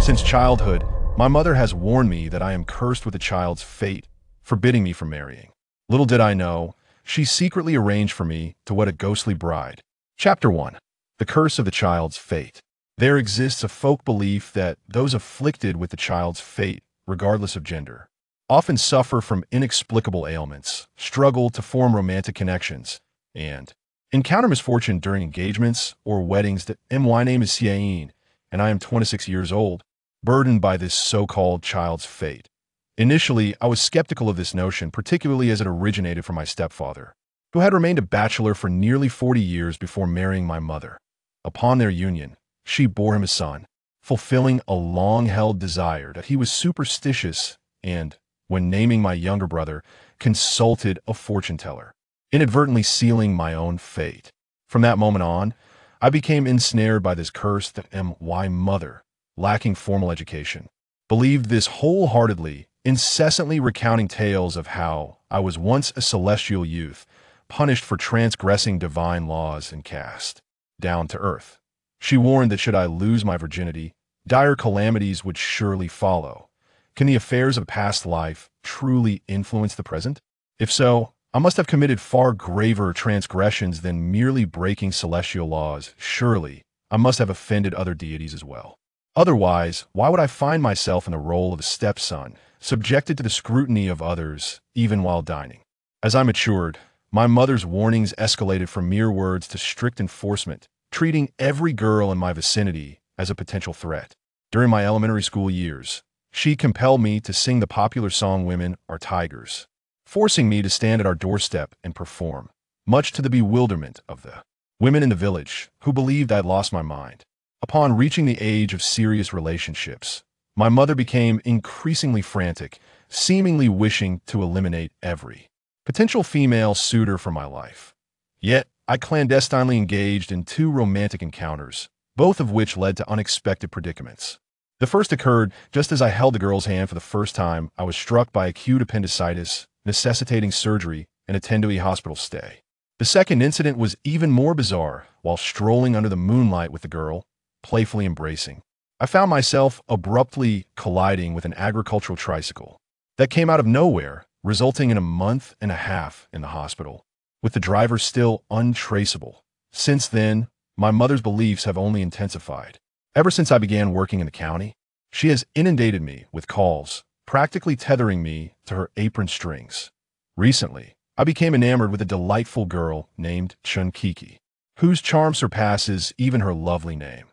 Since childhood, my mother has warned me that I am cursed with a child's fate, forbidding me from marrying. Little did I know, she secretly arranged for me to wed a ghostly bride. Chapter 1. The Curse of the Child's Fate. There exists a folk belief that those afflicted with the child's fate, regardless of gender, often suffer from inexplicable ailments, struggle to form romantic connections, and encounter misfortune during engagements or weddings. My name is Ciain, and I am 26 years old, burdened by this so-called child's fate. Initially, I was skeptical of this notion, particularly as it originated from my stepfather, who had remained a bachelor for nearly 40 years before marrying my mother. Upon their union, she bore him a son, fulfilling a long-held desire that he was superstitious and, when naming my younger brother, consulted a fortune teller, inadvertently sealing my own fate. From that moment on, I became ensnared by this curse that my mother, lacking formal education, believed this wholeheartedly, incessantly recounting tales of how I was once a celestial youth, punished for transgressing divine laws and cast down to earth. She warned that should I lose my virginity, dire calamities would surely follow. Can the affairs of a past life truly influence the present? If so, I must have committed far graver transgressions than merely breaking celestial laws. Surely, I must have offended other deities as well. Otherwise, why would I find myself in the role of a stepson, subjected to the scrutiny of others, even while dining? As I matured, my mother's warnings escalated from mere words to strict enforcement, treating every girl in my vicinity as a potential threat. During my elementary school years, she compelled me to sing the popular song "Women Are Tigers," forcing me to stand at our doorstep and perform, much to the bewilderment of the women in the village, who believed I'd lost my mind. Upon reaching the age of serious relationships, my mother became increasingly frantic, seemingly wishing to eliminate every potential female suitor for my life. Yet, I clandestinely engaged in 2 romantic encounters, both of which led to unexpected predicaments. The first occurred just as I held the girl's hand for the first time. I was struck by acute appendicitis, necessitating surgery and a 10-day hospital stay. The second incident was even more bizarre. While strolling under the moonlight with the girl, playfully embracing, I found myself abruptly colliding with an agricultural tricycle that came out of nowhere, resulting in a month and a half in the hospital, with the driver still untraceable. Since then, my mother's beliefs have only intensified. Ever since I began working in the county, she has inundated me with calls, practically tethering me to her apron strings. Recently, I became enamored with a delightful girl named Chunkiki, whose charm surpasses even her lovely name.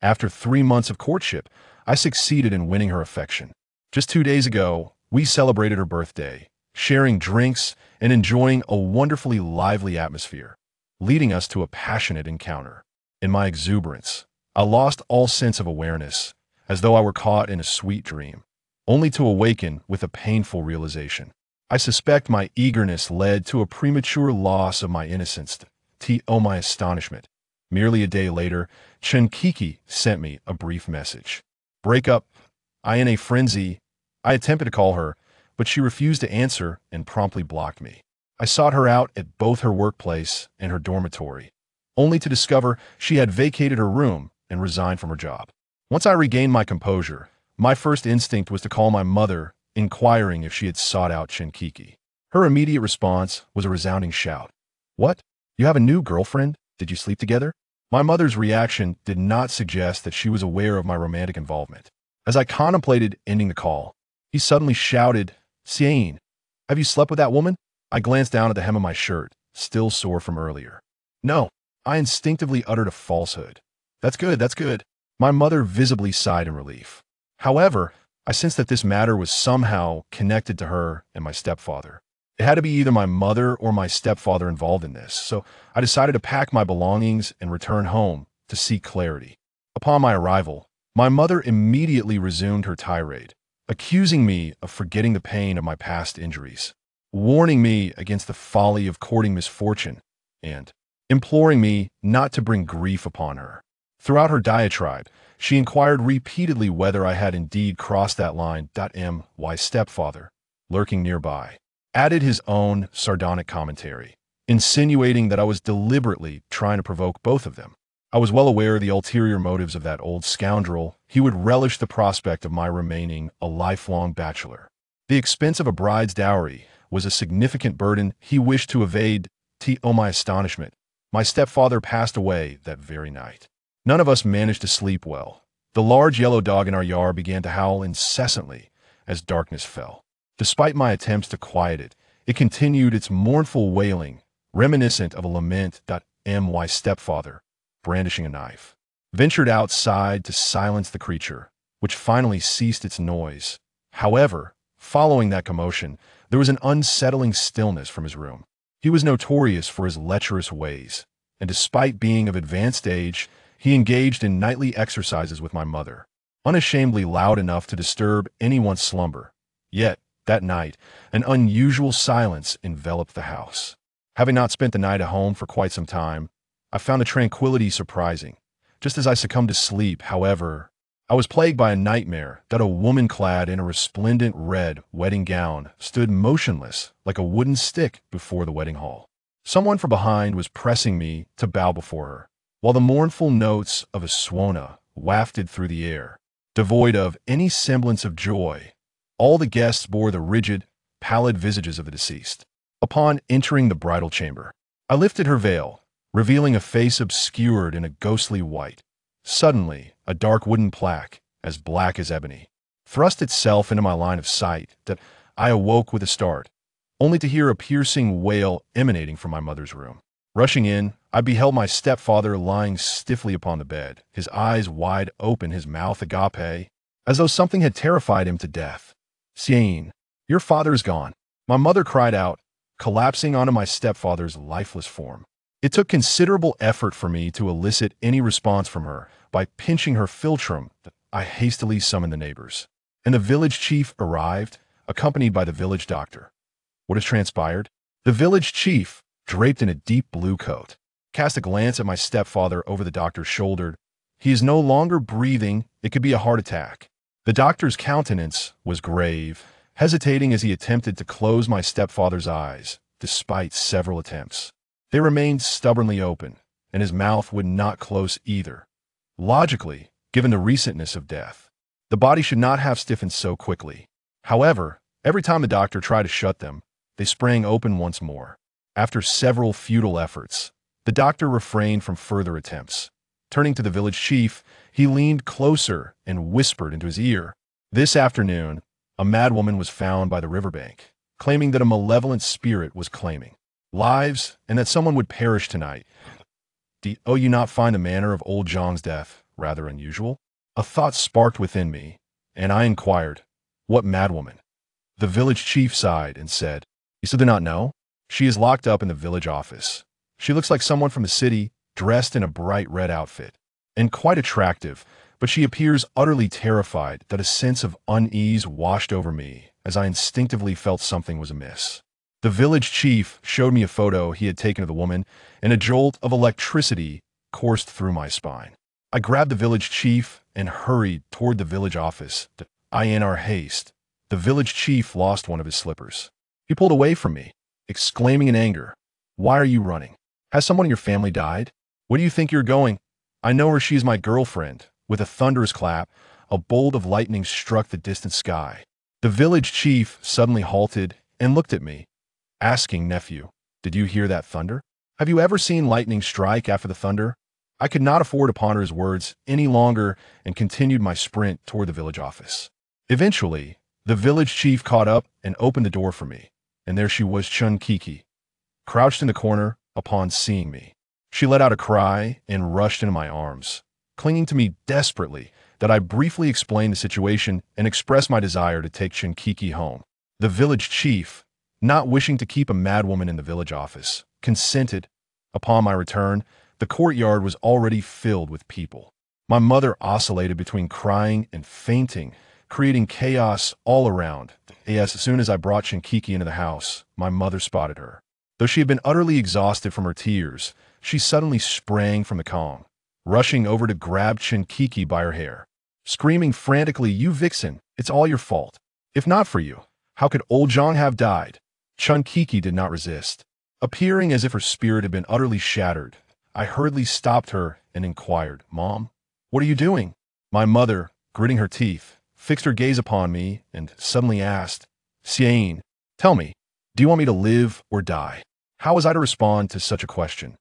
After 3 months of courtship, I succeeded in winning her affection. Just 2 days ago, we celebrated her birthday, sharing drinks and enjoying a wonderfully lively atmosphere, leading us to a passionate encounter. In my exuberance, I lost all sense of awareness, as though I were caught in a sweet dream, only to awaken with a painful realization. I suspect my eagerness led to a premature loss of my innocence. My astonishment. Merely a day later, Chunkiki sent me a brief message. Break up. I in a frenzy. I attempted to call her, but she refused to answer and promptly blocked me. I sought her out at both her workplace and her dormitory, only to discover she had vacated her room and resigned from her job. Once I regained my composure, my first instinct was to call my mother, inquiring if she had sought out Chunkiki. Her immediate response was a resounding shout. "What? You have a new girlfriend? Did you sleep together?" My mother's reaction did not suggest that she was aware of my romantic involvement. As I contemplated ending the call, he suddenly shouted, "Ciain, have you slept with that woman?" I glanced down at the hem of my shirt, still sore from earlier. "No." I instinctively uttered a falsehood. That's good. My mother visibly sighed in relief. However, I sensed that this matter was somehow connected to her and my stepfather. It had to be either my mother or my stepfather involved in this, so I decided to pack my belongings and return home to seek clarity. Upon my arrival, my mother immediately resumed her tirade, accusing me of forgetting the pain of my past injuries, warning me against the folly of courting misfortune, and imploring me not to bring grief upon her. Throughout her diatribe, she inquired repeatedly whether I had indeed crossed that line. My stepfather, lurking nearby, added his own sardonic commentary, insinuating that I was deliberately trying to provoke both of them. I was well aware of the ulterior motives of that old scoundrel. He would relish the prospect of my remaining a lifelong bachelor. The expense of a bride's dowry was a significant burden he wished to evade. My astonishment. My stepfather passed away that very night. None of us managed to sleep well. The large yellow dog in our yard began to howl incessantly as darkness fell. Despite my attempts to quiet it, it continued its mournful wailing, reminiscent of a lament. My stepfather, brandishing a knife, ventured outside to silence the creature, which finally ceased its noise. However, following that commotion, there was an unsettling stillness from his room. He was notorious for his lecherous ways, and despite being of advanced age, he engaged in nightly exercises with my mother, unashamedly loud enough to disturb anyone's slumber. Yet, that night, an unusual silence enveloped the house. Having not spent the night at home for quite some time, I found the tranquility surprising. Just as I succumbed to sleep, however, I was plagued by a nightmare that a woman clad in a resplendent red wedding gown stood motionless like a wooden stick before the wedding hall. Someone from behind was pressing me to bow before her, while the mournful notes of a suona wafted through the air. Devoid of any semblance of joy, all the guests bore the rigid, pallid visages of the deceased. Upon entering the bridal chamber, I lifted her veil, revealing a face obscured in a ghostly white. Suddenly, a dark wooden plaque, as black as ebony, thrust itself into my line of sight. That I awoke with a start, only to hear a piercing wail emanating from my mother's room. Rushing in, I beheld my stepfather lying stiffly upon the bed, his eyes wide open, his mouth agape, as though something had terrified him to death. "Sien, your father's gone," my mother cried out, collapsing onto my stepfather's lifeless form. It took considerable effort for me to elicit any response from her. By pinching her philtrum, I hastily summoned the neighbors, and the village chief arrived, accompanied by the village doctor. What has transpired? The village chief, draped in a deep blue coat, cast a glance at my stepfather over the doctor's shoulder. "He is no longer breathing. It could be a heart attack." The doctor's countenance was grave, hesitating as he attempted to close my stepfather's eyes, despite several attempts. They remained stubbornly open, and his mouth would not close either. Logically, given the recentness of death, the body should not have stiffened so quickly. However, every time the doctor tried to shut them, they sprang open once more. After several futile efforts, the doctor refrained from further attempts. Turning to the village chief, he leaned closer and whispered into his ear. "This afternoon, a madwoman was found by the riverbank, claiming that a malevolent spirit was claiming lives and that someone would perish tonight. Do you not find the manner of old Zhang's death rather unusual?" A thought sparked within me, and I inquired, "What madwoman?" The village chief sighed and said, "You still do not know? She is locked up in the village office. She looks like someone from the city, dressed in a bright red outfit, and quite attractive, but she appears utterly terrified." That a sense of unease washed over me as I instinctively felt something was amiss. The village chief showed me a photo he had taken of the woman, and a jolt of electricity coursed through my spine. I grabbed the village chief and hurried toward the village office. In our haste, the village chief lost one of his slippers. He pulled away from me, exclaiming in anger, "Why are you running? Has someone in your family died? Where do you think you're going? I know her, she is my girlfriend." With a thunderous clap, a bolt of lightning struck the distant sky. The village chief suddenly halted and looked at me, asking, "Nephew, did you hear that thunder? Have you ever seen lightning strike after the thunder?" I could not afford to ponder his words any longer and continued my sprint toward the village office. Eventually, the village chief caught up and opened the door for me, and there she was, Chun Kiki, crouched in the corner. Upon seeing me, she let out a cry and rushed into my arms, clinging to me desperately. That I briefly explained the situation and expressed my desire to take Chun Kiki home. The village chief, not wishing to keep a madwoman in the village office, consented. Upon my return, the courtyard was already filled with people. My mother oscillated between crying and fainting, creating chaos all around. As soon as I brought Shinkiki into the house, my mother spotted her. Though she had been utterly exhausted from her tears, she suddenly sprang from the Kong, rushing over to grab Shinkiki by her hair, screaming frantically, "You vixen, it's all your fault. If not for you, how could old Zhang have died?" Chun Kiki did not resist. Appearing as if her spirit had been utterly shattered, I hurriedly stopped her and inquired, "Mom, what are you doing?" My mother, gritting her teeth, fixed her gaze upon me and suddenly asked, "Xian, tell me, do you want me to live or die?" How was I to respond to such a question?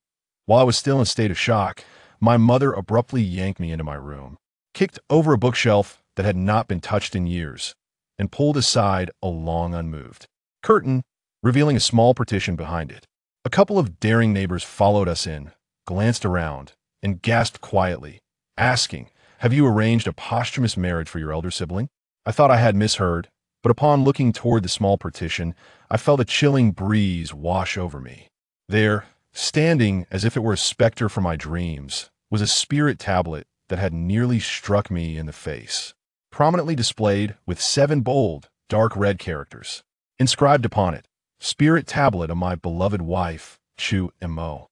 While I was still in a state of shock, my mother abruptly yanked me into my room, kicked over a bookshelf that had not been touched in years, and pulled aside a long unmoved curtain, revealing a small partition behind it. A couple of daring neighbors followed us in, glanced around, and gasped quietly, asking, "Have you arranged a posthumous marriage for your elder sibling?" I thought I had misheard, but upon looking toward the small partition, I felt a chilling breeze wash over me. There, standing as if it were a specter from my dreams, was a spirit tablet that had nearly struck me in the face, prominently displayed with 7 bold, dark red characters. Inscribed upon it, "Spirit Tablet of my beloved wife, Chu Mo."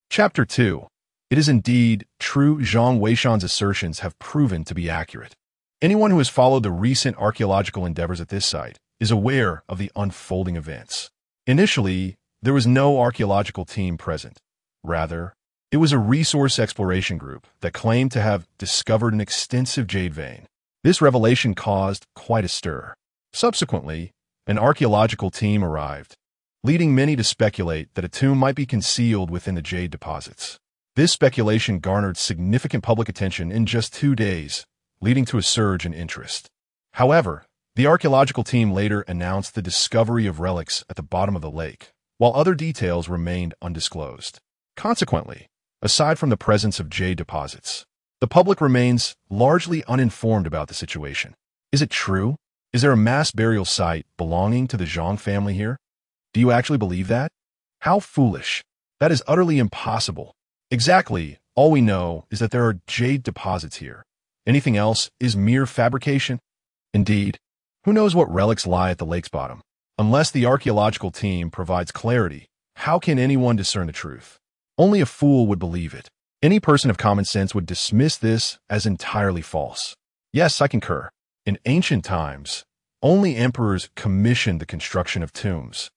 Chapter 2. It is indeed true. Zhang Weishan's assertions have proven to be accurate. Anyone who has followed the recent archaeological endeavors at this site is aware of the unfolding events. Initially, there was no archaeological team present. Rather, it was a resource exploration group that claimed to have discovered an extensive jade vein. This revelation caused quite a stir. Subsequently, an archaeological team arrived, leading many to speculate that a tomb might be concealed within the jade deposits. This speculation garnered significant public attention in just 2 days, leading to a surge in interest. However, the archaeological team later announced the discovery of relics at the bottom of the lake, while other details remained undisclosed. Consequently, aside from the presence of jade deposits, the public remains largely uninformed about the situation. Is it true? Is there a mass burial site belonging to the Zhang family here? Do you actually believe that? How foolish. That is utterly impossible. Exactly, all we know is that there are jade deposits here. Anything else is mere fabrication. Indeed, who knows what relics lie at the lake's bottom? Unless the archaeological team provides clarity, how can anyone discern the truth? Only a fool would believe it. Any person of common sense would dismiss this as entirely false. Yes, I concur. In ancient times, only emperors commissioned the construction of tombs.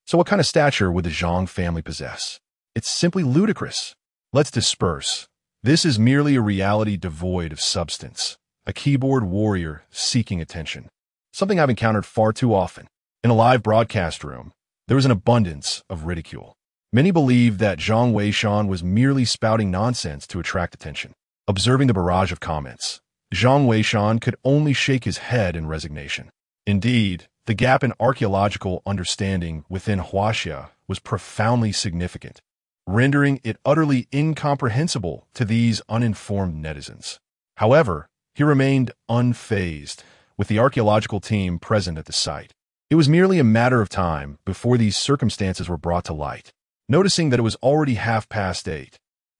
So what kind of stature would the Zhang family possess? It's simply ludicrous. Let's disperse. This is merely a reality devoid of substance, a keyboard warrior seeking attention. Something I've encountered far too often. In a live broadcast room, there was an abundance of ridicule. Many believed that Zhang Weishan was merely spouting nonsense to attract attention. Observing the barrage of comments, Zhang Weishan could only shake his head in resignation. Indeed, the gap in archaeological understanding within Huaxia was profoundly significant, rendering it utterly incomprehensible to these uninformed netizens. However, he remained unfazed, with the archaeological team present at the site. It was merely a matter of time before these circumstances were brought to light. Noticing that it was already 8:30,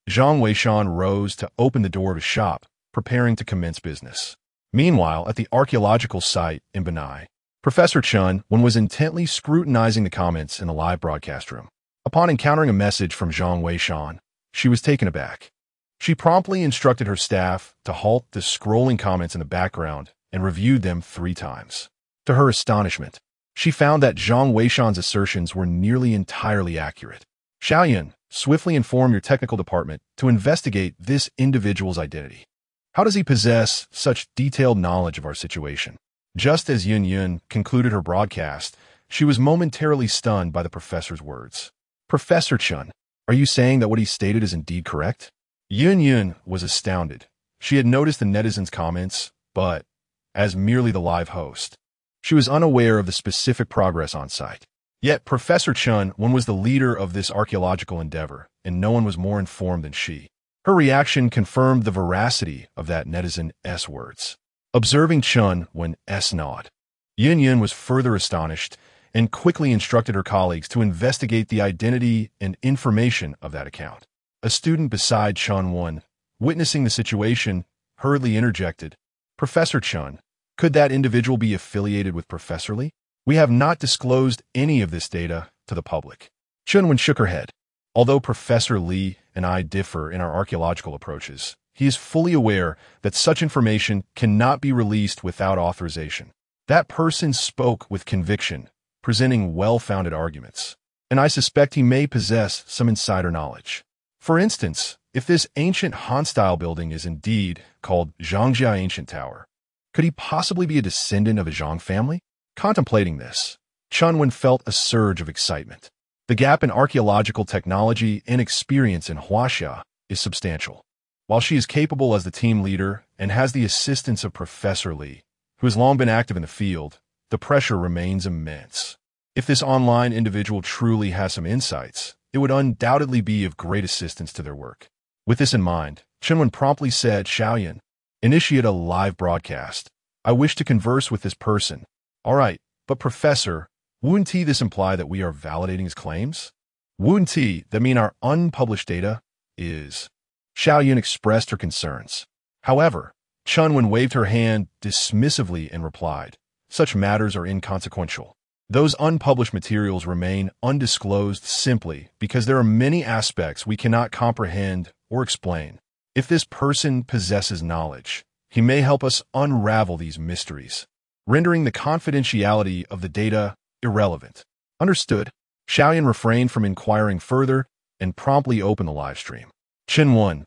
Zhang Weishan rose to open the door of his shop, preparing to commence business. Meanwhile, at the archaeological site in Benai, Professor Chun was intently scrutinizing the comments in the live broadcast room. Upon encountering a message from Zhang Weishan, she was taken aback. She promptly instructed her staff to halt the scrolling comments in the background and reviewed them 3 times. To her astonishment, she found that Zhang Weishan's assertions were nearly entirely accurate. Xiaoyan, swiftly inform your technical department to investigate this individual's identity. How does he possess such detailed knowledge of our situation? Just as Yun Yun concluded her broadcast, she was momentarily stunned by the professor's words. "Professor Chun, are you saying that what he stated is indeed correct?" Yun Yun was astounded. She had noticed the netizens' comments, but, as merely the live host, she was unaware of the specific progress on site. Yet Professor Chun was the leader of this archaeological endeavor, and no one was more informed than she. Her reaction confirmed the veracity of that netizen's words. Observing Chun nod, Yin Yun was further astonished and quickly instructed her colleagues to investigate the identity and information of that account. A student beside Chun, witnessing the situation, hurriedly interjected, "Professor Chun, could that individual be affiliated with Professor Li? We have not disclosed any of this data to the public." Chun shook her head. Although Professor Li and I differ in our archaeological approaches, he is fully aware that such information cannot be released without authorization. That person spoke with conviction, presenting well-founded arguments, and I suspect he may possess some insider knowledge. For instance, If this ancient Han-style building is indeed called Zhongjia Ancient Tower, could he possibly be a descendant of a Zhang family? Contemplating this, Chunwen felt a surge of excitement. The gap in archaeological technology and experience in Huaxia is substantial. While she is capable as the team leader and has the assistance of Professor Li, who has long been active in the field, the pressure remains immense. If this online individual truly has some insights, it would undoubtedly be of great assistance to their work. With this in mind, Chunwen promptly said, Xiaoyan, initiate a live broadcast. I wish to converse with this person. All right, but Professor, wouldn't this imply that we are validating his claims? Wouldn't that mean our unpublished data is? Xiaoyan expressed her concerns. However, Chunwen waved her hand dismissively and replied, such matters are inconsequential. Those unpublished materials remain undisclosed simply because there are many aspects we cannot comprehend or explain. If this person possesses knowledge, he may help us unravel these mysteries, rendering the confidentiality of the data irrelevant. Understood. Xiaoyan refrained from inquiring further and promptly opened the live stream. Chunwen,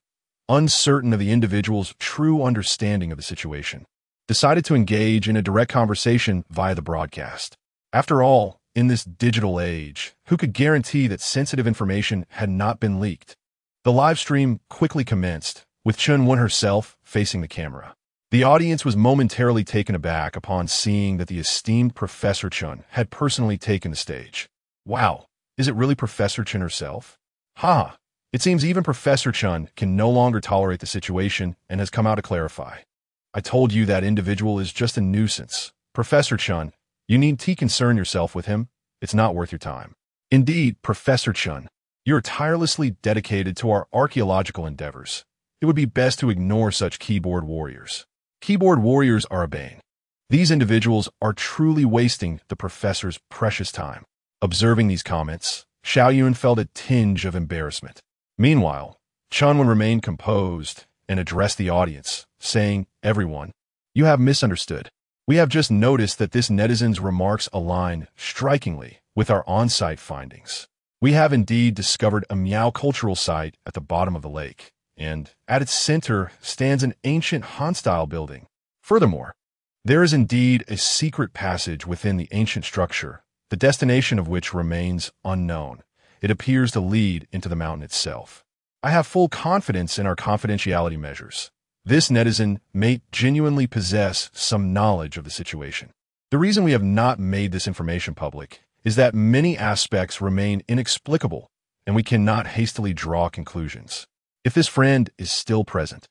uncertain of the individual's true understanding of the situation, decided to engage in a direct conversation via the broadcast. After all, in this digital age, who could guarantee that sensitive information had not been leaked? The live stream quickly commenced, with Chunwen herself facing the camera. The audience was momentarily taken aback upon seeing that the esteemed Professor Chun had personally taken the stage. Wow, is it really Professor Chun herself? Ha! It seems even Professor Chun can no longer tolerate the situation and has come out to clarify. I told you that individual is just a nuisance. Professor Chun, you need to concern yourself with him. It's not worth your time. Indeed, Professor Chun, you're tirelessly dedicated to our archaeological endeavors. It would be best to ignore such keyboard warriors. Keyboard warriors are a bane. These individuals are truly wasting the professor's precious time. Observing these comments, Xiaoyun felt a tinge of embarrassment. Meanwhile, Chunwen remained composed and addressed the audience, saying, Everyone, you have misunderstood. We have just noticed that this netizen's remarks align strikingly with our on-site findings. We have indeed discovered a Miao cultural site at the bottom of the lake, and at its center stands an ancient Han-style building. Furthermore, there is indeed a secret passage within the ancient structure, the destination of which remains unknown. It appears to lead into the mountain itself. I have full confidence in our confidentiality measures. This netizen may genuinely possess some knowledge of the situation. The reason we have not made this information public is that many aspects remain inexplicable, and we cannot hastily draw conclusions. If this friend is still present,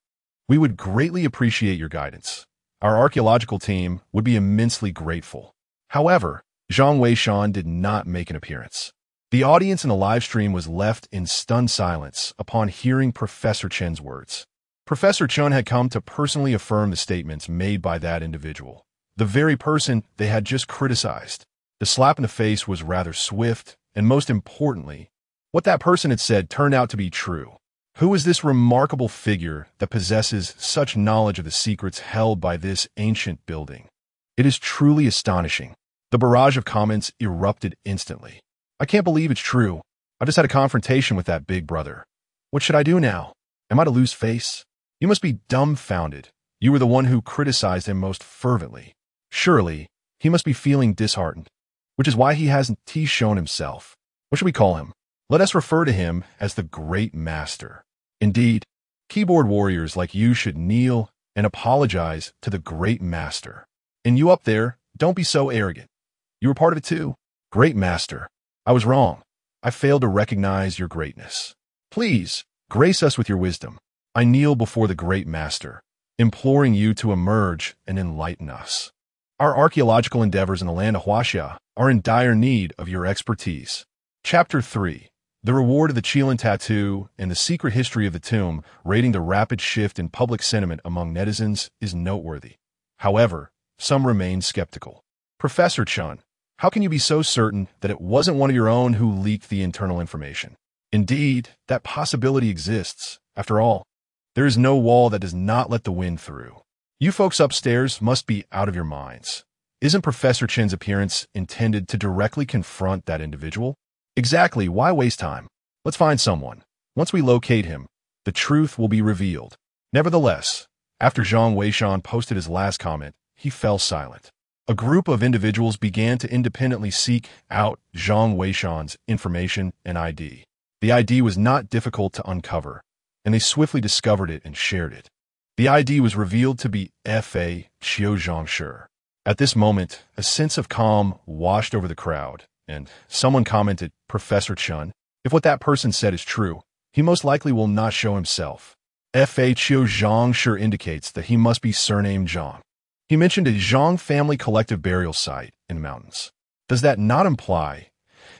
we would greatly appreciate your guidance. Our archaeological team would be immensely grateful. However, Zhang Weishan did not make an appearance. The audience in the live stream was left in stunned silence upon hearing Professor Chen's words. Professor Chun had come to personally affirm the statements made by that individual, the very person they had just criticized. The slap in the face was rather swift, and most importantly, what that person had said turned out to be true. Who is this remarkable figure that possesses such knowledge of the secrets held by this ancient building? It is truly astonishing. The barrage of comments erupted instantly. I can't believe it's true. I just had a confrontation with that big brother. What should I do now? Am I to lose face? You must be dumbfounded. You were the one who criticized him most fervently. Surely, he must be feeling disheartened, which is why he hasn't shown himself. What should we call him? Let us refer to him as the Great Master. Indeed, keyboard warriors like you should kneel and apologize to the Great Master. And you up there, don't be so arrogant. You were part of it too. Great Master, I was wrong. I failed to recognize your greatness. Please, grace us with your wisdom. I kneel before the Great Master, imploring you to emerge and enlighten us. Our archaeological endeavors in the land of Huaxia are in dire need of your expertise. Chapter 3. The Reward of the Qilin Tattoo and the Secret History of the Tomb, rating the rapid shift in public sentiment among netizens, is noteworthy. However, some remain skeptical. Professor Chun, how can you be so certain that it wasn't one of your own who leaked the internal information? Indeed, that possibility exists. After all, there is no wall that does not let the wind through. You folks upstairs must be out of your minds. Isn't Professor Chen's appearance intended to directly confront that individual? Exactly, why waste time? Let's find someone. Once we locate him, the truth will be revealed. Nevertheless, after Zhang Weishan posted his last comment, he fell silent. A group of individuals began to independently seek out Zhang Weishan's information and ID. The ID was not difficult to uncover, and they swiftly discovered it and shared it. The ID was revealed to be F.A. Qiu Zhangshi. At this moment, a sense of calm washed over the crowd, and someone commented, "Professor Chun, if what that person said is true, he most likely will not show himself." F.A. Qiu Zhangshi indicates that he must be surnamed Zhang. He mentioned a Zhang family collective burial site in the mountains. Does that not imply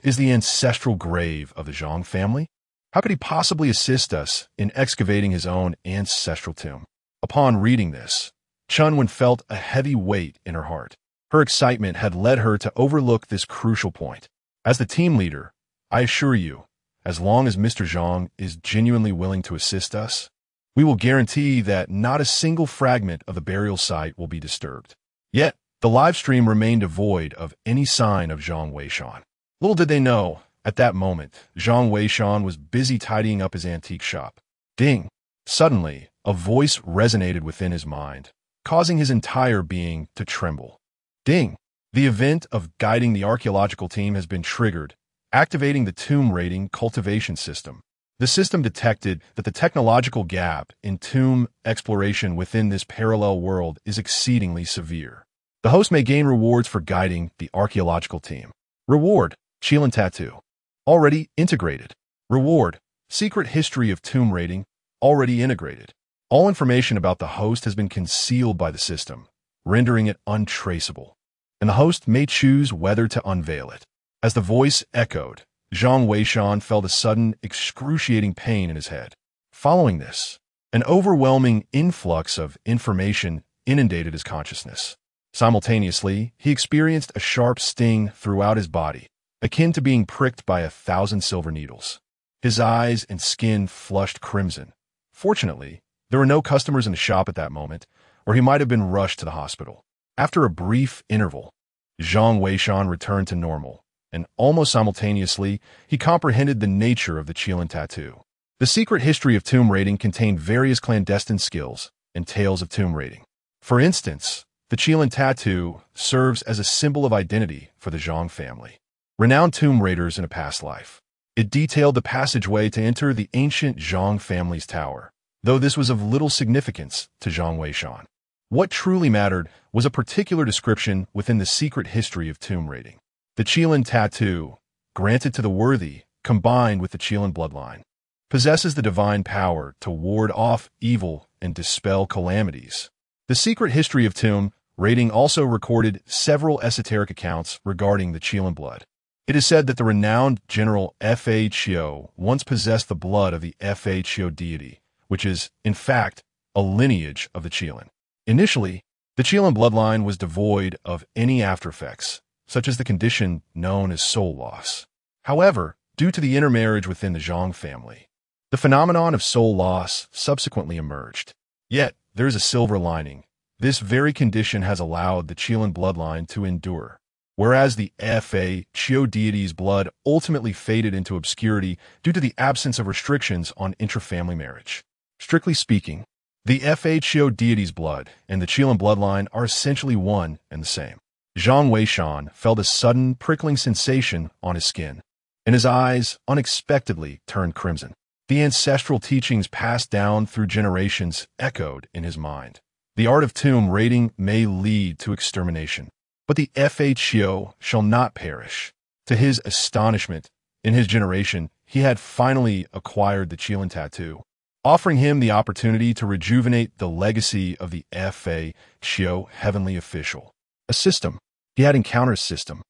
is the ancestral grave of the Zhang family? How could he possibly assist us in excavating his own ancestral tomb? Upon reading this, Chunwen felt a heavy weight in her heart. Her excitement had led her to overlook this crucial point. As the team leader, I assure you, as long as Mr. Zhang is genuinely willing to assist us, we will guarantee that not a single fragment of the burial site will be disturbed. Yet, the live stream remained devoid of any sign of Zhang Weishan. Little did they know, at that moment, Zhang Weishan was busy tidying up his antique shop. Ding! Suddenly, a voice resonated within his mind, causing his entire being to tremble. Ding! The event of guiding the archaeological team has been triggered, activating the tomb rating cultivation system. The system detected that the technological gap in tomb exploration within this parallel world is exceedingly severe. The host may gain rewards for guiding the archaeological team. Reward: Qilin Tattoo. Already integrated. Reward: Secret History of Tomb Rating. Already integrated. All information about the host has been concealed by the system, rendering it untraceable, and the host may choose whether to unveil it. As the voice echoed, Zhang Weishan felt a sudden, excruciating pain in his head. Following this, an overwhelming influx of information inundated his consciousness. Simultaneously, he experienced a sharp sting throughout his body, akin to being pricked by 1,000 silver needles. His eyes and skin flushed crimson. Fortunately, there were no customers in the shop at that moment, or he might have been rushed to the hospital. After a brief interval, Zhang Weishan returned to normal, and almost simultaneously, he comprehended the nature of the Qilin Tattoo. The Secret History of Tomb Rating contained various clandestine skills and tales of tomb raiding. For instance, the Qilin Tattoo serves as a symbol of identity for the Zhang family, renowned tomb raiders in a past life. It detailed the passageway to enter the ancient Zhang family's tower, though this was of little significance to Zhang Weishan. What truly mattered was a particular description within the Secret History of Tomb Rating. The Qilin Tattoo, granted to the worthy, combined with the Qilin bloodline, possesses the divine power to ward off evil and dispel calamities. The Secret History of Tomb Rating also recorded several esoteric accounts regarding the Qilin blood. It is said that the renowned General F.A. Qiu once possessed the blood of the F.A. Qiu deity, which is, in fact, a lineage of the Qilin. Initially, the Qilin bloodline was devoid of any aftereffects, such as the condition known as soul loss. However, due to the intermarriage within the Zhang family, the phenomenon of soul loss subsequently emerged. Yet, there is a silver lining. This very condition has allowed the Qilin bloodline to endure, whereas the F.A. Qiu deity's blood ultimately faded into obscurity due to the absence of restrictions on intra-family marriage. Strictly speaking, the F.A. Qiu deity's blood and the Qilin bloodline are essentially one and the same. Zhang Weishan felt a sudden prickling sensation on his skin, and his eyes unexpectedly turned crimson. The ancestral teachings passed down through generations echoed in his mind. The art of tomb raiding may lead to extermination, but the F.A. Qiu shall not perish. To his astonishment, in his generation, he had finally acquired the Qilin Tattoo, offering him the opportunity to rejuvenate the legacy of the F.A. Qiu heavenly official. A system. He had encountered a system.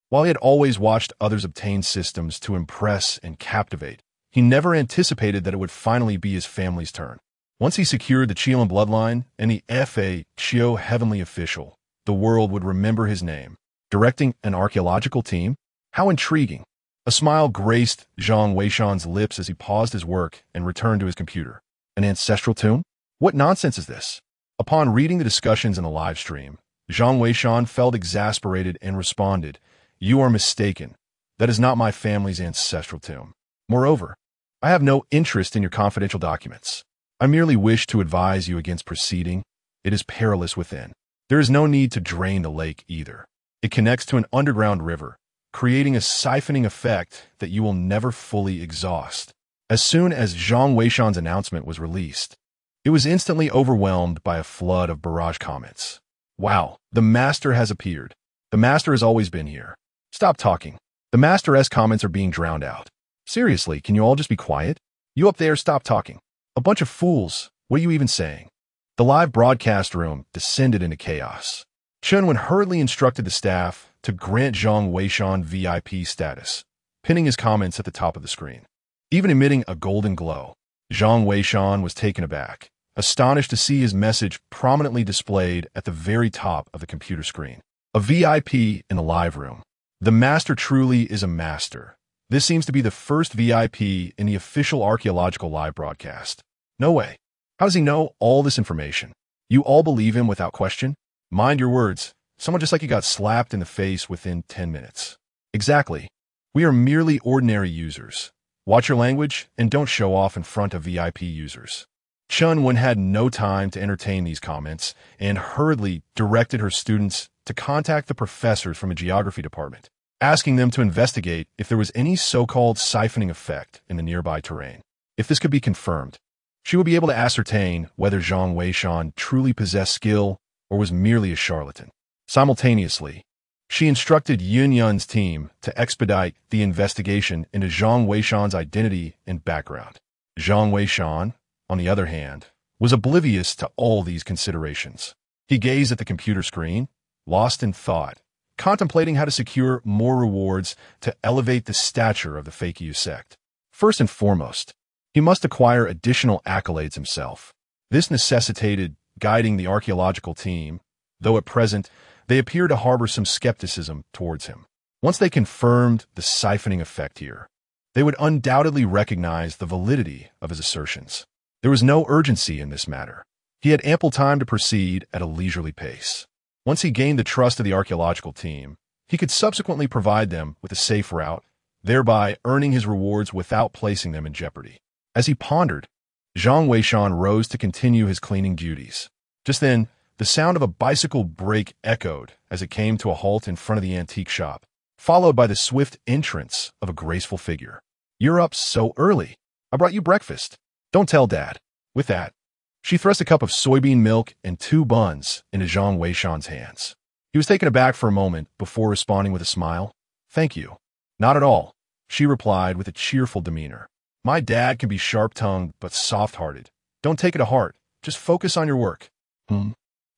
While he had always watched others obtain systems to impress and captivate, he never anticipated that it would finally be his family's turn. Once he secured the Qilin bloodline and the F.A. Qiu heavenly official, the world would remember his name. Directing an archaeological team? How intriguing. A smile graced Zhang Weishan's lips as he paused his work and returned to his computer. An ancestral tomb? What nonsense is this? Upon reading the discussions in the live stream, Zhang Weishan felt exasperated and responded, "You are mistaken. That is not my family's ancestral tomb. Moreover, I have no interest in your confidential documents. I merely wish to advise you against proceeding. It is perilous within. There is no need to drain the lake either. It connects to an underground river, creating a siphoning effect that you will never fully exhaust. As soon as Zhang Weishan's announcement was released, it was instantly overwhelmed by a flood of barrage comments. Wow, the master has appeared. The master has always been here. Stop talking. The master's comments are being drowned out. Seriously, can you all just be quiet? You up there, stop talking. A bunch of fools. What are you even saying? The live broadcast room descended into chaos. Chen Wen hurriedly instructed the staff to grant Zhang Weishan VIP status, pinning his comments at the top of the screen. Even emitting a golden glow, Zhang Weishan was taken aback, astonished to see his message prominently displayed at the very top of the computer screen. A VIP in the live room. The master truly is a master. This seems to be the first VIP in the official archaeological live broadcast. No way. How does he know all this information? You all believe him without question? Mind your words. Someone just like you got slapped in the face within 10 minutes. Exactly. We are merely ordinary users. Watch your language and don't show off in front of VIP users. Chen Wen had no time to entertain these comments and hurriedly directed her students to contact the professors from the geography department, asking them to investigate if there was any so-called siphoning effect in the nearby terrain. If this could be confirmed, she would be able to ascertain whether Zhang Weishan truly possessed skill or was merely a charlatan. Simultaneously, she instructed Yun Yun's team to expedite the investigation into Zhang Weishan's identity and background. Zhang Weishan, on the other hand, was oblivious to all these considerations. He gazed at the computer screen, lost in thought, contemplating how to secure more rewards to elevate the stature of the Fakyu sect. First and foremost, he must acquire additional accolades himself. This necessitated guiding the archaeological team, though at present they appear to harbor some skepticism towards him. Once they confirmed the siphoning effect here, they would undoubtedly recognize the validity of his assertions. There was no urgency in this matter. He had ample time to proceed at a leisurely pace. Once he gained the trust of the archaeological team, he could subsequently provide them with a safe route, thereby earning his rewards without placing them in jeopardy. As he pondered, Zhang Weishan rose to continue his cleaning duties. Just then, the sound of a bicycle brake echoed as it came to a halt in front of the antique shop, followed by the swift entrance of a graceful figure. "You're up so early. I brought you breakfast. Don't tell Dad." With that, she thrust a cup of soybean milk and 2 buns into Zhang Weishan's hands. He was taken aback for a moment before responding with a smile. "Thank you." "Not at all," she replied with a cheerful demeanor. "My dad can be sharp-tongued but soft-hearted. Don't take it to heart. Just focus on your work."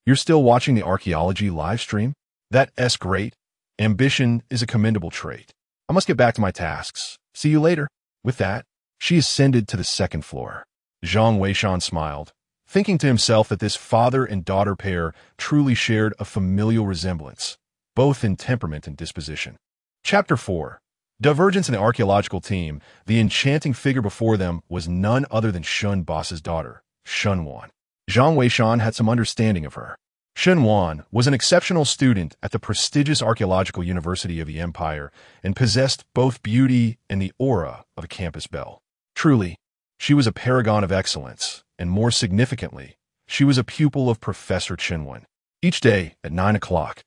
You're still watching the archaeology live stream? That's great. Ambition is a commendable trait. I must get back to my tasks. See you later." With that, she ascended to the second floor. Zhang Weishan smiled, thinking to himself that this father and daughter pair truly shared a familial resemblance, both in temperament and disposition. Chapter 4. Divergence in the archaeological team. The enchanting figure before them was none other than Shun Boss's daughter, Shun Wan. Zhang Weishan had some understanding of her. Shun Wan was an exceptional student at the prestigious Archaeological University of the Empire and possessed both beauty and the aura of a campus belle. Truly, she was a paragon of excellence, and more significantly, she was a pupil of Professor Chen Wen. Each day at 9 o'clock,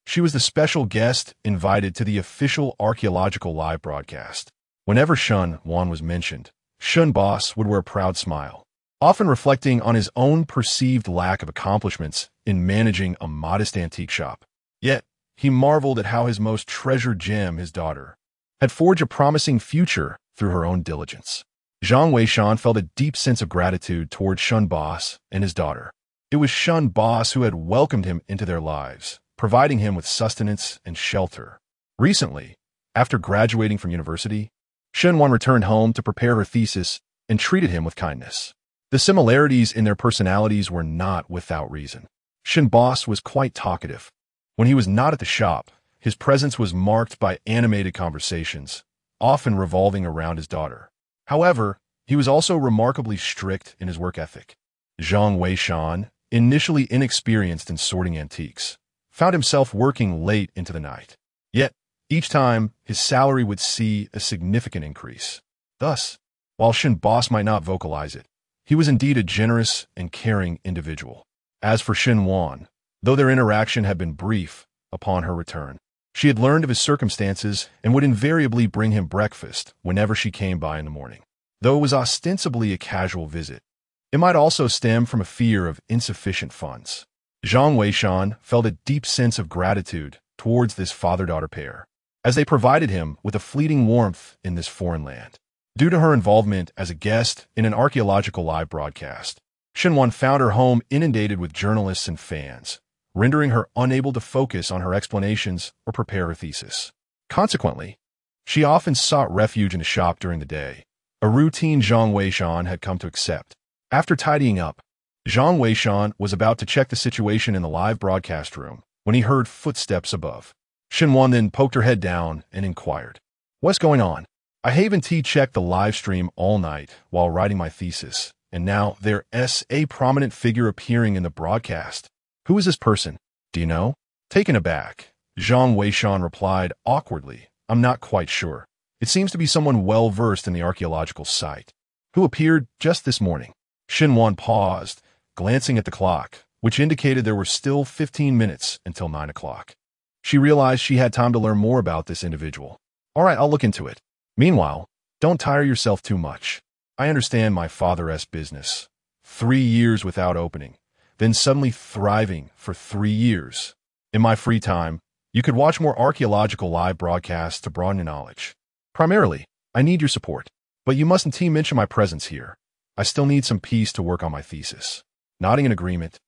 she was the special guest invited to the official archaeological live broadcast. Whenever Shun Wan was mentioned, Shun Boss would wear a proud smile, often reflecting on his own perceived lack of accomplishments in managing a modest antique shop. Yet, he marveled at how his most treasured gem, his daughter, had forged a promising future through her own diligence. Zhang Weishan felt a deep sense of gratitude toward Shun Boss and his daughter. It was Shun Boss who had welcomed him into their lives, providing him with sustenance and shelter. Recently, after graduating from university, Shun Wan returned home to prepare her thesis and treated him with kindness. The similarities in their personalities were not without reason. Shun Boss was quite talkative. When he was not at the shop, his presence was marked by animated conversations, often revolving around his daughter. However, he was also remarkably strict in his work ethic. Zhang Weishan, initially inexperienced in sorting antiques, found himself working late into the night. Yet, each time, his salary would see a significant increase. Thus, While Shin Boss might not vocalize it, he was indeed a generous and caring individual. As for Shin Wan, though their interaction had been brief upon her return, she had learned of his circumstances and would invariably bring him breakfast whenever she came by in the morning. Though it was ostensibly a casual visit, it might also stem from a fear of insufficient funds. Zhang Weishan felt a deep sense of gratitude towards this father-daughter pair, as they provided him with a fleeting warmth in this foreign land. Due to her involvement as a guest in an archaeological live broadcast, Shinwan found her home inundated with journalists and fans, rendering her unable to focus on her explanations or prepare her thesis. Consequently, she often sought refuge in a shop during the day, a routine Zhang Weishan had come to accept. After tidying up, Zhang Weishan was about to check the situation in the live broadcast room when he heard footsteps above. Shinwan then poked her head down and inquired, "What's going on?" "I haven't checked the live stream all night while writing my thesis, and now there's a prominent figure appearing in the broadcast. Who is this person? Do you know?" Taken aback, Zhang Weishan replied awkwardly, "I'm not quite sure. It seems to be someone well-versed in the archaeological site, who appeared just this morning." Shinwan paused, glancing at the clock, which indicated there were still 15 minutes until 9 o'clock. She realized she had time to learn more about this individual. "All right, I'll look into it. Meanwhile, don't tire yourself too much. I understand my father's business. 3 years without opening, then suddenly thriving for 3 years. In my free time, you could watch more archaeological live broadcasts to broaden your knowledge. Primarily, I need your support, but you mustn't mention my presence here. I still need some peace to work on my thesis." Nodding in agreement,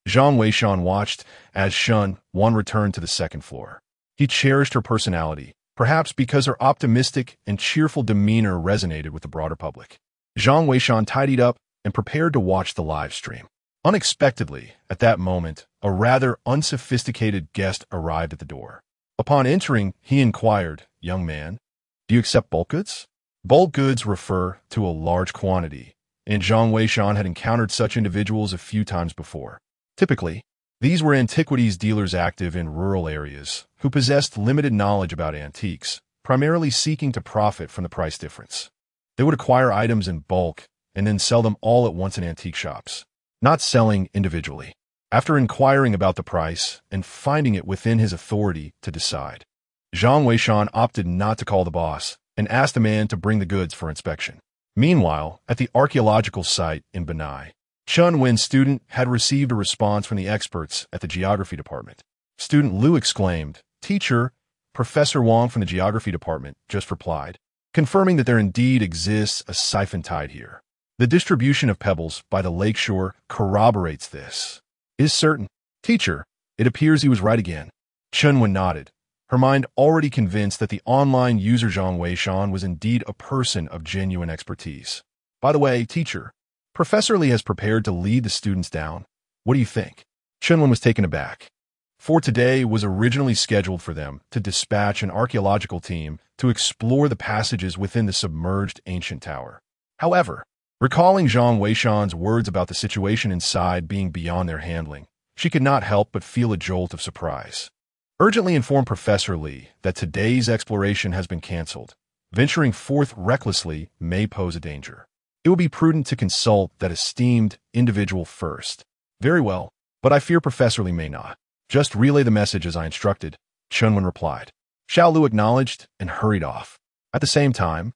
Zhang Weishan watched as Shun Wan returned to the second floor. He cherished her personality, perhaps because her optimistic and cheerful demeanor resonated with the broader public. Zhang Weishan tidied up and prepared to watch the live stream. Unexpectedly, at that moment, a rather unsophisticated guest arrived at the door. Upon entering, he inquired, "Young man, do you accept bulk goods?" Bulk goods refer to a large quantity, and Zhang Weishan had encountered such individuals a few times before. Typically, these were antiquities dealers active in rural areas who possessed limited knowledge about antiques, primarily seeking to profit from the price difference. They would acquire items in bulk and then sell them all at once in antique shops, not selling individually. After inquiring about the price and finding it within his authority to decide, Zhang Weishan opted not to call the boss and asked the man to bring the goods for inspection. Meanwhile, at the archaeological site in Benai, Chun Wen's student had received a response from the experts at the geography department. Student Liu exclaimed, "Teacher, Professor Wang from the geography department just replied, confirming that there indeed exists a siphon tide here. The distribution of pebbles by the lakeshore corroborates this." "Is certain." "Teacher, it appears he was right again." Chun Wen nodded, her mind already convinced that the online user Zhang Weishan was indeed a person of genuine expertise. "By the way, teacher, Professor Li has prepared to lead the students down. What do you think?" Chunwen was taken aback. For today was originally scheduled for them to dispatch an archaeological team to explore the passages within the submerged ancient tower. However, recalling Zhang Weishan's words about the situation inside being beyond their handling, she could not help but feel a jolt of surprise. Urgently informed Professor Li that today's exploration has been cancelled. Venturing forth recklessly may pose a danger. It would be prudent to consult that esteemed individual first. "Very well, but I fear Professor Li may not. Just relay the message as I instructed," Chunwen replied. Xiao Lu acknowledged and hurried off. At the same time,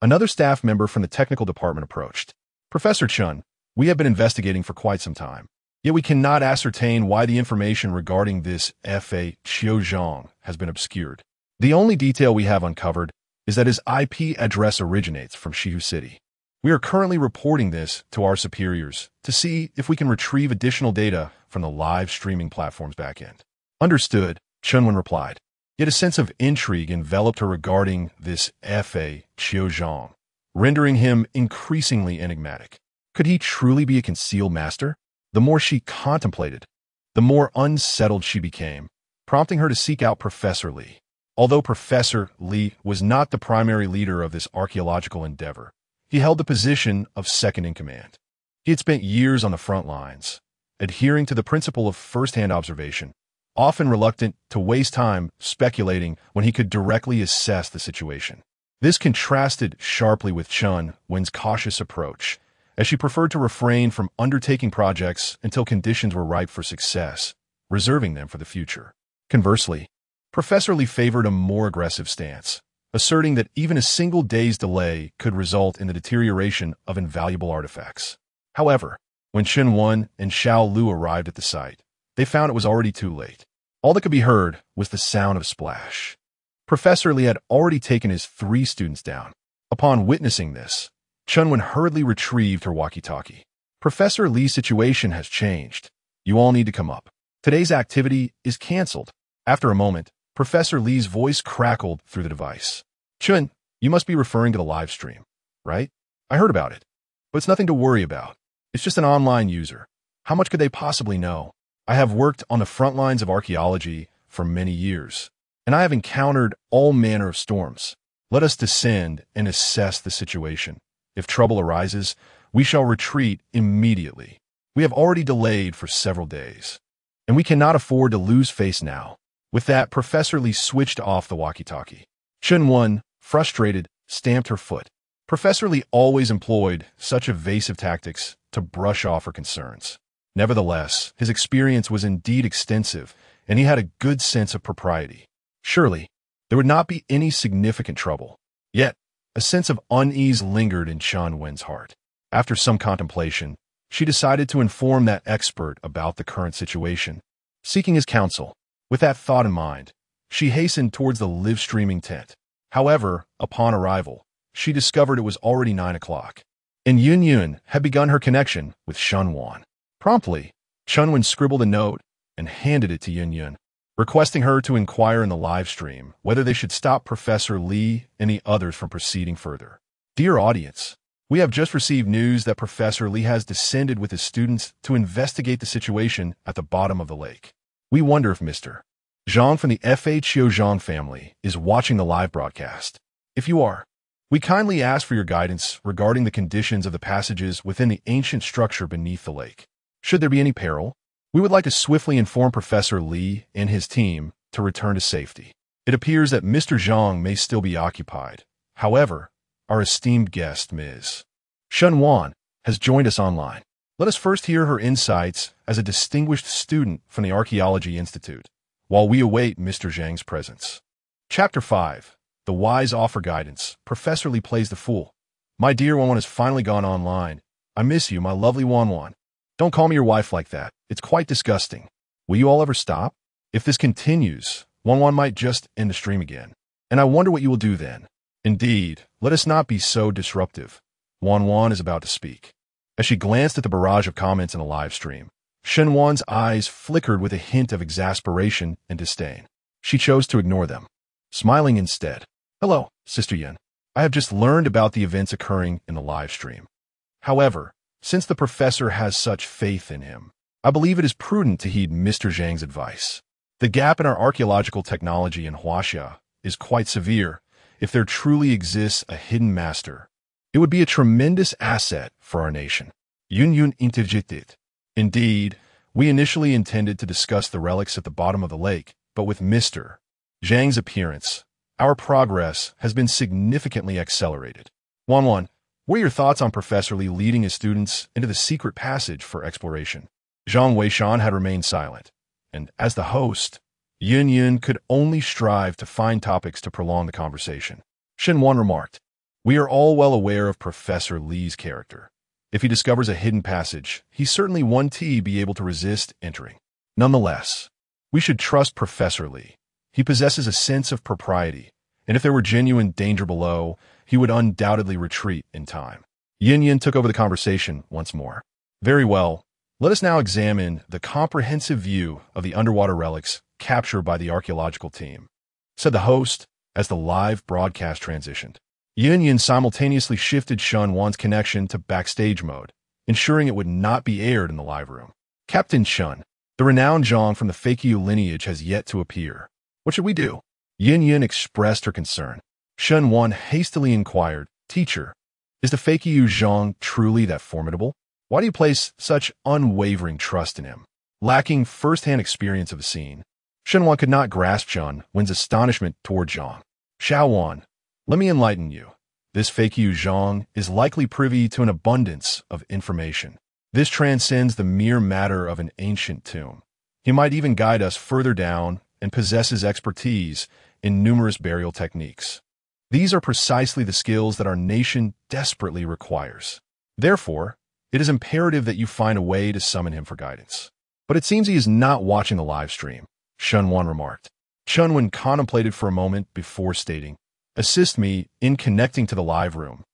another staff member from the technical department approached. "Professor Chun, we have been investigating for quite some time, yet we cannot ascertain why the information regarding this Fa Qiuzhang has been obscured. The only detail we have uncovered is that his IP address originates from Shihu City. We are currently reporting this to our superiors to see if we can retrieve additional data from the live streaming platform's backend." "Understood," Chunwen replied. Yet a sense of intrigue enveloped her regarding this Fa Qiuzhang, rendering him increasingly enigmatic. Could he truly be a concealed master? The more she contemplated, the more unsettled she became, prompting her to seek out Professor Li. Although Professor Li was not the primary leader of this archaeological endeavor, he held the position of second-in-command. He had spent years on the front lines, adhering to the principle of first-hand observation, often reluctant to waste time speculating when he could directly assess the situation. This contrasted sharply with Chun Wen's cautious approach, as she preferred to refrain from undertaking projects until conditions were ripe for success, reserving them for the future. Conversely, Professor Lee favored a more aggressive stance, asserting that even a single day's delay could result in the deterioration of invaluable artifacts. However, when Chun Wen and Xiao Lu arrived at the site, they found it was already too late. All that could be heard was the sound of splash. Professor Lee had already taken his 3 students down. Upon witnessing this, Chun Wen hurriedly retrieved her walkie-talkie. Professor Lee's situation has changed. You all need to come up. Today's activity is canceled. After a moment, Professor Lee's voice crackled through the device. Chun, you must be referring to the live stream, right? I heard about it, but it's nothing to worry about. It's just an online user. How much could they possibly know? I have worked on the front lines of archaeology for many years, and I have encountered all manner of storms. Let us descend and assess the situation. If trouble arises, we shall retreat immediately. We have already delayed for several days, and we cannot afford to lose face now. With that, Professor Lee switched off the walkie-talkie. Chun Wen, frustrated, stamped her foot. Professor Lee always employed such evasive tactics to brush off her concerns. Nevertheless, his experience was indeed extensive, and he had a good sense of propriety. Surely, there would not be any significant trouble. Yet, a sense of unease lingered in Chun Wen's heart. After some contemplation, she decided to inform that expert about the current situation, seeking his counsel. With that thought in mind, she hastened towards the live-streaming tent. However, upon arrival, she discovered it was already 9 o'clock, and Yun Yun had begun her connection with Chun Wen. Promptly, Chun Wen scribbled a note and handed it to Yun Yun, requesting her to inquire in the live stream whether they should stop Professor Lee and the others from proceeding further. Dear audience, we have just received news that Professor Lee has descended with his students to investigate the situation at the bottom of the lake. We wonder if Mr. Zhang from the FHO Zhang family is watching the live broadcast. If you are, we kindly ask for your guidance regarding the conditions of the passages within the ancient structure beneath the lake. Should there be any peril, we would like to swiftly inform Professor Lee and his team to return to safety. It appears that Mr. Zhang may still be occupied. However, our esteemed guest, Ms. Chun Wen, has joined us online. Let us first hear her insights as a distinguished student from the Archaeology Institute, while we await Mr. Zhang's presence. Chapter 5. The Wise Offer Guidance. Professor Lee plays the fool. My dear Wan has finally gone online. I miss you, my lovely Wan. Don't call me your wife like that. It's quite disgusting. Will you all ever stop? If this continues, Wan might just end the stream again. And I wonder what you will do then. Indeed, let us not be so disruptive. Wan is about to speak. As she glanced at the barrage of comments in the live stream, Chun Wen's eyes flickered with a hint of exasperation and disdain. She chose to ignore them, smiling instead. Hello, Sister Yin. I have just learned about the events occurring in the live stream. However, since the professor has such faith in him, I believe it is prudent to heed Mr. Zhang's advice. The gap in our archaeological technology in Huaxia is quite severe. If there truly exists a hidden master, it would be a tremendous asset for our nation. Yun Yun interjected. Indeed, we initially intended to discuss the relics at the bottom of the lake, but with Mr. Zhang's appearance, our progress has been significantly accelerated. Wan, what are your thoughts on Professor Lee leading his students into the secret passage for exploration? Zhang Weishan had remained silent, and as the host, Yun Yun could only strive to find topics to prolong the conversation. Chun Wen remarked, We are all well aware of Professor Lee's character. If he discovers a hidden passage, he certainly won't be able to resist entering. Nonetheless, we should trust Professor Lee. He possesses a sense of propriety, and if there were genuine danger below, he would undoubtedly retreat in time. Yin Yin took over the conversation once more. Very well, let us now examine the comprehensive view of the underwater relics captured by the archaeological team, said the host as the live broadcast transitioned. Yin Yin simultaneously shifted Chun Wen's connection to backstage mode, ensuring it would not be aired in the live room. Captain Chun, the renowned Zhang from the Fakyu lineage has yet to appear. What should we do? Yin Yin expressed her concern. Chun Wen hastily inquired, Teacher, is the Fakyu Zhang truly that formidable? Why do you place such unwavering trust in him? Lacking first-hand experience of the scene, Chun Wen could not grasp Chun Wen's astonishment toward Zhang. Xiao Wan, Let me enlighten you. This fake Yu Zhang is likely privy to an abundance of information. This transcends the mere matter of an ancient tomb. He might even guide us further down and possesses expertise in numerous burial techniques. These are precisely the skills that our nation desperately requires. Therefore, it is imperative that you find a way to summon him for guidance. But it seems he is not watching the live stream, Shunwan remarked. Chunwan contemplated for a moment before stating, "Assist me in connecting to the live room."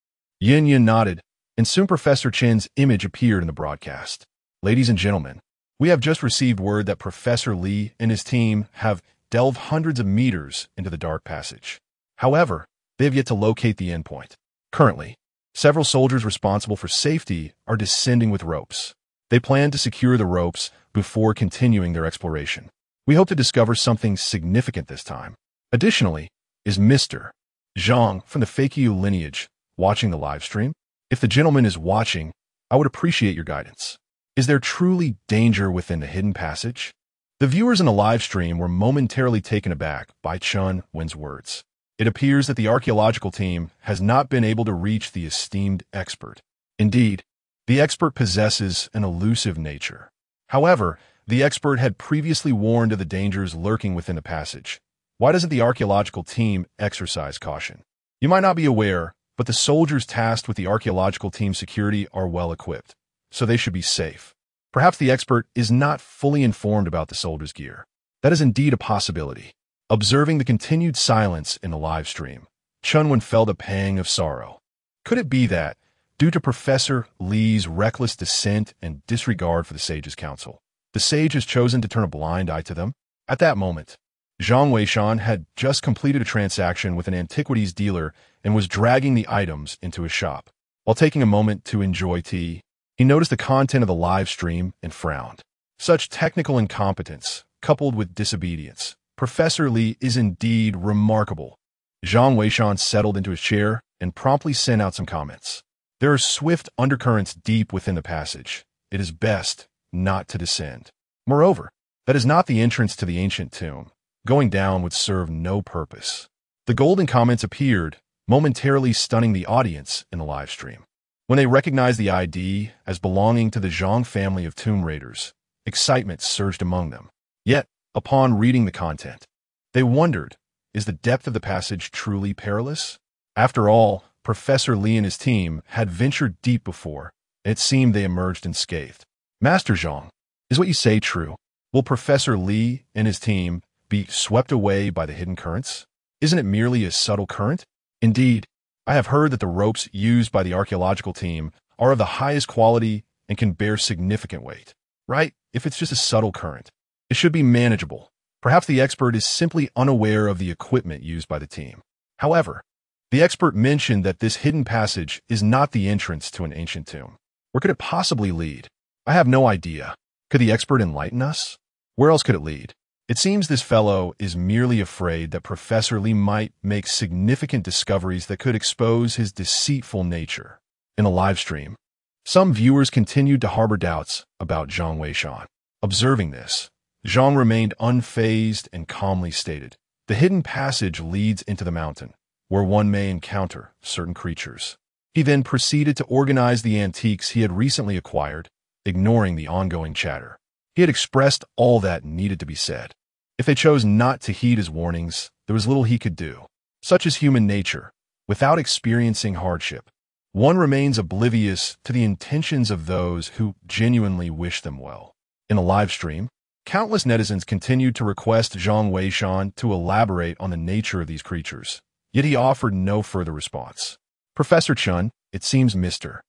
Yin Yin nodded, and soon Professor Chen's image appeared in the broadcast. Ladies and gentlemen, we have just received word that Professor Li and his team have delved hundreds of meters into the dark passage. However, they have yet to locate the endpoint. Currently, several soldiers responsible for safety are descending with ropes. They plan to secure the ropes before continuing their exploration. We hope to discover something significant this time. Additionally, is Mr. Zhang from the Fakeiyu lineage watching the live stream? If the gentleman is watching, I would appreciate your guidance. Is there truly danger within the hidden passage? The viewers in the live stream were momentarily taken aback by Chun Wen's words. It appears that the archaeological team has not been able to reach the esteemed expert. Indeed, the expert possesses an elusive nature. However, the expert had previously warned of the dangers lurking within the passage. Why doesn't the archaeological team exercise caution? You might not be aware, but the soldiers tasked with the archaeological team's security are well equipped, so they should be safe. Perhaps the expert is not fully informed about the soldiers' gear. That is indeed a possibility. Observing the continued silence in the live stream, Chunwan felt a pang of sorrow. Could it be that, due to Professor Li's reckless dissent and disregard for the sage's counsel, the sage has chosen to turn a blind eye to them? At that moment, Zhang Weishan had just completed a transaction with an antiquities dealer and was dragging the items into his shop. While taking a moment to enjoy tea, he noticed the content of the live stream and frowned. Such technical incompetence, coupled with disobedience, Professor Li is indeed remarkable. Zhang Weishan settled into his chair and promptly sent out some comments. There are swift undercurrents deep within the passage. It is best not to descend. Moreover, that is not the entrance to the ancient tomb. Going down would serve no purpose. The golden comments appeared, momentarily stunning the audience in the live stream. When they recognized the ID as belonging to the Zhang family of tomb raiders, excitement surged among them. Yet, upon reading the content, they wondered, is the depth of the passage truly perilous? After all, Professor Li and his team had ventured deep before, and it seemed they emerged unscathed. Master Zhang, is what you say true? Will Professor Li and his team be swept away by the hidden currents? Isn't it merely a subtle current? Indeed, I have heard that the ropes used by the archaeological team are of the highest quality and can bear significant weight. Right? If it's just a subtle current, it should be manageable. Perhaps the expert is simply unaware of the equipment used by the team. However, the expert mentioned that this hidden passage is not the entrance to an ancient tomb. Where could it possibly lead? I have no idea. Could the expert enlighten us? Where else could it lead? It seems this fellow is merely afraid that Professor Li might make significant discoveries that could expose his deceitful nature. In the live stream, some viewers continued to harbor doubts about Zhang Weishan. Observing this, Zhang remained unfazed and calmly stated, "The hidden passage leads into the mountain, where one may encounter certain creatures." He then proceeded to organize the antiques he had recently acquired, ignoring the ongoing chatter. He had expressed all that needed to be said. If they chose not to heed his warnings, there was little he could do. Such is human nature. Without experiencing hardship, one remains oblivious to the intentions of those who genuinely wish them well. In a live stream, countless netizens continued to request Zhang Weishan to elaborate on the nature of these creatures, yet he offered no further response. Professor Chun, it seems Mr.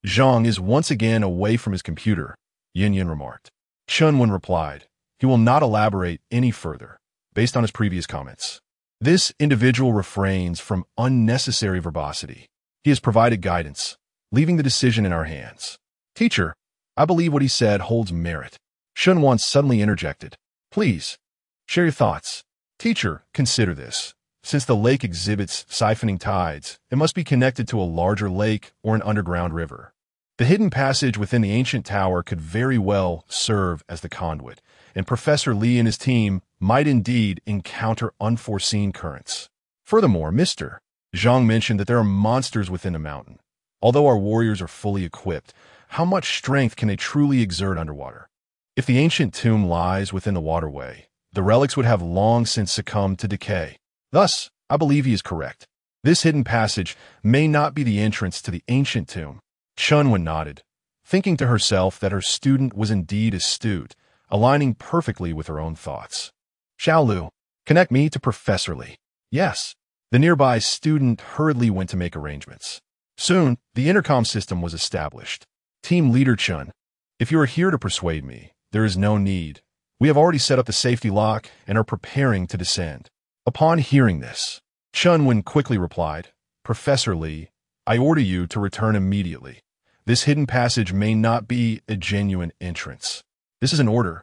Zhang is once again away from his computer, Yin Yin remarked. Chunwan replied, he will not elaborate any further, based on his previous comments. This individual refrains from unnecessary verbosity. He has provided guidance, leaving the decision in our hands. Teacher, I believe what he said holds merit. Chunwan suddenly interjected. Please, share your thoughts. Teacher, consider this. Since the lake exhibits siphoning tides, it must be connected to a larger lake or an underground river. The hidden passage within the ancient tower could very well serve as the conduit, and Professor Li and his team might indeed encounter unforeseen currents. Furthermore, Mr. Zhang mentioned that there are monsters within the mountain. Although our warriors are fully equipped, how much strength can they truly exert underwater? If the ancient tomb lies within the waterway, the relics would have long since succumbed to decay. Thus, I believe he is correct. This hidden passage may not be the entrance to the ancient tomb. Chunwen nodded, thinking to herself that her student was indeed astute, aligning perfectly with her own thoughts. Xiaolu, connect me to Professor Li. Yes. The nearby student hurriedly went to make arrangements. Soon, the intercom system was established. Team Leader Chun, if you are here to persuade me, there is no need. We have already set up the safety lock and are preparing to descend. Upon hearing this, Chunwen quickly replied, Professor Li, I order you to return immediately. This hidden passage may not be a genuine entrance. This is an order.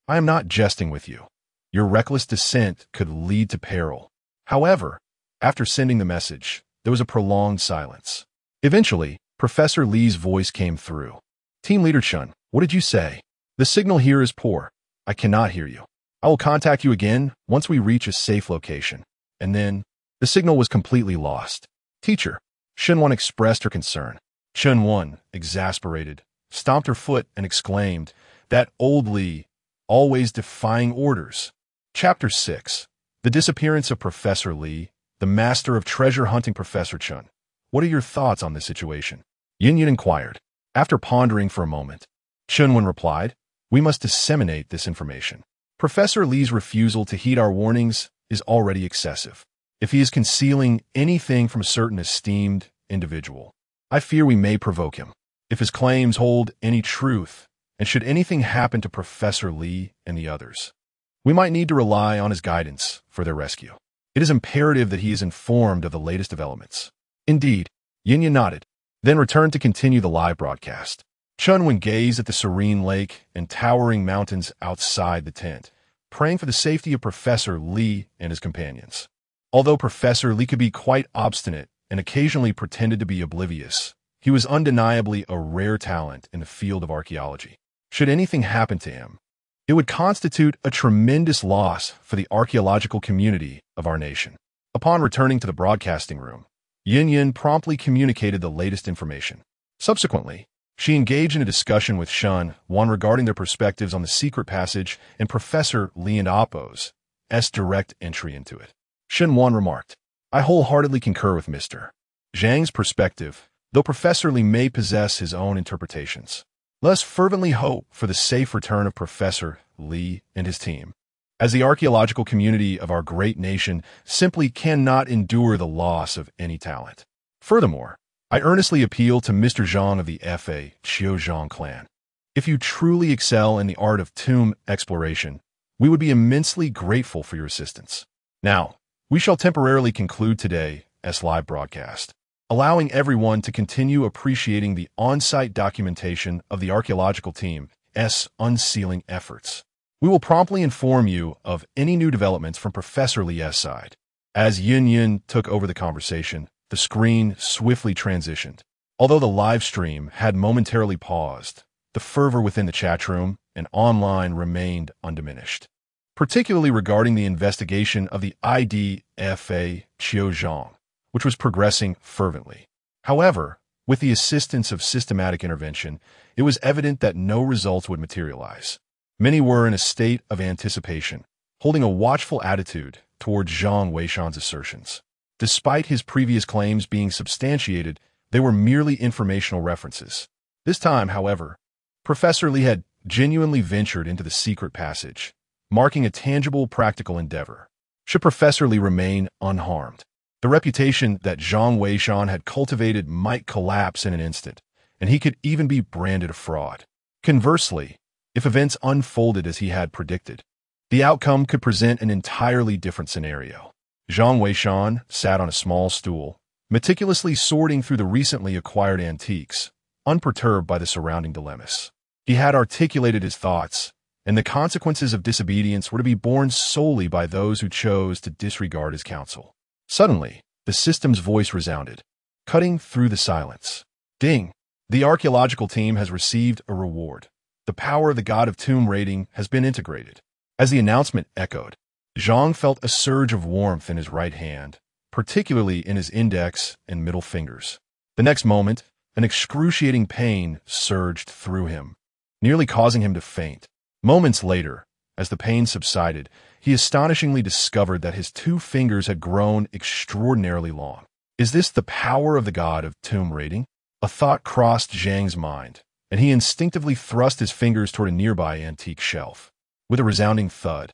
I am not jesting with you. Your reckless descent could lead to peril. However, after sending the message, there was a prolonged silence. Eventually, Professor Li's voice came through. Team Leader Chun, what did you say? The signal here is poor. I cannot hear you. I will contact you again once we reach a safe location. And then, the signal was completely lost. Teacher, Shenwan expressed her concern. Shenwan, exasperated, stomped her foot and exclaimed, that old Li, always defying orders. Chapter 6. The disappearance of Professor Li, the master of treasure hunting. Professor Chun, what are your thoughts on this situation? Yin inquired. After pondering for a moment, Chunwen replied, we must disseminate this information. Professor Li's refusal to heed our warnings is already excessive. If he is concealing anything from a certain esteemed individual, I fear we may provoke him. If his claims hold any truth, and should anything happen to Professor Li and the others, we might need to rely on his guidance for their rescue. It is imperative that he is informed of the latest developments. Indeed, Yin nodded, then returned to continue the live broadcast. Chunwen gazed at the serene lake and towering mountains outside the tent, praying for the safety of Professor Li and his companions. Although Professor Li could be quite obstinate and occasionally pretended to be oblivious, he was undeniably a rare talent in the field of archaeology. Should anything happen to him, it would constitute a tremendous loss for the archaeological community of our nation. Upon returning to the broadcasting room, Yin promptly communicated the latest information. Subsequently, she engaged in a discussion with Shun, one regarding their perspectives on the secret passage and Professor Li and Appo's direct entry into it. Shenwan remarked, I wholeheartedly concur with Mr. Zhang's perspective, though Professor Li may possess his own interpretations. Let us fervently hope for the safe return of Professor Li and his team, as the archaeological community of our great nation simply cannot endure the loss of any talent. Furthermore, I earnestly appeal to Mr. Zhang of the Fa Qiuzhang clan. If you truly excel in the art of tomb exploration, we would be immensely grateful for your assistance. Now, we shall temporarily conclude today's live broadcast, allowing everyone to continue appreciating the on-site documentation of the archaeological team's unsealing efforts. We will promptly inform you of any new developments from Professor Li's side. As Yin took over the conversation, the screen swiftly transitioned. Although the live stream had momentarily paused, the fervor within the chat room and online remained undiminished, particularly regarding the investigation of the IDFA Qiuzhang, which was progressing fervently. However, with the assistance of systematic intervention, it was evident that no results would materialize. Many were in a state of anticipation, holding a watchful attitude towards Zhang Weishan's assertions. Despite his previous claims being substantiated, they were merely informational references. This time, however, Professor Li had genuinely ventured into the secret passage, marking a tangible practical endeavor. Should Professor Li remain unharmed, the reputation that Zhang Weishan had cultivated might collapse in an instant, and he could even be branded a fraud. Conversely, if events unfolded as he had predicted, the outcome could present an entirely different scenario. Zhang Weishan sat on a small stool, meticulously sorting through the recently acquired antiques, unperturbed by the surrounding dilemmas. He had articulated his thoughts, and the consequences of disobedience were to be borne solely by those who chose to disregard his counsel. Suddenly, the system's voice resounded, cutting through the silence. Ding! The archaeological team has received a reward. The power of the God of Tomb rating has been integrated. As the announcement echoed, Zhang felt a surge of warmth in his right hand, particularly in his index and middle fingers. The next moment, an excruciating pain surged through him, nearly causing him to faint. Moments later, as the pain subsided, he astonishingly discovered that his 2 fingers had grown extraordinarily long. Is this the power of the god of tomb raiding? A thought crossed Zhang's mind, and he instinctively thrust his fingers toward a nearby antique shelf. With a resounding thud,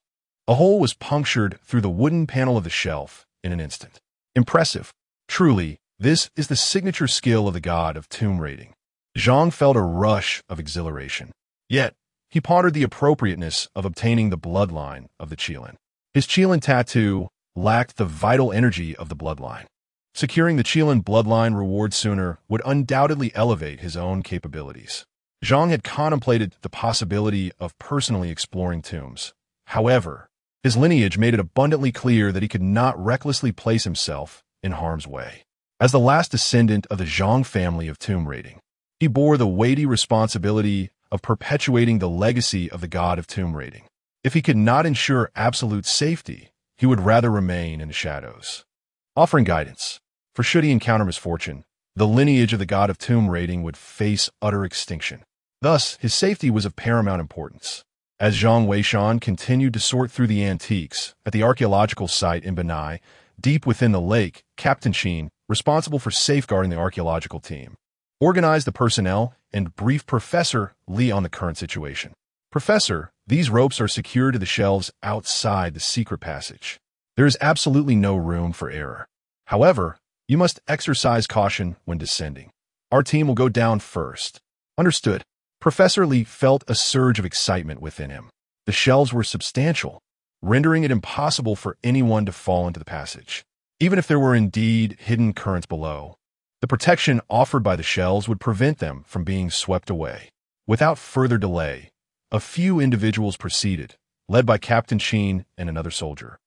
a hole was punctured through the wooden panel of the shelf in an instant. Impressive. Truly, this is the signature skill of the god of tomb raiding. Zhang felt a rush of exhilaration. Yet, he pondered the appropriateness of obtaining the bloodline of the Qilin. His Qilin tattoo lacked the vital energy of the bloodline. Securing the Qilin bloodline reward sooner would undoubtedly elevate his own capabilities. Zhang had contemplated the possibility of personally exploring tombs. However, his lineage made it abundantly clear that he could not recklessly place himself in harm's way. As the last descendant of the Zhang family of tomb raiding, he bore the weighty responsibility of perpetuating the legacy of the god of tomb raiding. If he could not ensure absolute safety, he would rather remain in the shadows, offering guidance. For should he encounter misfortune, the lineage of the god of tomb raiding would face utter extinction. Thus, his safety was of paramount importance. As Zhang Weishan continued to sort through the antiques at the archaeological site in Benai, deep within the lake, Captain Qin, responsible for safeguarding the archaeological team, organized the personnel and briefed Professor Li on the current situation. Professor, these ropes are secured to the shelves outside the secret passage. There is absolutely no room for error. However, you must exercise caution when descending. Our team will go down first. Understood. Professor Li felt a surge of excitement within him. The shelves were substantial, rendering it impossible for anyone to fall into the passage. Even if there were indeed hidden currents below, the protection offered by the shelves would prevent them from being swept away. Without further delay, a few individuals proceeded, led by Captain Qin and another soldier,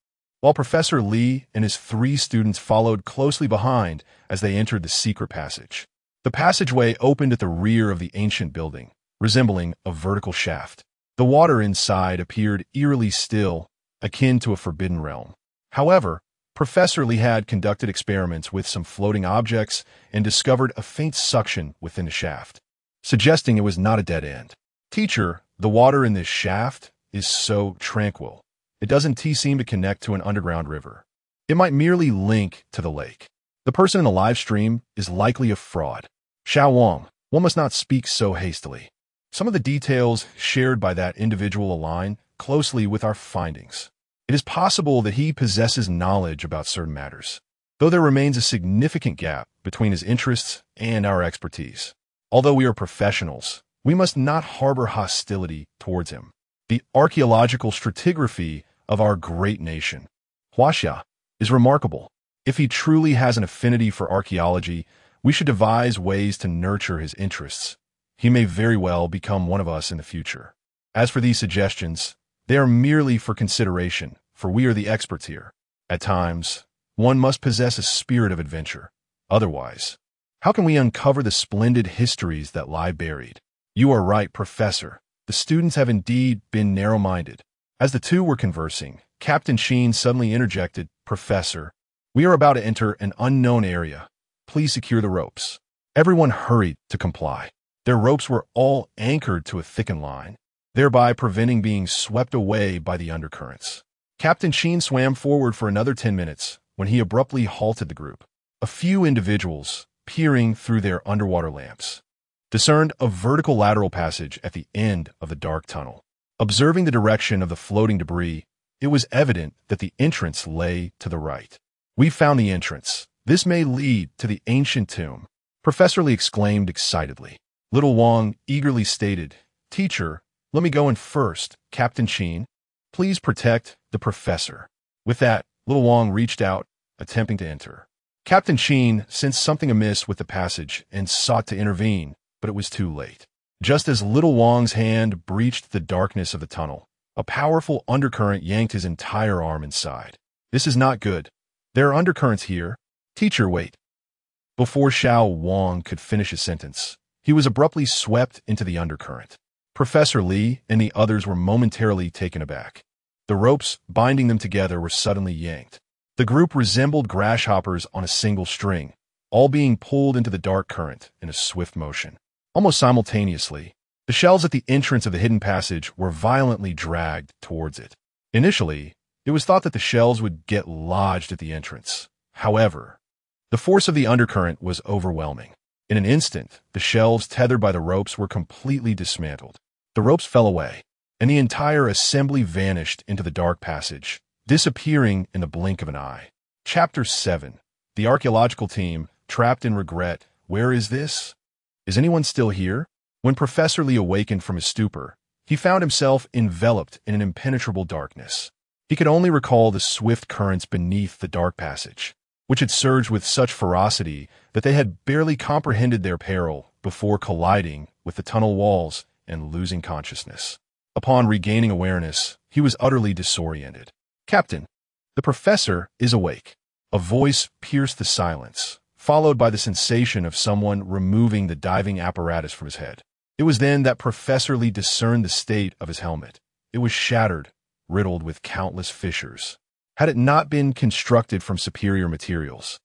while Professor Li and his 3 students followed closely behind as they entered the secret passage. The passageway opened at the rear of the ancient building, resembling a vertical shaft. The water inside appeared eerily still, akin to a forbidden realm. However, Professor Li had conducted experiments with some floating objects and discovered a faint suction within the shaft, suggesting it was not a dead end. Teacher, the water in this shaft is so tranquil. It doesn't seem to connect to an underground river. It might merely link to the lake. The person in the live stream is likely a fraud. Xiao Wang, one must not speak so hastily. Some of the details shared by that individual align closely with our findings. It is possible that he possesses knowledge about certain matters, though there remains a significant gap between his interests and our expertise. Although we are professionals, we must not harbor hostility towards him. The archaeological stratigraphy of our great nation, Huaxia, is remarkable. If he truly has an affinity for archaeology, we should devise ways to nurture his interests. He may very well become one of us in the future. As for these suggestions, they are merely for consideration, for we are the experts here. At times, one must possess a spirit of adventure. Otherwise, how can we uncover the splendid histories that lie buried? You are right, Professor. The students have indeed been narrow-minded. As the 2 were conversing, Captain Qin suddenly interjected, Professor, we are about to enter an unknown area. Please secure the ropes. Everyone hurried to comply. Their ropes were all anchored to a thickened line, thereby preventing being swept away by the undercurrents. Captain Qin swam forward for another 10 minutes when he abruptly halted the group. A few individuals, peering through their underwater lamps, discerned a vertical lateral passage at the end of the dark tunnel. Observing the direction of the floating debris, it was evident that the entrance lay to the right. We found the entrance. This may lead to the ancient tomb, Professor Li exclaimed excitedly. Little Wang eagerly stated, Teacher, let me go in first, Captain Qin. Please protect the professor. With that, Little Wang reached out, attempting to enter. Captain Qin sensed something amiss with the passage and sought to intervene, but it was too late. Just as Little Wang's hand breached the darkness of the tunnel, a powerful undercurrent yanked his entire arm inside. This is not good. There are undercurrents here. Teacher, wait. Before Xiao Wang could finish his sentence, he was abruptly swept into the undercurrent. Professor Li and the others were momentarily taken aback. The ropes binding them together were suddenly yanked. The group resembled grasshoppers on a single string, all being pulled into the dark current in a swift motion. Almost simultaneously, the shelves at the entrance of the hidden passage were violently dragged towards it. Initially, it was thought that the shelves would get lodged at the entrance. However, the force of the undercurrent was overwhelming. In an instant, the shelves tethered by the ropes were completely dismantled. The ropes fell away, and the entire assembly vanished into the dark passage, disappearing in the blink of an eye. Chapter 7. The archaeological team, trapped in regret. Where is this? Is anyone still here? When Professor Lee awakened from his stupor, he found himself enveloped in an impenetrable darkness. He could only recall the swift currents beneath the dark passage, which had surged with such ferocity that they had barely comprehended their peril before colliding with the tunnel walls and losing consciousness. Upon regaining awareness, he was utterly disoriented. "Captain, the professor is awake." A voice pierced the silence, followed by the sensation of someone removing the diving apparatus from his head. It was then that Professor Lee discerned the state of his helmet. It was shattered, riddled with countless fissures. Had it not been constructed from superior materials,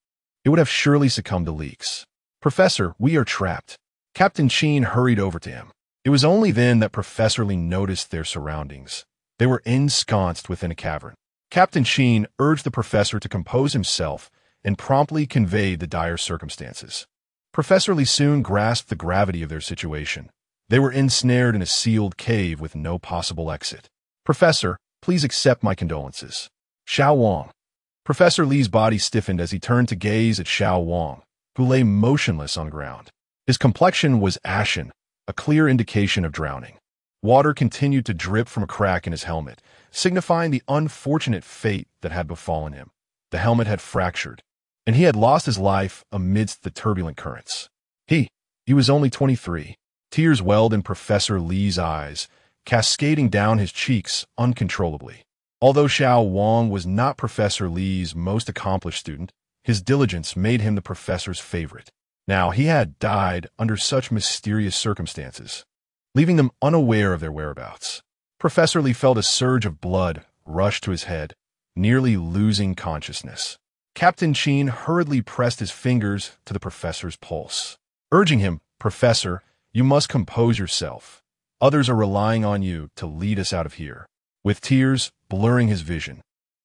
it would have surely succumbed to leaks. "Professor, we are trapped." Captain Sheen hurried over to him. It was only then that Professor Lee noticed their surroundings. They were ensconced within a cavern. Captain Sheen urged the professor to compose himself and promptly conveyed the dire circumstances. Professor Lee soon grasped the gravity of their situation. They were ensnared in a sealed cave with no possible exit. "Professor, please accept my condolences." Xiao Wang. Professor Lee's body stiffened as he turned to gaze at Xiao Wang, who lay motionless on the ground. His complexion was ashen, a clear indication of drowning. Water continued to drip from a crack in his helmet, signifying the unfortunate fate that had befallen him. The helmet had fractured, and he had lost his life amidst the turbulent currents. He was only 23. Tears welled in Professor Lee's eyes, cascading down his cheeks uncontrollably. Although Xiao Wang was not Professor Lee's most accomplished student, his diligence made him the professor's favorite. Now, he had died under such mysterious circumstances, leaving them unaware of their whereabouts. Professor Lee felt a surge of blood rush to his head, nearly losing consciousness. Captain Sheen hurriedly pressed his fingers to the professor's pulse, urging him, "Professor, you must compose yourself. Others are relying on you to lead us out of here." With tears blurring his vision,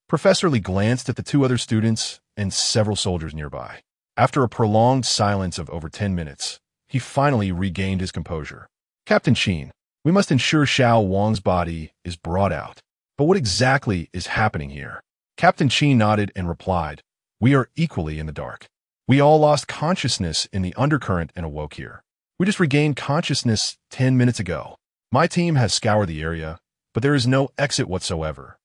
Professor Lee glanced at the two other students and several soldiers nearby. After a prolonged silence of over 10 minutes, he finally regained his composure. "Captain Sheen, we must ensure Xiao Wang's body is brought out. But what exactly is happening here?" Captain Sheen nodded and replied, "We are equally in the dark. We all lost consciousness in the undercurrent and awoke here. We just regained consciousness 10 minutes ago. My team has scoured the area, but there is no exit whatsoever.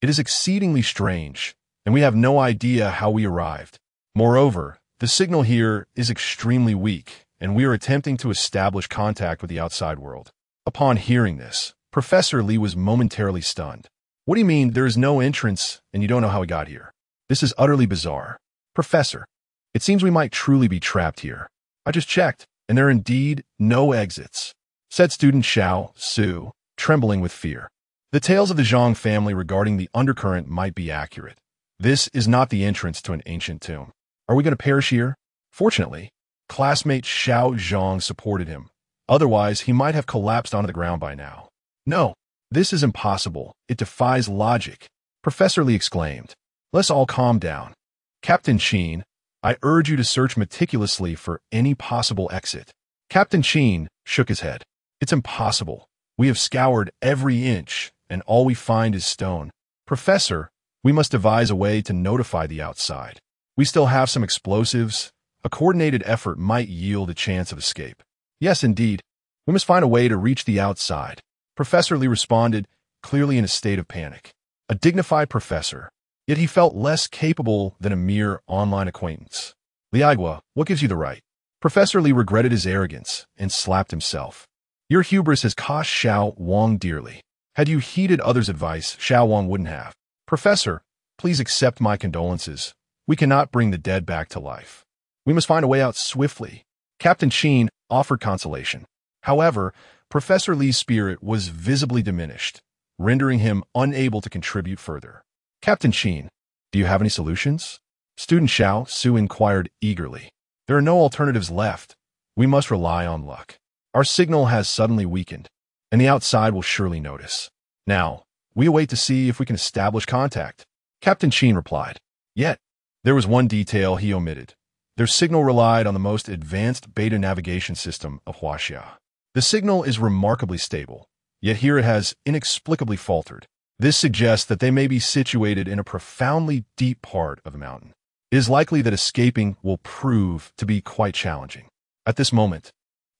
It is exceedingly strange, and we have no idea how we arrived. Moreover, the signal here is extremely weak, and we are attempting to establish contact with the outside world." Upon hearing this, Professor Lee was momentarily stunned. "What do you mean there is no entrance and you don't know how we got here? This is utterly bizarre. Professor, it seems we might truly be trapped here. I just checked, and there are indeed no exits," said student Xiao Su, trembling with fear. The tales of the Zhang family regarding the undercurrent might be accurate. This is not the entrance to an ancient tomb. Are we going to perish here? Fortunately, classmate Xiao Zhang supported him. Otherwise, he might have collapsed onto the ground by now. "No, this is impossible. It defies logic," Professor Lee exclaimed. "Let's all calm down. Captain Sheen, I urge you to search meticulously for any possible exit." Captain Sheen shook his head. "It's impossible. We have scoured every inch, and all we find is stone. Professor, we must devise a way to notify the outside. We still have some explosives. A coordinated effort might yield a chance of escape." "Yes, indeed. We must find a way to reach the outside," Professor Lee responded, clearly in a state of panic. A dignified professor, yet he felt less capable than a mere online acquaintance. "Liaigua, what gives you the right?" Professor Lee regretted his arrogance and slapped himself. "Your hubris has cost Xiao Wang dearly. Had you heeded others' advice, Xiao Wang wouldn't have." "Professor, please accept my condolences. We cannot bring the dead back to life. We must find a way out swiftly." Captain Sheen offered consolation. However, Professor Lee's spirit was visibly diminished, rendering him unable to contribute further. "Captain Sheen, Do you have any solutions? Student Xiao Su inquired eagerly. There are no alternatives left. We must rely on luck. Our signal has suddenly weakened, and the outside will surely notice. Now, we await to see if we can establish contact. Captain Qin replied. Yet, there was one detail he omitted. Their signal relied on the most advanced beta navigation system of Huaxia. The signal is remarkably stable, yet here it has inexplicably faltered. This suggests that they may be situated in a profoundly deep part of the mountain. It is likely that escaping will prove to be quite challenging. At this moment,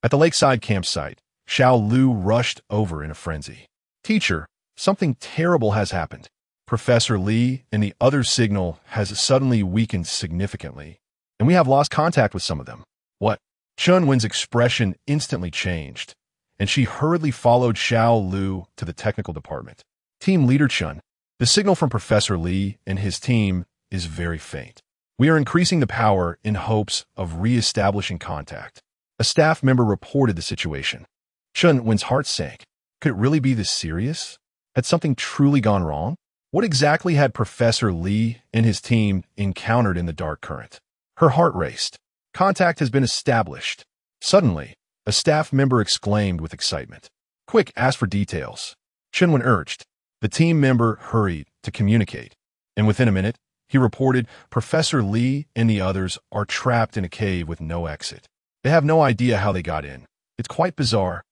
at the lakeside campsite, Xiao Lu rushed over in a frenzy. Teacher, something terrible has happened. Professor Li and the other signal has suddenly weakened significantly, and we have lost contact with some of them. What? Chun Wen's expression instantly changed, and she hurriedly followed Xiao Lu to the technical department. Team Leader Chun, the signal from Professor Li and his team is very faint. We are increasing the power in hopes of re-establishing contact. A staff member reported the situation. Chun Wen's heart sank. Could it really be this serious? Had something truly gone wrong? What exactly had Professor Li and his team encountered in the dark current? Her heart raced. Contact has been established. Suddenly, a staff member exclaimed with excitement. Quick, ask for details. Chun Wen urged. The team member hurried to communicate, and within a minute, he reported Professor Li and the others are trapped in a cave with no exit. They have no idea how they got in. It's quite bizarre.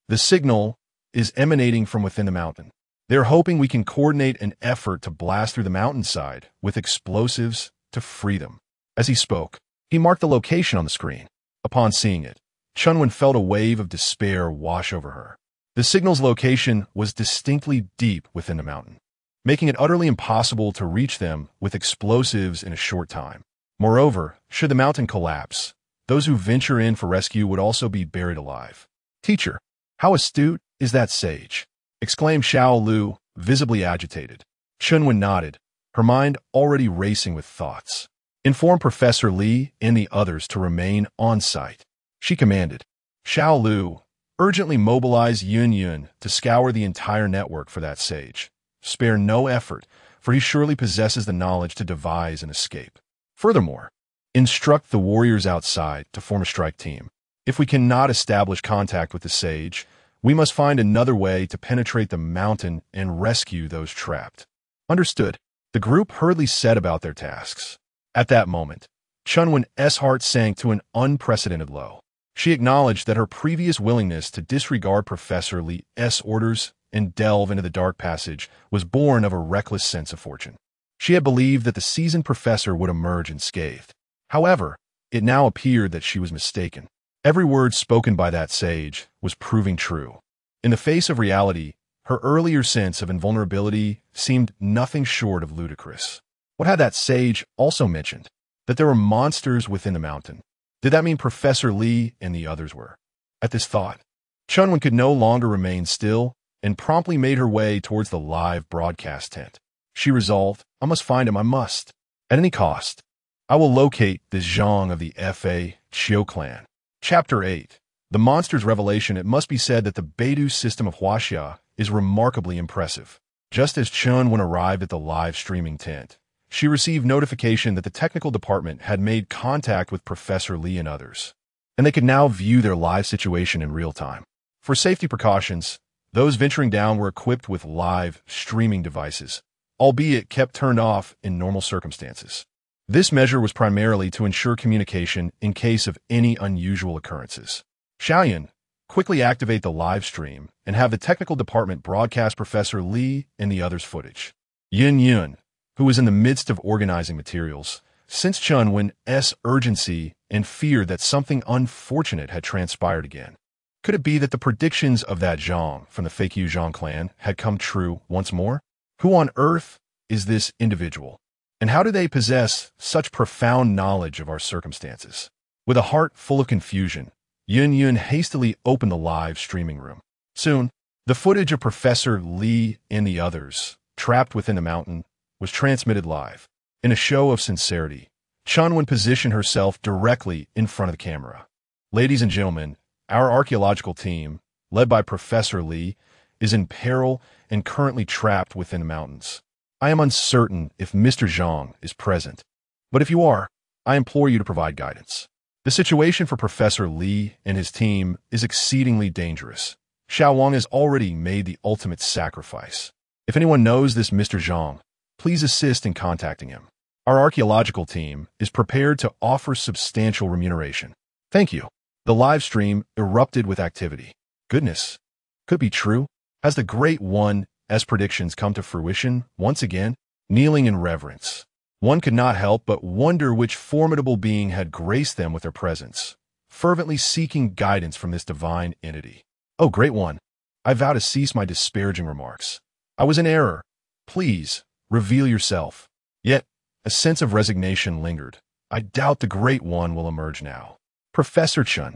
The signal is emanating from within the mountain. They're hoping we can coordinate an effort to blast through the mountainside with explosives to free them. As he spoke, he marked the location on the screen. Upon seeing it, Chun Wen felt a wave of despair wash over her. The signal's location was distinctly deep within the mountain, making it utterly impossible to reach them with explosives in a short time. Moreover, should the mountain collapse, those who venture in for rescue would also be buried alive. Teacher, how astute is that sage? Exclaimed Xiao Lu, visibly agitated. Chun Wen nodded, her mind already racing with thoughts. Inform Professor Li and the others to remain on site. She commanded. Xiao Lu, urgently mobilize Yun Yun to scour the entire network for that sage. Spare no effort, for he surely possesses the knowledge to devise an escape. Furthermore, instruct the warriors outside to form a strike team. If we cannot establish contact with the sage, we must find another way to penetrate the mountain and rescue those trapped. Understood. The group hurriedly set about their tasks. At that moment, Chun Wen's heart sank to an unprecedented low. She acknowledged that her previous willingness to disregard Professor Li's orders and delve into the dark passage was born of a reckless sense of fortune. She had believed that the seasoned professor would emerge unscathed. However, it now appeared that she was mistaken. Every word spoken by that sage was proving true. In the face of reality, her earlier sense of invulnerability seemed nothing short of ludicrous. What had that sage also mentioned? That there were monsters within the mountain. Did that mean Professor Li and the others were? At this thought, Chun Wen could no longer remain still and promptly made her way towards the live broadcast tent. She resolved, I must find him, I must. At any cost, I will locate this Zhang of the Fa Chiu clan. Chapter 8. The Monster's Revelation. It must be said that the Beidou system of Huaxia is remarkably impressive. Just as Chun Wen arrived at the live streaming tent, she received notification that the technical department had made contact with Professor Li and others, and they could now view their live situation in real time. For safety precautions, those venturing down were equipped with live streaming devices, albeit kept turned off in normal circumstances. This measure was primarily to ensure communication in case of any unusual occurrences. Xiaoyan, quickly activate the live stream and have the technical department broadcast Professor Li and the others' footage. Yin Yun, who was in the midst of organizing materials, sensed Chun Wen's urgency and feared that something unfortunate had transpired again. Could it be that the predictions of that Zhang from the fake Yu Zhang clan had come true once more? Who on earth is this individual? And how do they possess such profound knowledge of our circumstances? With a heart full of confusion, Yun Yun hastily opened the live streaming room. Soon, the footage of Professor Li and the others, trapped within the mountain, was transmitted live. In a show of sincerity, Chun Wen positioned herself directly in front of the camera. Ladies and gentlemen, our archaeological team, led by Professor Li, is in peril and currently trapped within the mountains. I am uncertain if Mr. Zhang is present, but if you are, I implore you to provide guidance. The situation for Professor Li and his team is exceedingly dangerous. Xiao Wang has already made the ultimate sacrifice. If anyone knows this Mr. Zhang, please assist in contacting him. Our archaeological team is prepared to offer substantial remuneration. Thank you. The live stream erupted with activity. Goodness, could it be true? Has the Great One, as predictions come to fruition, once again, kneeling in reverence? One could not help but wonder which formidable being had graced them with their presence, fervently seeking guidance from this divine entity. Oh, Great One, I vow to cease my disparaging remarks. I was in error. Please, reveal yourself. Yet, a sense of resignation lingered. I doubt the Great One will emerge now. Professor Chun,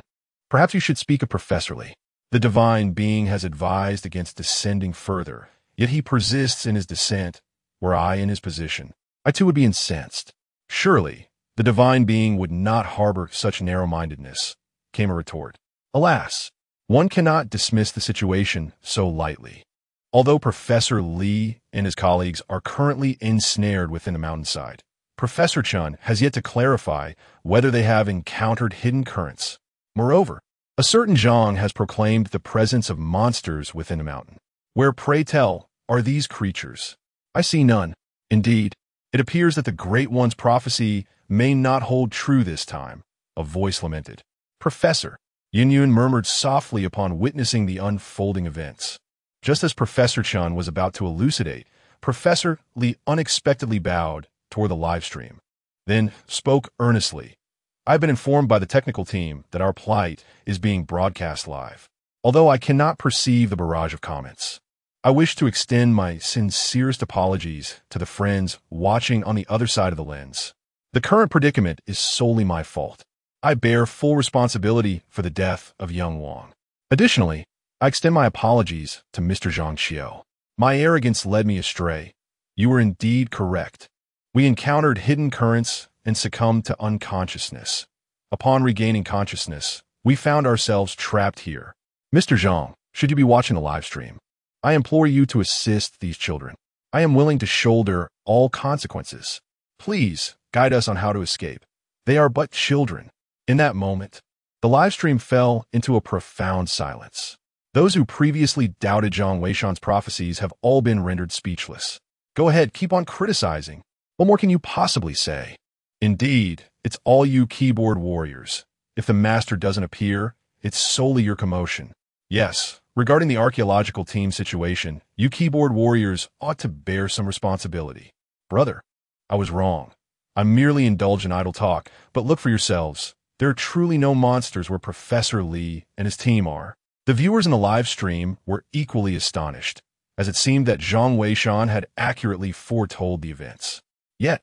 perhaps you should speak of Professor Li. The divine being has advised against descending further, yet he persists in his descent. Were I in his position, I too would be incensed. Surely, the divine being would not harbor such narrow-mindedness, came a retort. Alas, one cannot dismiss the situation so lightly. Although Professor Li and his colleagues are currently ensnared within the mountainside, Professor Chun has yet to clarify whether they have encountered hidden currents. Moreover, a certain Zhang has proclaimed the presence of monsters within the mountain. Where, pray tell, are these creatures? I see none. Indeed, it appears that the Great One's prophecy may not hold true this time, a voice lamented. Professor, Yin Yun murmured softly upon witnessing the unfolding events. Just as Professor Chun was about to elucidate, Professor Li unexpectedly bowed toward the live stream, then spoke earnestly. I've been informed by the technical team that our plight is being broadcast live. Although I cannot perceive the barrage of comments, I wish to extend my sincerest apologies to the friends watching on the other side of the lens. The current predicament is solely my fault. I bear full responsibility for the death of young Wang. Additionally, I extend my apologies to Mr. Zhang Xiao. My arrogance led me astray. You were indeed correct. We encountered hidden currents and succumbed to unconsciousness. Upon regaining consciousness, we found ourselves trapped here. Mr. Zhang, should you be watching the live stream, I implore you to assist these children. I am willing to shoulder all consequences. Please guide us on how to escape. They are but children. In that moment, the live stream fell into a profound silence. Those who previously doubted Zhang Weishan's prophecies have all been rendered speechless. Go ahead, keep on criticizing. What more can you possibly say? Indeed, it's all you keyboard warriors. If the master doesn't appear, it's solely your commotion. Yes, regarding the archaeological team situation, you keyboard warriors ought to bear some responsibility. Brother, I was wrong. I merely indulge in idle talk, but look for yourselves. There are truly no monsters where Professor Li and his team are. The viewers in the live stream were equally astonished, as it seemed that Zhang Weishan had accurately foretold the events. Yet,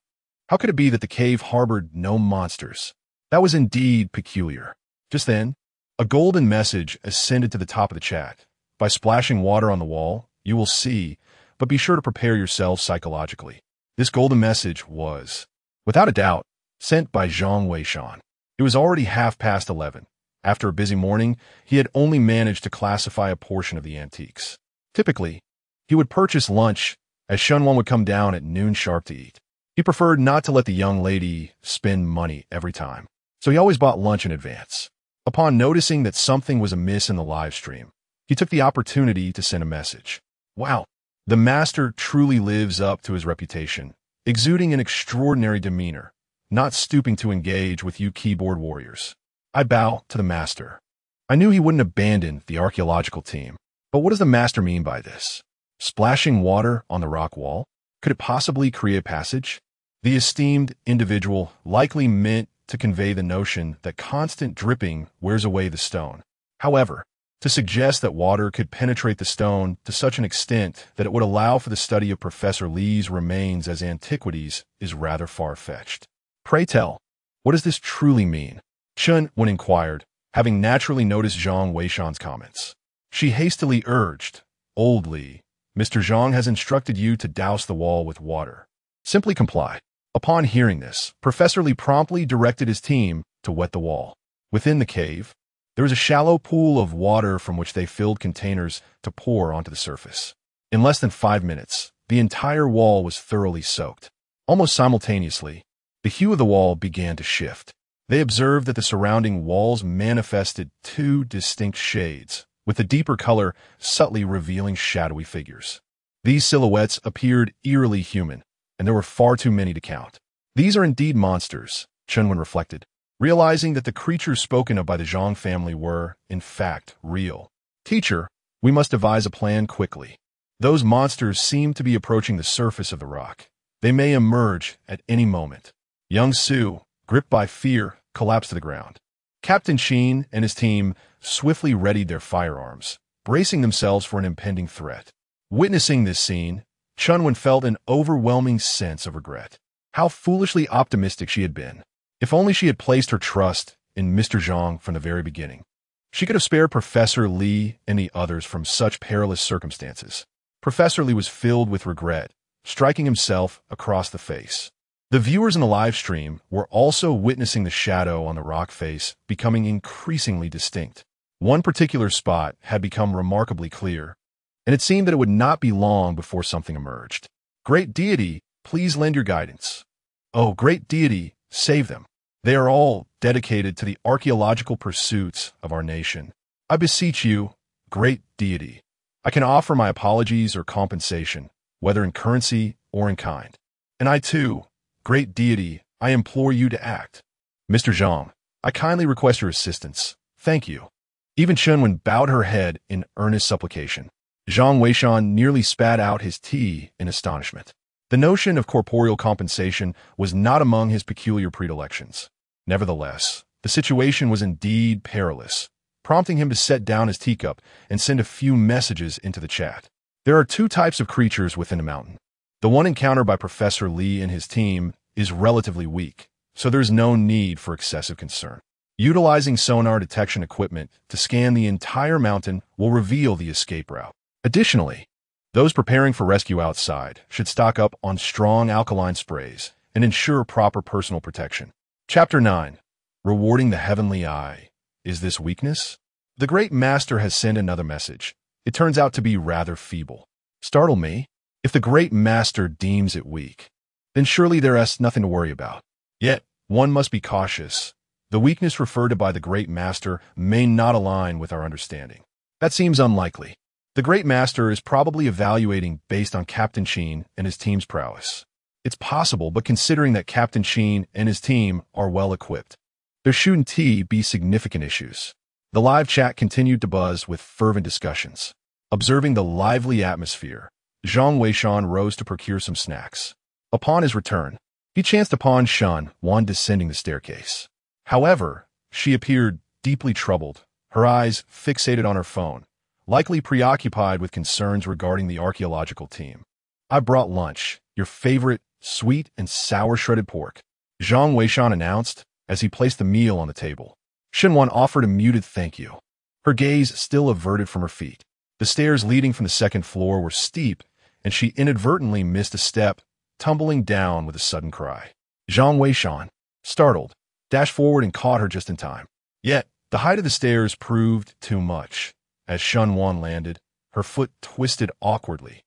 how could it be that the cave harbored no monsters? That was indeed peculiar. Just then, a golden message ascended to the top of the chat. By splashing water on the wall, you will see, but be sure to prepare yourselves psychologically. This golden message was, without a doubt, sent by Zhang Weishan. It was already 11:30. After a busy morning, he had only managed to classify a portion of the antiques. Typically, he would purchase lunch, as Shunwan would come down at noon sharp to eat. He preferred not to let the young lady spend money every time, so he always bought lunch in advance. Upon noticing that something was amiss in the live stream, he took the opportunity to send a message. Wow, the master truly lives up to his reputation, exuding an extraordinary demeanor, not stooping to engage with you keyboard warriors. I bow to the master. I knew he wouldn't abandon the archaeological team, but what does the master mean by this? Splashing water on the rock wall? Could it possibly create a passage? The esteemed individual likely meant to convey the notion that constant dripping wears away the stone. However, to suggest that water could penetrate the stone to such an extent that it would allow for the study of Professor Li's remains as antiquities is rather far-fetched. Pray tell, what does this truly mean? Chun Wen inquired, having naturally noticed Zhang Weishan's comments. She hastily urged, Old Li, Mr. Zhang has instructed you to douse the wall with water. Simply comply. Upon hearing this, Professor Li promptly directed his team to wet the wall. Within the cave, there was a shallow pool of water from which they filled containers to pour onto the surface. In less than 5 minutes, The entire wall was thoroughly soaked. Almost simultaneously, the hue of the wall began to shift. They observed that the surrounding walls manifested two distinct shades, with the deeper color subtly revealing shadowy figures. These silhouettes appeared eerily human, and there were far too many to count. These are indeed monsters, Chunwen reflected, realizing that the creatures spoken of by the Zhang family were, in fact, real. Teacher, we must devise a plan quickly. Those monsters seem to be approaching the surface of the rock. They may emerge at any moment. Young Su, gripped by fear, collapsed to the ground. Captain Sheen and his team swiftly readied their firearms, bracing themselves for an impending threat. Witnessing this scene, Chunwen felt an overwhelming sense of regret. How foolishly optimistic she had been. If only she had placed her trust in Mr. Zhang from the very beginning. She could have spared Professor Li and the others from such perilous circumstances. Professor Li was filled with regret, striking himself across the face. The viewers in the live stream were also witnessing the shadow on the rock face becoming increasingly distinct. One particular spot had become remarkably clear, and it seemed that it would not be long before something emerged. Great deity, please lend your guidance. Oh, great deity, save them. They are all dedicated to the archaeological pursuits of our nation. I beseech you, great deity. I can offer my apologies or compensation, whether in currency or in kind. And I too, great deity, I implore you to act. Mr. Zhang, I kindly request your assistance. Thank you. Even Chunwen bowed her head in earnest supplication. Zhang Weishan nearly spat out his tea in astonishment. The notion of corporeal compensation was not among his peculiar predilections. Nevertheless, the situation was indeed perilous, prompting him to set down his teacup and send a few messages into the chat. There are two types of creatures within the mountain. The one encountered by Professor Li and his team is relatively weak, so there's no need for excessive concern. Utilizing sonar detection equipment to scan the entire mountain will reveal the escape route. Additionally, those preparing for rescue outside should stock up on strong alkaline sprays and ensure proper personal protection. Chapter 9. Rewarding the Heavenly Eye. Is this weakness? The Great Master has sent another message. It turns out to be rather feeble. Startle me? If the Great Master deems it weak, then surely there is nothing to worry about. Yet, one must be cautious. The weakness referred to by the Great Master may not align with our understanding. That seems unlikely. The Great Master is probably evaluating based on Captain Sheen and his team's prowess. It's possible, but considering that Captain Sheen and his team are well equipped, there shouldn't be significant issues. The live chat continued to buzz with fervent discussions. Observing the lively atmosphere, Zhang Weishan rose to procure some snacks. Upon his return, he chanced upon Shun Wan descending the staircase. However, she appeared deeply troubled, her eyes fixated on her phone, likely preoccupied with concerns regarding the archaeological team. I brought lunch, your favorite sweet and sour shredded pork, Zhang Weishan announced as he placed the meal on the table. Shenwan offered a muted thank you, her gaze still averted from her feet. The stairs leading from the second floor were steep, and she inadvertently missed a step, tumbling down with a sudden cry. Zhang Weishan, startled, dashed forward and caught her just in time. Yet, the height of the stairs proved too much. As Shun Wan landed, her foot twisted awkwardly,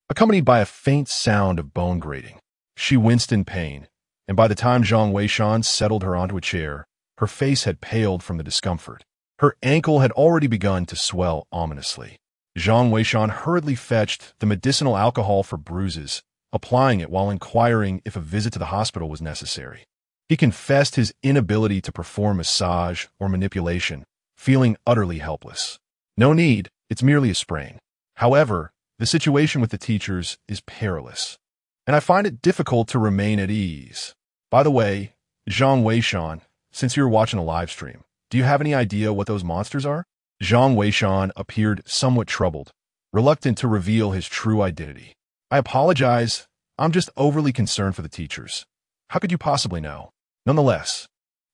accompanied by a faint sound of bone grating. She winced in pain, and by the time Zhang Weishan settled her onto a chair, her face had paled from the discomfort. Her ankle had already begun to swell ominously. Zhang Weishan hurriedly fetched the medicinal alcohol for bruises, applying it while inquiring if a visit to the hospital was necessary. He confessed his inability to perform massage or manipulation, feeling utterly helpless. No need, it's merely a sprain. However, the situation with the teachers is perilous, and I find it difficult to remain at ease. By the way, Zhang Weishan, since you're watching a live stream, do you have any idea what those monsters are? Zhang Weishan appeared somewhat troubled, reluctant to reveal his true identity. I apologize, I'm just overly concerned for the teachers. How could you possibly know? Nonetheless,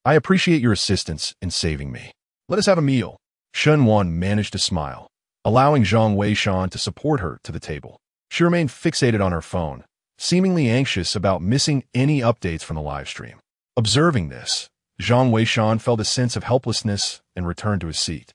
I appreciate your assistance in saving me. Let us have a meal. Shun Wan managed to smile, allowing Zhang Weishan to support her to the table. She remained fixated on her phone, seemingly anxious about missing any updates from the live stream. Observing this, Zhang Weishan felt a sense of helplessness and returned to his seat,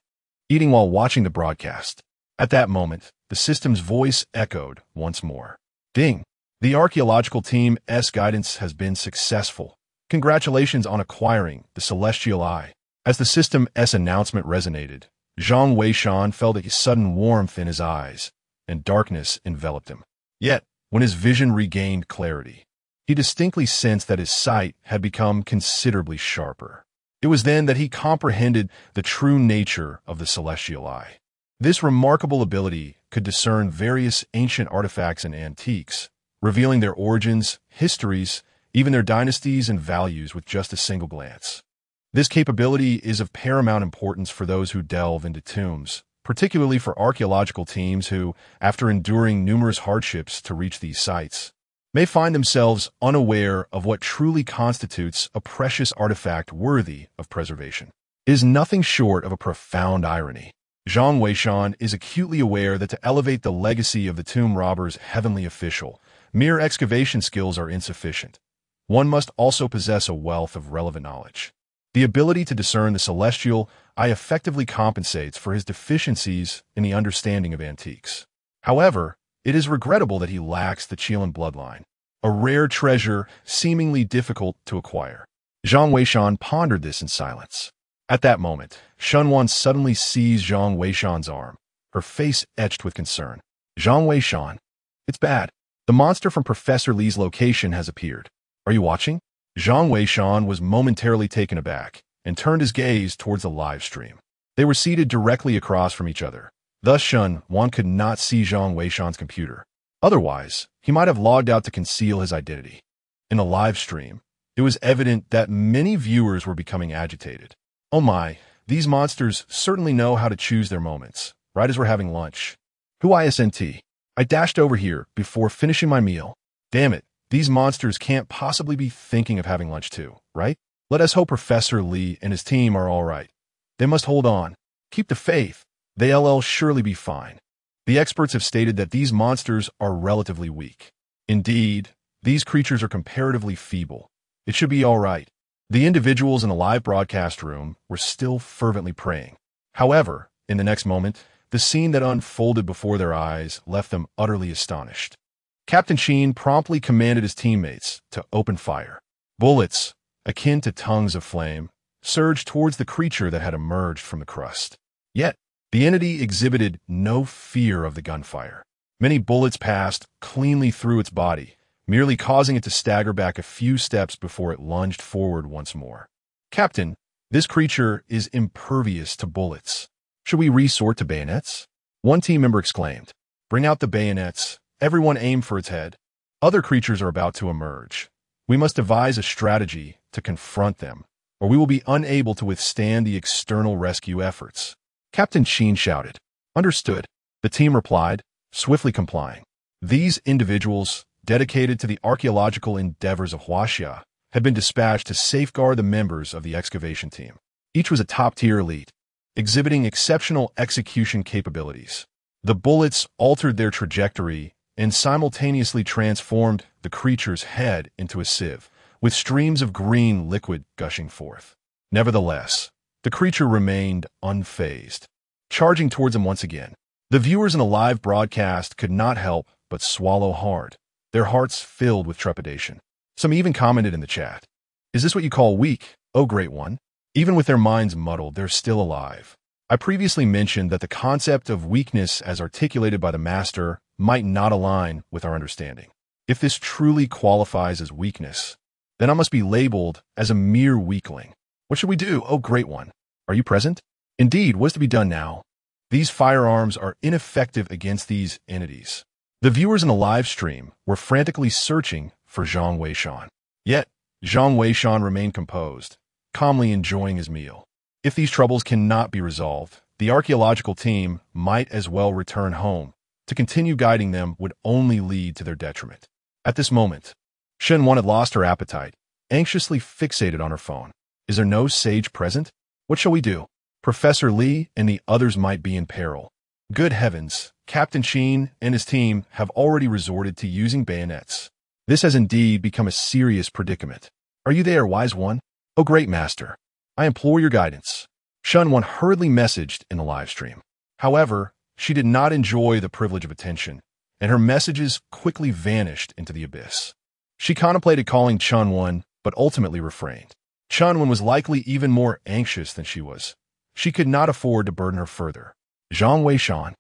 eating while watching the broadcast. At that moment, the system's voice echoed once more. Ding! The archaeological team's guidance has been successful. Congratulations on acquiring the celestial eye. As the system's announcement resonated, Zhang Weishan felt a sudden warmth in his eyes, and darkness enveloped him. Yet, when his vision regained clarity, he distinctly sensed that his sight had become considerably sharper. It was then that he comprehended the true nature of the celestial eye. This remarkable ability could discern various ancient artifacts and antiques, revealing their origins, histories, even their dynasties and values with just a single glance. This capability is of paramount importance for those who delve into tombs, particularly for archaeological teams who, after enduring numerous hardships to reach these sites, may find themselves unaware of what truly constitutes a precious artifact worthy of preservation. It is nothing short of a profound irony. Zhang Weishan is acutely aware that to elevate the legacy of the tomb robber's heavenly official, mere excavation skills are insufficient. One must also possess a wealth of relevant knowledge. The ability to discern the celestial eye effectively compensates for his deficiencies in the understanding of antiques. However, it is regrettable that he lacks the Qilin bloodline, a rare treasure seemingly difficult to acquire. Zhang Weishan pondered this in silence. At that moment, Shunwan suddenly seized Zhang Weishan's arm, her face etched with concern. Zhang Weishan, it's bad. The monster from Professor Li's location has appeared. Are you watching? Zhang Weishan was momentarily taken aback and turned his gaze towards the live stream. They were seated directly across from each other. Thus Shunwan could not see Zhang Weishan's computer. Otherwise, he might have logged out to conceal his identity. In the live stream, it was evident that many viewers were becoming agitated. Oh my, these monsters certainly know how to choose their moments, right as we're having lunch. Who isn't? I dashed over here before finishing my meal. Damn it, these monsters can't possibly be thinking of having lunch too, right? Let us hope Professor Li and his team are all right. They must hold on. Keep the faith. They'll surely be fine. The experts have stated that these monsters are relatively weak. Indeed, these creatures are comparatively feeble. It should be all right. The individuals in the live broadcast room were still fervently praying. However, in the next moment, the scene that unfolded before their eyes left them utterly astonished. Captain Sheen promptly commanded his teammates to open fire. Bullets, akin to tongues of flame, surged towards the creature that had emerged from the crust. Yet, the entity exhibited no fear of the gunfire. Many bullets passed cleanly through its body, merely causing it to stagger back a few steps before it lunged forward once more. Captain, this creature is impervious to bullets. Should we resort to bayonets? One team member exclaimed. Bring out the bayonets. Everyone aim for its head. Other creatures are about to emerge. We must devise a strategy to confront them, or we will be unable to withstand the external rescue efforts. Captain Sheen shouted. Understood. The team replied, swiftly complying. These individuals, dedicated to the archaeological endeavors of Huaxia, had been dispatched to safeguard the members of the excavation team. Each was a top-tier elite, exhibiting exceptional execution capabilities. The bullets altered their trajectory and simultaneously transformed the creature's head into a sieve, with streams of green liquid gushing forth. Nevertheless, the creature remained unfazed, charging towards him once again. The viewers in the live broadcast could not help but swallow hard, their hearts filled with trepidation. Some even commented in the chat, "Is this what you call weak, oh great one?" Even with their minds muddled, they're still alive. I previously mentioned that the concept of weakness as articulated by the master might not align with our understanding. If this truly qualifies as weakness, then I must be labeled as a mere weakling. What should we do, oh great one? Are you present? Indeed, what is to be done now? These firearms are ineffective against these entities. The viewers in the live stream were frantically searching for Zhang Weishan. Yet, Zhang Weishan remained composed, calmly enjoying his meal. If these troubles cannot be resolved, the archaeological team might as well return home. To continue guiding them would only lead to their detriment. At this moment, Shenwan had lost her appetite, anxiously fixated on her phone. Is there no sage present? What shall we do? Professor Li and the others might be in peril. Good heavens, Captain Sheen and his team have already resorted to using bayonets. This has indeed become a serious predicament. Are you there, wise one? Oh great master, I implore your guidance. Shunwan hurriedly messaged in the live stream. However, she did not enjoy the privilege of attention, and her messages quickly vanished into the abyss. She contemplated calling Chunwon, but ultimately refrained. Chunwon was likely even more anxious than she was. She could not afford to burden her further. Zhang Weishan,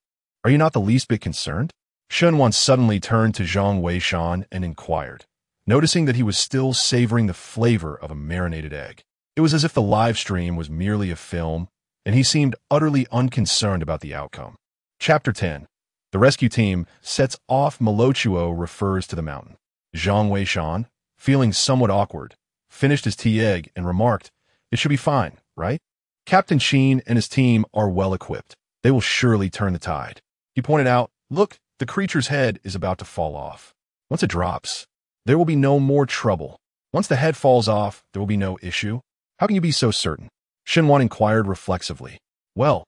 are you not the least bit concerned? Chunwon suddenly turned to Zhang Weishan and inquired, noticing that he was still savoring the flavor of a marinated egg. It was as if the live stream was merely a film, and he seemed utterly unconcerned about the outcome. Chapter 10. The rescue team sets off. Malochuo refers to the mountain. Zhang Weishan, feeling somewhat awkward, finished his tea egg and remarked, "It should be fine, right? Captain Sheen and his team are well equipped. They will surely turn the tide." He pointed out, "Look, the creature's head is about to fall off. Once it drops, there will be no more trouble. Once the head falls off, there will be no issue. How can you be so certain?" Shinwan inquired reflexively. "Well,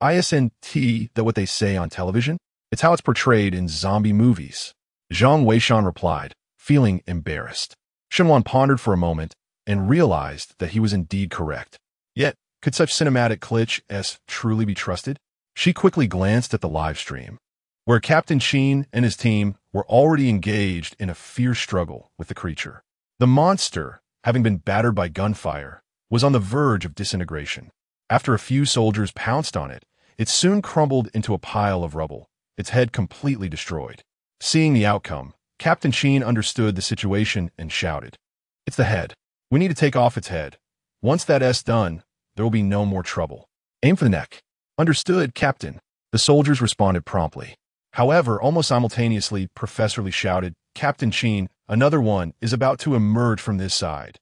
isn't that what they say on television? It's how it's portrayed in zombie movies." Zhang Weishan replied, feeling embarrassed. Shinwan pondered for a moment and realized that he was indeed correct. Yet, could such cinematic cliches truly be trusted? She quickly glanced at the live stream, where Captain Sheen and his team were already engaged in a fierce struggle with the creature. The monster, having been battered by gunfire, was on the verge of disintegration. After a few soldiers pounced on it, it soon crumbled into a pile of rubble, its head completely destroyed. Seeing the outcome, Captain Sheen understood the situation and shouted, "It's the head. We need to take off its head. Once that's done, there will be no more trouble. Aim for the neck." "Understood, Captain." The soldiers responded promptly. However, almost simultaneously, Professor Lee shouted, "Captain Sheen, another one is about to emerge from this side."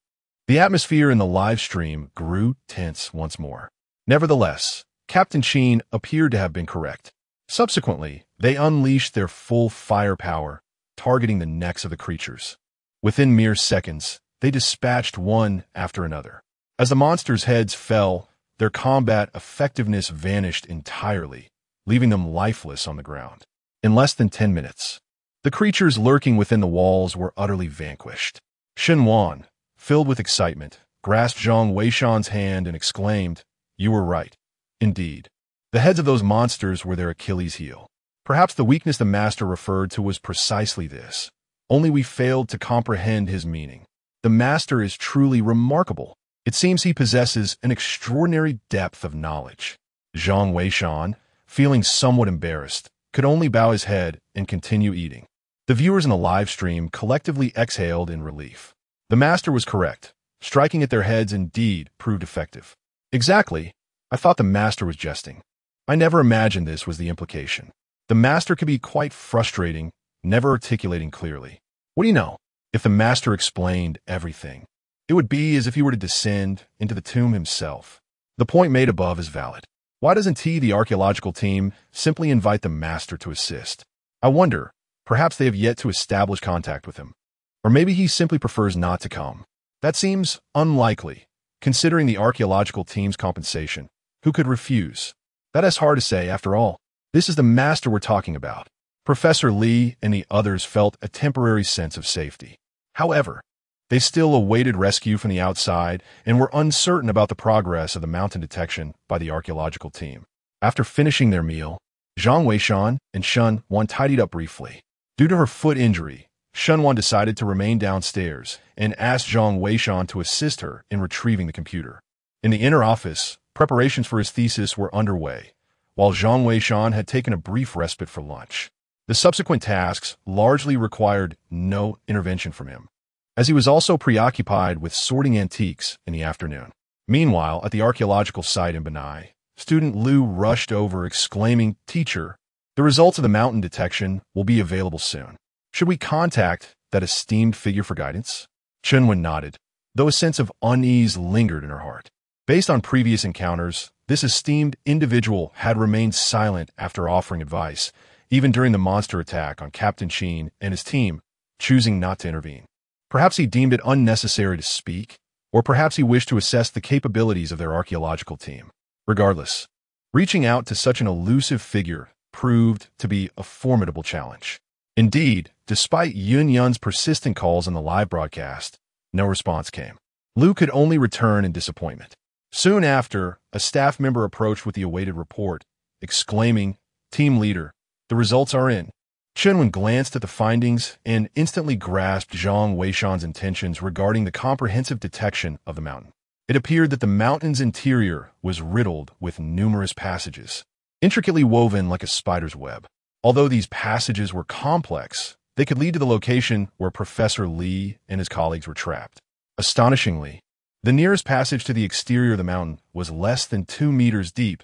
The atmosphere in the live stream grew tense once more. Nevertheless, Captain Sheen appeared to have been correct. Subsequently, they unleashed their full firepower, targeting the necks of the creatures. Within mere seconds, they dispatched one after another. As the monsters' heads fell, their combat effectiveness vanished entirely, leaving them lifeless on the ground. In less than 10 minutes, the creatures lurking within the walls were utterly vanquished. Shinwan, filled with excitement, grasped Zhang Weishan's hand and exclaimed, "You were right. Indeed. The heads of those monsters were their Achilles' heel." Perhaps the weakness the master referred to was precisely this. Only we failed to comprehend his meaning. The master is truly remarkable. It seems he possesses an extraordinary depth of knowledge. Zhang Weishan, feeling somewhat embarrassed, could only bow his head and continue eating. The viewers in the live stream collectively exhaled in relief. The master was correct. Striking at their heads indeed proved effective. Exactly. I thought the master was jesting. I never imagined this was the implication. The master could be quite frustrating, never articulating clearly. What do you know? If the master explained everything, it would be as if he were to descend into the tomb himself. The point made above is valid. Why doesn't the archaeological team, simply invite the master to assist? I wonder, perhaps they have yet to establish contact with him. Or maybe he simply prefers not to come. That seems unlikely, considering the archaeological team's compensation. Who could refuse? That is hard to say, after all. This is the master we're talking about. Professor Lee and the others felt a temporary sense of safety. However, they still awaited rescue from the outside and were uncertain about the progress of the mountain detection by the archaeological team. After finishing their meal, Zhang Weishan and Shun Wan tidied up briefly. Due to her foot injury, Shun Wan decided to remain downstairs and asked Zhang Weishan to assist her in retrieving the computer. In the inner office, preparations for his thesis were underway, while Zhang Weishan had taken a brief respite for lunch. The subsequent tasks largely required no intervention from him, as he was also preoccupied with sorting antiques in the afternoon. Meanwhile, at the archaeological site in Benai, student Liu rushed over exclaiming, "Teacher, the results of the mountain detection will be available soon. Should we contact that esteemed figure for guidance?" Chunwen nodded, though a sense of unease lingered in her heart. Based on previous encounters, this esteemed individual had remained silent after offering advice, even during the monster attack on Captain Sheen and his team, choosing not to intervene. Perhaps he deemed it unnecessary to speak, or perhaps he wished to assess the capabilities of their archaeological team. Regardless, reaching out to such an elusive figure proved to be a formidable challenge. Indeed, despite Yun Yun's persistent calls on the live broadcast, no response came. Liu could only return in disappointment. Soon after, a staff member approached with the awaited report, exclaiming, "Team leader, the results are in." Chen glanced at the findings and instantly grasped Zhang Weishan's intentions regarding the comprehensive detection of the mountain. It appeared that the mountain's interior was riddled with numerous passages, intricately woven like a spider's web. Although these passages were complex, they could lead to the location where Professor Li and his colleagues were trapped. Astonishingly, the nearest passage to the exterior of the mountain was less than 2 meters deep,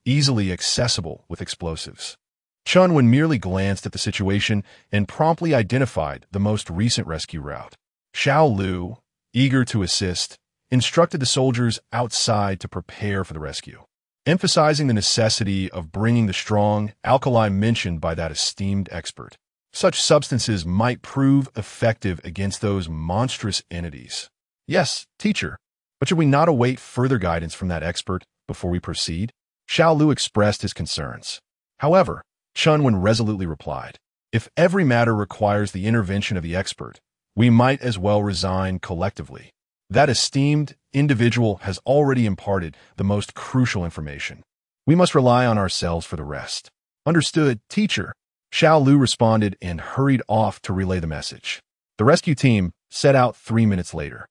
easily accessible with explosives. Chen merely glanced at the situation and promptly identified the most recent rescue route. Xiao Lu, eager to assist, instructed the soldiers outside to prepare for the rescue, emphasizing the necessity of bringing the strong alkali mentioned by that esteemed expert. Such substances might prove effective against those monstrous entities. Yes, teacher, but should we not await further guidance from that expert before we proceed? Xiao Lu expressed his concerns. However, Chen resolutely replied, if every matter requires the intervention of the expert, we might as well resign collectively. That esteemed individual has already imparted the most crucial information. We must rely on ourselves for the rest. Understood, teacher. Xiao Lu responded and hurried off to relay the message. The rescue team set out 3 minutes later.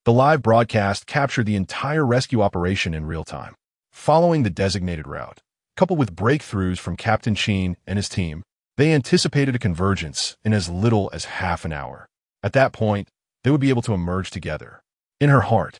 The live broadcast captured the entire rescue operation in real time. Following the designated route, coupled with breakthroughs from Captain Qin and his team, they anticipated a convergence in as little as half an hour. At that point, they would be able to emerge together. In her heart,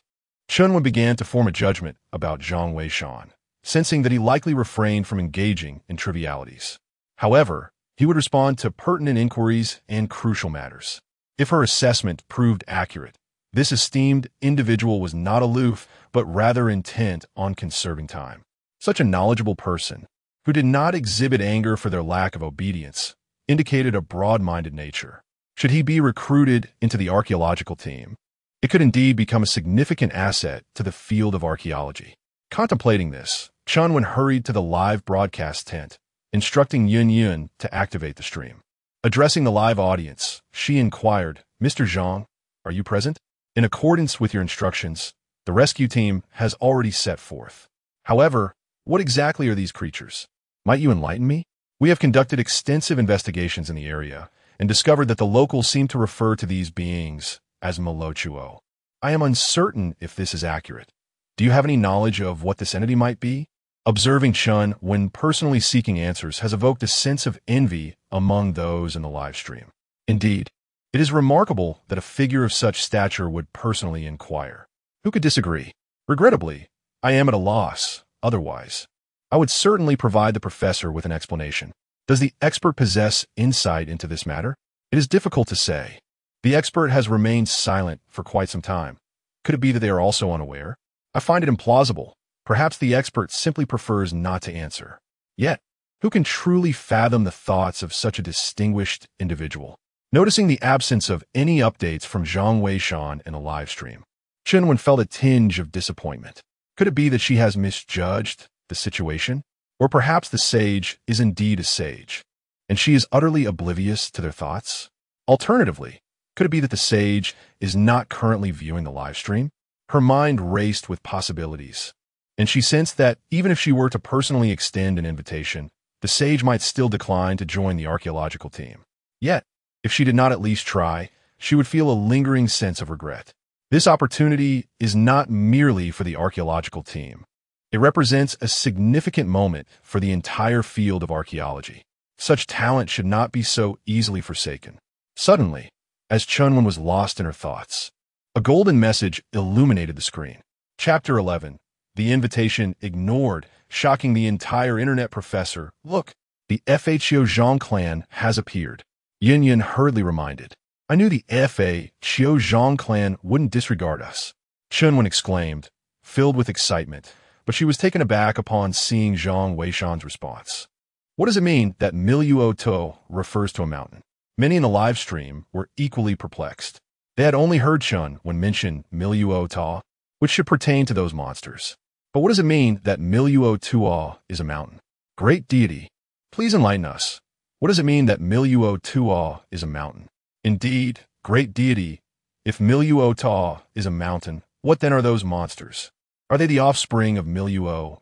Chen began to form a judgment about Zhang Weishan, sensing that he likely refrained from engaging in trivialities. However, he would respond to pertinent inquiries and crucial matters. If her assessment proved accurate, this esteemed individual was not aloof, but rather intent on conserving time. Such a knowledgeable person, who did not exhibit anger for their lack of obedience, indicated a broad-minded nature. Should he be recruited into the archaeological team, it could indeed become a significant asset to the field of archaeology. Contemplating this, Chen hurried to the live broadcast tent, instructing Yun to activate the stream. Addressing the live audience, she inquired, Mr. Zhang, are you present? In accordance with your instructions, the rescue team has already set forth. However, what exactly are these creatures? Might you enlighten me? We have conducted extensive investigations in the area and discovered that the locals seem to refer to these beings as Molochuo. I am uncertain if this is accurate. Do you have any knowledge of what this entity might be? Observing Chen when personally seeking answers has evoked a sense of envy among those in the live stream. Indeed, it is remarkable that a figure of such stature would personally inquire. Who could disagree? Regrettably, I am at a loss. Otherwise, I would certainly provide the professor with an explanation. Does the expert possess insight into this matter? It is difficult to say. The expert has remained silent for quite some time. Could it be that they are also unaware? I find it implausible. Perhaps the expert simply prefers not to answer. Yet, who can truly fathom the thoughts of such a distinguished individual? Noticing the absence of any updates from Zhang Weishan in the live stream, Chen felt a tinge of disappointment. Could it be that she has misjudged the situation? Or perhaps the sage is indeed a sage, and she is utterly oblivious to their thoughts? Alternatively, could it be that the sage is not currently viewing the live stream? Her mind raced with possibilities, and she sensed that even if she were to personally extend an invitation, the sage might still decline to join the archaeological team. Yet, if she did not at least try, she would feel a lingering sense of regret. This opportunity is not merely for the archaeological team. It represents a significant moment for the entire field of archaeology. Such talent should not be so easily forsaken. Suddenly, as Chen was lost in her thoughts, a golden message illuminated the screen. Chapter 11. The invitation ignored, shocking the entire internet professor. Look, the FHO Zhang clan has appeared. Yin hurriedly reminded. I knew the FHO Zhang clan wouldn't disregard us. Chen exclaimed, filled with excitement, but she was taken aback upon seeing Zhang Weishan's response. What does it mean that Miluo To refers to a mountain? Many in the live stream were equally perplexed. They had only heard Chen mention Miluo To, which should pertain to those monsters. But what does it mean that Miluo Tuo is a mountain? Great deity, please enlighten us. What does it mean that Miluo Tuo is a mountain? Indeed, great deity, if Miluo Ta is a mountain, what then are those monsters? Are they the offspring of Miluo?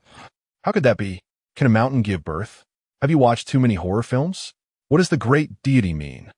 How could that be? Can a mountain give birth? Have you watched too many horror films? What does the great deity mean?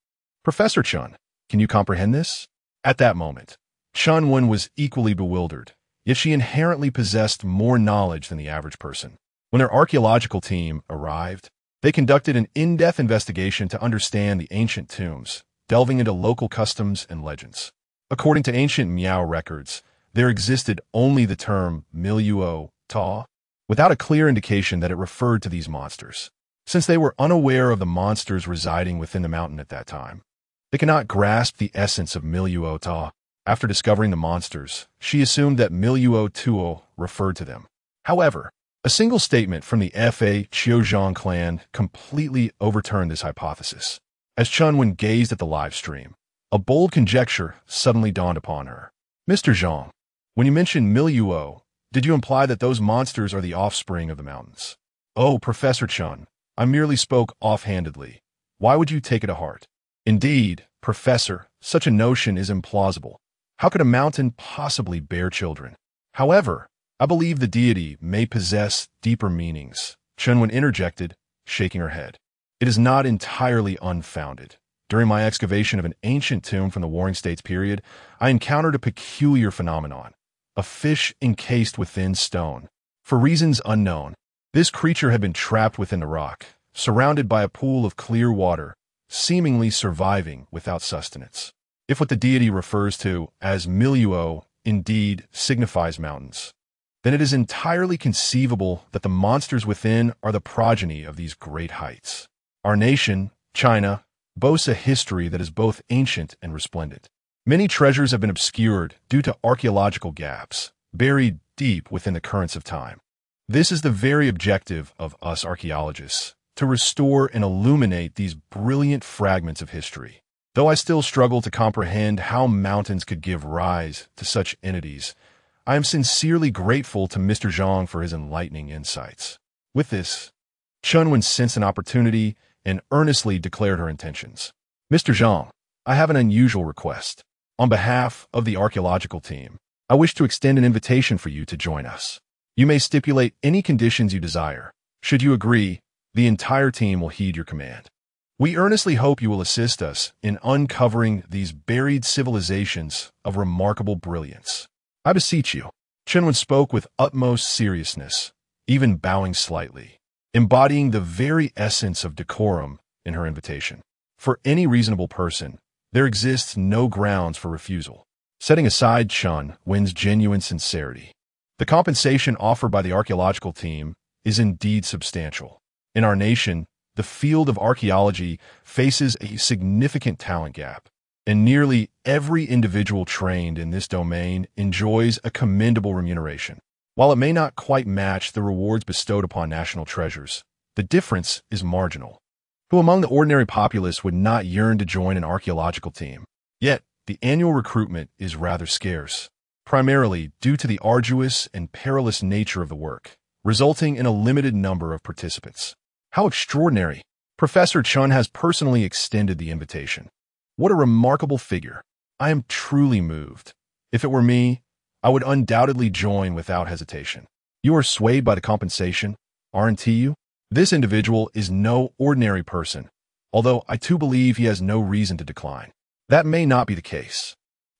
Professor Chun, can you comprehend this? At that moment, Chun Wen was equally bewildered, yet she inherently possessed more knowledge than the average person. When their archaeological team arrived, they conducted an in-depth investigation to understand the ancient tombs, delving into local customs and legends. According to ancient Miao records, there existed only the term Miluo Ta, without a clear indication that it referred to these monsters. Since they were unaware of the monsters residing within the mountain at that time, they cannot grasp the essence of Miluo Ta. After discovering the monsters, she assumed that Miluo Tuo referred to them. However, a single statement from the Fa Qiuzhang clan completely overturned this hypothesis. As Chun Wen gazed at the live stream, a bold conjecture suddenly dawned upon her. Mr. Zhang, when you mentioned Miluo, did you imply that those monsters are the offspring of the mountains? Oh, Professor Chun, I merely spoke offhandedly. Why would you take it to heart? Indeed, Professor, such a notion is implausible. How could a mountain possibly bear children? However, I believe the deity may possess deeper meanings, Chun Wen interjected, shaking her head. It is not entirely unfounded. During my excavation of an ancient tomb from the Warring States period, I encountered a peculiar phenomenon, a fish encased within stone. For reasons unknown, this creature had been trapped within the rock, surrounded by a pool of clear water, seemingly surviving without sustenance. If what the deity refers to as Miluo indeed signifies mountains, then it is entirely conceivable that the monsters within are the progeny of these great heights. Our nation, China, boasts a history that is both ancient and resplendent. Many treasures have been obscured due to archaeological gaps, buried deep within the currents of time. This is the very objective of us archaeologists, to restore and illuminate these brilliant fragments of history. Though I still struggle to comprehend how mountains could give rise to such entities, I am sincerely grateful to Mr. Zhang for his enlightening insights. With this, Chun Wen sensed an opportunity and earnestly declared her intentions. Mr. Zhang, I have an unusual request. On behalf of the archaeological team, I wish to extend an invitation for you to join us. You may stipulate any conditions you desire. Should you agree, the entire team will heed your command. We earnestly hope you will assist us in uncovering these buried civilizations of remarkable brilliance. I beseech you. Chun Wen spoke with utmost seriousness, even bowing slightly, embodying the very essence of decorum in her invitation. For any reasonable person, there exists no grounds for refusal. Setting aside Chun Wen's genuine sincerity, the compensation offered by the archaeological team is indeed substantial. In our nation, the field of archaeology faces a significant talent gap, and nearly every individual trained in this domain enjoys a commendable remuneration. While it may not quite match the rewards bestowed upon national treasures, the difference is marginal. Who among the ordinary populace would not yearn to join an archaeological team? Yet, the annual recruitment is rather scarce, primarily due to the arduous and perilous nature of the work, resulting in a limited number of participants. How extraordinary! Professor Chun has personally extended the invitation. What a remarkable figure. I am truly moved. If it were me, I would undoubtedly join without hesitation. You are swayed by the compensation, aren't you? This individual is no ordinary person, although I too believe he has no reason to decline. That may not be the case.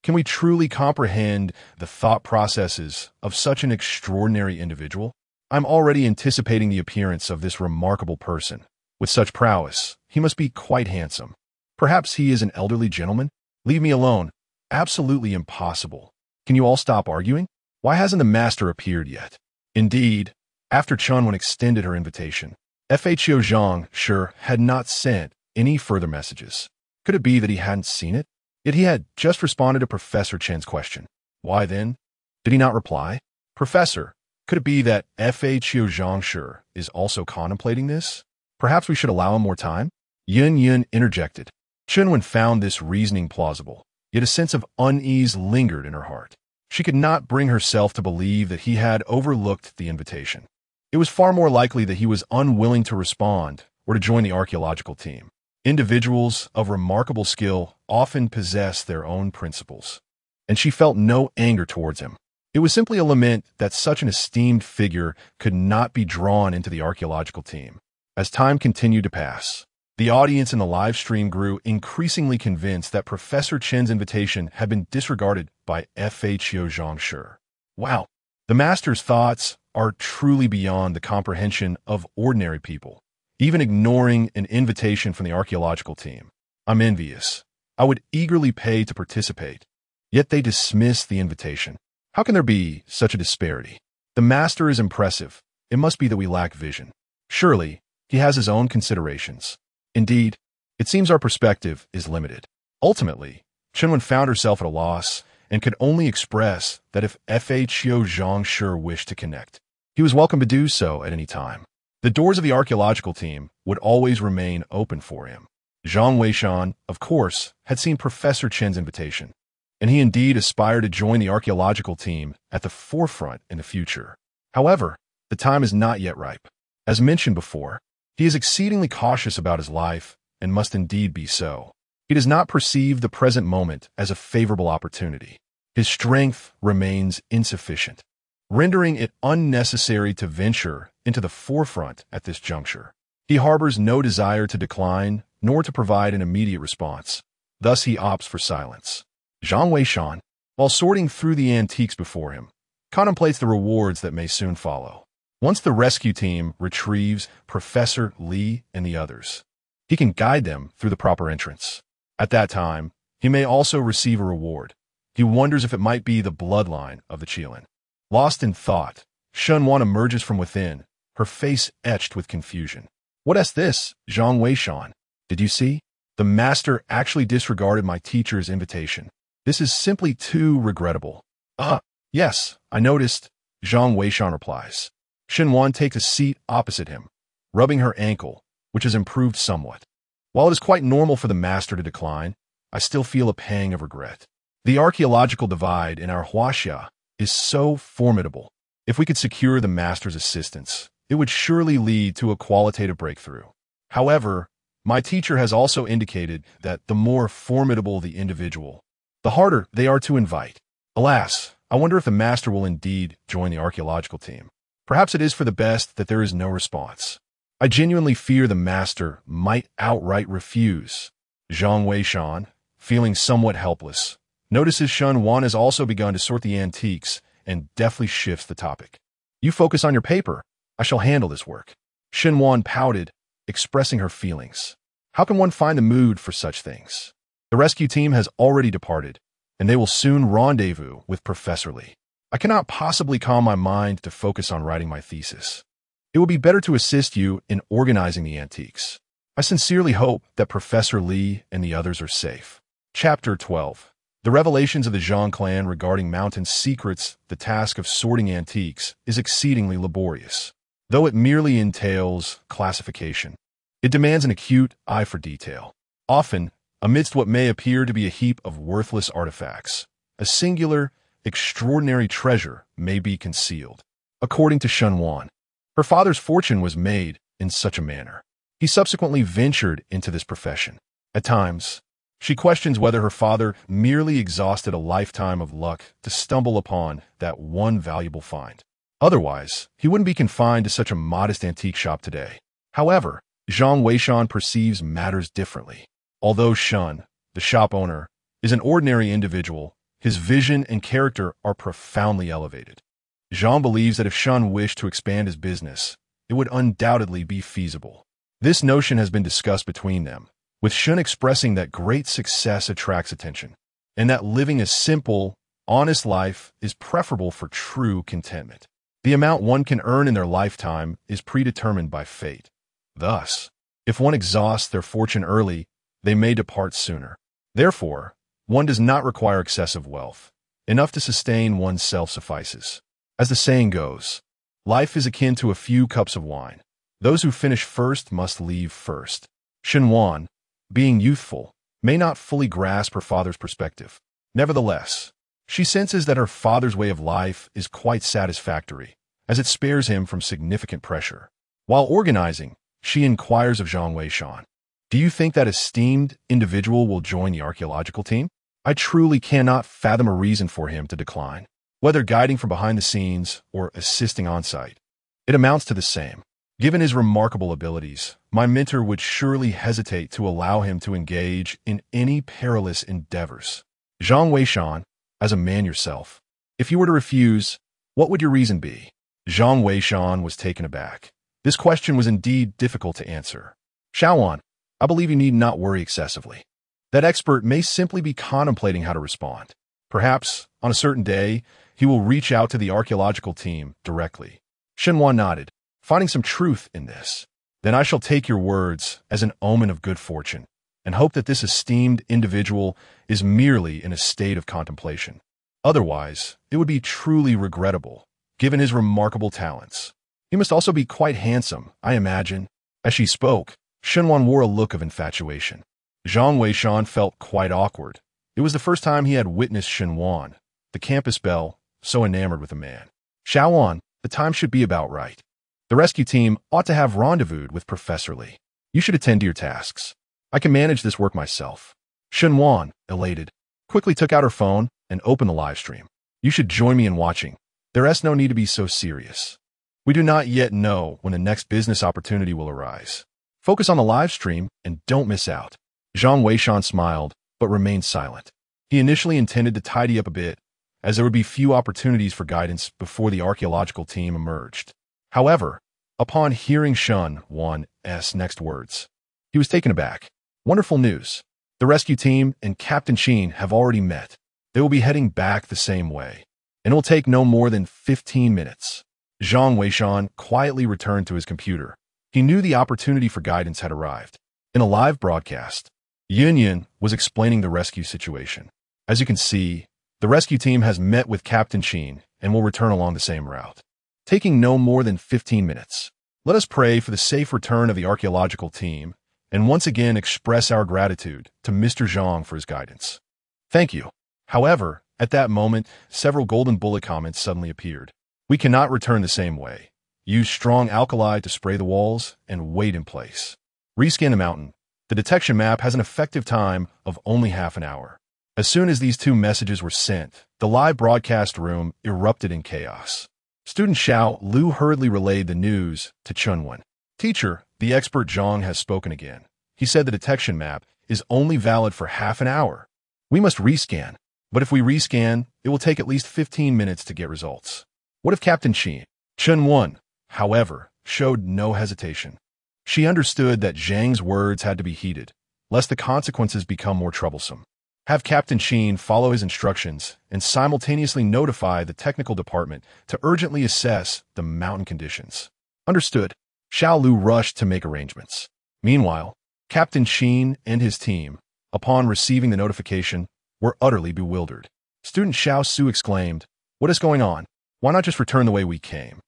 Can we truly comprehend the thought processes of such an extraordinary individual? I'm already anticipating the appearance of this remarkable person. With such prowess, he must be quite handsome. Perhaps he is an elderly gentleman? Leave me alone. Absolutely impossible. Can you all stop arguing? Why hasn't the master appeared yet? Indeed, after Chun Wen extended her invitation, Fa Qiuzhang sure had not sent any further messages. Could it be that he hadn't seen it? Yet he had just responded to Professor Chen's question. Why then? Did he not reply? Professor, could it be that Fa Qiuzhang sure is also contemplating this? Perhaps we should allow him more time? Yun interjected. Chun Wen found this reasoning plausible, yet a sense of unease lingered in her heart. She could not bring herself to believe that he had overlooked the invitation. It was far more likely that he was unwilling to respond or to join the archaeological team. Individuals of remarkable skill often possess their own principles, and she felt no anger towards him. It was simply a lament that such an esteemed figure could not be drawn into the archaeological team. As time continued to pass, The audience in the live stream grew increasingly convinced that Professor Chen's invitation had been disregarded by FHO Zhangshi. Wow, the master's thoughts are truly beyond the comprehension of ordinary people, even ignoring an invitation from the archaeological team. I'm envious. I would eagerly pay to participate, yet they dismiss the invitation. How can there be such a disparity? The master is impressive. It must be that we lack vision. Surely, he has his own considerations. Indeed, it seems our perspective is limited. Ultimately, Chenwen found herself at a loss and could only express that if FHO Zhangshi wished to connect, he was welcome to do so at any time. The doors of the archaeological team would always remain open for him. Zhang Weishan, of course, had seen Professor Chen's invitation, and he indeed aspired to join the archaeological team at the forefront in the future. However, the time is not yet ripe. As mentioned before, he is exceedingly cautious about his life and must indeed be so. He does not perceive the present moment as a favorable opportunity. His strength remains insufficient, rendering it unnecessary to venture into the forefront at this juncture. He harbors no desire to decline nor to provide an immediate response. Thus he opts for silence. Zhang Weishan, while sorting through the antiques before him, contemplates the rewards that may soon follow. Once the rescue team retrieves Professor Li and the others, he can guide them through the proper entrance. At that time, he may also receive a reward. He wonders if it might be the bloodline of the Qilin. Lost in thought, Shunwan emerges from within, her face etched with confusion. What is this, Zhang Weishan? Did you see? The master actually disregarded my teacher's invitation. This is simply too regrettable. Yes, I noticed, Zhang Weishan replies. Xinwan takes a seat opposite him, rubbing her ankle, which has improved somewhat. While it is quite normal for the master to decline, I still feel a pang of regret. The archaeological divide in our Huaxia is so formidable. If we could secure the master's assistance, it would surely lead to a qualitative breakthrough. However, my teacher has also indicated that the more formidable the individual, the harder they are to invite. Alas, I wonder if the master will indeed join the archaeological team. Perhaps it is for the best that there is no response. I genuinely fear the master might outright refuse. Zhang Weishan, feeling somewhat helpless, notices Shun Wan has also begun to sort the antiques and deftly shifts the topic. You focus on your paper. I shall handle this work. Shun Wan pouted, expressing her feelings. How can one find the mood for such things? The rescue team has already departed, and they will soon rendezvous with Professor Li. I cannot possibly calm my mind to focus on writing my thesis. It will be better to assist you in organizing the antiques. I sincerely hope that Professor Li and the others are safe. Chapter 12. The revelations of the Zhang clan regarding mountain secrets. The task of sorting antiques is exceedingly laborious. Though it merely entails classification, it demands an acute eye for detail. Often, amidst what may appear to be a heap of worthless artifacts, a singular, extraordinary treasure may be concealed. According to Shun Wan, her father's fortune was made in such a manner. He subsequently ventured into this profession. At times, she questions whether her father merely exhausted a lifetime of luck to stumble upon that one valuable find. Otherwise, he wouldn't be confined to such a modest antique shop today. However, Zhang Weishan perceives matters differently. Although Shun, the shop owner, is an ordinary individual, his vision and character are profoundly elevated. Zhang believes that if Shun wished to expand his business, it would undoubtedly be feasible. This notion has been discussed between them, with Shun expressing that great success attracts attention, and that living a simple, honest life is preferable for true contentment. The amount one can earn in their lifetime is predetermined by fate. Thus, if one exhausts their fortune early, they may depart sooner. Therefore, one does not require excessive wealth. Enough to sustain oneself suffices. As the saying goes, life is akin to a few cups of wine. Those who finish first must leave first. Xinwan, being youthful, may not fully grasp her father's perspective. Nevertheless, she senses that her father's way of life is quite satisfactory, as it spares him from significant pressure. While organizing, she inquires of Zhang Weishan, "Do you think that esteemed individual will join the archaeological team? I truly cannot fathom a reason for him to decline. Whether guiding from behind the scenes or assisting on site, it amounts to the same." Given his remarkable abilities, my mentor would surely hesitate to allow him to engage in any perilous endeavors. Zhang Weishan, as a man yourself, if you were to refuse, what would your reason be? Zhang Weishan was taken aback. This question was indeed difficult to answer. Shaoan, I believe you need not worry excessively. That expert may simply be contemplating how to respond. Perhaps, on a certain day, he will reach out to the archaeological team directly. Shenwan nodded, finding some truth in this. Then I shall take your words as an omen of good fortune, and hope that this esteemed individual is merely in a state of contemplation. Otherwise, it would be truly regrettable, given his remarkable talents. He must also be quite handsome, I imagine. As she spoke, Shenwan wore a look of infatuation. Zhang Weishan felt quite awkward. It was the first time he had witnessed Shenwan, the campus belle, so enamored with a man. Shaoan, the time should be about right. The rescue team ought to have rendezvoused with Professor Li. You should attend to your tasks. I can manage this work myself. Shenwan, elated, quickly took out her phone and opened the live stream. You should join me in watching. There is no need to be so serious. We do not yet know when the next business opportunity will arise. Focus on the live stream and don't miss out. Zhang Weishan smiled, but remained silent. He initially intended to tidy up a bit, as there would be few opportunities for guidance before the archaeological team emerged. However, upon hearing Shen Wan's next words, he was taken aback. Wonderful news. The rescue team and Captain Sheen have already met. They will be heading back the same way, and it will take no more than 15 minutes. Zhang Weishan quietly returned to his computer. He knew the opportunity for guidance had arrived. In a live broadcast, Yun was explaining the rescue situation. As you can see, the rescue team has met with Captain Sheen and will return along the same route, taking no more than 15 minutes. Let us pray for the safe return of the archaeological team and once again express our gratitude to Mr. Zhang for his guidance. Thank you. However, at that moment, several golden bullet comments suddenly appeared. We cannot return the same way. Use strong alkali to spray the walls and wait in place. Rescan the mountain. The detection map has an effective time of only half an hour. As soon as these two messages were sent, the live broadcast room erupted in chaos. Student Xiao Lu hurriedly relayed the news to Chunwen. Teacher, the expert Zhang has spoken again. He said the detection map is only valid for half an hour. We must rescan, but if we rescan, it will take at least 15 minutes to get results. What if Captain Qin? Chunwen, however, showed no hesitation. She understood that Zhang's words had to be heeded, lest the consequences become more troublesome. Have Captain Qin follow his instructions and simultaneously notify the technical department to urgently assess the mountain conditions. Understood. Xiao Lu rushed to make arrangements. Meanwhile, Captain Qin and his team, upon receiving the notification, were utterly bewildered. Student Xiao Su exclaimed, "What is going on? Why not just return the way we came?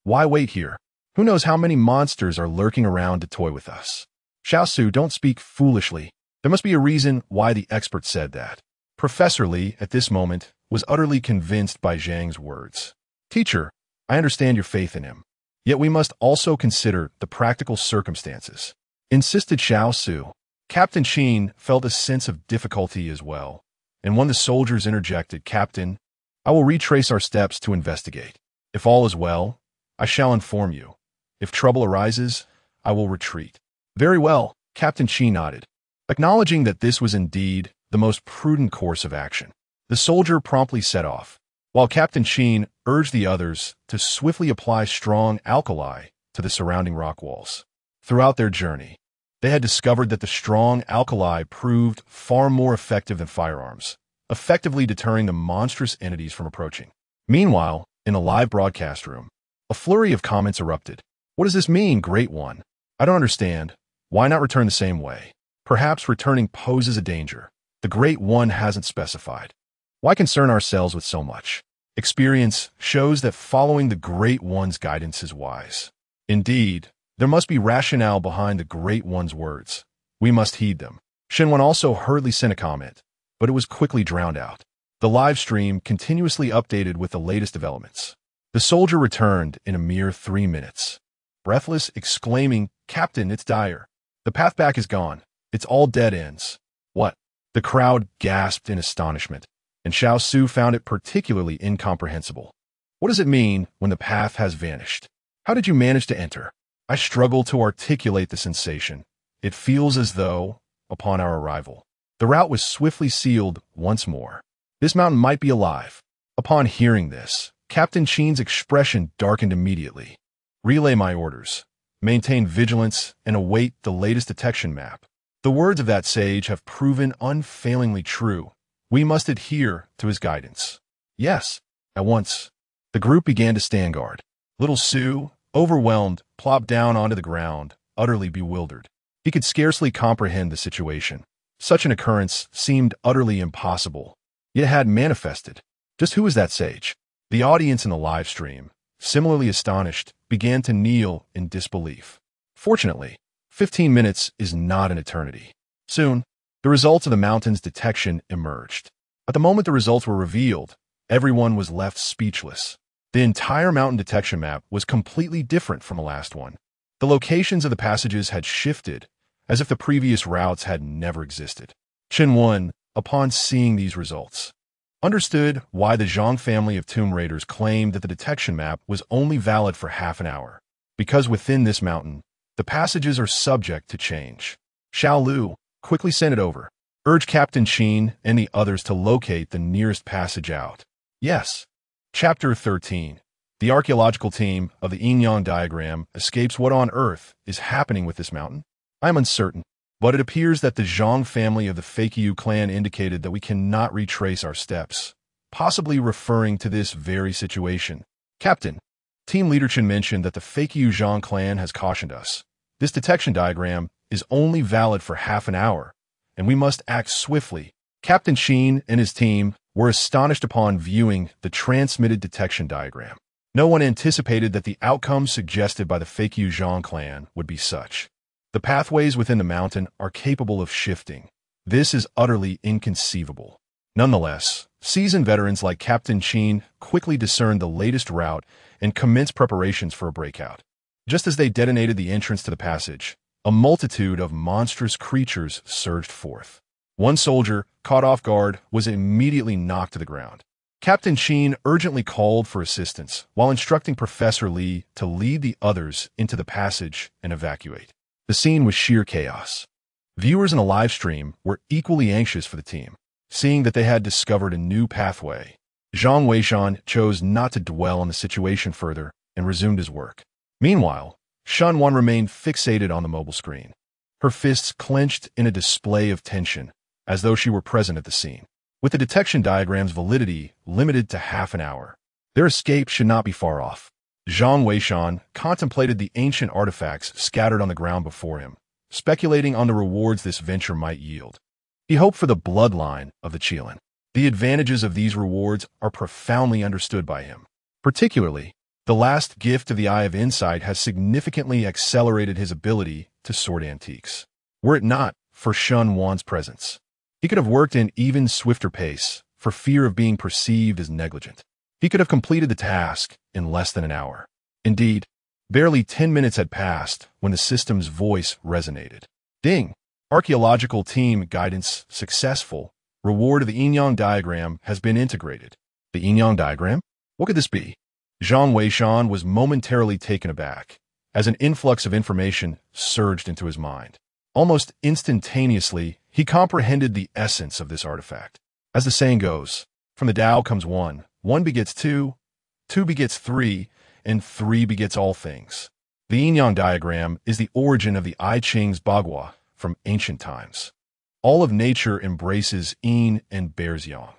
Why wait here? Who knows how many monsters are lurking around to toy with us?" Xiao Su, don't speak foolishly. There must be a reason why the expert said that. Professor Li, at this moment, was utterly convinced by Zhang's words. Teacher, I understand your faith in him. Yet we must also consider the practical circumstances, insisted Xiao Su. Captain Qin felt a sense of difficulty as well, and when the soldiers interjected, Captain, I will retrace our steps to investigate. If all is well, I shall inform you. If trouble arises, I will retreat. Very well, Captain Qin nodded, acknowledging that this was indeed the most prudent course of action. The soldier promptly set off, while Captain Qin urged the others to swiftly apply strong alkali to the surrounding rock walls. Throughout their journey, they had discovered that the strong alkali proved far more effective than firearms, effectively deterring the monstrous entities from approaching. Meanwhile, in the live broadcast room, a flurry of comments erupted. What does this mean, Great One? I don't understand. Why not return the same way? Perhaps returning poses a danger. The Great One hasn't specified. Why concern ourselves with so much? Experience shows that following the Great One's guidance is wise. Indeed, there must be rationale behind the Great One's words. We must heed them. Shenwen also hurriedly sent a comment, but it was quickly drowned out. The live stream continuously updated with the latest developments. The soldier returned in a mere 3 minutes, breathless, exclaiming, Captain, it's dire. The path back is gone. It's all dead ends. What? The crowd gasped in astonishment, and Xiao Su found it particularly incomprehensible. What does it mean when the path has vanished? How did you manage to enter? I struggle to articulate the sensation. It feels as though, upon our arrival, the route was swiftly sealed once more. This mountain might be alive. Upon hearing this, Captain Sheen's expression darkened immediately. Relay my orders. Maintain vigilance and await the latest detection map. The words of that sage have proven unfailingly true. We must adhere to his guidance. Yes, at once. The group began to stand guard. Little Sue, overwhelmed, plopped down onto the ground, utterly bewildered. He could scarcely comprehend the situation. Such an occurrence seemed utterly impossible. Yet it had manifested. Just who was that sage? The audience in the live stream, similarly astonished, began to kneel in disbelief. Fortunately, 15 minutes is not an eternity. Soon, the results of the mountain's detection emerged. At the moment the results were revealed, everyone was left speechless. The entire mountain detection map was completely different from the last one. The locations of the passages had shifted, as if the previous routes had never existed. Chen, upon seeing these results, understood why the Zhang family of tomb raiders claimed that the detection map was only valid for half an hour. Because within this mountain, the passages are subject to change. Xiao Lu, quickly send it over. Urge Captain Sheen and the others to locate the nearest passage out. Yes. Chapter 13. The archaeological team of the yin-yang diagram escapes what on earth is happening with this mountain. I am uncertain, but it appears that the Zhang family of the Fakiu clan indicated that we cannot retrace our steps, possibly referring to this very situation. Captain, Team Leader Chen mentioned that the Fakiu Zhang clan has cautioned us. This detection diagram is only valid for half an hour, and we must act swiftly. Captain Sheen and his team were astonished upon viewing the transmitted detection diagram. No one anticipated that the outcome suggested by the Fakiu Zhang clan would be such. The pathways within the mountain are capable of shifting. This is utterly inconceivable. Nonetheless, seasoned veterans like Captain Sheen quickly discerned the latest route and commenced preparations for a breakout. Just as they detonated the entrance to the passage, a multitude of monstrous creatures surged forth. One soldier, caught off guard, was immediately knocked to the ground. Captain Sheen urgently called for assistance while instructing Professor Lee to lead the others into the passage and evacuate. The scene was sheer chaos. Viewers in a live stream were equally anxious for the team, seeing that they had discovered a new pathway. Zhang Weishan chose not to dwell on the situation further and resumed his work. Meanwhile, Shen Wan remained fixated on the mobile screen, her fists clenched in a display of tension, as though she were present at the scene. With the detection diagram's validity limited to half an hour, their escape should not be far off. Zhang Weishan contemplated the ancient artifacts scattered on the ground before him, speculating on the rewards this venture might yield. He hoped for the bloodline of the Qilin. The advantages of these rewards are profoundly understood by him. Particularly, the last gift of the Eye of Insight has significantly accelerated his ability to sort antiques. Were it not for Shen Wan's presence, he could have worked in even swifter pace for fear of being perceived as negligent. He could have completed the task in less than an hour. Indeed, barely 10 minutes had passed when the system's voice resonated. Ding! Archaeological team guidance successful. Reward of the yin-yang diagram has been integrated. The yin-yang diagram? What could this be? Zhang Weishan was momentarily taken aback, as an influx of information surged into his mind. Almost instantaneously, he comprehended the essence of this artifact. As the saying goes, from the Tao comes one, one begets two, two begets three, and three begets all things. The yin-yang diagram is the origin of the I Ching's Bagua from ancient times. All of nature embraces yin and bears yang.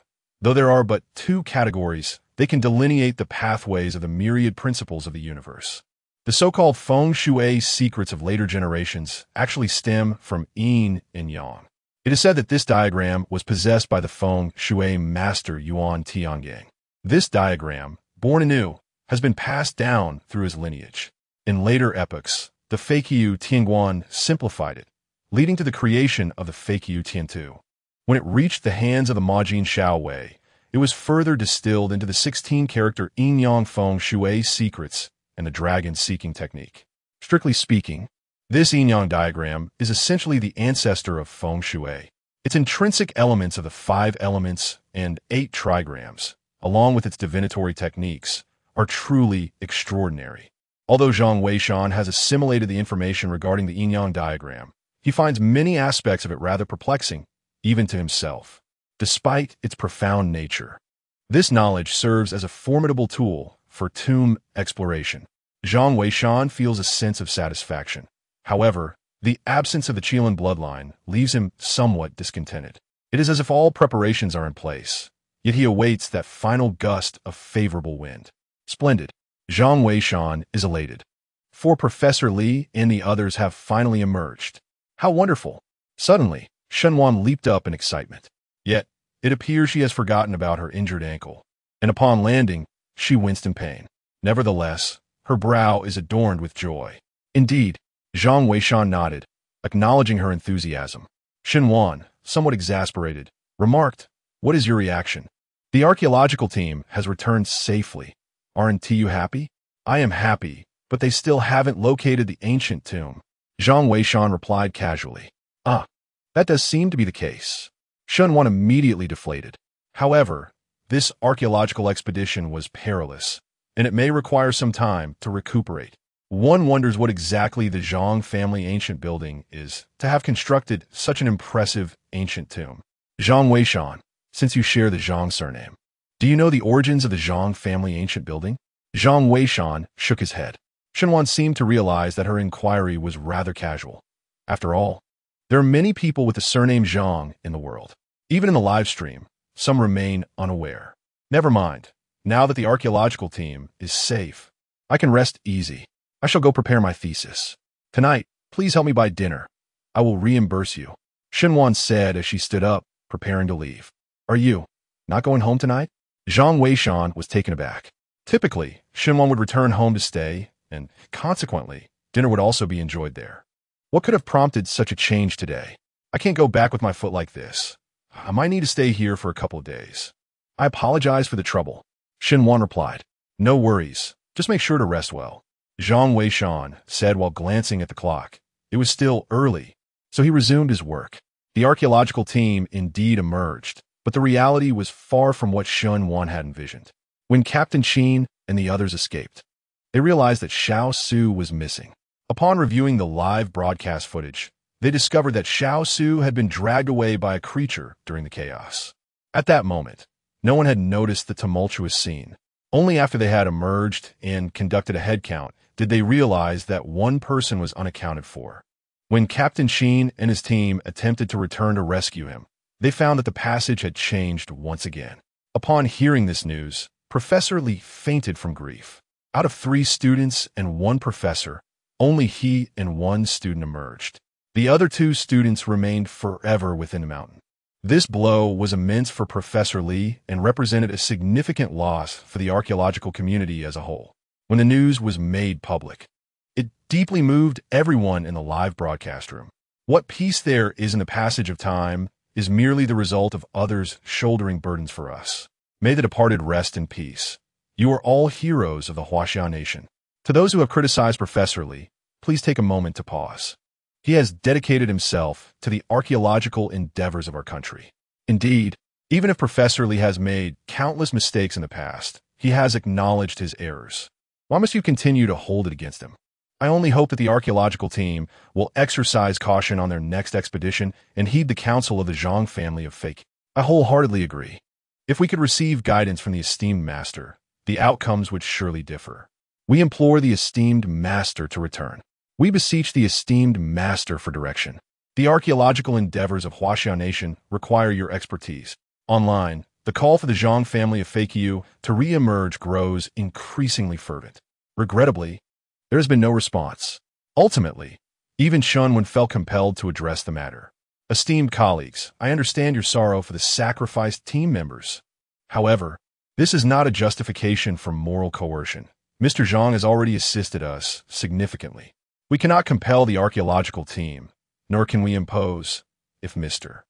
Though there are but two categories, they can delineate the pathways of the myriad principles of the universe. The so-called feng shui secrets of later generations actually stem from yin and yang. It is said that this diagram was possessed by the feng shui master Yuan Tiangang. This diagram, born anew, has been passed down through his lineage. In later epochs, the Fakiu Tianguan simplified it, leading to the creation of the Fakiu Tiantu. When it reached the hands of the Majin Shaowei, it was further distilled into the 16-character yin-yang feng shui secrets and the dragon-seeking technique. Strictly speaking, this yin-yang diagram is essentially the ancestor of feng shui. Its intrinsic elements of the 5 elements and 8 trigrams, along with its divinatory techniques, are truly extraordinary. Although Zhang Weishan has assimilated the information regarding the yin-yang diagram, he finds many aspects of it rather perplexing, even to himself, despite its profound nature. This knowledge serves as a formidable tool for tomb exploration. Zhang Weishan feels a sense of satisfaction. However, the absence of the Qilin bloodline leaves him somewhat discontented. It is as if all preparations are in place, yet he awaits that final gust of favorable wind. Splendid. Zhang Weishan is elated. For Professor Li and the others have finally emerged. How wonderful. Suddenly, Shenwan leaped up in excitement. Yet, it appears she has forgotten about her injured ankle, and upon landing, she winced in pain. Nevertheless, her brow is adorned with joy. Indeed, Zhang Weishan nodded, acknowledging her enthusiasm. Shenwan, somewhat exasperated, remarked, "What is your reaction? The archaeological team has returned safely. Aren't you happy?" "I am happy, but they still haven't located the ancient tomb." Zhang Weishan replied casually. "Ah, that does seem to be the case." Shenwan immediately deflated. However, this archaeological expedition was perilous, and it may require some time to recuperate. One wonders what exactly the Zhang family ancient building is to have constructed such an impressive ancient tomb. Zhang Weishan, since you share the Zhang surname, do you know the origins of the Zhang family ancient building? Zhang Weishan shook his head. Shenwan seemed to realize that her inquiry was rather casual. After all, there are many people with the surname Zhang in the world. Even in the live stream, some remain unaware. Never mind. Now that the archaeological team is safe, I can rest easy. I shall go prepare my thesis. Tonight, please help me buy dinner. I will reimburse you. Shenwan said as she stood up, preparing to leave. Are you not going home tonight? Zhang Weishan was taken aback. Typically, Shenwan would return home to stay, and consequently, dinner would also be enjoyed there. What could have prompted such a change today? I can't go back with my foot like this. I might need to stay here for a couple of days. I apologize for the trouble. Shenwan replied. No worries. Just make sure to rest well. Zhang Weishan said while glancing at the clock. It was still early, so he resumed his work. The archaeological team indeed emerged, but the reality was far from what Shenwan had envisioned. When Captain Qin and the others escaped, they realized that Xiao Su was missing. Upon reviewing the live broadcast footage, they discovered that Xiao Su had been dragged away by a creature during the chaos. At that moment, no one had noticed the tumultuous scene. Only after they had emerged and conducted a head count did they realize that one person was unaccounted for. When Captain Qin and his team attempted to return to rescue him, they found that the passage had changed once again. Upon hearing this news, Professor Li fainted from grief. Out of 3 students and 1 professor, only he and 1 student emerged. The other 2 students remained forever within the mountain. This blow was immense for Professor Li and represented a significant loss for the archaeological community as a whole. When the news was made public, it deeply moved everyone in the live broadcast room. What peace there is in the passage of time is merely the result of others shouldering burdens for us. May the departed rest in peace. You are all heroes of the Huaxia nation. To those who have criticized Professor Li, please take a moment to pause. He has dedicated himself to the archaeological endeavors of our country. Indeed, even if Professor Li has made countless mistakes in the past, he has acknowledged his errors. Why must you continue to hold it against him? I only hope that the archaeological team will exercise caution on their next expedition and heed the counsel of the Zhang family of fake. I wholeheartedly agree. If we could receive guidance from the esteemed master, the outcomes would surely differ. We implore the esteemed master to return. We beseech the esteemed master for direction. The archaeological endeavors of Huaxia Nation require your expertise. Online, the call for the Zhang family of Feiqiu to re-emerge grows increasingly fervent. Regrettably, there has been no response. Ultimately, even Shenwan felt compelled to address the matter. Esteemed colleagues, I understand your sorrow for the sacrificed team members. However, this is not a justification for moral coercion. Mr. Zhang has already assisted us significantly. We cannot compel the archaeological team, nor can we impose. If Mr.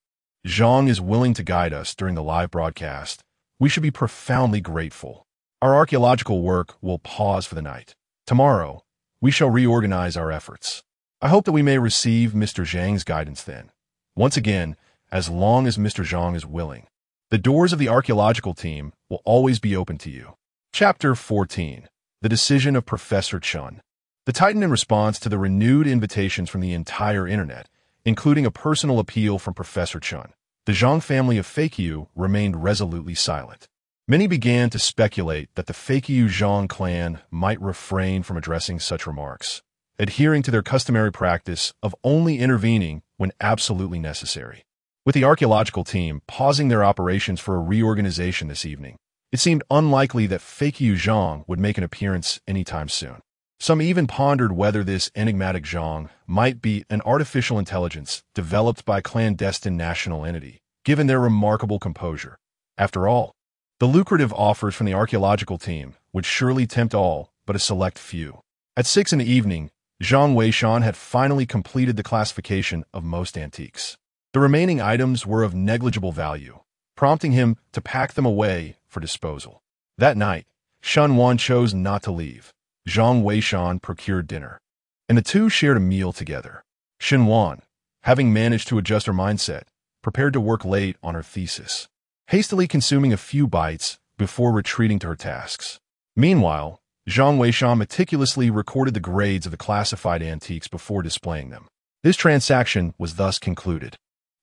Zhang is willing to guide us during the live broadcast, we should be profoundly grateful. Our archaeological work will pause for the night. Tomorrow, we shall reorganize our efforts. I hope that we may receive Mr. Zhang's guidance then. Once again, as long as Mr. Zhang is willing, the doors of the archaeological team will always be open to you. Chapter 14. The Decision of Professor Chun. The tightened in response to the renewed invitations from the entire internet, including a personal appeal from Professor Chun. The Zhang family of Fakeyu remained resolutely silent. Many began to speculate that the Fakeyu Zhang clan might refrain from addressing such remarks, adhering to their customary practice of only intervening when absolutely necessary. With the archaeological team pausing their operations for a reorganization this evening, it seemed unlikely that Fakeyu Zhang would make an appearance anytime soon. Some even pondered whether this enigmatic Zhang might be an artificial intelligence developed by a clandestine national entity, given their remarkable composure. After all, the lucrative offers from the archaeological team would surely tempt all but a select few. At 6 in the evening, Zhang Weishan had finally completed the classification of most antiques. The remaining items were of negligible value, prompting him to pack them away for disposal. That night, Shen Wan chose not to leave. Zhang Weishan procured dinner, and the two shared a meal together. Shen Wan, having managed to adjust her mindset, prepared to work late on her thesis, hastily consuming a few bites before retreating to her tasks. Meanwhile, Zhang Weishan meticulously recorded the grades of the classified antiques before displaying them. This transaction was thus concluded.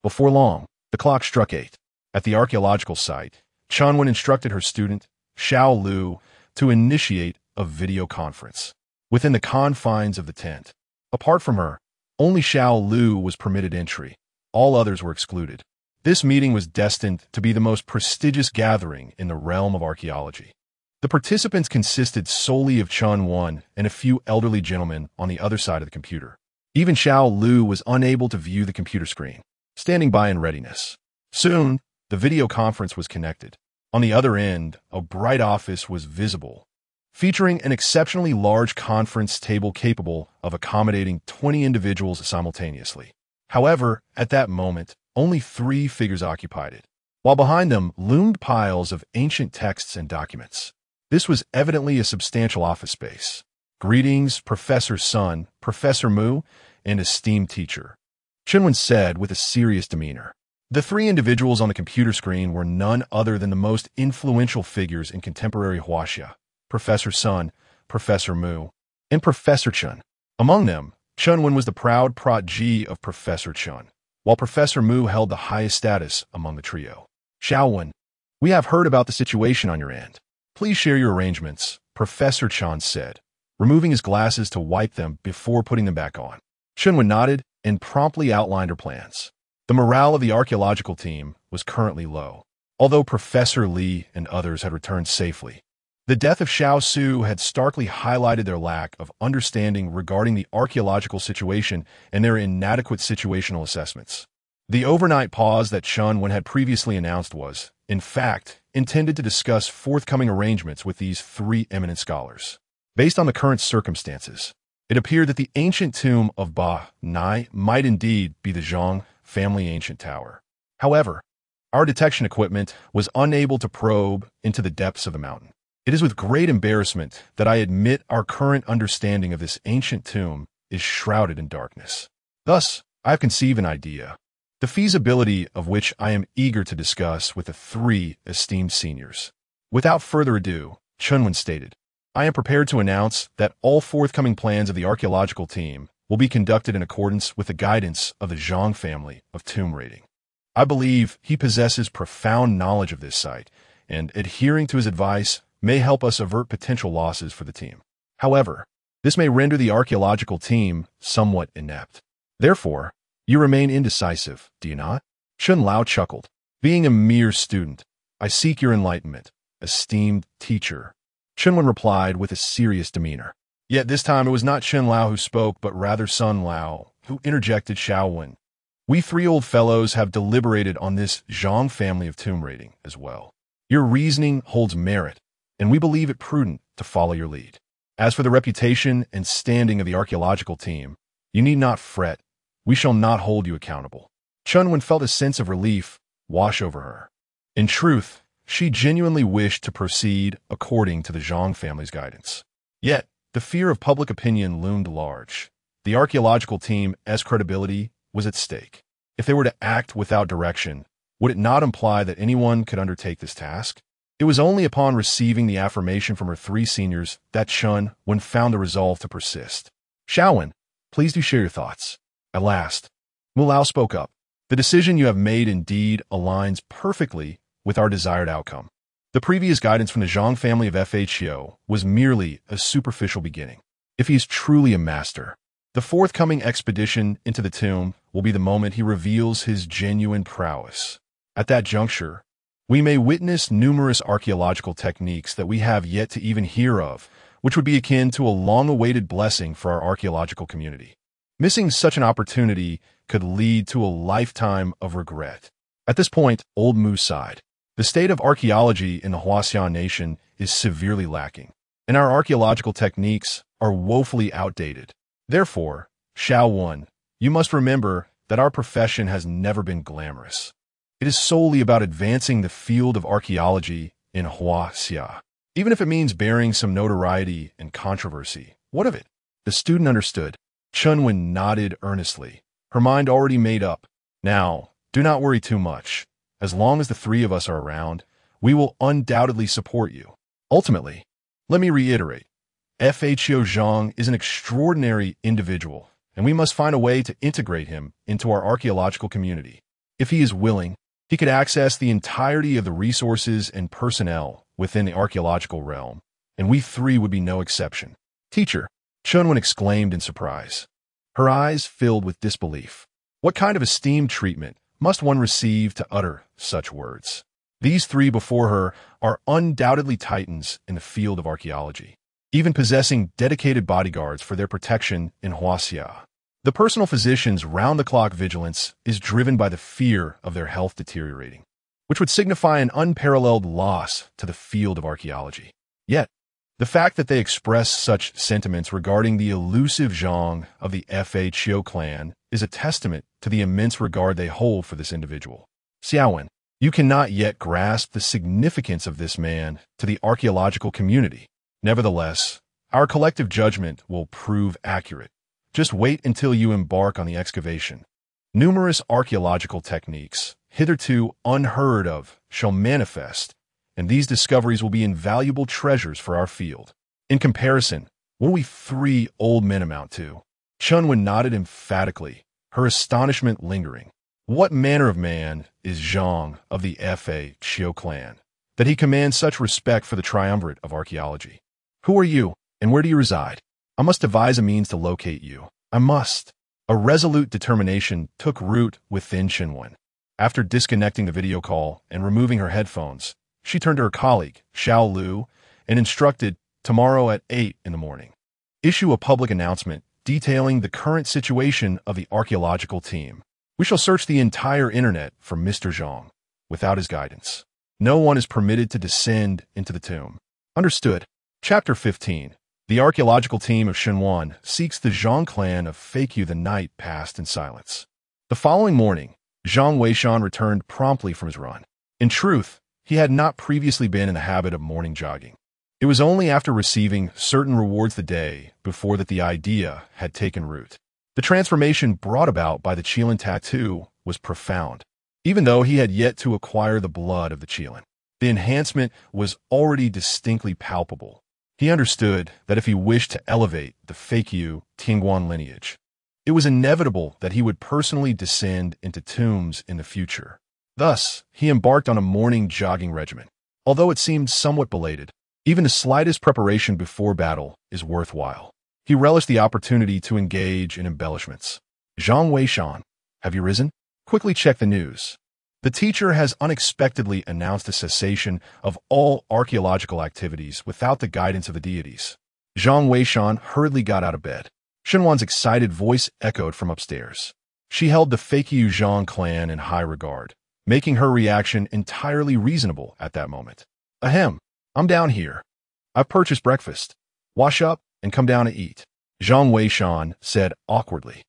Before long, the clock struck 8. At the archaeological site, Chunwen instructed her student, Xiao Lu, to initiate a video conference within the confines of the tent. Apart from her, only Xiao Lu was permitted entry. All others were excluded. This meeting was destined to be the most prestigious gathering in the realm of archaeology. The participants consisted solely of Chun Wan and a few elderly gentlemen on the other side of the computer. Even Xiao Lu was unable to view the computer screen, standing by in readiness. Soon, the video conference was connected. On the other end, a bright office was visible, featuring an exceptionally large conference table capable of accommodating 20 individuals simultaneously. However, at that moment, only 3 figures occupied it, while behind them loomed piles of ancient texts and documents. This was evidently a substantial office space. Greetings, Professor Sun, Professor Mu, and esteemed teacher, Chinwen said with a serious demeanor. The 3 individuals on the computer screen were none other than the most influential figures in contemporary Huaxia: Professor Sun, Professor Mu, and Professor Chun. Among them, Chunwen was the proud protege of Professor Chun, while Professor Mu held the highest status among the trio. Xiaowen, we have heard about the situation on your end. Please share your arrangements, Professor Chan said, removing his glasses to wipe them before putting them back on. Chunwen nodded and promptly outlined her plans. The morale of the archaeological team was currently low, although Professor Li and others had returned safely. The death of Xiao Su had starkly highlighted their lack of understanding regarding the archaeological situation and their inadequate situational assessments. The overnight pause that Chunwen had previously announced was, in fact, intended to discuss forthcoming arrangements with these 3 eminent scholars. Based on the current circumstances, it appeared that the ancient tomb of Ba Nai might indeed be the Zhang family ancient tower. However, our detection equipment was unable to probe into the depths of the mountain. It is with great embarrassment that I admit our current understanding of this ancient tomb is shrouded in darkness. Thus, I have conceived an idea, the feasibility of which I am eager to discuss with the 3 esteemed seniors. Without further ado, Chunwen stated, I am prepared to announce that all forthcoming plans of the archaeological team will be conducted in accordance with the guidance of the Zhang family of tomb raiding. I believe he possesses profound knowledge of this site, and adhering to his advice may help us avert potential losses for the team. However, this may render the archaeological team somewhat inept. Therefore, you remain indecisive, do you not? Chun Lao chuckled. Being a mere student, I seek your enlightenment, esteemed teacher. Chunwen replied with a serious demeanor. Yet this time it was not Chen Lao who spoke, but rather Sun Lao, who interjected Xiaowen. We 3 old fellows have deliberated on this Zhang family of tomb raiding as well. Your reasoning holds merit, and we believe it prudent to follow your lead. As for the reputation and standing of the archaeological team, you need not fret. We shall not hold you accountable. Chunwen felt a sense of relief wash over her. In truth, she genuinely wished to proceed according to the Zhang family's guidance. Yet, the fear of public opinion loomed large. The archaeological team's credibility was at stake. If they were to act without direction, would it not imply that anyone could undertake this task? It was only upon receiving the affirmation from her 3 seniors that Chun Wen found the resolve to persist. Xiaowen, please do share your thoughts. At last, Mulao spoke up. The decision you have made indeed aligns perfectly with our desired outcome. The previous guidance from the Zhang family of FHO was merely a superficial beginning. If he is truly a master, the forthcoming expedition into the tomb will be the moment he reveals his genuine prowess. At that juncture, we may witness numerous archaeological techniques that we have yet to even hear of, which would be akin to a long-awaited blessing for our archaeological community. Missing such an opportunity could lead to a lifetime of regret. At this point, Old Mu sighed. The state of archaeology in the Huaxian nation is severely lacking, and our archaeological techniques are woefully outdated. Therefore, Xiaowen, you must remember that our profession has never been glamorous. It is solely about advancing the field of archaeology in Huaxia, even if it means bearing some notoriety and controversy. What of it? The student understood. Chunwen nodded earnestly, her mind already made up. Now, do not worry too much. As long as the 3 of us are around, we will undoubtedly support you. Ultimately, let me reiterate, FHO Zhang is an extraordinary individual, and we must find a way to integrate him into our archaeological community. If he is willing, he could access the entirety of the resources and personnel within the archaeological realm, and we 3 would be no exception. Teacher, Chunwen exclaimed in surprise. Her eyes filled with disbelief. What kind of esteemed treatment must one receive to utter such words? These 3 before her are undoubtedly titans in the field of archaeology, even possessing dedicated bodyguards for their protection in Huaxia. The personal physician's round-the-clock vigilance is driven by the fear of their health deteriorating, which would signify an unparalleled loss to the field of archaeology. Yet, the fact that they express such sentiments regarding the elusive Zhang of the FHO clan is a testament to the immense regard they hold for this individual. Xiaowen, you cannot yet grasp the significance of this man to the archaeological community. Nevertheless, our collective judgment will prove accurate. Just wait until you embark on the excavation. Numerous archaeological techniques, hitherto unheard of, shall manifest, and these discoveries will be invaluable treasures for our field. In comparison, what do we 3 old men amount to? Chunwen nodded emphatically, her astonishment lingering. What manner of man is Zhang of the FHO clan, that he commands such respect for the triumvirate of archaeology? Who are you, and where do you reside? I must devise a means to locate you. I must. A resolute determination took root within Chunwen. After disconnecting the video call and removing her headphones, she turned to her colleague, Xiao Lu, and instructed, tomorrow at 8 in the morning, issue a public announcement detailing the current situation of the archaeological team. We shall search the entire internet for Mr. Zhang. Without his guidance, no one is permitted to descend into the tomb. Understood. Chapter 15. The archaeological team of Xinhuan seeks the Zhang clan of Feiqiu. The night passed in silence. The following morning, Zhang Weishan returned promptly from his run. In truth, he had not previously been in the habit of morning jogging. It was only after receiving certain rewards the day before that the idea had taken root. The transformation brought about by the Qilin tattoo was profound. Even though he had yet to acquire the blood of the Qilin, the enhancement was already distinctly palpable. He understood that if he wished to elevate the Feiqiu Tingguan lineage, it was inevitable that he would personally descend into tombs in the future. Thus, he embarked on a morning jogging regimen. Although it seemed somewhat belated, even the slightest preparation before battle is worthwhile. He relished the opportunity to engage in embellishments. Zhang Weishan, have you risen? Quickly check the news. The teacher has unexpectedly announced a cessation of all archaeological activities without the guidance of the deities. Zhang Weishan hurriedly got out of bed. Xinhuan's excited voice echoed from upstairs. She held the Feiqiu Zhang clan in high regard, making her reaction entirely reasonable at that moment. Ahem, I'm down here. I've purchased breakfast. Wash up and come down to eat. Zhang Weishan said awkwardly.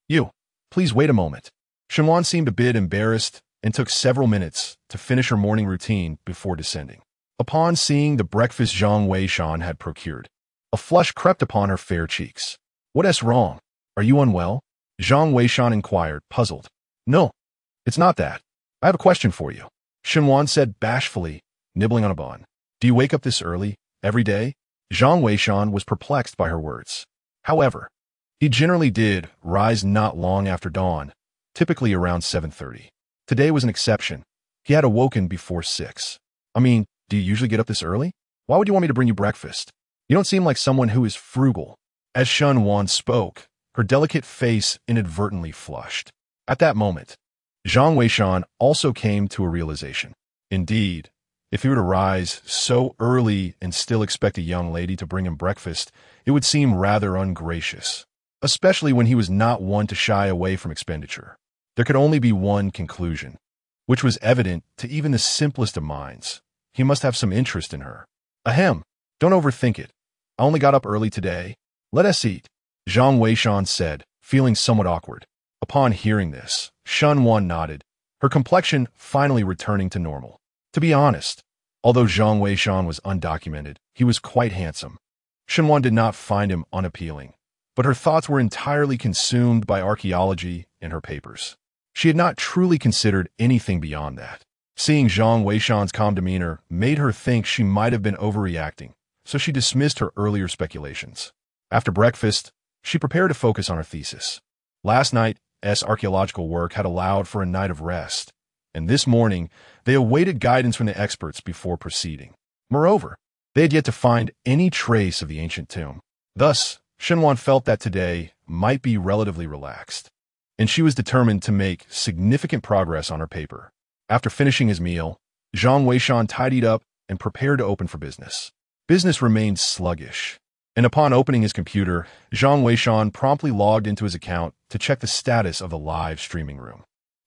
You. Please wait a moment. Xinhuan seemed a bit embarrassed and took several minutes to finish her morning routine before descending. Upon seeing the breakfast Zhang Weishan had procured, a flush crept upon her fair cheeks. What's wrong? Are you unwell? Zhang Weishan inquired, puzzled. No, it's not that. I have a question for you. Xinhuan said bashfully, nibbling on a bun. Do you wake up this early, every day? Zhang Weishan was perplexed by her words. However, he generally did rise not long after dawn, typically around 7:30. Today was an exception. He had awoken before 6. I mean, do you usually get up this early? Why would you want me to bring you breakfast? You don't seem like someone who is frugal. As Shun Wan spoke, her delicate face inadvertently flushed. At that moment, Zhang Weishan also came to a realization. Indeed, if he were to rise so early and still expect a young lady to bring him breakfast, it would seem rather ungracious, especially when he was not one to shy away from expenditure. There could only be one conclusion, which was evident to even the simplest of minds. He must have some interest in her. Ahem, don't overthink it. I only got up early today. Let us eat, Zhang Weishan said, feeling somewhat awkward. Upon hearing this, Shun Wan nodded, her complexion finally returning to normal. To be honest, although Zhang Weishan was undocumented, he was quite handsome. Shun Wan did not find him unappealing, but her thoughts were entirely consumed by archaeology and her papers. She had not truly considered anything beyond that. Seeing Zhang Weishan's calm demeanor made her think she might have been overreacting, so she dismissed her earlier speculations. After breakfast, she prepared to focus on her thesis. Last night's archaeological work had allowed for a night of rest, and this morning they awaited guidance from the experts before proceeding. Moreover, they had yet to find any trace of the ancient tomb. Thus, Shenwan felt that today might be relatively relaxed, and she was determined to make significant progress on her paper. After finishing his meal, Zhang Weishan tidied up and prepared to open for business. Business remained sluggish, and upon opening his computer, Zhang Weishan promptly logged into his account to check the status of the live streaming room.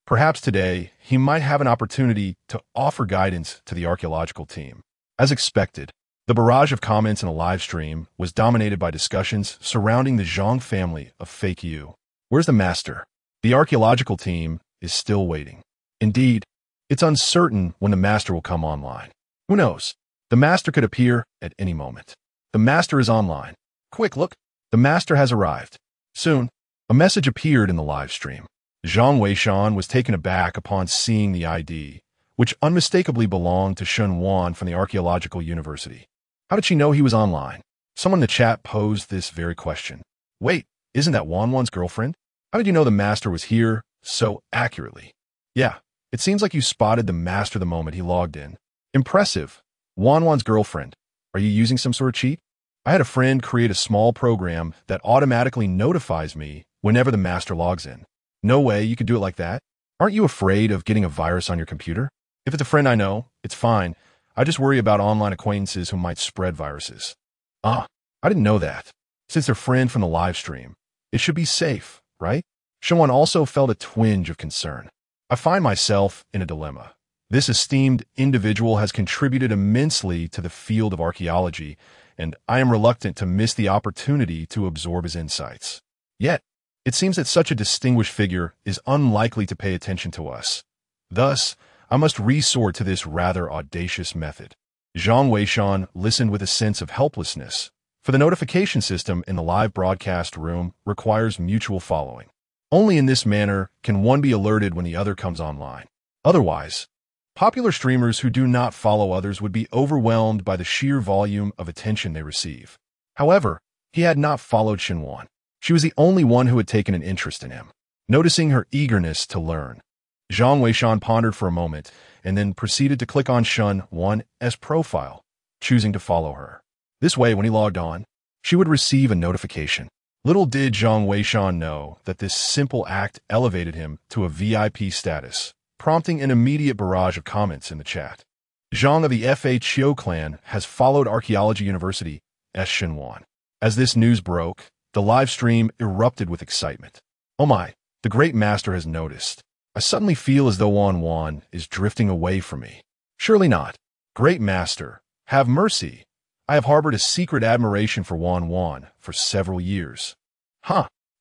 Perhaps today, he might have an opportunity to offer guidance to the archaeological team. As expected, the barrage of comments in the live stream was dominated by discussions surrounding the Zhang family of fake you. Where's the master? The archaeological team is still waiting. Indeed, it's uncertain when the master will come online. Who knows? The master could appear at any moment. The master is online. Quick, look. The master has arrived. Soon, a message appeared in the live stream. Zhang Weishan was taken aback upon seeing the ID, which unmistakably belonged to Shun Wan from the Archaeological University. How did she know he was online? Someone in the chat posed this very question. Wait, isn't that Wan's girlfriend? How did you know the master was here so accurately? Yeah, it seems like you spotted the master the moment he logged in. Impressive. Wan's girlfriend. Are you using some sort of cheat? I had a friend create a small program that automatically notifies me whenever the master logs in. No way you could do it like that. Aren't you afraid of getting a virus on your computer? If it's a friend I know, it's fine. I just worry about online acquaintances who might spread viruses. I didn't know that. Since they're friend from the live stream, it should be safe, right? Shunwan also felt a twinge of concern. I find myself in a dilemma. This esteemed individual has contributed immensely to the field of archaeology, and I am reluctant to miss the opportunity to absorb his insights. Yet, it seems that such a distinguished figure is unlikely to pay attention to us. Thus, I must resort to this rather audacious method. Zhang Weishan listened with a sense of helplessness, for the notification system in the live broadcast room requires mutual following. Only in this manner can one be alerted when the other comes online. Otherwise, popular streamers who do not follow others would be overwhelmed by the sheer volume of attention they receive. However, he had not followed Xinwan. She was the only one who had taken an interest in him. Noticing her eagerness to learn, Zhang Weishan pondered for a moment and then proceeded to click on Shun Wan's profile, choosing to follow her. This way, when he logged on, she would receive a notification. Little did Zhang Weishan know that this simple act elevated him to a VIP status, prompting an immediate barrage of comments in the chat. Zhang of the Fa Chiu clan has followed Archaeology University as Xinwan. As this news broke, the live stream erupted with excitement. Oh my, the great master has noticed. I suddenly feel as though Wan is drifting away from me. Surely not. Great master, have mercy. I have harbored a secret admiration for Wan for several years.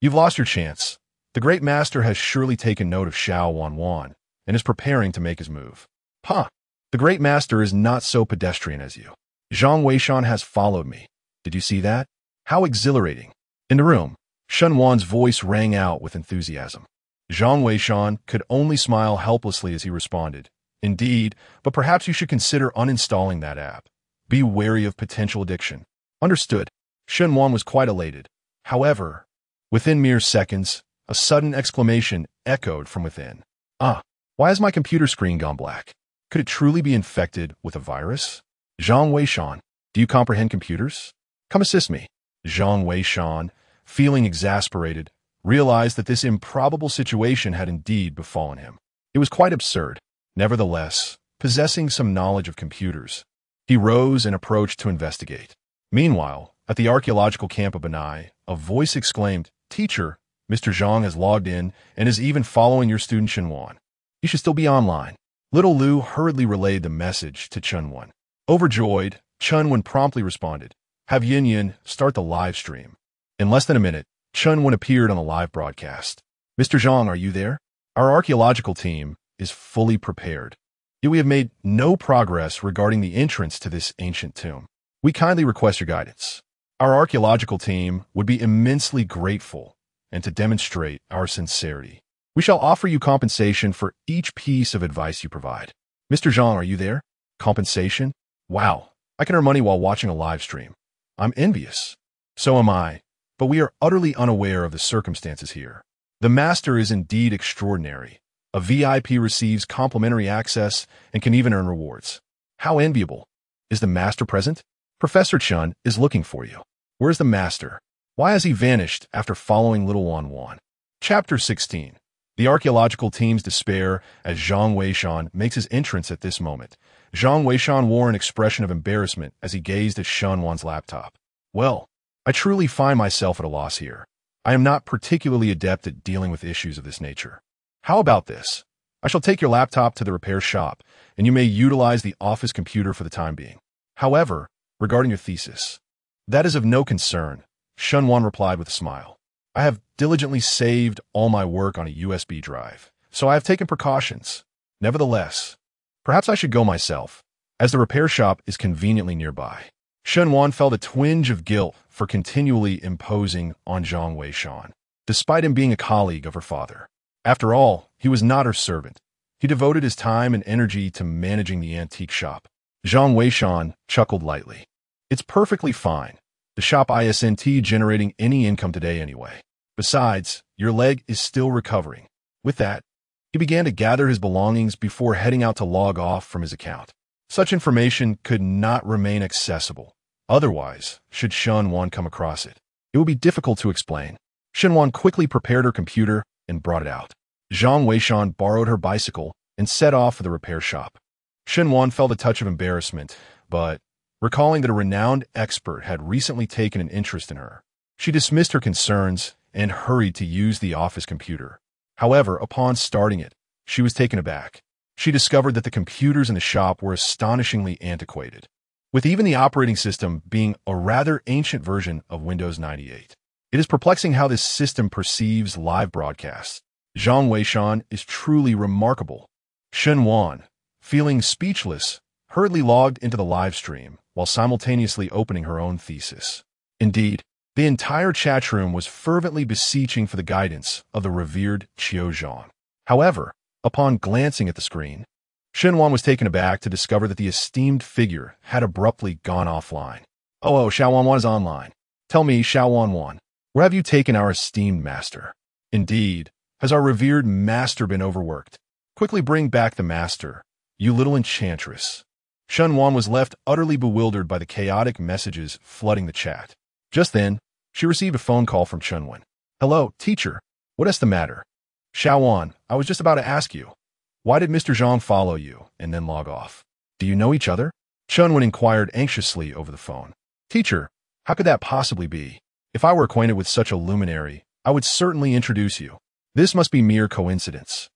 You've lost your chance. The great master has surely taken note of Xiao Wan and is preparing to make his move. The great master is not so pedestrian as you. Zhang Weishan has followed me. Did you see that? How exhilarating. In the room, Shun Wan's voice rang out with enthusiasm. Zhang Weishan could only smile helplessly as he responded, Indeed, but perhaps you should consider uninstalling that app. Be wary of potential addiction. Understood. Shenwan was quite elated. However, within mere seconds, a sudden exclamation echoed from within. Ah, why has my computer screen gone black? Could it truly be infected with a virus? Zhang Weishan, do you comprehend computers? Come assist me. Zhang Weishan, feeling exasperated, realized that this improbable situation had indeed befallen him. It was quite absurd. Nevertheless, possessing some knowledge of computers, he rose and approached to investigate. Meanwhile, at the archaeological camp of Benai, a voice exclaimed, "Teacher, Mr. Zhang has logged in and is even following your student Shenwan. You should still be online." Little Lu hurriedly relayed the message to Chunwan. Overjoyed, Chunwan promptly responded, "Have Yin Yin start the live stream." In less than a minute, Chunwan appeared on the live broadcast. "Mr. Zhang, are you there? Our archaeological team is fully prepared. Yet we have made no progress regarding the entrance to this ancient tomb. We kindly request your guidance. Our archaeological team would be immensely grateful, and to demonstrate our sincerity, we shall offer you compensation for each piece of advice you provide." Mr. Zhang, are you there? Compensation? Wow, I can earn money while watching a live stream. I'm envious. So am I, but we are utterly unaware of the circumstances here. The master is indeed extraordinary. A VIP receives complimentary access and can even earn rewards. How enviable. Is the master present? Professor Chun is looking for you. Where's the master? Why has he vanished after following little Wan Wan? Chapter 16. The archaeological team's despair as Zhang Weishan makes his entrance at this moment. Zhang Weishan wore an expression of embarrassment as he gazed at Shun Wan's laptop. Well, I truly find myself at a loss here. I am not particularly adept at dealing with issues of this nature. How about this? I shall take your laptop to the repair shop, and you may utilize the office computer for the time being. However, regarding your thesis, that is of no concern, Shunwan replied with a smile. I have diligently saved all my work on a USB drive, so I have taken precautions. Nevertheless, perhaps I should go myself, as the repair shop is conveniently nearby. Shunwan felt a twinge of guilt for continually imposing on Zhang Weishan, despite him being a colleague of her father. After all, he was not her servant. He devoted his time and energy to managing the antique shop. Zhang Weishan chuckled lightly. It's perfectly fine. The shop isn't generating any income today anyway. Besides, your leg is still recovering. With that, he began to gather his belongings before heading out to log off from his account. Such information could not remain accessible. Otherwise, should Shunwan come across it, it would be difficult to explain. Shunwan quickly prepared her computer and brought it out. Zhang Weishan borrowed her bicycle and set off for the repair shop. Shunwan felt a touch of embarrassment, but, recalling that a renowned expert had recently taken an interest in her, she dismissed her concerns and hurried to use the office computer. However, upon starting it, she was taken aback. She discovered that the computers in the shop were astonishingly antiquated, with even the operating system being a rather ancient version of Windows 98. It is perplexing how this system perceives live broadcasts. Zhang Weishan is truly remarkable. Shunwan, feeling speechless, hurriedly logged into the live stream while simultaneously opening her own thesis. Indeed, the entire chat room was fervently beseeching for the guidance of the revered Qiu Zhang. However, upon glancing at the screen, Shunwan was taken aback to discover that the esteemed figure had abruptly gone offline. Oh, Xiao Wan is online. Tell me, Xiao Wan, where have you taken our esteemed master? Indeed, has our revered master been overworked? Quickly bring back the master, you little enchantress. Shunwan was left utterly bewildered by the chaotic messages flooding the chat. Just then, she received a phone call from Chunwan. Hello, teacher. What is the matter? Xiaowan, I was just about to ask you. Why did Mr. Zhang follow you and then log off? Do you know each other? Chunwan inquired anxiously over the phone. Teacher, how could that possibly be? If I were acquainted with such a luminary, I would certainly introduce you. This must be mere coincidence.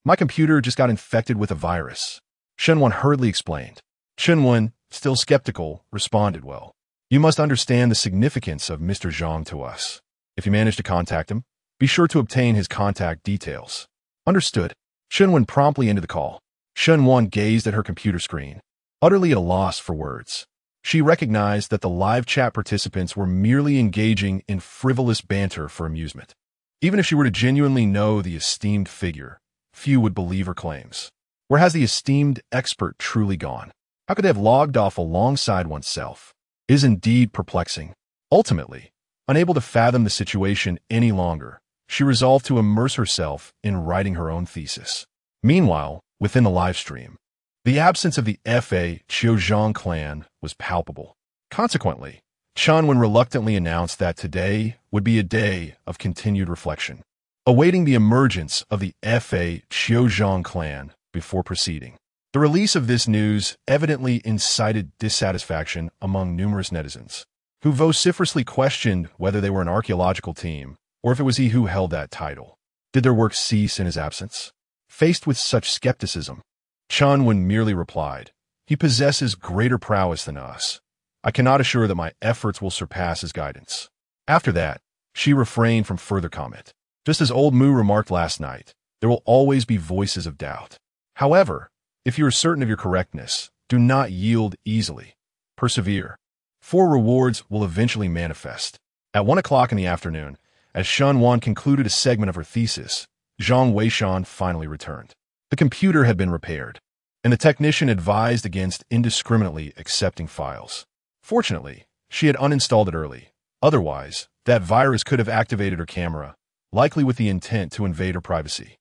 My computer just got infected with a virus. Shunwan hurriedly explained. Chunwan, still skeptical, responded, well, you must understand the significance of Mr. Zhang to us. If you manage to contact him, be sure to obtain his contact details. Understood. Shunwan promptly ended the call. Shunwan gazed at her computer screen, utterly at a loss for words. She recognized that the live chat participants were merely engaging in frivolous banter for amusement. Even if she were to genuinely know the esteemed figure, few would believe her claims. Where has the esteemed expert truly gone? How could they have logged off alongside oneself? It is indeed perplexing. Ultimately, unable to fathom the situation any longer, she resolved to immerse herself in writing her own thesis. Meanwhile, within the live stream, the absence of the Fa Chiozhang clan was palpable. Consequently, Chunwen reluctantly announced that today would be a day of continued reflection, awaiting the emergence of the Fa Chiozhang clan before proceeding. The release of this news evidently incited dissatisfaction among numerous netizens, who vociferously questioned whether they were an archaeological team or if it was he who held that title. Did their work cease in his absence? Faced with such skepticism, Chunwen merely replied, "He possesses greater prowess than us. I cannot assure that my efforts will surpass his guidance." After that, she refrained from further comment. Just as old Mu remarked last night, there will always be voices of doubt. However, if you are certain of your correctness, do not yield easily. Persevere. For rewards will eventually manifest. At 1 o'clock in the afternoon, as Chunwen concluded a segment of her thesis, Zhang Weishan finally returned. The computer had been repaired, and the technician advised against indiscriminately accepting files. Fortunately, she had uninstalled it early. Otherwise, that virus could have activated her camera, likely with the intent to invade her privacy.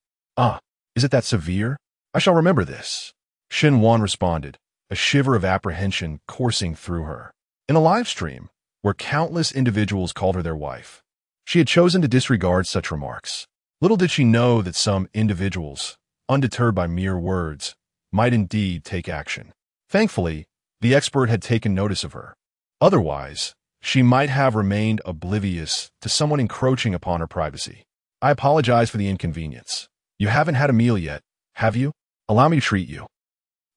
Is it that severe? I shall remember this. Chunwen responded, a shiver of apprehension coursing through her. In a live stream, where countless individuals called her their wife, she had chosen to disregard such remarks. Little did she know that some individuals, undeterred by mere words, might indeed take action. Thankfully, the expert had taken notice of her. Otherwise, she might have remained oblivious to someone encroaching upon her privacy. I apologize for the inconvenience. You haven't had a meal yet, have you? Allow me to treat you.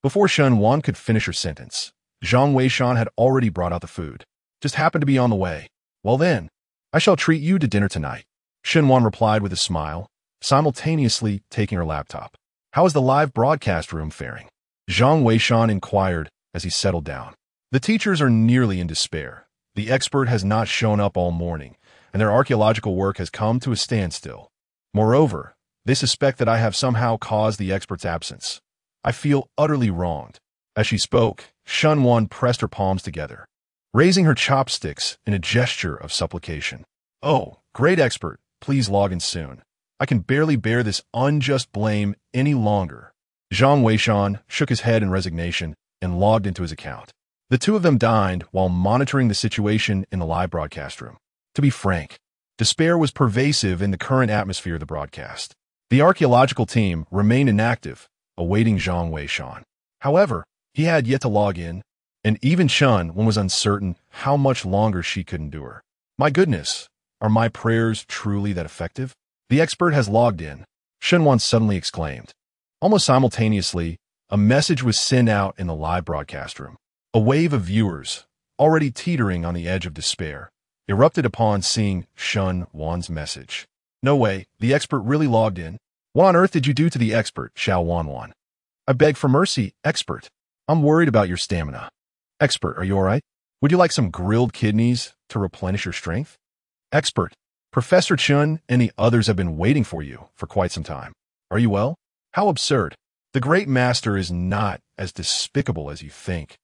Before Chunwen could finish her sentence, Zhang Weishan had already brought out the food. Just happened to be on the way. Well then, I shall treat you to dinner tonight. Chunwen replied with a smile, simultaneously taking her laptop. How is the live broadcast room faring? Zhang Weishan inquired as he settled down. The teachers are nearly in despair. The expert has not shown up all morning, and their archaeological work has come to a standstill. Moreover, they suspect that I have somehow caused the expert's absence. I feel utterly wronged. As she spoke, Chunwen pressed her palms together, raising her chopsticks in a gesture of supplication. Oh, great expert, please log in soon. I can barely bear this unjust blame any longer. Zhang Weishan shook his head in resignation and logged into his account. The two of them dined while monitoring the situation in the live broadcast room. To be frank, despair was pervasive in the current atmosphere of the broadcast. The archaeological team remained inactive, awaiting Zhang Weishan. However, he had yet to log in, and even Chunwen was uncertain how much longer she could endure. My goodness, are my prayers truly that effective? The expert has logged in, Chunwen suddenly exclaimed. Almost simultaneously, a message was sent out in the live broadcast room. A wave of viewers, already teetering on the edge of despair, erupted upon seeing Chunwen's message. No way, the expert really logged in. What on earth did you do to the expert, Xiao Wanwan? I beg for mercy, expert. I'm worried about your stamina. Expert, are you all right? Would you like some grilled kidneys to replenish your strength? Expert, Professor Chun and the others have been waiting for you for quite some time. Are you well? How absurd. The great master is not as despicable as you think.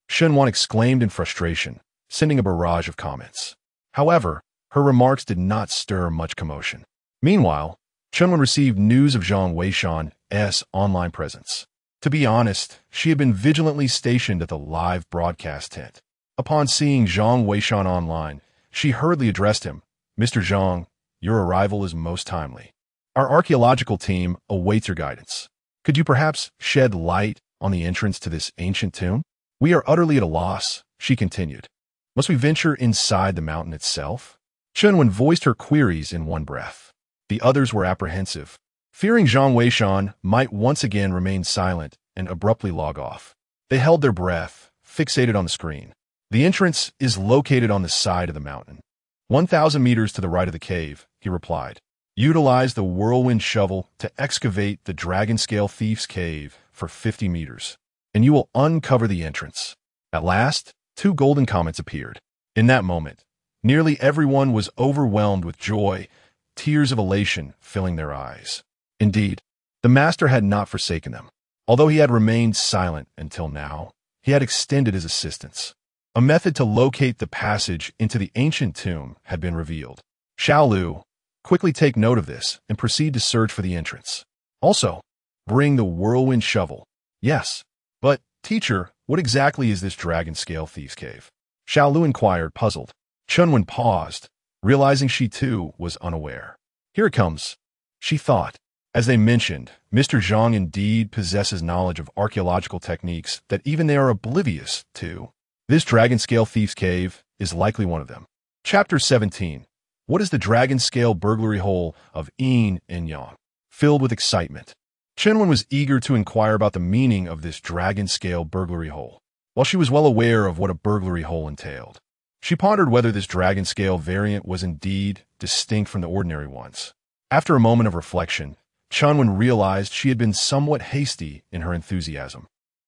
Chunwen exclaimed in frustration, sending a barrage of comments. However, her remarks did not stir much commotion. Meanwhile, Chunwen received news of Zhang Weishan's online presence. To be honest, she had been vigilantly stationed at the live broadcast tent. Upon seeing Zhang Weishan online, she hurriedly addressed him. Mr. Zhang, your arrival is most timely. Our archaeological team awaits your guidance. Could you perhaps shed light on the entrance to this ancient tomb? We are utterly at a loss, she continued. Must we venture inside the mountain itself? Chunwen voiced her queries in one breath. The others were apprehensive, fearing Zhang Weishan might once again remain silent and abruptly log off. They held their breath, fixated on the screen. The entrance is located on the side of the mountain. 1,000 meters to the right of the cave, he replied. Utilize the whirlwind shovel to excavate the dragon-scale thief's cave for 50 meters, and you will uncover the entrance. At last, 2 golden comets appeared. In that moment, nearly everyone was overwhelmed with joy, tears of elation filling their eyes. Indeed, the master had not forsaken them. Although he had remained silent until now, he had extended his assistance. A method to locate the passage into the ancient tomb had been revealed. Xiao Lu, quickly take note of this and proceed to search for the entrance. Also, bring the whirlwind shovel. Yes, but, teacher, what exactly is this dragon-scale thieves' cave? Xiao Lu inquired, puzzled. Chunwen paused, realizing she too was unaware. Here it comes, she thought. As they mentioned, Mr. Zhang indeed possesses knowledge of archaeological techniques that even they are oblivious to. This dragon-scale thieves' cave is likely one of them. Chapter 17. What is the dragon-scale burglary hole of Yin and Yang? Filled with excitement, Chenwen was eager to inquire about the meaning of this dragon-scale burglary hole. While she was well aware of what a burglary hole entailed, she pondered whether this dragon-scale variant was indeed distinct from the ordinary ones. After a moment of reflection, Chenwen realized she had been somewhat hasty in her enthusiasm.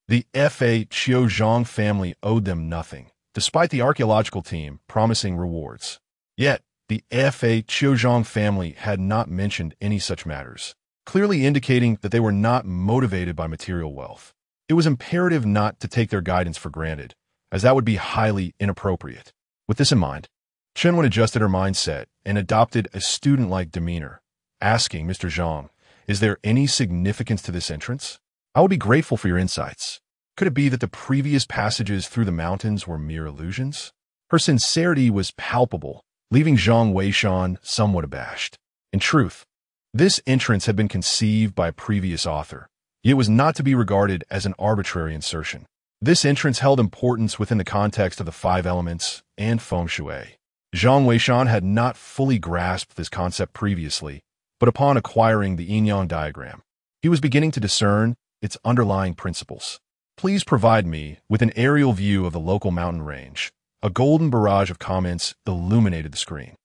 The Fa Qiuzhang family owed them nothing, despite the archaeological team promising rewards. Yet, the Fa Qiuzhang family had not mentioned any such matters, clearly indicating that they were not motivated by material wealth. It was imperative not to take their guidance for granted, as that would be highly inappropriate. With this in mind, Chenwen adjusted her mindset and adopted a student-like demeanor, asking Mr. Zhang, "Is there any significance to this entrance? I would be grateful for your insights. Could it be that the previous passages through the mountains were mere illusions?" Her sincerity was palpable, leaving Zhang Weishan somewhat abashed. In truth, this entrance had been conceived by a previous author, yet was not to be regarded as an arbitrary insertion. This entrance held importance within the context of the five elements and feng shui. Zhang Weishan had not fully grasped this concept previously, but upon acquiring the yin-yang diagram, he was beginning to discern its underlying principles. Please provide me with an aerial view of the local mountain range. A golden barrage of comments illuminated the screen.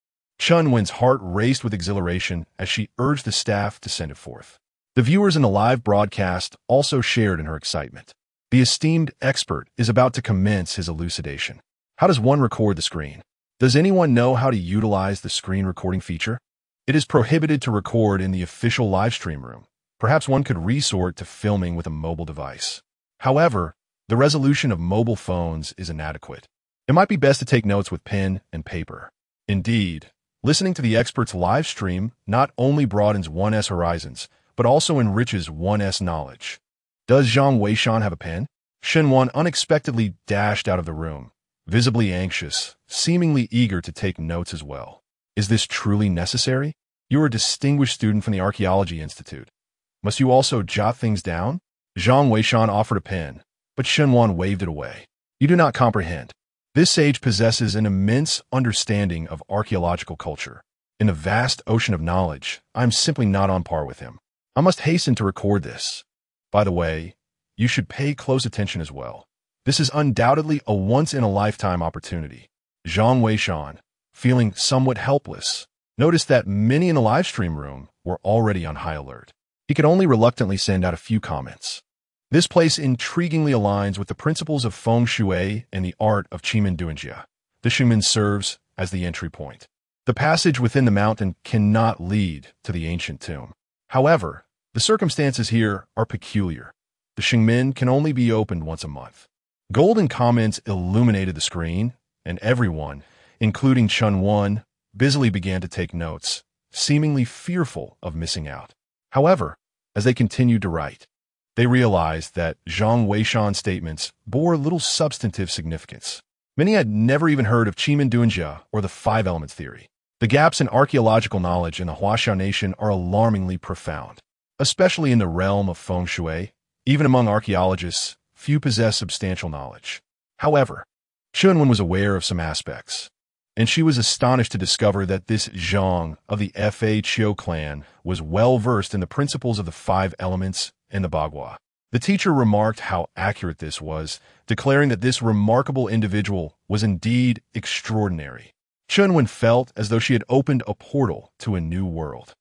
Chunwen's heart raced with exhilaration as she urged the staff to send it forth. The viewers in the live broadcast also shared in her excitement. The esteemed expert is about to commence his elucidation. How does one record the screen? Does anyone know how to utilize the screen recording feature? It is prohibited to record in the official livestream room. Perhaps one could resort to filming with a mobile device. However, the resolution of mobile phones is inadequate. It might be best to take notes with pen and paper. Indeed, listening to the expert's live stream not only broadens one's horizons, but also enriches one's knowledge. Does Zhang Weishan have a pen? Shenwan unexpectedly dashed out of the room, visibly anxious, seemingly eager to take notes as well. Is this truly necessary? You are a distinguished student from the Archaeology Institute. Must you also jot things down? Zhang Weishan offered a pen, but Shenwan waved it away. You do not comprehend. This sage possesses an immense understanding of archaeological culture. In the vast ocean of knowledge, I am simply not on par with him. I must hasten to record this. By the way, you should pay close attention as well. This is undoubtedly a once-in-a-lifetime opportunity. Zhang Weishan, feeling somewhat helpless, noticed that many in the livestream room were already on high alert. He could only reluctantly send out a few comments. This place intriguingly aligns with the principles of feng shui and the art of Qimen Duanjia. The Ximen serves as the entry point. The passage within the mountain cannot lead to the ancient tomb. However, the circumstances here are peculiar. The Xingmen can only be opened once a month. Golden comments illuminated the screen, and everyone, including Chunwen, busily began to take notes, seemingly fearful of missing out. However, as they continued to write, they realized that Zhang Weishan's statements bore little substantive significance. Many had never even heard of Qimen Duanjia or the five elements theory. The gaps in archaeological knowledge in the Huaxiao nation are alarmingly profound, especially in the realm of feng shui. Even among archaeologists, few possess substantial knowledge. However, Chunwen was aware of some aspects, and she was astonished to discover that this Zhang of the Fa Qiu clan was well versed in the principles of the five elements and the Bagua. The teacher remarked how accurate this was, declaring that this remarkable individual was indeed extraordinary. Chunwen felt as though she had opened a portal to a new world.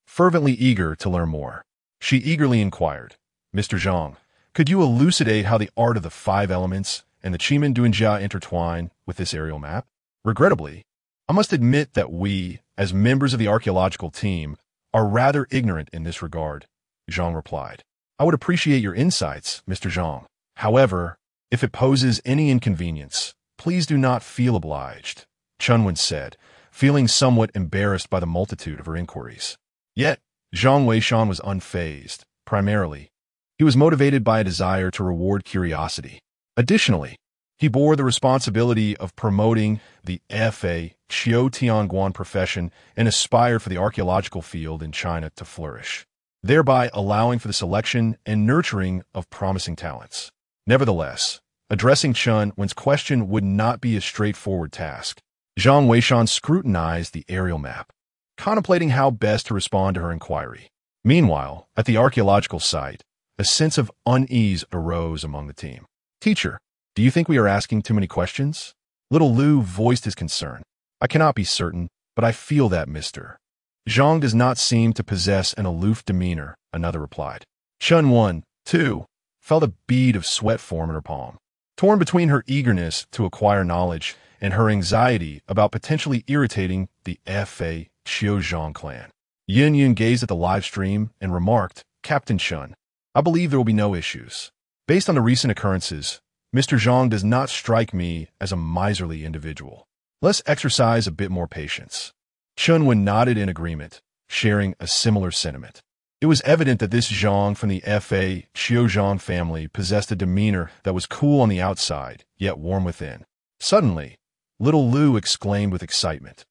Fervently eager to learn more, she eagerly inquired, "Mr. Zhang, could you elucidate how the art of the five elements and the Qimen Duanjia intertwine with this aerial map?" Regrettably, I must admit that we, as members of the archaeological team, are rather ignorant in this regard, Zhang replied. I would appreciate your insights, Mr. Zhang. However, if it poses any inconvenience, please do not feel obliged, Chunwen said, feeling somewhat embarrassed by the multitude of her inquiries. Yet, Zhang Weishan was unfazed. Primarily, he was motivated by a desire to reward curiosity. Additionally, he bore the responsibility of promoting the Fa Qiu Tianguan profession and aspired for the archaeological field in China to flourish, thereby allowing for the selection and nurturing of promising talents. Nevertheless, addressing Chun Wen's question would not be a straightforward task. Zhang Weishan scrutinized the aerial map, contemplating how best to respond to her inquiry. Meanwhile, at the archaeological site, a sense of unease arose among the team. Teacher, do you think we are asking too many questions? Little Lu voiced his concern. I cannot be certain, but I feel that Mr. Zhang does not seem to possess an aloof demeanor, another replied. Chun Wen, too, felt a bead of sweat form in her palm. Torn between her eagerness to acquire knowledge and her anxiety about potentially irritating the Fa Qiuzhang clan, Yin Yun gazed at the live stream and remarked, Captain Chun, I believe there will be no issues. Based on the recent occurrences, Mr. Zhang does not strike me as a miserly individual. Let's exercise a bit more patience. Chun Wen nodded in agreement, sharing a similar sentiment. It was evident that this Zhang from the Fa Qiuzhang family possessed a demeanor that was cool on the outside, yet warm within. Suddenly, little Lu exclaimed with excitement.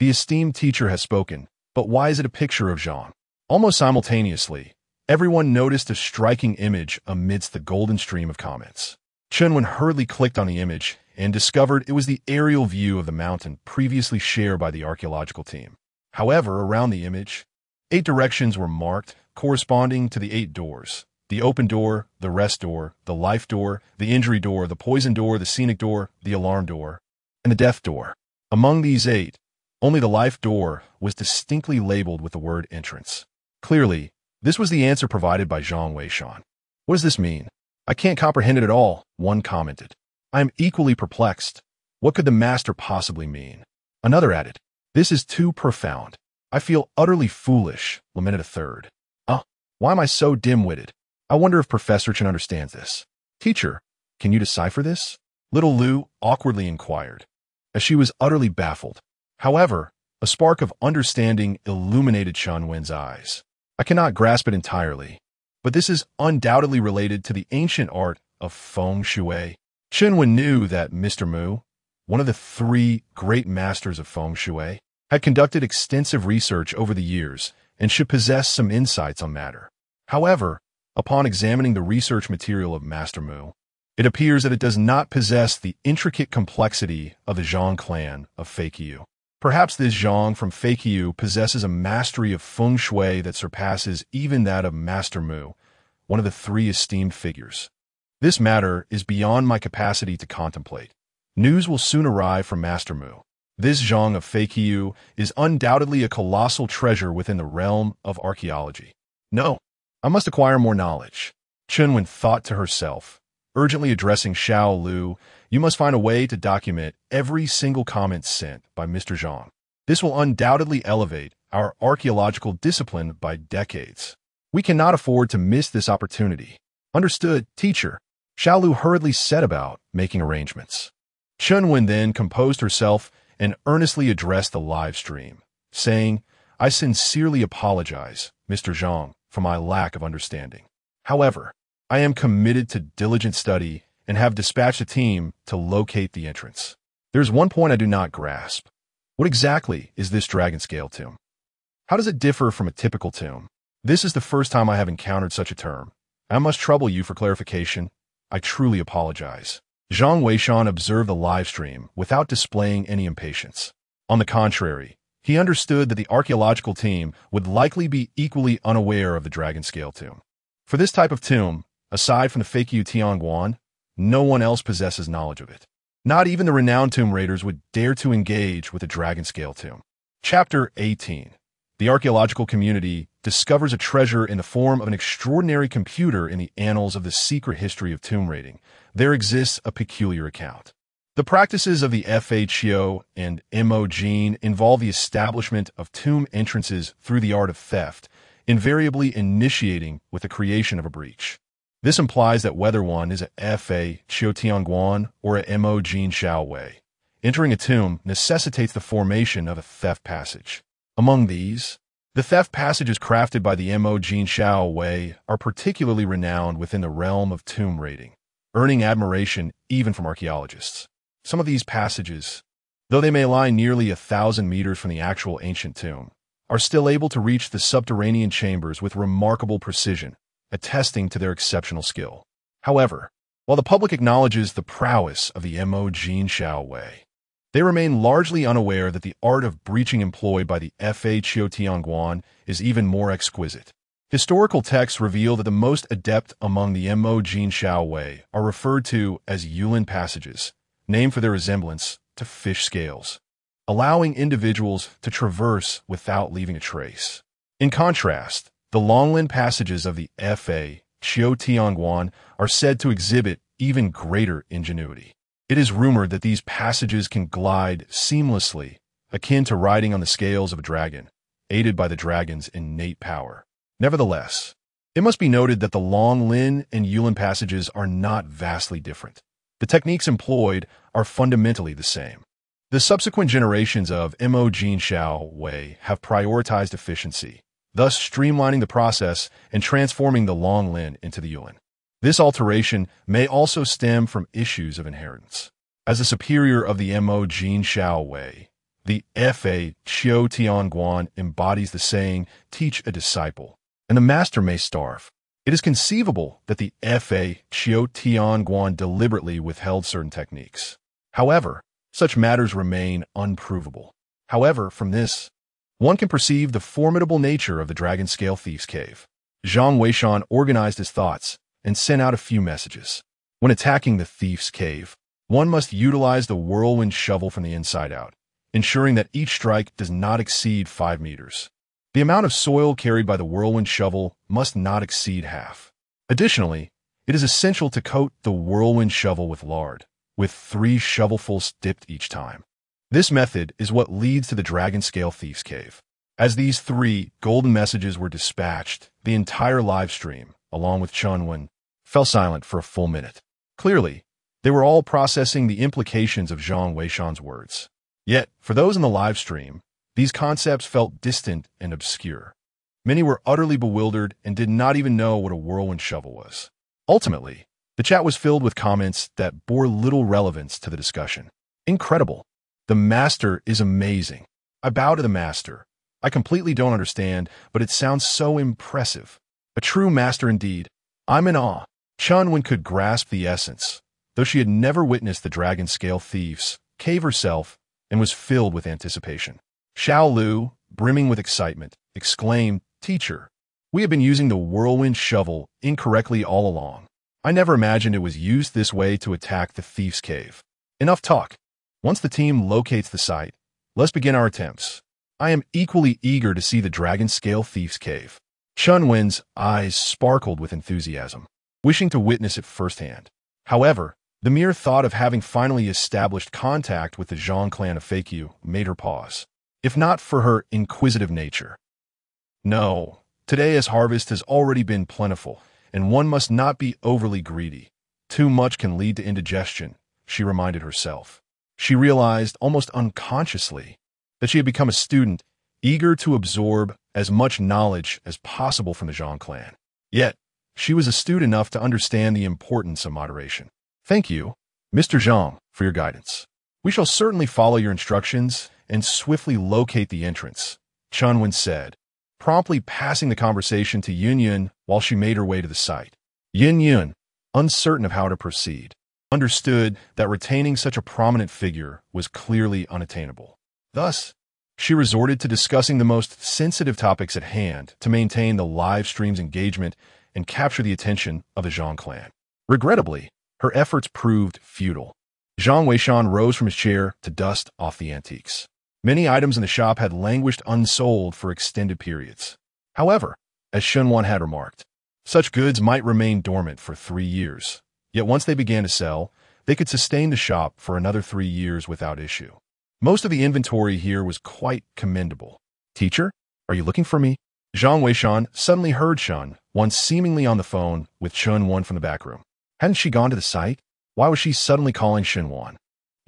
The esteemed teacher has spoken, but why is it a picture of Zhang? Almost simultaneously, everyone noticed a striking image amidst the golden stream of comments. Chunwen hurriedly clicked on the image and discovered it was the aerial view of the mountain previously shared by the archaeological team. However, around the image, 8 directions were marked corresponding to the 8 doors: the open door, the rest door, the life door, the injury door, the poison door, the scenic door, the alarm door, and the death door. Among these 8, only the life door was distinctly labeled with the word entrance. Clearly, this was the answer provided by Zhang Weishan. What does this mean? I can't comprehend it at all, one commented. I am equally perplexed. What could the master possibly mean? Another added, this is too profound. I feel utterly foolish, lamented a third. Why am I so dim-witted? I wonder if Professor Chen understands this. Teacher, can you decipher this? Little Lu awkwardly inquired, as she was utterly baffled. However, a spark of understanding illuminated Chun Wen's eyes. I cannot grasp it entirely, but this is undoubtedly related to the ancient art of feng shui. Chun Wen knew that Mr. Mu, one of the 3 great masters of feng shui, had conducted extensive research over the years and should possess some insights on matter. However, upon examining the research material of Master Mu, it appears that it does not possess the intricate complexity of the Zhang clan of Feiqiu. Perhaps this Zhang from Feiqiu possesses a mastery of feng shui that surpasses even that of Master Mu, one of the 3 esteemed figures. This matter is beyond my capacity to contemplate. News will soon arrive from Master Mu. This Zhang of Feiqiu is undoubtedly a colossal treasure within the realm of archaeology. No, I must acquire more knowledge. Chunwen thought to herself, urgently addressing Xiao Lu, you must find a way to document every single comment sent by Mr. Zhang. This will undoubtedly elevate our archaeological discipline by decades. We cannot afford to miss this opportunity. Understood, teacher. Xiao Lu hurriedly set about making arrangements. Chunwen then composed herself and earnestly addressed the live stream, saying, I sincerely apologize, Mr. Zhang, for my lack of understanding. However, I am committed to diligent study and have dispatched a team to locate the entrance. There is one point I do not grasp. What exactly is this dragon scale tomb? How does it differ from a typical tomb? This is the first time I have encountered such a term. I must trouble you for clarification. I truly apologize. Zhang Weishan observed the live stream without displaying any impatience. On the contrary, he understood that the archaeological team would likely be equally unaware of the dragon scale tomb. For this type of tomb, aside from the Feiqiu Tianguan, no one else possesses knowledge of it. Not even the renowned tomb raiders would dare to engage with the dragon scale tomb. Chapter 18. The archaeological community discovers a treasure in the form of an extraordinary computer in the annals of the secret history of tomb raiding. There exists a peculiar account. The practices of the FHO and Mo Gene involve the establishment of tomb entrances through the art of theft, invariably initiating with the creation of a breach. This implies that whether one is a Fa Qiutianguan or a Mo Jin Shao Wei, entering a tomb necessitates the formation of a theft passage. Among these, the theft passages crafted by the Mo Jin Shao Wei are particularly renowned within the realm of tomb raiding, earning admiration even from archaeologists. Some of these passages, though they may lie nearly 1,000 meters from the actual ancient tomb, are still able to reach the subterranean chambers with remarkable precision, attesting to their exceptional skill. However, while the public acknowledges the prowess of the Mo Jin Shao Wei, they remain largely unaware that the art of breaching employed by the Fa Qiutianguan is even more exquisite. Historical texts reveal that the most adept among the Mo Jin Shao Wei are referred to as Yulin passages, named for their resemblance to fish scales, allowing individuals to traverse without leaving a trace. In contrast, the Longlin passages of the Fa Qiutianguan are said to exhibit even greater ingenuity. It is rumored that these passages can glide seamlessly, akin to riding on the scales of a dragon, aided by the dragon's innate power. Nevertheless, it must be noted that the Longlin and Yulin passages are not vastly different. The techniques employed are fundamentally the same. The subsequent generations of Mo Jin Shao Wei have prioritized efficiency, thus streamlining the process and transforming the Longlin into the Yulin. This alteration may also stem from issues of inheritance. As the superior of the Mo Jin Shao Wei, the Fa Qiutianguan embodies the saying, "Teach a disciple, and the master may starve." It is conceivable that the Fa Qiutianguan deliberately withheld certain techniques. However, such matters remain unprovable. However, from this, one can perceive the formidable nature of the Dragon Scale Thief's Cave. Zhang Weishan organized his thoughts and sent out a few messages. When attacking the Thief's Cave, one must utilize the whirlwind shovel from the inside out, ensuring that each strike does not exceed 5 meters. The amount of soil carried by the whirlwind shovel must not exceed half. Additionally, it is essential to coat the whirlwind shovel with lard, with 3 shovelfuls dipped each time. This method is what leads to the Dragon Scale Thief's Cave. As these 3 golden messages were dispatched, the entire live stream, along with Chunwen, fell silent for a full minute. Clearly, they were all processing the implications of Zhang Weishan's words. Yet, for those in the live stream, these concepts felt distant and obscure. Many were utterly bewildered and did not even know what a whirlwind shovel was. Ultimately, the chat was filled with comments that bore little relevance to the discussion. Incredible. The master is amazing. I bow to the master. I completely don't understand, but it sounds so impressive. A true master indeed. I'm in awe. Chunwen could grasp the essence, though she had never witnessed the Dragon Scale Thief's Cave herself and was filled with anticipation. Xiao Lu, brimming with excitement, exclaimed, "Teacher, we have been using the whirlwind shovel incorrectly all along. I never imagined it was used this way to attack the Thief's Cave. Enough talk. Once the team locates the site, let's begin our attempts. I am equally eager to see the Dragon Scale Thief's Cave." Chunwen's eyes sparkled with enthusiasm, wishing to witness it firsthand. However, the mere thought of having finally established contact with the Zhang clan of Feiqiu made her pause, if not for her inquisitive nature. No, today's harvest has already been plentiful, and one must not be overly greedy. Too much can lead to indigestion, she reminded herself. She realized, almost unconsciously, that she had become a student, eager to absorb as much knowledge as possible from the Zhang clan. Yet, she was astute enough to understand the importance of moderation. "Thank you, Mr. Zhang, for your guidance. We shall certainly follow your instructions and swiftly locate the entrance," Chunwen said, promptly passing the conversation to Yun while she made her way to the site. Yun, uncertain of how to proceed, understood that retaining such a prominent figure was clearly unattainable. Thus, she resorted to discussing the most sensitive topics at hand to maintain the live stream's engagement and capture the attention of the Zhang clan. Regrettably, her efforts proved futile. Zhang Weishan rose from his chair to dust off the antiques. Many items in the shop had languished unsold for extended periods. However, as Shunwan had remarked, such goods might remain dormant for 3 years, yet once they began to sell, they could sustain the shop for another 3 years without issue. Most of the inventory here was quite commendable. "Teacher, are you looking for me?" Zhang Weishan suddenly heard Shen Wan seemingly on the phone with Chun Wan from the back room. Hadn't she gone to the site? Why was she suddenly calling Shen Wan?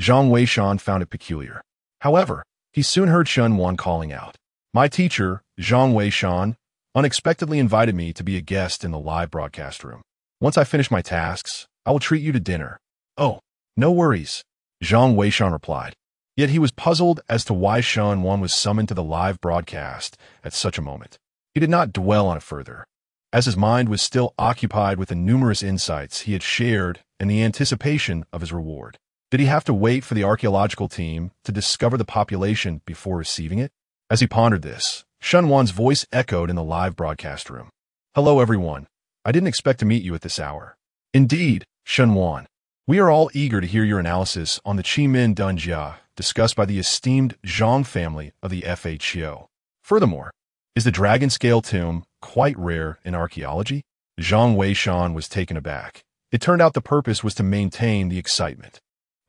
Zhang Weishan found it peculiar. However, he soon heard Shen Wan calling out. My teacher, Zhang Weishan, unexpectedly invited me to be a guest in the live broadcast room. Once I finish my tasks, I will treat you to dinner. Oh, no worries, Zhang Weishan replied. Yet he was puzzled as to why Shen Wan was summoned to the live broadcast at such a moment. He did not dwell on it further, as his mind was still occupied with the numerous insights he had shared and the anticipation of his reward. Did he have to wait for the archaeological team to discover the population before receiving it? As he pondered this, Shen Wan's voice echoed in the live broadcast room. Hello everyone. I didn't expect to meet you at this hour. Indeed, Shen Wan. We are all eager to hear your analysis on the Qimin Dunjia discussed by the esteemed Zhang family of the FHO. Furthermore, is the dragon scale tomb quite rare in archaeology? Zhang Weishan was taken aback. It turned out the purpose was to maintain the excitement.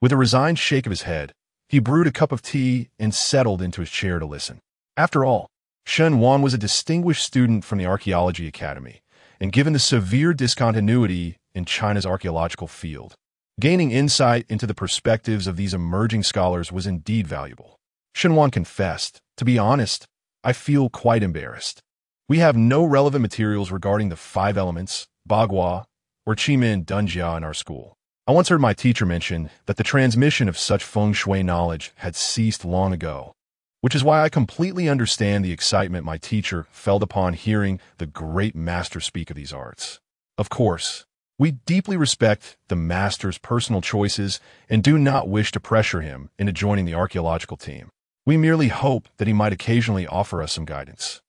With a resigned shake of his head, he brewed a cup of tea and settled into his chair to listen. After all, Shen Wan was a distinguished student from the Archaeology Academy, and given the severe discontinuity in China's archaeological field, gaining insight into the perspectives of these emerging scholars was indeed valuable. Shen Wan confessed, to be honest, I feel quite embarrassed. We have no relevant materials regarding the 5 elements, Bagua, or Qimin Dunjia in our school. I once heard my teacher mention that the transmission of such feng shui knowledge had ceased long ago, which is why I completely understand the excitement my teacher felt upon hearing the great master speak of these arts. Of course, we deeply respect the master's personal choices and do not wish to pressure him into joining the archaeological team. We merely hope that he might occasionally offer us some guidance.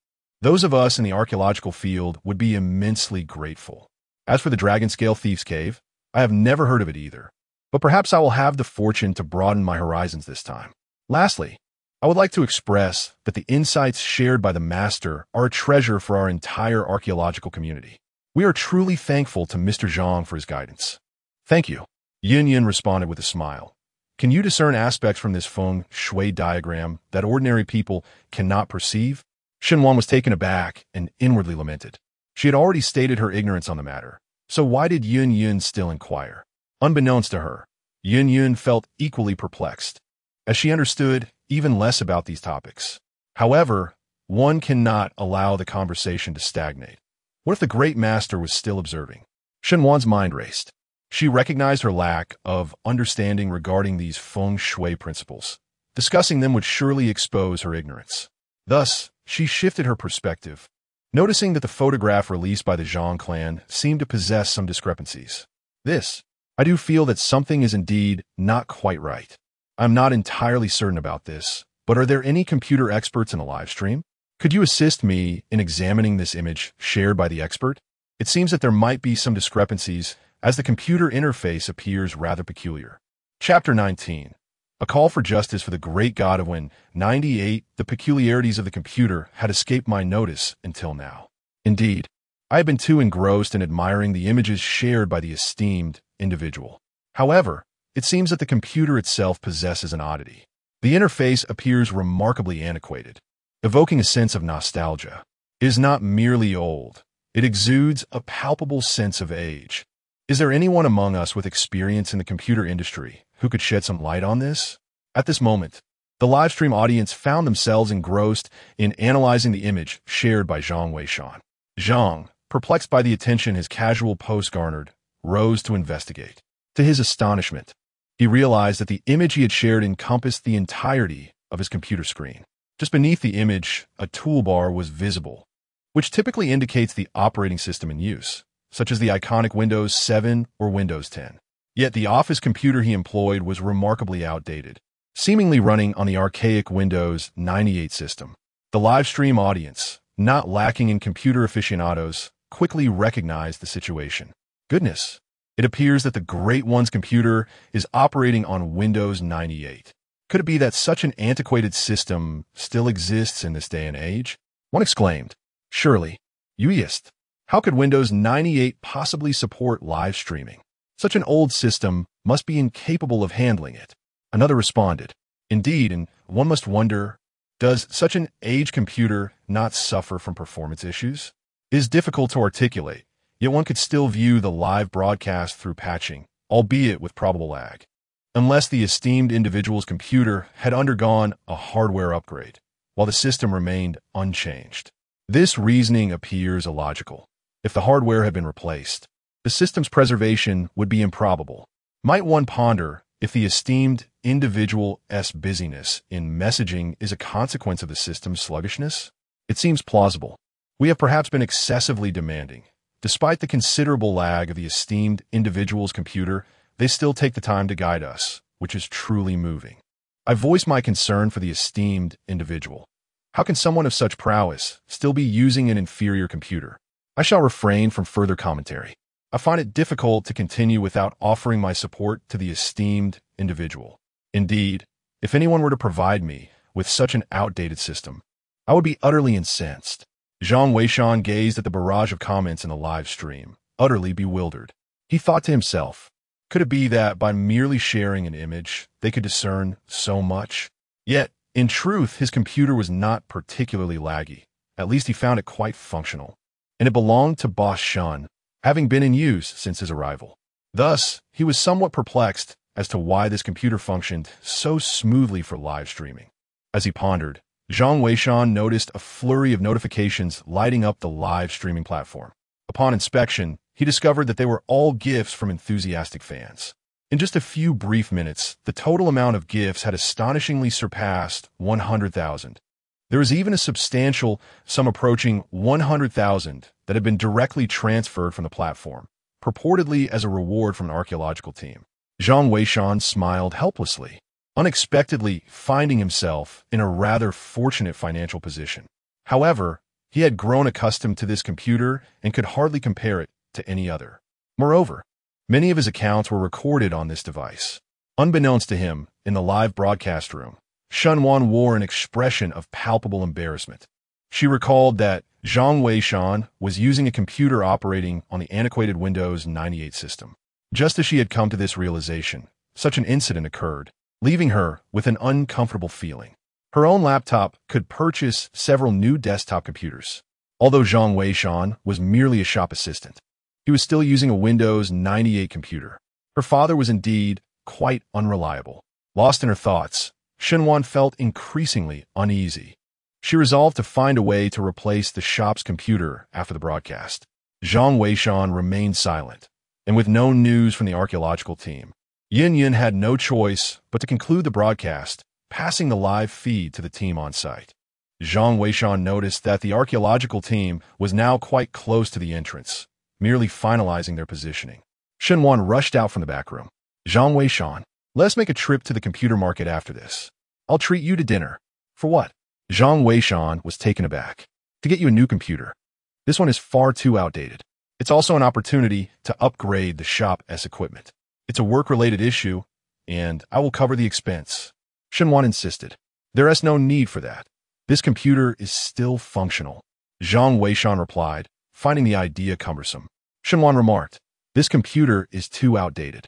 Those of us in the archaeological field would be immensely grateful. As for the Dragon Scale Thieves' Cave, I have never heard of it either, but perhaps I will have the fortune to broaden my horizons this time. Lastly, I would like to express that the insights shared by the master are a treasure for our entire archaeological community. We are truly thankful to Mr. Zhang for his guidance. Thank you, Yin Yin responded with a smile. Can you discern aspects from this feng shui diagram that ordinary people cannot perceive? Shen Wan was taken aback and inwardly lamented. She had already stated her ignorance on the matter, so why did Yin Yin still inquire? Unbeknownst to her, Yin Yin felt equally perplexed, as she understood even less about these topics. However, one cannot allow the conversation to stagnate. What if the great master was still observing? Shen Wan's mind raced. She recognized her lack of understanding regarding these feng shui principles. Discussing them would surely expose her ignorance. Thus, she shifted her perspective, noticing that the photograph released by the Zhang clan seemed to possess some discrepancies. I do feel that something is indeed not quite right. I'm not entirely certain about this, but are there any computer experts in the live stream? Could you assist me in examining this image shared by the expert? It seems that there might be some discrepancies as the computer interface appears rather peculiar. Chapter 19. A call for justice for the great god of when 98. The peculiarities of the computer had escaped my notice until now. Indeed, I had been too engrossed in admiring the images shared by the esteemed individual. However, it seems that the computer itself possesses an oddity. The interface appears remarkably antiquated, evoking a sense of nostalgia. It is not merely old. It exudes a palpable sense of age. Is there anyone among us with experience in the computer industry who could shed some light on this? At this moment, the livestream audience found themselves engrossed in analyzing the image shared by Zhang Weishan. Zhang, perplexed by the attention his casual post garnered, rose to investigate. To his astonishment, he realized that the image he had shared encompassed the entirety of his computer screen. Just beneath the image, a toolbar was visible, which typically indicates the operating system in use, such as the iconic Windows 7 or Windows 10. Yet the office computer he employed was remarkably outdated, seemingly running on the archaic Windows 98 system. The livestream audience, not lacking in computer aficionados, quickly recognized the situation. Goodness, it appears that the Great One's computer is operating on Windows 98. Could it be that such an antiquated system still exists in this day and age? One exclaimed. Surely, Yuist. How could Windows 98 possibly support live streaming? Such an old system must be incapable of handling it. Another responded. Indeed, and one must wonder, does such an aged computer not suffer from performance issues? It is difficult to articulate, yet one could still view the live broadcast through patching, albeit with probable lag. Unless the esteemed individual's computer had undergone a hardware upgrade, while the system remained unchanged. This reasoning appears illogical. If the hardware had been replaced, the system's preservation would be improbable. Might one ponder if the esteemed individual's busyness in messaging is a consequence of the system's sluggishness? It seems plausible. We have perhaps been excessively demanding. Despite the considerable lag of the esteemed individual's computer, they still take the time to guide us, which is truly moving. I voice my concern for the esteemed individual. How can someone of such prowess still be using an inferior computer? I shall refrain from further commentary. I find it difficult to continue without offering my support to the esteemed individual. Indeed, if anyone were to provide me with such an outdated system, I would be utterly incensed. Zhang Weishan gazed at the barrage of comments in the live stream, utterly bewildered. He thought to himself, could it be that by merely sharing an image, they could discern so much? Yet, in truth, his computer was not particularly laggy. At least he found it quite functional. And it belonged to Boss Shun, having been in use since his arrival. Thus, he was somewhat perplexed as to why this computer functioned so smoothly for live streaming. As he pondered, Zhang Weishan noticed a flurry of notifications lighting up the live streaming platform. Upon inspection, he discovered that they were all gifts from enthusiastic fans. In just a few brief minutes, the total amount of gifts had astonishingly surpassed 100,000. There was even a substantial sum approaching 100,000 that had been directly transferred from the platform, purportedly as a reward from an archaeological team. Zhang Weishan smiled helplessly, unexpectedly finding himself in a rather fortunate financial position. However, he had grown accustomed to this computer and could hardly compare it to any other. Moreover, many of his accounts were recorded on this device. Unbeknownst to him, in the live broadcast room, Shunwan wore an expression of palpable embarrassment. She recalled that Zhang Weishan was using a computer operating on the antiquated Windows 98 system. Just as she had come to this realization, such an incident occurred, leaving her with an uncomfortable feeling. Her own laptop could purchase several new desktop computers. Although Zhang Weishan was merely a shop assistant, he was still using a Windows 98 computer. Her father was indeed quite unreliable. Lost in her thoughts, Shunwan felt increasingly uneasy. She resolved to find a way to replace the shop's computer after the broadcast. Zhang Weishan remained silent, and with no news from the archaeological team, Yin Yin had no choice but to conclude the broadcast, passing the live feed to the team on site. Zhang Weishan noticed that the archaeological team was now quite close to the entrance, merely finalizing their positioning. Shunwan rushed out from the back room. Zhang Weishan, let's make a trip to the computer market after this. I'll treat you to dinner. For what? Zhang Weishan was taken aback. To get you a new computer. This one is far too outdated. It's also an opportunity to upgrade the shop's equipment. It's a work-related issue, and I will cover the expense. Shunwan insisted. There is no need for that. This computer is still functional. Zhang Weishan replied, finding the idea cumbersome. Shunwan remarked, this computer is too outdated.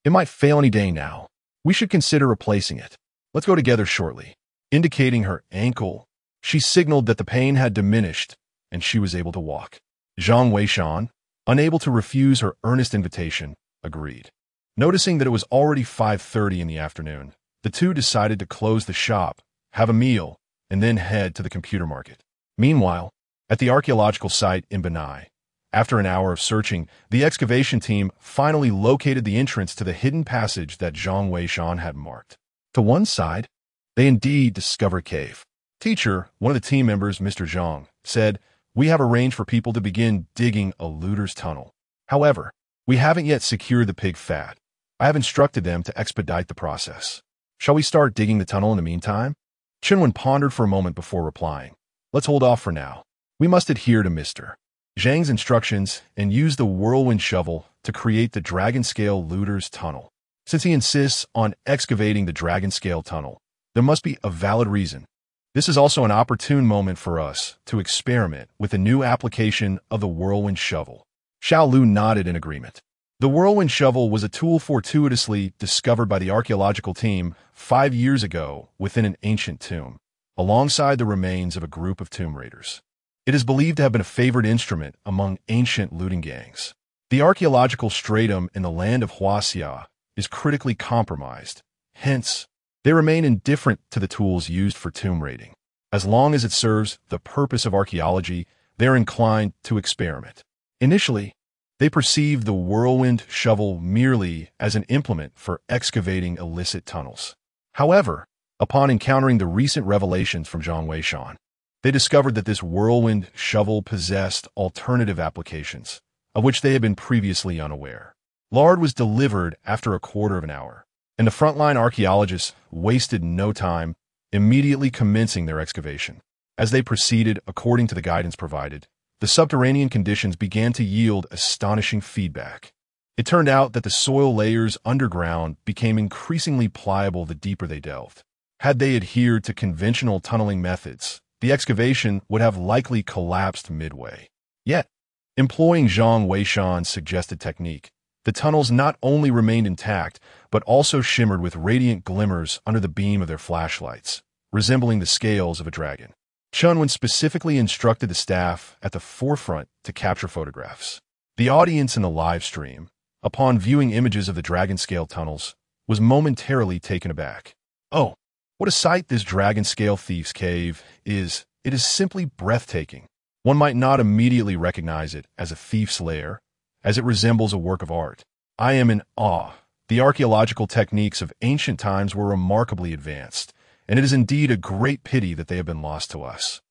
It might fail any day now. We should consider replacing it. Let's go together shortly. Indicating her ankle, she signaled that the pain had diminished and she was able to walk. Zhang Weishan, unable to refuse her earnest invitation, agreed. Noticing that it was already 5:30 in the afternoon, the two decided to close the shop, have a meal, and then head to the computer market. Meanwhile, at the archaeological site in Benai, after an hour of searching, the excavation team finally located the entrance to the hidden passage that Zhang Weishan had marked. To one side, they indeed discovered a cave. Teacher, one of the team members, Mr. Zhang, said, we have arranged for people to begin digging a looter's tunnel. However, we haven't yet secured the pig fat. I have instructed them to expedite the process. Shall we start digging the tunnel in the meantime? Chinwen pondered for a moment before replying. Let's hold off for now. We must adhere to Mr. Zhang's instructions and use the whirlwind shovel to create the dragon-scale looter's tunnel. Since he insists on excavating the dragon-scale tunnel, there must be a valid reason. This is also an opportune moment for us to experiment with a new application of the whirlwind shovel. Xiao Lu nodded in agreement. The whirlwind shovel was a tool fortuitously discovered by the archaeological team 5 years ago within an ancient tomb. alongside the remains of a group of tomb raiders. It is believed to have been a favored instrument among ancient looting gangs. The archaeological stratum in the land of Huaxia is critically compromised. Hence, they remain indifferent to the tools used for tomb raiding. As long as it serves the purpose of archaeology, they are inclined to experiment. Initially, they perceived the whirlwind shovel merely as an implement for excavating illicit tunnels. However, upon encountering the recent revelations from Zhang Weishan, they discovered that this whirlwind shovel possessed alternative applications, of which they had been previously unaware. Lard was delivered after a quarter of an hour, and the frontline archaeologists wasted no time, immediately commencing their excavation. As they proceeded according to the guidance provided, the subterranean conditions began to yield astonishing feedback. It turned out that the soil layers underground became increasingly pliable the deeper they delved. Had they adhered to conventional tunneling methods, the excavation would have likely collapsed midway. Yet, employing Zhang Weishan's suggested technique, the tunnels not only remained intact, but also shimmered with radiant glimmers under the beam of their flashlights, resembling the scales of a dragon. Chunwen specifically instructed the staff at the forefront to capture photographs. The audience in the live stream, upon viewing images of the dragon-scale tunnels, was momentarily taken aback. Oh, what a sight this dragon-scale Thief's Cave is. It is simply breathtaking. One might not immediately recognize it as a thief's lair, as it resembles a work of art. I am in awe. The archaeological techniques of ancient times were remarkably advanced, and it is indeed a great pity that they have been lost to us.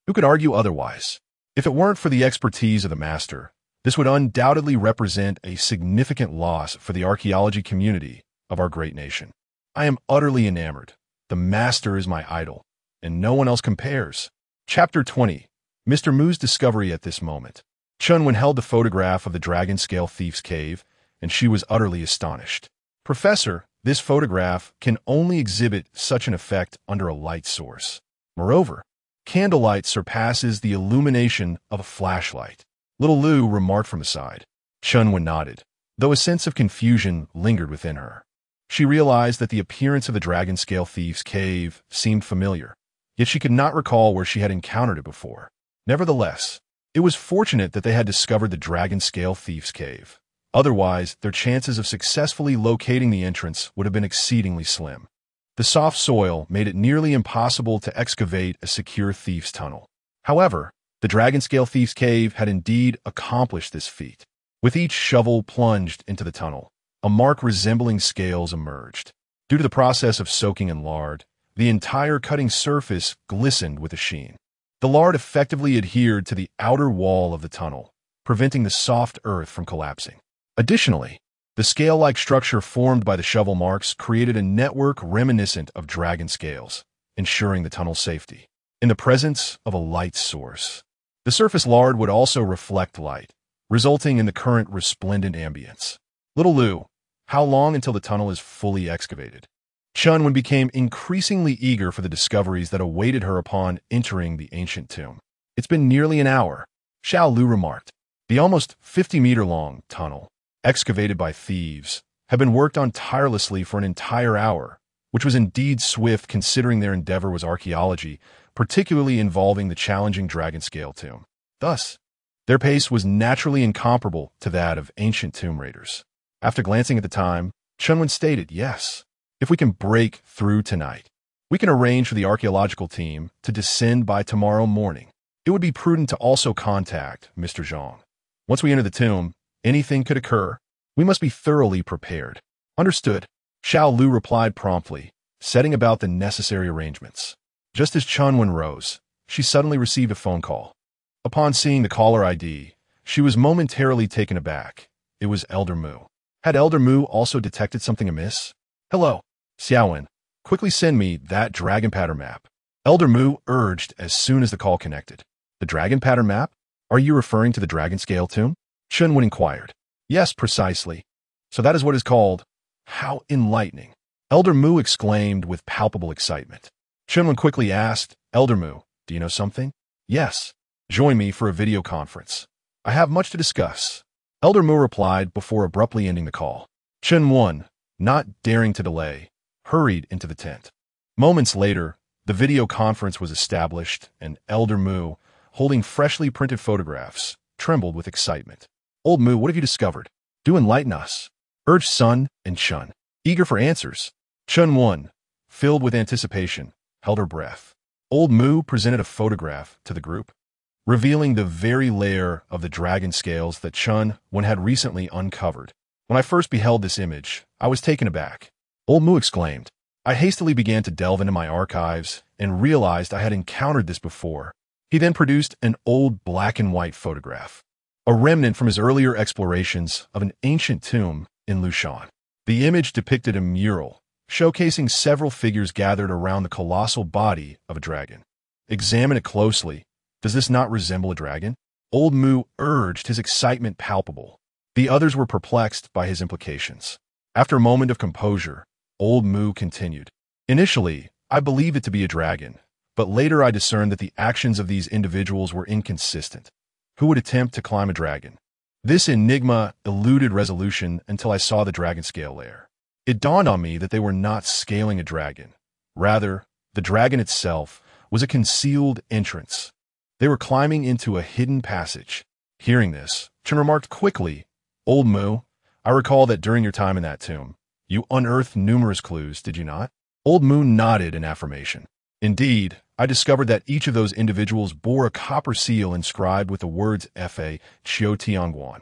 Who could argue otherwise? If it weren't for the expertise of the master, this would undoubtedly represent a significant loss for the archaeology community of our great nation. I am utterly enamored. The master is my idol, and no one else compares. Chapter 20. Mr. Mu's discovery at this moment. Chunwen held the photograph of the dragon-scale Thief's Cave, and she was utterly astonished. Professor, this photograph can only exhibit such an effect under a light source. Moreover, candlelight surpasses the illumination of a flashlight. Little Lu remarked from the side. Chunwen nodded, though a sense of confusion lingered within her. She realized that the appearance of the dragon-scale Thief's Cave seemed familiar, yet she could not recall where she had encountered it before. Nevertheless, it was fortunate that they had discovered the dragon-scale Thief's Cave. Otherwise, their chances of successfully locating the entrance would have been exceedingly slim. The soft soil made it nearly impossible to excavate a secure thief's tunnel. However, the dragon-scale Thief's Cave had indeed accomplished this feat. With each shovel plunged into the tunnel, a mark resembling scales emerged. Due to the process of soaking in lard, the entire cutting surface glistened with a sheen. The lard effectively adhered to the outer wall of the tunnel, preventing the soft earth from collapsing. Additionally, the scale-like structure formed by the shovel marks created a network reminiscent of dragon scales, ensuring the tunnel's safety. In the presence of a light source, the surface lard would also reflect light, resulting in the current resplendent ambience. Little Lu, how long until the tunnel is fully excavated? Chunwen became increasingly eager for the discoveries that awaited her upon entering the ancient tomb. It's been nearly an hour, Xiao Lu remarked. The almost 50-meter-long tunnel, excavated by thieves, had been worked on tirelessly for an entire hour, which was indeed swift considering their endeavor was archaeology, particularly involving the challenging dragon-scale tomb. Thus, their pace was naturally incomparable to that of ancient tomb raiders. After glancing at the time, Chunwen stated, "Yes, if we can break through tonight, we can arrange for the archaeological team to descend by tomorrow morning. It would be prudent to also contact Mr. Zhang. Once we enter the tomb, anything could occur. We must be thoroughly prepared." "Understood," Xiao Lu replied promptly, setting about the necessary arrangements. Just as Chunwen rose, she suddenly received a phone call. Upon seeing the caller ID, she was momentarily taken aback. It was Elder Mu. Had Elder Mu also detected something amiss? "Hello, Xiaowen. Quickly send me that dragon pattern map," Elder Mu urged as soon as the call connected. "The dragon pattern map? Are you referring to the dragon scale tomb?" Chunwen inquired. "Yes, precisely. So that is what is called. How enlightening," Elder Mu exclaimed with palpable excitement. Chunwen quickly asked, "Elder Mu, do you know something?" "Yes. Join me for a video conference. I have much to discuss," Elder Mu replied before abruptly ending the call. Chunwen, not daring to delay, hurried into the tent. Moments later, The video conference was established, and Elder Mu, holding freshly printed photographs, trembled with excitement. "Old Mu, what have you discovered? Do enlighten us," urged Sun and Chun, eager for answers. Chun Won, filled with anticipation, held her breath. Old Mu presented a photograph to the group, revealing the very layer of the dragon scales that Chun Won had recently uncovered. "When I first beheld this image, I was taken aback," Old Mu exclaimed. "I hastily began to delve into my archives and realized I had encountered this before." He then produced an old black and white photograph, a remnant from his earlier explorations of an ancient tomb in Lushan. The image depicted a mural, showcasing several figures gathered around the colossal body of a dragon. "Examine it closely. Does this not resemble a dragon?" Old Mu urged, his excitement palpable. The others were perplexed by his implications. After a moment of composure, Old Mu continued. "Initially, I believed it to be a dragon, but later I discerned that the actions of these individuals were inconsistent. Who would attempt to climb a dragon? This enigma eluded resolution until I saw the dragon scale layer. It dawned on me that they were not scaling a dragon. Rather, the dragon itself was a concealed entrance. They were climbing into a hidden passage." Hearing this, Chun remarked quickly, "Old Mu, I recall that during your time in that tomb, you unearthed numerous clues, did you not?" Old Mu nodded in affirmation. "Indeed, I discovered that each of those individuals bore a copper seal inscribed with the words Fa Chiu Tianguan.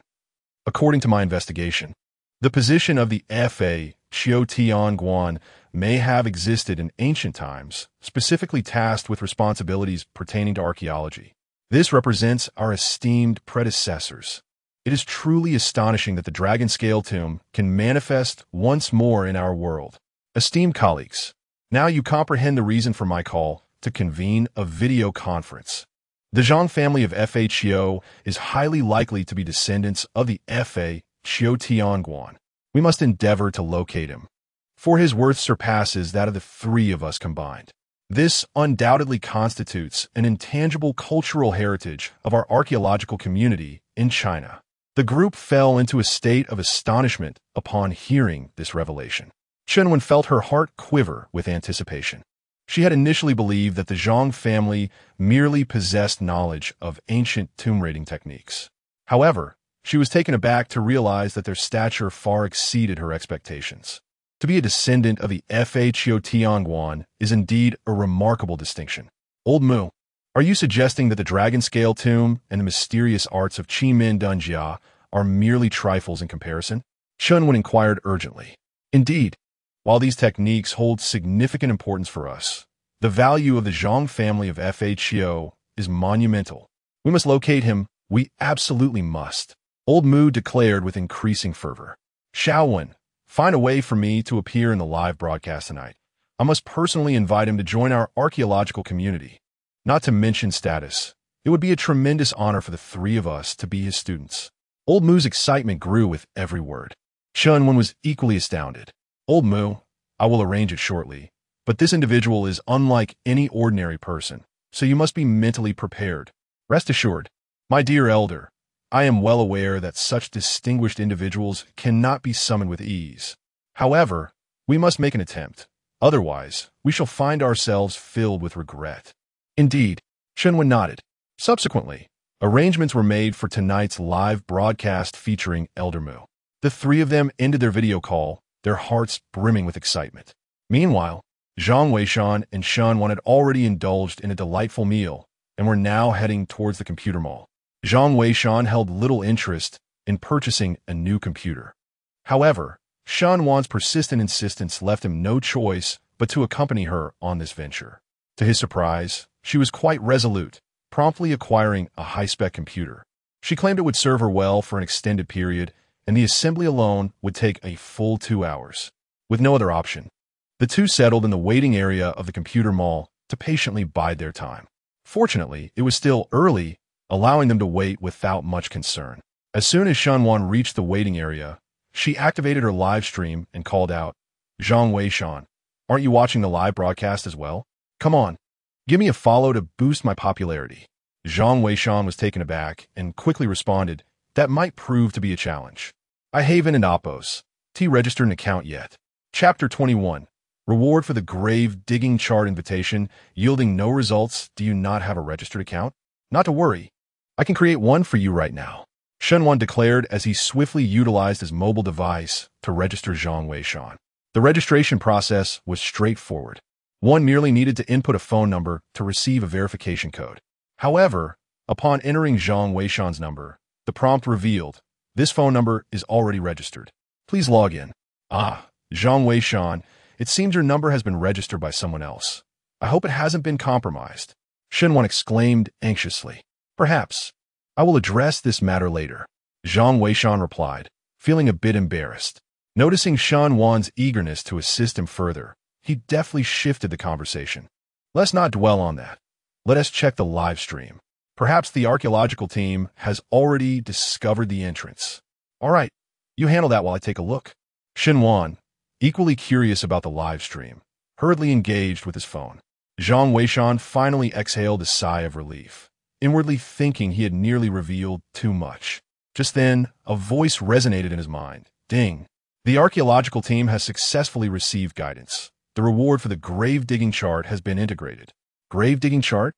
According to my investigation, the position of the Fa Chiu Tianguan may have existed in ancient times, specifically tasked with responsibilities pertaining to archaeology. This represents our esteemed predecessors. It is truly astonishing that the Dragon Scale Tomb can manifest once more in our world. Esteemed colleagues, now you comprehend the reason for my call to convene a video conference. The Zhang family of Fa Chiu is highly likely to be descendants of the Fa Chiu Tianguan. We must endeavor to locate him, for his worth surpasses that of the three of us combined. This undoubtedly constitutes an intangible cultural heritage of our archaeological community in China." The group fell into a state of astonishment upon hearing this revelation. Chun Wen felt her heart quiver with anticipation. She had initially believed that the Zhang family merely possessed knowledge of ancient tomb raiding techniques. However, she was taken aback to realize that their stature far exceeded her expectations. To be a descendant of the Fa Chiu Tianguan is indeed a remarkable distinction. "Old Mu, are you suggesting that the Dragon Scale Tomb and the mysterious arts of Qi Min Dunjia are merely trifles in comparison?" Chun Wen inquired urgently. "Indeed, while these techniques hold significant importance for us, the value of the Zhang family of Fa Chiu is monumental. We must locate him. We absolutely must," Old Mu declared with increasing fervor. "Xiaowen, find a way for me to appear in the live broadcast tonight. I must personally invite him to join our archaeological community. Not to mention status, it would be a tremendous honor for the three of us to be his students." Old Mu's excitement grew with every word. Chun Wen was equally astounded. "Old Mu, I will arrange it shortly, but this individual is unlike any ordinary person, so you must be mentally prepared. Rest assured, my dear elder, I am well aware that such distinguished individuals cannot be summoned with ease. However, we must make an attempt. Otherwise, we shall find ourselves filled with regret." "Indeed," Chun Wen nodded. Subsequently, arrangements were made for tonight's live broadcast featuring Elder Mu. The three of them ended their video call, their hearts brimming with excitement. Meanwhile, Zhang Weishan and Shun Wan had already indulged in a delightful meal and were now heading towards the computer mall. Zhang Weishan held little interest in purchasing a new computer. However, Shun Wan's persistent insistence left him no choice but to accompany her on this venture. To his surprise, she was quite resolute, promptly acquiring a high-spec computer. She claimed it would serve her well for an extended period, and the assembly alone would take a full 2 hours. With no other option, the two settled in the waiting area of the computer mall to patiently bide their time. Fortunately, it was still early, allowing them to wait without much concern. As soon as Shun Wan reached the waiting area, she activated her live stream and called out, "Zhang Weishan, aren't you watching the live broadcast as well? Come on, give me a follow to boost my popularity." Zhang Weishan was taken aback and quickly responded, "That might prove to be a challenge. I haven't an Oppos. T registered an account yet." Chapter 21. Reward for the grave digging chart invitation, yielding no results. Do you not have a registered account? Not to worry. I can create one for you right now, Shenwan declared as he swiftly utilized his mobile device to register Zhang Weishan. The registration process was straightforward. One merely needed to input a phone number to receive a verification code. However, upon entering Zhang Weishan's number, the prompt revealed, "This phone number is already registered. Please log in." Ah, Zhang Weishan, it seems your number has been registered by someone else. I hope it hasn't been compromised, Shenwan exclaimed anxiously. Perhaps. I will address this matter later, Zhang Weishan replied, feeling a bit embarrassed. Noticing Shenwan's eagerness to assist him further, he deftly shifted the conversation. Let's not dwell on that. Let us check the live stream. Perhaps the archaeological team has already discovered the entrance. All right, you handle that while I take a look. Shenwan, equally curious about the live stream, hurriedly engaged with his phone. Zhang Weishan finally exhaled a sigh of relief, inwardly thinking he had nearly revealed too much. Just then, a voice resonated in his mind. Ding! The archaeological team has successfully received guidance. The reward for the grave-digging chart has been integrated. Grave-digging chart?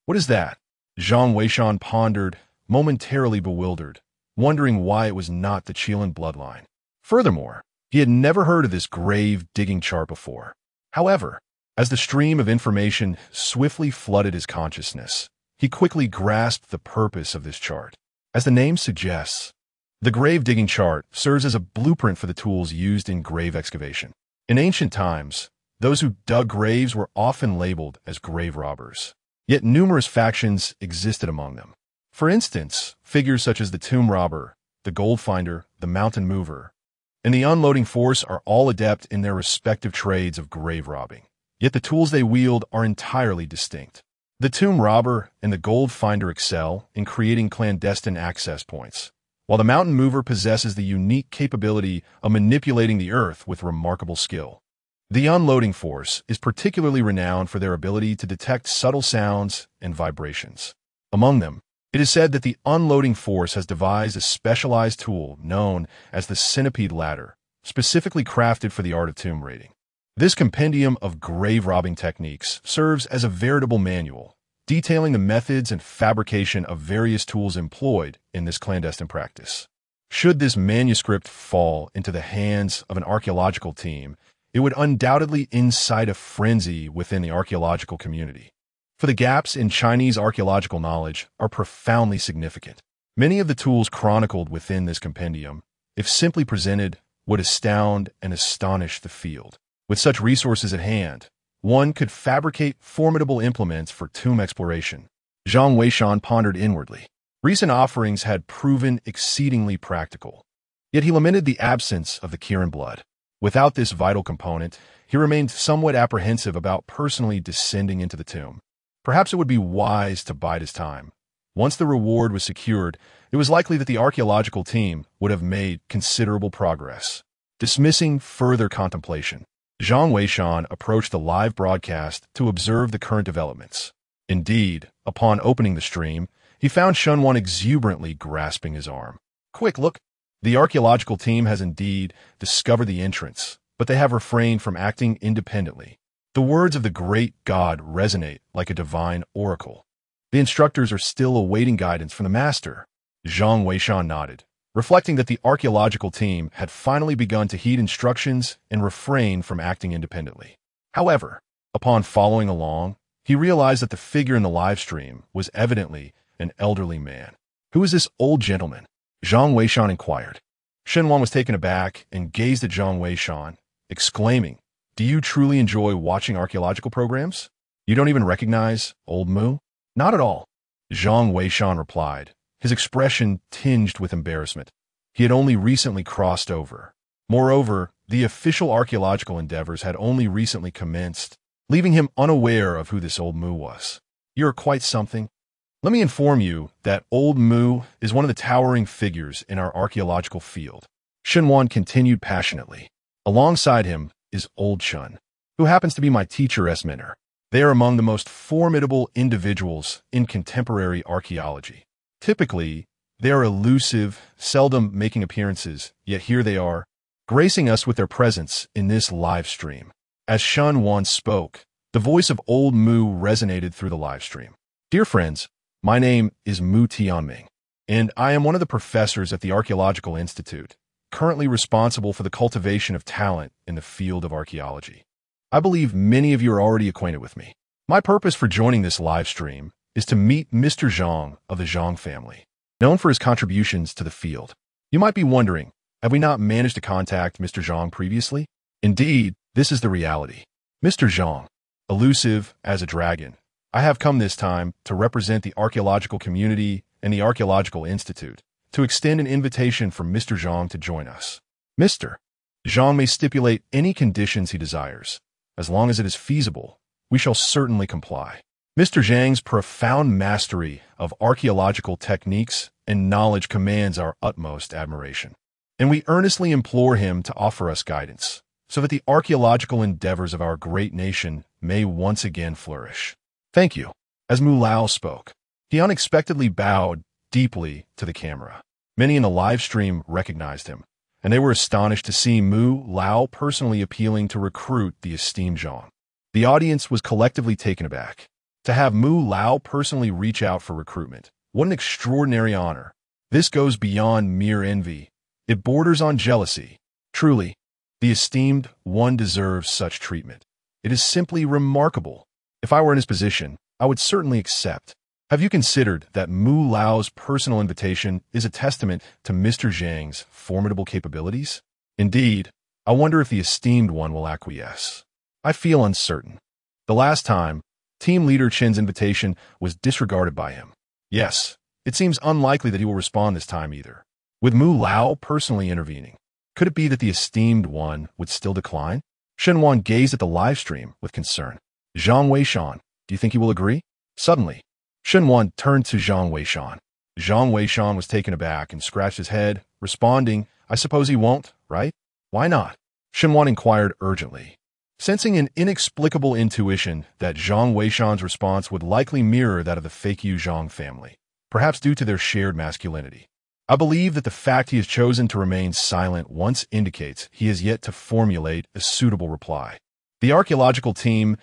What is that? Zhang Weishan pondered, momentarily bewildered, wondering why it was not the Qilin bloodline. Furthermore, he had never heard of this grave-digging chart before. However, as the stream of information swiftly flooded his consciousness, he quickly grasped the purpose of this chart. As the name suggests, the grave-digging chart serves as a blueprint for the tools used in grave excavation. In ancient times, those who dug graves were often labeled as grave robbers. Yet numerous factions existed among them. For instance, figures such as the tomb robber, the gold finder, the mountain mover, and the unloading force are all adept in their respective trades of grave robbing. Yet the tools they wield are entirely distinct. The tomb robber and the gold finder excel in creating clandestine access points, while the mountain mover possesses the unique capability of manipulating the earth with remarkable skill. The unloading force is particularly renowned for their ability to detect subtle sounds and vibrations. Among them, it is said that the unloading force has devised a specialized tool known as the centipede ladder, specifically crafted for the art of tomb raiding. This compendium of grave robbing techniques serves as a veritable manual, detailing the methods and fabrication of various tools employed in this clandestine practice. Should this manuscript fall into the hands of an archaeological team, it would undoubtedly incite a frenzy within the archaeological community. For the gaps in Chinese archaeological knowledge are profoundly significant. Many of the tools chronicled within this compendium, if simply presented, would astound and astonish the field. With such resources at hand, one could fabricate formidable implements for tomb exploration. Zhang Weishan pondered inwardly. Recent offerings had proven exceedingly practical, yet he lamented the absence of the Kirin blood. Without this vital component, he remained somewhat apprehensive about personally descending into the tomb. Perhaps it would be wise to bide his time. Once the reward was secured, it was likely that the archaeological team would have made considerable progress. Dismissing further contemplation, Zhang Weishan approached the live broadcast to observe the current developments. Indeed, upon opening the stream, he found Shenwan exuberantly grasping his arm. Quick, look! The archaeological team has indeed discovered the entrance, but they have refrained from acting independently. The words of the great god resonate like a divine oracle. The instructors are still awaiting guidance from the master. Zhang Weishan nodded, reflecting that the archaeological team had finally begun to heed instructions and refrain from acting independently. However, upon following along, he realized that the figure in the live stream was evidently an elderly man. Who is this old gentleman? Zhang Weishan inquired. Shenwan was taken aback and gazed at Zhang Weishan, exclaiming, "Do you truly enjoy watching archaeological programs? You don't even recognize Old Mu?" "Not at all," Zhang Weishan replied, his expression tinged with embarrassment. He had only recently crossed over. Moreover, the official archaeological endeavors had only recently commenced, leaving him unaware of who this Old Mu was. "You're quite something. Let me inform you that Old Mu is one of the towering figures in our archaeological field." Shenwan continued passionately. "Alongside him is Old Chun, who happens to be my teacher mentor. They are among the most formidable individuals in contemporary archaeology. Typically, they are elusive, seldom making appearances, yet here they are, gracing us with their presence in this live stream." As Shun Wan spoke, the voice of old Mu resonated through the live stream. Dear friends, my name is Mu Tianming, and I am one of the professors at the Archaeological Institute, currently responsible for the cultivation of talent in the field of archaeology. I believe many of you are already acquainted with me. My purpose for joining this live stream is to meet Mr. Zhang of the Zhang family, known for his contributions to the field. You might be wondering, have we not managed to contact Mr. Zhang previously? Indeed, this is the reality. Mr. Zhang, elusive as a dragon, I have come this time to represent the archaeological community and the Archaeological Institute to extend an invitation for Mr. Zhang to join us. Mr. Zhang may stipulate any conditions he desires. As long as it is feasible, we shall certainly comply. Mr. Zhang's profound mastery of archaeological techniques and knowledge commands our utmost admiration, and we earnestly implore him to offer us guidance, so that the archaeological endeavors of our great nation may once again flourish. Thank you. As Mu Lao spoke, he unexpectedly bowed deeply to the camera. Many in the live stream recognized him, and they were astonished to see Mu Lao personally appealing to recruit the esteemed Zhang. The audience was collectively taken aback. To have Mu Lao personally reach out for recruitment, what an extraordinary honor. This goes beyond mere envy. It borders on jealousy. Truly, the esteemed one deserves such treatment. It is simply remarkable. If I were in his position, I would certainly accept. Have you considered that Mu Lao's personal invitation is a testament to Mr. Zhang's formidable capabilities? Indeed, I wonder if the esteemed one will acquiesce. I feel uncertain. The last time, Team Leader Chen's invitation was disregarded by him. Yes, it seems unlikely that he will respond this time either. With Mu Lao personally intervening, could it be that the esteemed one would still decline? Shen Wan gazed at the live stream with concern. Zhang Weishan, do you think he will agree? Suddenly, Shen Wan turned to Zhang Weishan. Zhang Weishan was taken aback and scratched his head, responding, I suppose he won't, right? Why not? Shen Wan inquired urgently, sensing an inexplicable intuition that Zhang Weishan's response would likely mirror that of the Feiqiu Zhang family, perhaps due to their shared masculinity. I believe that the fact he has chosen to remain silent once indicates he has yet to formulate a suitable reply. The archaeological team's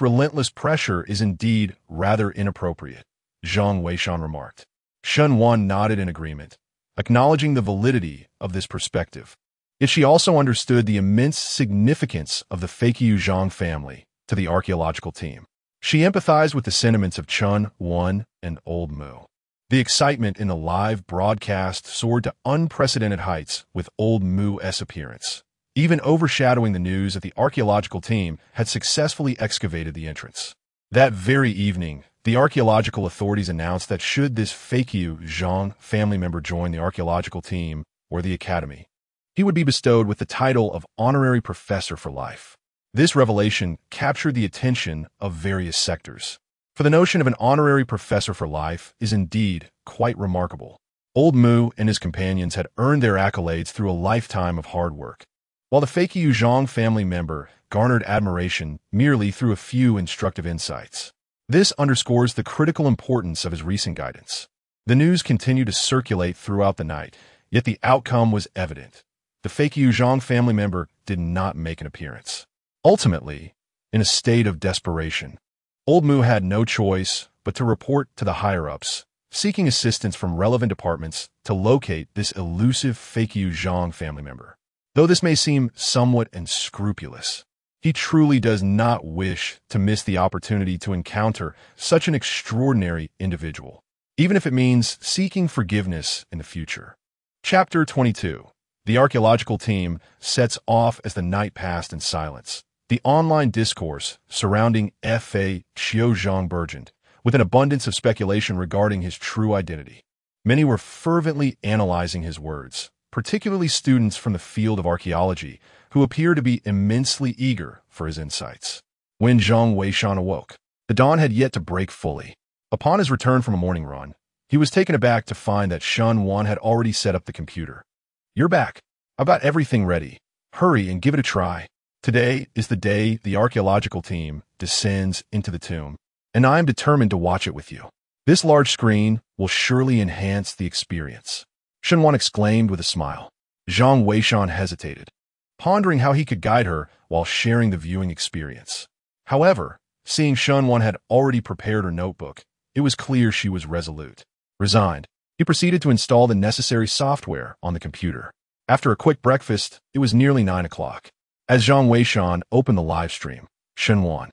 relentless pressure is indeed rather inappropriate, Zhang Weishan remarked. Shen Wan nodded in agreement, acknowledging the validity of this perspective. Yet she also understood the immense significance of the Feiqiu Zhang family to the archaeological team. She empathized with the sentiments of Chun Wan and Old Mu. The excitement in the live broadcast soared to unprecedented heights with Old Mu's appearance, even overshadowing the news that the archaeological team had successfully excavated the entrance. That very evening, the archaeological authorities announced that should this Feiqiu Zhang family member join the archaeological team or the academy, he would be bestowed with the title of honorary professor for life. This revelation captured the attention of various sectors, for the notion of an honorary professor for life is indeed quite remarkable. Old Mu and his companions had earned their accolades through a lifetime of hard work, while the Feiqiu Zhang family member garnered admiration merely through a few instructive insights. This underscores the critical importance of his recent guidance. The news continued to circulate throughout the night, yet the outcome was evident. The Feiqiu Zhang family member did not make an appearance. Ultimately, in a state of desperation, Old Mu had no choice but to report to the higher-ups, seeking assistance from relevant departments to locate this elusive Feiqiu Zhang family member. Though this may seem somewhat unscrupulous, he truly does not wish to miss the opportunity to encounter such an extraordinary individual, even if it means seeking forgiveness in the future. Chapter 22. The archaeological team sets off as the night passed in silence. The online discourse surrounding F.A. Qiuzhang burgeoned, with an abundance of speculation regarding his true identity. Many were fervently analyzing his words, particularly students from the field of archaeology, who appeared to be immensely eager for his insights. When Zhang Weishan awoke, the dawn had yet to break fully. Upon his return from a morning run, he was taken aback to find that Shun Wan had already set up the computer. You're back. I've got everything ready. Hurry and give it a try. Today is the day the archaeological team descends into the tomb, and I am determined to watch it with you. This large screen will surely enhance the experience. Shen Wan exclaimed with a smile. Zhang Weishan hesitated, pondering how he could guide her while sharing the viewing experience. However, seeing Shunwan had already prepared her notebook, it was clear she was resolute. Resigned, he proceeded to install the necessary software on the computer. After a quick breakfast, it was nearly 9 o'clock. As Zhang Weishan opened the live stream, Shunwan,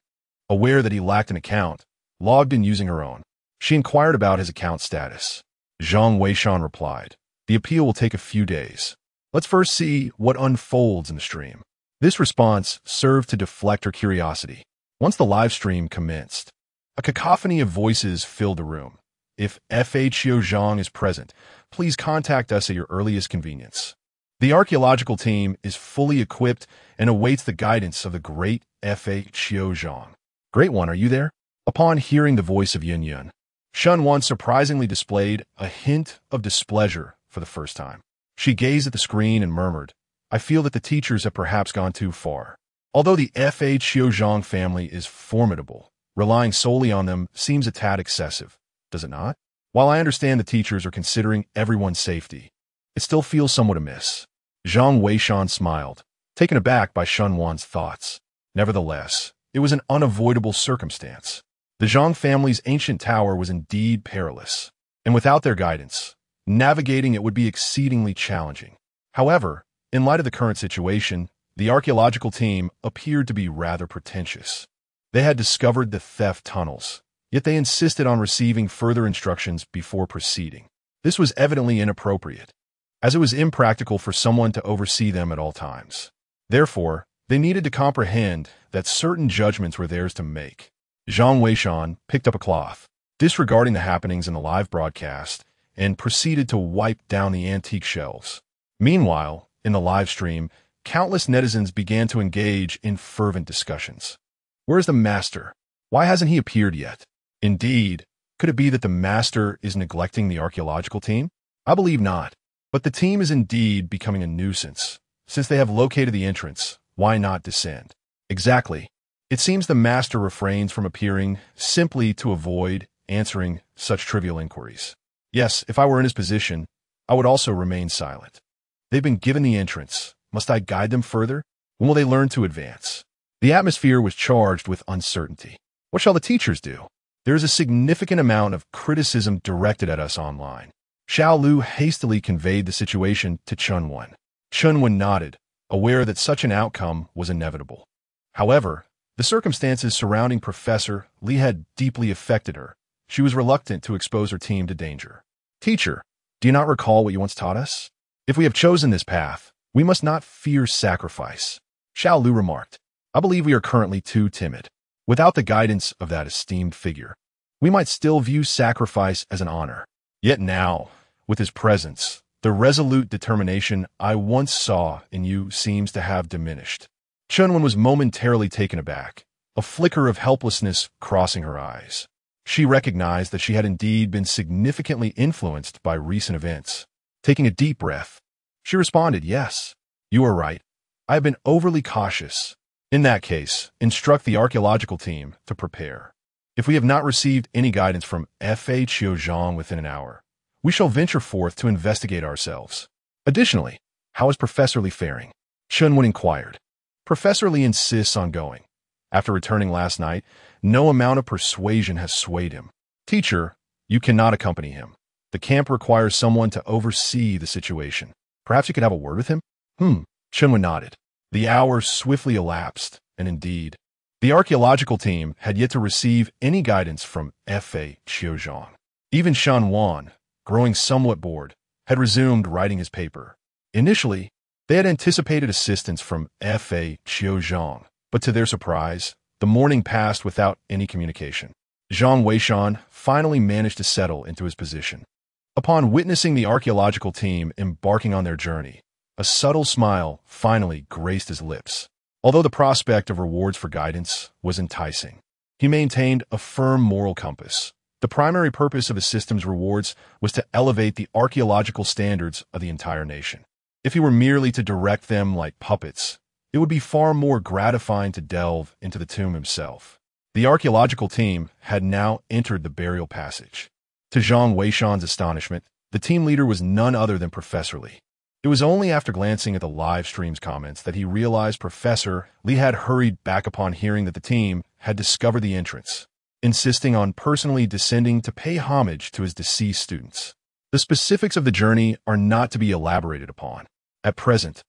aware that he lacked an account, logged in using her own. She inquired about his account status. Zhang Weishan replied, "The appeal will take a few days. Let's first see what unfolds in the stream." This response served to deflect her curiosity. Once the live stream commenced, a cacophony of voices filled the room. "If FHO Zhang is present, please contact us at your earliest convenience. The archaeological team is fully equipped and awaits the guidance of the great FHO Zhang." "Great One, are you there?" Upon hearing the voice of Yun Yun, Shunwan surprisingly displayed a hint of displeasure for the first time. She gazed at the screen and murmured, "I feel that the teachers have perhaps gone too far. Although the FHO Zhang family is formidable, relying solely on them seems a tad excessive, does it not? While I understand the teachers are considering everyone's safety, it still feels somewhat amiss." Zhang Weishan smiled, taken aback by Shunwan's thoughts. Nevertheless, it was an unavoidable circumstance. The Zhang family's ancient tower was indeed perilous, and without their guidance, navigating it would be exceedingly challenging. However, in light of the current situation, the archaeological team appeared to be rather pretentious. They had discovered the theft tunnels, yet they insisted on receiving further instructions before proceeding. This was evidently inappropriate, as it was impractical for someone to oversee them at all times. Therefore, they needed to comprehend that certain judgments were theirs to make. Zhang Weishan picked up a cloth, disregarding the happenings in the live broadcast, and proceeded to wipe down the antique shelves. Meanwhile, in the live stream, countless netizens began to engage in fervent discussions. "Where's the master? Why hasn't he appeared yet?" Indeed, could it be that the master is neglecting the archaeological team? I believe not. But the team is indeed becoming a nuisance. Since they have located the entrance, why not descend? Exactly. It seems the master refrains from appearing simply to avoid answering such trivial inquiries. Yes, if I were in his position, I would also remain silent. They've been given the entrance. Must I guide them further? When will they learn to advance? The atmosphere was charged with uncertainty. What shall the teachers do? There is a significant amount of criticism directed at us online. Xiao Lu hastily conveyed the situation to Chunwan. Chunwan nodded, aware that such an outcome was inevitable. However, the circumstances surrounding Professor Li had deeply affected her. She was reluctant to expose her team to danger. "Teacher, do you not recall what you once taught us? If we have chosen this path, we must not fear sacrifice." Xiao Lu remarked, "I believe we are currently too timid. Without the guidance of that esteemed figure, we might still view sacrifice as an honor. Yet now, with his presence, the resolute determination I once saw in you seems to have diminished." Chunwan was momentarily taken aback, a flicker of helplessness crossing her eyes. She recognized that she had indeed been significantly influenced by recent events. Taking a deep breath, she responded, "Yes, you are right. I have been overly cautious. In that case, instruct the archaeological team to prepare. If we have not received any guidance from FHO Zhang within an hour, we shall venture forth to investigate ourselves. Additionally, how is Professor Li faring?" Chunwan inquired. "Professor Li insists on going. After returning last night, no amount of persuasion has swayed him. Teacher, you cannot accompany him. The camp requires someone to oversee the situation. Perhaps you could have a word with him?" Chunwan nodded. The hours swiftly elapsed, and indeed, the archaeological team had yet to receive any guidance from FHO Zhang. Even Shan Wan, growing somewhat bored, had resumed writing his paper. Initially, they had anticipated assistance from FHO Zhang, but to their surprise, the morning passed without any communication. Zhang Weishan finally managed to settle into his position. Upon witnessing the archaeological team embarking on their journey, a subtle smile finally graced his lips. Although the prospect of rewards for guidance was enticing, he maintained a firm moral compass. The primary purpose of his system's rewards was to elevate the archaeological standards of the entire nation. If he were merely to direct them like puppets, it would be far more gratifying to delve into the tomb himself. The archaeological team had now entered the burial passage. To Zhang Weishan's astonishment, the team leader was none other than Professor Li. It was only after glancing at the live stream's comments that he realized Professor Lee had hurried back upon hearing that the team had discovered the entrance, insisting on personally descending to pay homage to his deceased students. The specifics of the journey are not to be elaborated upon. At present,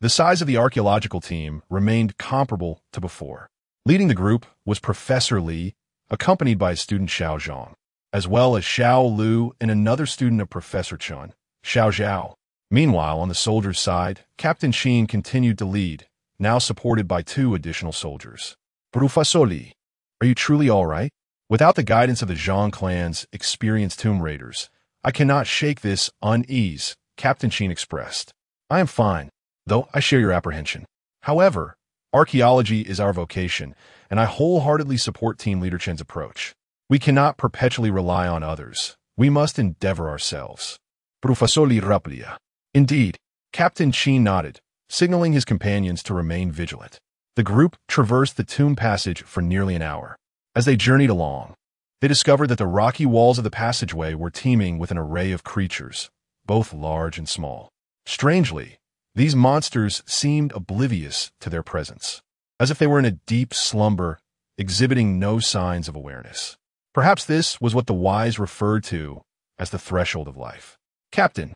the size of the archaeological team remained comparable to before. Leading the group was Professor Lee, accompanied by his student Xiao Zhang, as well as Xiao Lu and another student of Professor Chun, Xiao Zhao. Meanwhile, on the soldiers' side, Captain Qin continued to lead, now supported by 2 additional soldiers. Professor Lee, are you truly all right? Without the guidance of the Zhang clan's experienced tomb raiders, I cannot shake this unease, Captain Qin expressed. I am fine, though I share your apprehension. However, archaeology is our vocation, and I wholeheartedly support Team Leader Chen's approach. We cannot perpetually rely on others. We must endeavor ourselves. Professor Lee Raplia. Indeed, Captain Qin nodded, signaling his companions to remain vigilant. The group traversed the tomb passage for nearly an hour. As they journeyed along, they discovered that the rocky walls of the passageway were teeming with an array of creatures, both large and small. Strangely, these monsters seemed oblivious to their presence, as if they were in a deep slumber, exhibiting no signs of awareness. Perhaps this was what the wise referred to as the threshold of life. Captain,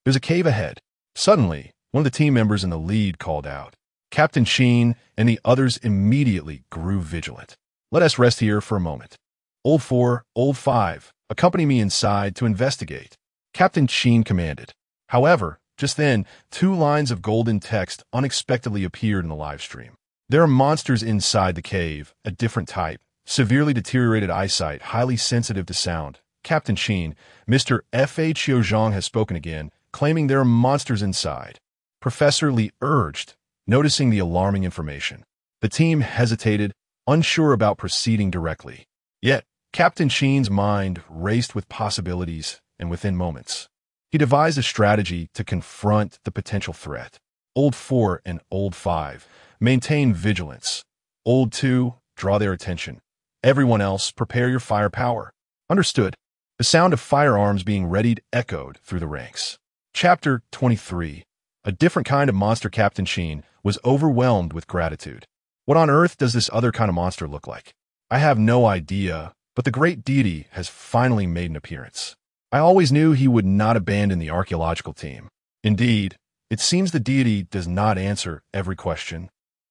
there's a cave ahead. Suddenly, one of the team members in the lead called out. Captain Qin and the others immediately grew vigilant. Let us rest here for a moment. Old 4, Old 5, accompany me inside to investigate, Captain Qin commanded. However, just then, 2 lines of golden text unexpectedly appeared in the live stream. There are monsters inside the cave, a different type, severely deteriorated eyesight, highly sensitive to sound. Captain Qin, Mr. F.A. Qiuzhang has spoken again, claiming there are monsters inside. Professor Lee urged, noticing the alarming information. The team hesitated, unsure about proceeding directly. Yet, Captain Qin's mind raced with possibilities, and within moments, he devised a strategy to confront the potential threat. Old 4 and Old 5, maintain vigilance. Old 2, draw their attention. Everyone else, prepare your firepower. Understood. The sound of firearms being readied echoed through the ranks. Chapter 23. A different kind of monster. Captain Qin was overwhelmed with gratitude. What on earth does this other kind of monster look like? I have no idea, but the great deity has finally made an appearance. I always knew he would not abandon the archaeological team. Indeed, it seems the deity does not answer every question,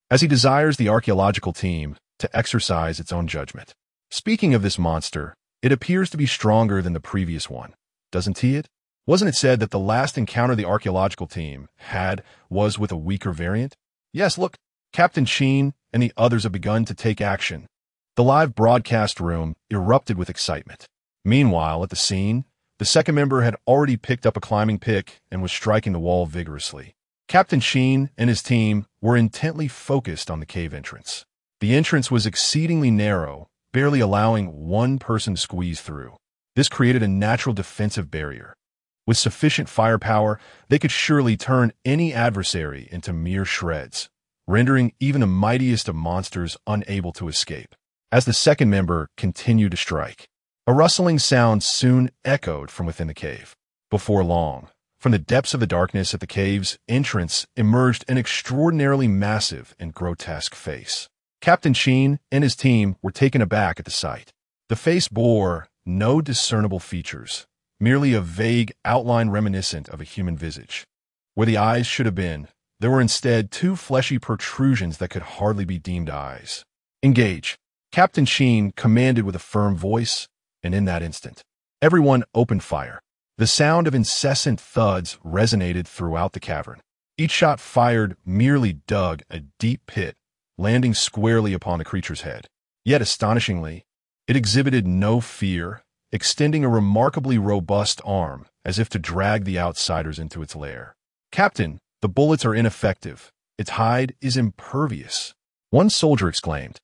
as he desires the archaeological team to exercise its own judgment. Speaking of this monster, it appears to be stronger than the previous one, doesn't he? Wasn't it said that the last encounter the archaeological team had was with a weaker variant? Yes, look, Captain Qin and the others have begun to take action. The live broadcast room erupted with excitement. Meanwhile, at the scene, the second member had already picked up a climbing pick and was striking the wall vigorously. Captain Qin and his team were intently focused on the cave entrance. The entrance was exceedingly narrow, barely allowing one person to squeeze through. This created a natural defensive barrier. With sufficient firepower, they could surely turn any adversary into mere shreds, rendering even the mightiest of monsters unable to escape. As the second member continued to strike, a rustling sound soon echoed from within the cave. Before long, from the depths of the darkness at the cave's entrance emerged an extraordinarily massive and grotesque face. Captain Qin and his team were taken aback at the sight. The face bore no discernible features, merely a vague outline reminiscent of a human visage. Where the eyes should have been, there were instead 2 fleshy protrusions that could hardly be deemed eyes. Engage, Captain Qin commanded with a firm voice, and in that instant, everyone opened fire. The sound of incessant thuds resonated throughout the cavern. Each shot fired merely dug a deep pit, landing squarely upon the creature's head. Yet astonishingly, it exhibited no fear, extending a remarkably robust arm as if to drag the outsiders into its lair. Captain, the bullets are ineffective. Its hide is impervious, one soldier exclaimed.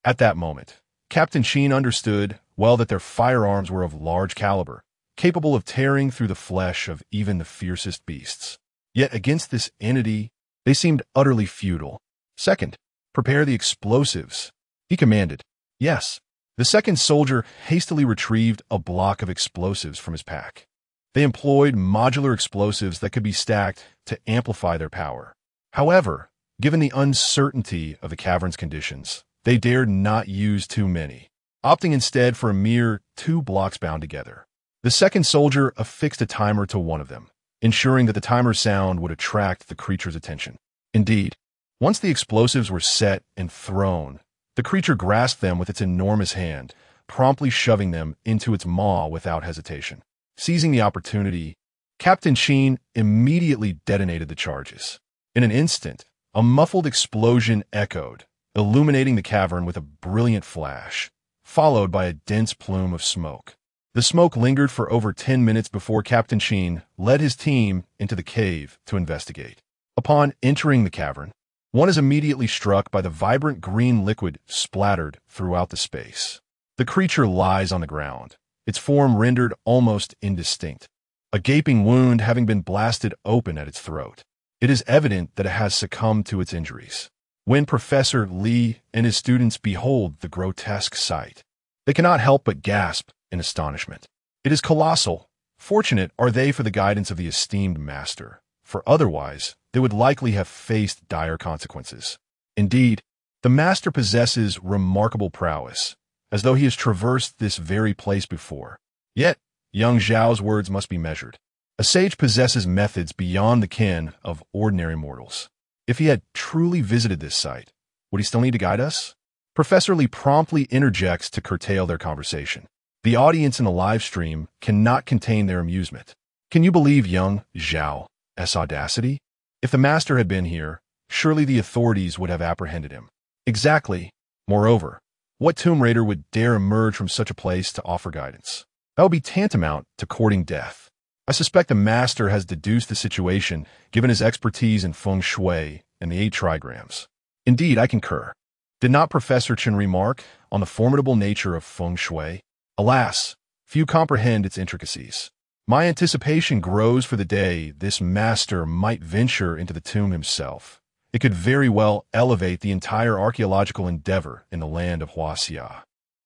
At that moment, Captain Qin understood well that their firearms were of large caliber, capable of tearing through the flesh of even the fiercest beasts. Yet against this entity, they seemed utterly futile. Second, prepare the explosives, he commanded. Yes. The second soldier hastily retrieved a block of explosives from his pack. They employed modular explosives that could be stacked to amplify their power. However, given the uncertainty of the cavern's conditions, they dared not use too many, opting instead for a mere 2 blocks bound together. The second soldier affixed a timer to one of them, ensuring that the timer's sound would attract the creature's attention. Indeed, once the explosives were set and thrown, the creature grasped them with its enormous hand, promptly shoving them into its maw without hesitation. Seizing the opportunity, Captain Sheen immediately detonated the charges. In an instant, a muffled explosion echoed, illuminating the cavern with a brilliant flash, followed by a dense plume of smoke. The smoke lingered for over 10 minutes before Captain Sheen led his team into the cave to investigate. Upon entering the cavern, one is immediately struck by the vibrant green liquid splattered throughout the space. The creature lies on the ground, its form rendered almost indistinct, a gaping wound having been blasted open at its throat. It is evident that it has succumbed to its injuries. When Professor Lee and his students behold the grotesque sight, they cannot help but gasp in astonishment. It is colossal. Fortunate are they for the guidance of the esteemed master, for otherwise they would likely have faced dire consequences. Indeed, the master possesses remarkable prowess, as though he has traversed this very place before. Yet, young Zhao's words must be measured. A sage possesses methods beyond the ken of ordinary mortals. If he had truly visited this site, would he still need to guide us? Professor Lee promptly interjects to curtail their conversation. The audience in the live stream cannot contain their amusement. Can you believe young Zhao's audacity? If the master had been here, surely the authorities would have apprehended him. Exactly. Moreover, what Tomb Raider would dare emerge from such a place to offer guidance? That would be tantamount to courting death. I suspect the master has deduced the situation given his expertise in feng shui and the 8 trigrams. Indeed, I concur. Did not Professor Chen remark on the formidable nature of feng shui? Alas, few comprehend its intricacies. My anticipation grows for the day this master might venture into the tomb himself. It could very well elevate the entire archaeological endeavor in the land of Huaxia.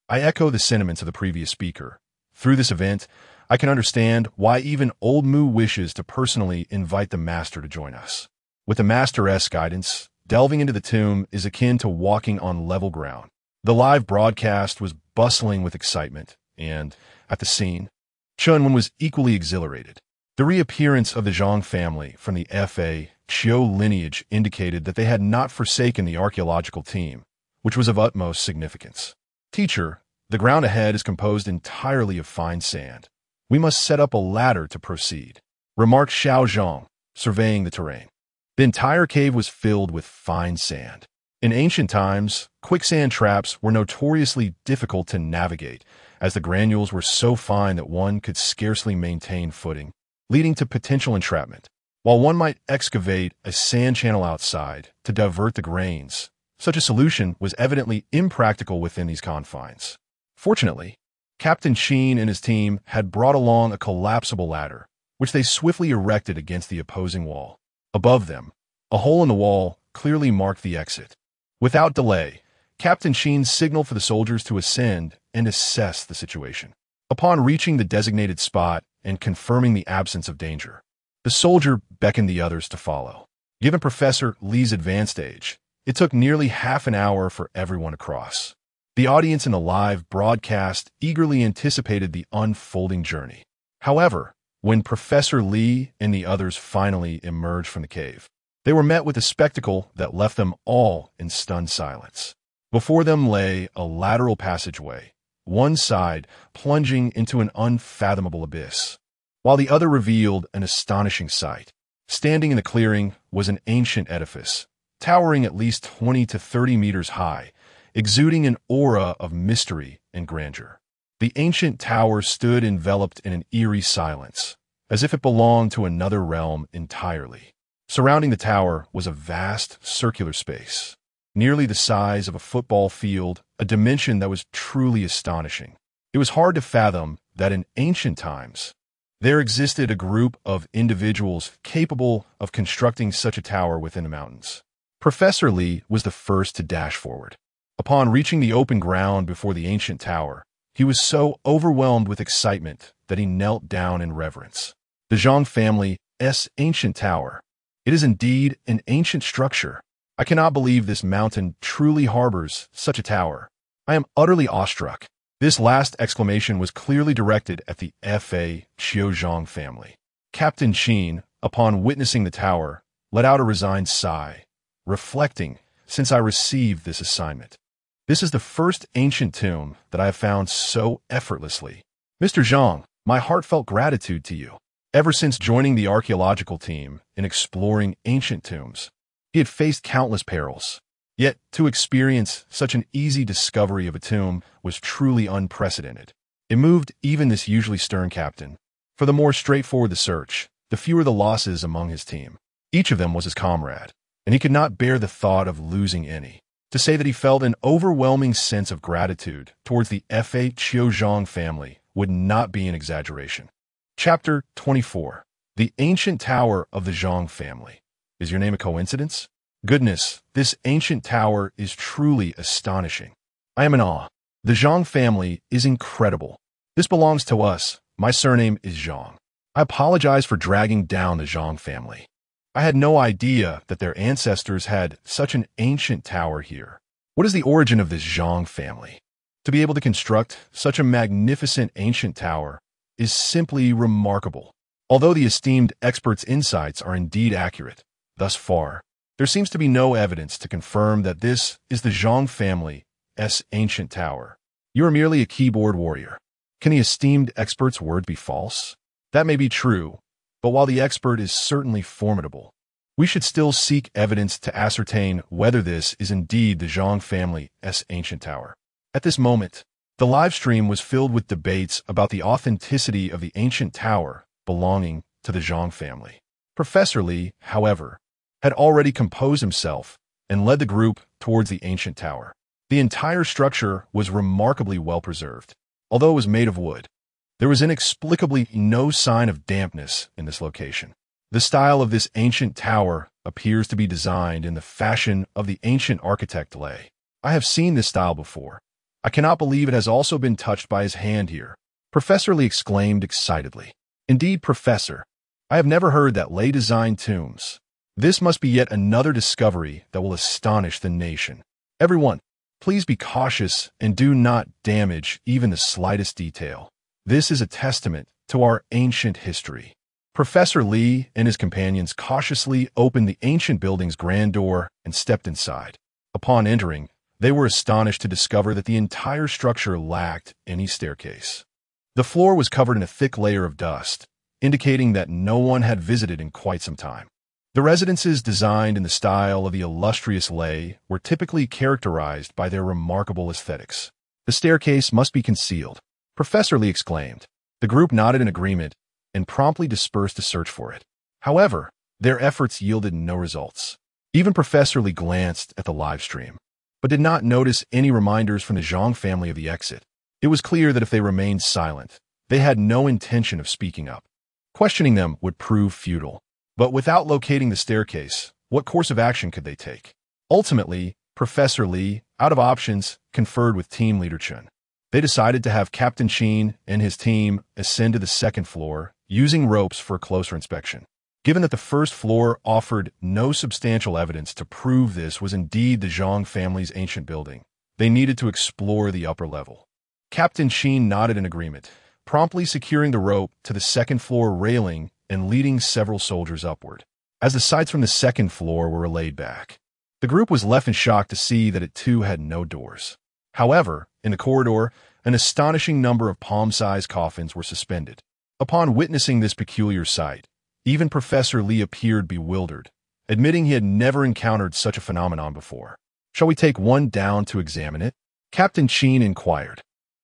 I echo the sentiments of the previous speaker. Through this event, I can understand why even Old Mu wishes to personally invite the master to join us. With the master's guidance, delving into the tomb is akin to walking on level ground. The live broadcast was bustling with excitement, and, at the scene, Chunwen was equally exhilarated. The reappearance of the Zhang family from the Fa Qiu lineage indicated that they had not forsaken the archaeological team, which was of utmost significance. Teacher, the ground ahead is composed entirely of fine sand. We must set up a ladder to proceed, remarked Xiao Zhang, surveying the terrain. The entire cave was filled with fine sand. In ancient times, quicksand traps were notoriously difficult to navigate, as the granules were so fine that one could scarcely maintain footing, leading to potential entrapment. While one might excavate a sand channel outside to divert the grains, such a solution was evidently impractical within these confines. Fortunately, Captain Sheen and his team had brought along a collapsible ladder, which they swiftly erected against the opposing wall. Above them, a hole in the wall clearly marked the exit. Without delay, Captain Sheen signaled for the soldiers to ascend and assess the situation. Upon reaching the designated spot and confirming the absence of danger, the soldier beckoned the others to follow. Given Professor Lee's advanced age, it took nearly half an hour for everyone to cross. The audience in the live broadcast eagerly anticipated the unfolding journey. However, when Professor Lee and the others finally emerged from the cave, they were met with a spectacle that left them all in stunned silence. Before them lay a lateral passageway, one side plunging into an unfathomable abyss, while the other revealed an astonishing sight. Standing in the clearing was an ancient edifice, towering at least 20 to 30 meters high, exuding an aura of mystery and grandeur. The ancient tower stood enveloped in an eerie silence, as if it belonged to another realm entirely. Surrounding the tower was a vast circular space, nearly the size of a football field, a dimension that was truly astonishing. It was hard to fathom that in ancient times, there existed a group of individuals capable of constructing such a tower within the mountains. Professor Lee was the first to dash forward. Upon reaching the open ground before the ancient tower, He was so overwhelmed with excitement that he knelt down in reverence. The Zhang family's ancient tower. It is indeed an ancient structure. I cannot believe this mountain truly harbors such a tower. I am utterly awestruck. This last exclamation was clearly directed at the Zhang family. Captain Qin, upon witnessing the tower, let out a resigned sigh, reflecting, since I received this assignment. This is the first ancient tomb that I have found so effortlessly. Mr. Zhang, my heartfelt gratitude to you. Ever since joining the archaeological team in exploring ancient tombs, he had faced countless perils. Yet, to experience such an easy discovery of a tomb was truly unprecedented. It moved even this usually stern captain. For the more straightforward the search, the fewer the losses among his team. Each of them was his comrade, and he could not bear the thought of losing any. To say that he felt an overwhelming sense of gratitude towards the Zhang family would not be an exaggeration. Chapter 24. The Ancient Tower of the Zhang Family. Is your name a coincidence? Goodness, this ancient tower is truly astonishing. I am in awe. The Zhang family is incredible. This belongs to us. My surname is Zhang. I apologize for dragging down the Zhang family. I had no idea that their ancestors had such an ancient tower here. What is the origin of this Zhang family? To be able to construct such a magnificent ancient tower is simply remarkable. Although the esteemed expert's insights are indeed accurate, thus far, there seems to be no evidence to confirm that this is the Zhang family's ancient tower. You are merely a keyboard warrior. Can the esteemed expert's word be false? That may be true, but while the expert is certainly formidable, we should still seek evidence to ascertain whether this is indeed the Zhang family's ancient tower. At this moment, the live stream was filled with debates about the authenticity of the ancient tower belonging to the Zhang family. Professor Li, however, had already composed himself and led the group towards the ancient tower. The entire structure was remarkably well preserved. Although it was made of wood, there was inexplicably no sign of dampness in this location. The style of this ancient tower appears to be designed in the fashion of the ancient architect Lei. I have seen this style before. I cannot believe it has also been touched by his hand here. Professor Li exclaimed excitedly. Indeed, Professor, I have never heard that Lei designed tombs. This must be yet another discovery that will astonish the nation. Everyone, please be cautious and do not damage even the slightest detail. This is a testament to our ancient history. Professor Li and his companions cautiously opened the ancient building's grand door and stepped inside. Upon entering, they were astonished to discover that the entire structure lacked any staircase. The floor was covered in a thick layer of dust, indicating that no one had visited in quite some time. The residences designed in the style of the illustrious Lei were typically characterized by their remarkable aesthetics. The staircase must be concealed, Professor Li exclaimed. The group nodded in agreement and promptly dispersed to search for it. However, their efforts yielded no results. Even Professor Li glanced at the live stream, but did not notice any reminders from the Zhang family of the exit. It was clear that if they remained silent, they had no intention of speaking up. Questioning them would prove futile. But without locating the staircase, what course of action could they take? Ultimately, Professor Li, out of options, conferred with Team Leader Chen. They decided to have Captain Qin and his team ascend to the second floor, using ropes for a closer inspection. Given that the first floor offered no substantial evidence to prove this was indeed the Zhang family's ancient building, they needed to explore the upper level. Captain Qin nodded in agreement, promptly securing the rope to the second floor railing and leading several soldiers upward. As the sights from the second floor were relayed back, the group was left in shock to see that it too had no doors. However, in the corridor, an astonishing number of palm-sized coffins were suspended. Upon witnessing this peculiar sight, even Professor Li appeared bewildered, admitting he had never encountered such a phenomenon before. Shall we take one down to examine it? Captain Qin inquired.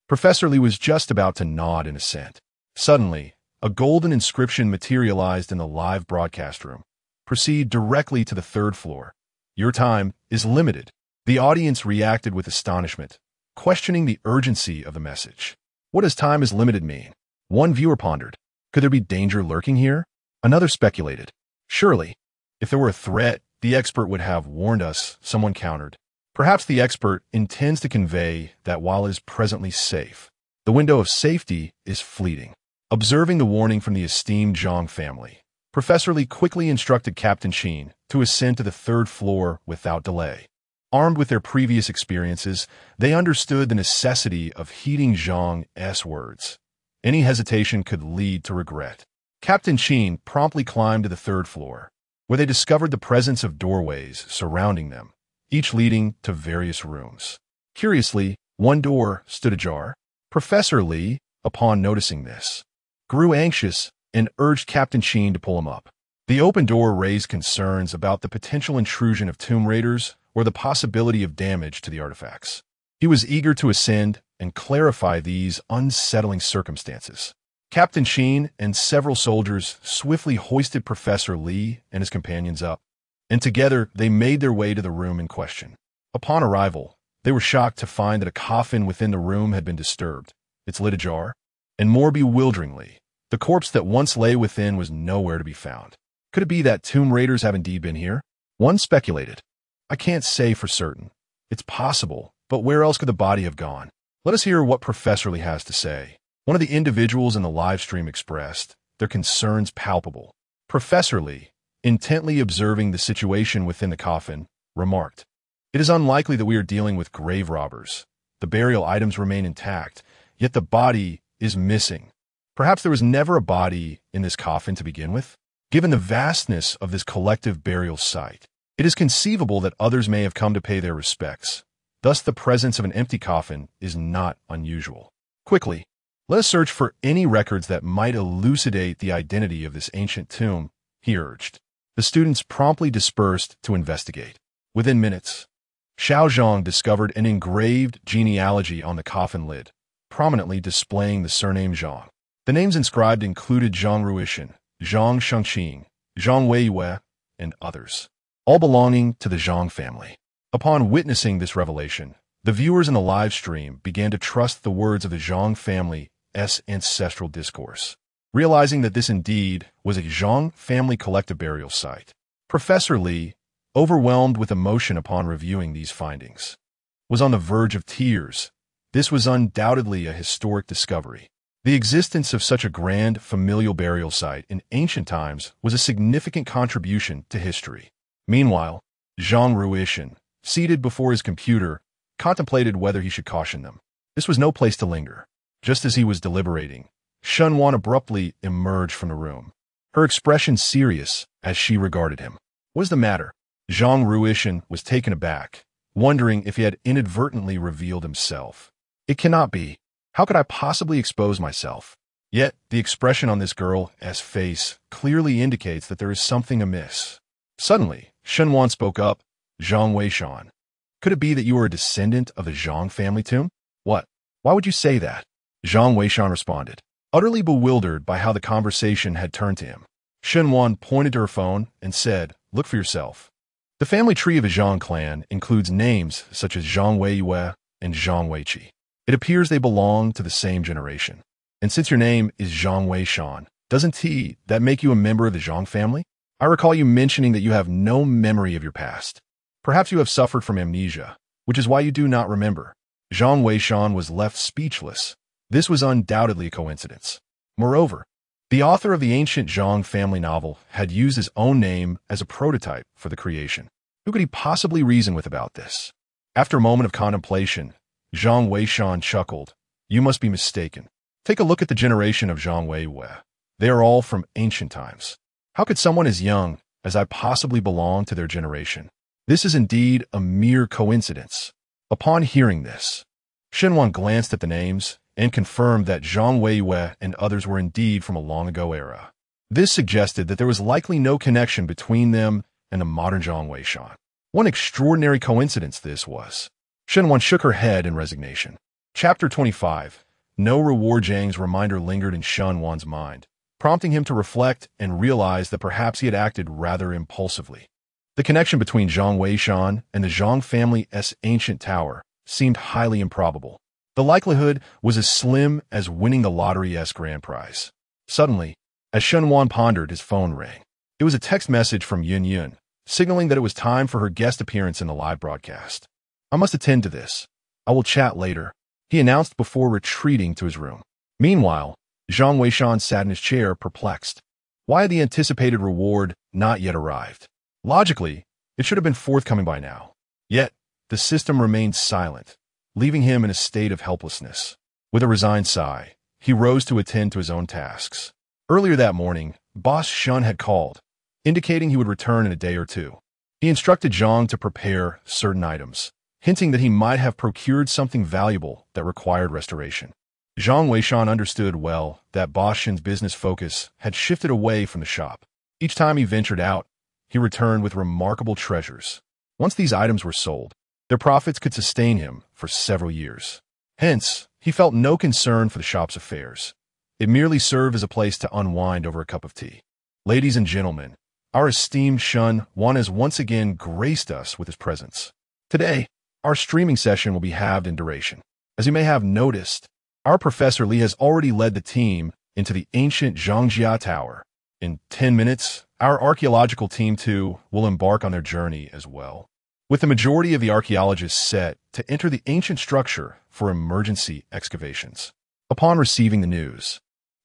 Professor Li was just about to nod in assent. Suddenly, a golden inscription materialized in the live broadcast room. Proceed directly to the third floor. Your time is limited. The audience reacted with astonishment, questioning the urgency of the message. What does time is limited mean? One viewer pondered. Could there be danger lurking here? Another speculated. Surely, if there were a threat, the expert would have warned us, someone countered. Perhaps the expert intends to convey that while it is presently safe, The window of safety is fleeting. Observing the warning from the esteemed Zhang family, Professor Li quickly instructed Captain Qin to ascend to the third floor without delay. Armed with their previous experiences, they understood the necessity of heeding Zhang's words. Any hesitation could lead to regret. Captain Qin promptly climbed to the third floor, where they discovered the presence of doorways surrounding them, each leading to various rooms. Curiously, one door stood ajar. Professor Li, upon noticing this, grew anxious and urged Captain Qin to pull him up. The open door raised concerns about the potential intrusion of tomb raiders or the possibility of damage to the artifacts. He was eager to ascend and clarify these unsettling circumstances. Captain Qin and several soldiers swiftly hoisted Professor Li and his companions up, and together they made their way to the room in question. Upon arrival, they were shocked to find that a coffin within the room had been disturbed, its lid ajar, and more bewilderingly, the corpse that once lay within was nowhere to be found. Could it be that tomb raiders have indeed been here? One speculated. I can't say for certain. It's possible, but where else could the body have gone? Let us hear what Professor Li has to say. One of the individuals in the live stream expressed their concerns palpable. Professor Li, intently observing the situation within the coffin, remarked, "It is unlikely that we are dealing with grave robbers. The burial items remain intact, yet the body is missing. Perhaps there was never a body in this coffin to begin with? Given the vastness of this collective burial site, it is conceivable that others may have come to pay their respects. Thus, the presence of an empty coffin is not unusual. Quickly, let us search for any records that might elucidate the identity of this ancient tomb," he urged. The students promptly dispersed to investigate. Within minutes, Xiao Zhang discovered an engraved genealogy on the coffin lid, prominently displaying the surname Zhang. The names inscribed included Zhang Ruishan, Zhang Shengqing, Zhang Weiyue, and others, all belonging to the Zhang family. Upon witnessing this revelation, the viewers in the live stream began to trust the words of the Zhang family's ancestral discourse, realizing that this indeed was a Zhang family collective burial site. Professor Li, overwhelmed with emotion upon reviewing these findings, was on the verge of tears. This was undoubtedly a historic discovery. The existence of such a grand familial burial site in ancient times was a significant contribution to history. Meanwhile, Zhang Ruishan, seated before his computer, contemplated whether he should caution them. This was no place to linger. Just as he was deliberating, Shen Wan abruptly emerged from the room, her expression serious as she regarded him. "What is the matter?" Zhang Ruishan was taken aback, wondering if he had inadvertently revealed himself. "It cannot be. How could I possibly expose myself?" Yet, the expression on this girl's face clearly indicates that there is something amiss. Suddenly, Shen Wan spoke up. "Zhang Weishan, could it be that you are a descendant of the Zhang family tomb?" "What? Why would you say that?" Zhang Weishan responded, utterly bewildered by how the conversation had turned to him. Shen Wan pointed to her phone and said, "Look for yourself. The family tree of the Zhang clan includes names such as Zhang Weiyue and Zhang Weiqi. It appears they belong to the same generation. And since your name is Zhang Weishan, doesn't that make you a member of the Zhang family? I recall you mentioning that you have no memory of your past. Perhaps you have suffered from amnesia, which is why you do not remember." Zhang Weishan was left speechless. This was undoubtedly a coincidence. Moreover, the author of the ancient Zhang family novel had used his own name as a prototype for the creation. Who could he possibly reason with about this? After a moment of contemplation, Zhang Weishan chuckled. "You must be mistaken. Take a look at the generation of Zhang Weiyue. They are all from ancient times. How could someone as young as I possibly belong to their generation? This is indeed a mere coincidence." Upon hearing this, Shen Wan glanced at the names and confirmed that Zhang Weiyue and others were indeed from a long-ago era. This suggested that there was likely no connection between them and the modern Zhang Weishan. One extraordinary coincidence this was. Shen Wan shook her head in resignation. Chapter 25. No reward. Zhang's reminder lingered in Shen Wan's mind, prompting him to reflect and realize that perhaps he had acted rather impulsively. The connection between Zhang Weishan and the Zhang family's ancient tower seemed highly improbable. The likelihood was as slim as winning the lottery's grand prize. Suddenly, as Shen Wan pondered, his phone rang. It was a text message from Yun Yun, signaling that it was time for her guest appearance in the live broadcast. "I must attend to this. I will chat later." he announced before retreating to his room. Meanwhile, Zhang Weishan sat in his chair, perplexed. Why had the anticipated reward not yet arrived? Logically, it should have been forthcoming by now. Yet, the system remained silent, leaving him in a state of helplessness. With a resigned sigh, he rose to attend to his own tasks. Earlier that morning, Boss Shun had called, indicating he would return in a day or two. He instructed Zhang to prepare certain items, hinting that he might have procured something valuable that required restoration. Zhang Weishan understood well that Boss Shun's business focus had shifted away from the shop. Each time he ventured out, he returned with remarkable treasures. Once these items were sold, their profits could sustain him for several years. Hence, he felt no concern for the shop's affairs. It merely served as a place to unwind over a cup of tea. Ladies and gentlemen, our esteemed Shun Wan has once again graced us with his presence. Today, our streaming session will be halved in duration. As you may have noticed, our Professor Li has already led the team into the ancient Zhangjia Tower. In 10 minutes, our archaeological team too will embark on their journey as well, with the majority of the archaeologists set to enter the ancient structure for emergency excavations. Upon receiving the news,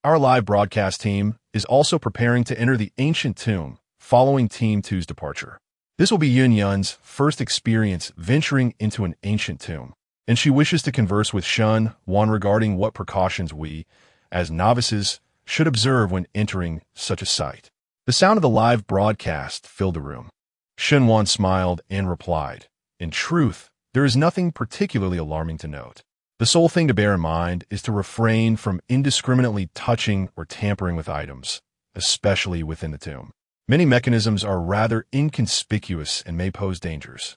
our live broadcast team is also preparing to enter the ancient tomb following Team 2's departure. This will be Yun Yun's first experience venturing into an ancient tomb, and she wishes to converse with Shun Wan regarding what precautions we, as novices, should observe when entering such a site. The sound of the live broadcast filled the room. Shun Wan smiled and replied, "In truth, there is nothing particularly alarming to note. The sole thing to bear in mind is to refrain from indiscriminately touching or tampering with items, especially within the tomb. Many mechanisms are rather inconspicuous and may pose dangers."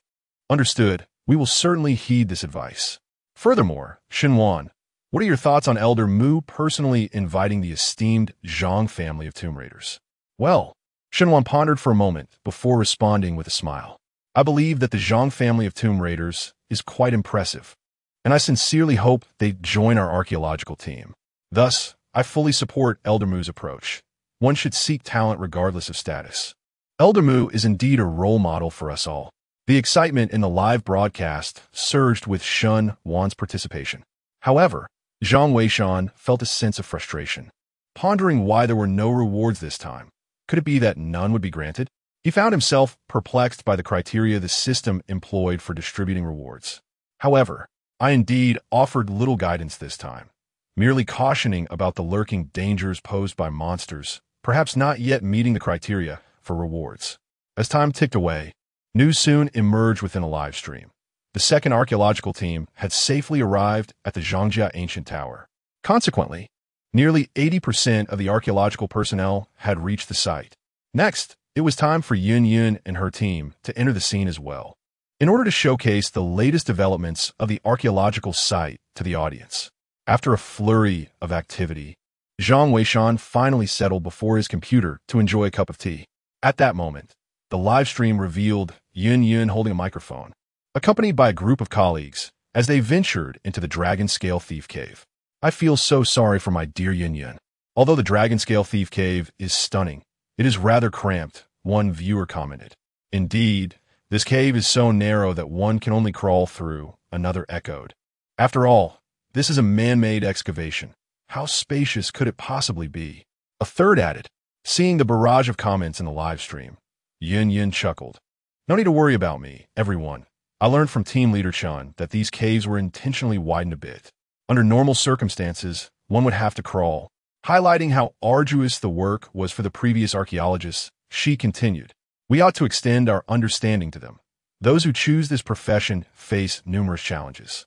Understood. We will certainly heed this advice. Furthermore, Shun Wan, what are your thoughts on Elder Mu personally inviting the esteemed Zhang family of tomb raiders? Well, Shun Wan pondered for a moment before responding with a smile. I believe that the Zhang family of tomb raiders is quite impressive, and I sincerely hope they join our archaeological team. Thus, I fully support Elder Mu's approach. One should seek talent regardless of status. Elder Mu is indeed a role model for us all. The excitement in the live broadcast surged with Shun Wan's participation. However, Zhang Weishan felt a sense of frustration, pondering why there were no rewards this time. Could it be that none would be granted? He found himself perplexed by the criteria the system employed for distributing rewards. However, I indeed offered little guidance this time, merely cautioning about the lurking dangers posed by monsters, perhaps not yet meeting the criteria for rewards. As time ticked away, news soon emerged within a live stream. The second archaeological team had safely arrived at the Zhangjia Ancient Tower. Consequently, nearly 80% of the archaeological personnel had reached the site. Next, it was time for Yun Yun and her team to enter the scene as well, in order to showcase the latest developments of the archaeological site to the audience. After a flurry of activity, Zhang Weishan finally settled before his computer to enjoy a cup of tea. At that moment, the live stream revealed Yun Yun holding a microphone, accompanied by a group of colleagues, as they ventured into the Dragon Scale Thief Cave. I feel so sorry for my dear Yun Yun. Although the Dragon Scale Thief Cave is stunning, it is rather cramped, one viewer commented. Indeed, this cave is so narrow that one can only crawl through, another echoed. After all, this is a man-made excavation. How spacious could it possibly be? A third added, seeing the barrage of comments in the live stream. Yun Yun chuckled. No need to worry about me, everyone. I learned from team leader Chun that these caves were intentionally widened a bit. Under normal circumstances, one would have to crawl. Highlighting how arduous the work was for the previous archaeologists, she continued, "We ought to extend our understanding to them. Those who choose this profession face numerous challenges."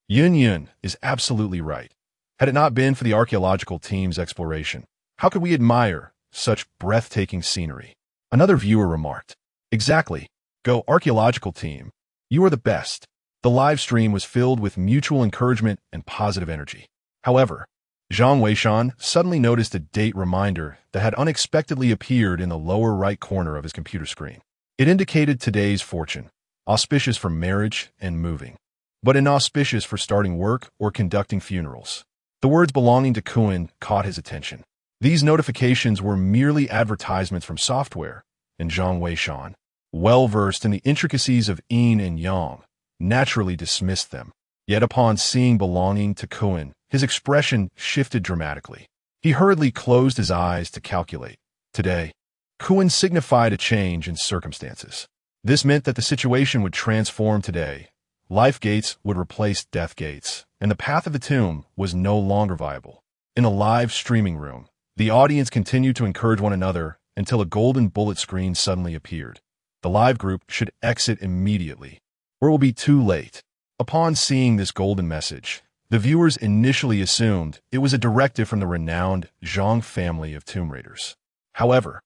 Yun Yun is absolutely right. Had it not been for the archaeological team's exploration, how could we admire such breathtaking scenery? Another viewer remarked, "Exactly. Go archaeological team. You are the best." The live stream was filled with mutual encouragement and positive energy. However, Zhang Weishan suddenly noticed a date reminder that had unexpectedly appeared in the lower right corner of his computer screen. It indicated today's fortune, auspicious for marriage and moving, but inauspicious for starting work or conducting funerals. The words belonging to Kuan caught his attention. These notifications were merely advertisements from software, and Zhang Weishan, well-versed in the intricacies of yin and yang, naturally dismissed them. Yet upon seeing belonging to Kuan, his expression shifted dramatically. He hurriedly closed his eyes to calculate. Today, Kuan signified a change in circumstances. This meant that the situation would transform today. Life gates would replace death gates, and the path of the tomb was no longer viable. In a live streaming room, the audience continued to encourage one another until a golden bullet screen suddenly appeared. The live group should exit immediately, or it will be too late. Upon seeing this golden message, the viewers initially assumed it was a directive from the renowned Zhang family of Tomb Raiders. However,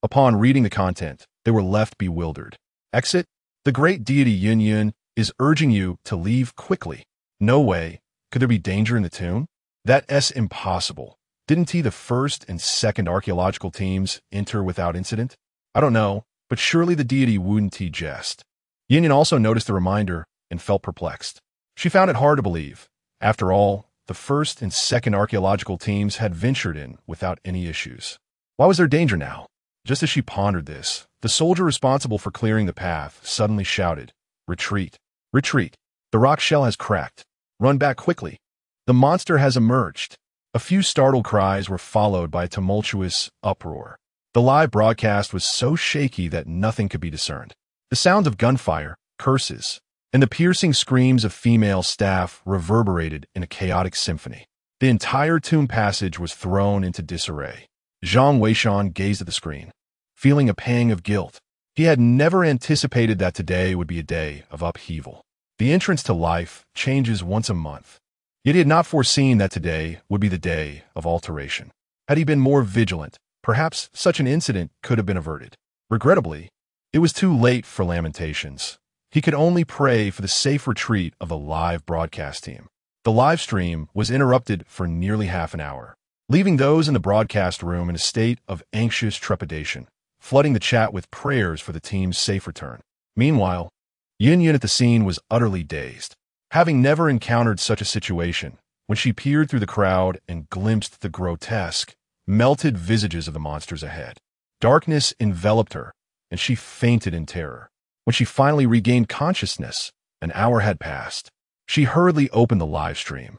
upon reading the content, they were left bewildered. Exit? The great deity Yun Yun is urging you to leave quickly. No way. Could there be danger in the tomb? That's impossible. Didn't the first and second archaeological teams enter without incident? I don't know, but surely the deity wouldn't jest. Yun Yun also noticed the reminder and felt perplexed. She found it hard to believe. After all, the first and second archaeological teams had ventured in without any issues. Why was there danger now? Just as she pondered this, the soldier responsible for clearing the path suddenly shouted, "Retreat! Retreat! The rock shell has cracked. Run back quickly. The monster has emerged." A few startled cries were followed by a tumultuous uproar. The live broadcast was so shaky that nothing could be discerned. The sounds of gunfire, curses, and the piercing screams of female staff reverberated in a chaotic symphony. The entire tomb passage was thrown into disarray. Zhang Weishan gazed at the screen, feeling a pang of guilt. He had never anticipated that today would be a day of upheaval. The entrance to life changes once a month. Yet he had not foreseen that today would be the day of alteration. Had he been more vigilant, perhaps such an incident could have been averted. Regrettably, it was too late for lamentations. He could only pray for the safe retreat of the live broadcast team. The live stream was interrupted for nearly half an hour, leaving those in the broadcast room in a state of anxious trepidation, flooding the chat with prayers for the team's safe return. Meanwhile, Yun Yun at the scene was utterly dazed. Having never encountered such a situation, when she peered through the crowd and glimpsed the grotesque, melted visages of the monsters ahead. Darkness enveloped her, and she fainted in terror. When she finally regained consciousness, an hour had passed. She hurriedly opened the live stream,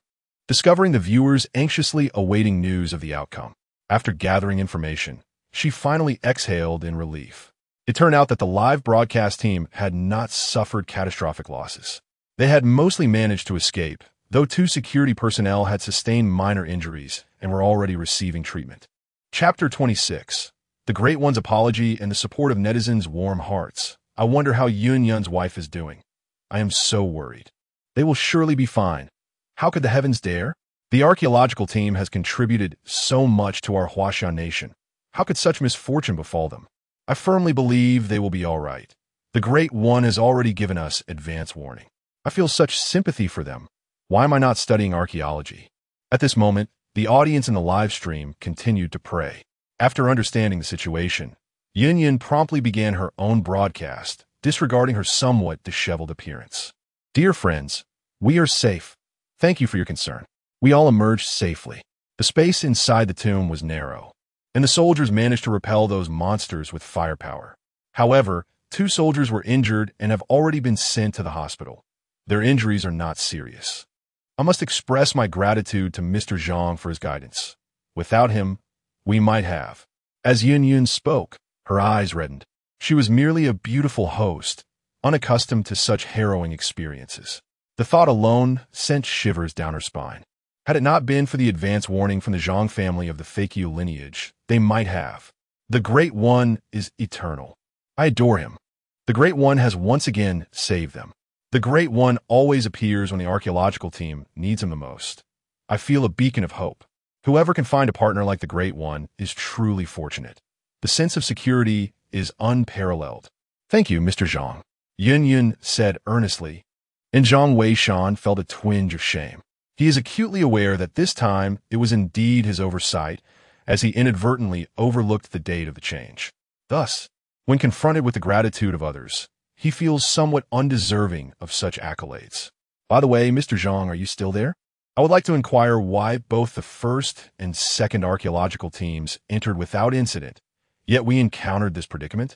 discovering the viewers anxiously awaiting news of the outcome. After gathering information, she finally exhaled in relief. It turned out that the live broadcast team had not suffered catastrophic losses. They had mostly managed to escape, though 2 security personnel had sustained minor injuries and were already receiving treatment. Chapter 26. The Great One's Apology and the Support of Netizens' Warm Hearts. I wonder how Yun Yun's wife is doing. I am so worried. They will surely be fine. How could the heavens dare? The archaeological team has contributed so much to our Huaxian nation. How could such misfortune befall them? I firmly believe they will be all right. The Great One has already given us advance warning. I feel such sympathy for them. Why am I not studying archaeology? At this moment, the audience in the live stream continued to pray. After understanding the situation, Yun Yun promptly began her own broadcast, disregarding her somewhat disheveled appearance. Dear friends, we are safe. Thank you for your concern. We all emerged safely. The space inside the tomb was narrow, and the soldiers managed to repel those monsters with firepower. However, 2 soldiers were injured and have already been sent to the hospital. Their injuries are not serious. I must express my gratitude to Mr. Zhang for his guidance. Without him, we might have. As Yun Yun spoke, her eyes reddened. She was merely a beautiful host, unaccustomed to such harrowing experiences. The thought alone sent shivers down her spine. Had it not been for the advance warning from the Zhang family of the Fakyu lineage, they might have. The Great One is eternal. I adore him. The Great One has once again saved them. The Great One always appears when the archaeological team needs him the most. I feel a beacon of hope. Whoever can find a partner like the Great One is truly fortunate. The sense of security is unparalleled. Thank you, Mr. Zhang, Yun Yun said earnestly, and Zhang Weishan felt a twinge of shame. He is acutely aware that this time it was indeed his oversight, as he inadvertently overlooked the date of the change. Thus, when confronted with the gratitude of others, he feels somewhat undeserving of such accolades. By the way, Mr. Zhang, are you still there? I would like to inquire why both the first and second archaeological teams entered without incident, yet we encountered this predicament.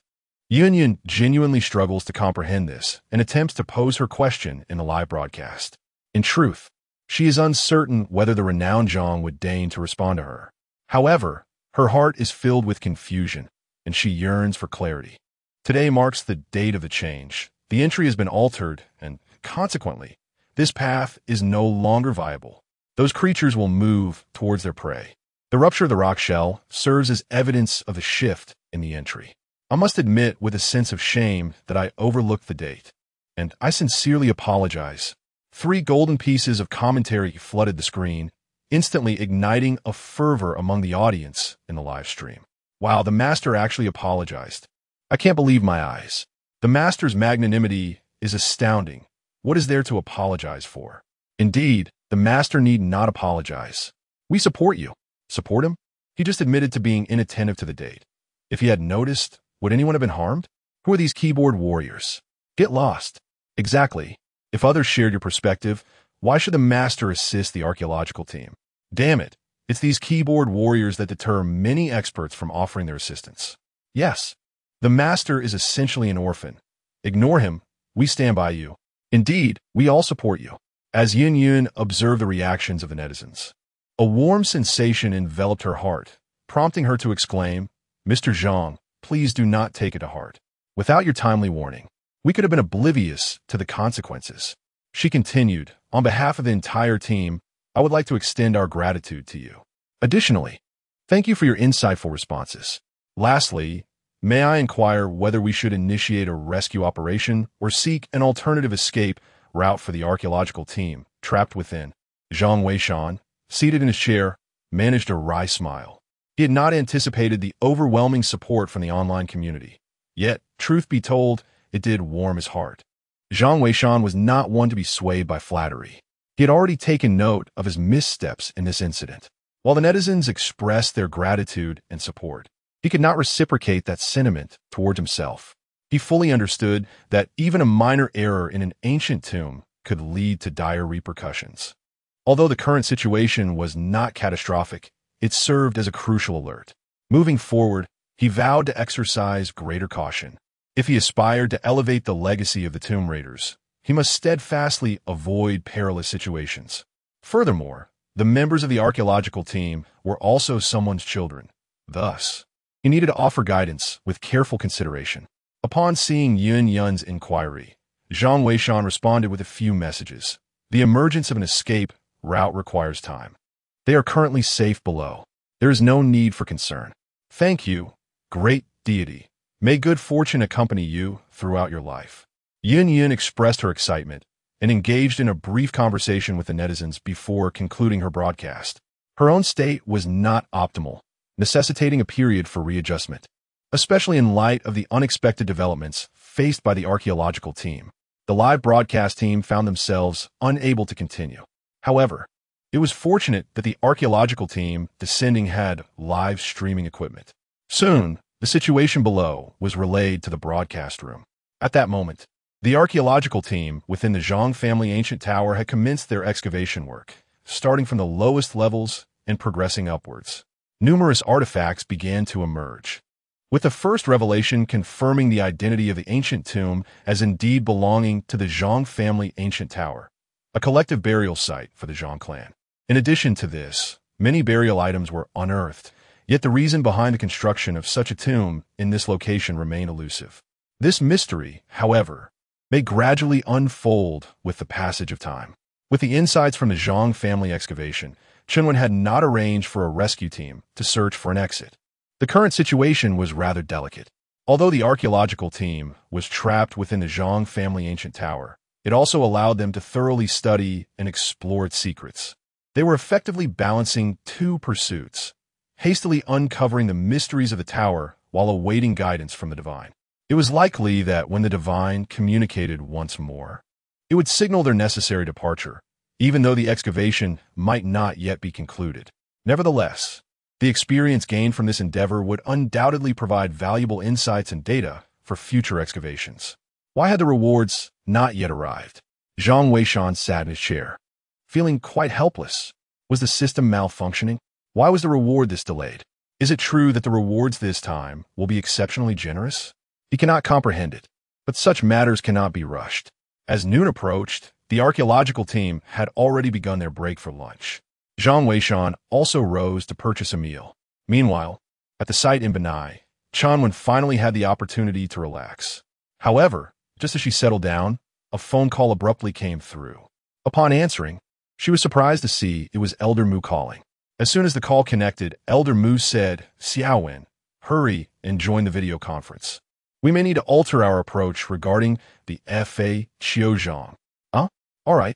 Yun Yun genuinely struggles to comprehend this and attempts to pose her question in the live broadcast. In truth, she is uncertain whether the renowned Zhang would deign to respond to her. However, her heart is filled with confusion, and she yearns for clarity. Today marks the date of the change. The entry has been altered, and consequently, this path is no longer viable. Those creatures will move towards their prey. The rupture of the rock shell serves as evidence of the shift in the entry. I must admit with a sense of shame that I overlooked the date, and I sincerely apologize. 3 golden pieces of commentary flooded the screen, instantly igniting a fervor among the audience in the live stream. Wow, the master actually apologized. I can't believe my eyes. The master's magnanimity is astounding. What is there to apologize for? Indeed, the master need not apologize. We support you. Support him? He just admitted to being inattentive to the date. If he had noticed, would anyone have been harmed? Who are these keyboard warriors? Get lost. Exactly. If others shared your perspective, why should the master assist the archaeological team? Damn it. It's these keyboard warriors that deter many experts from offering their assistance. Yes, the master is essentially an orphan. Ignore him. We stand by you. Indeed, we all support you. As Yun Yun observed the reactions of the netizens, a warm sensation enveloped her heart, prompting her to exclaim, "Mr. Zhang, please do not take it to heart. Without your timely warning, we could have been oblivious to the consequences." She continued, "On behalf of the entire team, I would like to extend our gratitude to you. Additionally, thank you for your insightful responses. Lastly, may I inquire whether we should initiate a rescue operation or seek an alternative escape route for the archaeological team trapped within?" Zhang Weishan, seated in his chair, managed a wry smile. He had not anticipated the overwhelming support from the online community. Yet, truth be told, it did warm his heart. Zhang Weishan was not one to be swayed by flattery. He had already taken note of his missteps in this incident. While the netizens expressed their gratitude and support, he could not reciprocate that sentiment toward himself. He fully understood that even a minor error in an ancient tomb could lead to dire repercussions. Although the current situation was not catastrophic, it served as a crucial alert. Moving forward, he vowed to exercise greater caution. If he aspired to elevate the legacy of the Tomb Raiders, he must steadfastly avoid perilous situations. Furthermore, the members of the archaeological team were also someone's children. Thus, he needed to offer guidance with careful consideration. Upon seeing Yun Yun's inquiry, Zhang Weishan responded with a few messages. The emergence of an escape route requires time. They are currently safe below. There is no need for concern. Thank you, great deity. May good fortune accompany you throughout your life. Yun Yun expressed her excitement and engaged in a brief conversation with the netizens before concluding her broadcast. Her own state was not optimal, necessitating a period for readjustment, especially in light of the unexpected developments faced by the archaeological team. The live broadcast team found themselves unable to continue. However, it was fortunate that the archaeological team descending had live streaming equipment. Soon, the situation below was relayed to the broadcast room. At that moment, the archaeological team within the Zhang family ancient tower had commenced their excavation work, starting from the lowest levels and progressing upwards. Numerous artifacts began to emerge, with the first revelation confirming the identity of the ancient tomb as indeed belonging to the Zhang family ancient tower, a collective burial site for the Zhang clan. In addition to this, many burial items were unearthed, yet the reason behind the construction of such a tomb in this location remained elusive. This mystery, however, may gradually unfold with the passage of time. With the insights from the Zhang family excavation, Chenwen had not arranged for a rescue team to search for an exit. The current situation was rather delicate. Although the archaeological team was trapped within the Zhang family ancient tower, it also allowed them to thoroughly study and explore its secrets. They were effectively balancing two pursuits, hastily uncovering the mysteries of the tower while awaiting guidance from the divine. It was likely that when the divine communicated once more, it would signal their necessary departure, even though the excavation might not yet be concluded. Nevertheless, the experience gained from this endeavor would undoubtedly provide valuable insights and data for future excavations. Why had the rewards not yet arrived? Zhang Weishan sat in his chair, feeling quite helpless. Was the system malfunctioning? Why was the reward this delayed? Is it true that the rewards this time will be exceptionally generous? He cannot comprehend it, but such matters cannot be rushed. As noon approached, The archaeological team had already begun their break for lunch. Zhang Weishan also rose to purchase a meal. Meanwhile, at the site in Benai, Chanwen finally had the opportunity to relax. However, just as she settled down, a phone call abruptly came through. Upon answering, she was surprised to see it was Elder Mu calling. As soon as the call connected, Elder Mu said, "Xiaowen, hurry and join the video conference. We may need to alter our approach regarding the Fa Qiuzhang." Huh? All right.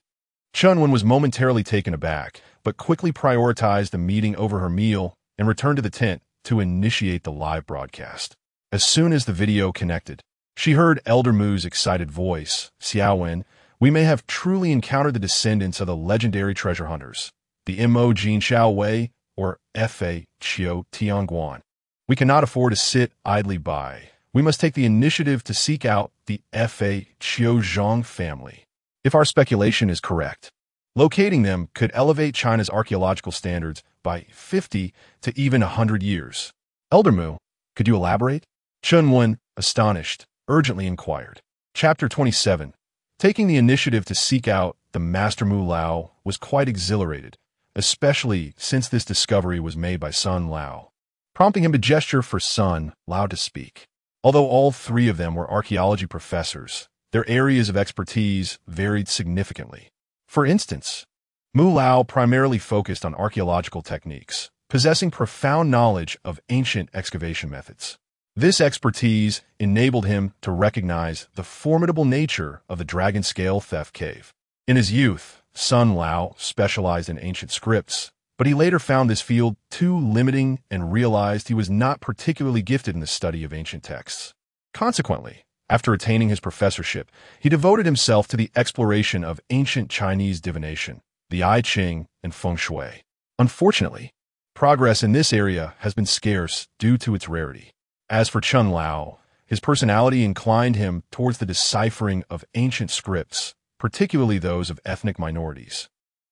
Chunwen was momentarily taken aback, but quickly prioritized a meeting over her meal and returned to the tent to initiate the live broadcast. As soon as the video connected, she heard Elder Mu's excited voice, "Xiaowen, we may have truly encountered the descendants of the legendary treasure hunters, the Mo Jin Xiao Wei, or Fa Qiu Tianguan. We cannot afford to sit idly by. We must take the initiative to seek out the Fa Qiu Zhang family. If our speculation is correct, locating them could elevate China's archaeological standards by 50 to even 100 years. Elder Mu, could you elaborate?" Chunwen, astonished, urgently inquired. Chapter 27. Taking the initiative to seek out the Master Mu Lao was quite exhilarated, especially since this discovery was made by Sun Lao, prompting him to gesture for Sun Lao to speak. Although all three of them were archaeology professors, their areas of expertise varied significantly. For instance, Mu Lao primarily focused on archaeological techniques, possessing profound knowledge of ancient excavation methods. This expertise enabled him to recognize the formidable nature of the Dragon Scale Theft Cave. In his youth, Sun Lao specialized in ancient scripts, but he later found this field too limiting and realized he was not particularly gifted in the study of ancient texts. Consequently, after attaining his professorship, he devoted himself to the exploration of ancient Chinese divination, the I Ching, and Feng Shui. Unfortunately, progress in this area has been scarce due to its rarity. As for Chun Lao, his personality inclined him towards the deciphering of ancient scripts, particularly those of ethnic minorities,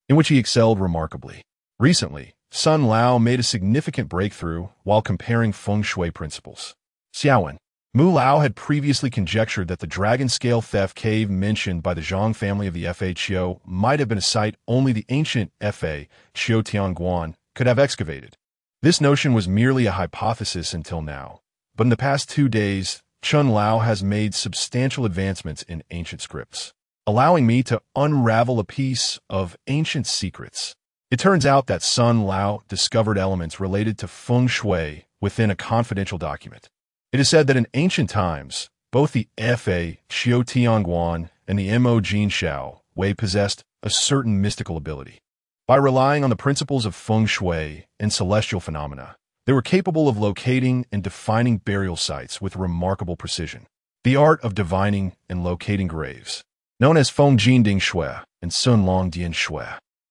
in which he excelled remarkably. Recently, Sun Lao made a significant breakthrough while comparing Feng Shui principles. Xiaowen, Mu Lao had previously conjectured that the Dragon Scale Theft Cave mentioned by the Zhang family of the Fa Qiu might have been a site only the ancient Fa Qiu Tianguan could have excavated. This notion was merely a hypothesis until now, but in the past 2 days, Chun Lao has made substantial advancements in ancient scripts, allowing me to unravel a piece of ancient secrets. It turns out that Sun Lao discovered elements related to Feng Shui within a confidential document. It is said that in ancient times, both the Fa Qiu Tianguan and the Mo Jin Xiao Wei possessed a certain mystical ability. By relying on the principles of Feng Shui and celestial phenomena, they were capable of locating and defining burial sites with remarkable precision. The art of divining and locating graves, known as Feng Jin Ding Shui and Sun Long Dian Shui,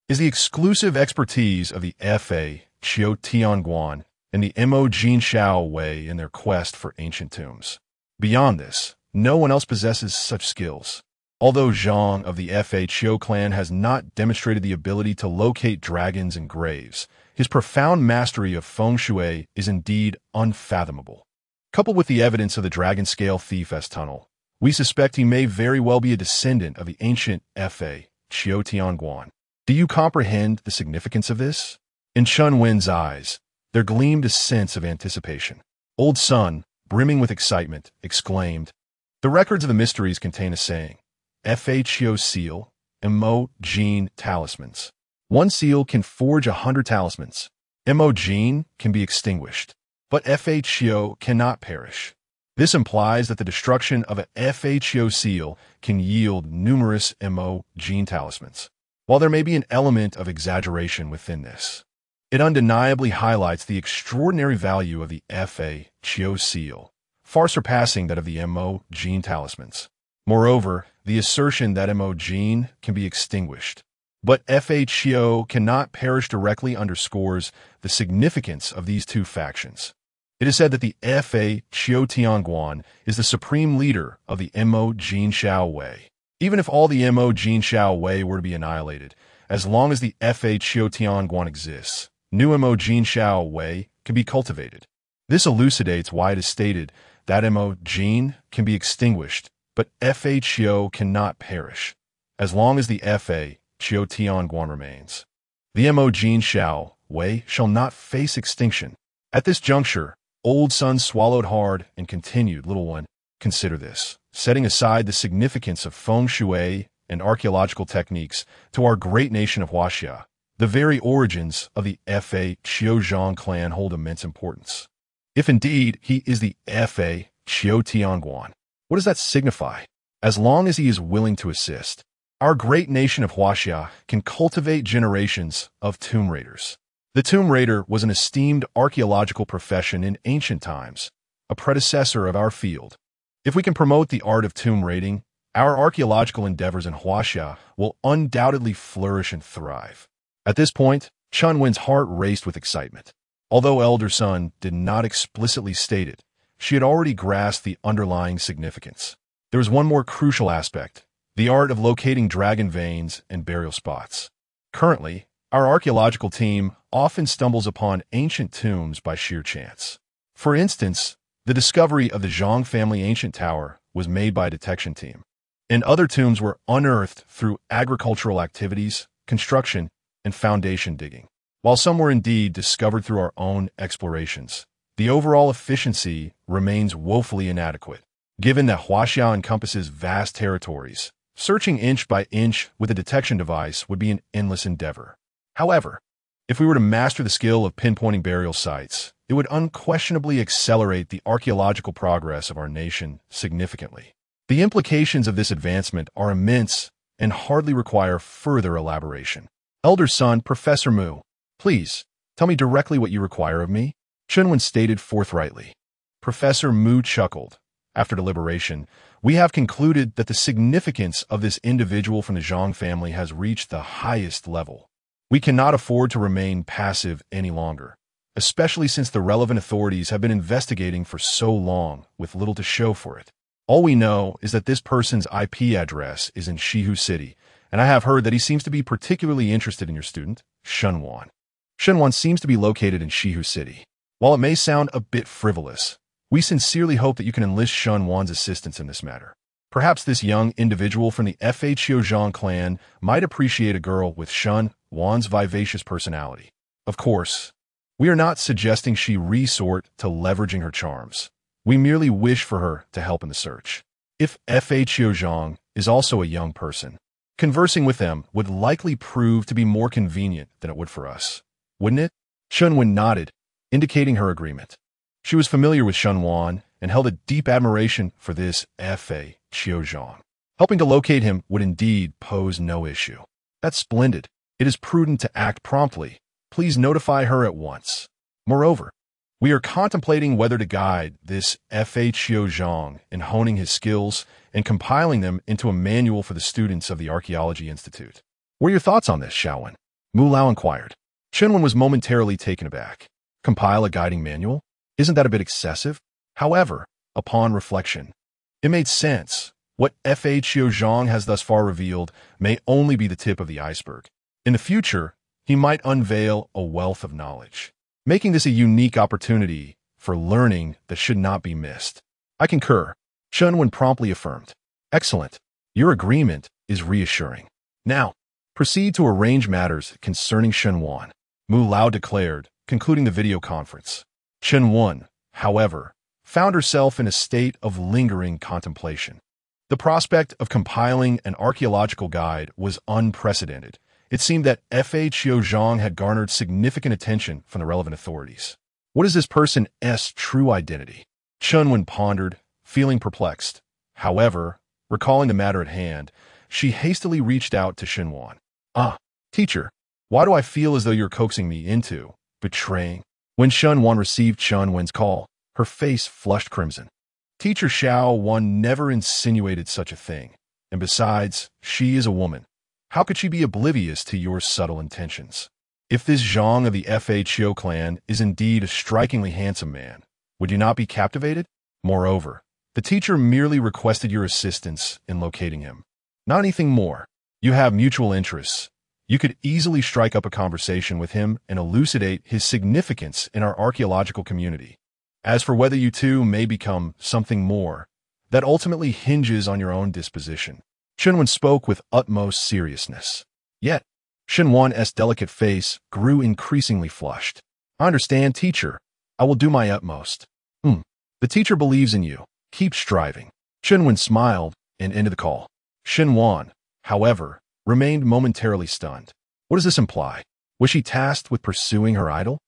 is the exclusive expertise of the Fa Qiu Tianguan and the Mo Jin Xiao Wei in their quest for ancient tombs. Beyond this, no one else possesses such skills. Although Zhang of the Fa Qiu clan has not demonstrated the ability to locate dragons and graves, his profound mastery of Feng Shui is indeed unfathomable. Coupled with the evidence of the Dragon Scale Thief's tunnel, we suspect he may very well be a descendant of the ancient Fa Qiu Tianguan. Do you comprehend the significance of this? In Chun Wen's eyes, there gleamed a sense of anticipation. Old Sun, brimming with excitement, exclaimed, "The records of the mysteries contain a saying, Fa Qiu seal and Mo Jin talismans. One seal can forge 100 talismans. Mo Jin can be extinguished, but Fa Qiu cannot perish. This implies that the destruction of a Fa Qiu seal can yield numerous Mo Jin talismans. While there may be an element of exaggeration within this, it undeniably highlights the extraordinary value of the Fa Qiu seal, far surpassing that of the Mo Jin talismans. Moreover, the assertion that Mo Jin can be extinguished, but Fa Qiu cannot perish directly underscores the significance of these two factions. It is said that the Fa Qiu Tianguan is the supreme leader of the Mo Jin Xiao Wei. Even if all the Mo Jin Xiao Wei were to be annihilated, as long as the Fa Qiu Tianguan exists, new Mo Jin Xiao Wei can be cultivated. This elucidates why it is stated that Mo Jin can be extinguished, but Fa Qiu cannot perish, as long as the Fa Chiao Tianguan remains. The Mo Jin Shao Wei shall not face extinction. At this juncture, old Sun swallowed hard and continued, little one, consider this. Setting aside the significance of feng shui and archaeological techniques to our great nation of Huaxia, the very origins of the Fa Qiuzhang clan hold immense importance. If indeed he is the Fa Chiao Tianguan, what does that signify? As long as he is willing to assist, our great nation of Huaxia can cultivate generations of tomb raiders. The tomb raider was an esteemed archaeological profession in ancient times, a predecessor of our field. If we can promote the art of tomb raiding, our archaeological endeavors in Huaxia will undoubtedly flourish and thrive. At this point, Chen Wen's heart raced with excitement. Although Elder Sun did not explicitly state it, she had already grasped the underlying significance. There was one more crucial aspect, the art of locating dragon veins and burial spots. Currently, our archaeological team often stumbles upon ancient tombs by sheer chance. For instance, the discovery of the Zhang family ancient tower was made by a detection team, and other tombs were unearthed through agricultural activities, construction, and foundation digging. While some were indeed discovered through our own explorations, the overall efficiency remains woefully inadequate. Given that Huaxia encompasses vast territories, searching inch by inch with a detection device would be an endless endeavor. However, if we were to master the skill of pinpointing burial sites, it would unquestionably accelerate the archaeological progress of our nation significantly. The implications of this advancement are immense and hardly require further elaboration. Elder Son, Professor Mu, please, tell me directly what you require of me. Chen Wen stated forthrightly. Professor Mu chuckled. After deliberation, we have concluded that the significance of this individual from the Zhang family has reached the highest level. We cannot afford to remain passive any longer, especially since the relevant authorities have been investigating for so long with little to show for it. All we know is that this person's IP address is in Shihu City, and I have heard that he seems to be particularly interested in your student, Shenwan. Shenwan seems to be located in Shihu City. While it may sound a bit frivolous, we sincerely hope that you can enlist Shenwan's assistance in this matter. Perhaps this young individual from the Fa Qiuzhang clan might appreciate a girl with Shenwan's vivacious personality. Of course, we are not suggesting she resort to leveraging her charms. We merely wish for her to help in the search. If Fa Qiuzhang is also a young person, conversing with them would likely prove to be more convenient than it would for us, wouldn't it? Shenwen nodded, indicating her agreement. She was familiar with Shenwan and held a deep admiration for this Fa Qiuzhang. Helping to locate him would indeed pose no issue. That's splendid. It is prudent to act promptly. Please notify her at once. Moreover, we are contemplating whether to guide this Fa Qiuzhang in honing his skills and compiling them into a manual for the students of the Archaeology Institute. What are your thoughts on this, Shaowen? Mu Lao inquired. Shenwen was momentarily taken aback. Compile a guiding manual? Isn't that a bit excessive? However, upon reflection, it made sense. What Fa Qiuzhang has thus far revealed may only be the tip of the iceberg. In the future, he might unveil a wealth of knowledge, making this a unique opportunity for learning that should not be missed. I concur, Shenwen promptly affirmed. Excellent. Your agreement is reassuring. Now, proceed to arrange matters concerning Shenwan, Mu Lao declared, concluding the video conference. Shenwan, however, found herself in a state of lingering contemplation. The prospect of compiling an archaeological guide was unprecedented. It seemed that Fa Qiuzhang had garnered significant attention from the relevant authorities. What is this person's true identity? Shenwen pondered, feeling perplexed. However, recalling the matter at hand, she hastily reached out to Shenwan. Teacher, why do I feel as though you're coaxing me into betraying? When Shenwan received Shenwen's call, her face flushed crimson. Teacher Xiaowan never insinuated such a thing, and besides, she is a woman. How could she be oblivious to your subtle intentions? If this Zhang of the Fa Qiu clan is indeed a strikingly handsome man, would you not be captivated? Moreover, the teacher merely requested your assistance in locating him. Not anything more. You have mutual interests. You could easily strike up a conversation with him and elucidate his significance in our archaeological community. As for whether you two may become something more, that ultimately hinges on your own disposition. Shenwan spoke with utmost seriousness. Yet, Shenwan's delicate face grew increasingly flushed. I understand, teacher. I will do my utmost. The teacher believes in you. Keep striving. Shenwan smiled and ended the call. Shenwan, however, remained momentarily stunned. What does this imply? Was she tasked with pursuing her idol?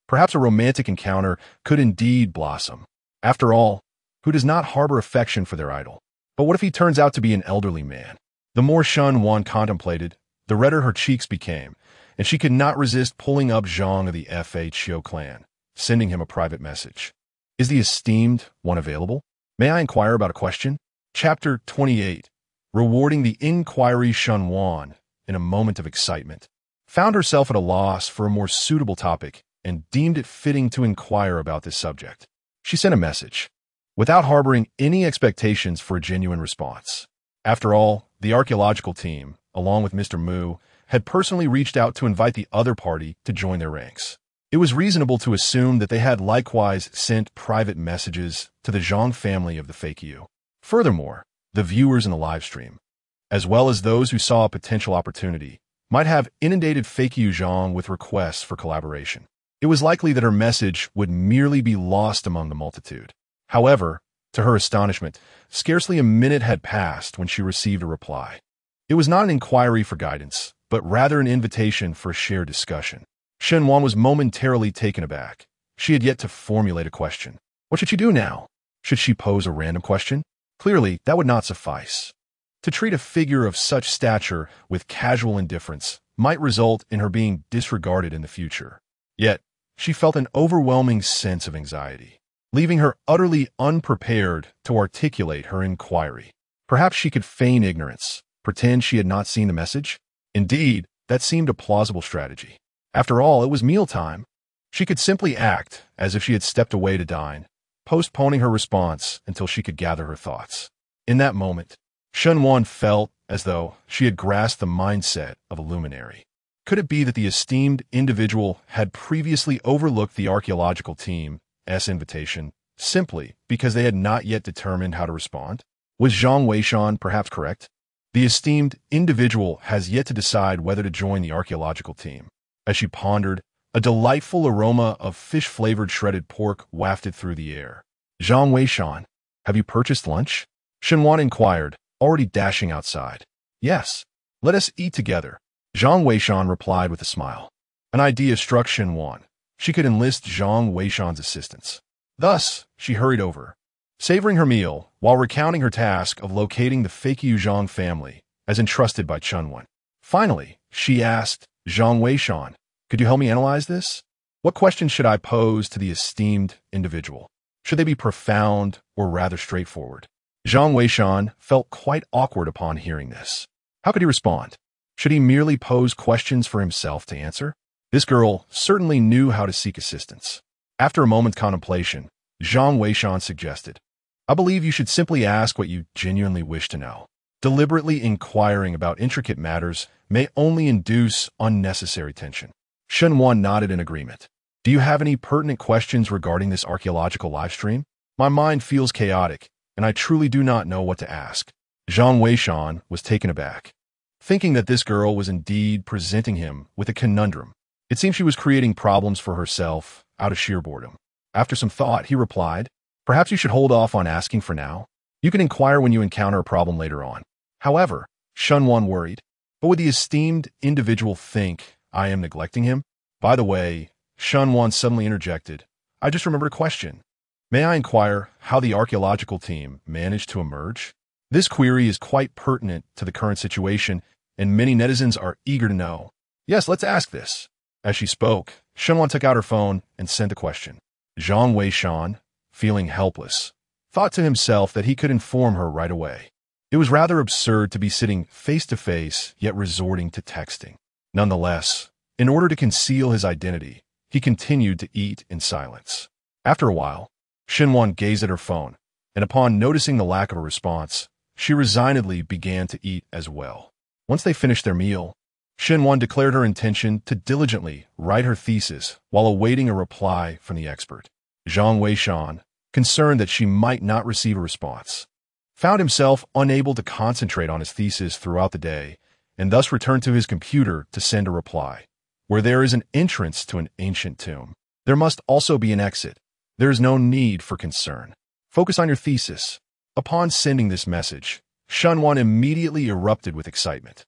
Perhaps a romantic encounter could indeed blossom. After all, who does not harbor affection for their idol? But what if he turns out to be an elderly man? The more Shenwan contemplated, the redder her cheeks became, and she could not resist pulling up Zhang of the FHO clan, sending him a private message. Is the esteemed one available? May I inquire about a question? Chapter 28. Rewarding the inquiry. Shenwan, in a moment of excitement, found herself at a loss for a more suitable topic and deemed it fitting to inquire about this subject. She sent a message, without harboring any expectations for a genuine response. After all, the archaeological team, along with Mr. Mu, had personally reached out to invite the other party to join their ranks. It was reasonable to assume that they had likewise sent private messages to the Zhang family of the fake you. Furthermore, the viewers in the live stream, as well as those who saw a potential opportunity, might have inundated fake you Zhang with requests for collaboration. It was likely that her message would merely be lost among the multitude. However, to her astonishment, scarcely a minute had passed when she received a reply. It was not an inquiry for guidance, but rather an invitation for a shared discussion. Shenwan was momentarily taken aback. She had yet to formulate a question. What should she do now? Should she pose a random question? Clearly, that would not suffice. To treat a figure of such stature with casual indifference might result in her being disregarded in the future. Yet, she felt an overwhelming sense of anxiety, leaving her utterly unprepared to articulate her inquiry. Perhaps she could feign ignorance, pretend she had not seen the message? Indeed, that seemed a plausible strategy. After all, it was mealtime. She could simply act as if she had stepped away to dine, postponing her response until she could gather her thoughts. In that moment, Shenwan felt as though she had grasped the mindset of a luminary. Could it be that the esteemed individual had previously overlooked the archaeological team's invitation simply because they had not yet determined how to respond? Was Zhang Weishan perhaps correct? The esteemed individual has yet to decide whether to join the archaeological team. As she pondered, a delightful aroma of fish-flavored shredded pork wafted through the air. Zhang Weishan, have you purchased lunch? Shenwan inquired, already dashing outside. Yes, let us eat together. Zhang Weishan replied with a smile. An idea struck Shenwan. She could enlist Zhang Weishan's assistance. Thus, she hurried over, savoring her meal while recounting her task of locating the fake Yu Zhang family as entrusted by Chunwan. Finally, she asked, Zhang Weishan, could you help me analyze this? What questions should I pose to the esteemed individual? Should they be profound or rather straightforward? Zhang Weishan felt quite awkward upon hearing this. How could he respond? Should he merely pose questions for himself to answer? This girl certainly knew how to seek assistance. After a moment's contemplation, Zhang Weishan suggested, I believe you should simply ask what you genuinely wish to know. Deliberately inquiring about intricate matters may only induce unnecessary tension. Shenwan nodded in agreement. Do you have any pertinent questions regarding this archaeological livestream? My mind feels chaotic, and I truly do not know what to ask. Zhang Weishan was taken aback, thinking that this girl was indeed presenting him with a conundrum. It seemed she was creating problems for herself out of sheer boredom. After some thought, he replied, perhaps you should hold off on asking for now. You can inquire when you encounter a problem later on. However, Shenwan worried, but would the esteemed individual think I am neglecting him? By the way, Shenwan suddenly interjected, I just remembered a question. May I inquire how the archaeological team managed to emerge? This query is quite pertinent to the current situation, and many netizens are eager to know. Yes, let's ask this. As she spoke, Shenwan took out her phone and sent the question. Zhang Weishan, feeling helpless, thought to himself that he could inform her right away. It was rather absurd to be sitting face-to-face, yet resorting to texting. Nonetheless, in order to conceal his identity, he continued to eat in silence. After a while, Shenwan gazed at her phone, and upon noticing the lack of a response, she resignedly began to eat as well. Once they finished their meal, Shenwan declared her intention to diligently write her thesis while awaiting a reply from the expert. Zhang Weishan, concerned that she might not receive a response, found himself unable to concentrate on his thesis throughout the day, and thus returned to his computer to send a reply. Where there is an entrance to an ancient tomb, there must also be an exit. There is no need for concern. Focus on your thesis. Upon sending this message, Shunwan immediately erupted with excitement.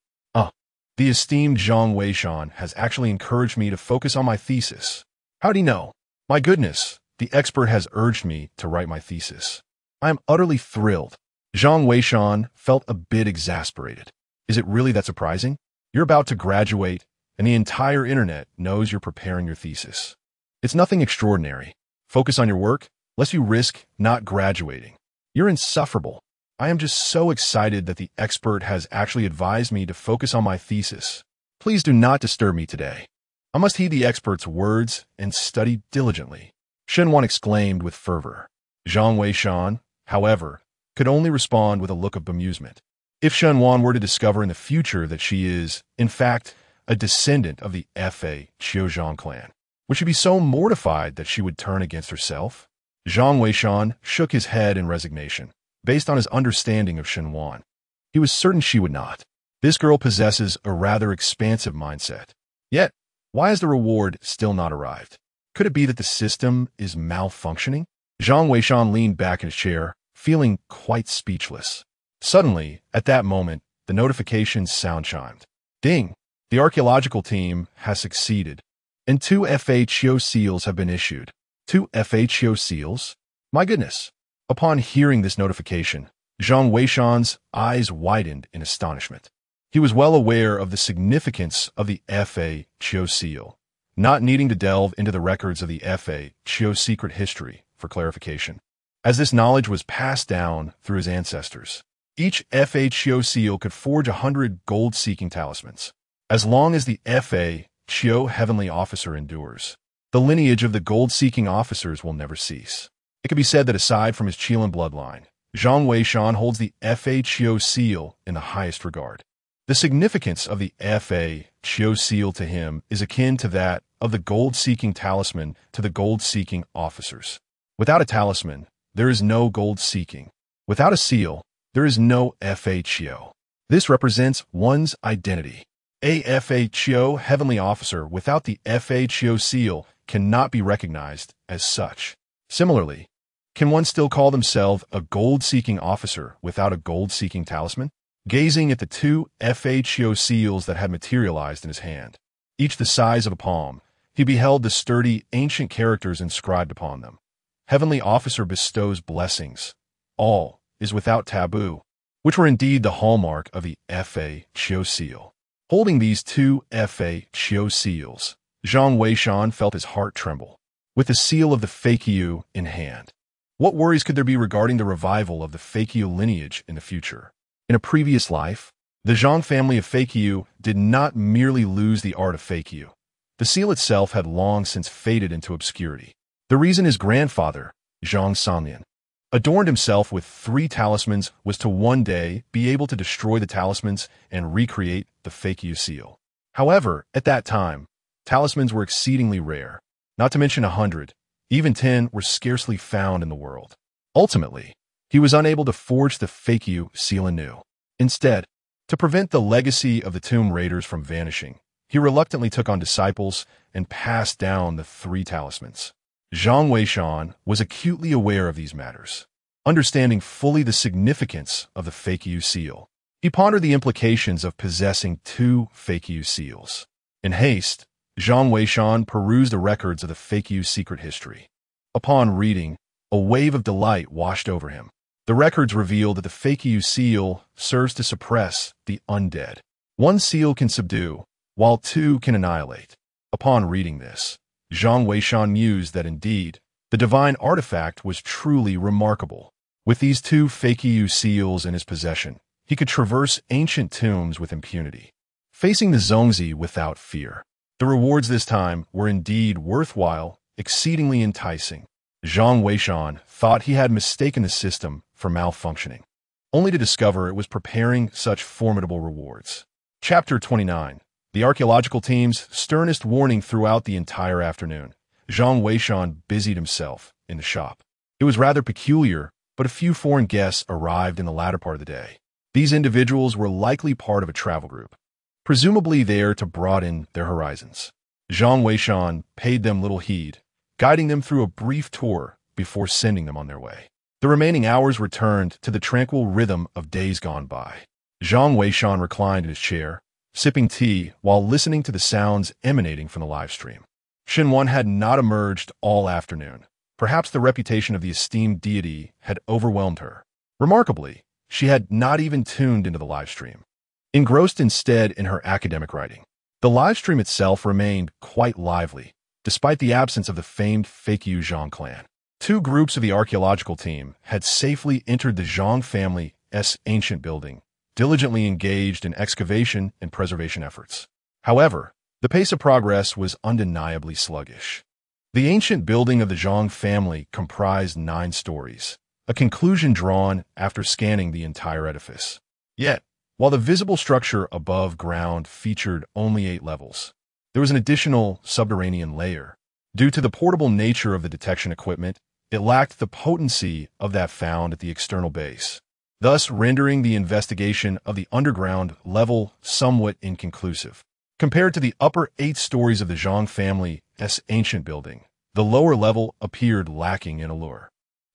The esteemed Zhang Weishan has actually encouraged me to focus on my thesis. How'd he know? My goodness, the expert has urged me to write my thesis. I am utterly thrilled. Zhang Weishan felt a bit exasperated. Is it really that surprising? You're about to graduate, and the entire internet knows you're preparing your thesis. It's nothing extraordinary. Focus on your work, lest you risk not graduating. You're insufferable. I am just so excited that the expert has actually advised me to focus on my thesis. Please do not disturb me today. I must heed the expert's words and study diligently, Shenwan exclaimed with fervor. Zhang Weishan, however, could only respond with a look of bemusement. If Shenwan were to discover in the future that she is, in fact, a descendant of the Fa Qiuzhang clan, would she be so mortified that she would turn against herself? Zhang Weishan shook his head in resignation. Based on his understanding of Shenwan, he was certain she would not. This girl possesses a rather expansive mindset. Yet, why has the reward still not arrived? Could it be that the system is malfunctioning? Zhang Weishan leaned back in his chair, feeling quite speechless. Suddenly, at that moment, the notification's sound chimed. Ding! The archaeological team has succeeded, and 2 FHO seals have been issued. 2 FHO seals? My goodness! Upon hearing this notification, Zhang Weishan's eyes widened in astonishment. He was well aware of the significance of the Fa Qiu seal, not needing to delve into the records of the Fa Qiu secret history for clarification, as this knowledge was passed down through his ancestors. Each Fa Qiu seal could forge 100 gold-seeking talismans. As long as the Fa Qiu heavenly officer endures, the lineage of the gold-seeking officers will never cease. It could be said that aside from his Qilin bloodline, Zhang Weishan holds the Fa Qiu seal in the highest regard. The significance of the Fa Qiu seal to him is akin to that of the gold-seeking talisman to the gold-seeking officers. Without a talisman, there is no gold-seeking. Without a seal, there is no Fa Qiu. This represents one's identity. A Fa Qiu heavenly officer without the Fa Qiu seal cannot be recognized as such. Similarly, can one still call themselves a gold-seeking officer without a gold-seeking talisman? Gazing at the 2 Fa Qiu seals that had materialized in his hand, each the size of a palm, he beheld the sturdy, ancient characters inscribed upon them. Heavenly officer bestows blessings. All is without taboo, which were indeed the hallmark of the Fa Qiu seal. Holding these 2 Fa Qiu seals, Zhang Weishan felt his heart tremble. With the seal of the Feiqiu in hand, what worries could there be regarding the revival of the Feiqiu lineage in the future? In a previous life, the Zhang family of Feiqiu did not merely lose the art of Feiqiu. The seal itself had long since faded into obscurity. The reason his grandfather, Zhang Sanlian, adorned himself with 3 talismans was to one day be able to destroy the talismans and recreate the Feiqiu seal. However, at that time, talismans were exceedingly rare. Not to mention 100, even 10 were scarcely found in the world. Ultimately, he was unable to forge the Feiqiu seal anew. Instead, to prevent the legacy of the tomb raiders from vanishing, he reluctantly took on disciples and passed down the 3 talismans. Zhang Weishan was acutely aware of these matters. Understanding fully the significance of the Feiqiu seal, he pondered the implications of possessing 2 Feiqiu seals. In haste, Zhang Weishan perused the records of the Feiqiu secret history. Upon reading, a wave of delight washed over him. The records reveal that the Feiqiu seal serves to suppress the undead. 1 seal can subdue, while 2 can annihilate. Upon reading this, Zhang Weishan mused that indeed, the divine artifact was truly remarkable. With these 2 Feiqiu seals in his possession, he could traverse ancient tombs with impunity, facing the Zongzi without fear. The rewards this time were indeed worthwhile, exceedingly enticing. Zhang Weishan thought he had mistaken the system for malfunctioning, only to discover it was preparing such formidable rewards. Chapter 29. The archaeological team's sternest warning throughout the entire afternoon. Zhang Weishan busied himself in the shop. It was rather peculiar but a few foreign guests arrived in the latter part of the day. These individuals were likely part of a travel group, presumably there to broaden their horizons. Zhang Weishan paid them little heed, guiding them through a brief tour before sending them on their way. The remaining hours returned to the tranquil rhythm of days gone by. Zhang Weishan reclined in his chair, sipping tea while listening to the sounds emanating from the live stream. Shenwan had not emerged all afternoon. Perhaps the reputation of the esteemed deity had overwhelmed her. Remarkably, she had not even tuned into the live stream, engrossed instead in her academic writing. The live stream itself remained quite lively, despite the absence of the famed fake Yu Zhang clan. Two groups of the archaeological team had safely entered the Zhang family's ancient building, diligently engaged in excavation and preservation efforts. However, the pace of progress was undeniably sluggish. The ancient building of the Zhang family comprised 9 stories, a conclusion drawn after scanning the entire edifice. Yet, while the visible structure above ground featured only 8 levels, there was an additional subterranean layer. Due to the portable nature of the detection equipment, it lacked the potency of that found at the external base, thus rendering the investigation of the underground level somewhat inconclusive. Compared to the upper 8 stories of the Zhang family's ancient building, the lower level appeared lacking in allure.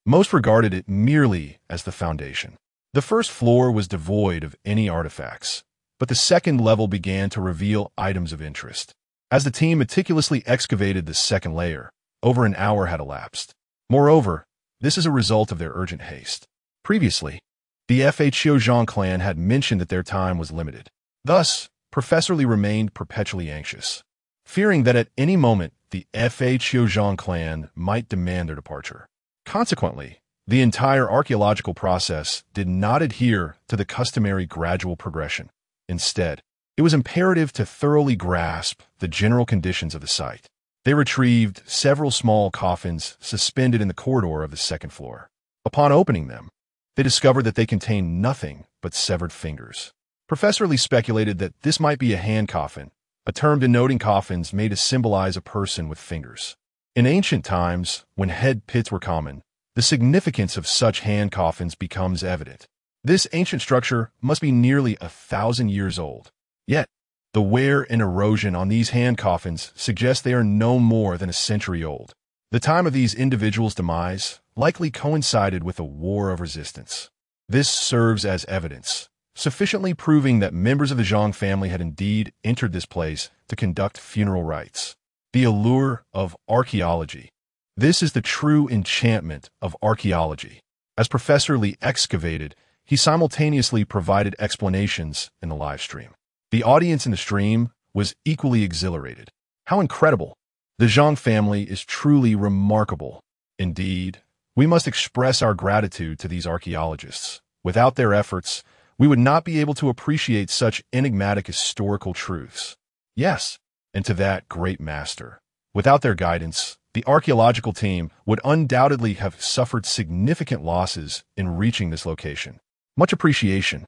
Most regarded it merely as the foundation. The first floor was devoid of any artifacts, but the second level began to reveal items of interest. As the team meticulously excavated the second layer, over an hour had elapsed. Moreover, this is a result of their urgent haste. Previously, the FHO Zhang clan had mentioned that their time was limited. Thus, Professor Li remained perpetually anxious, fearing that at any moment the FHO Zhang clan might demand their departure. Consequently, the entire archaeological process did not adhere to the customary gradual progression. Instead, it was imperative to thoroughly grasp the general conditions of the site. They retrieved several small coffins suspended in the corridor of the second floor. Upon opening them, they discovered that they contained nothing but severed fingers. Professor Li speculated that this might be a hand coffin, a term denoting coffins made to symbolize a person with fingers. In ancient times, when head pits were common, the significance of such hand coffins becomes evident. This ancient structure must be nearly 1,000 years old. Yet, the wear and erosion on these hand coffins suggest they are no more than a century old. The time of these individuals' demise likely coincided with a war of resistance. This serves as evidence, sufficiently proving that members of the Zhang family had indeed entered this place to conduct funeral rites. The allure of archaeology. This is the true enchantment of archaeology. As Professor Li excavated, he simultaneously provided explanations in the live stream. The audience in the stream was equally exhilarated. How incredible! The Zhang family is truly remarkable. Indeed, we must express our gratitude to these archaeologists. Without their efforts, we would not be able to appreciate such enigmatic historical truths. Yes, and to that great master. Without their guidance, the archaeological team would undoubtedly have suffered significant losses in reaching this location. Much appreciation.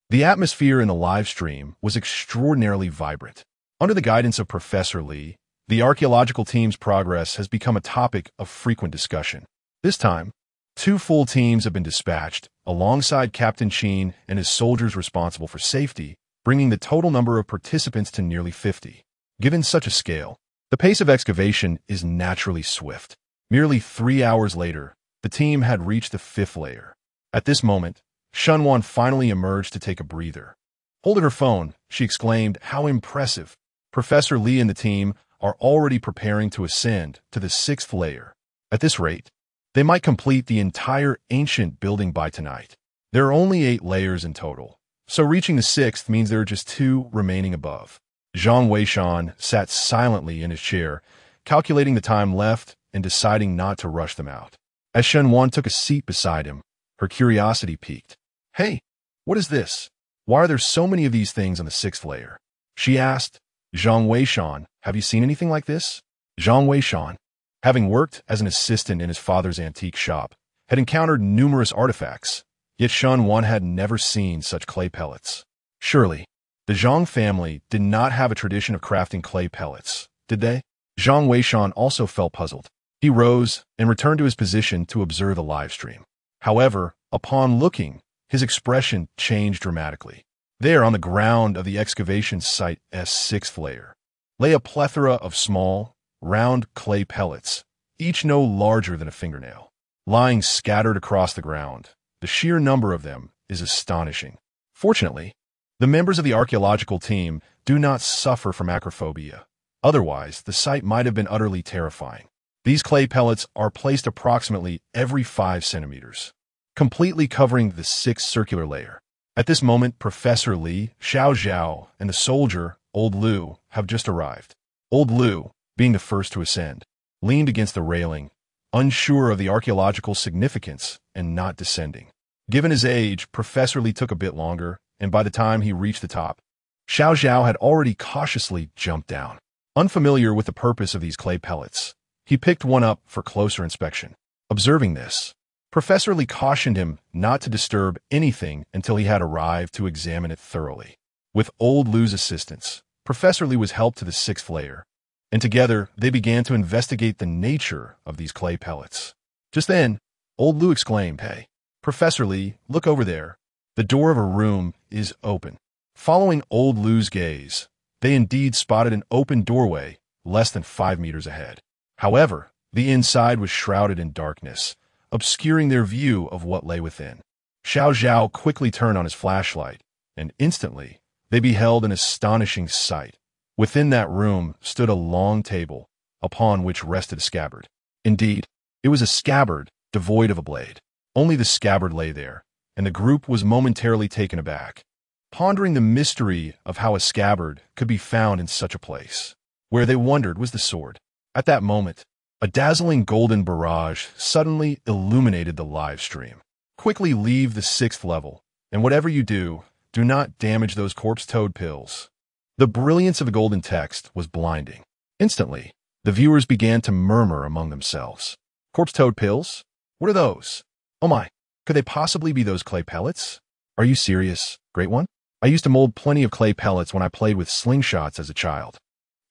The atmosphere in the live stream was extraordinarily vibrant. Under the guidance of Professor Li, the archaeological team's progress has become a topic of frequent discussion. This time, 2 full teams have been dispatched, alongside Captain Qin and his soldiers responsible for safety, bringing the total number of participants to nearly 50. Given such a scale, the pace of excavation is naturally swift. Merely 3 hours later, the team had reached the 5th layer. At this moment, Shunwan finally emerged to take a breather. Holding her phone, she exclaimed, "How impressive! Professor Li and the team are already preparing to ascend to the 6th layer. At this rate, they might complete the entire ancient building by tonight. There are only 8 layers in total, so reaching the 6th means there are just 2 remaining above." Zhang Weishan sat silently in his chair, calculating the time left and deciding not to rush them out. As Shenwan took a seat beside him, her curiosity piqued. "Hey, what is this? Why are there so many of these things on the 6th layer?" she asked. "Zhang Weishan, have you seen anything like this?" Zhang Weishan, having worked as an assistant in his father's antique shop, had encountered numerous artifacts, yet Shenwan had never seen such clay pellets. Surely, the Zhang family did not have a tradition of crafting clay pellets, did they? Zhang Weishan also felt puzzled. He rose and returned to his position to observe the live stream. However, upon looking, his expression changed dramatically. There, on the ground of the excavation site's sixth layer, lay a plethora of small, round clay pellets, each no larger than a fingernail, lying scattered across the ground. The sheer number of them is astonishing. Fortunately, the members of the archaeological team do not suffer from acrophobia. Otherwise, the sight might have been utterly terrifying. These clay pellets are placed approximately every 5 centimeters, completely covering the sixth circular layer. At this moment, Professor Li, Xiao Zhao, and the soldier, Old Lu, have just arrived. Old Lu, being the first to ascend, leaned against the railing, unsure of the archaeological significance and not descending. Given his age, Professor Li took a bit longer, and by the time he reached the top, Xiao Zhao had already cautiously jumped down. Unfamiliar with the purpose of these clay pellets, he picked one up for closer inspection. Observing this, Professor Li cautioned him not to disturb anything until he had arrived to examine it thoroughly. With Old Lu's assistance, Professor Li was helped to the sixth layer, and together they began to investigate the nature of these clay pellets. Just then, Old Lu exclaimed, "Hey, Professor Li, look over there. The door of a room is open." Following Old Lu's gaze, they indeed spotted an open doorway less than 5 meters ahead. However, the inside was shrouded in darkness, obscuring their view of what lay within. Xiao Zhao quickly turned on his flashlight, and instantly they beheld an astonishing sight. Within that room stood a long table, upon which rested a scabbard. Indeed, it was a scabbard devoid of a blade. Only the scabbard lay there, and the group was momentarily taken aback, pondering the mystery of how a scabbard could be found in such a place. Where they wondered was the sword. At that moment, a dazzling golden barrage suddenly illuminated the live stream. Quickly leave the sixth level, and whatever you do, do not damage those corpse toad pills. The brilliance of the golden text was blinding. Instantly, the viewers began to murmur among themselves. Corpse toad pills? What are those? Oh my, could they possibly be those clay pellets? Are you serious, Great One? I used to mold plenty of clay pellets when I played with slingshots as a child.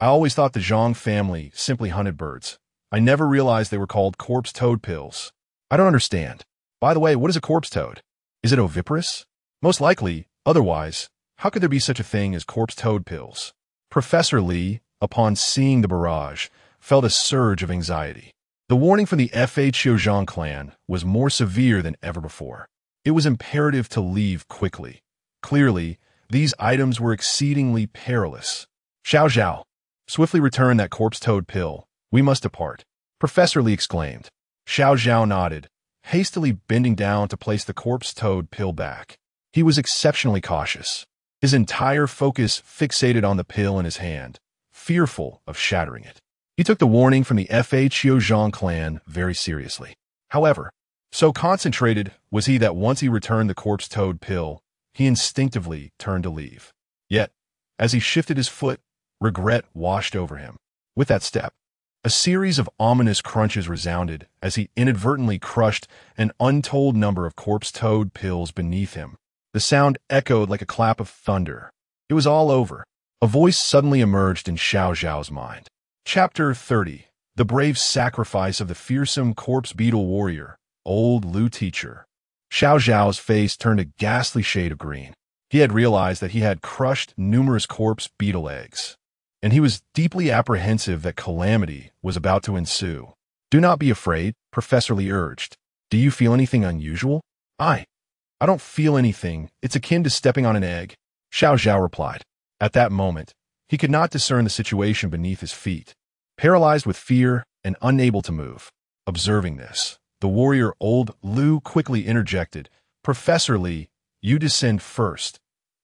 I always thought the Zhang family simply hunted birds. I never realized they were called corpse toad pills. I don't understand. By the way, what is a corpse toad? Is it oviparous? Most likely, otherwise, how could there be such a thing as corpse toad pills? Professor Li, upon seeing the barrage, felt a surge of anxiety. The warning from the Zhang clan was more severe than ever before. It was imperative to leave quickly. Clearly, these items were exceedingly perilous. Xiao Zhao, swiftly return that corpse toad pill. We must depart. Professor Li exclaimed. Xiao Zhao nodded, hastily bending down to place the corpse toad pill back. He was exceptionally cautious, his entire focus fixated on the pill in his hand, fearful of shattering it. He took the warning from the Zhang clan very seriously. However, so concentrated was he that once he returned the corpse toad pill, he instinctively turned to leave. Yet, as he shifted his foot, regret washed over him. With that step, a series of ominous crunches resounded as he inadvertently crushed an untold number of corpse toad pills beneath him. The sound echoed like a clap of thunder. It was all over. A voice suddenly emerged in Xiao Zhao's mind. Chapter 30. The Brave Sacrifice of the Fearsome Corpse Beetle Warrior, Old Lu Teacher. Xiao Zhao's face turned a ghastly shade of green. He had realized that he had crushed numerous corpse beetle eggs, and he was deeply apprehensive that calamity was about to ensue. Do not be afraid, Professor Li urged. Do you feel anything unusual? I don't feel anything. It's akin to stepping on an egg, Xiao Zhao replied. At that moment, he could not discern the situation beneath his feet, paralyzed with fear and unable to move. Observing this, the warrior Old Lu quickly interjected, Professor Li, you descend first.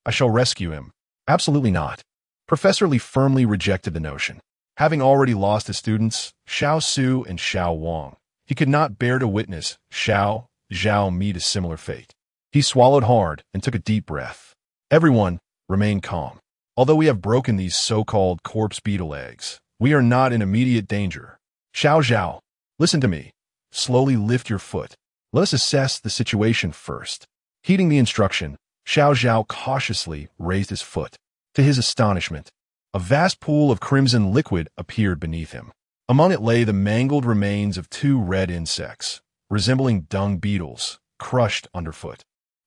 I shall rescue him. Absolutely not. Professor Li firmly rejected the notion. Having already lost his students, Xiao Su and Xiao Wang, he could not bear to witness Xiao Zhao meet a similar fate. He swallowed hard and took a deep breath. Everyone, remain calm. Although we have broken these so-called corpse beetle eggs, we are not in immediate danger. Xiao Zhao, listen to me. Slowly lift your foot. Let us assess the situation first. Heeding the instruction, Xiao Zhao cautiously raised his foot. To his astonishment, a vast pool of crimson liquid appeared beneath him. Among it lay the mangled remains of 2 red insects, resembling dung beetles, crushed underfoot.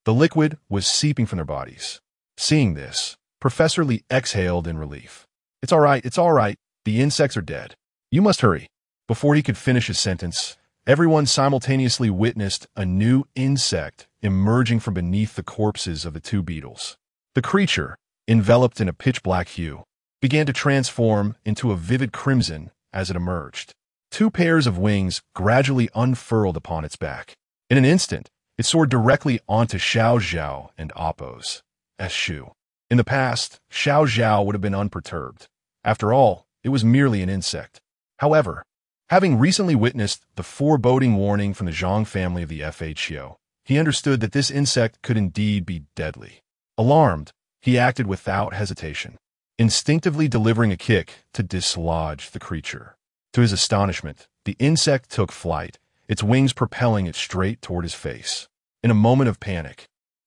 The liquid was seeping from their bodies. Seeing this, Professor Lee exhaled in relief. It's all right. The insects are dead. You must hurry. Before he could finish his sentence, everyone simultaneously witnessed a new insect emerging from beneath the corpses of the two beetles. The creature, enveloped in a pitch-black hue, began to transform into a vivid crimson as it emerged. Two pairs of wings gradually unfurled upon its back. In an instant, it soared directly onto Xiao Zhao and Appo's shoe. In the past, Xiao Zhao would have been unperturbed. After all, it was merely an insect. However, having recently witnessed the foreboding warning from the Zhang family of the FHO, he understood that this insect could indeed be deadly. Alarmed, he acted without hesitation, instinctively delivering a kick to dislodge the creature. To his astonishment, the insect took flight, its wings propelling it straight toward his face. In a moment of panic,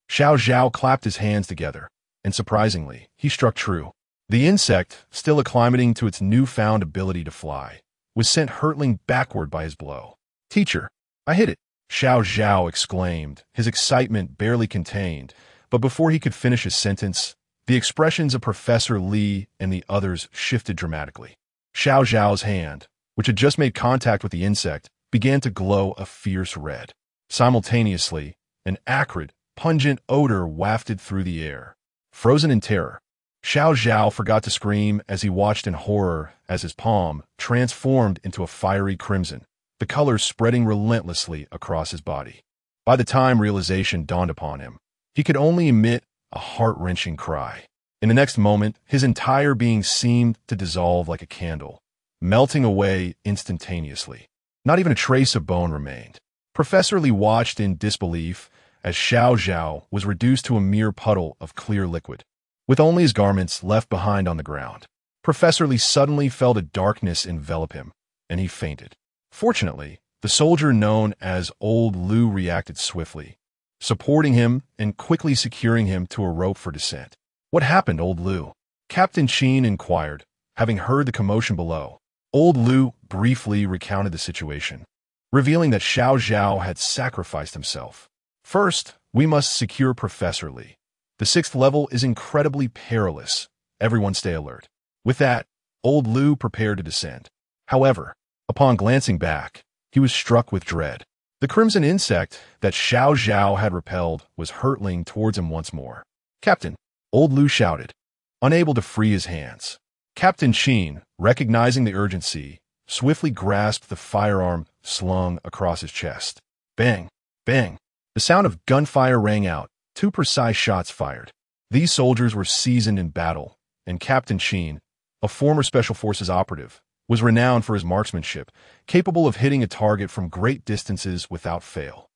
Xiao Zhao clapped his hands together, and surprisingly, he struck true. The insect, still acclimating to its newfound ability to fly, was sent hurtling backward by his blow. "Teacher, I hit it!" Xiao Zhao exclaimed, his excitement barely contained, but before he could finish his sentence, the expressions of Professor Lee and the others shifted dramatically. Xiao Zhao's hand, which had just made contact with the insect, began to glow a fierce red. Simultaneously, an acrid, pungent odor wafted through the air. Frozen in terror, Xiao Zhao forgot to scream as he watched in horror as his palm transformed into a fiery crimson, the colors spreading relentlessly across his body. By the time realization dawned upon him, he could only emit a heart-wrenching cry. In the next moment, his entire being seemed to dissolve like a candle, melting away instantaneously. Not even a trace of bone remained. Professor Lee watched in disbelief as Xiao Zhao was reduced to a mere puddle of clear liquid, with only his garments left behind on the ground. Professor Lee suddenly felt a darkness envelop him, and he fainted. Fortunately, the soldier known as Old Lu reacted swiftly, supporting him and quickly securing him to a rope for descent. "What happened, Old Lu?" Captain Qin inquired, having heard the commotion below. Old Lu briefly recounted the situation, revealing that Xiao Zhao had sacrificed himself. "First, we must secure Professor Lee. The 6th level is incredibly perilous. Everyone stay alert." With that, Old Lu prepared to descend. However, upon glancing back, he was struck with dread. The crimson insect that Xiao Zhao had repelled was hurtling towards him once more. "Captain!" Old Lu shouted, unable to free his hands. Captain Qin, recognizing the urgency, swiftly grasped the firearm slung across his chest. Bang! Bang! The sound of gunfire rang out, 2 precise shots fired. These soldiers were seasoned in battle, and Captain Qin, a former Special Forces operative, was renowned for his marksmanship, capable of hitting a target from great distances without fail.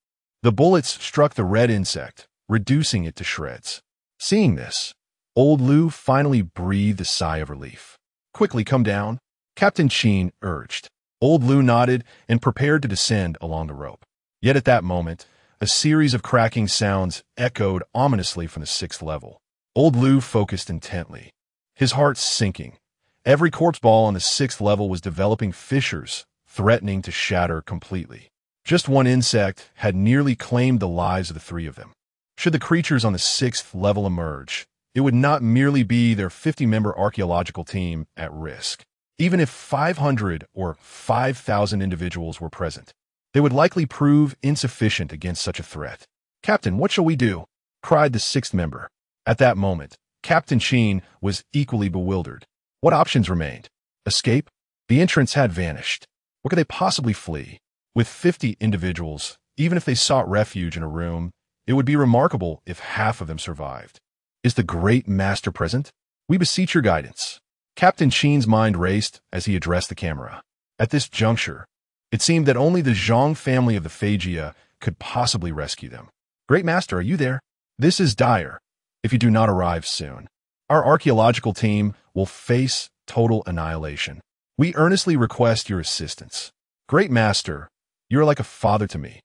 The bullets struck the red insect, reducing it to shreds. Seeing this, Old Lu finally breathed a sigh of relief. "Quickly come down," Captain Qin urged. Old Lu nodded and prepared to descend along the rope. Yet at that moment, a series of cracking sounds echoed ominously from the 6th level. Old Lu focused intently, his heart sinking. Every corpse ball on the 6th level was developing fissures, threatening to shatter completely. Just one insect had nearly claimed the lives of the 3 of them. Should the creatures on the 6th level emerge, it would not merely be their 50-member archaeological team at risk. Even if 500 or 5,000 individuals were present, they would likely prove insufficient against such a threat. "Captain, what shall we do?" cried the 6th member. At that moment, Captain Qin was equally bewildered. What options remained? Escape? The entrance had vanished. Where could they possibly flee? With 50 individuals, even if they sought refuge in a room, it would be remarkable if half of them survived. Is the Great Master present? We beseech your guidance. Captain Qin's mind raced as he addressed the camera. At this juncture, it seemed that only the Zhang family of the Phagia could possibly rescue them. "Great Master, are you there? This is dire. If you do not arrive soon, our archaeological team will face total annihilation. We earnestly request your assistance. Great Master, you are like a father to me.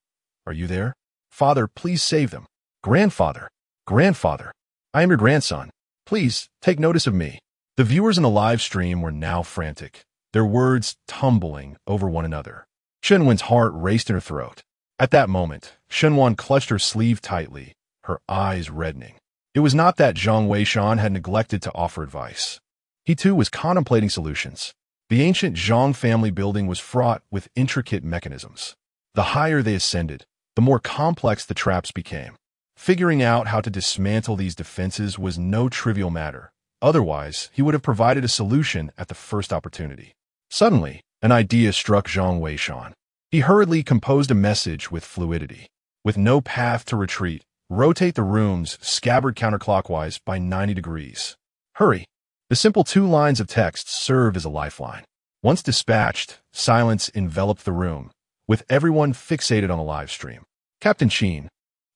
Are you there? Father, please save them. Grandfather, grandfather, I am your grandson. Please take notice of me." The viewers in the live stream were now frantic, their words tumbling over one another. Chenwen's heart raced in her throat. At that moment, Shenwan clutched her sleeve tightly, her eyes reddening. It was not that Zhang Weishan had neglected to offer advice. He too was contemplating solutions. The ancient Zhang family building was fraught with intricate mechanisms. The higher they ascended, the more complex the traps became. Figuring out how to dismantle these defenses was no trivial matter. Otherwise, he would have provided a solution at the first opportunity. Suddenly, an idea struck Zhang Weishan. He hurriedly composed a message with fluidity. With no path to retreat, rotate the room's scabbard counterclockwise by 90 degrees. Hurry! The simple 2 lines of text served as a lifeline. Once dispatched, silence enveloped the room, with everyone fixated on the live stream. Captain Qin,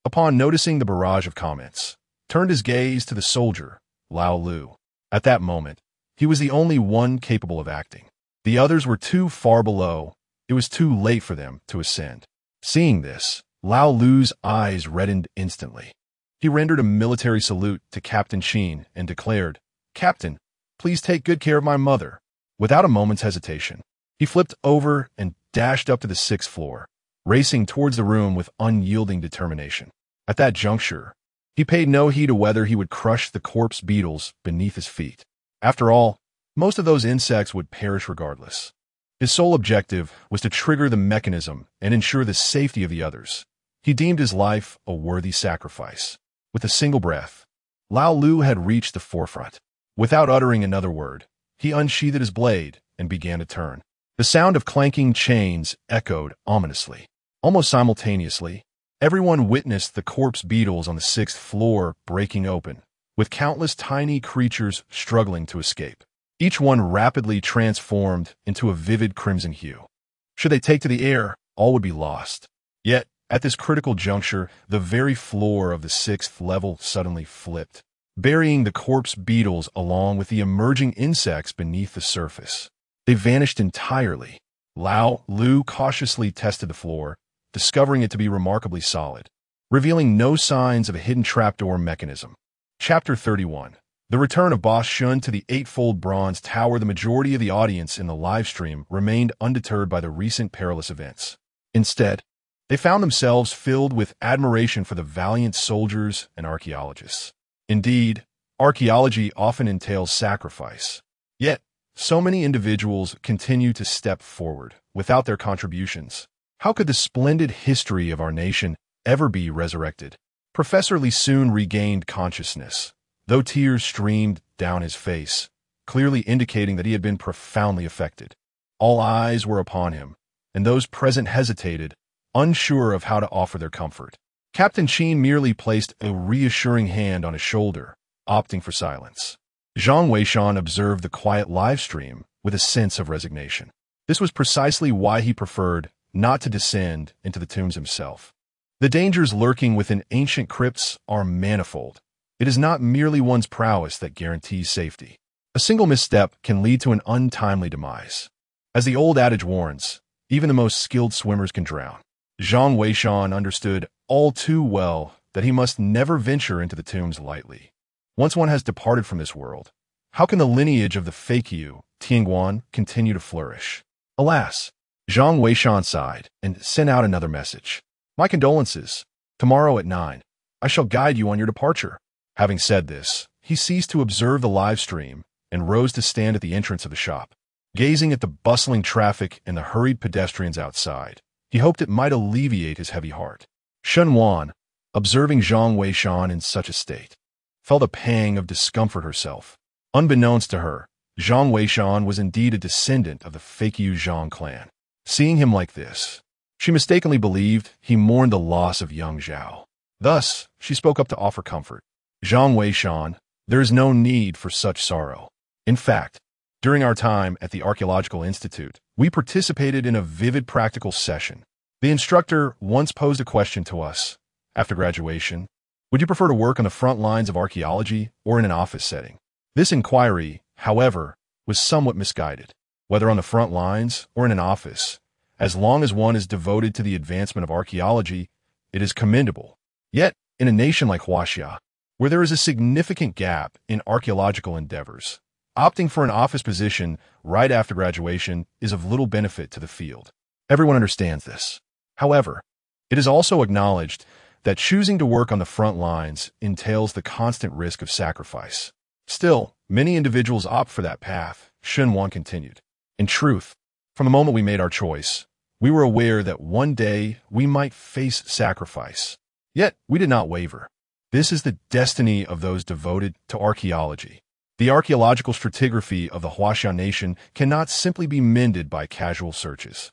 upon noticing the barrage of comments, turned his gaze to the soldier, Lao Lu. At that moment, he was the only one capable of acting. The others were too far below. It was too late for them to ascend. Seeing this, Lao Lu's eyes reddened instantly. He rendered a military salute to Captain Qin and declared, "Captain, please take good care of my mother." Without a moment's hesitation, he flipped over and dashed up to the 6th floor, racing towards the room with unyielding determination. At that juncture, he paid no heed to whether he would crush the corpse beetles beneath his feet. After all, most of those insects would perish regardless. His sole objective was to trigger the mechanism and ensure the safety of the others. He deemed his life a worthy sacrifice. With a single breath, Lao Lu had reached the forefront. Without uttering another word, he unsheathed his blade and began to turn. The sound of clanking chains echoed ominously. Almost simultaneously, everyone witnessed the corpse beetles on the 6th floor breaking open, with countless tiny creatures struggling to escape. Each one rapidly transformed into a vivid crimson hue. Should they take to the air, all would be lost. Yet, at this critical juncture, the very floor of the 6th level suddenly flipped, burying the corpse beetles along with the emerging insects beneath the surface. They vanished entirely. Lao Lu cautiously tested the floor, discovering it to be remarkably solid, revealing no signs of a hidden trapdoor mechanism. Chapter 31. The return of Boss Shun to the 8-fold bronze tower. The majority of the audience in the livestream remained undeterred by the recent perilous events. Instead, they found themselves filled with admiration for the valiant soldiers and archaeologists. Indeed, archaeology often entails sacrifice. Yet, so many individuals continue to step forward without their contributions. How could the splendid history of our nation ever be resurrected? Professor Li soon regained consciousness, though tears streamed down his face, clearly indicating that he had been profoundly affected. All eyes were upon him, and those present hesitated, unsure of how to offer their comfort. Captain Qin merely placed a reassuring hand on his shoulder, opting for silence. Zhang Weishan observed the quiet live stream with a sense of resignation. This was precisely why he preferred not to descend into the tombs himself. The dangers lurking within ancient crypts are manifold. It is not merely one's prowess that guarantees safety. A single misstep can lead to an untimely demise. As the old adage warns, even the most skilled swimmers can drown. Zhang Weishan understood all too well that he must never venture into the tombs lightly. Once one has departed from this world, how can the lineage of the Fakyu, Tianguan, continue to flourish? Alas, Zhang Weishan sighed and sent out another message. "My condolences. Tomorrow at 9, I shall guide you on your departure." Having said this, he ceased to observe the live stream and rose to stand at the entrance of the shop. Gazing at the bustling traffic and the hurried pedestrians outside, he hoped it might alleviate his heavy heart. Shen Wan, observing Zhang Weishan in such a state, felt a pang of discomfort herself. Unbeknownst to her, Zhang Weishan was indeed a descendant of the Fakyu Zhang clan. Seeing him like this, she mistakenly believed he mourned the loss of young Zhao. Thus, she spoke up to offer comfort. "Zhang Weishan, there is no need for such sorrow. In fact, during our time at the Archaeological Institute, we participated in a vivid practical session. The instructor once posed a question to us. After graduation, would you prefer to work on the front lines of archaeology or in an office setting? This inquiry, however, was somewhat misguided. Whether on the front lines or in an office, as long as one is devoted to the advancement of archaeology, it is commendable. Yet, in a nation like Huaxia, where there is a significant gap in archaeological endeavors, opting for an office position right after graduation is of little benefit to the field. Everyone understands this. However, It is also acknowledged that choosing to work on the front lines entails the constant risk of sacrifice. Still, many individuals opt for that path, Xinhuan continued. In truth, from the moment we made our choice, we were aware that one day we might face sacrifice. Yet, we did not waver. This is the destiny of those devoted to archaeology. The archaeological stratigraphy of the Huaxian nation cannot simply be mended by casual searches.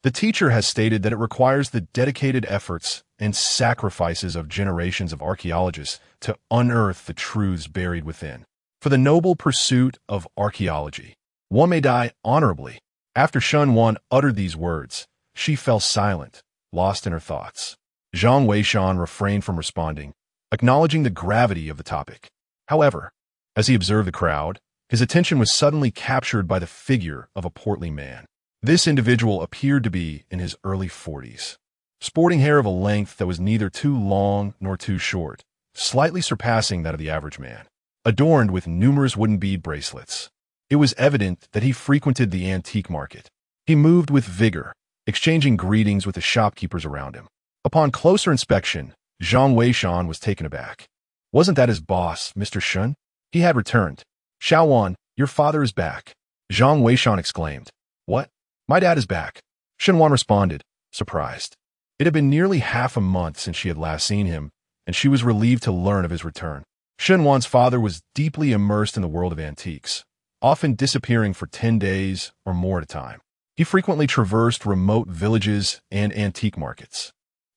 The teacher has stated that it requires the dedicated efforts and sacrifices of generations of archaeologists to unearth the truths buried within. For the noble pursuit of archaeology, one may die honorably. After Xinhuan uttered these words, she fell silent, lost in her thoughts. Zhang Weishan refrained from responding, acknowledging the gravity of the topic. However, as he observed the crowd, his attention was suddenly captured by the figure of a portly man. This individual appeared to be in his early 40s, sporting hair of a length that was neither too long nor too short, slightly surpassing that of the average man, adorned with numerous wooden bead bracelets. It was evident that he frequented the antique market. He moved with vigor, exchanging greetings with the shopkeepers around him. Upon closer inspection, Zhang Weishan was taken aback. Wasn't that his boss, Mr. Shun? He had returned. Xiaowan, your father is back. Zhang Weishan exclaimed. What? My dad is back. Xinhuan responded, surprised. It had been nearly half a month since she had last seen him, and she was relieved to learn of his return. Xinhuan's father was deeply immersed in the world of antiques, often disappearing for 10 days or more at a time. He frequently traversed remote villages and antique markets.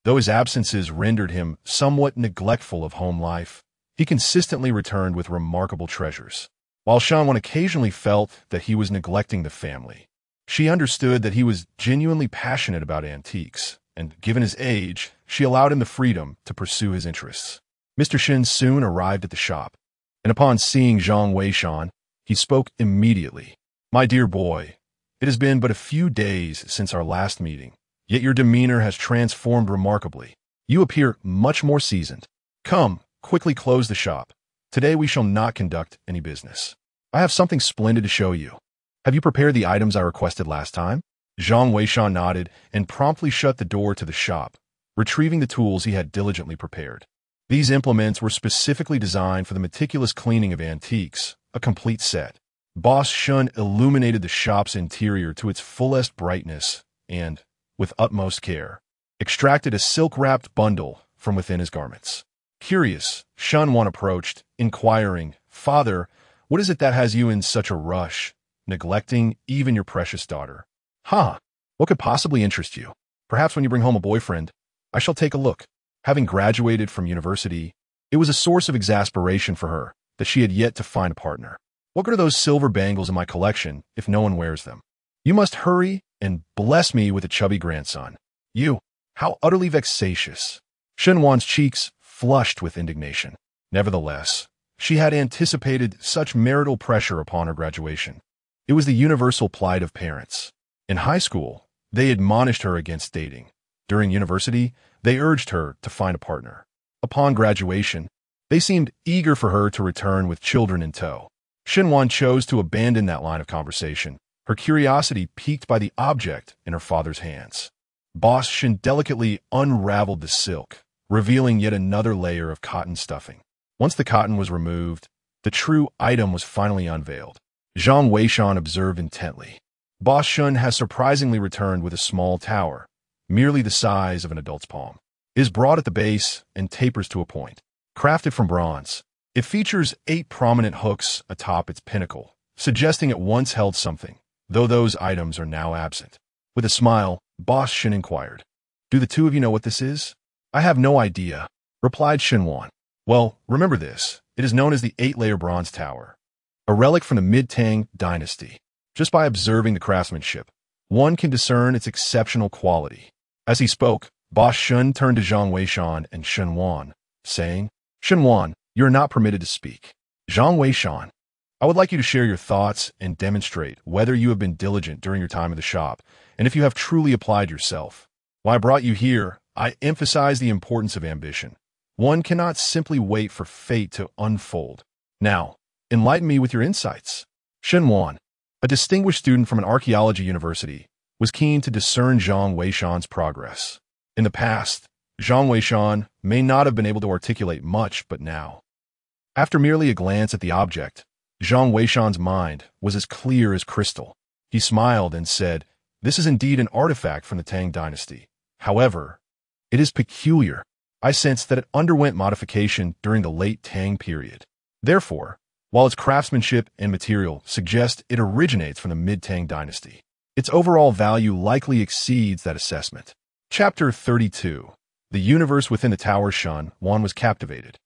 Though his absences rendered him somewhat neglectful of home life, he consistently returned with remarkable treasures. While Xinhuan occasionally felt that he was neglecting the family, she understood that he was genuinely passionate about antiques, and given his age, she allowed him the freedom to pursue his interests. Mr. Shin soon arrived at the shop, and upon seeing Zhang Weishan, he spoke immediately. My dear boy, it has been but a few days since our last meeting, yet your demeanor has transformed remarkably. You appear much more seasoned. Come, quickly close the shop. Today we shall not conduct any business. I have something splendid to show you. Have you prepared the items I requested last time? Zhang Weishan nodded and promptly shut the door to the shop, retrieving the tools he had diligently prepared. These implements were specifically designed for the meticulous cleaning of antiques, a complete set. Boss Shun illuminated the shop's interior to its fullest brightness and, with utmost care, extracted a silk-wrapped bundle from within his garments. Curious, Xinhuan approached, inquiring, Father, what is it that has you in such a rush, neglecting even your precious daughter? What could possibly interest you? Perhaps when you bring home a boyfriend, I shall take a look. Having graduated from university, it was a source of exasperation for her that she had yet to find a partner. What good are those silver bangles in my collection if no one wears them? You must hurry and bless me with a chubby grandson. You, how utterly vexatious. Xinhuan's cheeks flushed with indignation. Nevertheless, she had anticipated such marital pressure upon her graduation. It was the universal plight of parents. In high school, they admonished her against dating. During university, they urged her to find a partner. Upon graduation, they seemed eager for her to return with children in tow. Xinhuan chose to abandon that line of conversation, her curiosity piqued by the object in her father's hands. Boss Shin delicately unraveled the silk, revealing yet another layer of cotton stuffing. Once the cotton was removed, the true item was finally unveiled. Zhang Weishan observed intently. Boss Shun has surprisingly returned with a small tower, merely the size of an adult's palm. It is broad at the base and tapers to a point. Crafted from bronze, it features 8 prominent hooks atop its pinnacle, suggesting it once held something, though those items are now absent. With a smile, Boss Shin inquired, Do the two of you know what this is? I have no idea, replied Xinhuan. Well, remember this. It is known as the 8-layer bronze tower, a relic from the mid-Tang dynasty. Just by observing the craftsmanship, one can discern its exceptional quality. As he spoke, Boss Shun turned to Zhang Weishan and Xinhuan, saying, Xinhuan, you are not permitted to speak. Zhang Weishan, I would like you to share your thoughts and demonstrate whether you have been diligent during your time in the shop and if you have truly applied yourself. When I brought you here, I emphasize the importance of ambition. One cannot simply wait for fate to unfold. Now, enlighten me with your insights. Xinhuan, a distinguished student from an archaeology university, was keen to discern Zhang Weishan's progress. In the past, Zhang Weishan may not have been able to articulate much, but now, after merely a glance at the object, Zhang Weishan's mind was as clear as crystal. He smiled and said, "This is indeed an artifact from the Tang dynasty. However, it is peculiar. I sense that it underwent modification during the late Tang period. Therefore, while its craftsmanship and material suggest it originates from the mid-Tang dynasty, its overall value likely exceeds that assessment." Chapter 32. The universe within the tower. Shen Wan was captivated.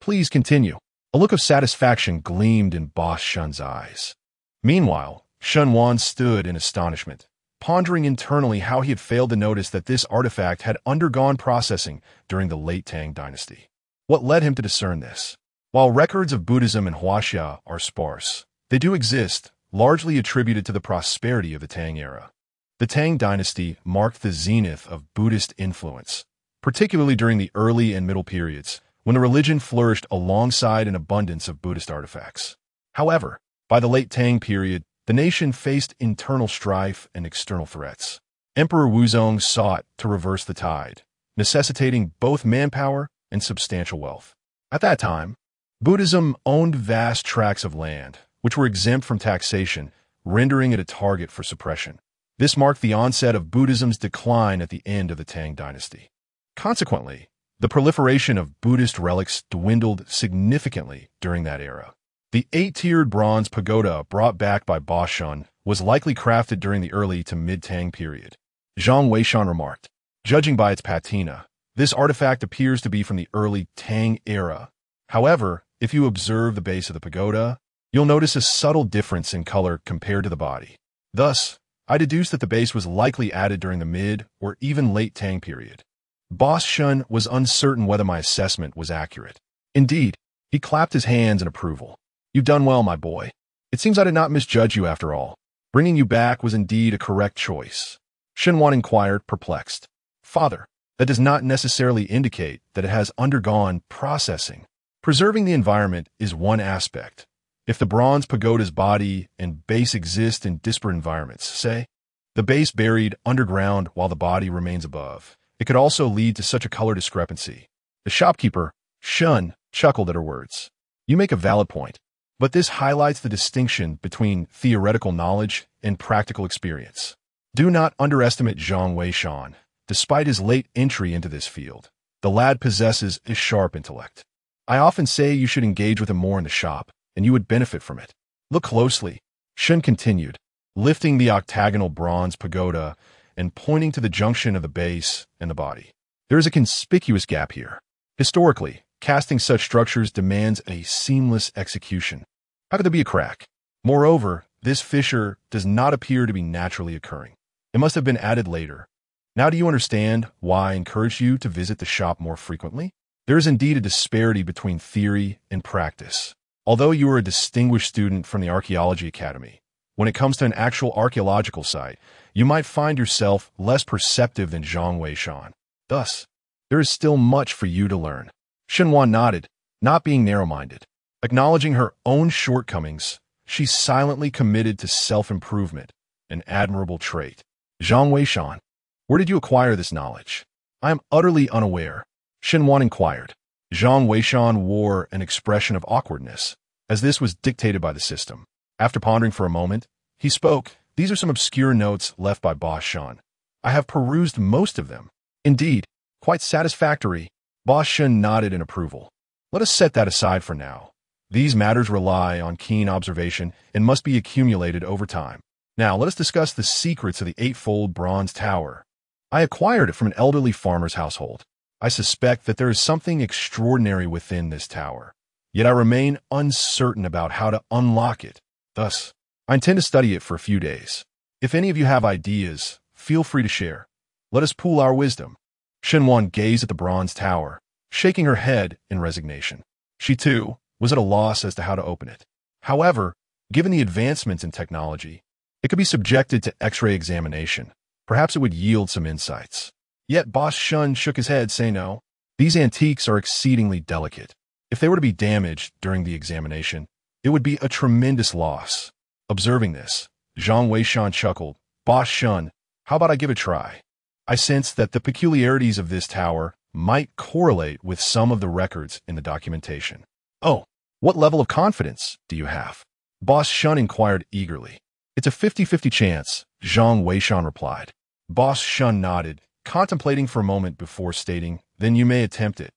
Please continue. A look of satisfaction gleamed in Boss Shen's eyes. Meanwhile, Shen Wan stood in astonishment, pondering internally how he had failed to notice that this artifact had undergone processing during the late Tang dynasty. What led him to discern this? While records of Buddhism in Huaxia are sparse, they do exist, largely attributed to the prosperity of the Tang era. The Tang dynasty marked the zenith of Buddhist influence, particularly during the early and middle periods, when the religion flourished alongside an abundance of Buddhist artifacts. However, by the late Tang period, the nation faced internal strife and external threats. Emperor Wuzong sought to reverse the tide, necessitating both manpower and substantial wealth. At that time, Buddhism owned vast tracts of land, which were exempt from taxation, rendering it a target for suppression. This marked the onset of Buddhism's decline at the end of the Tang dynasty. Consequently, the proliferation of Buddhist relics dwindled significantly during that era. The 8-tiered bronze pagoda brought back by Boss Shen was likely crafted during the early to mid-Tang period. Zhang Weishan remarked, "Judging by its patina, this artifact appears to be from the early Tang era. However, if you observe the base of the pagoda, you'll notice a subtle difference in color compared to the body. Thus, I deduce that the base was likely added during the mid or even late Tang period." Boss Shen was uncertain whether my assessment was accurate. Indeed, he clapped his hands in approval. "You've done well, my boy. It seems I did not misjudge you after all. Bringing you back was indeed a correct choice." Shen Wan inquired, perplexed. "Father, that does not necessarily indicate that it has undergone processing. Preserving the environment is one aspect. If the bronze pagoda's body and base exist in disparate environments, say, the base buried underground while the body remains above, it could also lead to such a color discrepancy." The shopkeeper, Shun, chuckled at her words. "You make a valid point, but this highlights the distinction between theoretical knowledge and practical experience. Do not underestimate Zhang Weishan. Despite his late entry into this field, the lad possesses a sharp intellect. I often say you should engage with him more in the shop, and you would benefit from it. Look closely," Shun continued, lifting the octagonal bronze pagoda and pointing to the junction of the base and the body. "There is a conspicuous gap here. Historically, casting such structures demands a seamless execution. How could there be a crack? Moreover, this fissure does not appear to be naturally occurring. It must have been added later. Now do you understand why I encourage you to visit the shop more frequently? There is indeed a disparity between theory and practice. Although you are a distinguished student from the Archaeology Academy, when it comes to an actual archaeological site, you might find yourself less perceptive than Zhang Weishan. Thus, there is still much for you to learn." Shen Wan nodded, not being narrow-minded. Acknowledging her own shortcomings, she silently committed to self-improvement, an admirable trait. "Zhang Weishan, where did you acquire this knowledge?" "I am utterly unaware," Shen Wan inquired. Zhang Weishan wore an expression of awkwardness, as this was dictated by the system. After pondering for a moment, he spoke. "These are some obscure notes left by Boss Shen. I have perused most of them. Indeed, quite satisfactory." Boss Shen nodded in approval. "Let us set that aside for now. These matters rely on keen observation and must be accumulated over time. Now let us discuss the secrets of the 8-fold bronze tower. I acquired it from an elderly farmer's household. I suspect that there is something extraordinary within this tower, yet I remain uncertain about how to unlock it. Thus, I intend to study it for a few days. If any of you have ideas, feel free to share. Let us pool our wisdom." Shen Wan gazed at the bronze tower, shaking her head in resignation. She, too, was at a loss as to how to open it. However, given the advancements in technology, it could be subjected to X-ray examination. Perhaps it would yield some insights. Yet Boss Shun shook his head, saying no. These antiques are exceedingly delicate. If they were to be damaged during the examination, it would be a tremendous loss. Observing this, Zhang Weishan chuckled. "Boss Shun, how about I give it a try?" I sensed that the peculiarities of this tower might correlate with some of the records in the documentation. Oh, what level of confidence do you have? Boss Shun inquired eagerly. It's a 50-50 chance, Zhang Weishan replied. Boss Shun nodded, contemplating for a moment before stating, then you may attempt it.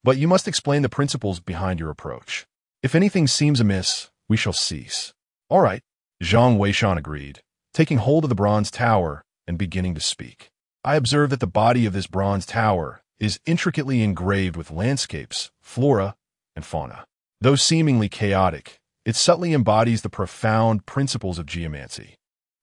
But you must explain the principles behind your approach. If anything seems amiss, we shall cease. All right, Zhang Weishan agreed, taking hold of the bronze tower and beginning to speak. I observe that the body of this bronze tower is intricately engraved with landscapes, flora, and fauna. Though seemingly chaotic, it subtly embodies the profound principles of geomancy,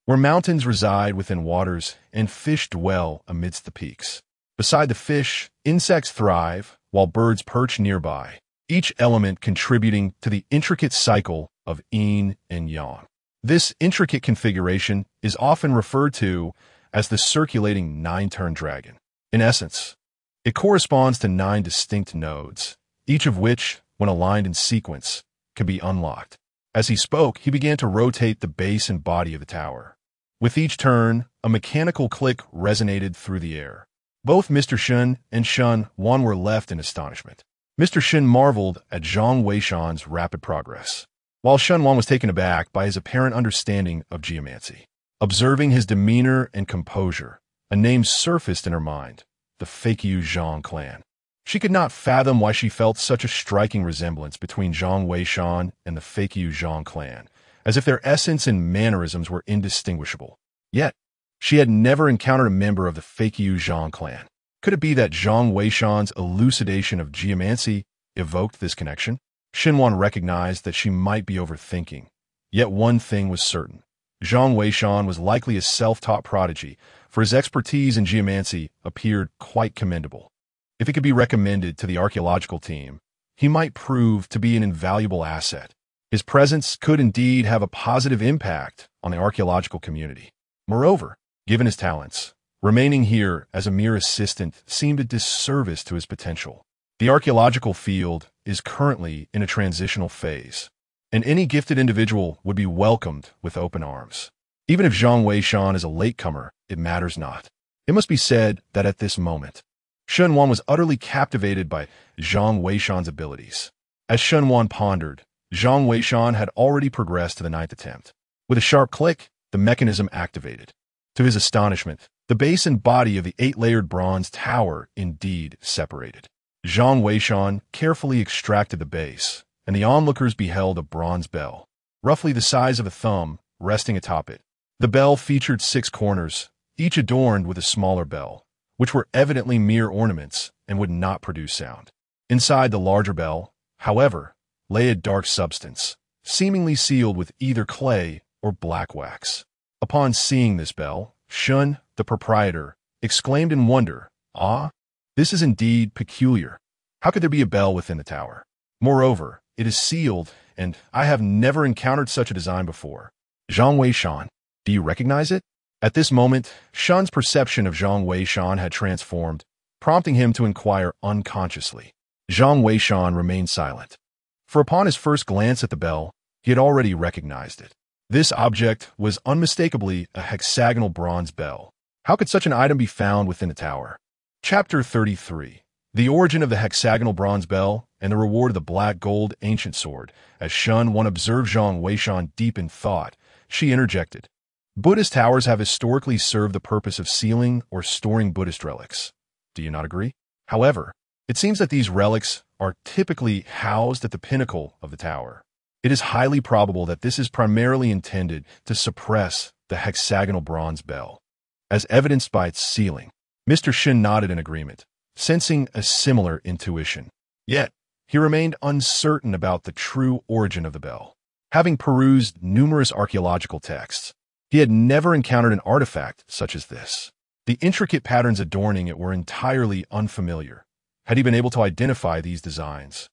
where mountains reside within waters and fish dwell amidst the peaks. Beside the fish, insects thrive, while birds perch nearby, each element contributing to the intricate cycle of yin and yang. This intricate configuration is often referred to as the circulating nine-turn dragon. In essence, it corresponds to 9 distinct nodes, each of which, when aligned in sequence, can be unlocked. As he spoke, he began to rotate the base and body of the tower. With each turn, a mechanical click resonated through the air. Both Mr. Shun and Shun Wan were left in astonishment. Mr. Shun marveled at Zhang Weishan's rapid progress, while Shun Wan was taken aback by his apparent understanding of geomancy. Observing his demeanor and composure, a name surfaced in her mind, the Fakyu Zhang clan. She could not fathom why she felt such a striking resemblance between Zhang Weishan and the Fakyu Zhang clan, as if their essence and mannerisms were indistinguishable. Yet, she had never encountered a member of the Fakyu Zhang clan. Could it be that Zhang Weishan's elucidation of geomancy evoked this connection? Xinwan recognized that she might be overthinking. Yet one thing was certain. Zhang Weishan was likely a self-taught prodigy, for his expertise in geomancy appeared quite commendable. If he could be recommended to the archaeological team, he might prove to be an invaluable asset. His presence could indeed have a positive impact on the archaeological community. Moreover, given his talents, remaining here as a mere assistant seemed a disservice to his potential. The archaeological field is currently in a transitional phase, and any gifted individual would be welcomed with open arms. Even if Zhang Weishan is a latecomer, it matters not. It must be said that at this moment, Shun Wan was utterly captivated by Zhang Weishan's abilities. As Shun Wan pondered, Zhang Weishan had already progressed to the 9th attempt. With a sharp click, the mechanism activated. To his astonishment, the base and body of the 8-layered bronze tower indeed separated. Zhang Weishan carefully extracted the base, and the onlookers beheld a bronze bell, roughly the size of a thumb, resting atop it. The bell featured 6 corners, each adorned with a smaller bell, which were evidently mere ornaments and would not produce sound. Inside the larger bell, however, lay a dark substance, seemingly sealed with either clay or black wax. Upon seeing this bell, Shun, the proprietor, exclaimed in wonder, "Ah, this is indeed peculiar. How could there be a bell within the tower? Moreover, it is sealed, and I have never encountered such a design before. Zhang Weishan, do you recognize it?" At this moment, Shun's perception of Zhang Weishan had transformed, prompting him to inquire unconsciously. Zhang Weishan remained silent, for upon his first glance at the bell, he had already recognized it. This object was unmistakably a hexagonal bronze bell. How could such an item be found within the tower? Chapter 33. The origin of the hexagonal bronze bell and the reward of the black gold ancient sword. As Shun Wan observed Zhang Weishan deep in thought, she interjected. Buddhist towers have historically served the purpose of sealing or storing Buddhist relics. Do you not agree? However, it seems that these relics are typically housed at the pinnacle of the tower. It is highly probable that this is primarily intended to suppress the hexagonal bronze bell, as evidenced by its sealing. Mr. Shin nodded in agreement, sensing a similar intuition. Yet, he remained uncertain about the true origin of the bell. Having perused numerous archaeological texts, he had never encountered an artifact such as this. The intricate patterns adorning it were entirely unfamiliar. Had he been able to identify these designs,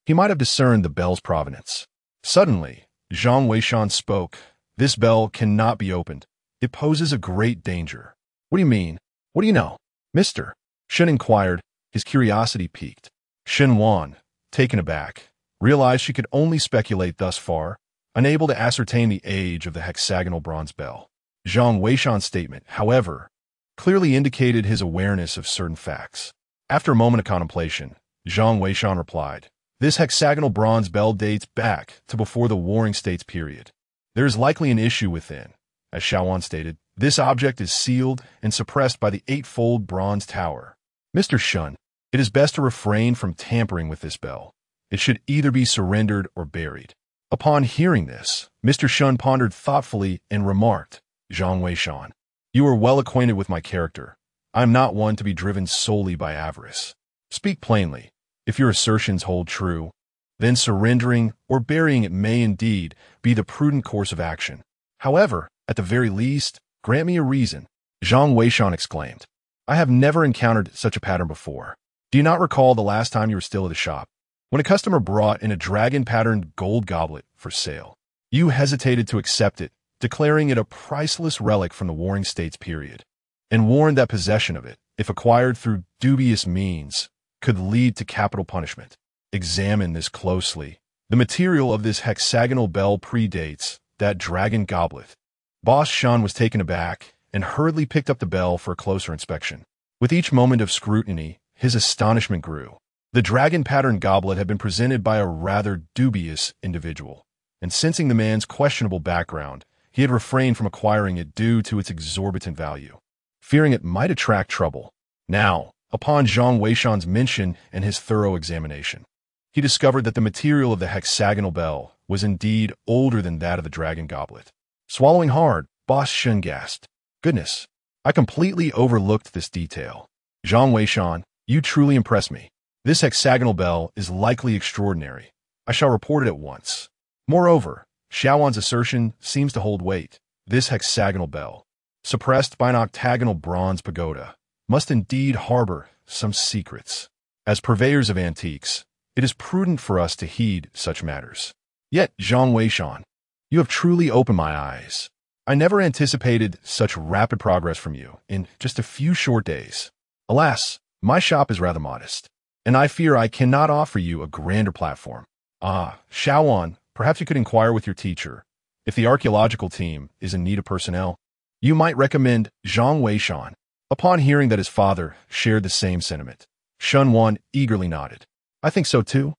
he might have discerned the bell's provenance. Suddenly, Zhang Weishan spoke. "This bell cannot be opened. It poses a great danger." "What do you mean? What do you know?" "Mister?" Shin inquired, his curiosity piqued. Shin Wan, taken aback, realized she could only speculate thus far, unable to ascertain the age of the hexagonal bronze bell. Zhang Weishan's statement, however, clearly indicated his awareness of certain facts. After a moment of contemplation, Zhang Weishan replied, "This hexagonal bronze bell dates back to before the Warring States period. There is likely an issue within. As Xiaowan stated, this object is sealed and suppressed by the eightfold bronze tower. Mr. Shun, it is best to refrain from tampering with this bell. It should either be surrendered or buried." Upon hearing this, Mr. Shun pondered thoughtfully and remarked, "Zhang Weishan, you are well acquainted with my character. I am not one to be driven solely by avarice. Speak plainly. If your assertions hold true, then surrendering or burying it may indeed be the prudent course of action. However, at the very least, grant me a reason." Zhang Weishan exclaimed, "I have never encountered such a pattern before. Do you not recall the last time you were still at a shop, when a customer brought in a dragon-patterned gold goblet for sale? You hesitated to accept it, declaring it a priceless relic from the Warring States period, and warned that possession of it, if acquired through dubious means, could lead to capital punishment. Examine this closely. The material of this hexagonal bell predates that dragon goblet." Boss Shun was taken aback and hurriedly picked up the bell for a closer inspection. With each moment of scrutiny, his astonishment grew. The dragon-patterned goblet had been presented by a rather dubious individual, and sensing the man's questionable background, he had refrained from acquiring it due to its exorbitant value, fearing it might attract trouble. Now, upon Zhang Weishan's mention and his thorough examination, he discovered that the material of the hexagonal bell was indeed older than that of the dragon goblet. Swallowing hard, Boss Shun gasped, "Goodness, I completely overlooked this detail. Zhang Weishan, you truly impress me. This hexagonal bell is likely extraordinary. I shall report it at once." Moreover, Xiaowan's assertion seems to hold weight. This hexagonal bell, suppressed by an octagonal bronze pagoda, must indeed harbor some secrets. As purveyors of antiques, it is prudent for us to heed such matters. Yet, Zhang Weishan, you have truly opened my eyes. I never anticipated such rapid progress from you in just a few short days. Alas, my shop is rather modest, and I fear I cannot offer you a grander platform. Xiaowan, perhaps you could inquire with your teacher. If the archaeological team is in need of personnel, you might recommend Zhang Weishan. Upon hearing that his father shared the same sentiment, Shun Wan eagerly nodded. "I think so too.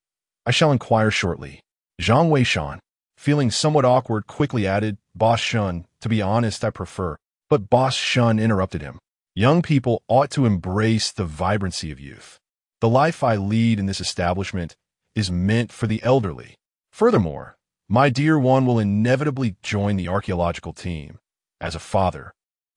I shall inquire shortly." Zhang Weishan, feeling somewhat awkward, quickly added, "Boss Shun, to be honest, I prefer." But Boss Shun interrupted him. "Young people ought to embrace the vibrancy of youth. The life I lead in this establishment is meant for the elderly. Furthermore, my dear one will inevitably join the archaeological team. As a father,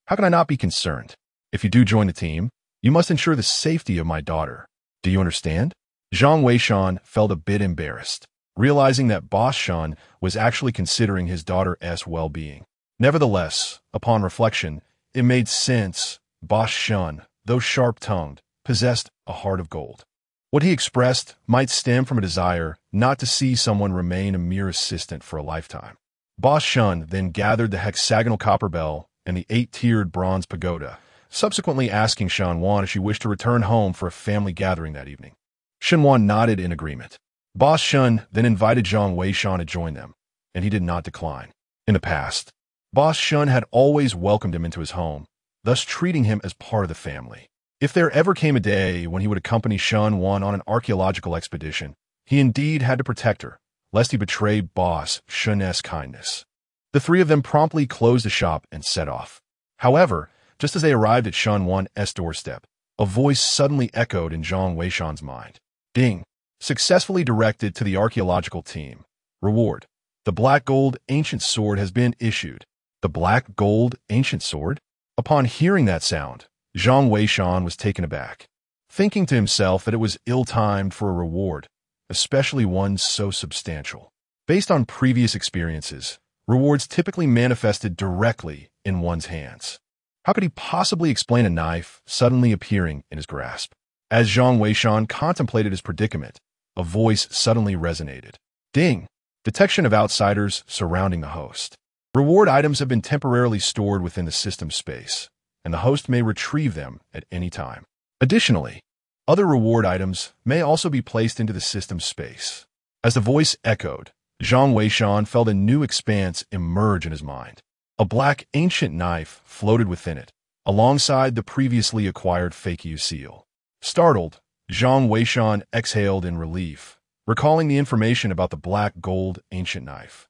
how can I not be concerned? If you do join the team, you must ensure the safety of my daughter. Do you understand?" Zhang Weishan felt a bit embarrassed, realizing that Boss Shun was actually considering his daughter's well-being. Nevertheless, upon reflection, it made sense. Boss Shun, though sharp-tongued, possessed a heart of gold. What he expressed might stem from a desire not to see someone remain a mere assistant for a lifetime. Boss Shun then gathered the hexagonal copper bell and the 8-tiered bronze pagoda, subsequently asking Shan Wan if she wished to return home for a family gathering that evening. Shan Wan nodded in agreement. Boss Shun then invited Zhang Weishan to join them, and he did not decline. In the past, Boss Shun had always welcomed him into his home, thus treating him as part of the family. If there ever came a day when he would accompany Shan Wan on an archaeological expedition, he indeed had to protect her, lest he betray Boss Shun's kindness. The three of them promptly closed the shop and set off. However, just as they arrived at Shan Wan's doorstep, a voice suddenly echoed in Zhang Weishan's mind. Ding! Successfully directed to the archaeological team. Reward. The black gold ancient sword has been issued. The black gold ancient sword? Upon hearing that sound, Zhang Weishan was taken aback, thinking to himself that it was ill-timed for a reward, especially one so substantial. Based on previous experiences, rewards typically manifested directly in one's hands. How could he possibly explain a knife suddenly appearing in his grasp? As Zhang Weishan contemplated his predicament, a voice suddenly resonated. Ding! Detection of outsiders surrounding the host. Reward items have been temporarily stored within the system space, and the host may retrieve them at any time. Additionally, other reward items may also be placed into the system space. As the voice echoed, Zhang Weishan felt a new expanse emerge in his mind. A black ancient knife floated within it, alongside the previously acquired fake U seal. Startled, Zhang Weishan exhaled in relief, recalling the information about the black gold ancient knife.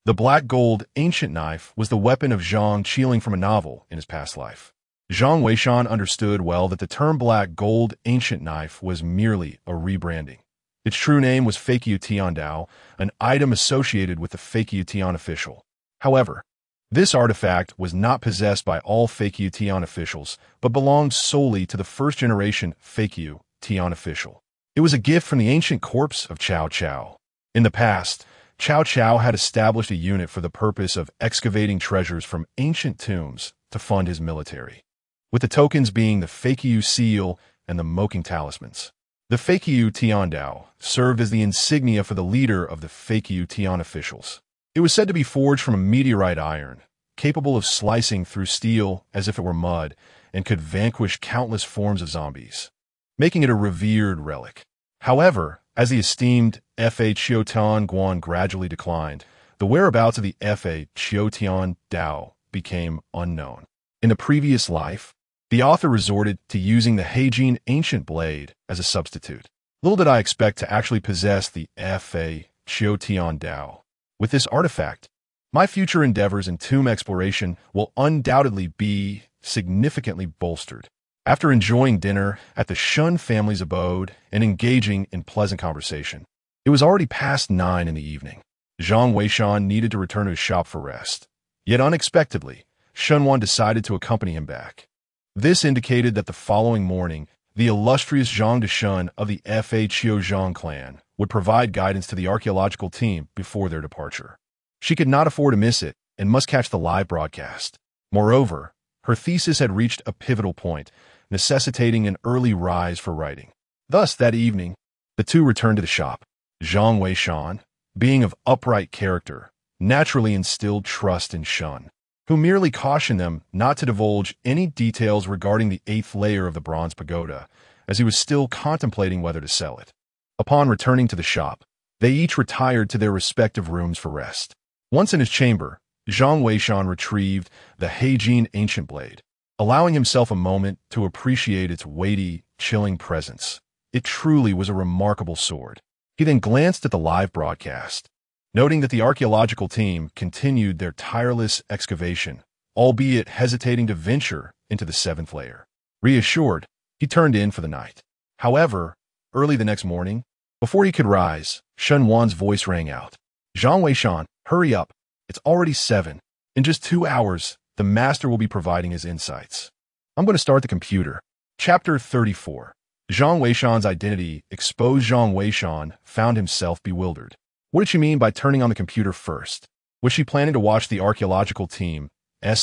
The black gold ancient knife was the weapon of Zhang Qiling from a novel in his past life. Zhang Weishan understood well that the term black gold ancient knife was merely a rebranding. Its true name was Fake Tian Dao, an item associated with the Fake Tian official. However, this artifact was not possessed by all Fake Tian officials, but belonged solely to the first-generation Fake Tian official. It was a gift from the ancient corpse of Cao Cao. In the past, Cao Cao had established a unit for the purpose of excavating treasures from ancient tombs to fund his military, with the tokens being the Fake seal and the Moking talismans. The Fake Tian Dao served as the insignia for the leader of the Fake Tian officials. It was said to be forged from a meteorite iron, capable of slicing through steel as if it were mud, and could vanquish countless forms of zombies, making it a revered relic. However, as the esteemed Fa Chiotian Guan gradually declined, the whereabouts of the Fa Chiotian Dao became unknown. In the previous life, the author resorted to using the Heijin ancient blade as a substitute. Little did I expect to actually possess the Fa Chiotian Dao. With this artifact, my future endeavors in tomb exploration will undoubtedly be significantly bolstered. After enjoying dinner at the Shun family's abode and engaging in pleasant conversation, it was already past 9 in the evening. Zhang Weishan needed to return to his shop for rest. Yet unexpectedly, Shunwan decided to accompany him back. This indicated that the following morning, the illustrious Zhang Deshun of the Fa Qiuzhang clan would provide guidance to the archaeological team before their departure. She could not afford to miss it and must catch the live broadcast. Moreover, her thesis had reached a pivotal point, necessitating an early rise for writing. Thus, that evening, the two returned to the shop. Zhang Weishan, being of upright character, naturally instilled trust in Shun, who merely cautioned them not to divulge any details regarding the 8th layer of the bronze pagoda, as he was still contemplating whether to sell it. Upon returning to the shop, they each retired to their respective rooms for rest. Once in his chamber, Zhang Weishan retrieved the Heijin ancient blade, allowing himself a moment to appreciate its weighty, chilling presence. It truly was a remarkable sword. He then glanced at the live broadcast, noting that the archaeological team continued their tireless excavation, albeit hesitating to venture into the 7th layer. Reassured, he turned in for the night. However, early the next morning, before he could rise, Shun Wan's voice rang out. Zhang Weishan, hurry up. It's already 7. In just 2 hours, the master will be providing his insights. I'm going to start the computer. Chapter 34. Zhang Weishan's identity exposed. Zhang Weishan found himself bewildered. What did she mean by turning on the computer first? Was she planning to watch the archaeological team's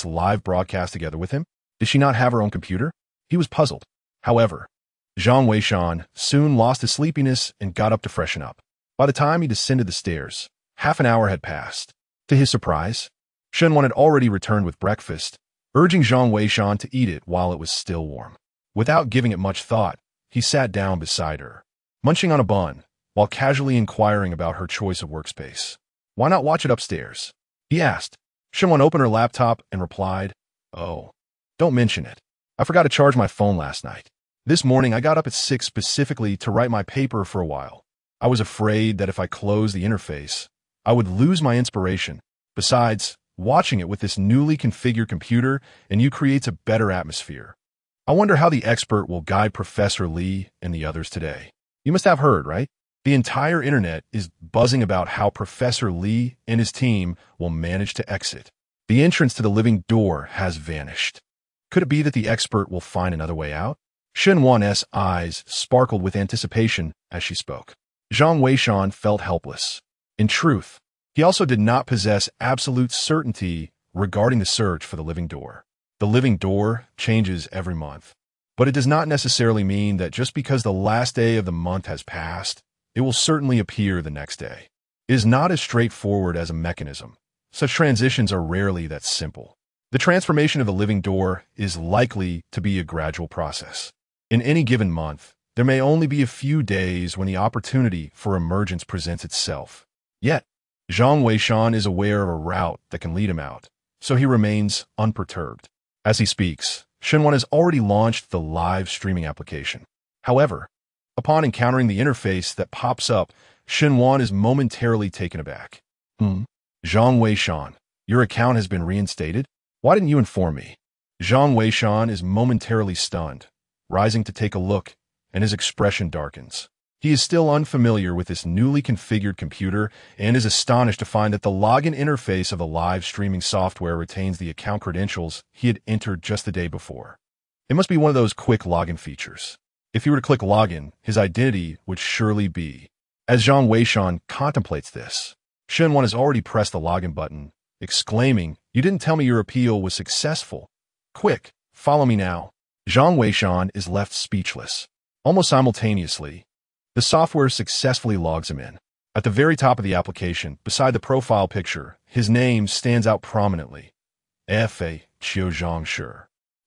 live broadcast together with him? Did she not have her own computer? He was puzzled. However, Zhang Weishan soon lost his sleepiness and got up to freshen up. By the time he descended the stairs, half an hour had passed. To his surprise, Shunwan had already returned with breakfast, urging Zhang Weishan to eat it while it was still warm. Without giving it much thought, he sat down beside her, munching on a bun, while casually inquiring about her choice of workspace. Why not watch it upstairs? He asked. Shunwan opened her laptop and replied, Oh, don't mention it. I forgot to charge my phone last night. This morning I got up at 6 specifically to write my paper for a while. I was afraid that if I closed the interface, I would lose my inspiration. Besides, watching it with this newly configured computer and you creates a better atmosphere. I wonder how the expert will guide Professor Lee and the others today. You must have heard, right? The entire internet is buzzing about how Professor Lee and his team will manage to exit. The entrance to the living door has vanished. Could it be that the expert will find another way out? Shunwan's eyes sparkled with anticipation as she spoke. Zhang Weishan felt helpless. In truth, he also did not possess absolute certainty regarding the search for the living door. The living door changes every month, but it does not necessarily mean that just because the last day of the month has passed, it will certainly appear the next day. It is not as straightforward as a mechanism. Such transitions are rarely that simple. The transformation of the living door is likely to be a gradual process. In any given month, there may only be a few days when the opportunity for emergence presents itself. Yet, Zhang Weishan is aware of a route that can lead him out, so he remains unperturbed. As he speaks, Shenwan has already launched the live streaming application. However, upon encountering the interface that pops up, Shenwan is momentarily taken aback. Zhang Weishan, your account has been reinstated? Why didn't you inform me? Zhang Weishan is momentarily stunned, rising to take a look, and his expression darkens. He is still unfamiliar with this newly configured computer and is astonished to find that the login interface of the live streaming software retains the account credentials he had entered just the day before. It must be one of those quick login features. If he were to click login, his identity would surely be. As Zhang Weishan contemplates this, Shenwan has already pressed the login button, exclaiming, "You didn't tell me your appeal was successful. Quick, follow me now." Zhang Weishan is left speechless. Almost simultaneously, the software successfully logs him in. At the very top of the application, beside the profile picture, his name stands out prominently. F.A. Qiuzhang Shi.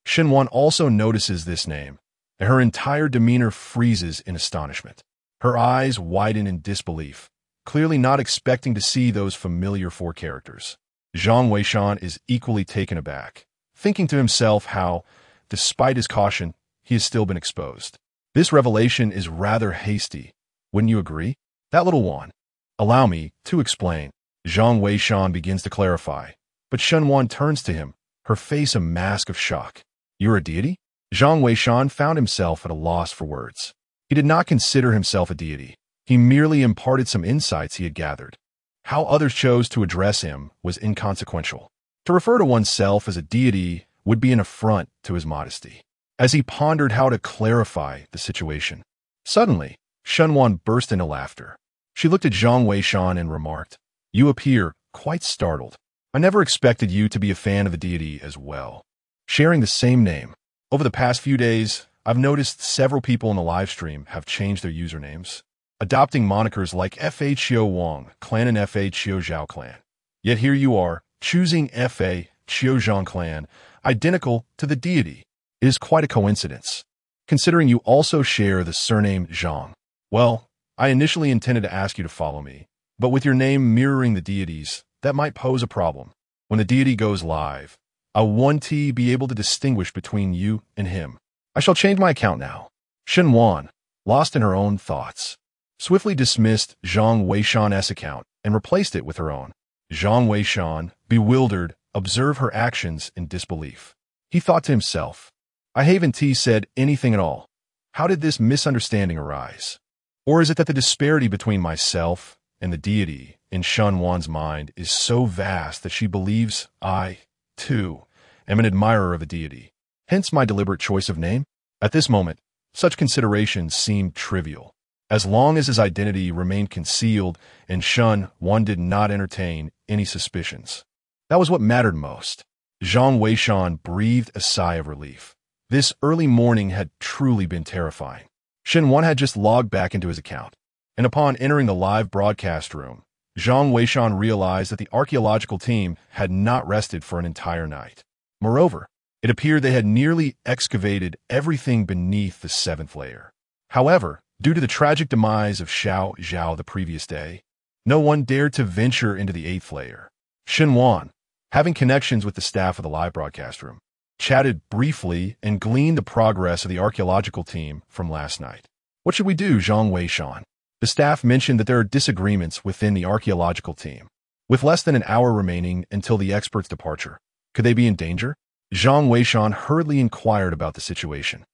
Shenwan also notices this name, and her entire demeanor freezes in astonishment. Her eyes widen in disbelief, clearly not expecting to see those familiar four characters. Zhang Weishan is equally taken aback, thinking to himself how, despite his caution, he has still been exposed. This revelation is rather hasty, wouldn't you agree? That little one. Allow me to explain. Zhang Weishan begins to clarify, but Shenwan turns to him, her face a mask of shock. You're a deity? Zhang Weishan found himself at a loss for words. He did not consider himself a deity. He merely imparted some insights he had gathered. How others chose to address him was inconsequential. To refer to oneself as a deity would be an affront to his modesty. As he pondered how to clarify the situation, suddenly, Shenwan burst into laughter. She looked at Zhang Weishan and remarked, "You appear quite startled. I never expected you to be a fan of a deity as well." Sharing the same name. Over the past few days, I've noticed several people in the live stream have changed their usernames, adopting monikers like F.A. Qiu Wang Clan and F.A. Qiu Zhao Clan. Yet here you are, choosing F.A. Qiu Zhang Clan, identical to the deity. It is quite a coincidence, considering you also share the surname Zhang. Well, I initially intended to ask you to follow me, but with your name mirroring the deities, that might pose a problem. When the deity goes live, I want to be able to distinguish between you and him. I shall change my account now. Shenwan, lost in her own thoughts, swiftly dismissed Zhang Weishan's account and replaced it with her own. Zhang Weishan, bewildered, observed her actions in disbelief. He thought to himself, I haven't said anything at all. How did this misunderstanding arise? Or is it that the disparity between myself and the deity in Shenwan's mind is so vast that she believes I, too, am an admirer of a deity? Hence my deliberate choice of name? At this moment, such considerations seemed trivial. As long as his identity remained concealed and Shenwan did not entertain any suspicions. That was what mattered most. Zhang Weishan breathed a sigh of relief. This early morning had truly been terrifying. Shenwan had just logged back into his account, and upon entering the live broadcast room, Zhang Weishan realized that the archaeological team had not rested for an entire night. Moreover, it appeared they had nearly excavated everything beneath the 7th layer. However, due to the tragic demise of Xiao Zhao the previous day, no one dared to venture into the 8th layer. Shenwan, having connections with the staff of the live broadcast room, chatted briefly and gleaned the progress of the archaeological team from last night. What should we do, Zhang Weishan? The staff mentioned that there are disagreements within the archaeological team. With less than an hour remaining until the expert's departure, could they be in danger? Zhang Weishan hurriedly inquired about the situation.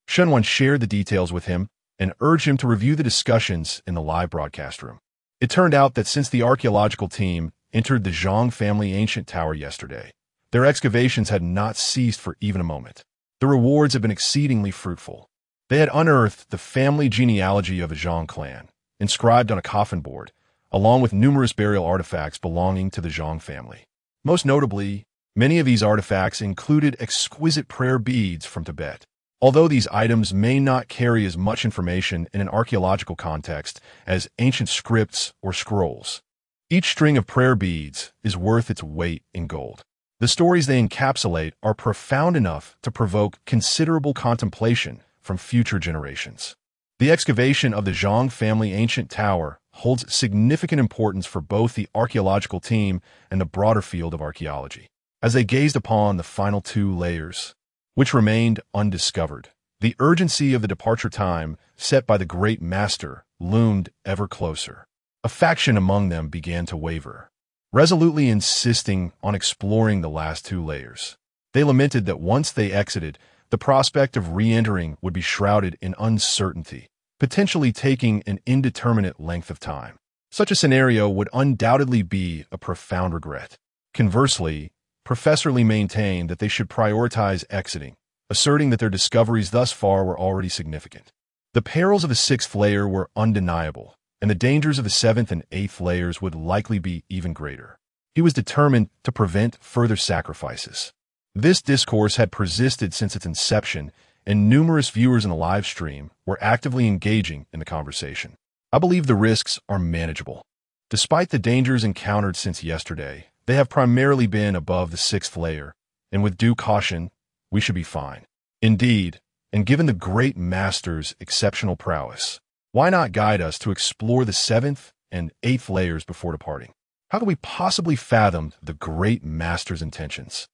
Shenwan shared the details with him and urged him to review the discussions in the live broadcast room. It turned out that since the archaeological team entered the Zhang family ancient tower yesterday, their excavations had not ceased for even a moment. The rewards have been exceedingly fruitful. They had unearthed the family genealogy of a Zhang clan, inscribed on a coffin board, along with numerous burial artifacts belonging to the Zhang family. Most notably, many of these artifacts included exquisite prayer beads from Tibet. Although these items may not carry as much information in an archaeological context as ancient scripts or scrolls, each string of prayer beads is worth its weight in gold. The stories they encapsulate are profound enough to provoke considerable contemplation from future generations. The excavation of the Zhang family ancient tower holds significant importance for both the archaeological team and the broader field of archaeology. As they gazed upon the final 2 layers, which remained undiscovered. The urgency of the departure time set by the great master loomed ever closer. A faction among them began to waver, resolutely insisting on exploring the last 2 layers. They lamented that once they exited, the prospect of re-entering would be shrouded in uncertainty, potentially taking an indeterminate length of time. Such a scenario would undoubtedly be a profound regret. Conversely, Professor Lee maintained that they should prioritize exiting, asserting that their discoveries thus far were already significant. The perils of the 6th layer were undeniable, and the dangers of the 7th and 8th layers would likely be even greater. He was determined to prevent further sacrifices. This discourse had persisted since its inception, and numerous viewers in the live stream were actively engaging in the conversation. I believe the risks are manageable. Despite the dangers encountered since yesterday, they have primarily been above the 6th layer, and with due caution, we should be fine. Indeed, and given the great master's exceptional prowess, why not guide us to explore the 7th and 8th layers before departing? How could we possibly fathom the great master's intentions?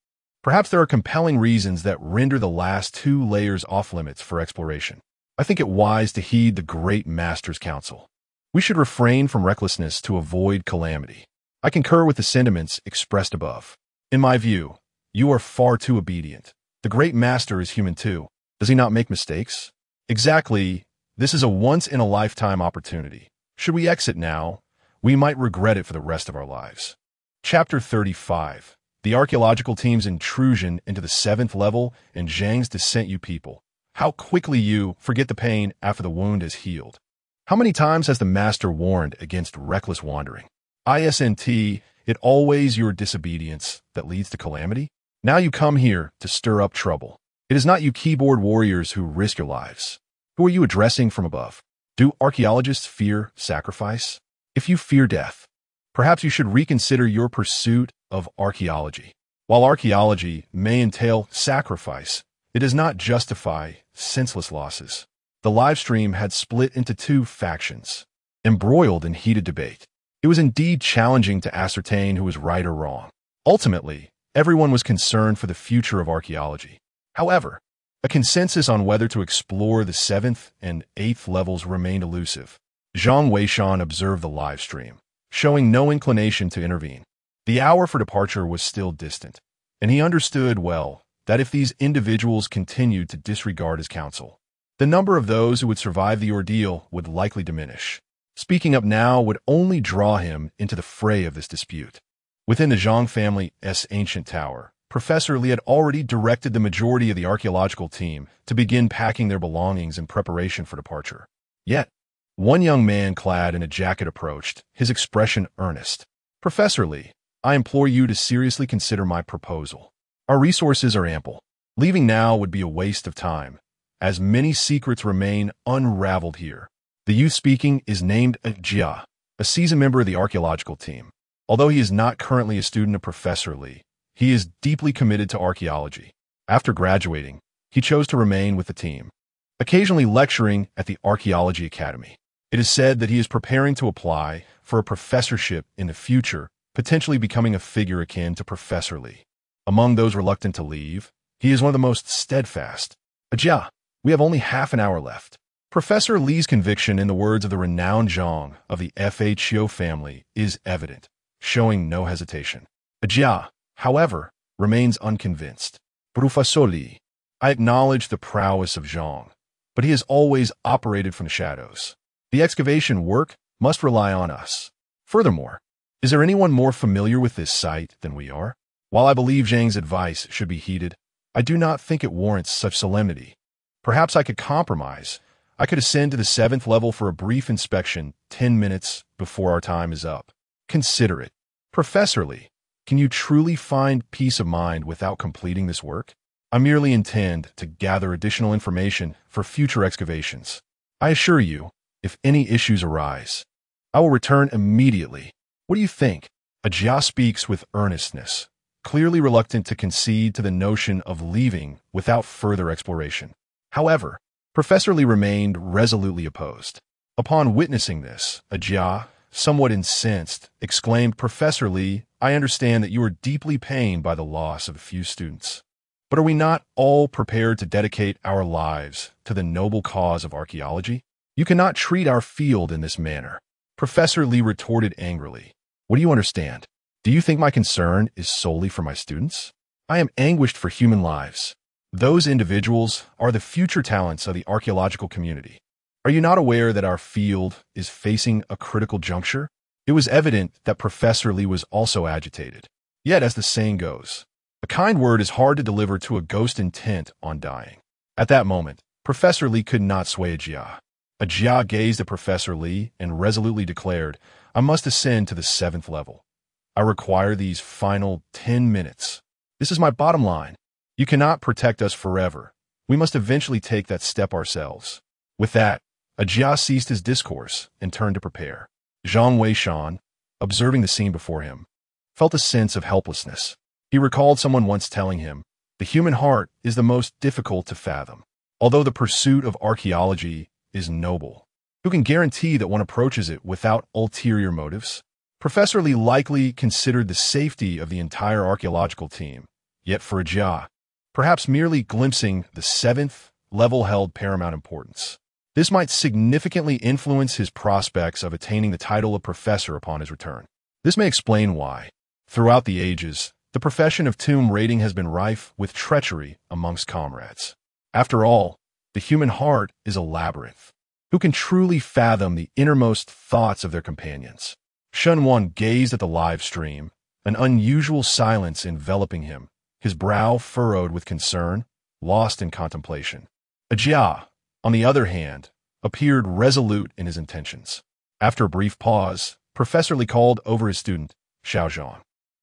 Perhaps there are compelling reasons that render the last 2 layers off-limits for exploration. I think it wise to heed the great master's counsel. We should refrain from recklessness to avoid calamity. I concur with the sentiments expressed above. In my view, you are far too obedient. The great master is human too. Does he not make mistakes? Exactly. This is a once-in-a-lifetime opportunity. Should we exit now, we might regret it for the rest of our lives. Chapter 35. The archaeological team's intrusion into the 7th level and Zhang's descent. You people, how quickly you forget the pain after the wound is healed. How many times has the master warned against reckless wandering? Isn't it always your disobedience that leads to calamity? Now you come here to stir up trouble. It is not you keyboard warriors who risk your lives. Who are you addressing from above? Do archaeologists fear sacrifice? If you fear death, perhaps you should reconsider your pursuit of archaeology. While archaeology may entail sacrifice, it does not justify senseless losses. The livestream had split into 2 factions, embroiled in heated debate. It was indeed challenging to ascertain who was right or wrong. Ultimately, everyone was concerned for the future of archaeology. However, a consensus on whether to explore the 7th and 8th levels remained elusive. Zhang Weishan observed the live stream, showing no inclination to intervene. The hour for departure was still distant, and he understood well that if these individuals continued to disregard his counsel, the number of those who would survive the ordeal would likely diminish. Speaking up now would only draw him into the fray of this dispute. Within the Zhang family's ancient tower, Professor Li had already directed the majority of the archaeological team to begin packing their belongings in preparation for departure. Yet, one young man clad in a jacket approached, his expression earnest. "Professor Li, I implore you to seriously consider my proposal. Our resources are ample. Leaving now would be a waste of time, as many secrets remain unraveled here." The youth speaking is named Jia, a seasoned member of the archaeological team. Although he is not currently a student of Professor Li, he is deeply committed to archaeology. After graduating, he chose to remain with the team, occasionally lecturing at the Archaeology Academy. It is said that he is preparing to apply for a professorship in the future, potentially becoming a figure akin to Professor Li. Among those reluctant to leave, he is one of the most steadfast. "Jia, we have only half an hour left." Professor Li's conviction in the words of the renowned Zhang of the FHO family is evident, showing no hesitation. Jia, however, remains unconvinced. "Professor Li, I acknowledge the prowess of Zhang, but he has always operated from the shadows. The excavation work must rely on us. Furthermore, is there anyone more familiar with this site than we are? While I believe Zhang's advice should be heeded, I do not think it warrants such solemnity. Perhaps I could compromise. I could ascend to the 7th level for a brief inspection 10 minutes before our time is up. Consider it. Professor Li, can you truly find peace of mind without completing this work? I merely intend to gather additional information for future excavations. I assure you, if any issues arise, I will return immediately. What do you think?" Jia speaks with earnestness, clearly reluctant to concede to the notion of leaving without further exploration. However, Professor Li remained resolutely opposed. Upon witnessing this, Jia, somewhat incensed, exclaimed, "Professor Li, I understand that you are deeply pained by the loss of a few students. But are we not all prepared to dedicate our lives to the noble cause of archaeology? You cannot treat our field in this manner. Professor Lee retorted angrily. What do you understand? Do you think my concern is solely for my students? I am anguished for human lives. Those individuals are the future talents of the archaeological community. Are you not aware that our field is facing a critical juncture? It was evident that Professor Lee was also agitated. Yet, as the saying goes, a kind word is hard to deliver to a ghost intent on dying. At that moment, Professor Lee could not sway a Jia. A Jia gazed at Professor Lee and resolutely declared, I must ascend to the 7th level. I require these final 10 minutes. This is my bottom line. You cannot protect us forever. We must eventually take that step ourselves. With that, a Jia ceased his discourse and turned to prepare. Zhang Weishan, observing the scene before him, felt a sense of helplessness. He recalled someone once telling him, the human heart is the most difficult to fathom. Although the pursuit of archaeology is noble, who can guarantee that one approaches it without ulterior motives? Professor Lee likely considered the safety of the entire archaeological team, yet for a Jia, perhaps merely glimpsing the 7th level held paramount importance. This might significantly influence his prospects of attaining the title of professor upon his return. This may explain why, throughout the ages, the profession of tomb raiding has been rife with treachery amongst comrades. After all, the human heart is a labyrinth. Who can truly fathom the innermost thoughts of their companions? Shen Wan gazed at the live stream, an unusual silence enveloping him, his brow furrowed with concern, lost in contemplation. A Jia, on the other hand, appeared resolute in his intentions. After a brief pause, Professor Lee called over his student, Xiao Zhang.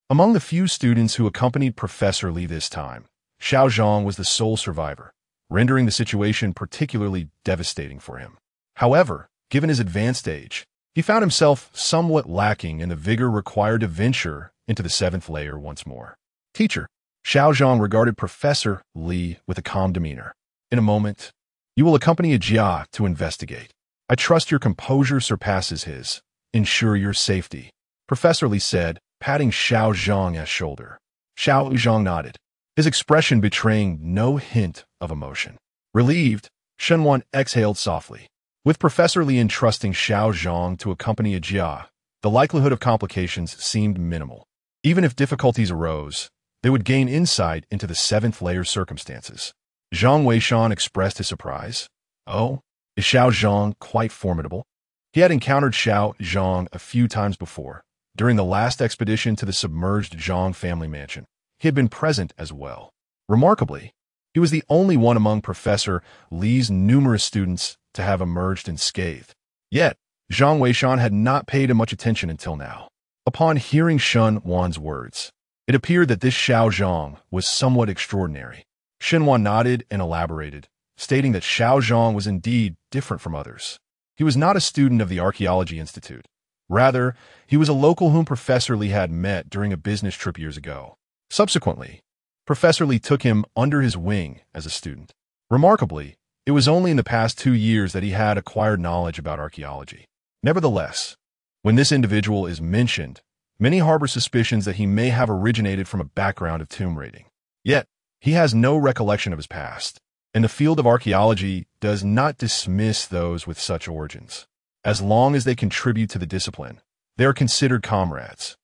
Among the few students who accompanied Professor Lee this time, Xiao Zhang was the sole survivor, rendering the situation particularly devastating for him. However, given his advanced age, he found himself somewhat lacking in the vigor required to venture into the 7th layer once more. Teacher, Xiao Zhang regarded Professor Lee with a calm demeanor. In a moment, you will accompany a Jia to investigate. I trust your composure surpasses his. Ensure your safety, Professor Lee said, patting Xiao Zhang's shoulder. Xiao Zhang nodded, his expression betraying no hint of emotion. Relieved, Shen Wan exhaled softly. With Professor Lee entrusting Xiao Zhang to accompany a Jia, the likelihood of complications seemed minimal. Even if difficulties arose, they would gain insight into the 7th layer circumstances. Zhang Weishan expressed his surprise. Oh, is Xiao Zhang quite formidable? He had encountered Xiao Zhang a few times before. During the last expedition to the submerged Zhang family mansion, he had been present as well. Remarkably, he was the only one among Professor Lee's numerous students to have emerged unscathed. Yet, Zhang Weishan had not paid him much attention until now. Upon hearing Shen Wan's words, it appeared that this Xiao Zhang was somewhat extraordinary. Shen Wan nodded and elaborated, stating that Xiao Zhang was indeed different from others. He was not a student of the Archaeology Institute. Rather, he was a local whom Professor Lee had met during a business trip years ago. Subsequently, Professor Lee took him under his wing as a student. Remarkably, it was only in the past 2 years that he had acquired knowledge about archaeology. Nevertheless, when this individual is mentioned, many harbor suspicions that he may have originated from a background of tomb raiding. Yet, he has no recollection of his past, and the field of archaeology does not dismiss those with such origins. As long as they contribute to the discipline, they are considered comrades,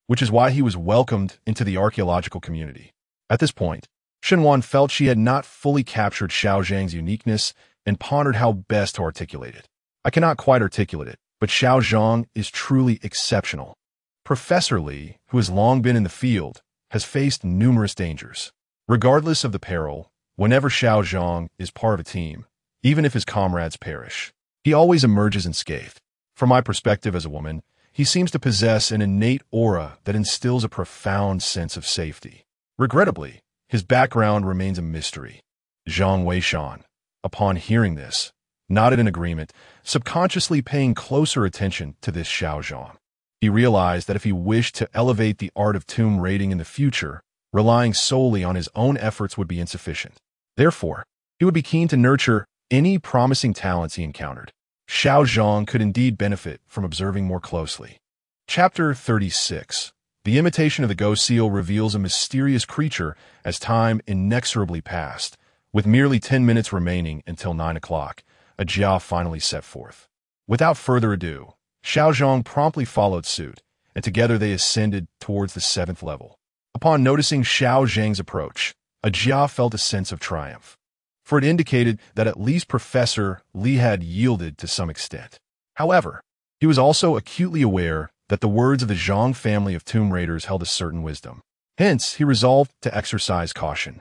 which is why he was welcomed into the archaeological community. At this point, Shen Wan felt she had not fully captured Xiao Zhang's uniqueness and pondered how best to articulate it. I cannot quite articulate it, but Xiao Zhang is truly exceptional. Professor Lee, who has long been in the field, has faced numerous dangers. Regardless of the peril, whenever Xiao Zhang is part of a team, even if his comrades perish, he always emerges unscathed. From my perspective as a woman, he seems to possess an innate aura that instills a profound sense of safety. Regrettably, his background remains a mystery. Zhang Weishan, upon hearing this, nodded in agreement, subconsciously paying closer attention to this Xiao Zhang. He realized that if he wished to elevate the art of tomb raiding in the future, relying solely on his own efforts would be insufficient. Therefore, he would be keen to nurture any promising talents he encountered. Xiao Zhang could indeed benefit from observing more closely. Chapter 36. The imitation of the ghost seal reveals a mysterious creature as time inexorably passed. With merely 10 minutes remaining until 9 o'clock, a jia finally set forth. Without further ado, Xiao Zhang promptly followed suit, and together they ascended towards the 7th level. Upon noticing Xiao Zhang's approach, a jia felt a sense of triumph, for it indicated that at least Professor Li had yielded to some extent. However, he was also acutely aware that the words of the Zhang family of tomb raiders held a certain wisdom. Hence, he resolved to exercise caution,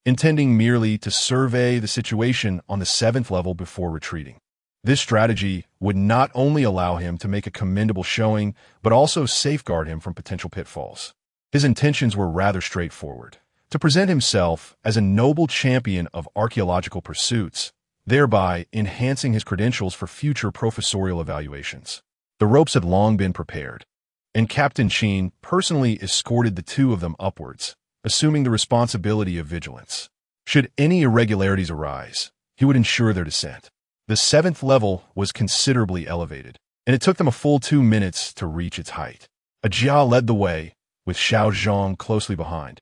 intending merely to survey the situation on the 7th level before retreating. This strategy would not only allow him to make a commendable showing, but also safeguard him from potential pitfalls. His intentions were rather straightforward: to present himself as a noble champion of archaeological pursuits, thereby enhancing his credentials for future professorial evaluations. The ropes had long been prepared, and Captain Qin personally escorted the two of them upwards, assuming the responsibility of vigilance. Should any irregularities arise, he would ensure their descent. The 7th level was considerably elevated, and it took them a full 2 minutes to reach its height. A jia led the way, with Xiao Zhang closely behind,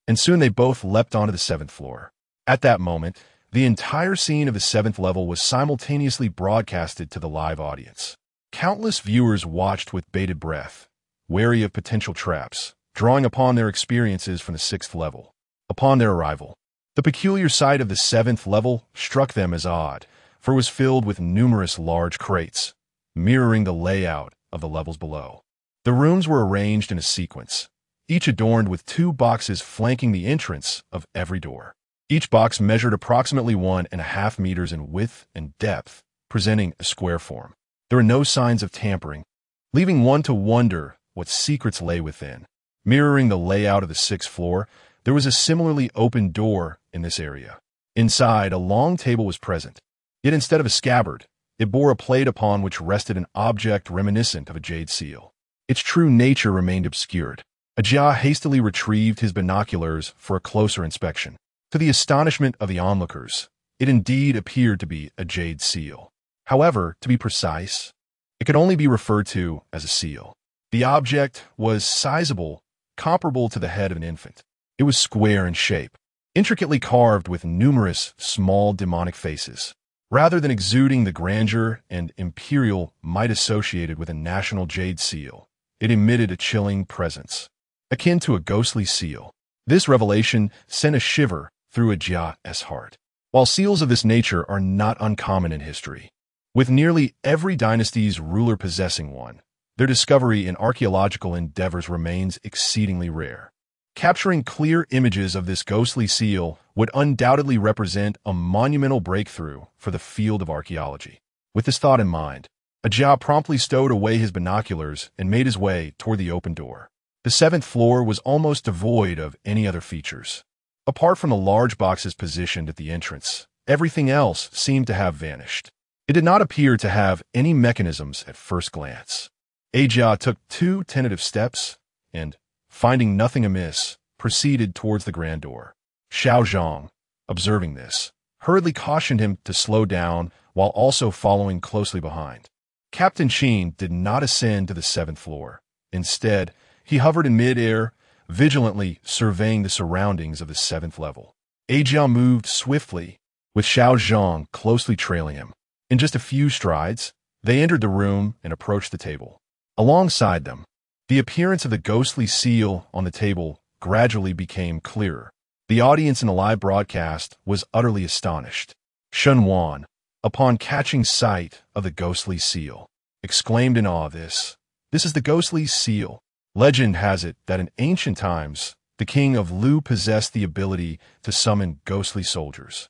and soon they both leapt onto the 7th floor. At that moment, the entire scene of the 7th level was simultaneously broadcasted to the live audience. Countless viewers watched with bated breath, wary of potential traps, drawing upon their experiences from the 6th level. Upon their arrival, the peculiar sight of the 7th level struck them as odd, for it was filled with numerous large crates, mirroring the layout of the levels below. The rooms were arranged in a sequence, each adorned with 2 boxes flanking the entrance of every door. Each box measured approximately 1.5 meters in width and depth, presenting a square form. There were no signs of tampering, leaving one to wonder what secrets lay within. Mirroring the layout of the 6th floor, there was a similarly open door in this area. Inside, a long table was present, yet instead of a scabbard, it bore a plate upon which rested an object reminiscent of a jade seal. Its true nature remained obscured. A jia hastily retrieved his binoculars for a closer inspection. To the astonishment of the onlookers, it indeed appeared to be a jade seal. However, to be precise, it could only be referred to as a seal. The object was sizable, comparable to the head of an infant. It was square in shape, intricately carved with numerous small demonic faces. Rather than exuding the grandeur and imperial might associated with a national jade seal, it emitted a chilling presence, akin to a ghostly seal. This revelation sent a shiver through a jia's heart. While seals of this nature are not uncommon in history, with nearly every dynasty's ruler possessing one, their discovery in archaeological endeavors remains exceedingly rare. Capturing clear images of this ghostly seal would undoubtedly represent a monumental breakthrough for the field of archaeology. With this thought in mind, a jia promptly stowed away his binoculars and made his way toward the open door. The 7th floor was almost devoid of any other features. Apart from the large boxes positioned at the entrance, everything else seemed to have vanished. It did not appear to have any mechanisms at first glance. A jia took 2 tentative steps and, finding nothing amiss, proceeded towards the grand door. Xiao Zhang, observing this, hurriedly cautioned him to slow down while also following closely behind. Captain Qin did not ascend to the 7th floor. Instead, he hovered in mid-air, vigilantly surveying the surroundings of the 7th level. A jia moved swiftly, with Xiao Zhang closely trailing him. In just a few strides, they entered the room and approached the table. Alongside them, the appearance of the ghostly seal on the table gradually became clearer. The audience in the live broadcast was utterly astonished. Shen Wan, upon catching sight of the ghostly seal, exclaimed in awe, This is the ghostly seal. Legend has it that in ancient times, the king of Lu possessed the ability to summon ghostly soldiers,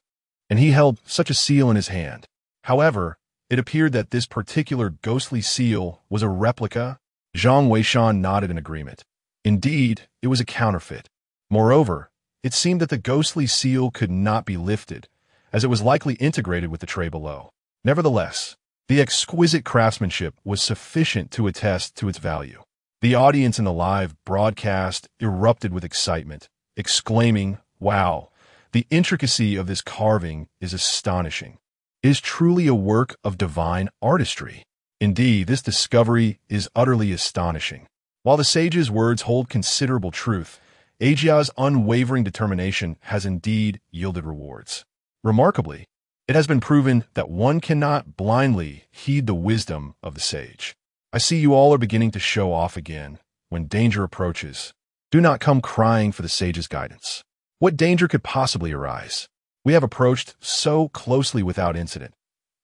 and he held such a seal in his hand. However, it appeared that this particular ghostly seal was a replica. Zhang Weishan nodded in agreement. Indeed, it was a counterfeit. Moreover, it seemed that the ghostly seal could not be lifted, as it was likely integrated with the tray below. Nevertheless, the exquisite craftsmanship was sufficient to attest to its value. The audience in the live broadcast erupted with excitement, exclaiming, Wow, the intricacy of this carving is astonishing. It is truly a work of divine artistry. Indeed, this discovery is utterly astonishing. While the sage's words hold considerable truth, Ajia's unwavering determination has indeed yielded rewards. Remarkably, it has been proven that one cannot blindly heed the wisdom of the sage. I see you all are beginning to show off again. When danger approaches, do not come crying for the sage's guidance. What danger could possibly arise? We have approached so closely without incident.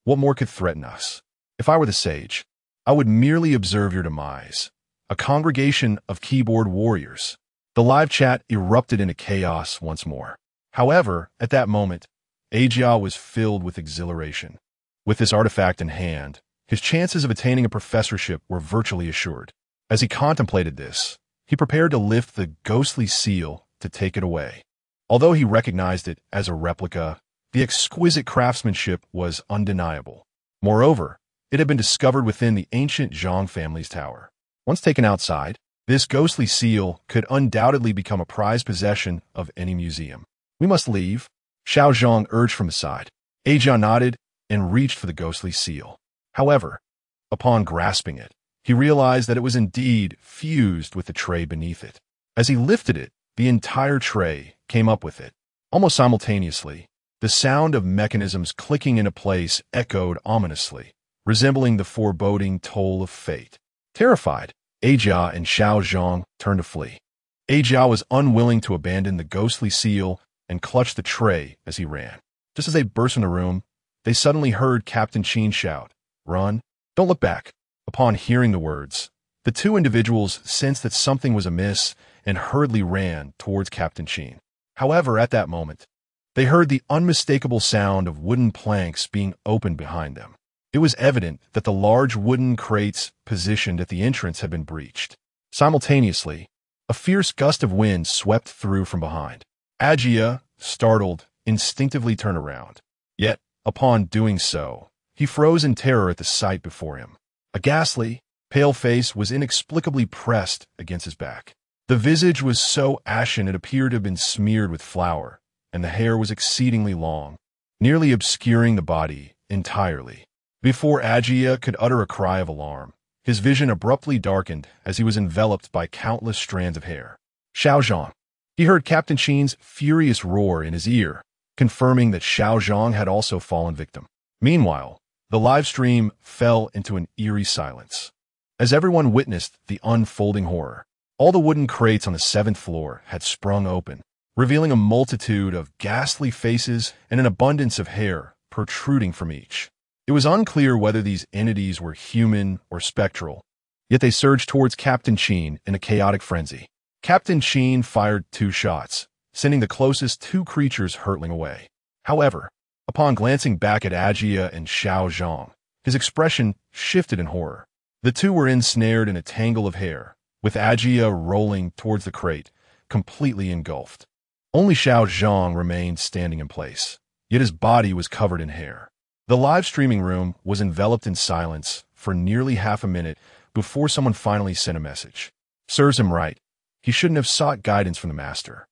What more could threaten us? If I were the sage, I would merely observe your demise. A congregation of keyboard warriors. The live chat erupted into chaos once more. However, at that moment, Ajia was filled with exhilaration. With this artifact in hand, his chances of attaining a professorship were virtually assured. As he contemplated this, he prepared to lift the ghostly seal to take it away. Although he recognized it as a replica, the exquisite craftsmanship was undeniable. Moreover, it had been discovered within the ancient Zhang family's tower. Once taken outside, this ghostly seal could undoubtedly become a prized possession of any museum. We must leave, Xiao Zhang urged from his side. Ajia nodded and reached for the ghostly seal. However, upon grasping it, he realized that it was indeed fused with the tray beneath it. As he lifted it, the entire tray came up with it. Almost simultaneously, the sound of mechanisms clicking into place echoed ominously, resembling the foreboding toll of fate. Terrified, Ajia and Xiao Zhang turned to flee. Ajia was unwilling to abandon the ghostly seal and clutched the tray as he ran. Just as they burst from the room, they suddenly heard Captain Qin shout, "Run! Don't look back!" Upon hearing the words, the two individuals sensed that something was amiss and hurriedly ran towards Captain Qin. However, at that moment, they heard the unmistakable sound of wooden planks being opened behind them. It was evident that the large wooden crates positioned at the entrance had been breached. Simultaneously, a fierce gust of wind swept through from behind. Ajia, startled, instinctively turned around. Yet, upon doing so, he froze in terror at the sight before him. A ghastly, pale face was inexplicably pressed against his back. The visage was so ashen it appeared to have been smeared with flour, and the hair was exceedingly long, nearly obscuring the body entirely. Before Ajia could utter a cry of alarm, his vision abruptly darkened as he was enveloped by countless strands of hair. Xiao Zhang. He heard Captain Qin's furious roar in his ear, confirming that Xiao Zhang had also fallen victim. Meanwhile, the live stream fell into an eerie silence. As everyone witnessed the unfolding horror, all the wooden crates on the 7th floor had sprung open, revealing a multitude of ghastly faces and an abundance of hair protruding from each. It was unclear whether these entities were human or spectral, yet they surged towards Captain Qin in a chaotic frenzy. Captain Qin fired 2 shots, sending the closest 2 creatures hurtling away. However, upon glancing back at Ajia and Xiao Zhang, his expression shifted in horror. The 2 were ensnared in a tangle of hair, with Ajia rolling towards the crate, completely engulfed. Only Xiao Zhang remained standing in place, yet his body was covered in hair. The live streaming room was enveloped in silence for nearly half a minute before someone finally sent a message. Serves him right. He shouldn't have sought guidance from the master.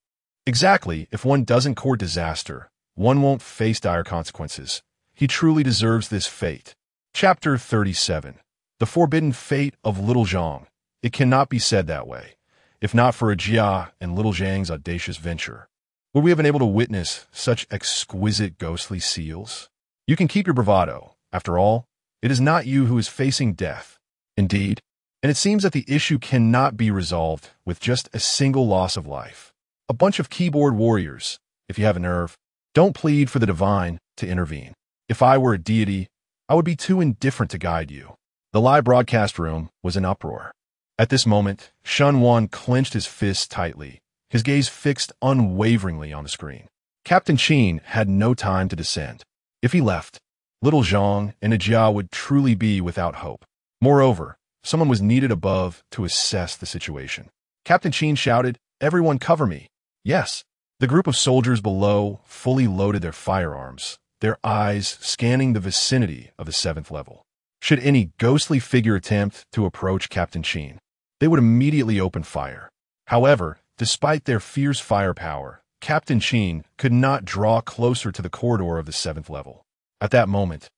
Exactly, if one doesn't court disaster, one won't face dire consequences. He truly deserves this fate. Chapter 37. The Forbidden Fate of Little Zhang. It cannot be said that way, if not for Ajia and Little Zhang's audacious venture. Would we have been able to witness such exquisite ghostly seals? You can keep your bravado. After all, it is not you who is facing death. Indeed, and it seems that the issue cannot be resolved with just a single loss of life. A bunch of keyboard warriors, if you have a nerve, don't plead for the divine to intervene. If I were a deity, I would be too indifferent to guide you. The live broadcast room was in uproar. At this moment, Shun Wan clenched his fists tightly, his gaze fixed unwaveringly on the screen. Captain Qin had no time to descend. If he left, Little Zhang and Ajia would truly be without hope. Moreover, someone was needed above to assess the situation. Captain Qin shouted, "Everyone cover me." Yes, the group of soldiers below fully loaded their firearms, their eyes scanning the vicinity of the 7th level. Should any ghostly figure attempt to approach Captain Qin, they would immediately open fire. However, despite their fierce firepower, Captain Qin could not draw closer to the corridor of the 7th level. At that moment,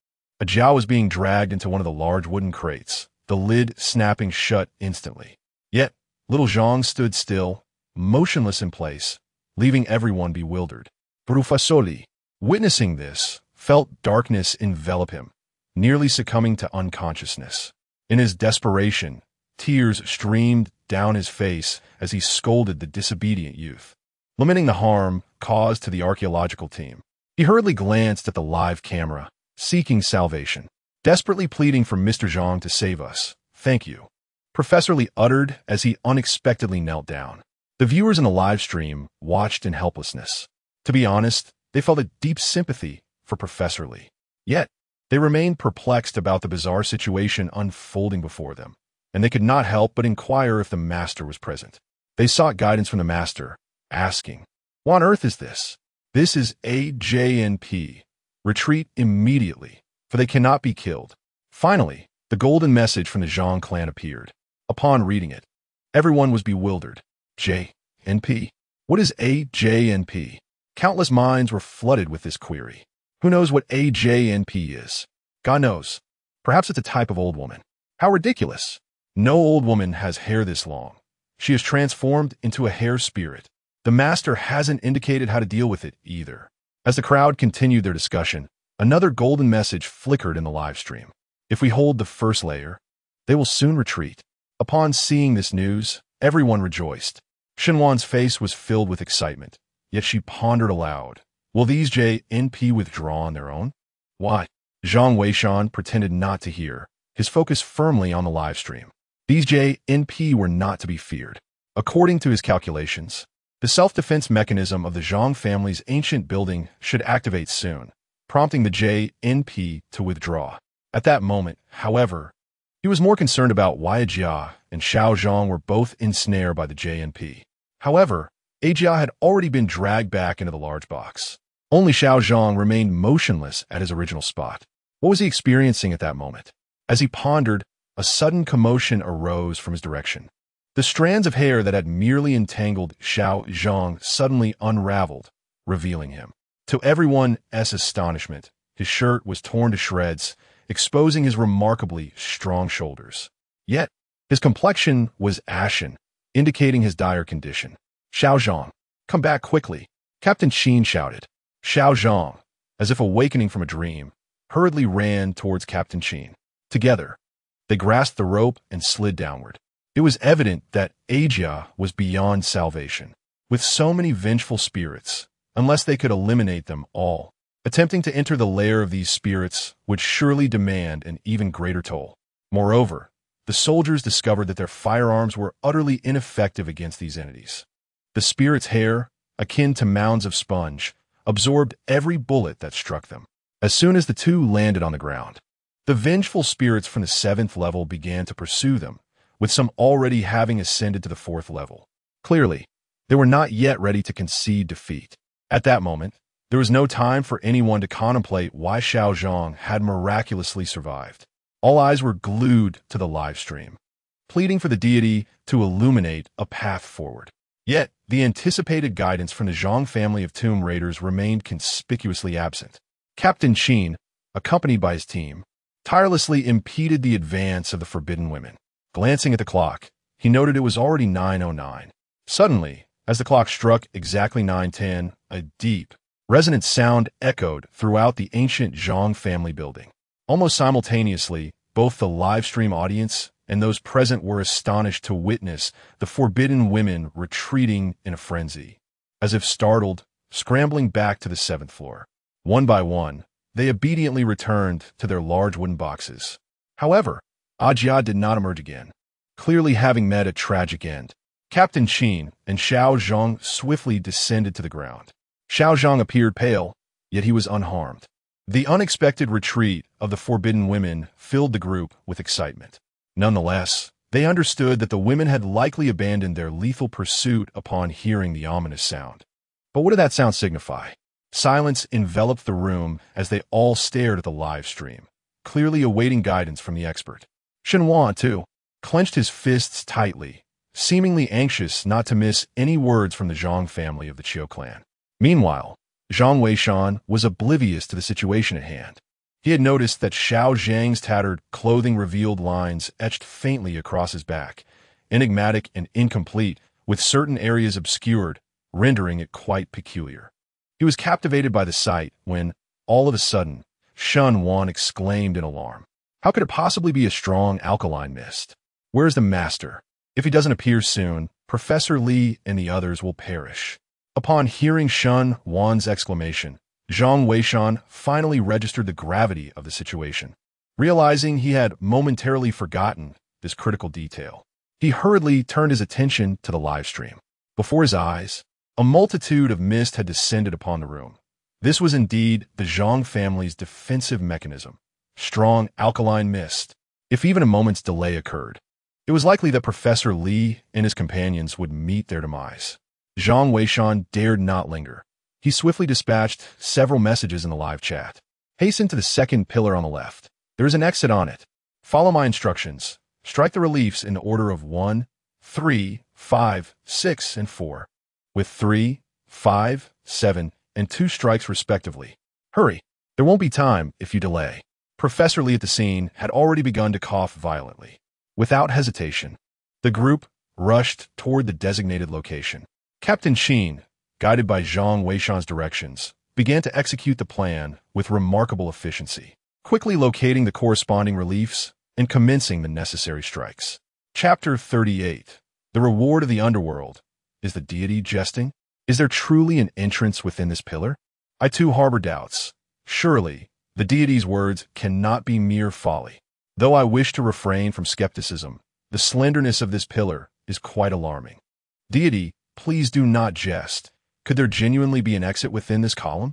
Ajia was being dragged into one of the large wooden crates, the lid snapping shut instantly. Yet, Little Zhang stood still, motionless in place, leaving everyone bewildered. Professori, witnessing this, felt darkness envelop him, nearly succumbing to unconsciousness. In his desperation, tears streamed down his face as he scolded the disobedient youth, lamenting the harm caused to the archaeological team. He hurriedly glanced at the live camera, seeking salvation, desperately pleading for Mr. Zhang to save us. Thank you, Professor Li uttered as he unexpectedly knelt down. The viewers in the live stream watched in helplessness. To be honest, they felt a deep sympathy for Professor Li. Yet, they remained perplexed about the bizarre situation unfolding before them, and they could not help but inquire if the master was present. They sought guidance from the master, asking, "What on earth is this?" "This is AJNP. Retreat immediately, for they cannot be killed." Finally, the golden message from the Zhang clan appeared. Upon reading it, everyone was bewildered. JNP? What is AJNP? Countless minds were flooded with this query. Who knows what AJNP is? God knows. Perhaps it's a type of old woman. How ridiculous. No old woman has hair this long. She is transformed into a hair spirit. The master hasn't indicated how to deal with it either. As the crowd continued their discussion, another golden message flickered in the live stream. If we hold the first layer, they will soon retreat. Upon seeing this news, everyone rejoiced. Xinhuan's face was filled with excitement, yet she pondered aloud. Will these JNP withdraw on their own? What? Zhang Weishan pretended not to hear, his focus firmly on the live stream. These JNP were not to be feared. According to his calculations, the self-defense mechanism of the Zhang family's ancient building should activate soon, prompting the JNP to withdraw. At that moment, however, he was more concerned about why Jia and Xiao Zhang were both ensnared by the JNP. However, Jia had already been dragged back into the large box. Only Xiao Zhang remained motionless at his original spot. What was he experiencing at that moment? As he pondered, a sudden commotion arose from his direction. The strands of hair that had merely entangled Xiao Zhang suddenly unraveled, revealing him. To everyone's astonishment, his shirt was torn to shreds, exposing his remarkably strong shoulders. Yet, his complexion was ashen, indicating his dire condition. "Xiao Zhang, come back quickly," Captain Qin shouted. Xiao Zhang, as if awakening from a dream, hurriedly ran towards Captain Qin. Together, they grasped the rope and slid downward. It was evident that Jia was beyond salvation. With so many vengeful spirits, unless they could eliminate them all, attempting to enter the lair of these spirits would surely demand an even greater toll. Moreover, the soldiers discovered that their firearms were utterly ineffective against these entities. The spirits' hair, akin to mounds of sponge, absorbed every bullet that struck them. As soon as the two landed on the ground, the vengeful spirits from the 7th level began to pursue them, with some already having ascended to the 4th level. Clearly, they were not yet ready to concede defeat. At that moment, there was no time for anyone to contemplate why Xiao Zhang had miraculously survived. All eyes were glued to the live stream, pleading for the deity to illuminate a path forward. Yet, the anticipated guidance from the Zhang family of tomb raiders remained conspicuously absent. Captain Qin, accompanied by his team, tirelessly impeded the advance of the forbidden women. Glancing at the clock, he noted it was already 9:09. Suddenly, as the clock struck exactly 9:10, a deep, resonant sound echoed throughout the ancient Zhang family building. Almost simultaneously, both the live stream audience and those present were astonished to witness the forbidden women retreating in a frenzy. As if startled, scrambling back to the 7th floor. One by one, they obediently returned to their large wooden boxes. However, Jia did not emerge again, clearly having met a tragic end. Captain Qin and Xiao Zhang swiftly descended to the ground. Xiao Zhang appeared pale, yet he was unharmed. The unexpected retreat of the forbidden women filled the group with excitement. Nonetheless, they understood that the women had likely abandoned their lethal pursuit upon hearing the ominous sound. But what did that sound signify? Silence enveloped the room as they all stared at the live stream, clearly awaiting guidance from the expert. Xinhuan, too, clenched his fists tightly, seemingly anxious not to miss any words from the Zhang family of the Qiu clan. Meanwhile, Zhang Weishan was oblivious to the situation at hand. He had noticed that Xiao Zhang's tattered clothing revealed lines etched faintly across his back, enigmatic and incomplete, with certain areas obscured, rendering it quite peculiar. He was captivated by the sight when, all of a sudden, Shun Wan exclaimed in alarm. How could it possibly be a strong alkaline mist? Where is the master? If he doesn't appear soon, Professor Li and the others will perish. Upon hearing Shun Wan's exclamation, Zhang Weishan finally registered the gravity of the situation. Realizing he had momentarily forgotten this critical detail, he hurriedly turned his attention to the live stream. Before his eyes, a multitude of mist had descended upon the room. This was indeed the Zhang family's defensive mechanism. Strong alkaline mist. If even a moment's delay occurred, it was likely that Professor Li and his companions would meet their demise. Zhang Weishan dared not linger. He swiftly dispatched several messages in the live chat. Hasten to the second pillar on the left. There is an exit on it. Follow my instructions. Strike the reliefs in the order of 1, 3, 5, 6, and 4, with 3, 5, 7, and 2 strikes respectively. Hurry. There won't be time if you delay. Professor Li at the scene had already begun to cough violently. Without hesitation, the group rushed toward the designated location. Captain Sheen, guided by Zhang Weishan's directions, began to execute the plan with remarkable efficiency, quickly locating the corresponding reliefs and commencing the necessary strikes. Chapter 38. The Reward of the Underworld. Is the deity jesting? Is there truly an entrance within this pillar? I too harbor doubts. Surely, the deity's words cannot be mere folly. Though I wish to refrain from skepticism, the slenderness of this pillar is quite alarming. Deity, please do not jest. Could there genuinely be an exit within this column?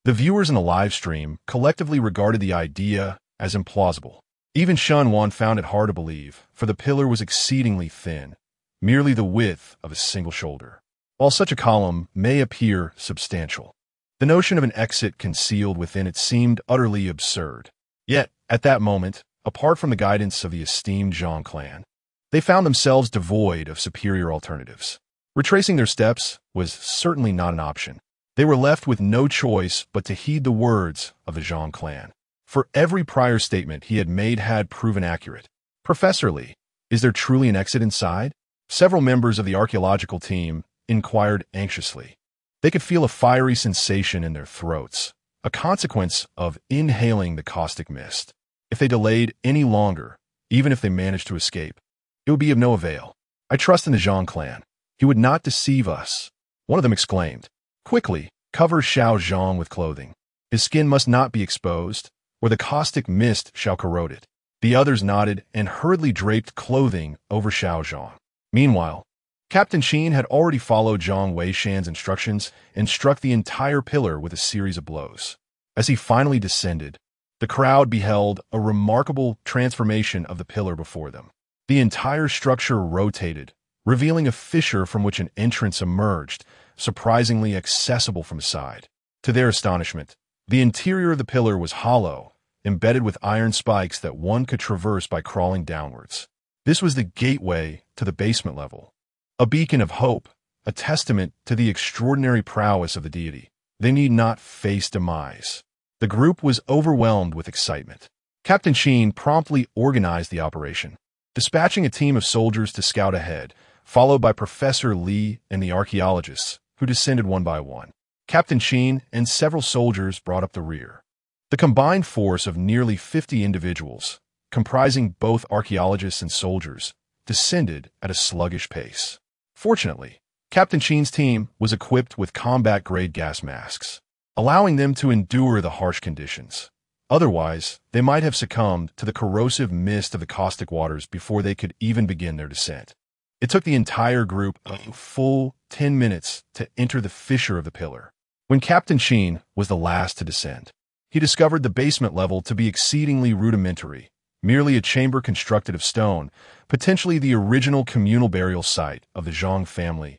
The viewers in the live stream collectively regarded the idea as implausible. Even Shun Wan found it hard to believe, for the pillar was exceedingly thin, merely the width of a single shoulder. While such a column may appear substantial, the notion of an exit concealed within it seemed utterly absurd. Yet, at that moment, apart from the guidance of the esteemed Zhang clan, they found themselves devoid of superior alternatives. Retracing their steps was certainly not an option. They were left with no choice but to heed the words of the Zhang clan. For every prior statement he had made had proven accurate. Professor Li, is there truly an exit inside? Several members of the archaeological team inquired anxiously. They could feel a fiery sensation in their throats, a consequence of inhaling the caustic mist. If they delayed any longer, even if they managed to escape, it would be of no avail. I trust in the Zhang clan. He would not deceive us. One of them exclaimed. Quickly, cover Xiao Zhang with clothing. His skin must not be exposed, or the caustic mist shall corrode it. The others nodded and hurriedly draped clothing over Xiao Zhang. Meanwhile, Captain Sheen had already followed Zhang Weishan's instructions and struck the entire pillar with a series of blows. As he finally descended, the crowd beheld a remarkable transformation of the pillar before them. The entire structure rotated, revealing a fissure from which an entrance emerged, surprisingly accessible from the side. To their astonishment, the interior of the pillar was hollow, embedded with iron spikes that one could traverse by crawling downwards. This was the gateway to the basement level, a beacon of hope, a testament to the extraordinary prowess of the deity. They need not face demise. The group was overwhelmed with excitement. Captain Sheen promptly organized the operation, dispatching a team of soldiers to scout ahead, followed by Professor Li and the archaeologists, who descended one by one. Captain Sheen and several soldiers brought up the rear. The combined force of nearly 50 individuals, comprising both archaeologists and soldiers, descended at a sluggish pace. Fortunately, Captain Sheen's team was equipped with combat-grade gas masks, allowing them to endure the harsh conditions. Otherwise, they might have succumbed to the corrosive mist of the caustic waters before they could even begin their descent. It took the entire group a full 10 minutes to enter the fissure of the pillar. When Captain Sheen was the last to descend, he discovered the basement level to be exceedingly rudimentary, merely a chamber constructed of stone, potentially the original communal burial site of the Zhang family's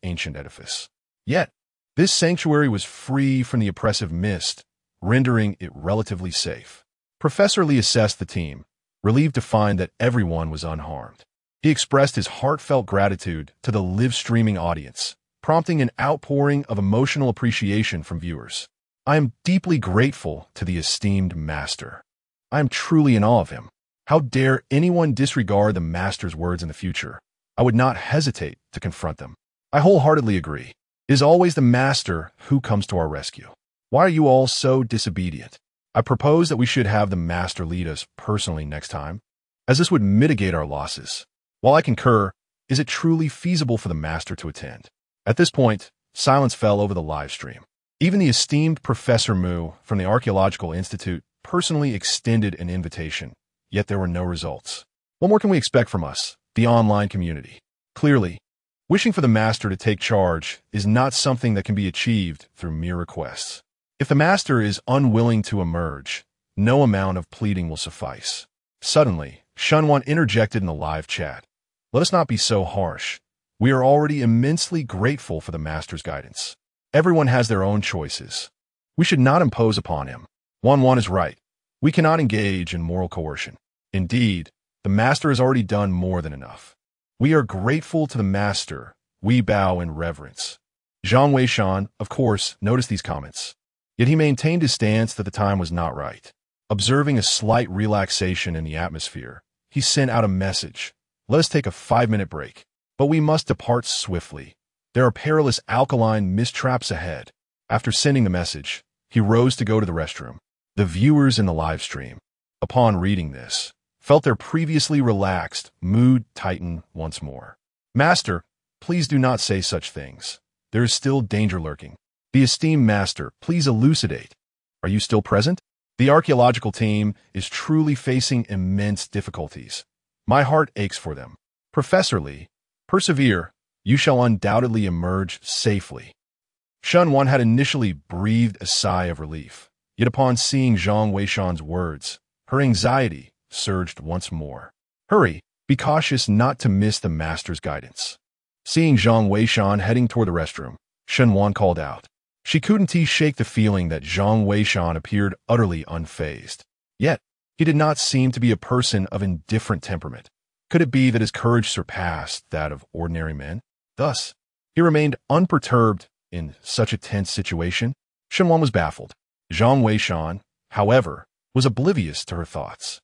ancient edifice. Yet, this sanctuary was free from the oppressive mist, rendering it relatively safe. Professor Li assessed the team, relieved to find that everyone was unharmed. He expressed his heartfelt gratitude to the live-streaming audience, prompting an outpouring of emotional appreciation from viewers. I am deeply grateful to the esteemed master. I am truly in awe of him. How dare anyone disregard the master's words in the future? I would not hesitate to confront them. I wholeheartedly agree. It is always the master who comes to our rescue. Why are you all so disobedient? I propose that we should have the master lead us personally next time, as this would mitigate our losses. While I concur, is it truly feasible for the master to attend? At this point, silence fell over the live stream. Even the esteemed Professor Mu from the Archaeological Institute personally extended an invitation, yet there were no results. What more can we expect from us, the online community? Clearly, wishing for the master to take charge is not something that can be achieved through mere requests. If the master is unwilling to emerge, no amount of pleading will suffice. Suddenly, Shunwan interjected in the live chat. Let us not be so harsh. We are already immensely grateful for the master's guidance. Everyone has their own choices. We should not impose upon him. Wan is right. We cannot engage in moral coercion. Indeed, the master has already done more than enough. We are grateful to the master. We bow in reverence. Zhang Weishan, of course, noticed these comments. Yet he maintained his stance that the time was not right. Observing a slight relaxation in the atmosphere, he sent out a message. Let us take a 5-minute break. But we must depart swiftly. There are perilous alkaline mist traps ahead. After sending the message, he rose to go to the restroom. The viewers in the live stream, upon reading this, felt their previously relaxed mood tighten once more. Master, please do not say such things. There is still danger lurking. The esteemed master, please elucidate. Are you still present? The archaeological team is truly facing immense difficulties. My heart aches for them. Professor Lee, persevere. You shall undoubtedly emerge safely. Shunwan had initially breathed a sigh of relief, yet upon seeing Zhang Weishan's words, her anxiety surged once more. Hurry, be cautious not to miss the master's guidance. Seeing Zhang Weishan heading toward the restroom, Shunwan called out. She couldn't shake the feeling that Zhang Weishan appeared utterly unfazed. Yet, he did not seem to be a person of indifferent temperament. Could it be that his courage surpassed that of ordinary men? Thus, he remained unperturbed in such a tense situation. Shunwan was baffled. Zhang Weishan, however, was oblivious to her thoughts.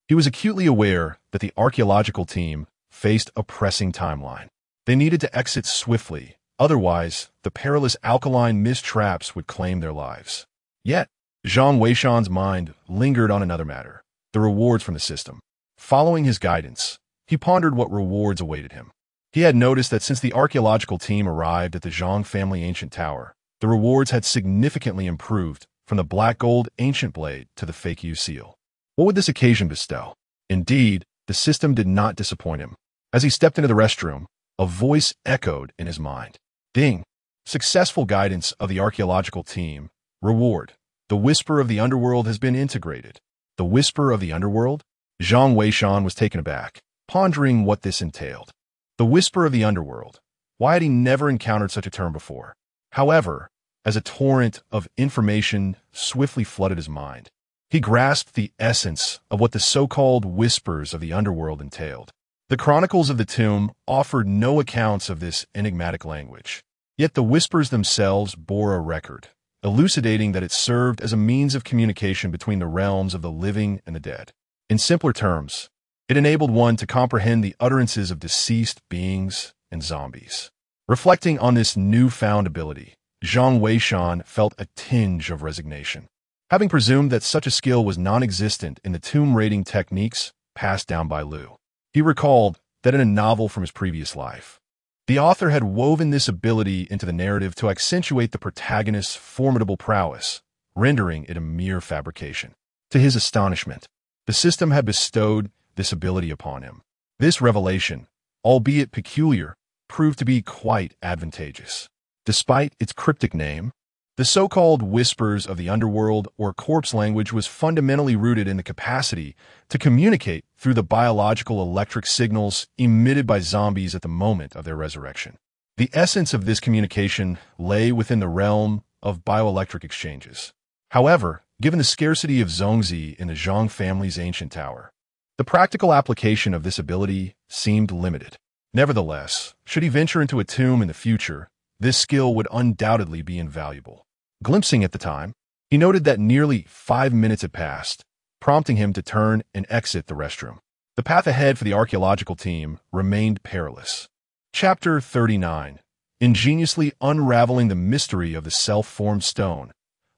He was acutely aware that the archaeological team faced a pressing timeline. They needed to exit swiftly. Otherwise, the perilous alkaline mist traps would claim their lives. Yet, Zhang Weishan's mind lingered on another matter, the rewards from the system. Following his guidance, he pondered what rewards awaited him. He had noticed that since the archaeological team arrived at the Zhang family ancient tower, the rewards had significantly improved from the black gold ancient blade to the fake U seal. What would this occasion bestow? Indeed, the system did not disappoint him. As he stepped into the restroom, a voice echoed in his mind. Ding! Successful guidance of the archaeological team. Reward. The whisper of the underworld has been integrated. The whisper of the underworld? Zhang Weishan was taken aback, pondering what this entailed. The whisper of the underworld. Why had he never encountered such a term before? However, as a torrent of information swiftly flooded his mind, he grasped the essence of what the so-called whispers of the underworld entailed. The chronicles of the tomb offered no accounts of this enigmatic language, yet the whispers themselves bore a record, elucidating that it served as a means of communication between the realms of the living and the dead. In simpler terms, it enabled one to comprehend the utterances of deceased beings and zombies. Reflecting on this newfound ability, Zhang Weishan felt a tinge of resignation. Having presumed that such a skill was non-existent in the tomb raiding techniques passed down by Liu, he recalled that in a novel from his previous life, the author had woven this ability into the narrative to accentuate the protagonist's formidable prowess, rendering it a mere fabrication. To his astonishment, the system had bestowed this ability upon him. This revelation, albeit peculiar, proved to be quite advantageous. Despite its cryptic name, the so-called whispers of the underworld or corpse language was fundamentally rooted in the capacity to communicate through the biological electric signals emitted by zombies at the moment of their resurrection. The essence of this communication lay within the realm of bioelectric exchanges. However, given the scarcity of zongzi in the Zhang family's ancient tower, the practical application of this ability seemed limited. Nevertheless, should he venture into a tomb in the future, this skill would undoubtedly be invaluable. Glimpsing at the time, he noted that nearly 5 minutes had passed, prompting him to turn and exit the restroom. The path ahead for the archaeological team remained perilous. Chapter 39. Ingeniously unraveling the mystery of the self-formed stone.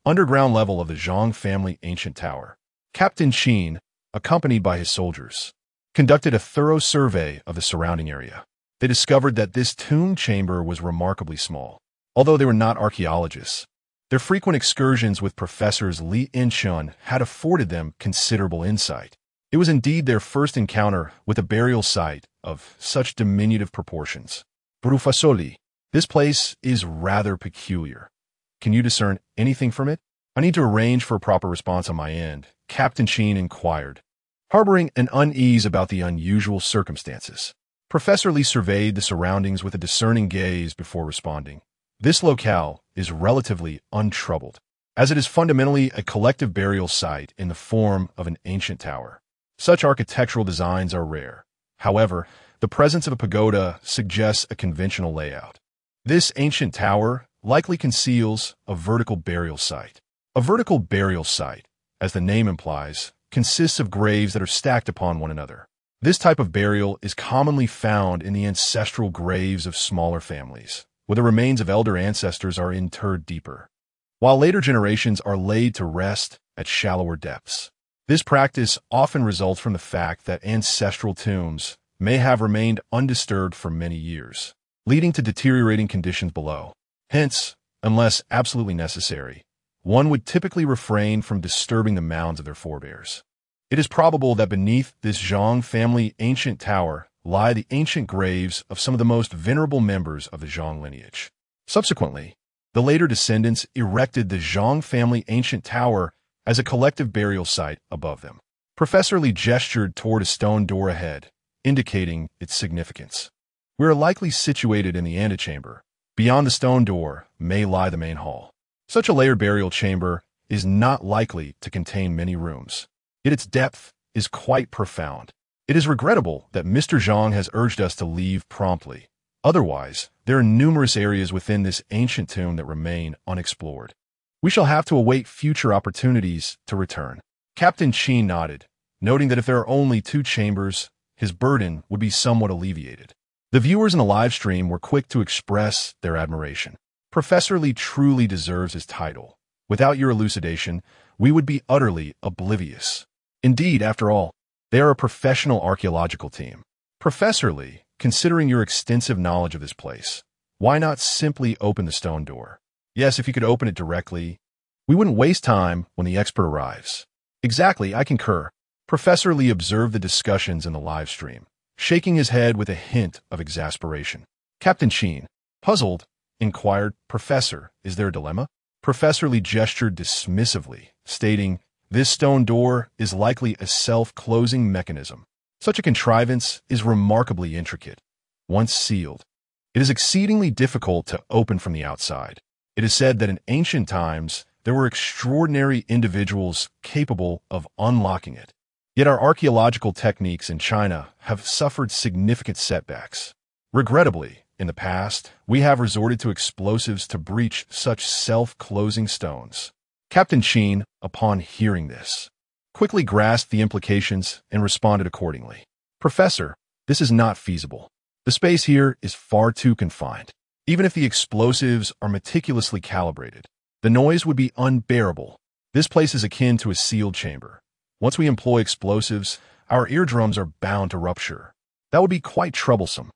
Underground level of the Zhang family ancient tower. Captain Qin, accompanied by his soldiers, conducted a thorough survey of the surrounding area. They discovered that this tomb chamber was remarkably small. Although they were not archaeologists, their frequent excursions with Professors Li and Shun had afforded them considerable insight. It was indeed their first encounter with a burial site of such diminutive proportions. Brufasoli, this place is rather peculiar. Can you discern anything from it? I need to arrange for a proper response on my end, Captain Qin inquired, harboring an unease about the unusual circumstances. Professor Li surveyed the surroundings with a discerning gaze before responding. This locale is relatively untroubled, as it is fundamentally a collective burial site in the form of an ancient tower. Such architectural designs are rare. However, the presence of a pagoda suggests a conventional layout. This ancient tower likely conceals a vertical burial site. A vertical burial site, as the name implies, consists of graves that are stacked upon one another. This type of burial is commonly found in the ancestral graves of smaller families, where the remains of elder ancestors are interred deeper, while later generations are laid to rest at shallower depths. This practice often results from the fact that ancestral tombs may have remained undisturbed for many years, leading to deteriorating conditions below. Hence, unless absolutely necessary, one would typically refrain from disturbing the mounds of their forebears. It is probable that beneath this Zhang family ancient tower lie the ancient graves of some of the most venerable members of the Zhang lineage. Subsequently, the later descendants erected the Zhang family ancient tower as a collective burial site above them. Professor Li gestured toward a stone door ahead, indicating its significance. We are likely situated in the antechamber. Beyond the stone door may lie the main hall. Such a layered burial chamber is not likely to contain many rooms. Yet its depth is quite profound. It is regrettable that Mr. Zhang has urged us to leave promptly. Otherwise, there are numerous areas within this ancient tomb that remain unexplored. We shall have to await future opportunities to return. Captain Qin nodded, noting that if there are only 2 chambers, his burden would be somewhat alleviated. The viewers in the live stream were quick to express their admiration. Professor Li truly deserves his title. Without your elucidation, we would be utterly oblivious. Indeed, after all, they are a professional archaeological team. Professor Li, considering your extensive knowledge of this place, why not simply open the stone door? Yes, if you could open it directly, we wouldn't waste time when the expert arrives. Exactly, I concur. Professor Li observed the discussions in the live stream, shaking his head with a hint of exasperation. Captain Qin, puzzled, inquired, Professor, is there a dilemma? Professor Li gestured dismissively, stating, this stone door is likely a self-closing mechanism. Such a contrivance is remarkably intricate. Once sealed, it is exceedingly difficult to open from the outside. It is said that in ancient times, there were extraordinary individuals capable of unlocking it. Yet our archaeological techniques in China have suffered significant setbacks. Regrettably, in the past, we have resorted to explosives to breach such self-closing stones. Captain Qin, upon hearing this, quickly grasped the implications and responded accordingly. Professor, this is not feasible. The space here is far too confined. Even if the explosives are meticulously calibrated, the noise would be unbearable. This place is akin to a sealed chamber. Once we employ explosives, our eardrums are bound to rupture. That would be quite troublesome.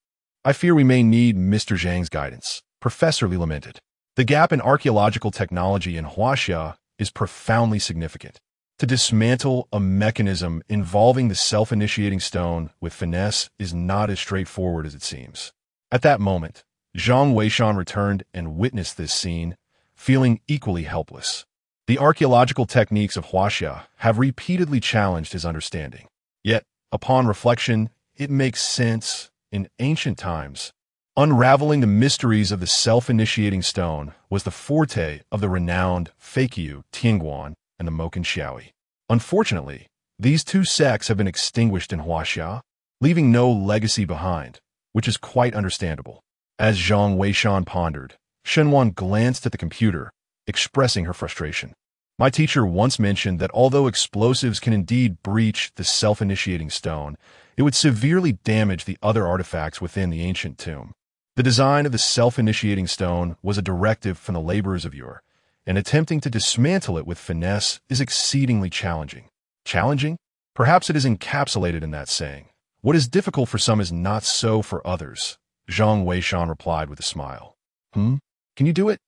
I fear we may need Mr. Zhang's guidance, Professor Li lamented. The gap in archaeological technology in Huaxia is profoundly significant. To dismantle a mechanism involving the self-initiating stone with finesse is not as straightforward as it seems. At that moment, Zhang Weishan returned and witnessed this scene, feeling equally helpless. The archaeological techniques of Huaxia have repeatedly challenged his understanding. Yet, upon reflection, it makes sense. In ancient times, unraveling the mysteries of the self-initiating stone was the forte of the renowned Fakyu Tianguan and the Moken Xiaoi. Unfortunately, these 2 sects have been extinguished in Huaxia, leaving no legacy behind, which is quite understandable. As Zhang Weishan pondered, Shenwan glanced at the computer, expressing her frustration. My teacher once mentioned that although explosives can indeed breach the self-initiating stone, it would severely damage the other artifacts within the ancient tomb. The design of the self-initiating stone was a directive from the laborers of yore, and attempting to dismantle it with finesse is exceedingly challenging. Challenging? Perhaps it is encapsulated in that saying. What is difficult for some is not so for others, Zhang Weishan replied with a smile. Can you do it?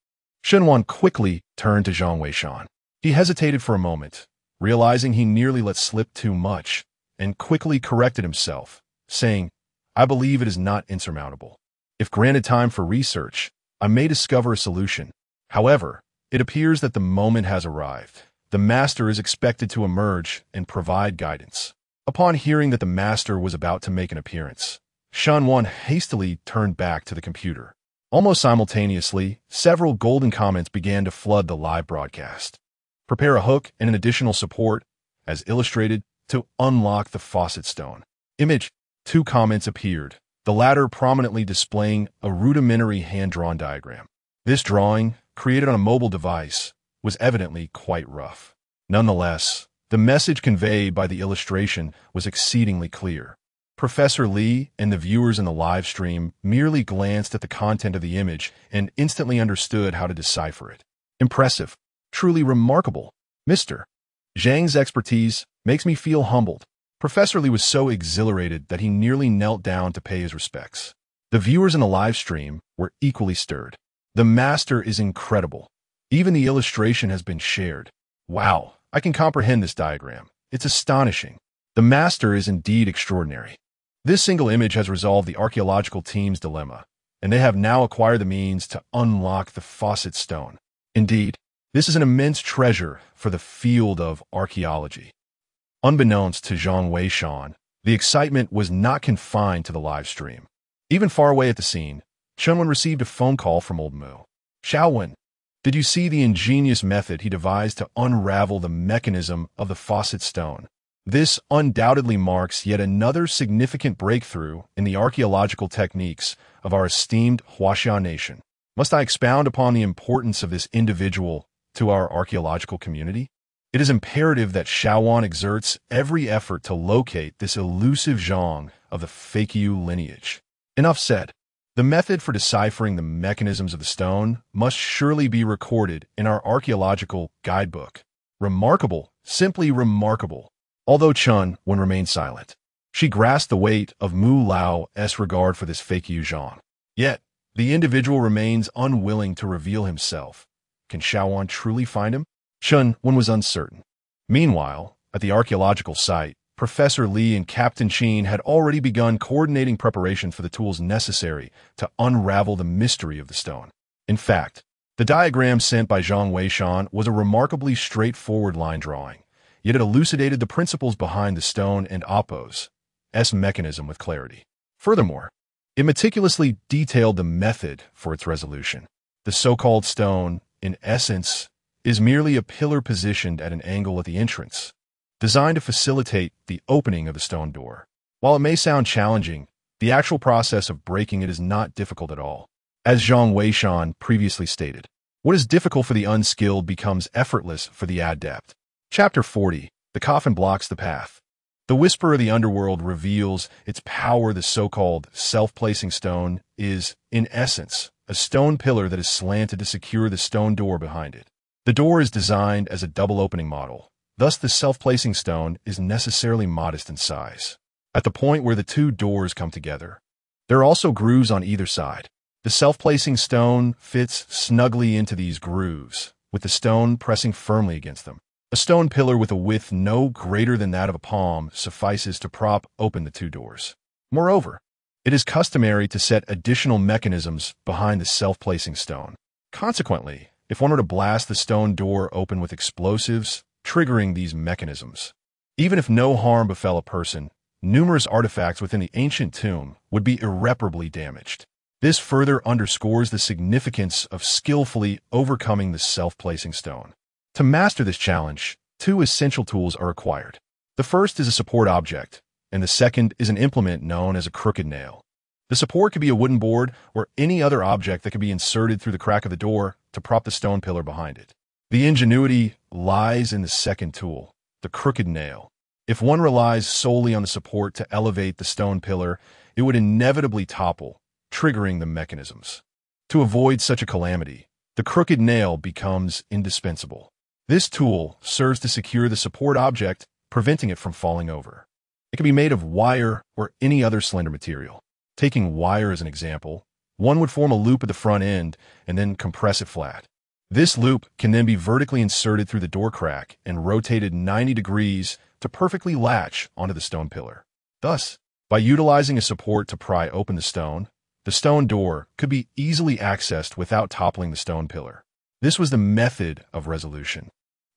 Shenwan quickly turned to Zhang Weishan. He hesitated for a moment, realizing he nearly let slip too much, and quickly corrected himself, saying, I believe it is not insurmountable. If granted time for research, I may discover a solution. However, it appears that the moment has arrived. The master is expected to emerge and provide guidance. Upon hearing that the master was about to make an appearance, Shenwan hastily turned back to the computer. Almost simultaneously, several golden comments began to flood the live broadcast. Prepare a hook and an additional support, as illustrated, to unlock the faucet stone. Image. 2 comments appeared, the latter prominently displaying a rudimentary hand-drawn diagram. This drawing, created on a mobile device, was evidently quite rough. Nonetheless, the message conveyed by the illustration was exceedingly clear. Professor Lee and the viewers in the live stream merely glanced at the content of the image and instantly understood how to decipher it. Impressive. Truly remarkable. Mr. Zhang's expertise makes me feel humbled. Professor Lee was so exhilarated that he nearly knelt down to pay his respects. The viewers in the live stream were equally stirred. The master is incredible. Even the illustration has been shared. Wow, I can comprehend this diagram. It's astonishing. The master is indeed extraordinary. This single image has resolved the archaeological team's dilemma, and they have now acquired the means to unlock the faucet stone. Indeed, this is an immense treasure for the field of archaeology. Unbeknownst to Zhang Weishan, the excitement was not confined to the live stream. Even far away at the scene, Chunwen received a phone call from old Mu. Xiaowen, did you see the ingenious method he devised to unravel the mechanism of the faucet stone? This undoubtedly marks yet another significant breakthrough in the archaeological techniques of our esteemed Huaxia nation. Must I expound upon the importance of this individual to our archaeological community? It is imperative that Xiaowan exerts every effort to locate this elusive Zhang of the Feiqiu lineage. Enough said. The method for deciphering the mechanisms of the stone must surely be recorded in our archaeological guidebook. Remarkable, simply remarkable. Although Chun remained silent, she grasped the weight of Mu Lao's regard for this Feiqiu Zhang. Yet, the individual remains unwilling to reveal himself. Can Xiaowan truly find him? Chun was uncertain. Meanwhile, at the archaeological site, Professor Lee and Captain Qin had already begun coordinating preparations for the tools necessary to unravel the mystery of the stone. In fact, the diagram sent by Zhang Weishan was a remarkably straightforward line drawing, yet it elucidated the principles behind the stone and Appo's mechanism with clarity. Furthermore, it meticulously detailed the method for its resolution. The so-called stone, in essence, is merely a pillar positioned at an angle at the entrance, designed to facilitate the opening of the stone door. While it may sound challenging, the actual process of breaking it is not difficult at all. As Zhang Weishan previously stated, what is difficult for the unskilled becomes effortless for the adept. Chapter 40. The coffin blocks the path. The whisper of the underworld reveals its power. The so-called self-placing stone is, in essence, a stone pillar that is slanted to secure the stone door behind it. The door is designed as a double opening model. Thus, the self-placing stone is necessarily modest in size. At the point where the two doors come together, there are also grooves on either side. The self-placing stone fits snugly into these grooves, with the stone pressing firmly against them. A stone pillar with a width no greater than that of a palm suffices to prop open the two doors. Moreover, it is customary to set additional mechanisms behind the self-placing stone. Consequently, if one were to blast the stone door open with explosives, triggering these mechanisms, even if no harm befell a person, numerous artifacts within the ancient tomb would be irreparably damaged. This further underscores the significance of skillfully overcoming the self-placing stone. To master this challenge, two essential tools are required. The first is a support object, and the second is an implement known as a crooked nail. The support could be a wooden board or any other object that could be inserted through the crack of the door to prop the stone pillar behind it. The ingenuity lies in the second tool, the crooked nail. If one relies solely on the support to elevate the stone pillar, it would inevitably topple, triggering the mechanisms. To avoid such a calamity, the crooked nail becomes indispensable. This tool serves to secure the support object, preventing it from falling over. It can be made of wire or any other slender material. Taking wire as an example, one would form a loop at the front end and then compress it flat. This loop can then be vertically inserted through the door crack and rotated 90 degrees to perfectly latch onto the stone pillar. Thus, by utilizing a support to pry open the stone door could be easily accessed without toppling the stone pillar. This was the method of resolution,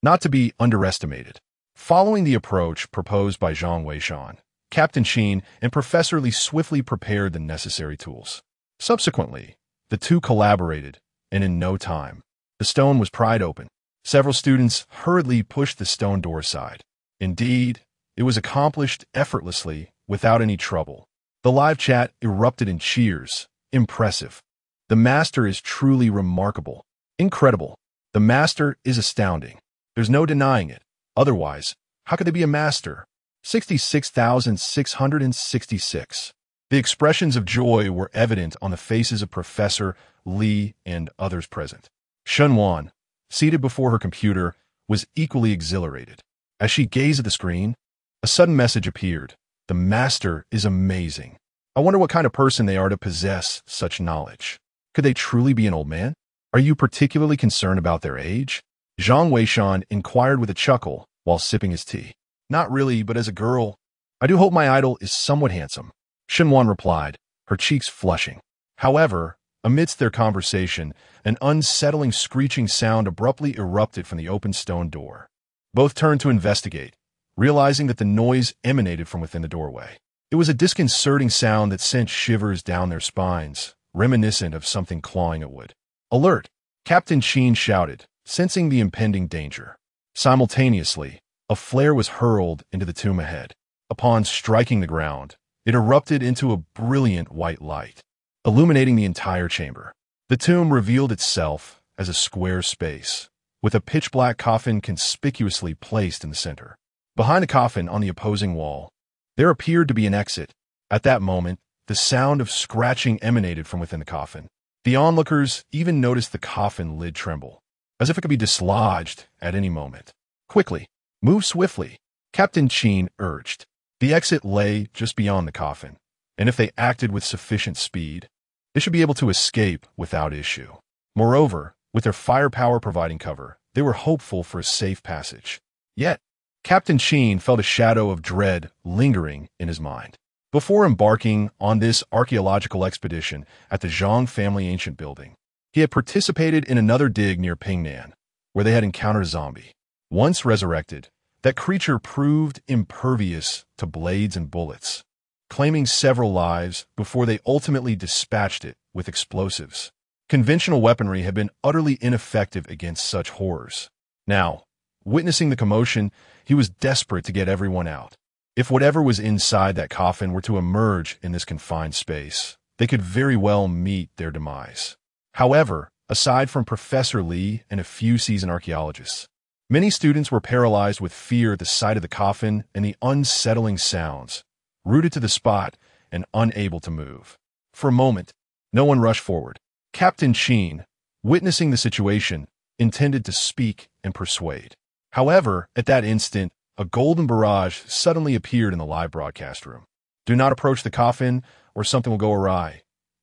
not to be underestimated. Following the approach proposed by Zhang Weishan, Captain Qin and Professor Li swiftly prepared the necessary tools. Subsequently, the two collaborated, and in no time, the stone was pried open. Several students hurriedly pushed the stone door aside. Indeed, it was accomplished effortlessly, without any trouble. The live chat erupted in cheers. Impressive. The master is truly remarkable. Incredible. The master is astounding. There's no denying it. Otherwise, how could they be a master? 66,666. The expressions of joy were evident on the faces of Professor Li and others present. Shunwan, seated before her computer, was equally exhilarated. As she gazed at the screen, a sudden message appeared. The master is amazing. I wonder what kind of person they are to possess such knowledge. Could they truly be an old man? Are you particularly concerned about their age? Zhang Weishan inquired with a chuckle while sipping his tea. Not really, but as a girl, I do hope my idol is somewhat handsome. Shunwan replied, her cheeks flushing. However, amidst their conversation, an unsettling screeching sound abruptly erupted from the open stone door. Both turned to investigate, realizing that the noise emanated from within the doorway. It was a disconcerting sound that sent shivers down their spines, reminiscent of something clawing at wood. Alert! Captain Qin shouted, sensing the impending danger. Simultaneously, a flare was hurled into the tomb ahead. Upon striking the ground, it erupted into a brilliant white light, illuminating the entire chamber. The tomb revealed itself as a square space, with a pitch-black coffin conspicuously placed in the center. Behind the coffin on the opposing wall, there appeared to be an exit. At that moment, the sound of scratching emanated from within the coffin. The onlookers even noticed the coffin lid tremble, as if it could be dislodged at any moment. Quickly, move swiftly, Captain Qin urged. The exit lay just beyond the coffin, and if they acted with sufficient speed, they should be able to escape without issue. Moreover, with their firepower providing cover, they were hopeful for a safe passage. Yet, Captain Qin felt a shadow of dread lingering in his mind. Before embarking on this archaeological expedition at the Zhang family ancient building, he had participated in another dig near Pingnan, where they had encountered a zombie. Once resurrected, that creature proved impervious to blades and bullets, claiming several lives before they ultimately dispatched it with explosives. Conventional weaponry had been utterly ineffective against such horrors. Now, witnessing the commotion, he was desperate to get everyone out. If whatever was inside that coffin were to emerge in this confined space, they could very well meet their demise. However, aside from Professor Li and a few seasoned archaeologists, many students were paralyzed with fear at the sight of the coffin and the unsettling sounds, rooted to the spot and unable to move. For a moment, no one rushed forward. Captain Qin, witnessing the situation, intended to speak and persuade. However, at that instant, a golden barrage suddenly appeared in the live broadcast room. Do not approach the coffin, or something will go awry.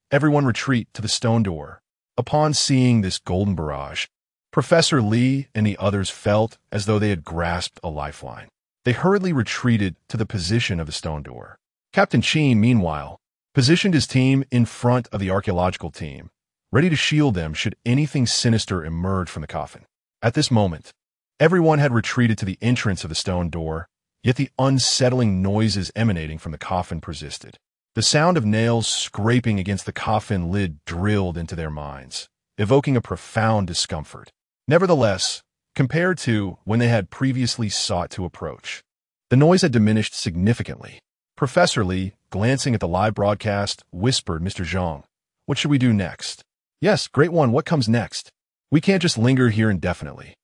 Everyone retreat to the stone door. Upon seeing this golden barrage, Professor Li and the others felt as though they had grasped a lifeline. They hurriedly retreated to the position of the stone door. Captain Qin, meanwhile, positioned his team in front of the archaeological team, ready to shield them should anything sinister emerge from the coffin. At this moment, everyone had retreated to the entrance of the stone door, yet the unsettling noises emanating from the coffin persisted. The sound of nails scraping against the coffin lid drilled into their minds, evoking a profound discomfort. Nevertheless, compared to when they had previously sought to approach, the noise had diminished significantly. Professor Li, glancing at the live broadcast, whispered, Mr. Zhang, what should we do next? Yes, great one, what comes next? We can't just linger here indefinitely.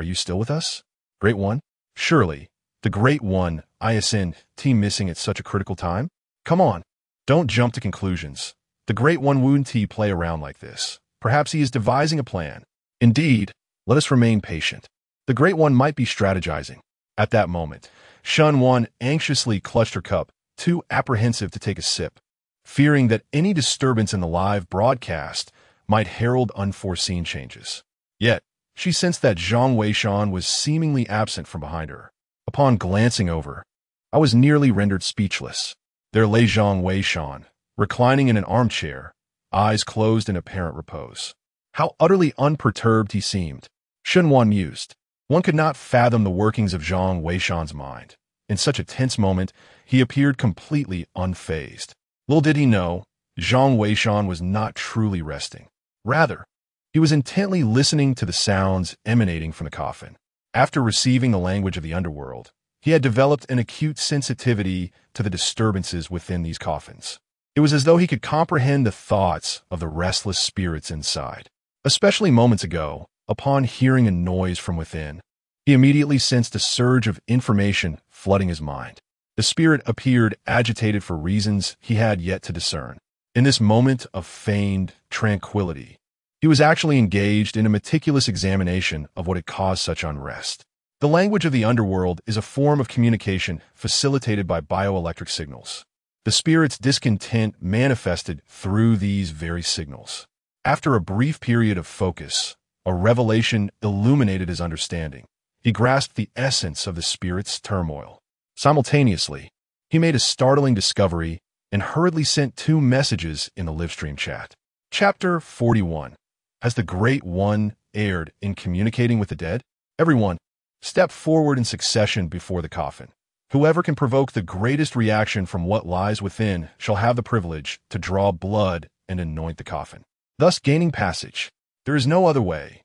are you still with us? Great One? Surely, the Great One, ISN, team missing at such a critical time? Come on, don't jump to conclusions. The Great One wouldn't he play around like this. Perhaps he is devising a plan. Indeed, let us remain patient. The Great One might be strategizing. At that moment, Shun Wan anxiously clutched her cup, too apprehensive to take a sip, fearing that any disturbance in the live broadcast might herald unforeseen changes. Yet, she sensed that Zhang Weishan was seemingly absent from behind her. Upon glancing over, I was nearly rendered speechless. There lay Zhang Weishan, reclining in an armchair, eyes closed in apparent repose. How utterly unperturbed he seemed. Shun Wan mused. One could not fathom the workings of Zhang Weishan's mind. In such a tense moment, he appeared completely unfazed. Little did he know, Zhang Weishan was not truly resting. Rather, he was intently listening to the sounds emanating from the coffin. After receiving the language of the underworld, he had developed an acute sensitivity to the disturbances within these coffins. It was as though he could comprehend the thoughts of the restless spirits inside. Especially moments ago, upon hearing a noise from within, he immediately sensed a surge of information flooding his mind. The spirit appeared agitated for reasons he had yet to discern. In this moment of feigned tranquility, he was actually engaged in a meticulous examination of what had caused such unrest. The language of the underworld is a form of communication facilitated by bioelectric signals. The spirit's discontent manifested through these very signals. After a brief period of focus, a revelation illuminated his understanding. He grasped the essence of the spirit's turmoil. Simultaneously, he made a startling discovery and hurriedly sent 2 messages in the livestream chat. Chapter 41. Has the Great One erred in communicating with the dead? Everyone, step forward in succession before the coffin. Whoever can provoke the greatest reaction from what lies within shall have the privilege to draw blood and anoint the coffin, thus gaining passage. There is no other way.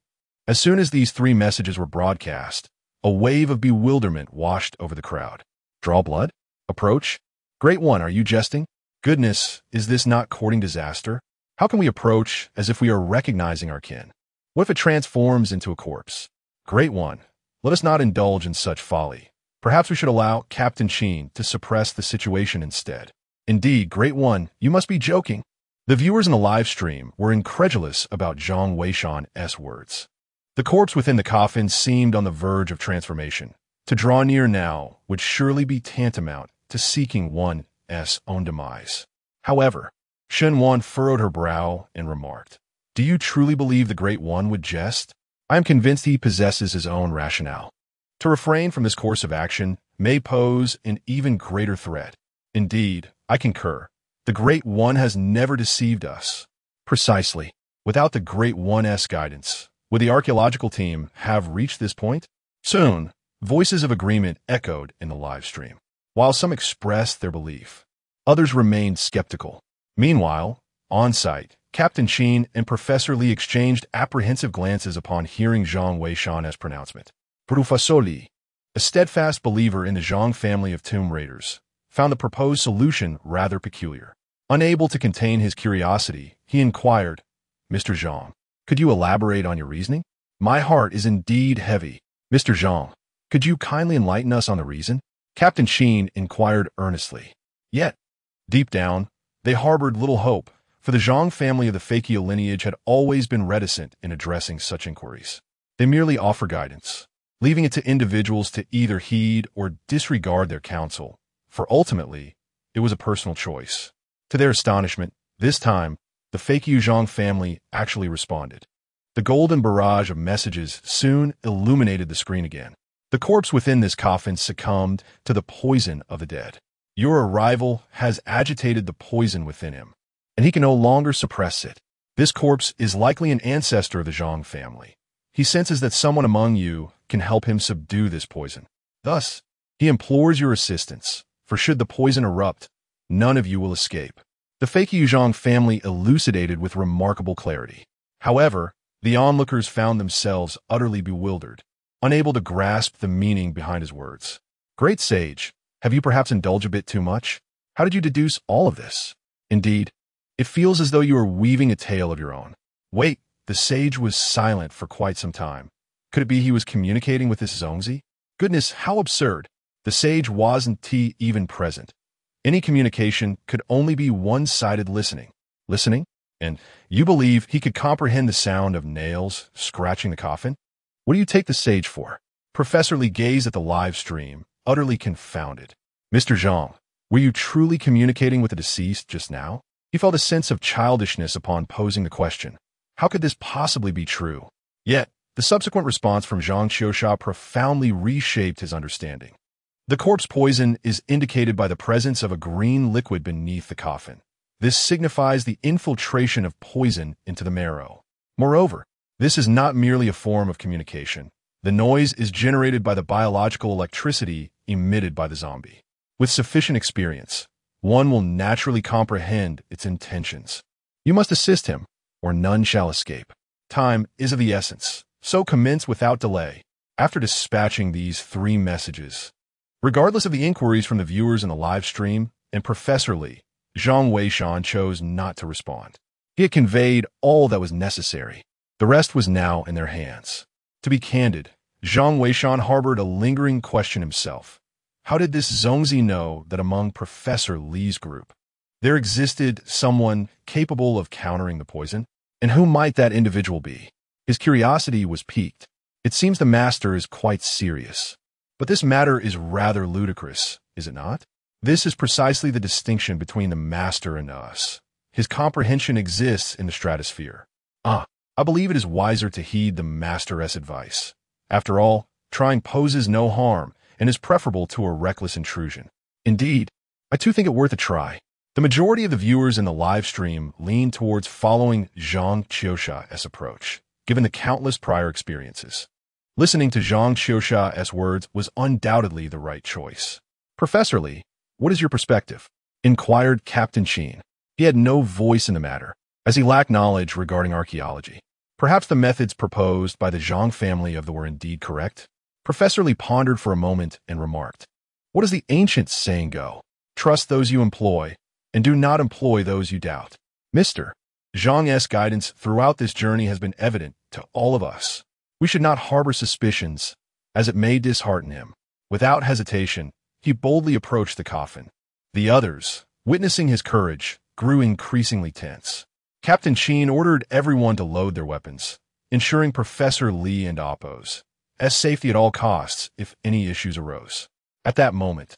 As soon as these 3 messages were broadcast, a wave of bewilderment washed over the crowd. Draw blood? Approach? Great One, are you jesting? Goodness, is this not courting disaster? How can we approach as if we are recognizing our kin? What if it transforms into a corpse? Great One, let us not indulge in such folly. Perhaps we should allow Captain Sheen to suppress the situation instead. Indeed, Great One, you must be joking. The viewers in the live stream were incredulous about Zhang Weishan's words. The corpse within the coffin seemed on the verge of transformation. To draw near now would surely be tantamount to seeking one's own demise. However, Shen Wan furrowed her brow and remarked, "Do you truly believe the Great One would jest? I am convinced he possesses his own rationale. To refrain from this course of action may pose an even greater threat. Indeed, I concur. The Great One has never deceived us." Precisely. Without the Great One's guidance, would the archaeological team have reached this point? Soon, voices of agreement echoed in the live stream. While some expressed their belief, others remained skeptical. Meanwhile, on-site, Captain Sheen and Professor Li exchanged apprehensive glances upon hearing Zhang Weishan's pronouncement. Professor Li, a steadfast believer in the Zhang family of tomb raiders, found the proposed solution rather peculiar. Unable to contain his curiosity, he inquired, "Mr. Zhang, could you elaborate on your reasoning? My heart is indeed heavy. Mr. Zhang, could you kindly enlighten us on the reason?" Captain Sheen inquired earnestly. Yet, deep down, they harbored little hope, for the Zhang family of the Fakio lineage had always been reticent in addressing such inquiries. They merely offer guidance, leaving it to individuals to either heed or disregard their counsel, for ultimately, it was a personal choice. To their astonishment, this time, the Fakio Zhang family actually responded. The golden barrage of messages soon illuminated the screen again. The corpse within this coffin succumbed to the poison of the dead. Your arrival has agitated the poison within him, and he can no longer suppress it. This corpse is likely an ancestor of the Zhang family. He senses that someone among you can help him subdue this poison. Thus, he implores your assistance, for should the poison erupt, none of you will escape. The Fakio Zhang family elucidated with remarkable clarity. However, the onlookers found themselves utterly bewildered, unable to grasp the meaning behind his words. Great sage, have you perhaps indulged a bit too much? How did you deduce all of this? Indeed, it feels as though you are weaving a tale of your own. Wait, the sage was silent for quite some time, Could it be he was communicating with this Zongzi? Goodness, how absurd. The sage wasn't even present. Any communication could only be one-sided listening. Listening? And you believe he could comprehend the sound of nails scratching the coffin? What do you take the sage for? Professor Lee gazed at the live stream, utterly confounded. Mr. Zhang, were you truly communicating with the deceased just now? He felt a sense of childishness upon posing the question. How could this possibly be true? Yet, the subsequent response from Zhang Qiusha profoundly reshaped his understanding. The corpse poison is indicated by the presence of a green liquid beneath the coffin. This signifies the infiltration of poison into the marrow. Moreover, this is not merely a form of communication. The noise is generated by the biological electricity emitted by the zombie. With sufficient experience, one will naturally comprehend its intentions. You must assist him, or none shall escape. Time is of the essence, so commence without delay. After dispatching these 3 messages, regardless of the inquiries from the viewers in the live stream and Professor Lee, Zhang Weishan chose not to respond. He had conveyed all that was necessary. The rest was now in their hands. To be candid, Zhang Weishan harbored a lingering question himself. How did this Zongzi know that among Professor Lee's group, there existed someone capable of countering the poison? And who might that individual be? His curiosity was piqued. It seems the master is quite serious. But this matter is rather ludicrous, is it not? This is precisely the distinction between the master and us. His comprehension exists in the stratosphere. I believe it is wiser to heed the master's advice. After all, trying poses no harm and is preferable to a reckless intrusion. Indeed, I too think it worth a try. The majority of the viewers in the live stream lean towards following Zhang Qiusha's approach, given the countless prior experiences. Listening to Zhang Qiusha's words was undoubtedly the right choice. Professor Lee, what is your perspective? Inquired Captain Sheen. He had no voice in the matter, as he lacked knowledge regarding archaeology. Perhaps the methods proposed by the Zhang family were indeed correct? Professor Lee pondered for a moment and remarked, "What does the ancient saying go? Trust those you employ, and do not employ those you doubt." Mr. Zhang's guidance throughout this journey has been evident to all of us. We should not harbor suspicions, as it may dishearten him. Without hesitation, he boldly approached the coffin. The others, witnessing his courage, grew increasingly tense. Captain Sheen ordered everyone to load their weapons, ensuring Professor Lee and Appo's safety at all costs if any issues arose. At that moment,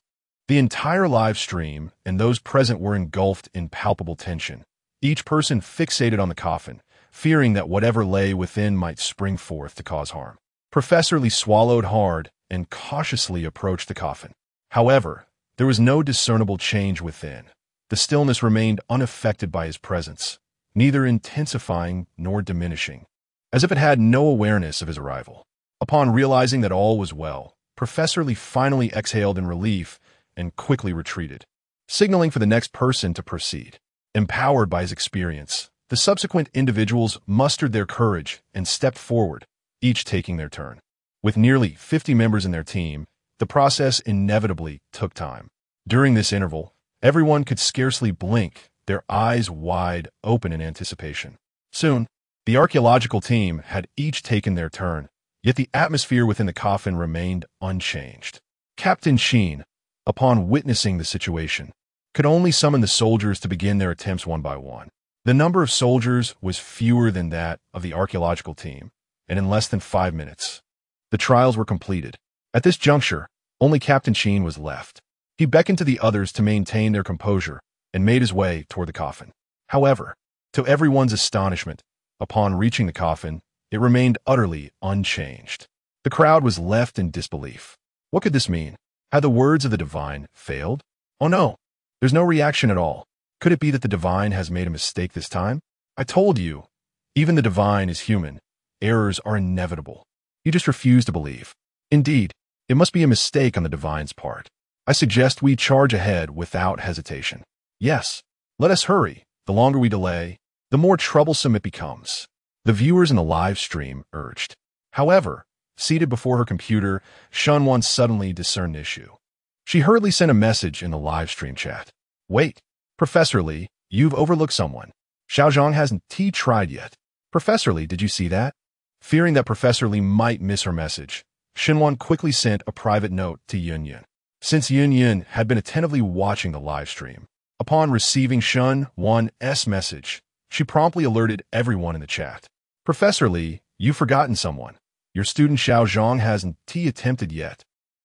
the entire live stream and those present were engulfed in palpable tension, each person fixated on the coffin, fearing that whatever lay within might spring forth to cause harm. Professor Lee swallowed hard and cautiously approached the coffin. However, there was no discernible change within. The stillness remained unaffected by his presence, neither intensifying nor diminishing, as if it had no awareness of his arrival. Upon realizing that all was well, Professor Lee finally exhaled in relief and quickly retreated, signaling for the next person to proceed. Empowered by his experience, the subsequent individuals mustered their courage and stepped forward, each taking their turn. With nearly 50 members in their team, the process inevitably took time. During this interval, everyone could scarcely blink, their eyes wide open in anticipation. Soon, the archaeological team had each taken their turn, yet the atmosphere within the coffin remained unchanged. Captain Sheen, upon witnessing the situation, could only summon the soldiers to begin their attempts one by one. The number of soldiers was fewer than that of the archaeological team, and in less than 5 minutes, the trials were completed. At this juncture, only Captain Sheen was left. He beckoned to the others to maintain their composure and made his way toward the coffin. However, to everyone's astonishment, upon reaching the coffin, it remained utterly unchanged. The crowd was left in disbelief. What could this mean? Had the words of the divine failed? Oh no, there's no reaction at all. Could it be that the divine has made a mistake this time? I told you, even the divine is human. Errors are inevitable. You just refuse to believe. Indeed, it must be a mistake on the divine's part. I suggest we charge ahead without hesitation. Yes, let us hurry. The longer we delay, the more troublesome it becomes, the viewers in the live stream urged. However, seated before her computer, Shunwan suddenly discerned an issue. She hurriedly sent a message in the live stream chat. Wait, Professor Lee, you've overlooked someone. Xiao Zhang hasn't tried yet. Professor Lee, did you see that? Fearing that Professor Li might miss her message, Xinwan quickly sent a private note to Yun. Since Yun had been attentively watching the live stream, upon receiving Xinwan's message, she promptly alerted everyone in the chat. Professor Li, you've forgotten someone. Your student Xiao Zhang hasn't attempted yet.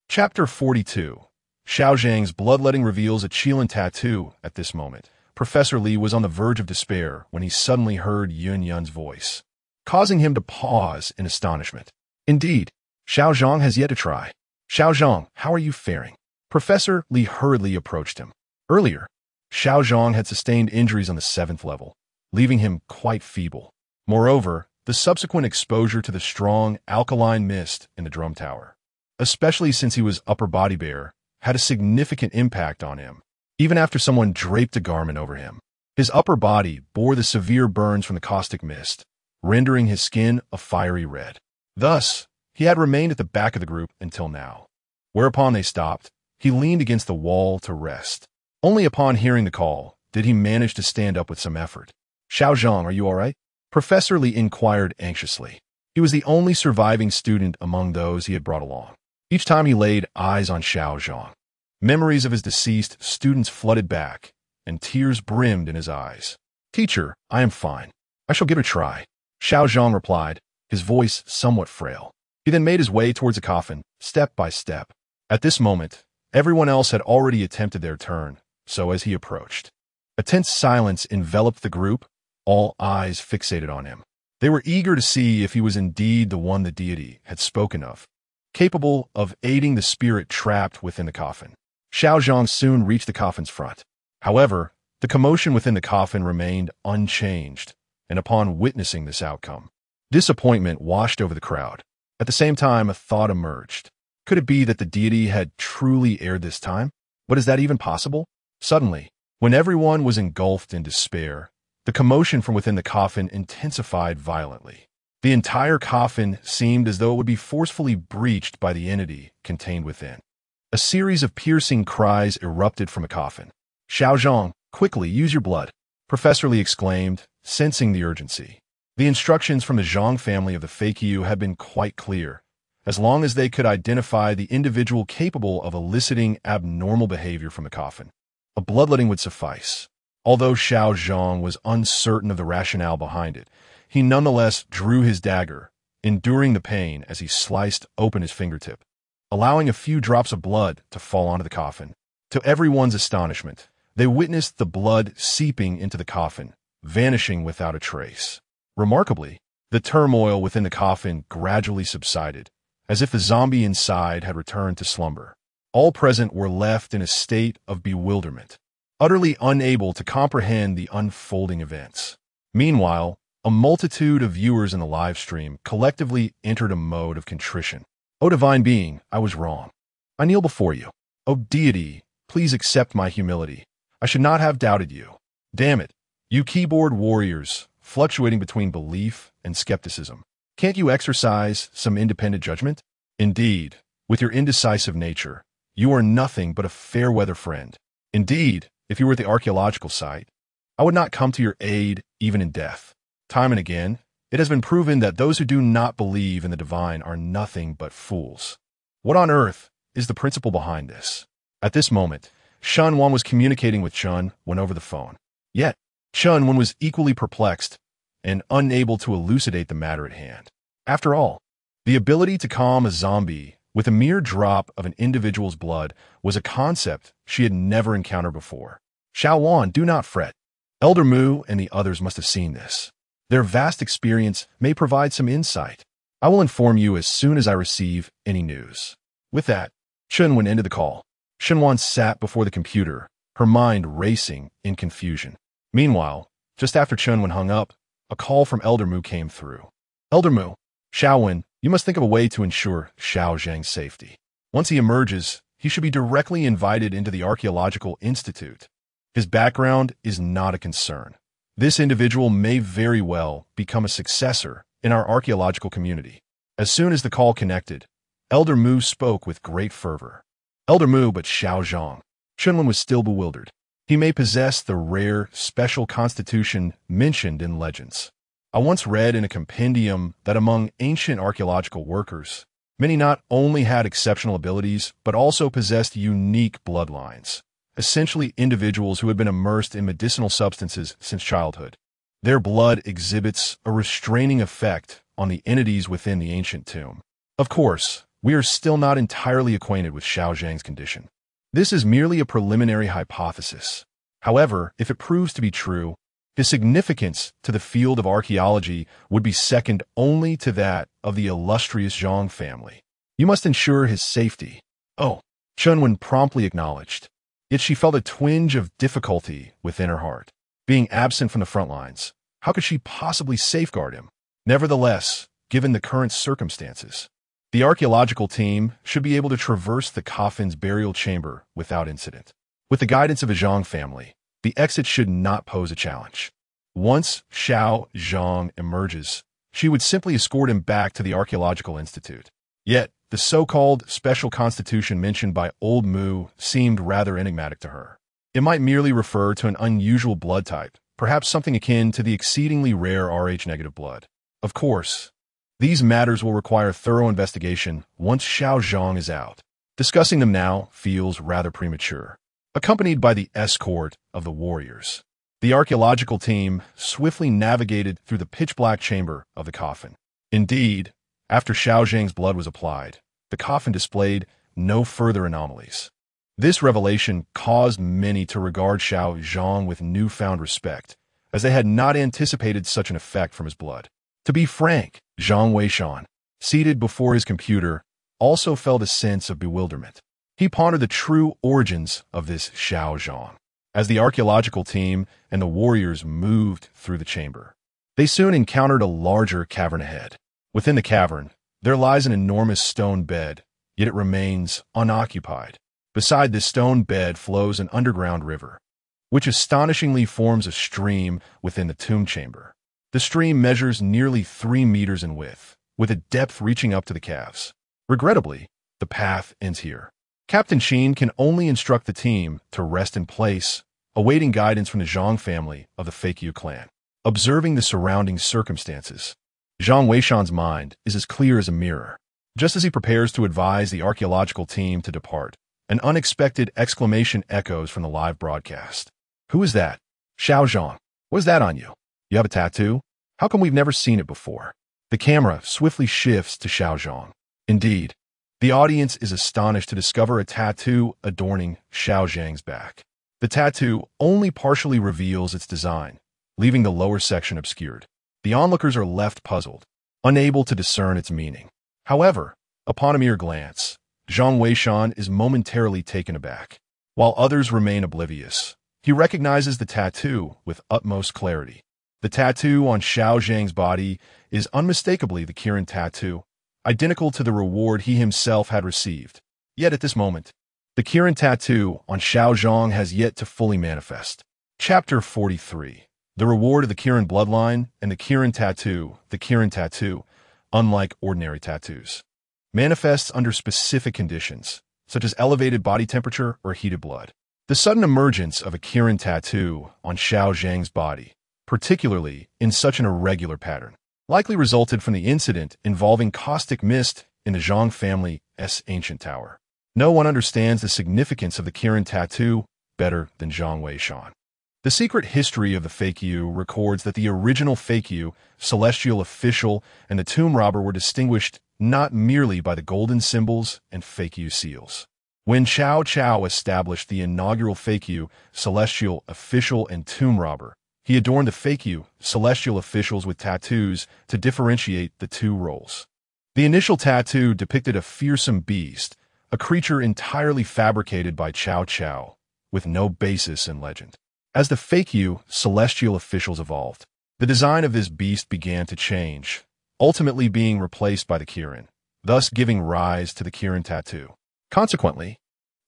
Chapter 42. Xiao Zhang's bloodletting reveals a Qilin tattoo. At this moment, Professor Li was on the verge of despair when he suddenly heard Yun's voice, causing him to pause in astonishment. Indeed, Xiao Zhang has yet to try. Xiao Zhang, how are you faring? Professor Li hurriedly approached him. Earlier, Xiao Zhang had sustained injuries on the 7th level, leaving him quite feeble. Moreover, the subsequent exposure to the strong alkaline mist in the drum tower, especially since he was upper body bare, had a significant impact on him. Even after someone draped a garment over him, his upper body bore the severe burns from the caustic mist, rendering his skin a fiery red. Thus, he had remained at the back of the group until now. Whereupon they stopped, he leaned against the wall to rest. Only upon hearing the call did he manage to stand up with some effort. Xiao Zhang, are you all right? Professor Li inquired anxiously. He was the only surviving student among those he had brought along. Each time he laid eyes on Xiao Zhang, memories of his deceased students flooded back, and tears brimmed in his eyes. Teacher, I am fine. I shall give it a try. Xiao Zhang replied, his voice somewhat frail. He then made his way towards the coffin, step by step. At this moment, everyone else had already attempted their turn, so as he approached, a tense silence enveloped the group, all eyes fixated on him. They were eager to see if he was indeed the one the deity had spoken of, capable of aiding the spirit trapped within the coffin. Xiao Zhang soon reached the coffin's front. However, the commotion within the coffin remained unchanged, and upon witnessing this outcome, disappointment washed over the crowd. At the same time, a thought emerged. Could it be that the deity had truly erred this time? But is that even possible? Suddenly, when everyone was engulfed in despair, the commotion from within the coffin intensified violently. The entire coffin seemed as though it would be forcefully breached by the entity contained within. A series of piercing cries erupted from the coffin. Xiao Zhang, quickly, use your blood, Professor Li exclaimed, sensing the urgency. The instructions from the Zhang family of the Fakyu had been quite clear. As long as they could identify the individual capable of eliciting abnormal behavior from the coffin, a bloodletting would suffice. Although Xiao Zhang was uncertain of the rationale behind it, he nonetheless drew his dagger, enduring the pain as he sliced open his fingertip, allowing a few drops of blood to fall onto the coffin. To everyone's astonishment, they witnessed the blood seeping into the coffin, vanishing without a trace. Remarkably, the turmoil within the coffin gradually subsided, as if the zombie inside had returned to slumber. All present were left in a state of bewilderment, utterly unable to comprehend the unfolding events. Meanwhile, a multitude of viewers in the live stream collectively entered a mode of contrition. O divine being, I was wrong. I kneel before you. O deity, please accept my humility. I should not have doubted you. Damn it, you keyboard warriors, fluctuating between belief and skepticism. Can't you exercise some independent judgment? Indeed, with your indecisive nature, you are nothing but a fair-weather friend. Indeed, if you were at the archaeological site, I would not come to your aid even in death. Time and again, it has been proven that those who do not believe in the divine are nothing but fools. What on earth is the principle behind this? At this moment, Xinwan was communicating with Chun when over the phone. Yet, Chun was equally perplexed and unable to elucidate the matter at hand. After all, the ability to calm a zombie with a mere drop of an individual's blood was a concept she had never encountered before. Xiaowan, do not fret. Elder Mu and the others must have seen this. Their vast experience may provide some insight. I will inform you as soon as I receive any news. With that, Chunwen ended the call. Xinwan sat before the computer, her mind racing in confusion. Meanwhile, just after Chunwen hung up, a call from Elder Mu came through. Elder Mu, Xiaowen, you must think of a way to ensure Xiao Zhang's safety. Once he emerges, he should be directly invited into the Archaeological Institute. His background is not a concern. This individual may very well become a successor in our archaeological community. As soon as the call connected, Elder Mu spoke with great fervor. Elder Mu, but Xiao Zhang. Chunwen was still bewildered. He may possess the rare, special constitution mentioned in legends. I once read in a compendium that among ancient archaeological workers, many not only had exceptional abilities, but also possessed unique bloodlines, essentially individuals who had been immersed in medicinal substances since childhood. Their blood exhibits a restraining effect on the entities within the ancient tomb. Of course, we are still not entirely acquainted with Xiao Zhang's condition. This is merely a preliminary hypothesis. However, if it proves to be true, his significance to the field of archaeology would be second only to that of the illustrious Zhang family. You must ensure his safety. Oh, Chunwen promptly acknowledged. Yet she felt a twinge of difficulty within her heart. Being absent from the front lines, how could she possibly safeguard him? Nevertheless, given the current circumstances, the archaeological team should be able to traverse the coffin's burial chamber without incident. With the guidance of a Zhang family, the exit should not pose a challenge. Once Xiao Zhang emerges, she would simply escort him back to the Archaeological Institute. Yet, the so-called special constitution mentioned by Old Mu seemed rather enigmatic to her. It might merely refer to an unusual blood type, perhaps something akin to the exceedingly rare Rh-negative blood. Of course, these matters will require thorough investigation once Xiao Zhang is out. Discussing them now feels rather premature. Accompanied by the escort of the warriors, the archaeological team swiftly navigated through the pitch-black chamber of the coffin. Indeed, after Xiao Zhang's blood was applied, the coffin displayed no further anomalies. This revelation caused many to regard Xiao Zhang with newfound respect, as they had not anticipated such an effect from his blood. To be frank, Zhang Weishan, seated before his computer, also felt a sense of bewilderment. He pondered the true origins of this Xiao Zhang. As the archaeological team and the warriors moved through the chamber, they soon encountered a larger cavern ahead. Within the cavern, there lies an enormous stone bed, yet it remains unoccupied. Beside this stone bed flows an underground river, which astonishingly forms a stream within the tomb chamber. The stream measures nearly 3 meters in width, with a depth reaching up to the calves. Regrettably, the path ends here. Captain Qin can only instruct the team to rest in place, awaiting guidance from the Zhang family of the Feiqiu clan. Observing the surrounding circumstances, Zhang Weishan's mind is as clear as a mirror. Just as he prepares to advise the archaeological team to depart, an unexpected exclamation echoes from the live broadcast. Who is that? Xiao Zhang. What is that on you? You have a tattoo? How come we've never seen it before? The camera swiftly shifts to Xiao Zhang. Indeed, the audience is astonished to discover a tattoo adorning Xiao Zhang's back. The tattoo only partially reveals its design, leaving the lower section obscured. The onlookers are left puzzled, unable to discern its meaning. However, upon a mere glance, Zhang Weishan is momentarily taken aback. While others remain oblivious, he recognizes the tattoo with utmost clarity. The tattoo on Xiao Zhang's body is unmistakably the Kirin tattoo, identical to the reward he himself had received. Yet at this moment, the Kirin tattoo on Xiao Zhang has yet to fully manifest. Chapter 43. The reward of the Kirin bloodline and the Kirin tattoo. The Kirin tattoo, unlike ordinary tattoos, manifests under specific conditions, such as elevated body temperature or heated blood. The sudden emergence of a Kirin tattoo on Xiao Zhang's body, particularly in such an irregular pattern, likely resulted from the incident involving caustic mist in the Zhang family's ancient tower. No one understands the significance of the Kirin tattoo better than Zhang Weishan. The secret history of the Feiqiu records that the original Feiqiu, celestial official, and the tomb robber were distinguished not merely by the golden symbols and Feiqiu seals. When Chao Chao established the inaugural Feiqiu, celestial official and tomb robber, he adorned the Feiqiu, celestial officials with tattoos to differentiate the two roles. The initial tattoo depicted a fearsome beast, a creature entirely fabricated by Chao Chao, with no basis in legend. As the Feiqiu, celestial officials evolved, the design of this beast began to change, ultimately being replaced by the Kirin, thus giving rise to the Kirin tattoo. Consequently,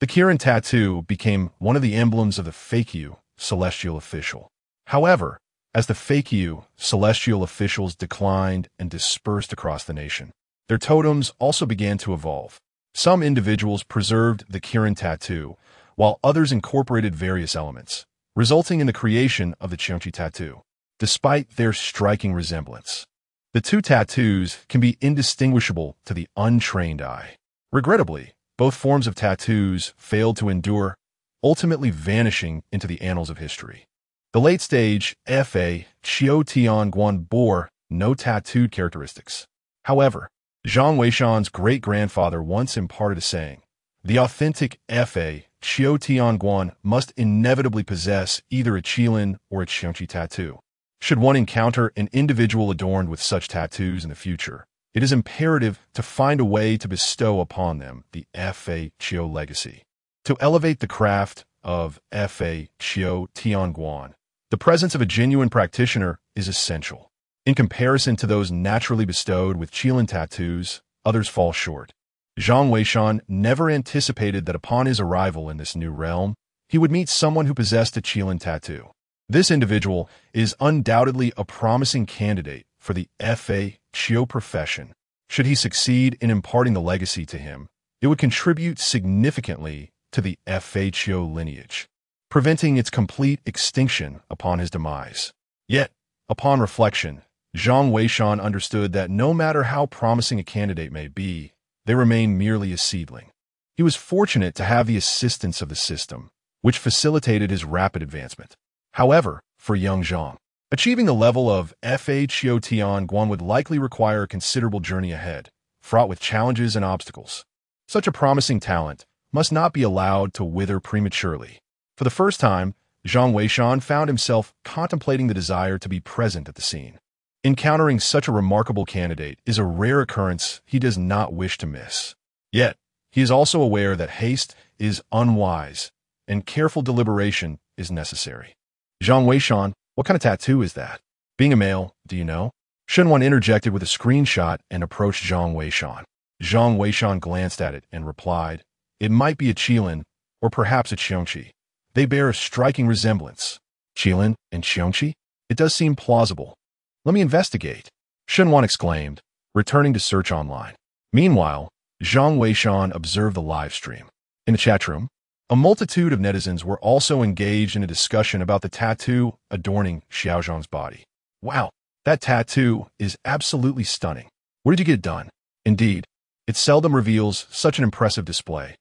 the Kirin tattoo became one of the emblems of the Feiqiu, celestial official. However, as the Feiqiu, celestial officials declined and dispersed across the nation, their totems also began to evolve. Some individuals preserved the Kirin tattoo, while others incorporated various elements, resulting in the creation of the Qianqi tattoo. despite their striking resemblance. The two tattoos can be indistinguishable to the untrained eye. Regrettably, both forms of tattoos failed to endure, ultimately vanishing into the annals of history. The late-stage Fa Qiu Tianguan bore no tattooed characteristics. However, Zhang Weishan's great-grandfather once imparted a saying, "The authentic Fa Qiu Tianguan must inevitably possess either a qilin or a qiongqi tattoo. Should one encounter an individual adorned with such tattoos in the future, it is imperative to find a way to bestow upon them the Fa Qiu legacy. To elevate the craft of Fa Qiu Tianguan, the presence of a genuine practitioner is essential. In comparison to those naturally bestowed with qilin tattoos, others fall short." Zhang Weishan never anticipated that upon his arrival in this new realm, he would meet someone who possessed a qilin tattoo. This individual is undoubtedly a promising candidate for the Fa Qiu profession. Should he succeed in imparting the legacy to him, it would contribute significantly to the Fa Qiu lineage, preventing its complete extinction upon his demise. Yet, upon reflection, Zhang Weishan understood that no matter how promising a candidate may be, they remain merely a seedling. He was fortunate to have the assistance of the system, which facilitated his rapid advancement. However, for young Zhang, achieving the level of Fa Qiu Tianguan would likely require a considerable journey ahead, fraught with challenges and obstacles. Such a promising talent must not be allowed to wither prematurely. For the first time, Zhang Weishan found himself contemplating the desire to be present at the scene. Encountering such a remarkable candidate is a rare occurrence he does not wish to miss. Yet, he is also aware that haste is unwise and careful deliberation is necessary. "Zhang Weishan, what kind of tattoo is that? Being a male, do you know?" Shenwan interjected with a screenshot and approached Zhang Weishan. Zhang Weishan glanced at it and replied, "It might be a qilin, or perhaps a qiongqi. They bear a striking resemblance." "Qilin and qiongqi? It does seem plausible. Let me investigate," Shenwan exclaimed, returning to search online. Meanwhile, Zhang Weishan observed the live stream. In the chat room, a multitude of netizens were also engaged in a discussion about the tattoo adorning Xiaozhang's body. "Wow, that tattoo is absolutely stunning. Where did you get it done?" "Indeed, it seldom reveals such an impressive display.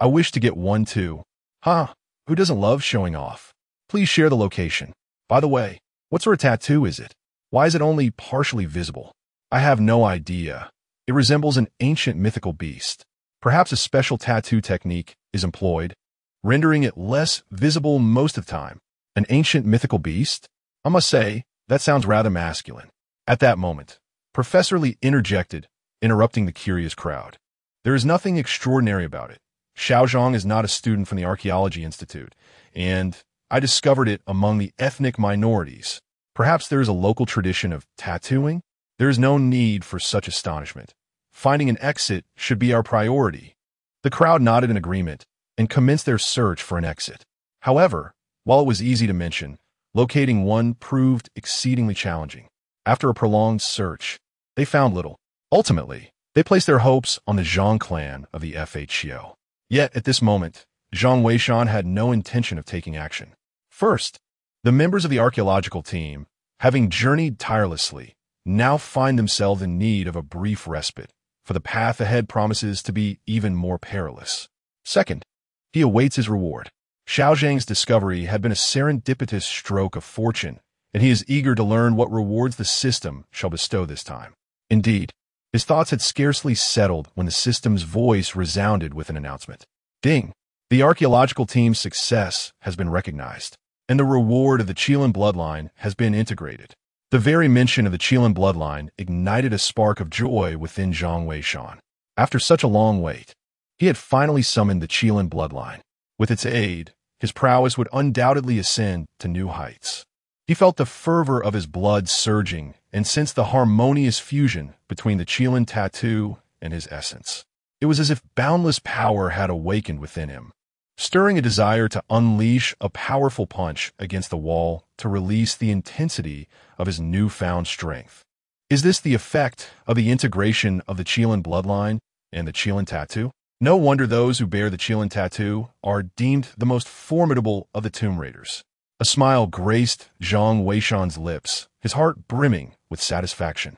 I wish to get one too." "Huh, who doesn't love showing off? Please share the location. By the way, what sort of tattoo is it? Why is it only partially visible?" "I have no idea. It resembles an ancient mythical beast. Perhaps a special tattoo technique is employed, rendering it less visible most of the time." "An ancient mythical beast? I must say, that sounds rather masculine." At that moment, Professor Li interjected, interrupting the curious crowd. "There is nothing extraordinary about it. Xiaozhang is not a student from the Archaeology Institute, and I discovered it among the ethnic minorities. Perhaps there is a local tradition of tattooing? There is no need for such astonishment. Finding an exit should be our priority." The crowd nodded in agreement and commenced their search for an exit. However, while it was easy to mention, locating one proved exceedingly challenging. After a prolonged search, they found little. Ultimately, they placed their hopes on the Zhang clan of the Fa Qiu. Yet, at this moment, Zhang Weishan had no intention of taking action. First, the members of the archaeological team, having journeyed tirelessly, now find themselves in need of a brief respite, for the path ahead promises to be even more perilous. Second, he awaits his reward. Xiaozhang's discovery had been a serendipitous stroke of fortune, and he is eager to learn what rewards the system shall bestow this time. Indeed, his thoughts had scarcely settled when the system's voice resounded with an announcement. "Ding! The archaeological team's success has been recognized, and the reward of the qilin bloodline has been integrated." The very mention of the qilin bloodline ignited a spark of joy within Zhang Weishan. After such a long wait, he had finally summoned the qilin bloodline. With its aid, his prowess would undoubtedly ascend to new heights. He felt the fervor of his blood surging and sensed the harmonious fusion between the qilin tattoo and his essence. It was as if boundless power had awakened within him, stirring a desire to unleash a powerful punch against the wall to release the intensity of his newfound strength. Is this the effect of the integration of the qilin bloodline and the qilin tattoo? No wonder those who bear the qilin tattoo are deemed the most formidable of the Tomb Raiders. A smile graced Zhang Weishan's lips, his heart brimming with satisfaction.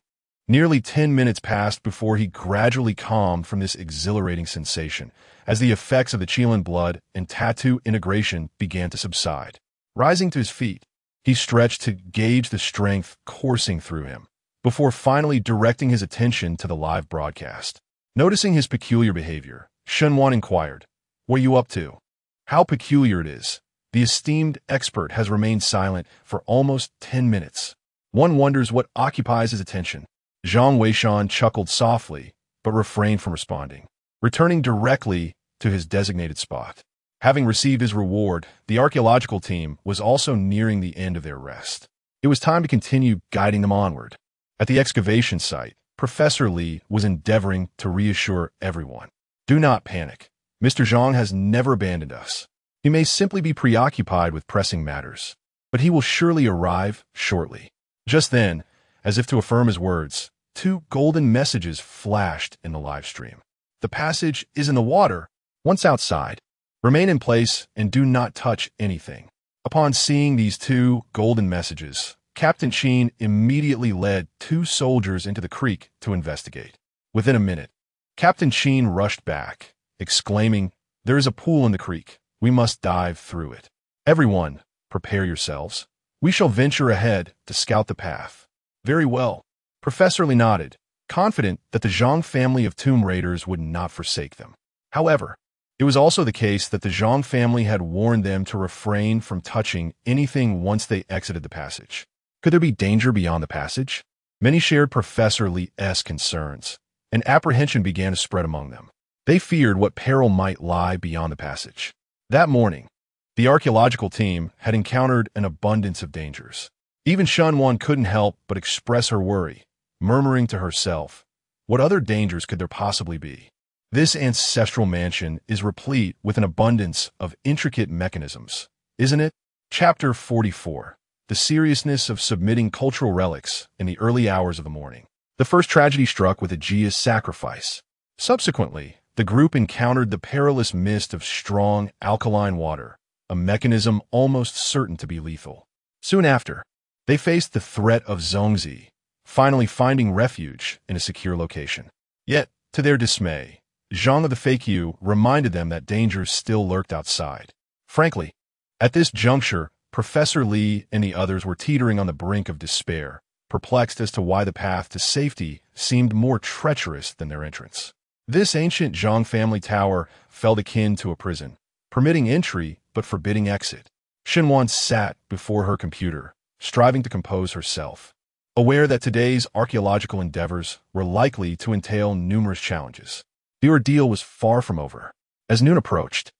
Nearly 10 minutes passed before he gradually calmed from this exhilarating sensation, as the effects of the Qilin blood and tattoo integration began to subside. Rising to his feet, he stretched to gauge the strength coursing through him, before finally directing his attention to the live broadcast. Noticing his peculiar behavior, Shenwan inquired, "What are you up to?" "How peculiar it is. The esteemed expert has remained silent for almost 10 minutes. One wonders what occupies his attention." Zhang Weishan chuckled softly, but refrained from responding, returning directly to his designated spot. Having received his reward, the archaeological team was also nearing the end of their rest. It was time to continue guiding them onward. At the excavation site, Professor Li was endeavoring to reassure everyone. "Do not panic. Mr. Zhang has never abandoned us. He may simply be preoccupied with pressing matters, but he will surely arrive shortly." Just then, as if to affirm his words, two golden messages flashed in the live stream. "The passage is in the water. Once outside, remain in place and do not touch anything." Upon seeing these two golden messages, Captain Qin immediately led two soldiers into the creek to investigate. Within a minute, Captain Qin rushed back, exclaiming, "There is a pool in the creek. We must dive through it. Everyone, prepare yourselves. We shall venture ahead to scout the path." "Very well." Professor Li nodded, confident that the Zhang family of tomb raiders would not forsake them. However, it was also the case that the Zhang family had warned them to refrain from touching anything once they exited the passage. Could there be danger beyond the passage? Many shared Professor Li's concerns, and apprehension began to spread among them. They feared what peril might lie beyond the passage. That morning, the archaeological team had encountered an abundance of dangers. Even Shenwan couldn't help but express her worry, murmuring to herself, "What other dangers could there possibly be? This ancestral mansion is replete with an abundance of intricate mechanisms, isn't it?" Chapter 44. The seriousness of submitting cultural relics in the early hours of the morning. The first tragedy struck with Aegea's sacrifice. Subsequently, the group encountered the perilous mist of strong, alkaline water, a mechanism almost certain to be lethal. Soon after, they faced the threat of Zhongzi, finally finding refuge in a secure location. Yet, to their dismay, Zhang of the Feiqiu reminded them that dangers still lurked outside. Frankly, at this juncture, Professor Li and the others were teetering on the brink of despair, perplexed as to why the path to safety seemed more treacherous than their entrance. This ancient Zhang family tower felt akin to a prison, permitting entry but forbidding exit. Shenwan sat before her computer, striving to compose herself, aware that today's archaeological endeavors were likely to entail numerous challenges. The ordeal was far from over. As noon approached,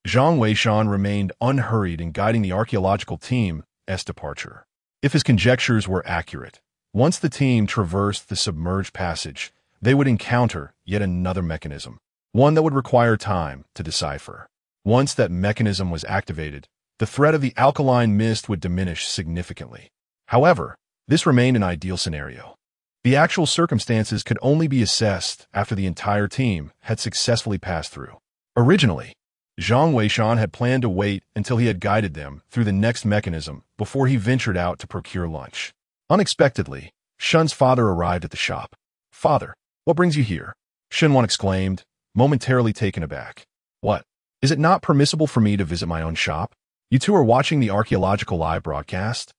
Zhang Weishan remained unhurried in guiding the archaeological team's departure. If his conjectures were accurate, once the team traversed the submerged passage, they would encounter yet another mechanism, one that would require time to decipher. Once that mechanism was activated, the threat of the alkaline mist would diminish significantly. However, this remained an ideal scenario. The actual circumstances could only be assessed after the entire team had successfully passed through. Originally, Zhang Weishan had planned to wait until he had guided them through the next mechanism before he ventured out to procure lunch. Unexpectedly, Shun's father arrived at the shop. "Father, what brings you here?" Shenwan exclaimed, momentarily taken aback. "What? Is it not permissible for me to visit my own shop? You two are watching the archaeological live broadcast?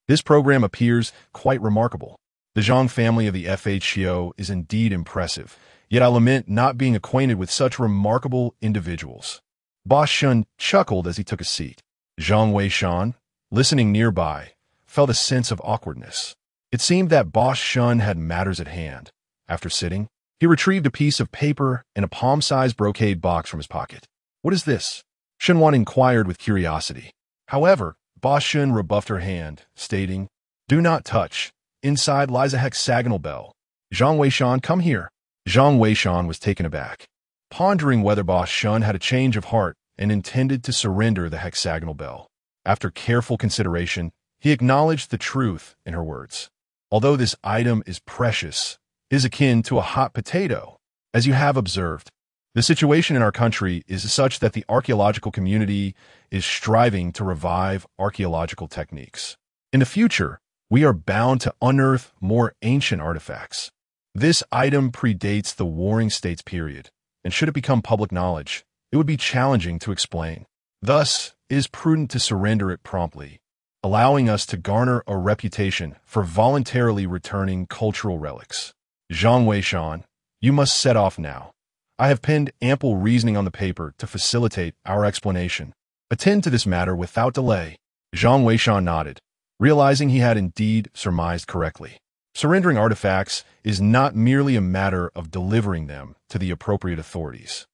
This program appears quite remarkable. The Zhang family of the FHCO is indeed impressive, yet I lament not being acquainted with such remarkable individuals." Boss Shun chuckled as he took a seat. Zhang Weishan, listening nearby, felt a sense of awkwardness. It seemed that Boss Shun had matters at hand. After sitting, he retrieved a piece of paper and a palm-sized brocade box from his pocket. "What is this?" Shenwan inquired with curiosity. However, Boss Shun rebuffed her hand, stating, "Do not touch. Inside lies a hexagonal bell. Zhang Weishan, come here." Zhang Weishan was taken aback, pondering whether Boss Shun had a change of heart and intended to surrender the hexagonal bell. After careful consideration, he acknowledged the truth in her words. "Although this item is precious, it is akin to a hot potato, as you have observed. The situation in our country is such that the archaeological community is striving to revive archaeological techniques. In the future, we are bound to unearth more ancient artifacts. This item predates the Warring States period, and should it become public knowledge, it would be challenging to explain. Thus, it is prudent to surrender it promptly, allowing us to garner a reputation for voluntarily returning cultural relics. Zhang Weishan, you must set off now. I have penned ample reasoning on the paper to facilitate our explanation. Attend to this matter without delay. Zhang Weishan nodded, realizing he had indeed surmised correctly. Surrendering artifacts is not merely a matter of delivering them to the appropriate authorities.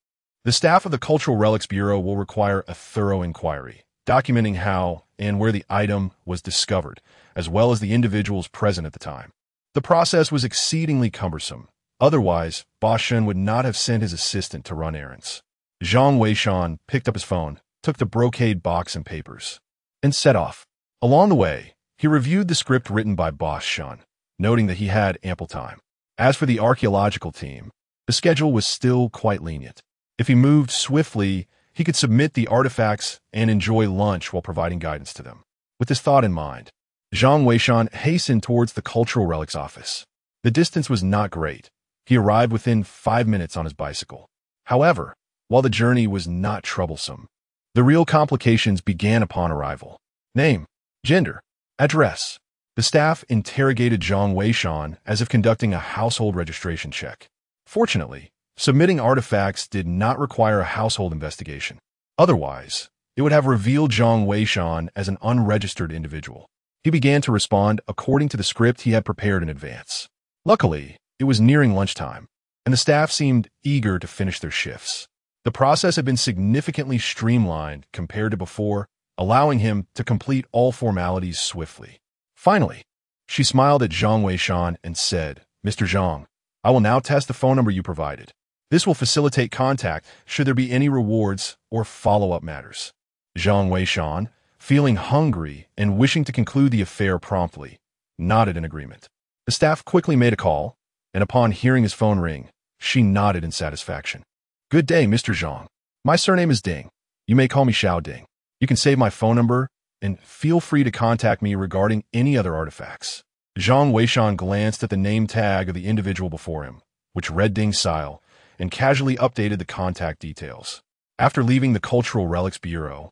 The staff of the Cultural Relics Bureau will require a thorough inquiry, documenting how and where the item was discovered, as well as the individuals present at the time. The process was exceedingly cumbersome. Otherwise, Boss Shen would not have sent his assistant to run errands. Zhang Weishan picked up his phone, took the brocade box and papers, and set off. Along the way, he reviewed the script written by Boss Shen, noting that he had ample time. As for the archaeological team, the schedule was still quite lenient. If he moved swiftly, he could submit the artifacts and enjoy lunch while providing guidance to them. With this thought in mind, Zhang Weishan hastened towards the Cultural Relics office. The distance was not great. He arrived within 5 minutes on his bicycle. However, while the journey was not troublesome, the real complications began upon arrival. Name, gender, address. The staff interrogated Zhang Weishan as if conducting a household registration check. Fortunately, submitting artifacts did not require a household investigation. Otherwise, it would have revealed Zhang Weishan as an unregistered individual. He began to respond according to the script he had prepared in advance. Luckily, it was nearing lunchtime, and the staff seemed eager to finish their shifts. The process had been significantly streamlined compared to before, allowing him to complete all formalities swiftly. Finally, she smiled at Zhang Weishan and said, "Mr. Zhang, I will now test the phone number you provided. This will facilitate contact should there be any rewards or follow-up matters." Zhang Weishan, feeling hungry and wishing to conclude the affair promptly, nodded in agreement. The staff quickly made a call, and upon hearing his phone ring, she nodded in satisfaction. "Good day, Mr. Zhang. My surname is Ding. You may call me Xiao Ding. You can save my phone number, and feel free to contact me regarding any other artifacts." Zhang Weishan glanced at the name tag of the individual before him, which read Ding Sile, and casually updated the contact details. After leaving the Cultural Relics Bureau,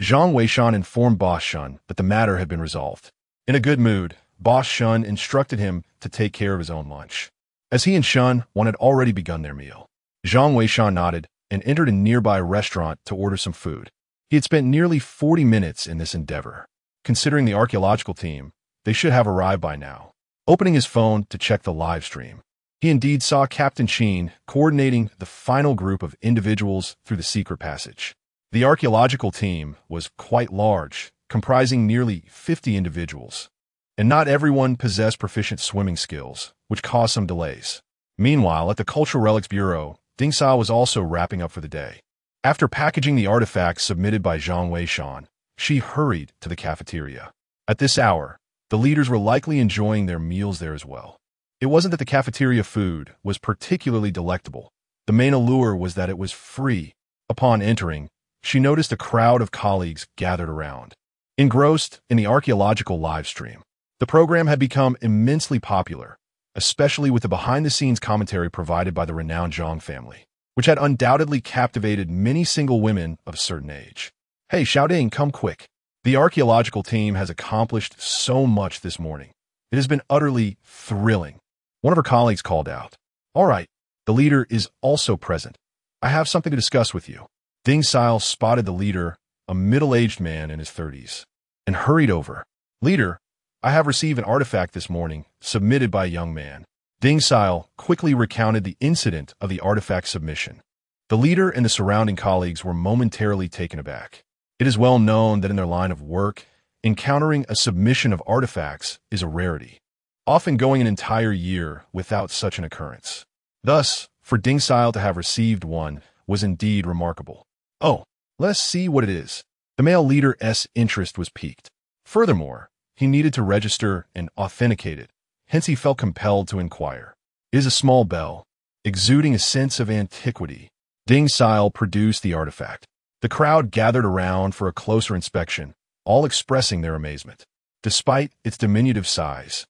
Zhang Weishan informed Boss Shen that the matter had been resolved. In a good mood, Boss Shen instructed him to take care of his own lunch. As he and Shen, one had already begun their meal. Zhang Weishan nodded and entered a nearby restaurant to order some food. He had spent nearly 40 minutes in this endeavor. Considering the archaeological team, they should have arrived by now. Opening his phone to check the live stream, he indeed saw Captain Sheen coordinating the final group of individuals through the secret passage. The archaeological team was quite large, comprising nearly 50 individuals, and not everyone possessed proficient swimming skills, which caused some delays. Meanwhile, at the Cultural Relics Bureau, Ding Sao was also wrapping up for the day. After packaging the artifacts submitted by Zhang Weishan, she hurried to the cafeteria. At this hour, the leaders were likely enjoying their meals there as well. It wasn't that the cafeteria food was particularly delectable. The main allure was that it was free. Upon entering, she noticed a crowd of colleagues gathered around, engrossed in the archaeological live stream. The program had become immensely popular, especially with the behind-the-scenes commentary provided by the renowned Zhang family, which had undoubtedly captivated many single women of a certain age. "Hey, Xiaoding, come quick. The archaeological team has accomplished so much this morning. It has been utterly thrilling." One of her colleagues called out. "All right, the leader is also present. I have something to discuss with you." Ding Sile spotted the leader, a middle-aged man in his 30s, and hurried over. "Leader, I have received an artifact this morning, submitted by a young man." Ding Sile quickly recounted the incident of the artifact submission. The leader and the surrounding colleagues were momentarily taken aback. It is well known that in their line of work, encountering a submission of artifacts is a rarity, often going an entire year without such an occurrence. Thus, for Ding Sile to have received one was indeed remarkable. "Oh, let us see what it is." The male leader's interest was piqued. Furthermore, he needed to register and authenticate it, hence he felt compelled to inquire. It is a small bell, exuding a sense of antiquity. Ding Sil produced the artifact. The crowd gathered around for a closer inspection, all expressing their amazement. Despite its diminutive size,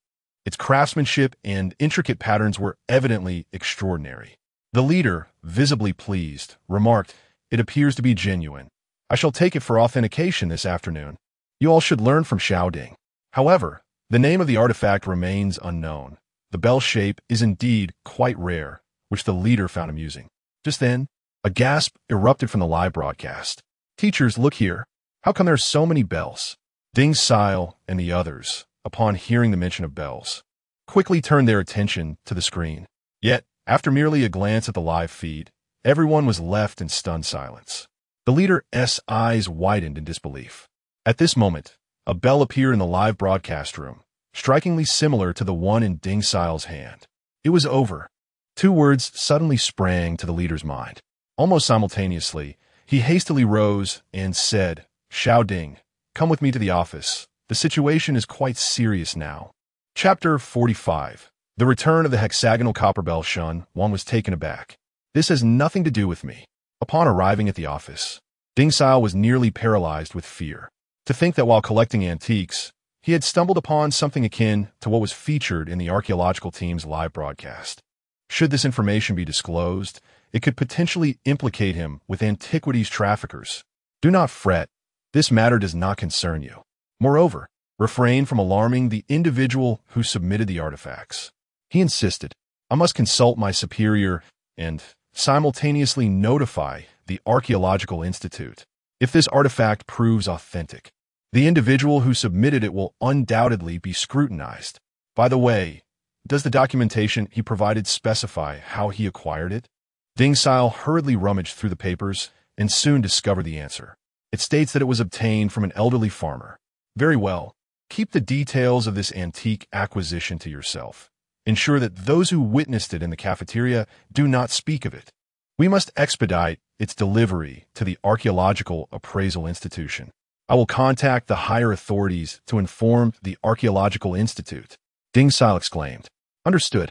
its craftsmanship and intricate patterns were evidently extraordinary. The leader, visibly pleased, remarked, "It appears to be genuine. I shall take it for authentication this afternoon. You all should learn from Xiao Ding." However, the name of the artifact remains unknown. The bell shape is indeed quite rare, which the leader found amusing. Just then, a gasp erupted from the live broadcast. "Teachers, look here. How come there's so many bells?" Ding Sil and the others, upon hearing the mention of bells, quickly turned their attention to the screen. Yet, after merely a glance at the live feed, everyone was left in stunned silence. The leader's eyes widened in disbelief. At this moment, a bell appeared in the live broadcast room, strikingly similar to the one in Ding Sil's hand. It was over. Two words suddenly sprang to the leader's mind. Almost simultaneously, he hastily rose and said, "Xiao Ding, come with me to the office. The situation is quite serious now." Chapter 45. The return of the hexagonal copper bell. Shun Wan was taken aback. "This has nothing to do with me." Upon arriving at the office, Ding Sil was nearly paralyzed with fear. To think that while collecting antiques, he had stumbled upon something akin to what was featured in the archaeological team's live broadcast. Should this information be disclosed, it could potentially implicate him with antiquities traffickers. Do not fret. This matter does not concern you. Moreover, refrain from alarming the individual who submitted the artifacts. He insisted, "I must consult my superior and simultaneously notify the Archaeological Institute. If this artifact proves authentic, the individual who submitted it will undoubtedly be scrutinized. By the way, does the documentation he provided specify how he acquired it?" Ding Sil hurriedly rummaged through the papers and soon discovered the answer. It states that it was obtained from an elderly farmer. Very well. Keep the details of this antique acquisition to yourself. Ensure that those who witnessed it in the cafeteria do not speak of it. We must expedite its delivery to the Archaeological Appraisal Institution. I will contact the higher authorities to inform the Archaeological Institute." Ding Sil exclaimed. Understood.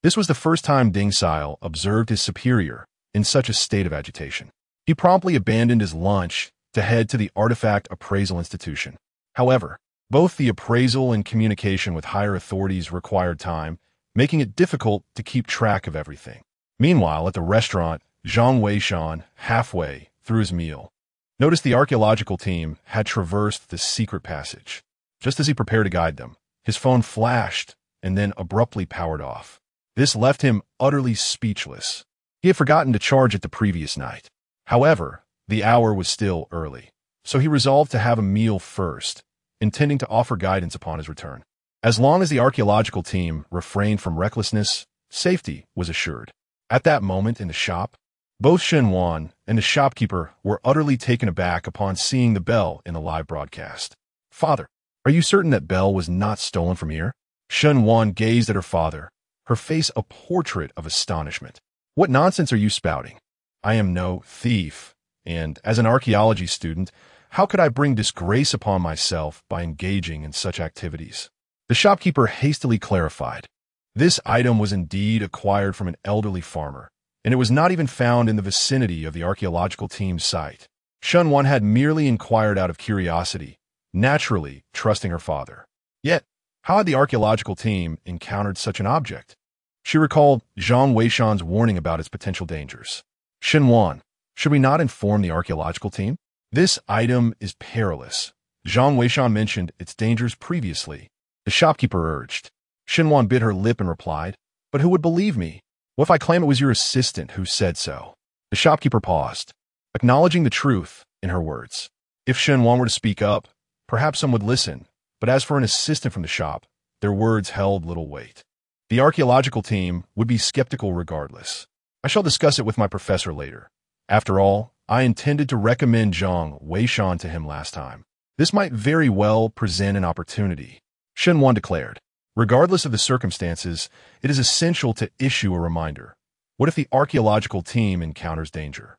This was the first time Ding Sil observed his superior in such a state of agitation. He promptly abandoned his lunch to head to the Artifact Appraisal Institution. However, both the appraisal and communication with higher authorities required time, making it difficult to keep track of everything. Meanwhile, at the restaurant, Zhang Weishan, halfway through his meal, noticed the archaeological team had traversed the secret passage. Just as he prepared to guide them, his phone flashed and then abruptly powered off. This left him utterly speechless. He had forgotten to charge it the previous night. However, the hour was still early, so he resolved to have a meal first, intending to offer guidance upon his return. As long as the archaeological team refrained from recklessness, safety was assured. At that moment in the shop, both Shen Wan and the shopkeeper were utterly taken aback upon seeing the bell in the live broadcast. "Father, are you certain that bell was not stolen from here?" Shen Wan gazed at her father, her face a portrait of astonishment. "What nonsense are you spouting? I am no thief, and as an archaeology student, how could I bring disgrace upon myself by engaging in such activities?" The shopkeeper hastily clarified. This item was indeed acquired from an elderly farmer, and it was not even found in the vicinity of the archaeological team's site. Shen Wan had merely inquired out of curiosity, naturally trusting her father. Yet, how had the archaeological team encountered such an object? She recalled Zhang Weishan's warning about its potential dangers. "Shen Wan, should we not inform the archaeological team? This item is perilous. Zhang Weishan mentioned its dangers previously," the shopkeeper urged. Shen Wan bit her lip and replied, "But who would believe me? What if I claim it was your assistant who said so?" The shopkeeper paused, acknowledging the truth in her words. If Shen Wan were to speak up, perhaps some would listen, but as for an assistant from the shop, their words held little weight. The archaeological team would be skeptical regardless. "I shall discuss it with my professor later. After all, I intended to recommend Zhang Weishan to him last time. This might very well present an opportunity," Shen Wan declared. "Regardless of the circumstances, it is essential to issue a reminder. What if the archaeological team encounters danger?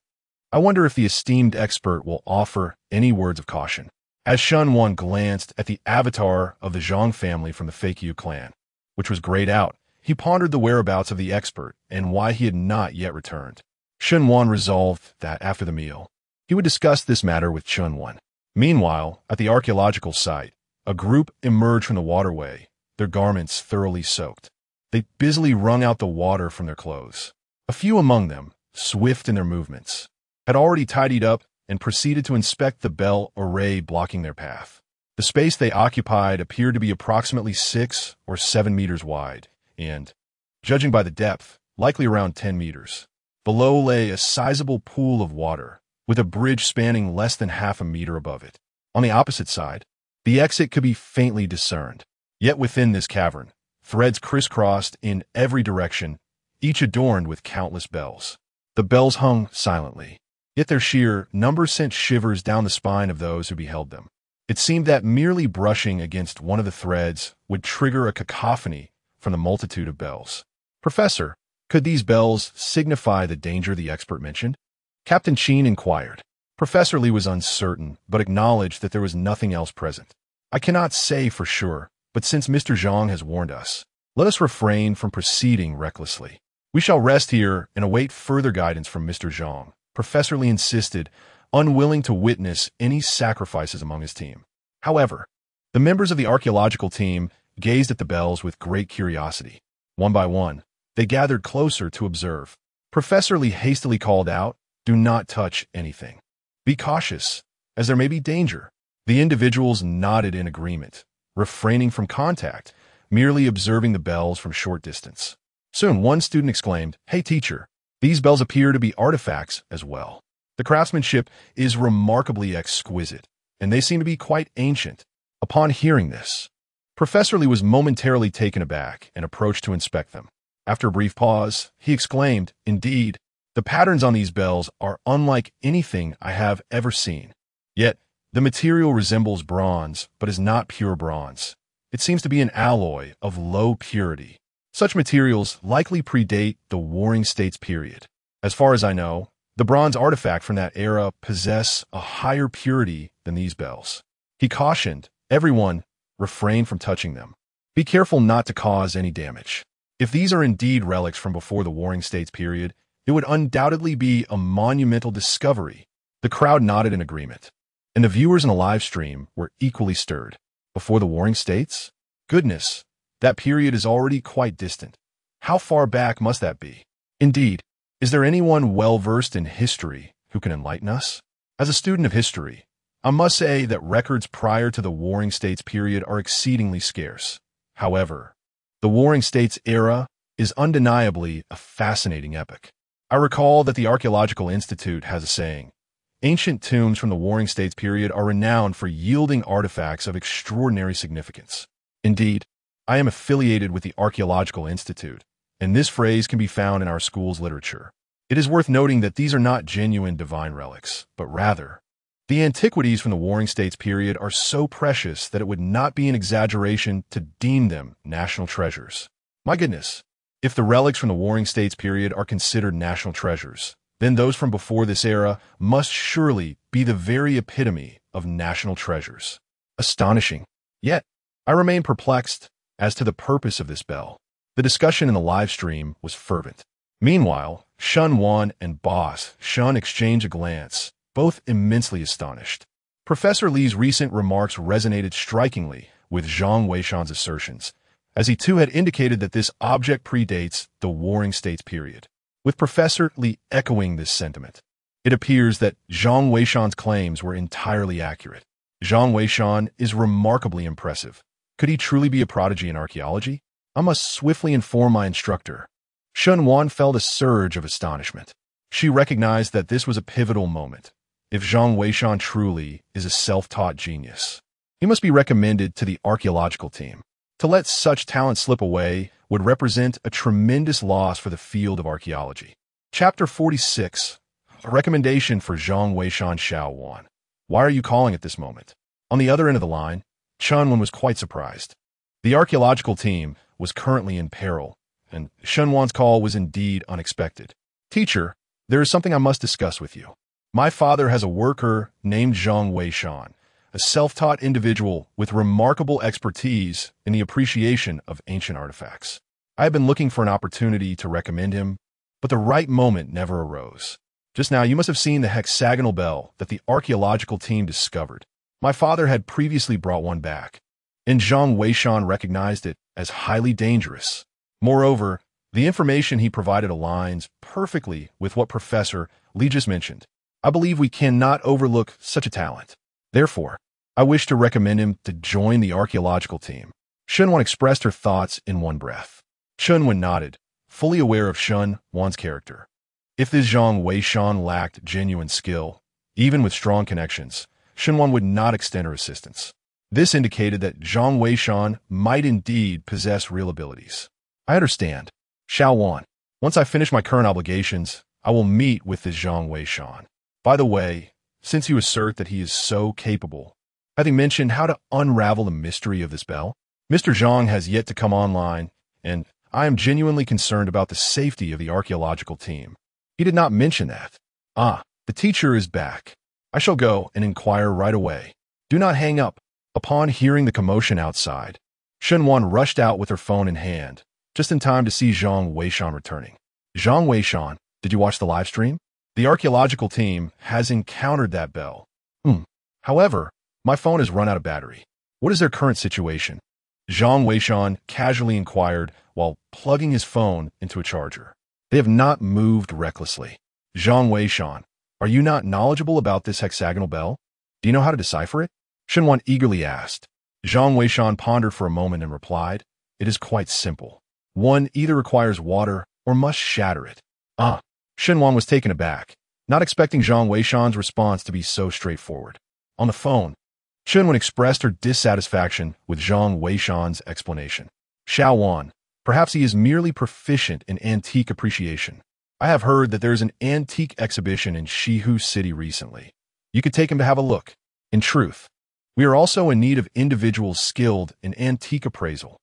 I wonder if the esteemed expert will offer any words of caution." As Shen Wan glanced at the avatar of the Zhang family from the Fake Yu clan, which was grayed out, he pondered the whereabouts of the expert and why he had not yet returned. Shunwan resolved that after the meal, he would discuss this matter with Chunwan. Meanwhile, at the archaeological site, a group emerged from the waterway, their garments thoroughly soaked. They busily wrung out the water from their clothes. A few among them, swift in their movements, had already tidied up and proceeded to inspect the bell array blocking their path. The space they occupied appeared to be approximately 6 or 7 meters wide, and, judging by the depth, likely around 10 meters. Below lay a sizable pool of water, with a bridge spanning less than half a meter above it. On the opposite side, the exit could be faintly discerned. Yet within this cavern, threads crisscrossed in every direction, each adorned with countless bells. The bells hung silently, yet their sheer number sent shivers down the spine of those who beheld them. It seemed that merely brushing against one of the threads would trigger a cacophony from the multitude of bells. Professor, could these bells signify the danger the expert mentioned? Captain Chin inquired. Professor Lee was uncertain, but acknowledged that there was nothing else present. I cannot say for sure, but since Mr. Zhang has warned us, let us refrain from proceeding recklessly. We shall rest here and await further guidance from Mr. Zhang, Professor Lee insisted, unwilling to witness any sacrifices among his team. However, the members of the archaeological team gazed at the bells with great curiosity. One by one, they gathered closer to observe. Professor Lee hastily called out, "Do not touch anything. Be cautious, as there may be danger." The individuals nodded in agreement, refraining from contact, merely observing the bells from short distance. Soon, one student exclaimed, "Hey teacher, these bells appear to be artifacts as well. The craftsmanship is remarkably exquisite, and they seem to be quite ancient." Upon hearing this, Professor Lee was momentarily taken aback and approached to inspect them. After a brief pause, he exclaimed, "Indeed, the patterns on these bells are unlike anything I have ever seen. Yet, the material resembles bronze, but is not pure bronze. It seems to be an alloy of low purity. Such materials likely predate the Warring States period. As far as I know, the bronze artifact from that era possess a higher purity than these bells." He cautioned, "Everyone, refrain from touching them. Be careful not to cause any damage. If these are indeed relics from before the Warring States period, it would undoubtedly be a monumental discovery." The crowd nodded in agreement, and the viewers in the live stream were equally stirred. Before the Warring States? Goodness, that period is already quite distant. How far back must that be? Indeed, is there anyone well-versed in history who can enlighten us? As a student of history, I must say that records prior to the Warring States period are exceedingly scarce. However, the Warring States era is undeniably a fascinating epoch. I recall that the Archaeological Institute has a saying, "Ancient tombs from the Warring States period are renowned for yielding artifacts of extraordinary significance." Indeed, I am affiliated with the Archaeological Institute, and this phrase can be found in our school's literature. It is worth noting that these are not genuine divine relics, but rather, the antiquities from the Warring States period are so precious that it would not be an exaggeration to deem them national treasures. My goodness, if the relics from the Warring States period are considered national treasures, then those from before this era must surely be the very epitome of national treasures. Astonishing. Yet, I remain perplexed as to the purpose of this bell. The discussion in the live stream was fervent. Meanwhile, Shun Wan and Boss Shun exchanged a glance, both immensely astonished. Professor Lee's recent remarks resonated strikingly with Zhang Weishan's assertions, as he too had indicated that this object predates the Warring States period. With Professor Lee echoing this sentiment, it appears that Zhang Weishan's claims were entirely accurate. Zhang Weishan is remarkably impressive. Could he truly be a prodigy in archaeology? I must swiftly inform my instructor. Shun Wan felt a surge of astonishment. She recognized that this was a pivotal moment. If Zhang Weishan truly is a self-taught genius, he must be recommended to the archaeological team. To let such talent slip away would represent a tremendous loss for the field of archaeology. Chapter 46. A recommendation for Zhang Weishan Xiao Wan. Why are you calling at this moment? On the other end of the line, Chunwan was quite surprised. The archaeological team was currently in peril, and Shunwan's call was indeed unexpected. "Teacher, there is something I must discuss with you. My father has a worker named Zhang Weishan, a self-taught individual with remarkable expertise in the appreciation of ancient artifacts. I have been looking for an opportunity to recommend him, but the right moment never arose. Just now, you must have seen the hexagonal bell that the archaeological team discovered. My father had previously brought one back, and Zhang Weishan recognized it as highly dangerous. Moreover, the information he provided aligns perfectly with what Professor Li just mentioned. I believe we cannot overlook such a talent. Therefore, I wish to recommend him to join the archaeological team. Shunwan expressed her thoughts in one breath. Shunwan nodded, fully aware of Shunwan's character. If this Zhang Weishan lacked genuine skill, even with strong connections, Shunwan would not extend her assistance. This indicated that Zhang Weishan might indeed possess real abilities. I understand. Xiao Wan. Once I finish my current obligations, I will meet with this Zhang Weishan. By the way, since you assert that he is so capable, having mentioned how to unravel the mystery of this bell, Mr. Zhang has yet to come online, and I am genuinely concerned about the safety of the archaeological team. He did not mention that. Ah, the teacher is back. I shall go and inquire right away. Do not hang up. Upon hearing the commotion outside, Shunwan rushed out with her phone in hand, just in time to see Zhang Weishan returning. Zhang Weishan, did you watch the live stream? The archaeological team has encountered that bell. However, my phone has run out of battery. What is their current situation? Zhang Weishan casually inquired while plugging his phone into a charger. They have not moved recklessly. Zhang Weishan, are you not knowledgeable about this hexagonal bell? Do you know how to decipher it? Shunwan eagerly asked. Zhang Weishan pondered for a moment and replied, it is quite simple. One either requires water or must shatter it. Shunwan was taken aback, not expecting Zhang Weishan's response to be so straightforward. On the phone, Shunwan expressed her dissatisfaction with Zhang Weishan's explanation. Xiao Wan, perhaps he is merely proficient in antique appreciation. I have heard that there is an antique exhibition in Shihu City recently. You could take him to have a look. In truth, we are also in need of individuals skilled in antique appraisal.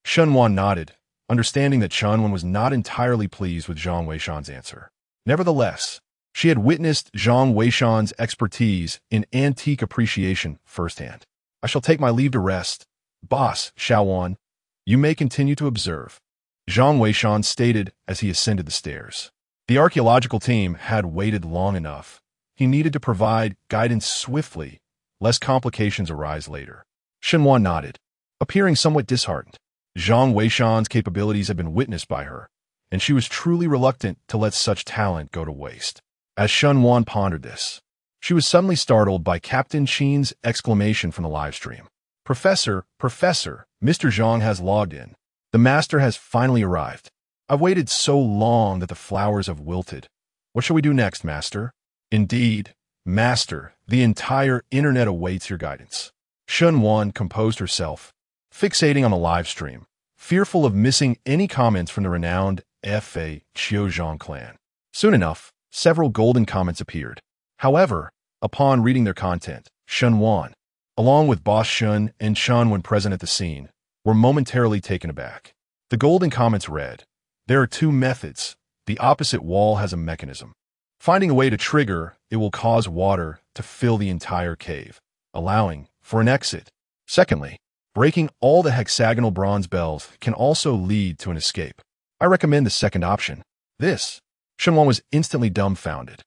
Shunwan nodded, understanding that Shunwan was not entirely pleased with Zhang Weishan's answer. Nevertheless, she had witnessed Zhang Weishan's expertise in antique appreciation firsthand. I shall take my leave to rest. Boss, Xiao Wan, you may continue to observe. Zhang Weishan stated as he ascended the stairs. The archaeological team had waited long enough. He needed to provide guidance swiftly, lest complications arise later. Shunwan nodded, appearing somewhat disheartened. Zhang Weishan's capabilities had been witnessed by her, and she was truly reluctant to let such talent go to waste. As Shunwan pondered this, she was suddenly startled by Captain Qin's exclamation from the livestream. Professor, Mr. Zhang has logged in. The master has finally arrived. I've waited so long that the flowers have wilted. What shall we do next, master? Indeed, master, the entire internet awaits your guidance. Shunwan composed herself, fixating on the live stream, fearful of missing any comments from the renowned Fa Qiuzhang clan. Soon enough, several golden comments appeared. However, upon reading their content, Shunwan, along with Boss Shun and Shun when present at the scene, were momentarily taken aback. The golden comments read, there are two methods. The opposite wall has a mechanism. Finding a way to trigger, it will cause water to fill the entire cave, allowing for an exit. Secondly, breaking all the hexagonal bronze bells can also lead to an escape. I recommend the second option. This. Shunwan was instantly dumbfounded.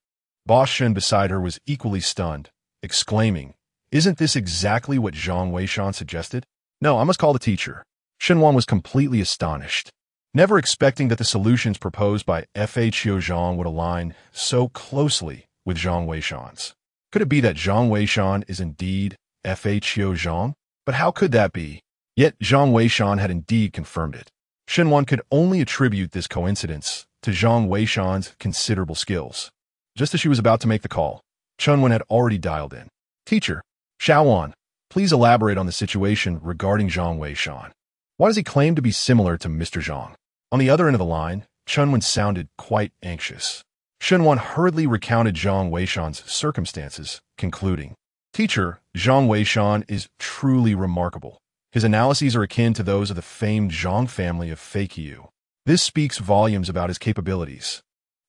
Boss Shun beside her was equally stunned, exclaiming, isn't this exactly what Zhang Weishan suggested? No, I must call the teacher. Shunwan was completely astonished, never expecting that the solutions proposed by Fa Qiuzhang would align so closely with Zhang Weishan's. Could it be that Zhang Weishan is indeed Fa Qiuzhang? But how could that be? Yet Zhang Weishan had indeed confirmed it. Shunwan could only attribute this coincidence to Zhang Weishan's considerable skills. Just as she was about to make the call, Shunwan had already dialed in. Teacher, Xiao Wan, please elaborate on the situation regarding Zhang Weishan. Why does he claim to be similar to Mr. Zhang? On the other end of the line, Shunwan sounded quite anxious. Shunwan hurriedly recounted Zhang Weishan's circumstances, concluding, Teacher, Zhang Weishan is truly remarkable. His analyses are akin to those of the famed Zhang family of Feiqiu. This speaks volumes about his capabilities.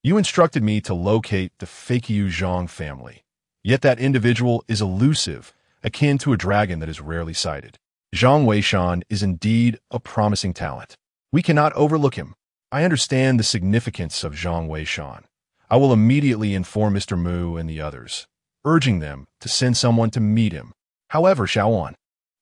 You instructed me to locate the Feiqiu Zhang family. Yet that individual is elusive, akin to a dragon that is rarely sighted. Zhang Weishan is indeed a promising talent. We cannot overlook him. I understand the significance of Zhang Weishan. I will immediately inform Mr. Mu and the others, urging them to send someone to meet him. However, Xiaoan,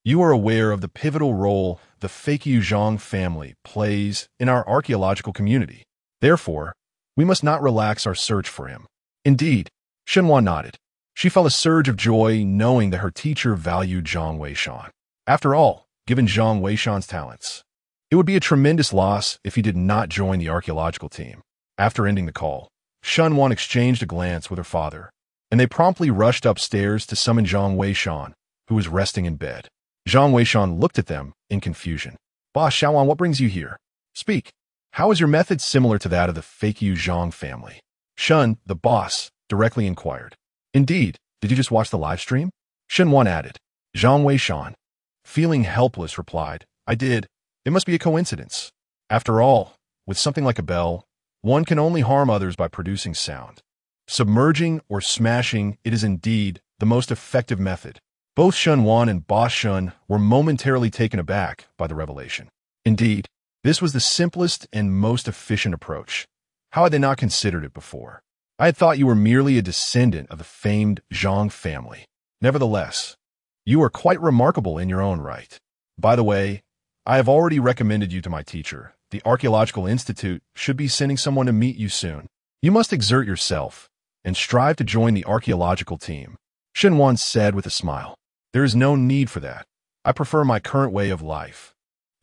you are aware of the pivotal role the Feiqiu Zhang family plays in our archaeological community. Therefore, we must not relax our search for him. Indeed, Shenhua nodded. She felt a surge of joy knowing that her teacher valued Zhang Weishan. After all, given Zhang Weishan's talents, it would be a tremendous loss if he did not join the archaeological team. After ending the call, Shenhua exchanged a glance with her father, and they promptly rushed upstairs to summon Zhang Weishan, who was resting in bed. Zhang Weishan looked at them in confusion. Boss Xiaoan, what brings you here? Speak. How is your method similar to that of the Feiqiu Zhang family? Shun, the boss, directly inquired. Indeed, did you just watch the live stream? Shenhua added. Zhang Weishan, feeling helpless, replied, I did. It must be a coincidence. After all, with something like a bell, one can only harm others by producing sound. Submerging or smashing it is indeed the most effective method. Both Shenhua and Boss Shun were momentarily taken aback by the revelation. Indeed, this was the simplest and most efficient approach. How had they not considered it before? I had thought you were merely a descendant of the famed Zhang family. Nevertheless, you are quite remarkable in your own right. By the way, I have already recommended you to my teacher. The Archaeological Institute should be sending someone to meet you soon. You must exert yourself and strive to join the archaeological team. Shenhua said with a smile. There is no need for that. I prefer my current way of life.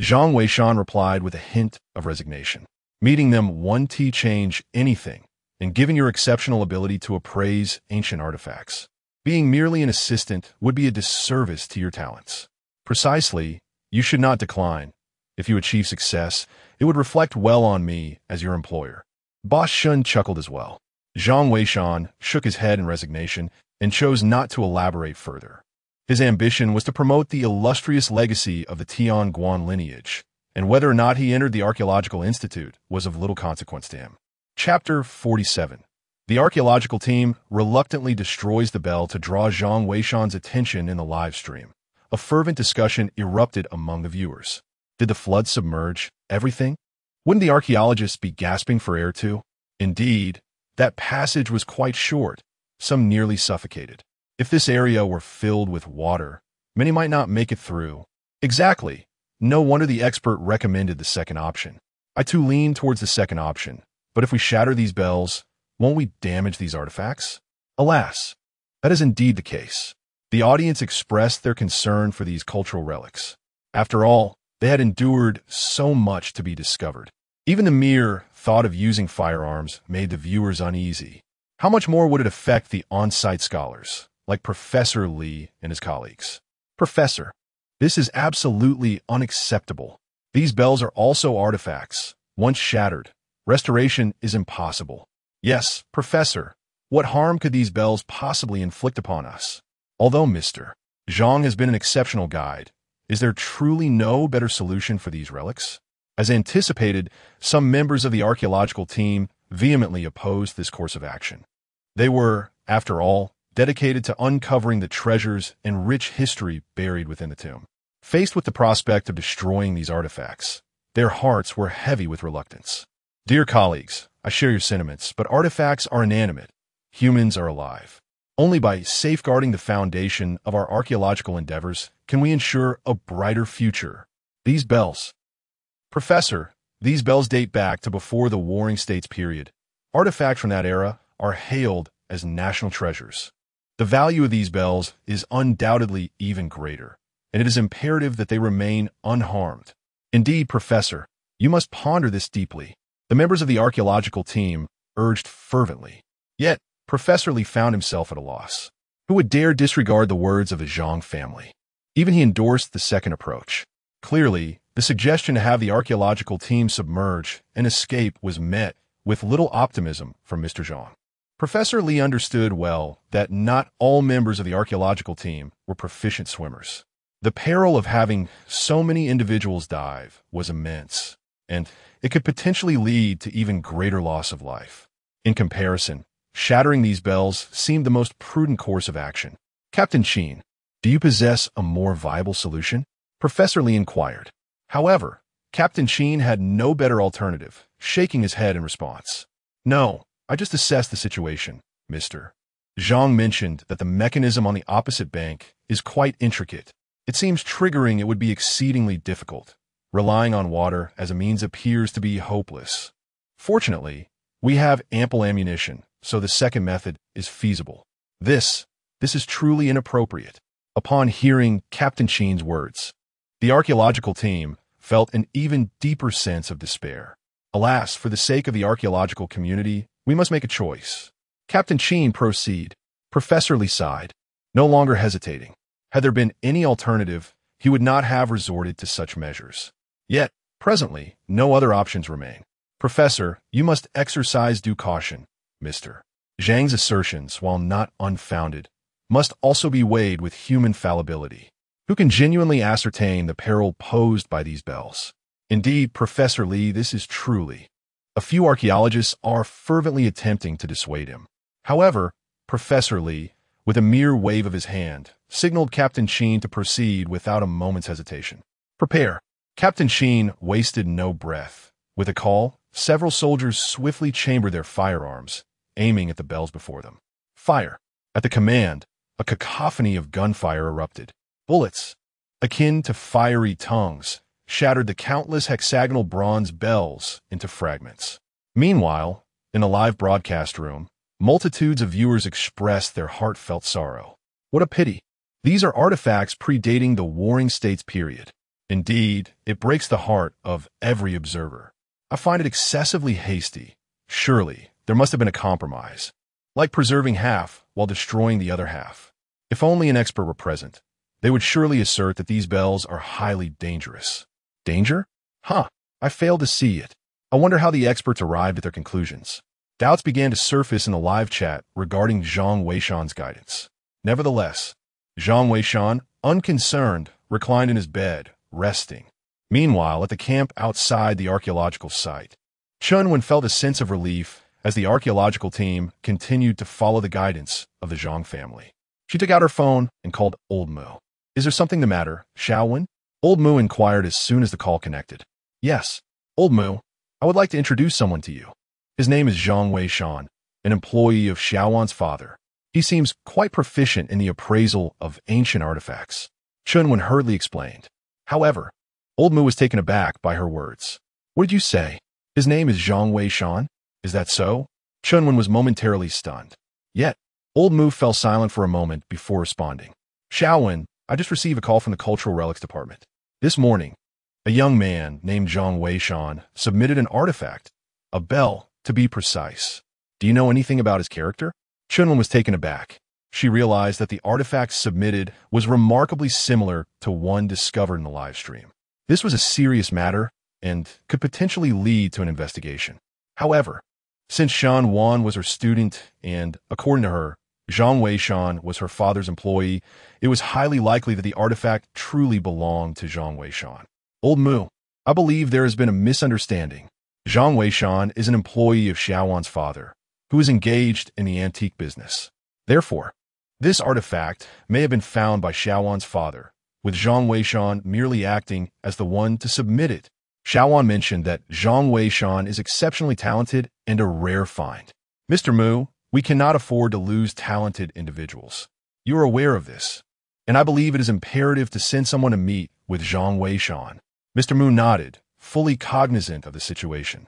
Zhang Weishan replied with a hint of resignation. Meeting them won't change anything, and given your exceptional ability to appraise ancient artifacts, being merely an assistant would be a disservice to your talents. Precisely, you should not decline. If you achieve success, it would reflect well on me as your employer. Boss Shun chuckled as well. Zhang Weishan shook his head in resignation and chose not to elaborate further. His ambition was to promote the illustrious legacy of the Tianguan lineage, and whether or not he entered the Archaeological Institute was of little consequence to him. Chapter 47. The archaeological team reluctantly destroys the bell to draw Zhang Weishan's attention in the live stream. A fervent discussion erupted among the viewers. Did the flood submerge everything? Wouldn't the archaeologists be gasping for air too? Indeed, that passage was quite short, some nearly suffocated. If this area were filled with water, many might not make it through. Exactly. No wonder the expert recommended the second option. I too lean towards the second option, but if we shatter these bells, won't we damage these artifacts? Alas, that is indeed the case. The audience expressed their concern for these cultural relics. After all, they had endured so much to be discovered. Even the mere thought of using firearms made the viewers uneasy. How much more would it affect the on-site scholars, like Professor Li and his colleagues? Professor, this is absolutely unacceptable. These bells are also artifacts. Once shattered, restoration is impossible. Yes, Professor, what harm could these bells possibly inflict upon us? Although Mr. Zhang has been an exceptional guide, is there truly no better solution for these relics? As anticipated, some members of the archaeological team vehemently opposed this course of action. They were, after all, dedicated to uncovering the treasures and rich history buried within the tomb. Faced with the prospect of destroying these artifacts, their hearts were heavy with reluctance. Dear colleagues, I share your sentiments, but artifacts are inanimate. Humans are alive. Only by safeguarding the foundation of our archaeological endeavors can we ensure a brighter future. These bells. Professor, these bells date back to before the Warring States period. Artifacts from that era are hailed as national treasures. The value of these bells is undoubtedly even greater, and it is imperative that they remain unharmed. Indeed, Professor, you must ponder this deeply. The members of the archaeological team urged fervently. Yet, Professor Li found himself at a loss. Who would dare disregard the words of the Zhang family? Even he endorsed the second approach. Clearly, the suggestion to have the archaeological team submerge and escape was met with little optimism from Mr. Zhang. Professor Li understood well that not all members of the archaeological team were proficient swimmers. The peril of having so many individuals dive was immense, and it could potentially lead to even greater loss of life. In comparison, shattering these bells seemed the most prudent course of action. Captain Sheen, do you possess a more viable solution? Professor Li inquired. However, Captain Sheen had no better alternative. shaking his head in response. No, I just assessed the situation, Mr. Zhang mentioned that the mechanism on the opposite bank is quite intricate. It seems triggering it would be exceedingly difficult. Relying on water as a means appears to be hopeless. Fortunately, we have ample ammunition, so the second method is feasible. This is truly inappropriate. Upon hearing Captain Sheen's words, the archaeological team felt an even deeper sense of despair. Alas, for the sake of the archaeological community, we must make a choice. Captain Sheen, proceed. Professor Lee sighed, no longer hesitating. Had there been any alternative, he would not have resorted to such measures. Yet, presently, no other options remain. Professor, you must exercise due caution. Mr. Zhang's assertions, while not unfounded, must also be weighed with human fallibility. Who can genuinely ascertain the peril posed by these bells? Indeed, Professor Lee, this is truly. A few archaeologists are fervently attempting to dissuade him. However, Professor Lee, with a mere wave of his hand, signaled Captain Sheen to proceed without a moment's hesitation. Prepare. Captain Sheen wasted no breath. With a call, several soldiers swiftly chambered their firearms, aiming at the bells before them. Fire. At the command, a cacophony of gunfire erupted. Bullets, akin to fiery tongues, shattered the countless hexagonal bronze bells into fragments. Meanwhile, in a live broadcast room, multitudes of viewers expressed their heartfelt sorrow. What a pity! These are artifacts predating the Warring States period. Indeed, it breaks the heart of every observer. I find it excessively hasty. Surely, there must have been a compromise, like preserving half while destroying the other half. If only an expert were present, they would surely assert that these bells are highly dangerous. Danger? Huh, I failed to see it. I wonder how the experts arrived at their conclusions. Doubts began to surface in the live chat regarding Zhang Weishan's guidance. Nevertheless, Zhang Weishan, unconcerned, reclined in his bed, resting. Meanwhile, at the camp outside the archaeological site, Chunwen felt a sense of relief as the archaeological team continued to follow the guidance of the Zhang family. She took out her phone and called Old Mu. Is there something the matter, Xiaowen? Old Mu inquired as soon as the call connected. Yes, Old Mu, I would like to introduce someone to you. His name is Zhang Weishan, an employee of Xiaowan's father. He seems quite proficient in the appraisal of ancient artifacts. Chunwen hurriedly explained. However, Old Mu was taken aback by her words. What did you say? His name is Zhang Weishan? Is that so? Chunwen was momentarily stunned. Yet, Old Mu fell silent for a moment before responding. Xiaowen, I just received a call from the Cultural Relics Department. This morning, a young man named Zhang Weishan submitted an artifact, a bell, to be precise. Do you know anything about his character? Chunwen was taken aback. She realized that the artifact submitted was remarkably similar to one discovered in the live stream. This was a serious matter and could potentially lead to an investigation. However, since Shan Wan was her student and, according to her, Zhang Weishan was her father's employee, it was highly likely that the artifact truly belonged to Zhang Weishan. Old Mu, I believe there has been a misunderstanding. Zhang Weishan is an employee of Xiaowan's father, who is engaged in the antique business. Therefore, this artifact may have been found by Xiaowan's father, with Zhang Weishan merely acting as the one to submit it. Xiaowan mentioned that Zhang Weishan is exceptionally talented and a rare find. Mr. Mu, we cannot afford to lose talented individuals. You are aware of this, and I believe it is imperative to send someone to meet with Zhang Weishan. Mr. Mu nodded, fully cognizant of the situation.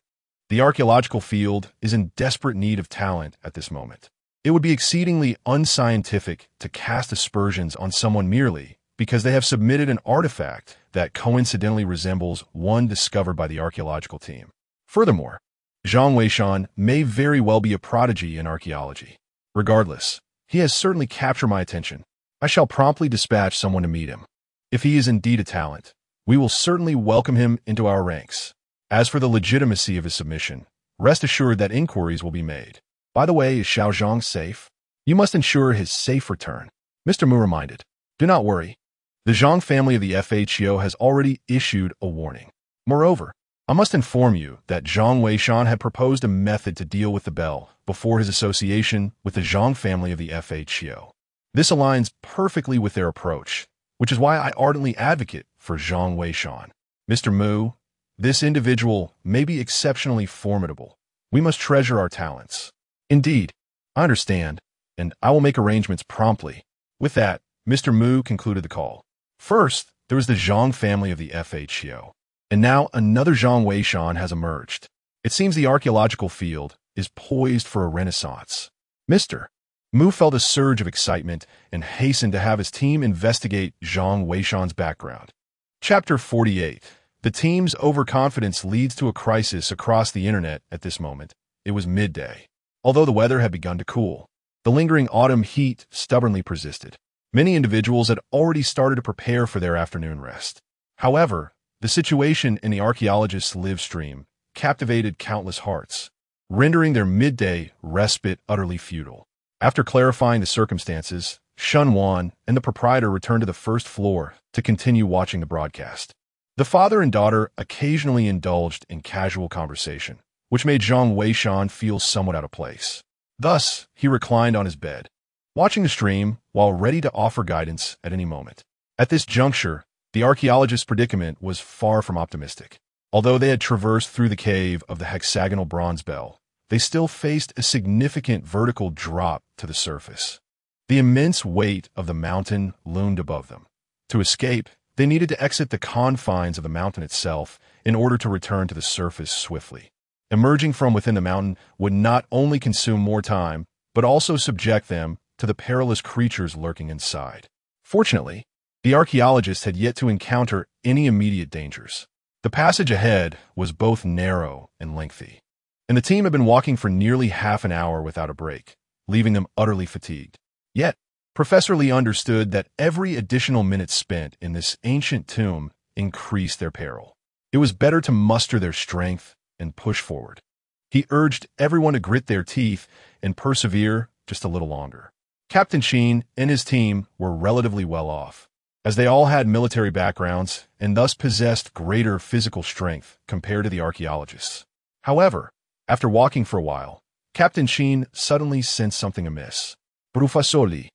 The archaeological field is in desperate need of talent at this moment. It would be exceedingly unscientific to cast aspersions on someone merely because they have submitted an artifact that coincidentally resembles one discovered by the archaeological team. Furthermore, Zhang Weishan may very well be a prodigy in archaeology. Regardless, he has certainly captured my attention. I shall promptly dispatch someone to meet him. If he is indeed a talent, we will certainly welcome him into our ranks. As for the legitimacy of his submission, rest assured that inquiries will be made. By the way, is Xiao Zhang safe? You must ensure his safe return. Mr. Mu reminded. Do not worry. The Zhang family of the FHO has already issued a warning. Moreover, I must inform you that Zhang Weishan had proposed a method to deal with the bell before his association with the Zhang family of the FHO. This aligns perfectly with their approach, which is why I ardently advocate for Zhang Weishan. Mr. Mu, This individual may be exceptionally formidable. We must treasure our talents. Indeed, I understand, and I will make arrangements promptly. With that, Mr. Mu concluded the call. First, there was the Zhang family of the FHO, and now another Zhang Weishan has emerged. It seems the archaeological field is poised for a renaissance. Mr. Mu felt a surge of excitement and hastened to have his team investigate Zhang Weishan's background. Chapter 48. The team's overconfidence leads to a crisis across the internet at this moment. It was midday. Although the weather had begun to cool, the lingering autumn heat stubbornly persisted. Many individuals had already started to prepare for their afternoon rest. However, the situation in the archaeologists' live stream captivated countless hearts, rendering their midday respite utterly futile. After clarifying the circumstances, Shun Wan and the proprietor returned to the first floor to continue watching the broadcast. The father and daughter occasionally indulged in casual conversation, which made Zhang Weishan feel somewhat out of place. Thus, he reclined on his bed, watching the stream while ready to offer guidance at any moment. At this juncture, the archaeologist's predicament was far from optimistic. Although they had traversed through the cave of the hexagonal bronze bell, they still faced a significant vertical drop to the surface. The immense weight of the mountain loomed above them. To escape, they needed to exit the confines of the mountain itself in order to return to the surface swiftly. Emerging from within the mountain would not only consume more time, but also subject them to the perilous creatures lurking inside. Fortunately, the archaeologists had yet to encounter any immediate dangers. The passage ahead was both narrow and lengthy, and the team had been walking for nearly half an hour without a break, leaving them utterly fatigued. Yet, Professor Lee understood that every additional minute spent in this ancient tomb increased their peril. It was better to muster their strength and push forward. He urged everyone to grit their teeth and persevere just a little longer. Captain Sheen and his team were relatively well off, as they all had military backgrounds and thus possessed greater physical strength compared to the archaeologists. However, after walking for a while, Captain Sheen suddenly sensed something amiss. Professor Lee,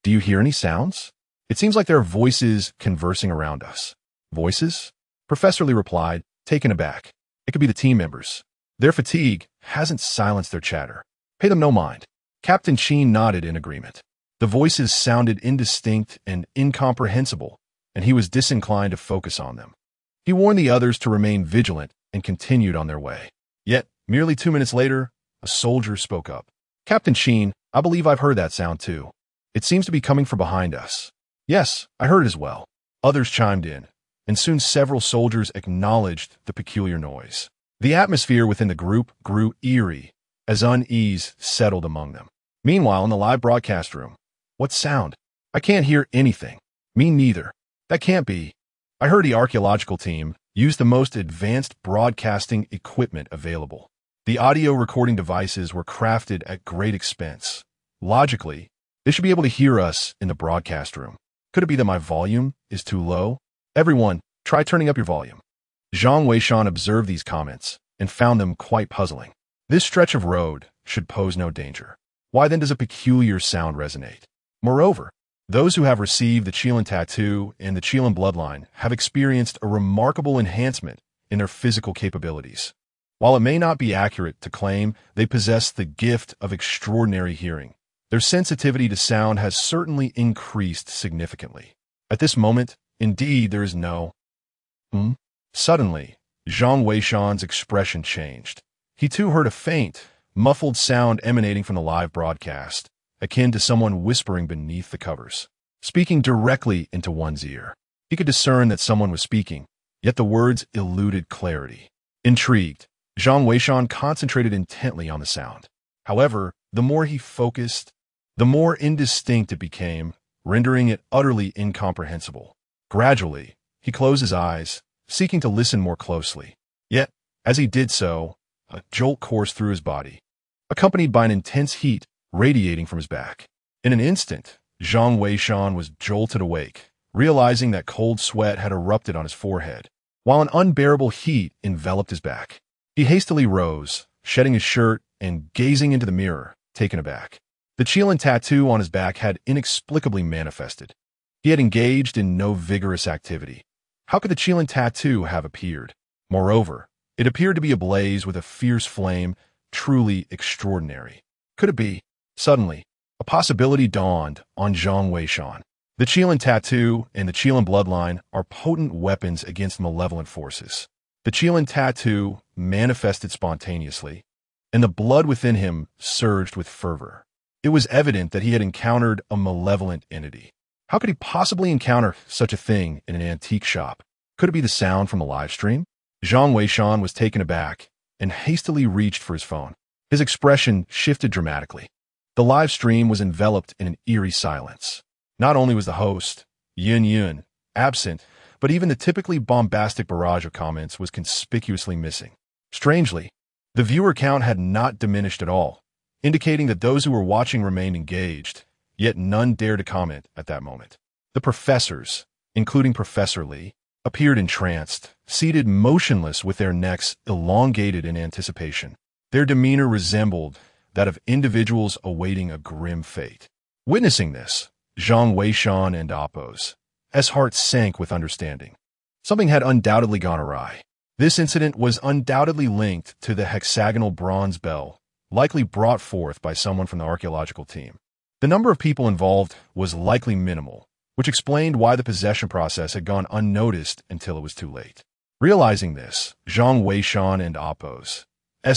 do you hear any sounds? It seems like there are voices conversing around us. Voices? Professor Lee replied, taken aback. It could be the team members. Their fatigue hasn't silenced their chatter. Pay them no mind. Captain Sheen nodded in agreement. The voices sounded indistinct and incomprehensible, and he was disinclined to focus on them. He warned the others to remain vigilant and continued on their way. Yet, merely 2 minutes later, a soldier spoke up. Captain Sheen, I believe I've heard that sound too. It seems to be coming from behind us. Yes, I heard it as well. Others chimed in, and soon several soldiers acknowledged the peculiar noise. The atmosphere within the group grew eerie as unease settled among them. Meanwhile, in the live broadcast room, what sound? I can't hear anything. Me neither. That can't be. I heard the archaeological team use the most advanced broadcasting equipment available. The audio recording devices were crafted at great expense. Logically, they should be able to hear us in the broadcast room. Could it be that my volume is too low? Everyone, try turning up your volume. Zhang Weishan observed these comments and found them quite puzzling. This stretch of road should pose no danger. Why then does a peculiar sound resonate? Moreover, those who have received the Qilin tattoo and the Qilin bloodline have experienced a remarkable enhancement in their physical capabilities. While it may not be accurate to claim they possess the gift of extraordinary hearing, their sensitivity to sound has certainly increased significantly. At this moment, indeed, there is no Suddenly, Zhang Weishan's expression changed. He too heard a faint, muffled sound emanating from the live broadcast, akin to someone whispering beneath the covers, speaking directly into one's ear. He could discern that someone was speaking, yet the words eluded clarity. Intrigued, Zhang Weishan concentrated intently on the sound. However, the more he focused, the more indistinct it became, rendering it utterly incomprehensible. Gradually, he closed his eyes, seeking to listen more closely. Yet, as he did so, a jolt coursed through his body, accompanied by an intense heat radiating from his back. In an instant, Zhang Weishan was jolted awake, realizing that cold sweat had erupted on his forehead, while an unbearable heat enveloped his back. He hastily rose, shedding his shirt and gazing into the mirror, taken aback. The Qilin tattoo on his back had inexplicably manifested. He had engaged in no vigorous activity. How could the Qilin tattoo have appeared? Moreover, it appeared to be ablaze with a fierce flame, truly extraordinary. Could it be? Suddenly, a possibility dawned on Zhang Weishan. The Qilin tattoo and the Qilin bloodline are potent weapons against malevolent forces. The Qilin tattoo manifested spontaneously, and the blood within him surged with fervor. It was evident that he had encountered a malevolent entity. How could he possibly encounter such a thing in an antique shop? Could it be the sound from a live stream? Zhang Weishan was taken aback and hastily reached for his phone. His expression shifted dramatically. The live stream was enveloped in an eerie silence. Not only was the host, Yun Yun, absent, but even the typically bombastic barrage of comments was conspicuously missing. Strangely, the viewer count had not diminished at all, indicating that those who were watching remained engaged, yet none dared to comment at that moment. The professors, including Professor Li, appeared entranced, seated motionless with their necks elongated in anticipation. Their demeanor resembled that of individuals awaiting a grim fate. Witnessing this, Zhang Weishan and Appo's heart sank with understanding. Something had undoubtedly gone awry. This incident was undoubtedly linked to the hexagonal bronze bell, likely brought forth by someone from the archaeological team. The number of people involved was likely minimal, which explained why the possession process had gone unnoticed until it was too late. Realizing this, Zhang Weishan and Appo's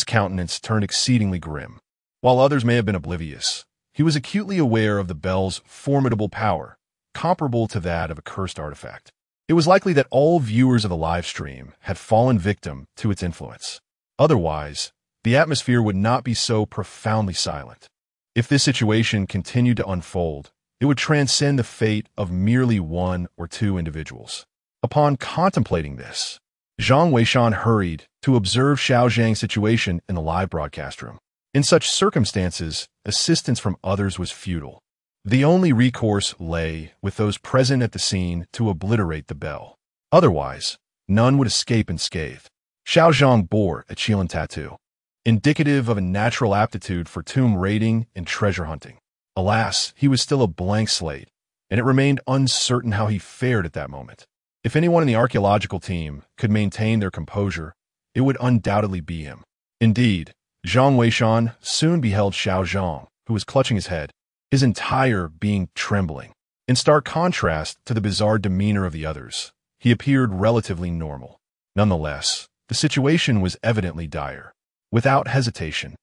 countenance turned exceedingly grim. While others may have been oblivious, he was acutely aware of the bell's formidable power, comparable to that of a cursed artifact. It was likely that all viewers of the live stream had fallen victim to its influence. Otherwise, the atmosphere would not be so profoundly silent. If this situation continued to unfold, it would transcend the fate of merely one or two individuals. Upon contemplating this, Zhang Weishan hurried to observe Xiao Zhang's situation in the live broadcast room. In such circumstances, assistance from others was futile. The only recourse lay with those present at the scene to obliterate the bell. Otherwise, none would escape unscathed. Xiao Zhang bore a Qilin tattoo, indicative of a natural aptitude for tomb raiding and treasure hunting. Alas, he was still a blank slate, and it remained uncertain how he fared at that moment. If anyone in the archaeological team could maintain their composure, it would undoubtedly be him. Indeed, Zhang Weishan soon beheld Xiao Zhang, who was clutching his head, his entire being trembling. In stark contrast to the bizarre demeanor of the others, he appeared relatively normal. Nonetheless, the situation was evidently dire. Without hesitation,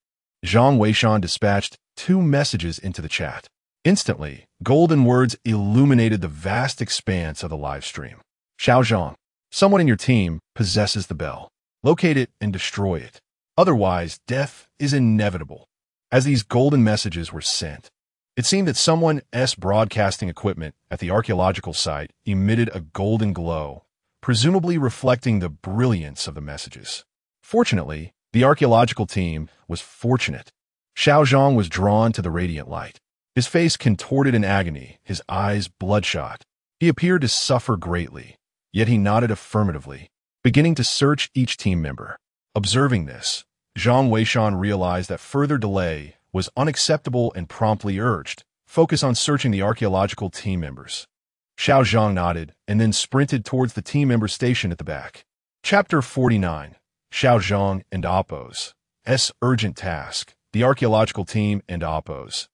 Zhang Weishan dispatched 2 messages into the chat. Instantly, golden words illuminated the vast expanse of the live stream. Xiao Zhang, someone in your team possesses the bell. Locate it and destroy it. Otherwise, death is inevitable. As these golden messages were sent, it seemed that someone's broadcasting equipment at the archaeological site emitted a golden glow, presumably reflecting the brilliance of the messages. Fortunately, the archaeological team was fortunate. Xiao Zhang was drawn to the radiant light. His face contorted in agony, his eyes bloodshot. He appeared to suffer greatly, yet he nodded affirmatively, beginning to search each team member. Observing this, Zhang Weishan realized that further delay was unacceptable and promptly urged, focus on searching the archaeological team members. Xiao Zhang nodded and then sprinted towards the team member stationed at the back. Chapter 49. Xiao Zhang and Appo's urgent task. The archaeological team and Appo's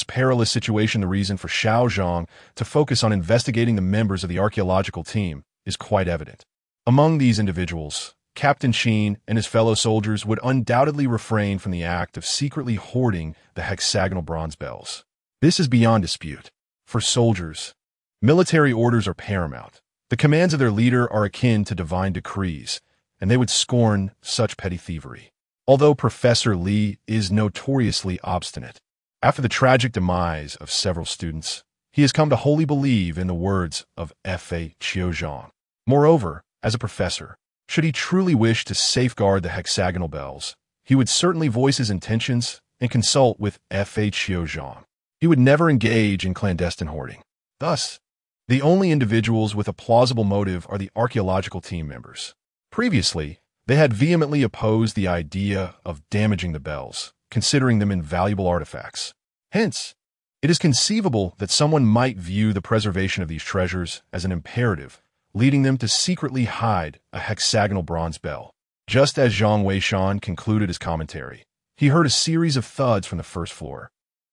perilous situation. The reason for Xiao Zhang to focus on investigating the members of the archaeological team is quite evident. Among these individuals, Captain Sheen and his fellow soldiers would undoubtedly refrain from the act of secretly hoarding the hexagonal bronze bells. This is beyond dispute. For soldiers, military orders are paramount. The commands of their leader are akin to divine decrees, and they would scorn such petty thievery. Although Professor Li is notoriously obstinate, after the tragic demise of several students, he has come to wholly believe in the words of Fa Qiuzhang. Moreover, as a professor, should he truly wish to safeguard the hexagonal bells, he would certainly voice his intentions and consult with Fa Qiuzhang. He would never engage in clandestine hoarding. Thus, the only individuals with a plausible motive are the archaeological team members. Previously, they had vehemently opposed the idea of damaging the bells, considering them invaluable artifacts. Hence, it is conceivable that someone might view the preservation of these treasures as an imperative, leading them to secretly hide a hexagonal bronze bell. Just as Zhang Weishan concluded his commentary, he heard a series of thuds from the first floor,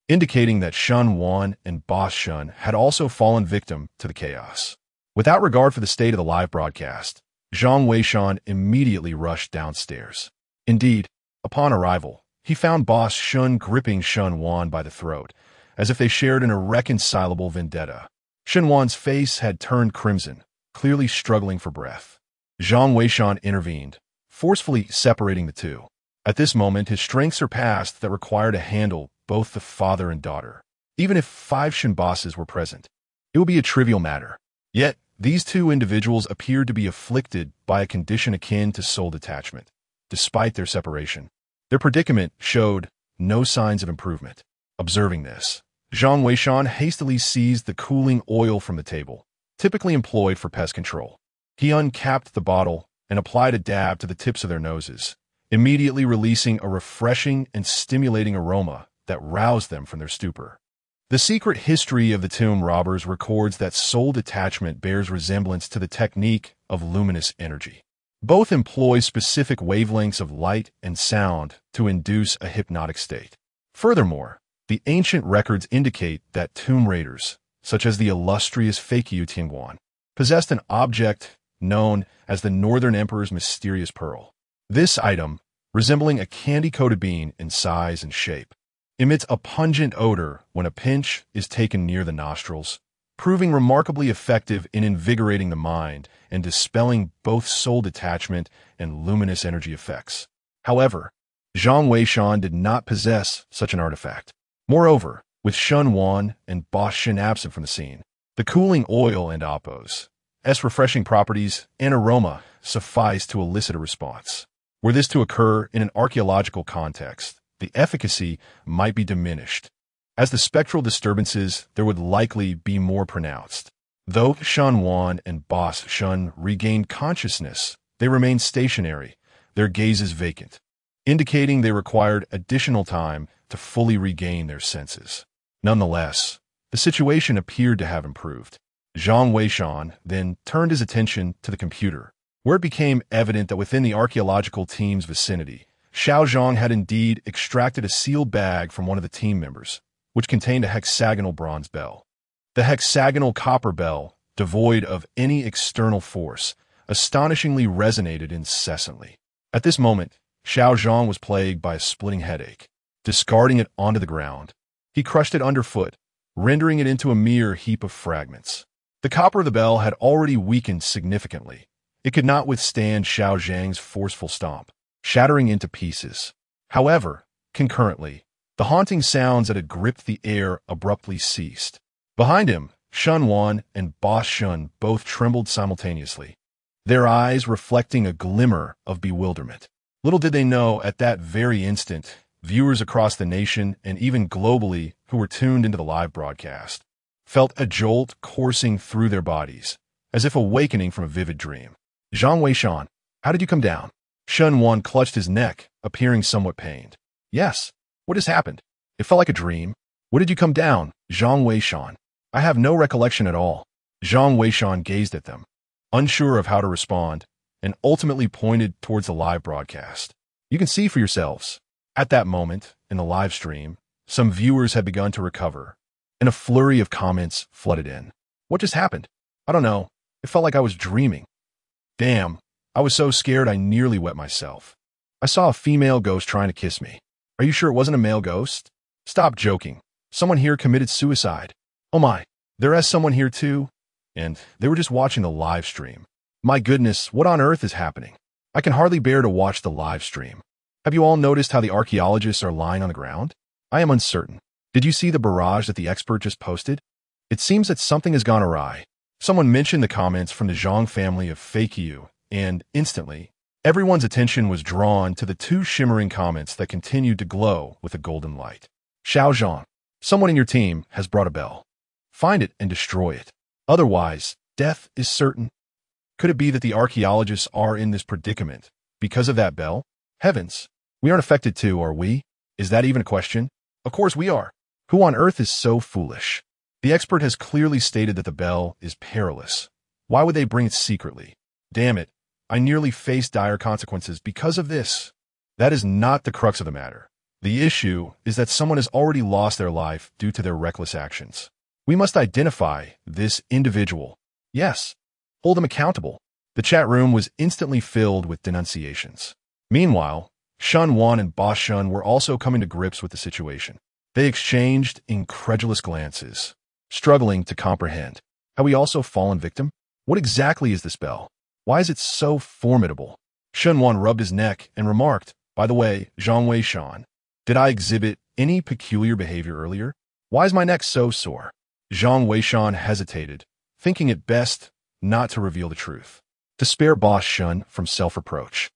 indicating that Shun Wan and Boss Shun had also fallen victim to the chaos. Without regard for the state of the live broadcast, Zhang Weishan immediately rushed downstairs. Indeed, upon arrival, he found Boss Shun gripping Shun Wan by the throat, as if they shared an irreconcilable vendetta. Shun Wan's face had turned crimson, clearly struggling for breath. Zhang Weishan intervened, forcefully separating the two. At this moment, his strength surpassed that required to handle both the father and daughter. Even if 5 Shun bosses were present, it would be a trivial matter. Yet, these two individuals appeared to be afflicted by a condition akin to soul detachment. Despite their separation, their predicament showed no signs of improvement. Observing this, Zhang Weishan hastily seized the cooling oil from the table, typically employed for pest control. He uncapped the bottle and applied a dab to the tips of their noses, immediately releasing a refreshing and stimulating aroma that roused them from their stupor. The secret history of the tomb robbers records that soul detachment bears resemblance to the technique of luminous energy. Both employ specific wavelengths of light and sound to induce a hypnotic state. Furthermore, the ancient records indicate that tomb raiders, such as the illustrious Feiqiu Tianguan, possessed an object known as the Northern Emperor's mysterious pearl. This item, resembling a candy-coated bean in size and shape, emits a pungent odor when a pinch is taken near the nostrils, proving remarkably effective in invigorating the mind and dispelling both soul detachment and luminous energy effects. However, Zhang Weishan did not possess such an artifact. Moreover, with Shun Wan and Boss Shin absent from the scene, the cooling oil and Appo's refreshing properties and aroma suffice to elicit a response. Were this to occur in an archaeological context, the efficacy might be diminished, as the spectral disturbances there would likely be more pronounced. Though Shun Wan and Boss Shun regained consciousness, they remained stationary, their gazes vacant, indicating they required additional time to fully regain their senses. Nonetheless, the situation appeared to have improved. Zhang Weishan then turned his attention to the computer, where it became evident that within the archaeological team's vicinity, Xiao Zhang had indeed extracted a sealed bag from one of the team members, which contained a hexagonal bronze bell. The hexagonal copper bell, devoid of any external force, astonishingly resonated incessantly. At this moment, Xiao Zhang was plagued by a splitting headache. Discarding it onto the ground, he crushed it underfoot, rendering it into a mere heap of fragments. The copper of the bell had already weakened significantly. It could not withstand Xiao Zhang's forceful stomp, shattering into pieces. However, concurrently, the haunting sounds that had gripped the air abruptly ceased. Behind him, Shun Wan and Boss Shun both trembled simultaneously, their eyes reflecting a glimmer of bewilderment. Little did they know at that very instant, viewers across the nation and even globally who were tuned into the live broadcast felt a jolt coursing through their bodies, as if awakening from a vivid dream. Zhang Weishan, how did you come down? Shun Wan clutched his neck, appearing somewhat pained. Yes. What has happened? It felt like a dream. What did you come down, Zhang Weishan? I have no recollection at all. Zhang Weishan gazed at them, unsure of how to respond, and ultimately pointed towards the live broadcast. You can see for yourselves. At that moment, in the live stream, some viewers had begun to recover, and a flurry of comments flooded in. What just happened? I don't know. It felt like I was dreaming. Damn, I was so scared I nearly wet myself. I saw a female ghost trying to kiss me. Are you sure it wasn't a male ghost? Stop joking. Someone here committed suicide. Oh my, there is someone here too? And they were just watching the live stream. My goodness, what on earth is happening? I can hardly bear to watch the live stream. Have you all noticed how the archaeologists are lying on the ground? I am uncertain. Did you see the barrage that the expert just posted? It seems that something has gone awry. Someone mentioned the comments from the Zhang family of Feiqiu, and instantly, everyone's attention was drawn to the two shimmering comments that continued to glow with a golden light. Xiao Zhang, someone in your team has brought a bell. Find it and destroy it. Otherwise, death is certain. Could it be that the archaeologists are in this predicament because of that bell? Heavens, we aren't affected too, are we? Is that even a question? Of course we are. Who on earth is so foolish? The expert has clearly stated that the bell is perilous. Why would they bring it secretly? Damn it, I nearly faced dire consequences because of this. That is not the crux of the matter. The issue is that someone has already lost their life due to their reckless actions. We must identify this individual. Yes, hold them accountable. The chat room was instantly filled with denunciations. Meanwhile, Shun Wan and Boss Shun were also coming to grips with the situation. They exchanged incredulous glances, struggling to comprehend. Have we also fallen victim? What exactly is the spell? Why is it so formidable? Shun Wan rubbed his neck and remarked, "By the way, Zhang Wei Shan, did I exhibit any peculiar behavior earlier? Why is my neck so sore?" Zhang Wei Shan hesitated, thinking it best not to reveal the truth, to spare Boss Shun from self-reproach.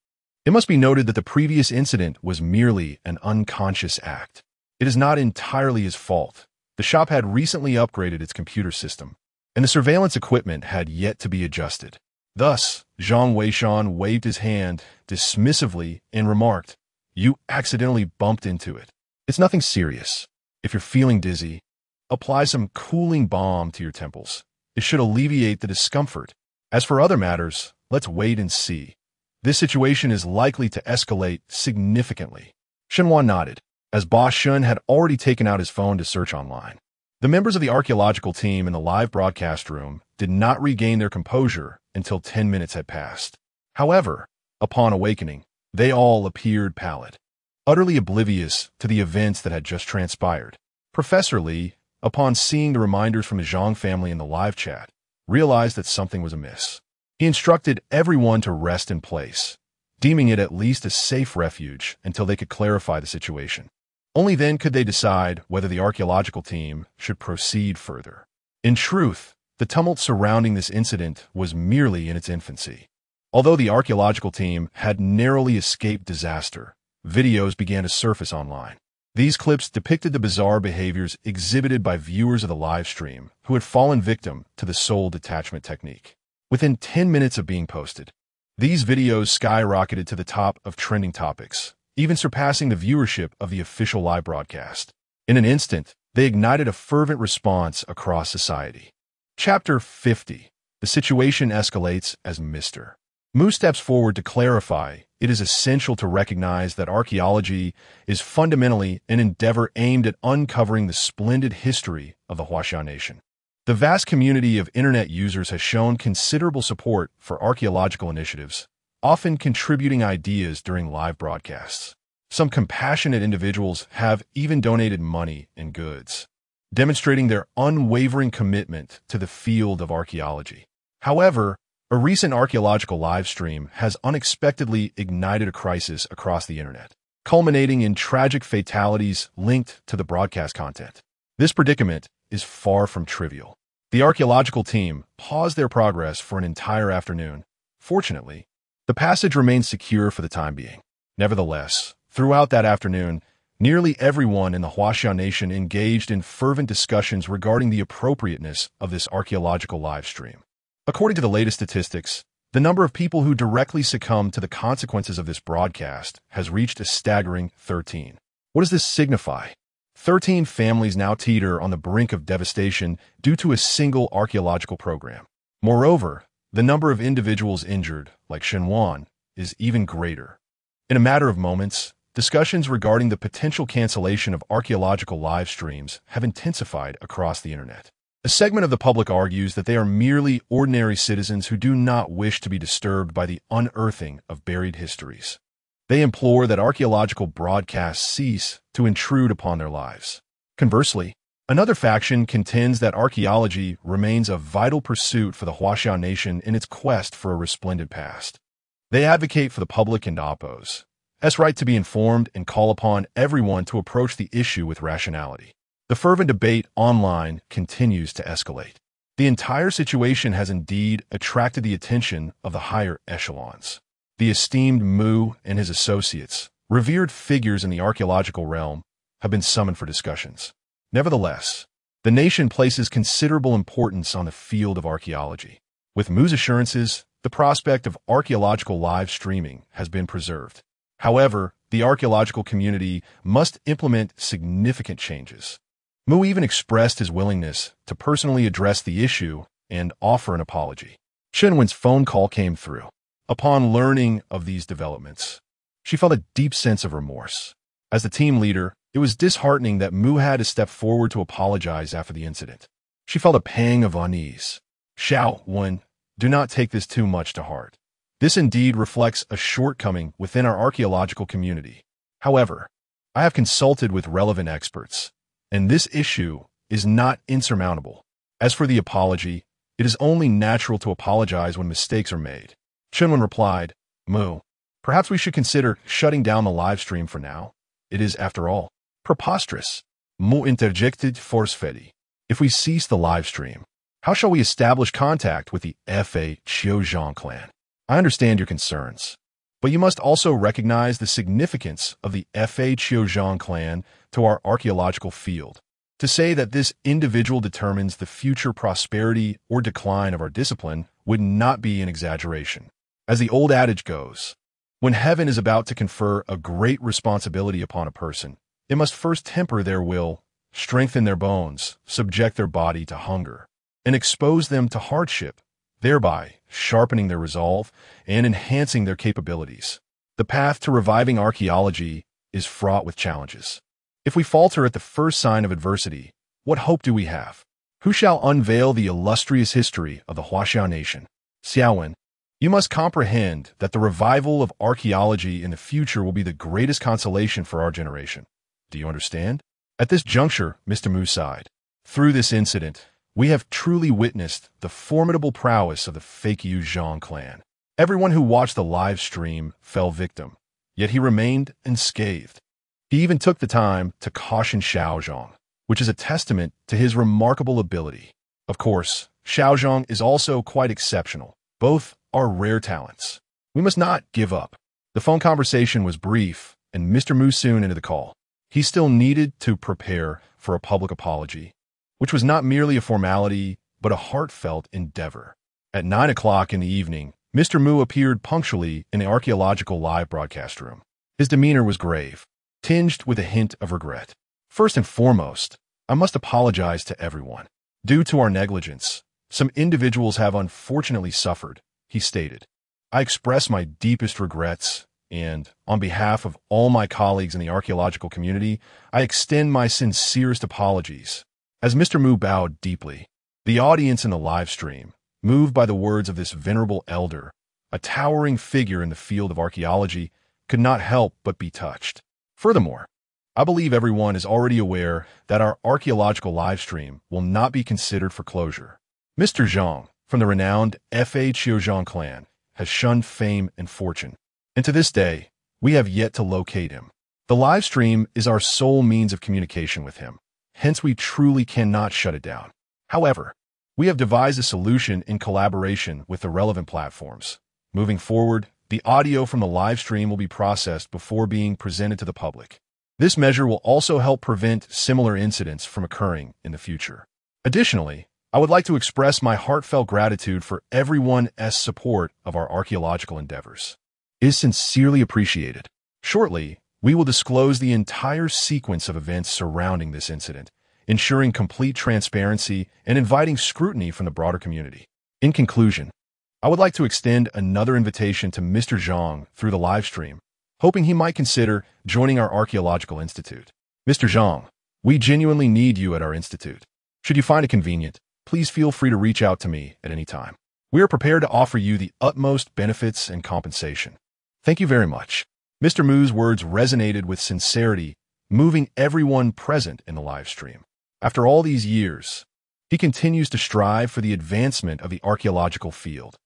It must be noted that the previous incident was merely an unconscious act. It is not entirely his fault. The shop had recently upgraded its computer system, and the surveillance equipment had yet to be adjusted. Thus, Zhang Weishan waved his hand dismissively and remarked, "You accidentally bumped into it. It's nothing serious. If you're feeling dizzy, apply some cooling balm to your temples. It should alleviate the discomfort. As for other matters, let's wait and see. This situation is likely to escalate significantly." Shenhua nodded, as Boss Shun had already taken out his phone to search online. The members of the archaeological team in the live broadcast room did not regain their composure until 10 minutes had passed. However, upon awakening, they all appeared pallid, utterly oblivious to the events that had just transpired. Professor Li, upon seeing the reminders from the Zhang family in the live chat, realized that something was amiss. He instructed everyone to rest in place, deeming it at least a safe refuge until they could clarify the situation. Only then could they decide whether the archaeological team should proceed further. In truth, the tumult surrounding this incident was merely in its infancy. Although the archaeological team had narrowly escaped disaster, videos began to surface online. These clips depicted the bizarre behaviors exhibited by viewers of the live stream who had fallen victim to the soul detachment technique. Within 10 minutes of being posted, these videos skyrocketed to the top of trending topics, even surpassing the viewership of the official live broadcast. In an instant, they ignited a fervent response across society. Chapter 50. The situation escalates as Mr. Mu steps forward to clarify it is essential to recognize that archaeology is fundamentally an endeavor aimed at uncovering the splendid history of the Huaxia nation. The vast community of internet users has shown considerable support for archaeological initiatives, often contributing ideas during live broadcasts. Some compassionate individuals have even donated money and goods, demonstrating their unwavering commitment to the field of archaeology. However, a recent archaeological live stream has unexpectedly ignited a crisis across the internet, culminating in tragic fatalities linked to the broadcast content. This predicament is far from trivial. The archaeological team paused their progress for an entire afternoon. Fortunately, the passage remained secure for the time being. Nevertheless, throughout that afternoon, nearly everyone in the Huaxia nation engaged in fervent discussions regarding the appropriateness of this archaeological live stream. According to the latest statistics, the number of people who directly succumbed to the consequences of this broadcast has reached a staggering 13. What does this signify? 13 families now teeter on the brink of devastation due to a single archaeological program. Moreover, the number of individuals injured, like Shenwan, is even greater. In a matter of moments, discussions regarding the potential cancellation of archaeological live streams have intensified across the internet. A segment of the public argues that they are merely ordinary citizens who do not wish to be disturbed by the unearthing of buried histories. They implore that archaeological broadcasts cease to intrude upon their lives. Conversely, another faction contends that archaeology remains a vital pursuit for the Huaxia nation in its quest for a resplendent past. They advocate for the public and Oppo's right to be informed and call upon everyone to approach the issue with rationality. The fervent debate online continues to escalate. The entire situation has indeed attracted the attention of the higher echelons. The esteemed Mu and his associates, revered figures in the archaeological realm, have been summoned for discussions. Nevertheless, the nation places considerable importance on the field of archaeology. With Mu's assurances, the prospect of archaeological live streaming has been preserved. However, the archaeological community must implement significant changes. Mu even expressed his willingness to personally address the issue and offer an apology. Shenwen's phone call came through. Upon learning of these developments, she felt a deep sense of remorse. As the team leader, it was disheartening that Mu had to step forward to apologize after the incident. She felt a pang of unease. Xiao Wen, do not take this too much to heart. This indeed reflects a shortcoming within our archaeological community. However, I have consulted with relevant experts, and this issue is not insurmountable. As for the apology, it is only natural to apologize when mistakes are made. Shenwen replied, Mu, perhaps we should consider shutting down the live stream for now. It is, after all, preposterous. Mu interjected forcefully. If we cease the live stream, how shall we establish contact with the Fa Qiuzhang clan? I understand your concerns, but you must also recognize the significance of the Fa Qiuzhang clan to our archaeological field. To say that this individual determines the future prosperity or decline of our discipline would not be an exaggeration. As the old adage goes, when heaven is about to confer a great responsibility upon a person, it must first temper their will, strengthen their bones, subject their body to hunger, and expose them to hardship, thereby sharpening their resolve and enhancing their capabilities. The path to reviving archaeology is fraught with challenges. If we falter at the first sign of adversity, what hope do we have? Who shall unveil the illustrious history of the Huaxiao nation? Xiaowen, you must comprehend that the revival of archaeology in the future will be the greatest consolation for our generation. Do you understand? At this juncture, Mr. Mu sighed. Through this incident, we have truly witnessed the formidable prowess of the Feiqiu Zhang clan. Everyone who watched the live stream fell victim, yet he remained unscathed. He even took the time to caution Xiao Zhang, which is a testament to his remarkable ability. Of course, Xiao Zhang is also quite exceptional. Both are rare talents. We must not give up. The phone conversation was brief, and Mr. Mu soon ended the call. He still needed to prepare for a public apology, which was not merely a formality, but a heartfelt endeavor. At 9 o'clock in the evening, Mr. Mu appeared punctually in the archaeological live broadcast room. His demeanor was grave, tinged with a hint of regret. First and foremost, I must apologize to everyone. Due to our negligence, some individuals have unfortunately suffered, he stated. I express my deepest regrets, and on behalf of all my colleagues in the archaeological community, I extend my sincerest apologies. As Mr. Mu bowed deeply, the audience in the live stream, moved by the words of this venerable elder, a towering figure in the field of archaeology, could not help but be touched. Furthermore, I believe everyone is already aware that our archaeological live stream will not be considered for closure. Mr. Zhang, from the renowned Fa Qiuzhang clan, has shunned fame and fortune, and to this day, we have yet to locate him. The live stream is our sole means of communication with him, hence we truly cannot shut it down. However, we have devised a solution in collaboration with the relevant platforms. Moving forward, the audio from the live stream will be processed before being presented to the public. This measure will also help prevent similar incidents from occurring in the future. Additionally, I would like to express my heartfelt gratitude for everyone's support of our archaeological endeavors. It is sincerely appreciated. Shortly, we will disclose the entire sequence of events surrounding this incident, ensuring complete transparency and inviting scrutiny from the broader community. In conclusion, I would like to extend another invitation to Mr. Zhang through the live stream, hoping he might consider joining our Archaeological Institute. Mr. Zhang, we genuinely need you at our institute. Should you find it convenient, please feel free to reach out to me at any time. We are prepared to offer you the utmost benefits and compensation. Thank you very much. Mr. Mu's words resonated with sincerity, moving everyone present in the live stream. After all these years, he continues to strive for the advancement of the archaeological field.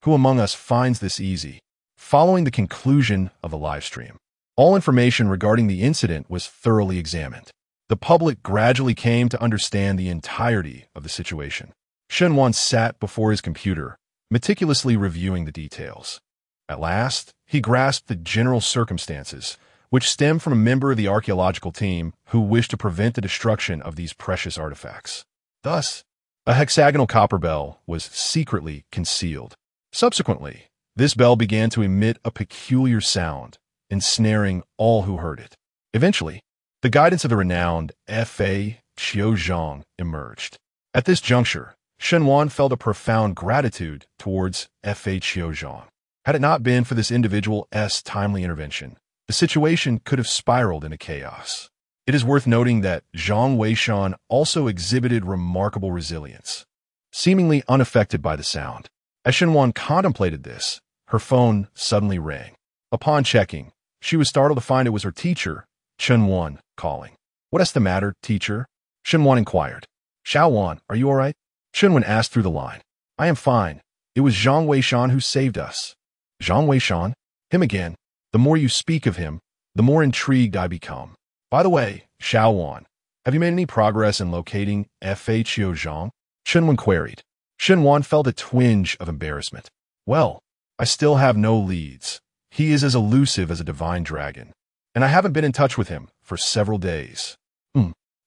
Who among us finds this easy? Following the conclusion of the live stream, all information regarding the incident was thoroughly examined. The public gradually came to understand the entirety of the situation. Shenwan sat before his computer, meticulously reviewing the details. At last, he grasped the general circumstances, which stemmed from a member of the archaeological team who wished to prevent the destruction of these precious artifacts. Thus, a hexagonal copper bell was secretly concealed. Subsequently, this bell began to emit a peculiar sound, ensnaring all who heard it. Eventually, the guidance of the renowned Fa Qiuzhang emerged. At this juncture, Shenwan felt a profound gratitude towards Fhu Zhang. Had it not been for this individual's timely intervention, the situation could have spiraled into chaos. It is worth noting that Zhang Weishan also exhibited remarkable resilience, seemingly unaffected by the sound. As Shenwan contemplated this, her phone suddenly rang. Upon checking, she was startled to find it was her teacher, Shenwan, calling. "What's the matter, teacher?" Shenwan inquired. "Xiaowan, are you all right?" Shenwan asked through the line. "I am fine. It was Zhang Weishan who saved us." "Zhang Weishan? Him again. The more you speak of him, the more intrigued I become. By the way, Xiaowan, have you made any progress in locating Fhu Zhang?" Shenwan queried. Shenwan felt a twinge of embarrassment. "Well, I still have no leads. He is as elusive as a divine dragon, and I haven't been in touch with him for several days."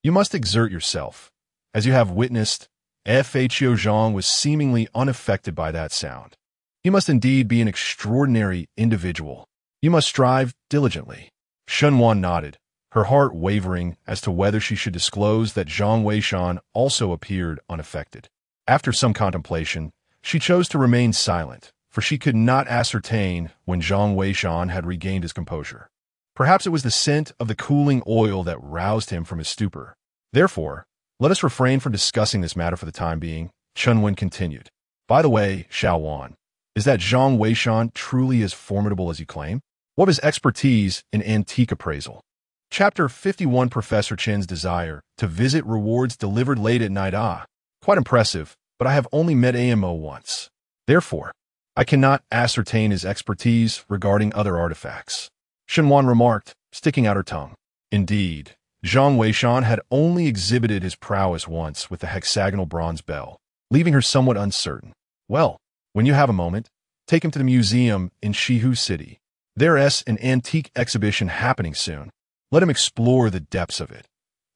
You must exert yourself. As you have witnessed, Fhu Zhang was seemingly unaffected by that sound. He must indeed be an extraordinary individual. You must strive diligently. Shenwan nodded, her heart wavering as to whether she should disclose that Zhang Weishan also appeared unaffected. After some contemplation, she chose to remain silent, for she could not ascertain when Zhang Weishan had regained his composure. Perhaps it was the scent of the cooling oil that roused him from his stupor. Therefore, let us refrain from discussing this matter for the time being, Chunwen continued. By the way, Xiaowan, is that Zhang Weishan truly as formidable as you claim? What is expertise in antique appraisal? Chapter 51 Professor Chen's desire to visit rewards delivered late at night. Quite impressive, but I have only met AMO once. Therefore, I cannot ascertain his expertise regarding other artifacts. Shenwan remarked, sticking out her tongue. Indeed, Zhang Weishan had only exhibited his prowess once with the hexagonal bronze bell, leaving her somewhat uncertain. Well, when you have a moment, take him to the museum in Shihu City. There's an antique exhibition happening soon. Let him explore the depths of it.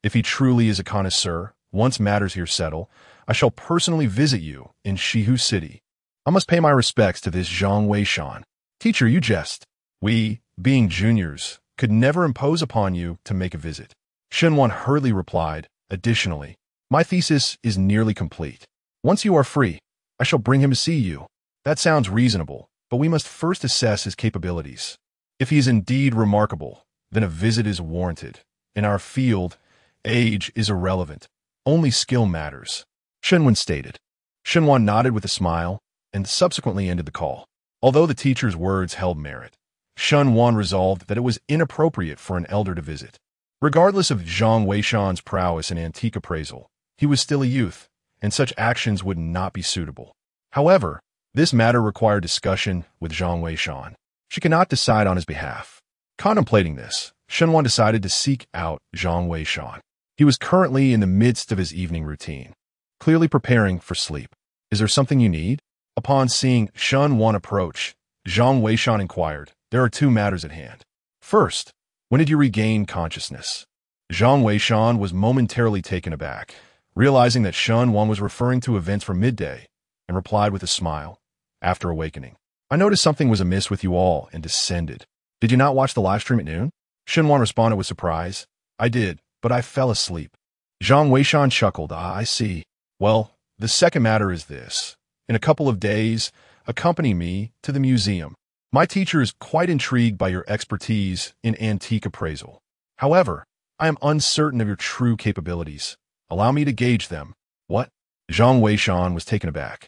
If he truly is a connoisseur, once matters here settle, I shall personally visit you in Shihu City. I must pay my respects to this Zhang Weishan. Teacher, you jest. We, being juniors, could never impose upon you to make a visit. Shenwan hurriedly replied, additionally, my thesis is nearly complete. Once you are free, I shall bring him to see you. That sounds reasonable, but we must first assess his capabilities. If he is indeed remarkable, then a visit is warranted. In our field, age is irrelevant. Only skill matters. Shenwan stated. Shenwan nodded with a smile and subsequently ended the call. Although the teacher's words held merit, Shenwan resolved that it was inappropriate for an elder to visit. Regardless of Zhang Weishan's prowess in antique appraisal, he was still a youth, and such actions would not be suitable. However, this matter required discussion with Zhang Weishan. She cannot decide on his behalf. Contemplating this, Shenwan decided to seek out Zhang Weishan. He was currently in the midst of his evening routine, clearly preparing for sleep. Is there something you need? Upon seeing Shenwan approach, Zhang Weishan inquired, there are two matters at hand. First, when did you regain consciousness? Zhang Weishan was momentarily taken aback, realizing that Shenwan was referring to events from midday, and replied with a smile, after awakening. I noticed something was amiss with you all and descended. Did you not watch the live stream at noon? Shenwan responded with surprise. I did, but I fell asleep. Zhang Weishan chuckled. I see. Well, the second matter is this. In a couple of days, accompany me to the museum. My teacher is quite intrigued by your expertise in antique appraisal. However, I am uncertain of your true capabilities. Allow me to gauge them. What? Zhang Weishan was taken aback,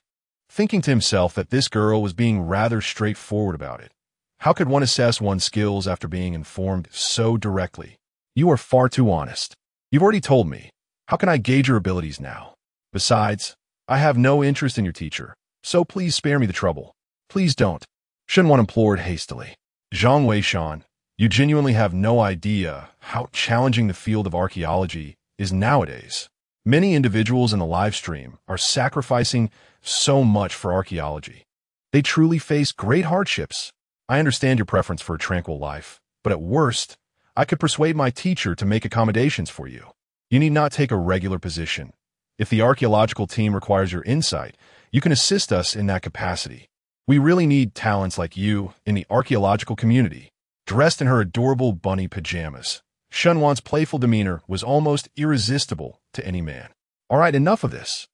thinking to himself that this girl was being rather straightforward about it. How could one assess one's skills after being informed so directly? You are far too honest. You've already told me. How can I gauge your abilities now? Besides, I have no interest in your teacher, so please spare me the trouble. Please don't. Shenwan implored hastily. Zhang Weishan, you genuinely have no idea how challenging the field of archaeology is nowadays. Many individuals in the live stream are sacrificing so much for archaeology. They truly face great hardships. I understand your preference for a tranquil life, but at worst, I could persuade my teacher to make accommodations for you. You need not take a regular position. If the archaeological team requires your insight, you can assist us in that capacity. We really need talents like you in the archaeological community. Dressed in her adorable bunny pajamas, Shenwan's playful demeanor was almost irresistible to any man. All right, enough of this.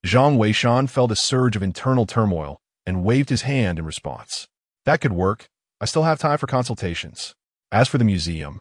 Zhang Weishan felt a surge of internal turmoil and waved his hand in response. That could work. I still have time for consultations. As for the museum,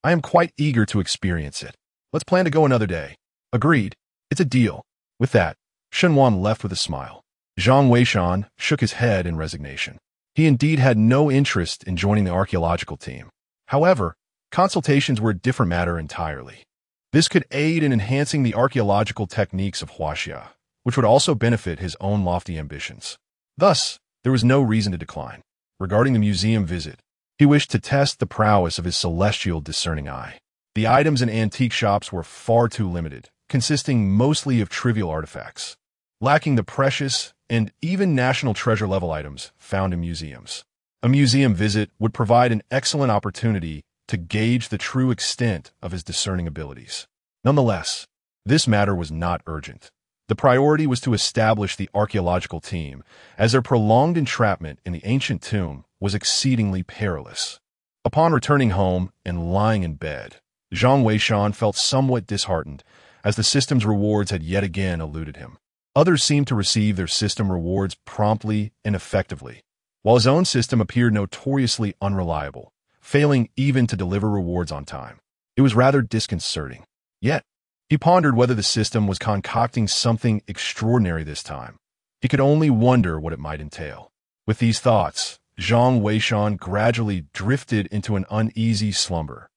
I am quite eager to experience it. Let's plan to go another day. Agreed. It's a deal. With that, Shenwan left with a smile. Zhang Weishan shook his head in resignation. He indeed had no interest in joining the archaeological team. However, consultations were a different matter entirely. This could aid in enhancing the archaeological techniques of Huaxia, which would also benefit his own lofty ambitions. Thus, there was no reason to decline. Regarding the museum visit, he wished to test the prowess of his celestial discerning eye. The items in antique shops were far too limited, consisting mostly of trivial artifacts, lacking the precious and even national treasure-level items found in museums. A museum visit would provide an excellent opportunity to gauge the true extent of his discerning abilities. Nonetheless, this matter was not urgent. The priority was to establish the archaeological team, as their prolonged entrapment in the ancient tomb was exceedingly perilous. Upon returning home and lying in bed, Zhang Weishan felt somewhat disheartened, as the system's rewards had yet again eluded him. Others seemed to receive their system rewards promptly and effectively, while his own system appeared notoriously unreliable, failing even to deliver rewards on time. It was rather disconcerting. Yet, he pondered whether the system was concocting something extraordinary this time. He could only wonder what it might entail. With these thoughts, Zhang Weishan gradually drifted into an uneasy slumber,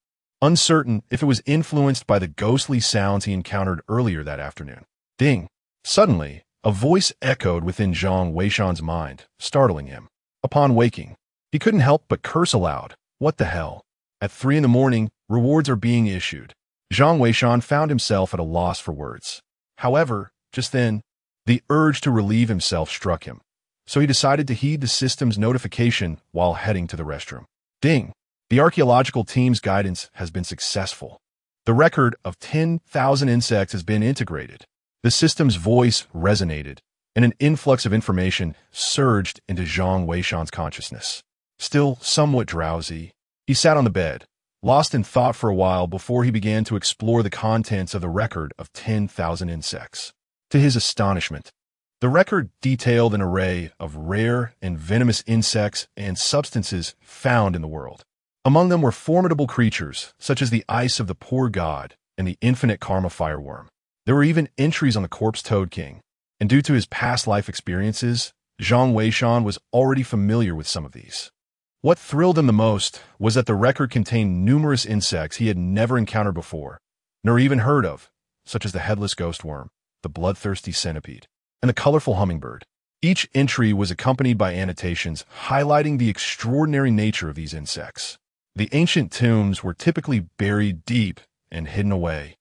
uncertain if it was influenced by the ghostly sounds he encountered earlier that afternoon. Ding! Suddenly, a voice echoed within Zhang Weishan's mind, startling him. Upon waking, he couldn't help but curse aloud. What the hell? At 3 a.m, rewards are being issued. Zhang Weishan found himself at a loss for words. However, just then, the urge to relieve himself struck him, so he decided to heed the system's notification while heading to the restroom. Ding! The archaeological team's guidance has been successful. The record of 10,000 insects has been integrated. The system's voice resonated, and an influx of information surged into Zhang Weishan's consciousness. Still somewhat drowsy, he sat on the bed, lost in thought for a while before he began to explore the contents of the record of 10,000 insects. To his astonishment, the record detailed an array of rare and venomous insects and substances found in the world. Among them were formidable creatures such as the ice of the poor god and the infinite karma fireworm. There were even entries on the corpse toad king, and due to his past life experiences, Zhang Weishan was already familiar with some of these. What thrilled him the most was that the record contained numerous insects he had never encountered before, nor even heard of, such as the headless ghost worm, the bloodthirsty centipede, and the colorful hummingbird. Each entry was accompanied by annotations highlighting the extraordinary nature of these insects. The ancient tombs were typically buried deep and hidden away,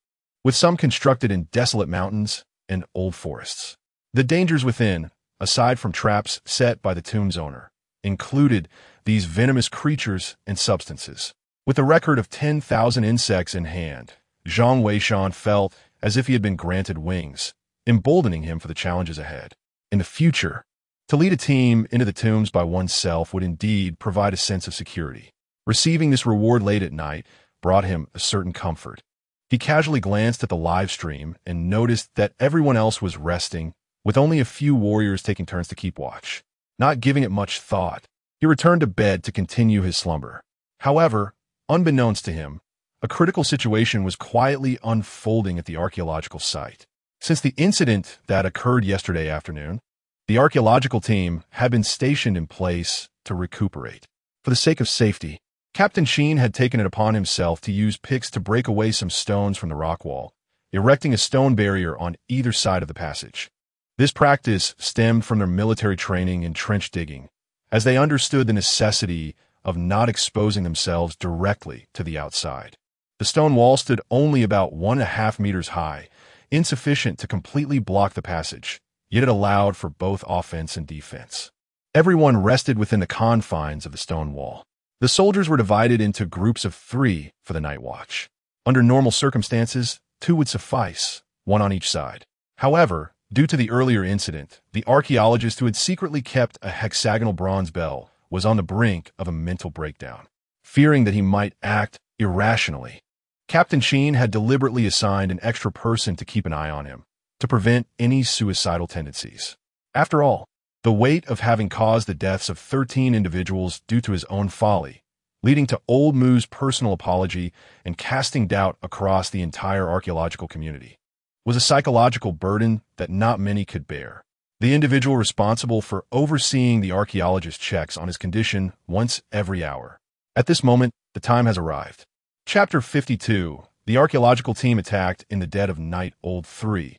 with some constructed in desolate mountains and old forests. The dangers within, aside from traps set by the tomb's owner, included these venomous creatures and substances. With a record of 10,000 insects in hand, Zhang Weishan felt as if he had been granted wings, emboldening him for the challenges ahead. In the future, to lead a team into the tombs by oneself would indeed provide a sense of security. Receiving this reward late at night brought him a certain comfort. He casually glanced at the live stream and noticed that everyone else was resting, with only a few warriors taking turns to keep watch. Not giving it much thought, he returned to bed to continue his slumber. However, unbeknownst to him, a critical situation was quietly unfolding at the archaeological site. Since the incident that occurred yesterday afternoon, the archaeological team had been stationed in place to recuperate. For the sake of safety, Captain Sheen had taken it upon himself to use picks to break away some stones from the rock wall, erecting a stone barrier on either side of the passage. This practice stemmed from their military training in trench digging, as they understood the necessity of not exposing themselves directly to the outside. The stone wall stood only about 1.5 meters high, insufficient to completely block the passage, yet it allowed for both offense and defense. Everyone rested within the confines of the stone wall. The soldiers were divided into groups of 3 for the night watch. Under normal circumstances, 2 would suffice, 1 on each side. However, due to the earlier incident, the archaeologist who had secretly kept a hexagonal bronze bell was on the brink of a mental breakdown. Fearing that he might act irrationally, Captain Sheen had deliberately assigned an extra person to keep an eye on him, to prevent any suicidal tendencies. After all, the weight of having caused the deaths of 13 individuals due to his own folly, leading to Old Moo's personal apology and casting doubt across the entire archaeological community, was a psychological burden that not many could bear. The individual responsible for overseeing the archaeologist checks on his condition once every hour. At this moment, the time has arrived. Chapter 52. The archaeological team attacked in the dead of night. Old 3.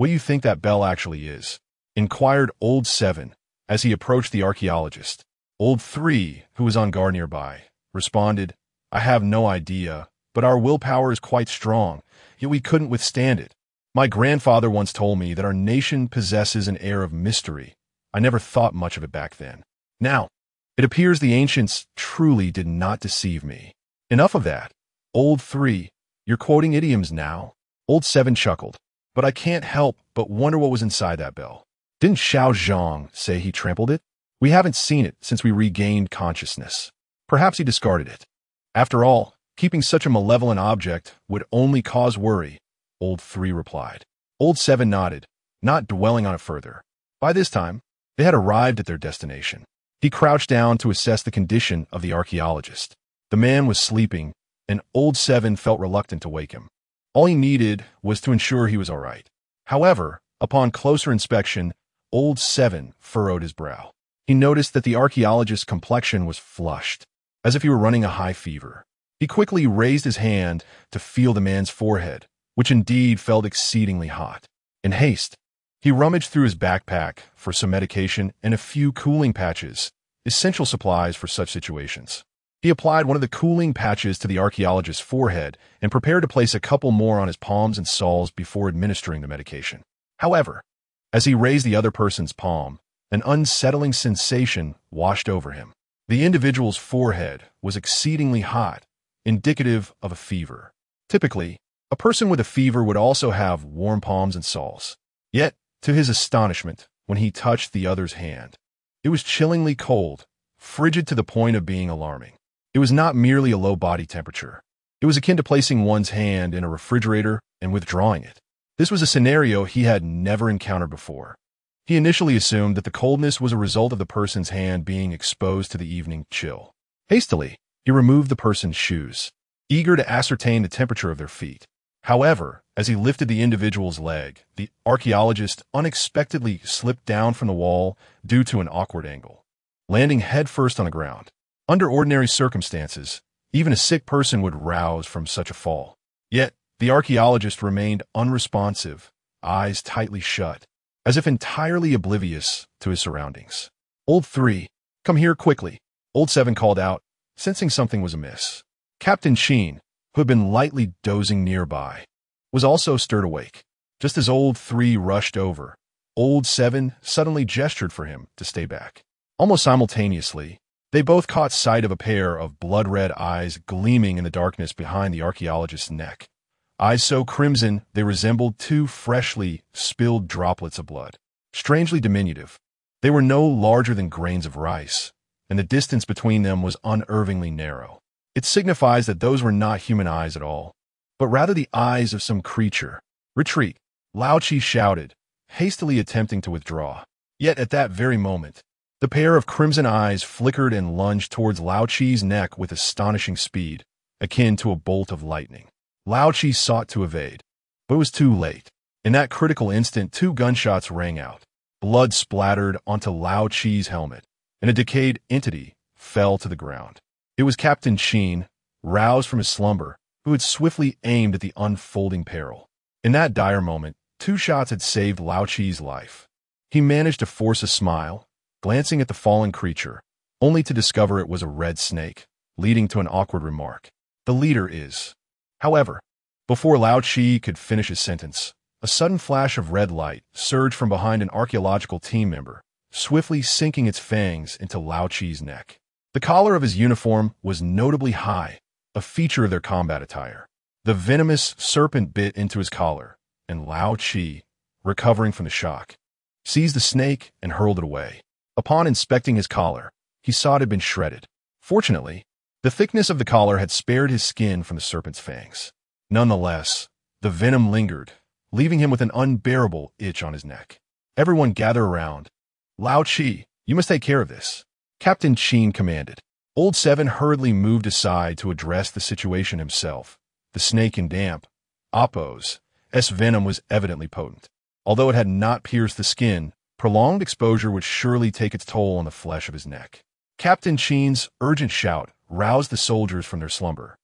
What do you think that bell actually is? Inquired Old 7 as he approached the archaeologist. Old 3, who was on guard nearby, responded, I have no idea, but our willpower is quite strong, yet we couldn't withstand it. My grandfather once told me that our nation possesses an air of mystery. I never thought much of it back then. Now, it appears the ancients truly did not deceive me. Enough of that. Old 3, you're quoting idioms now. Old 7 chuckled, but I can't help but wonder what was inside that bell. Didn't Xiao Zhang say he trampled it? We haven't seen it since we regained consciousness. Perhaps he discarded it. After all, keeping such a malevolent object would only cause worry, Old 3 replied. Old 7 nodded, not dwelling on it further. By this time, they had arrived at their destination. He crouched down to assess the condition of the archaeologist. The man was sleeping, and Old 7 felt reluctant to wake him. All he needed was to ensure he was all right. However, upon closer inspection, Old 7 furrowed his brow. He noticed that the archaeologist's complexion was flushed, as if he were running a high fever. He quickly raised his hand to feel the man's forehead, which indeed felt exceedingly hot. In haste, he rummaged through his backpack for some medication and a few cooling patches, essential supplies for such situations. He applied one of the cooling patches to the archaeologist's forehead and prepared to place a couple more on his palms and soles before administering the medication. However, as he raised the other person's palm, an unsettling sensation washed over him. The individual's forehead was exceedingly hot, indicative of a fever. Typically, a person with a fever would also have warm palms and soles. Yet, to his astonishment, when he touched the other's hand, it was chillingly cold, frigid to the point of being alarming. It was not merely a low body temperature. It was akin to placing one's hand in a refrigerator and withdrawing it. This was a scenario he had never encountered before. He initially assumed that the coldness was a result of the person's hand being exposed to the evening chill. Hastily, he removed the person's shoes, eager to ascertain the temperature of their feet. However, as he lifted the individual's leg, the archaeologist unexpectedly slipped down from the wall due to an awkward angle, landing headfirst on the ground. Under ordinary circumstances, even a sick person would rouse from such a fall. Yet, the archaeologist remained unresponsive, eyes tightly shut, as if entirely oblivious to his surroundings. Old 3, come here quickly, Old 7 called out, sensing something was amiss. Captain Sheen, who had been lightly dozing nearby, was also stirred awake. Just as Old 3 rushed over, Old 7 suddenly gestured for him to stay back. Almost simultaneously, they both caught sight of a pair of blood-red eyes gleaming in the darkness behind the archaeologist's neck. Eyes so crimson they resembled two freshly spilled droplets of blood. Strangely diminutive, they were no larger than grains of rice, and the distance between them was unervingly narrow. It signifies that those were not human eyes at all, but rather the eyes of some creature. Retreat, Lao Chi shouted, hastily attempting to withdraw. Yet at that very moment, the pair of crimson eyes flickered and lunged towards Lao Chi's neck with astonishing speed, akin to a bolt of lightning. Lao Chi sought to evade, but it was too late. In that critical instant, two gunshots rang out. Blood splattered onto Lao Chi's helmet, and a decayed entity fell to the ground. It was Captain Sheen, roused from his slumber, who had swiftly aimed at the unfolding peril. In that dire moment, two shots had saved Lao Chi's life. He managed to force a smile, glancing at the fallen creature, only to discover it was a red snake, leading to an awkward remark. The leader is. However, before Lao Chi could finish his sentence, a sudden flash of red light surged from behind an archaeological team member, swiftly sinking its fangs into Lao Chi's neck. The collar of his uniform was notably high, a feature of their combat attire. The venomous serpent bit into his collar, and Lao Chi, recovering from the shock, seized the snake and hurled it away. Upon inspecting his collar, he saw it had been shredded. Fortunately, the thickness of the collar had spared his skin from the serpent's fangs. Nonetheless, the venom lingered, leaving him with an unbearable itch on his neck. Everyone gather around. Lao Chi, you must take care of this, Captain Sheen commanded. Old Seven hurriedly moved aside to address the situation himself. The snake in damp, Oppo's venom was evidently potent. Although it had not pierced the skin, prolonged exposure would surely take its toll on the flesh of his neck. Captain Sheen's urgent shout roused the soldiers from their slumber,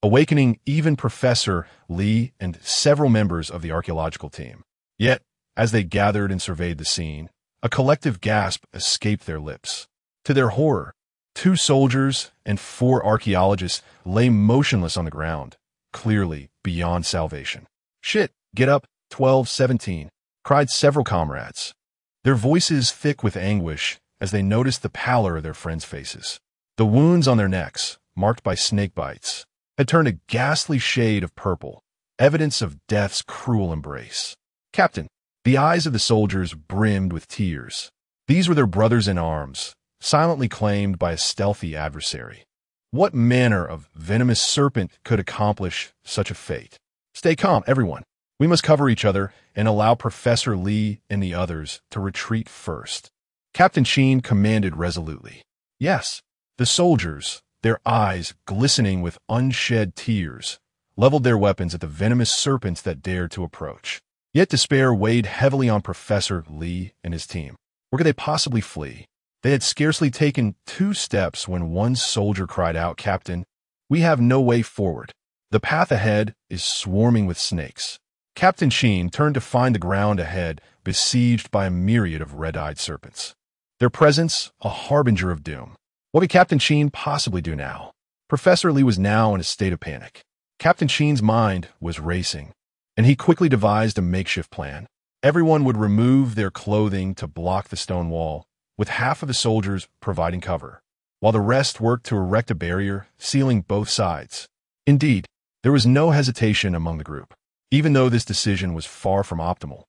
awakening even Professor Lee and several members of the archaeological team. Yet, as they gathered and surveyed the scene, a collective gasp escaped their lips. To their horror, 2 soldiers and 4 archaeologists lay motionless on the ground, clearly beyond salvation. "Shit, get up, 12-17, cried several comrades, their voices thick with anguish as they noticed the pallor of their friends' faces. The wounds on their necks, marked by snake bites, had turned a ghastly shade of purple, evidence of death's cruel embrace. "Captain," the eyes of the soldiers brimmed with tears. These were their brothers in arms, silently claimed by a stealthy adversary. What manner of venomous serpent could accomplish such a fate? "Stay calm, everyone. We must cover each other and allow Professor Lee and the others to retreat first," Captain Sheen commanded resolutely. Yes, the soldiers, their eyes glistening with unshed tears, leveled their weapons at the venomous serpents that dared to approach. Yet despair weighed heavily on Professor Lee and his team. Where could they possibly flee? They had scarcely taken 2 steps when one soldier cried out, "Captain, we have no way forward. The path ahead is swarming with snakes." Captain Sheen turned to find the ground ahead besieged by a myriad of red-eyed serpents, their presence a harbinger of doom. What could Captain Sheen possibly do now? Professor Lee was now in a state of panic. Captain Sheen's mind was racing, and he quickly devised a makeshift plan. Everyone would remove their clothing to block the stone wall, with half of the soldiers providing cover, while the rest worked to erect a barrier, sealing both sides. Indeed, there was no hesitation among the group, even though this decision was far from optimal.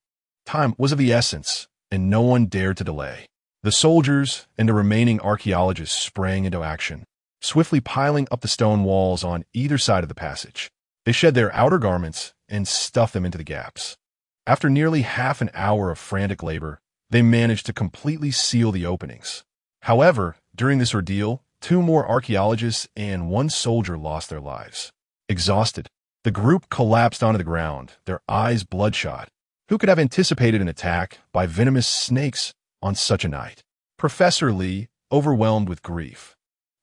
Time was of the essence, and no one dared to delay. The soldiers and the remaining archaeologists sprang into action, swiftly piling up the stone walls on either side of the passage. They shed their outer garments and stuffed them into the gaps. After nearly half an hour of frantic labor, they managed to completely seal the openings. However, during this ordeal, 2 more archaeologists and 1 soldier lost their lives. Exhausted, the group collapsed onto the ground, their eyes bloodshot. Who could have anticipated an attack by venomous snakes on such a night? Professor Lee, overwhelmed with grief,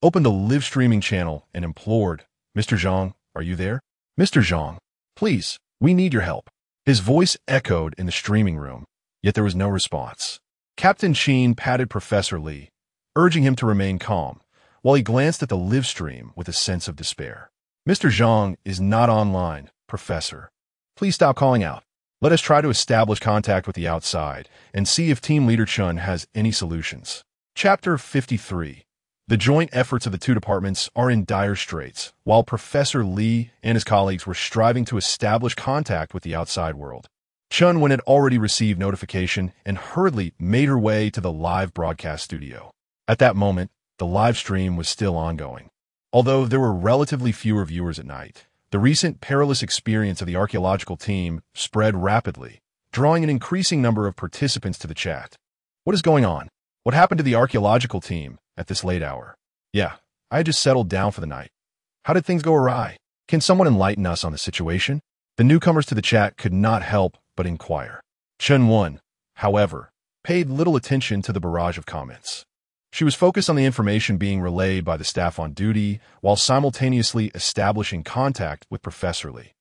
opened the live streaming channel and implored, "Mr. Zhang, are you there? Mr. Zhang, please, we need your help." His voice echoed in the streaming room, yet there was no response. Captain Sheen patted Professor Lee, urging him to remain calm, while he glanced at the live stream with a sense of despair. "Mr. Zhang is not online, Professor. Please stop calling out. Let us try to establish contact with the outside and see if Team Leader Chun has any solutions." Chapter 53. The joint efforts of the 2 departments are in dire straits, while Professor Lee and his colleagues were striving to establish contact with the outside world. Chun Wen had already received notification and hurriedly made her way to the live broadcast studio. At that moment, the live stream was still ongoing. Although there were relatively fewer viewers at night, the recent perilous experience of the archaeological team spread rapidly, drawing an increasing number of participants to the chat. "What is going on? What happened to the archaeological team at this late hour? Yeah, I had just settled down for the night. How did things go awry? Can someone enlighten us on the situation?" The newcomers to the chat could not help but inquire. Chun Wen, however, paid little attention to the barrage of comments. She was focused on the information being relayed by the staff on duty, while simultaneously establishing contact with Professor Lee.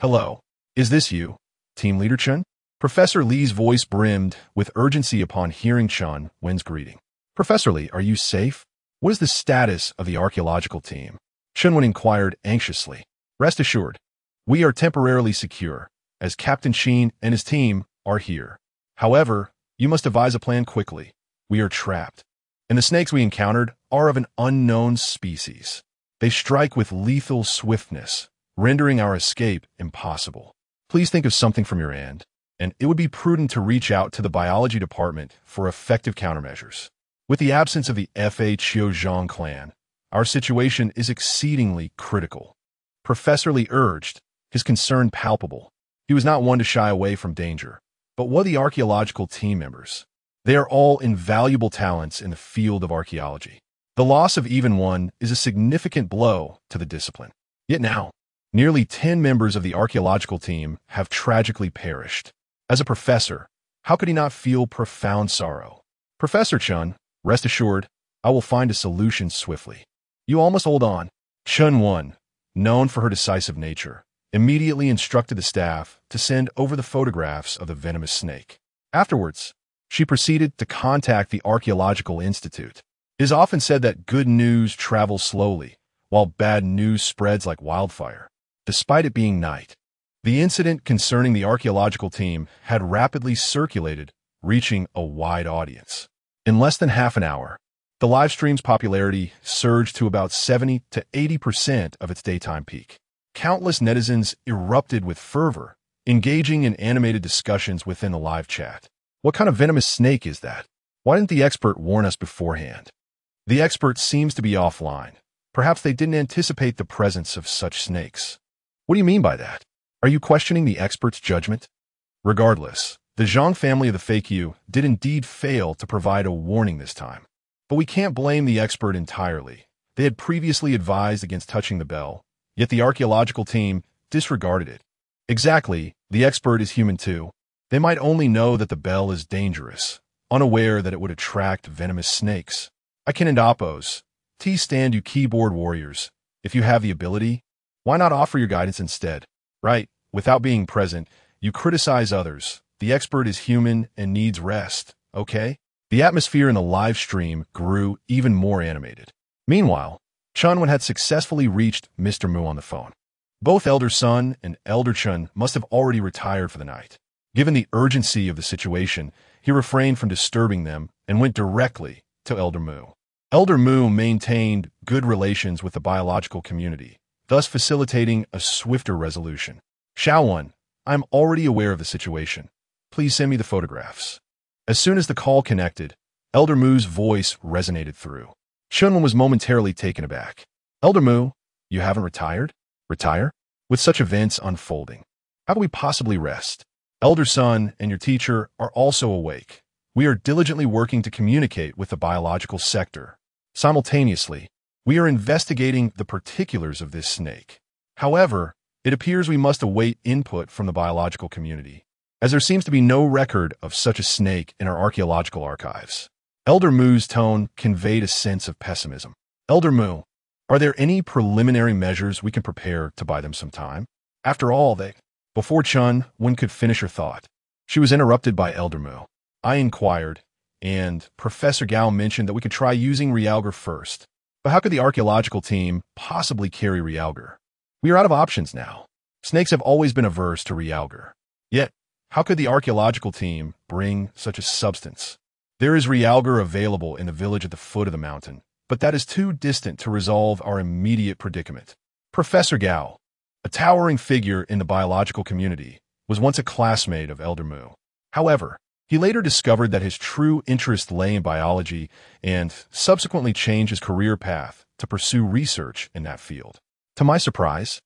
"Hello, is this you, Team Leader Chun?" Professor Lee's voice brimmed with urgency upon hearing Chun Wen's greeting. "Professor Lee, are you safe? What is the status of the archaeological team?" Chun Wen inquired anxiously. "Rest assured, we are temporarily secure, as Captain Sheen and his team are here. However, you must devise a plan quickly. We are trapped, and the snakes we encountered are of an unknown species. They strike with lethal swiftness, rendering our escape impossible. Please think of something from your end, and it would be prudent to reach out to the biology department for effective countermeasures. With the absence of the Fa Chiozhang clan, our situation is exceedingly critical," Professor Lee urged, his concern palpable. He was not one to shy away from danger. But what of the archaeological team members? They are all invaluable talents in the field of archaeology. The loss of even one is a significant blow to the discipline. Yet now, nearly 10 members of the archaeological team have tragically perished. As a professor, how could he not feel profound sorrow? Professor Chun, rest assured, I will find a solution swiftly. You all must hold on. Chun 1, known for her decisive nature, immediately instructed the staff to send over the photographs of the venomous snake. Afterwards, she proceeded to contact the Archaeological Institute. It is often said that good news travels slowly, while bad news spreads like wildfire. Despite it being night, the incident concerning the archaeological team had rapidly circulated, reaching a wide audience. In less than half an hour, the live stream's popularity surged to about 70 to 80% of its daytime peak. Countless netizens erupted with fervor, engaging in animated discussions within the live chat. What kind of venomous snake is that? Why didn't the expert warn us beforehand? The expert seems to be offline. Perhaps they didn't anticipate the presence of such snakes. What do you mean by that? Are you questioning the expert's judgment? Regardless, the Zhang family of the fake you did indeed fail to provide a warning this time. But we can't blame the expert entirely. They had previously advised against touching the bell, yet the archaeological team disregarded it. Exactly, the expert is human too. They might only know that the bell is dangerous, unaware that it would attract venomous snakes. I can end oppose. Stand you keyboard warriors. If you have the ability, why not offer your guidance instead? Right, without being present, you criticize others. The expert is human and needs rest, okay? The atmosphere in the live stream grew even more animated. Meanwhile, Chunwen had successfully reached Mr. Mu on the phone. Both Elder Sun and Elder Chun must have already retired for the night. Given the urgency of the situation, he refrained from disturbing them and went directly to Elder Mu. Elder Mu maintained good relations with the biological community, thus facilitating a swifter resolution. Shaowen, I'm already aware of the situation. Please send me the photographs. As soon as the call connected, Elder Mu's voice resonated through. Chunwen was momentarily taken aback. Elder Mu, you haven't retired? Retire? With such events unfolding, how can we possibly rest? Elder Sun and your teacher are also awake. We are diligently working to communicate with the biological sector. Simultaneously, we are investigating the particulars of this snake. However, it appears we must await input from the biological community, as there seems to be no record of such a snake in our archaeological archives. Elder Mu's tone conveyed a sense of pessimism. Elder Mu, are there any preliminary measures we can prepare to buy them some time? After all, Before Chun-Wen could finish her thought, she was interrupted by Elder Mu. I inquired, and Professor Gao mentioned that we could try using Realgar first. But how could the archaeological team possibly carry Realgar? We are out of options now. Snakes have always been averse to Realgar. Yet, how could the archaeological team bring such a substance? There is Realgar available in the village at the foot of the mountain, but that is too distant to resolve our immediate predicament. Professor Gao, a towering figure in the biological community, was once a classmate of Elder Mu. However, he later discovered that his true interest lay in biology and subsequently changed his career path to pursue research in that field. To my surprise,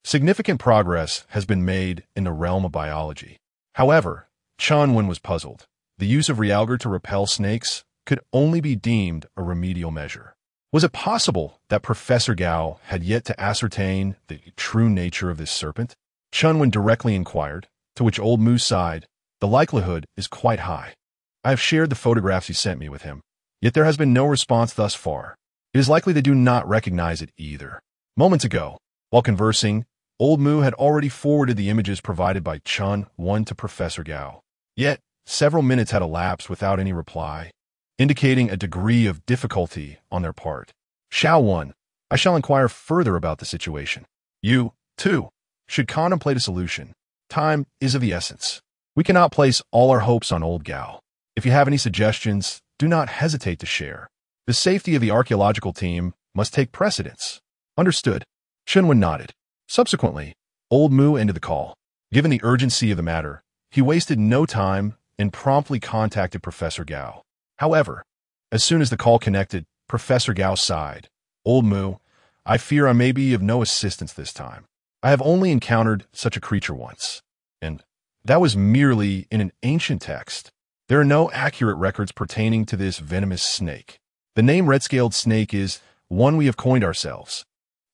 significant progress has been made in the realm of biology. However, Chunwen was puzzled. The use of Realgar to repel snakes could only be deemed a remedial measure. Was it possible that Professor Gao had yet to ascertain the true nature of this serpent? Chunwen directly inquired, to which Old Mu sighed, the likelihood is quite high. I have shared the photographs he sent me with him, yet there has been no response thus far. It is likely they do not recognize it either. Moments ago, while conversing, Old Mu had already forwarded the images provided by Chun-Wen to Professor Gao. Yet, several minutes had elapsed without any reply, indicating a degree of difficulty on their part. Shaowen, I shall inquire further about the situation. You, too, should contemplate a solution. Time is of the essence. We cannot place all our hopes on old Gao. If you have any suggestions, do not hesitate to share. The safety of the archaeological team must take precedence. Understood. Chunwen nodded. Subsequently, Old Mu ended the call. Given the urgency of the matter, he wasted no time and promptly contacted Professor Gao. However, as soon as the call connected, Professor Gao sighed. Old Mu, I fear I may be of no assistance this time. I have only encountered such a creature once. And that was merely in an ancient text. There are no accurate records pertaining to this venomous snake. The name red-scaled snake is one we have coined ourselves.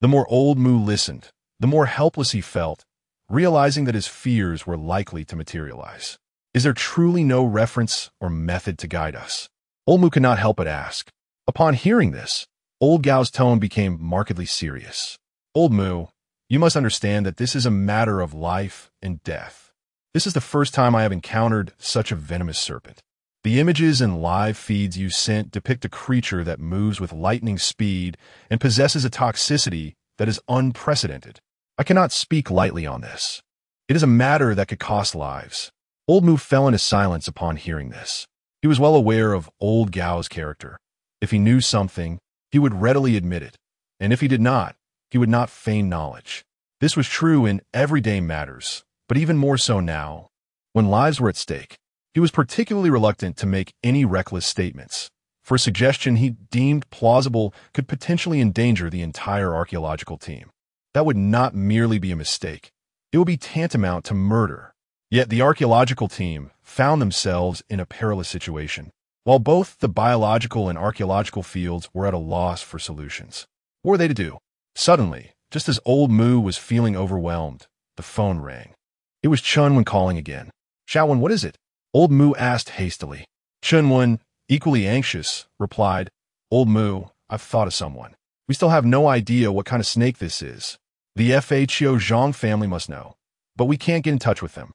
The more old Mu listened, the more helpless he felt, realizing that his fears were likely to materialize. Is there truly no reference or method to guide us? Old Mu could not help but ask. Upon hearing this, Old Gao's tone became markedly serious. Old Mu, you must understand that this is a matter of life and death. This is the first time I have encountered such a venomous serpent. The images and live feeds you sent depict a creature that moves with lightning speed and possesses a toxicity that is unprecedented. I cannot speak lightly on this. It is a matter that could cost lives. Old Mu fell into silence upon hearing this. He was well aware of Old Gao's character. If he knew something, he would readily admit it, and if he did not, he would not feign knowledge. This was true in everyday matters, but even more so now, when lives were at stake. He was particularly reluctant to make any reckless statements, for a suggestion he deemed plausible could potentially endanger the entire archaeological team. That would not merely be a mistake. It would be tantamount to murder. Yet the archaeological team found themselves in a perilous situation, while both the biological and archaeological fields were at a loss for solutions. What were they to do? Suddenly, just as Old Mu was feeling overwhelmed, the phone rang. It was Chunwen calling again. Xiaowen, what is it? Old Mu asked hastily. Chunwen, equally anxious, replied, Old Mu, I've thought of someone. We still have no idea what kind of snake this is. The FHO Zhang family must know, but we can't get in touch with them.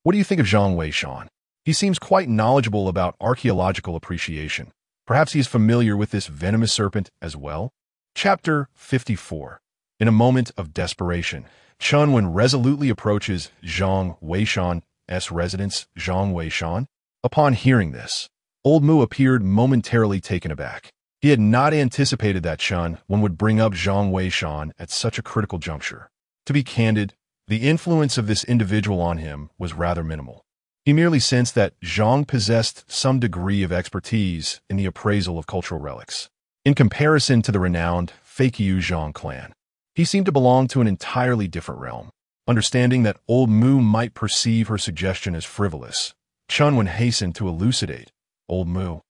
What do you think of Zhang Weishan? He seems quite knowledgeable about archaeological appreciation. Perhaps he is familiar with this venomous serpent as well? Chapter 54. In a moment of desperation, Chunwen resolutely approaches Zhang Weishan's residence, Zhang Weishan. Upon hearing this, Old Mu appeared momentarily taken aback. He had not anticipated that Chunwen would bring up Zhang Weishan at such a critical juncture. To be candid, the influence of this individual on him was rather minimal. He merely sensed that Zhang possessed some degree of expertise in the appraisal of cultural relics. In comparison to the renowned Feiqiu Zhang clan, he seemed to belong to an entirely different realm. Understanding that Old Mu might perceive her suggestion as frivolous, Chunwen hastened to elucidate. Old Mu,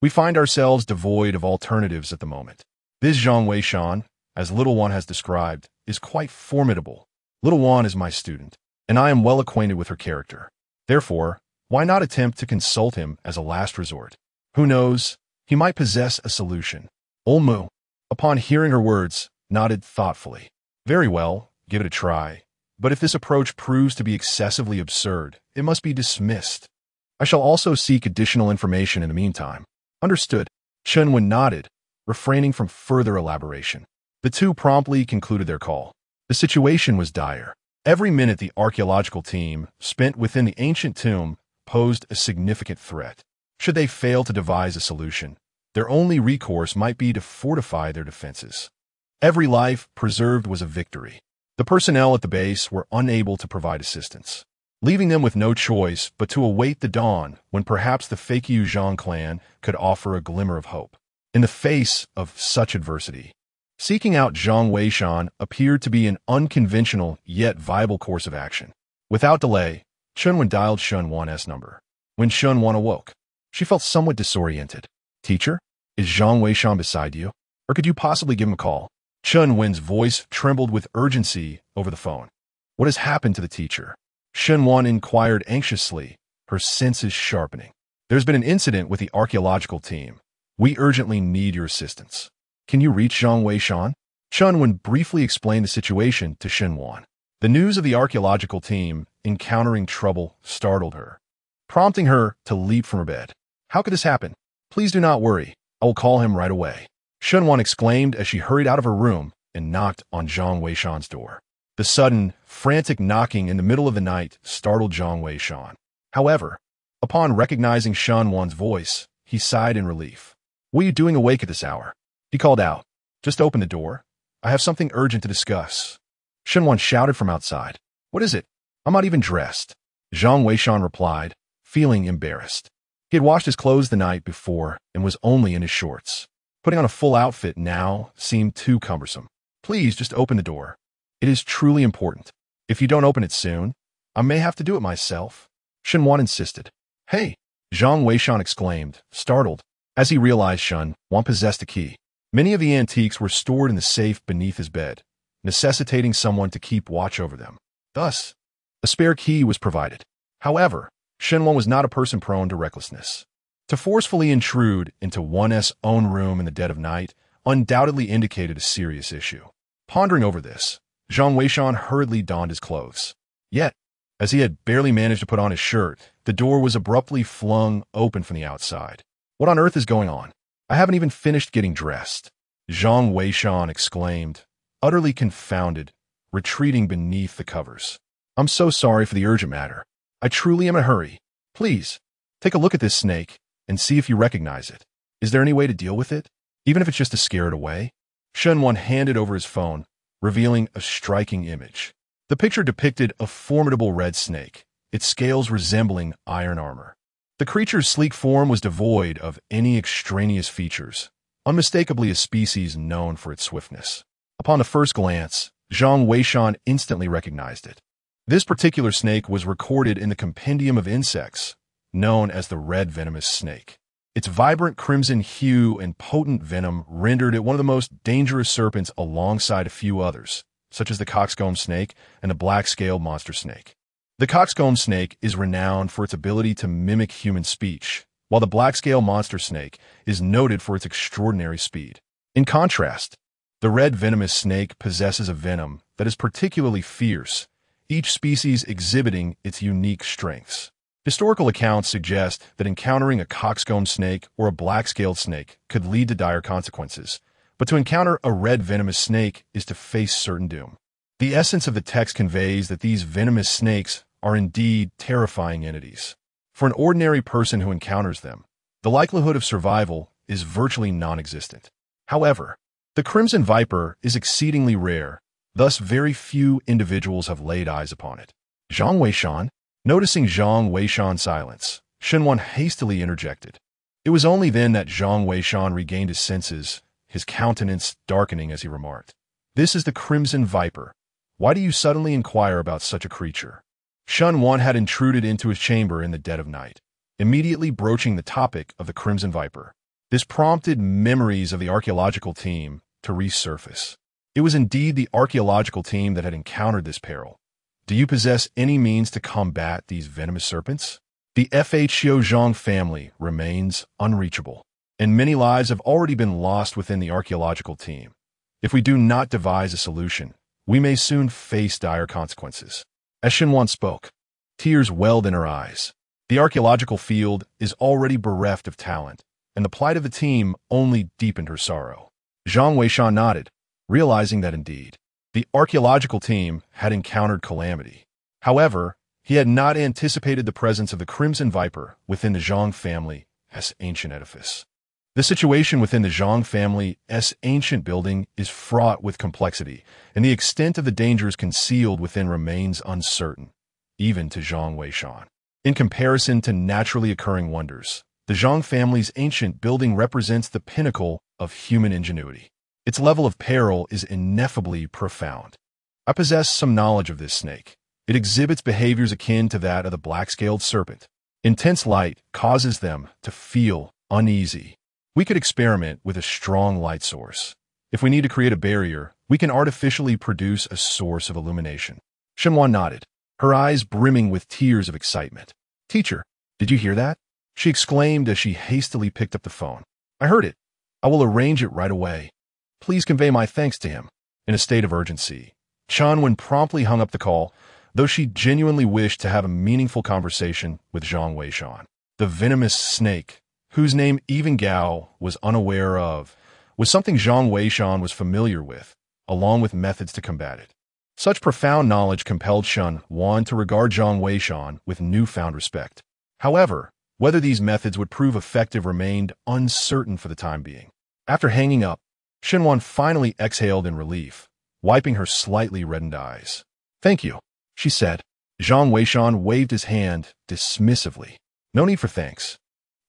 we find ourselves devoid of alternatives at the moment. This Zhang Weishan, as Little One has described, is quite formidable. Little One is my student, and I am well acquainted with her character. Therefore, why not attempt to consult him as a last resort? Who knows, he might possess a solution. Old Mu, upon hearing her words, nodded thoughtfully. Very well, give it a try. But if this approach proves to be excessively absurd, it must be dismissed. I shall also seek additional information in the meantime. Understood. Chunwen nodded, refraining from further elaboration. The two promptly concluded their call. The situation was dire. Every minute the archaeological team spent within the ancient tomb posed a significant threat. Should they fail to devise a solution, their only recourse might be to fortify their defenses. Every life preserved was a victory. The personnel at the base were unable to provide assistance, leaving them with no choice but to await the dawn when perhaps the Feiqiu Zhang clan could offer a glimmer of hope. In the face of such adversity, seeking out Zhang Weishan appeared to be an unconventional yet viable course of action. Without delay, Chunwen dialed Shunwan's number. When Shunwan awoke, she felt somewhat disoriented. Teacher, is Zhang Weishan beside you? Or could you possibly give him a call? Chunwen's voice trembled with urgency over the phone. What has happened to the teacher? Shunwan inquired anxiously, her senses sharpening. There's been an incident with the archaeological team. We urgently need your assistance. Can you reach Zhang Weishan? Chunwen briefly explained the situation to Shunwan. The news of the archaeological team encountering trouble startled her, prompting her to leap from her bed. How could this happen? Please do not worry. I will call him right away. Shunwan exclaimed as she hurried out of her room and knocked on Zhang Weishan's door. The sudden, frantic knocking in the middle of the night startled Zhang Weishan. However, upon recognizing Shunwan's voice, he sighed in relief. What are you doing awake at this hour? He called out. Just open the door. I have something urgent to discuss. Shunwan shouted from outside. What is it? I'm not even dressed. Zhang Weishan replied, feeling embarrassed. He had washed his clothes the night before and was only in his shorts. Putting on a full outfit now seemed too cumbersome. Please just open the door. It is truly important. If you don't open it soon, I may have to do it myself. Shenwan insisted. Hey, Zhang Weishan exclaimed, startled, as he realized Shenwan possessed a key. Many of the antiques were stored in the safe beneath his bed, necessitating someone to keep watch over them. Thus, a spare key was provided. However, Shenwan was not a person prone to recklessness. To forcefully intrude into one's own room in the dead of night undoubtedly indicated a serious issue. Pondering over this, Zhang Weishan hurriedly donned his clothes. Yet, as he had barely managed to put on his shirt, the door was abruptly flung open from the outside. What on earth is going on? I haven't even finished getting dressed, Zhang Weishan exclaimed, utterly confounded, retreating beneath the covers. I'm so sorry for the urgent matter. I truly am in a hurry. Please, take a look at this snake and see if you recognize it. Is there any way to deal with it, even if it's just to scare it away? Shenwan handed over his phone, revealing a striking image. The picture depicted a formidable red snake, its scales resembling iron armor. The creature's sleek form was devoid of any extraneous features, unmistakably a species known for its swiftness. Upon the first glance, Zhang Weishan instantly recognized it. This particular snake was recorded in the compendium of insects, known as the red venomous snake. Its vibrant crimson hue and potent venom rendered it one of the most dangerous serpents alongside a few others, such as the coxcomb snake and the black-scaled monster snake. The coxcomb snake is renowned for its ability to mimic human speech, while the black-scaled monster snake is noted for its extraordinary speed. In contrast, the red venomous snake possesses a venom that is particularly fierce, each species exhibiting its unique strengths. Historical accounts suggest that encountering a coxcomb snake or a black-scaled snake could lead to dire consequences, but to encounter a red venomous snake is to face certain doom. The essence of the text conveys that these venomous snakes are indeed terrifying entities. For an ordinary person who encounters them, the likelihood of survival is virtually non-existent. However, the crimson viper is exceedingly rare, thus very few individuals have laid eyes upon it. Zhang Weishan, noticing Zhang Weishan's silence, Shenwan hastily interjected. It was only then that Zhang Weishan regained his senses, his countenance darkening as he remarked, "This is the crimson viper. Why do you suddenly inquire about such a creature?" Shenwan had intruded into his chamber in the dead of night, immediately broaching the topic of the crimson viper. This prompted memories of the archaeological team to resurface. It was indeed the archaeological team that had encountered this peril. Do you possess any means to combat these venomous serpents? The FHO Zhang family remains unreachable, and many lives have already been lost within the archaeological team. If we do not devise a solution, we may soon face dire consequences. As Shenwan spoke, tears welled in her eyes. The archaeological field is already bereft of talent, and the plight of the team only deepened her sorrow. Zhang Weishan nodded, realizing that indeed, the archaeological team had encountered calamity. However, he had not anticipated the presence of the Crimson Viper within the Zhang family's ancient edifice. The situation within the Zhang family's ancient building is fraught with complexity, and the extent of the dangers concealed within remains uncertain, even to Zhang Weishan. In comparison to naturally occurring wonders, the Zhang family's ancient building represents the pinnacle of human ingenuity. Its level of peril is ineffably profound. I possess some knowledge of this snake. It exhibits behaviors akin to that of the black-scaled serpent. Intense light causes them to feel uneasy. We could experiment with a strong light source. If we need to create a barrier, we can artificially produce a source of illumination. Shenwan nodded, her eyes brimming with tears of excitement. "Teacher, did you hear that?" she exclaimed as she hastily picked up the phone. "I heard it. I will arrange it right away. Please convey my thanks to him." In a state of urgency, Chanwen promptly hung up the call, though she genuinely wished to have a meaningful conversation with Zhang Weishan. The venomous snake, whose name even Gao was unaware of, was something Zhang Weishan was familiar with, along with methods to combat it. Such profound knowledge compelled Shen Wan to regard Zhang Weishan with newfound respect. However, whether these methods would prove effective remained uncertain for the time being. After hanging up, Shen Wan finally exhaled in relief, wiping her slightly reddened eyes. "Thank you," she said. Zhang Weishan waved his hand dismissively. "No need for thanks.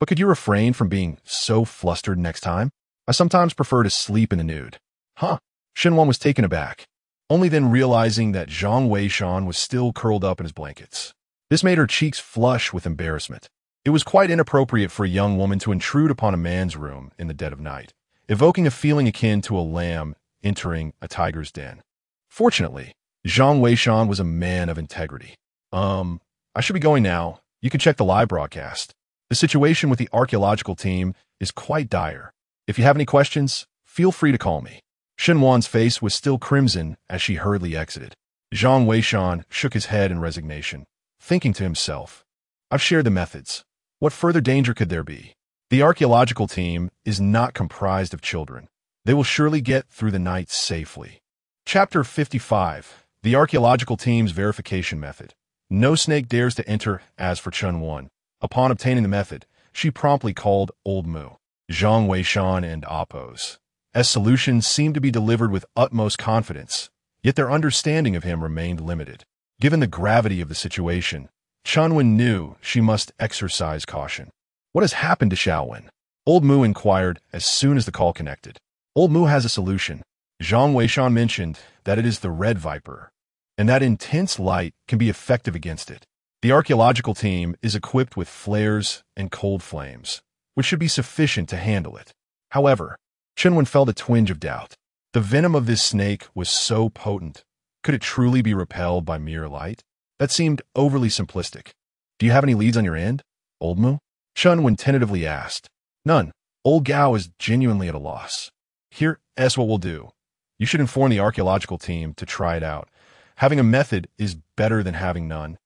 But could you refrain from being so flustered next time? I sometimes prefer to sleep in the nude." "Huh?" Shen Wan was taken aback. only then realizing that Zhang Weishan was still curled up in his blankets. This made her cheeks flush with embarrassment. It was quite inappropriate for a young woman to intrude upon a man's room in the dead of night, evoking a feeling akin to a lamb entering a tiger's den. Fortunately, Zhang Weishan was a man of integrity. I should be going now. You can check the live broadcast. The situation with the archaeological team is quite dire. If you have any questions, feel free to call me. Xinwan's face was still crimson as she hurriedly exited. Zhang Weishan shook his head in resignation, thinking to himself, I've shared the methods. What further danger could there be? The archaeological team is not comprised of children. They will surely get through the night safely. Chapter 55. The archaeological team's verification method. No snake dares to enter. As for Chun-Wan, upon obtaining the method, she promptly called Old Mu, Zhang Weishan, and Appos. As solutions seemed to be delivered with utmost confidence, yet their understanding of him remained limited. Given the gravity of the situation, Chun-Wan knew she must exercise caution. What has happened to Xiaowen? Old Mu inquired as soon as the call connected. Old Mu has a solution. Zhang Weishan mentioned that it is the red viper, and that intense light can be effective against it. The archaeological team is equipped with flares and cold flames, which should be sufficient to handle it. However, Chun-Wan felt a twinge of doubt. The venom of this snake was so potent. Could it truly be repelled by mere light? That seemed overly simplistic. Do you have any leads on your end, Old Mu? Chun-Wan tentatively asked. None. Old Gao is genuinely at a loss. Here's what we'll do. You should inform the archaeological team to try it out. Having a method is better than having none.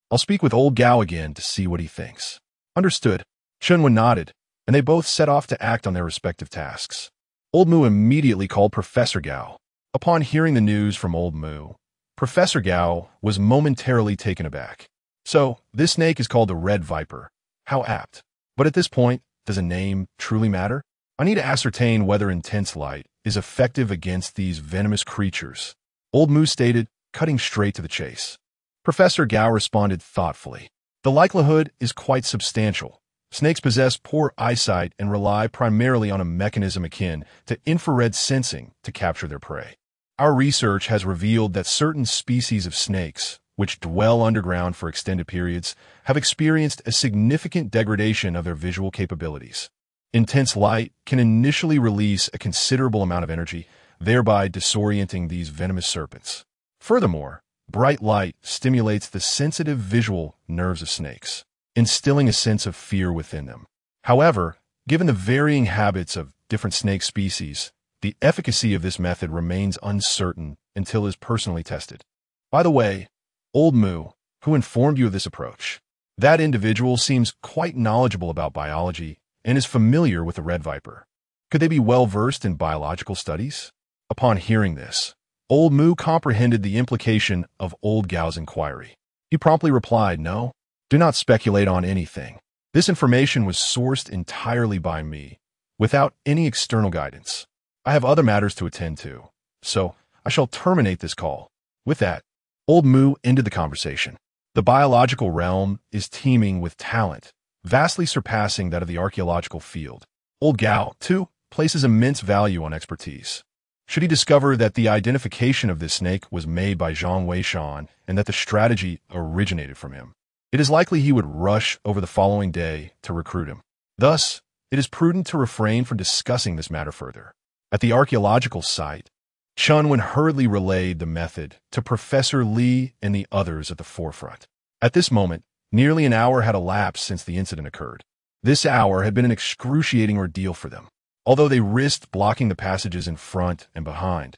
I'll speak with Old Gao again to see what he thinks. Understood. Chun-Wan nodded, and they both set off to act on their respective tasks. Old Mu immediately called Professor Gao. Upon hearing the news from Old Mu, Professor Gao was momentarily taken aback. So, this snake is called the Red Viper. How apt. But at this point, does a name truly matter? I need to ascertain whether intense light is effective against these venomous creatures, Old Mu stated, cutting straight to the chase. Professor Gao responded thoughtfully. The likelihood is quite substantial. Snakes possess poor eyesight and rely primarily on a mechanism akin to infrared sensing to capture their prey. Our research has revealed that certain species of snakes, which dwell underground for extended periods, have experienced a significant degradation of their visual capabilities. Intense light can initially release a considerable amount of energy, thereby disorienting these venomous serpents. Furthermore, bright light stimulates the sensitive visual nerves of snakes, instilling a sense of fear within them. However, given the varying habits of different snake species, the efficacy of this method remains uncertain until it is personally tested. By the way, Old Mu, who informed you of this approach? That individual seems quite knowledgeable about biology and is familiar with the red viper. Could they be well-versed in biological studies? Upon hearing this, Old Mu comprehended the implication of Old Gao's inquiry. He promptly replied, No, do not speculate on anything. This information was sourced entirely by me, without any external guidance. I have other matters to attend to, so I shall terminate this call. With that, Old Mu ended the conversation. The biological realm is teeming with talent, vastly surpassing that of the archaeological field. Old Gao, too, places immense value on expertise. Should he discover that the identification of this snake was made by Zhang Weishan and that the strategy originated from him, it is likely he would rush over the following day to recruit him. Thus, it is prudent to refrain from discussing this matter further. At the archaeological site, Chun-Wan hurriedly relayed the method to Professor Li and the others at the forefront. At this moment, nearly an hour had elapsed since the incident occurred. This hour had been an excruciating ordeal for them. Although they risked blocking the passages in front and behind,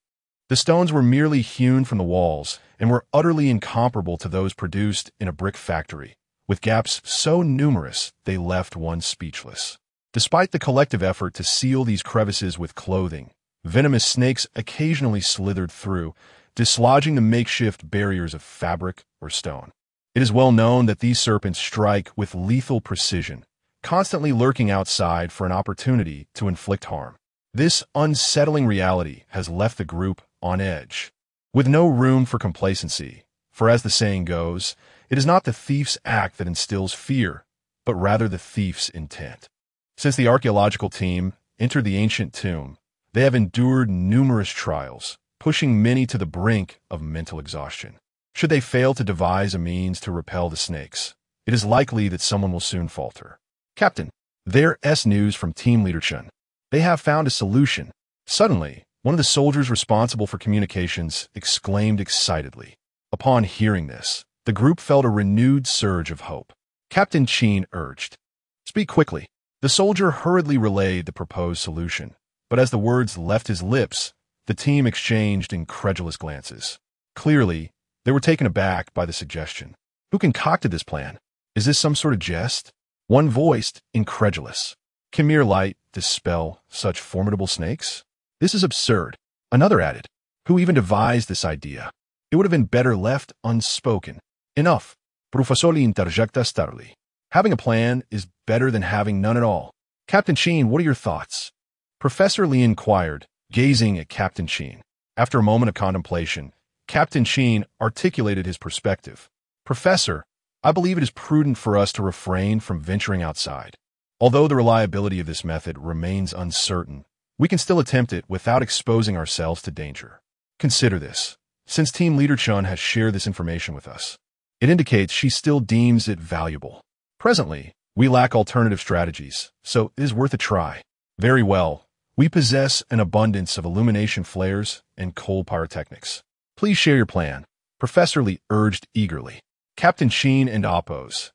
the stones were merely hewn from the walls and were utterly incomparable to those produced in a brick factory, with gaps so numerous they left one speechless. Despite the collective effort to seal these crevices with clothing, venomous snakes occasionally slithered through, dislodging the makeshift barriers of fabric or stone. It is well known that these serpents strike with lethal precision, constantly lurking outside for an opportunity to inflict harm. This unsettling reality has left the group on edge, with no room for complacency, for as the saying goes, it is not the thief's act that instills fear, but rather the thief's intent. Since the archaeological team entered the ancient tomb, they have endured numerous trials, pushing many to the brink of mental exhaustion. Should they fail to devise a means to repel the snakes, it is likely that someone will soon falter. Captain, there's news from Team Leader Chun. They have found a solution. Suddenly, one of the soldiers responsible for communications exclaimed excitedly. Upon hearing this, the group felt a renewed surge of hope. Captain Chin urged, "Speak quickly." The soldier hurriedly relayed the proposed solution, but as the words left his lips, the team exchanged incredulous glances. Clearly, they were taken aback by the suggestion. Who concocted this plan? Is this some sort of jest? One voiced, incredulous. Can mere light dispel such formidable snakes? This is absurd. Another added, who even devised this idea? It would have been better left unspoken. Enough. Professor interjecta starly. Having a plan is better than having none at all. Captain Chin, what are your thoughts? Professor Lee inquired, gazing at Captain Chin. After a moment of contemplation, Captain Chin articulated his perspective. Professor, I believe it is prudent for us to refrain from venturing outside. Although the reliability of this method remains uncertain, we can still attempt it without exposing ourselves to danger. Consider this. Since Team Leader Chun has shared this information with us, it indicates she still deems it valuable. Presently, we lack alternative strategies, so it is worth a try. Very well. We possess an abundance of illumination flares and cold pyrotechnics. Please share your plan, Professor Lee urged eagerly. Captain Chin and Appo's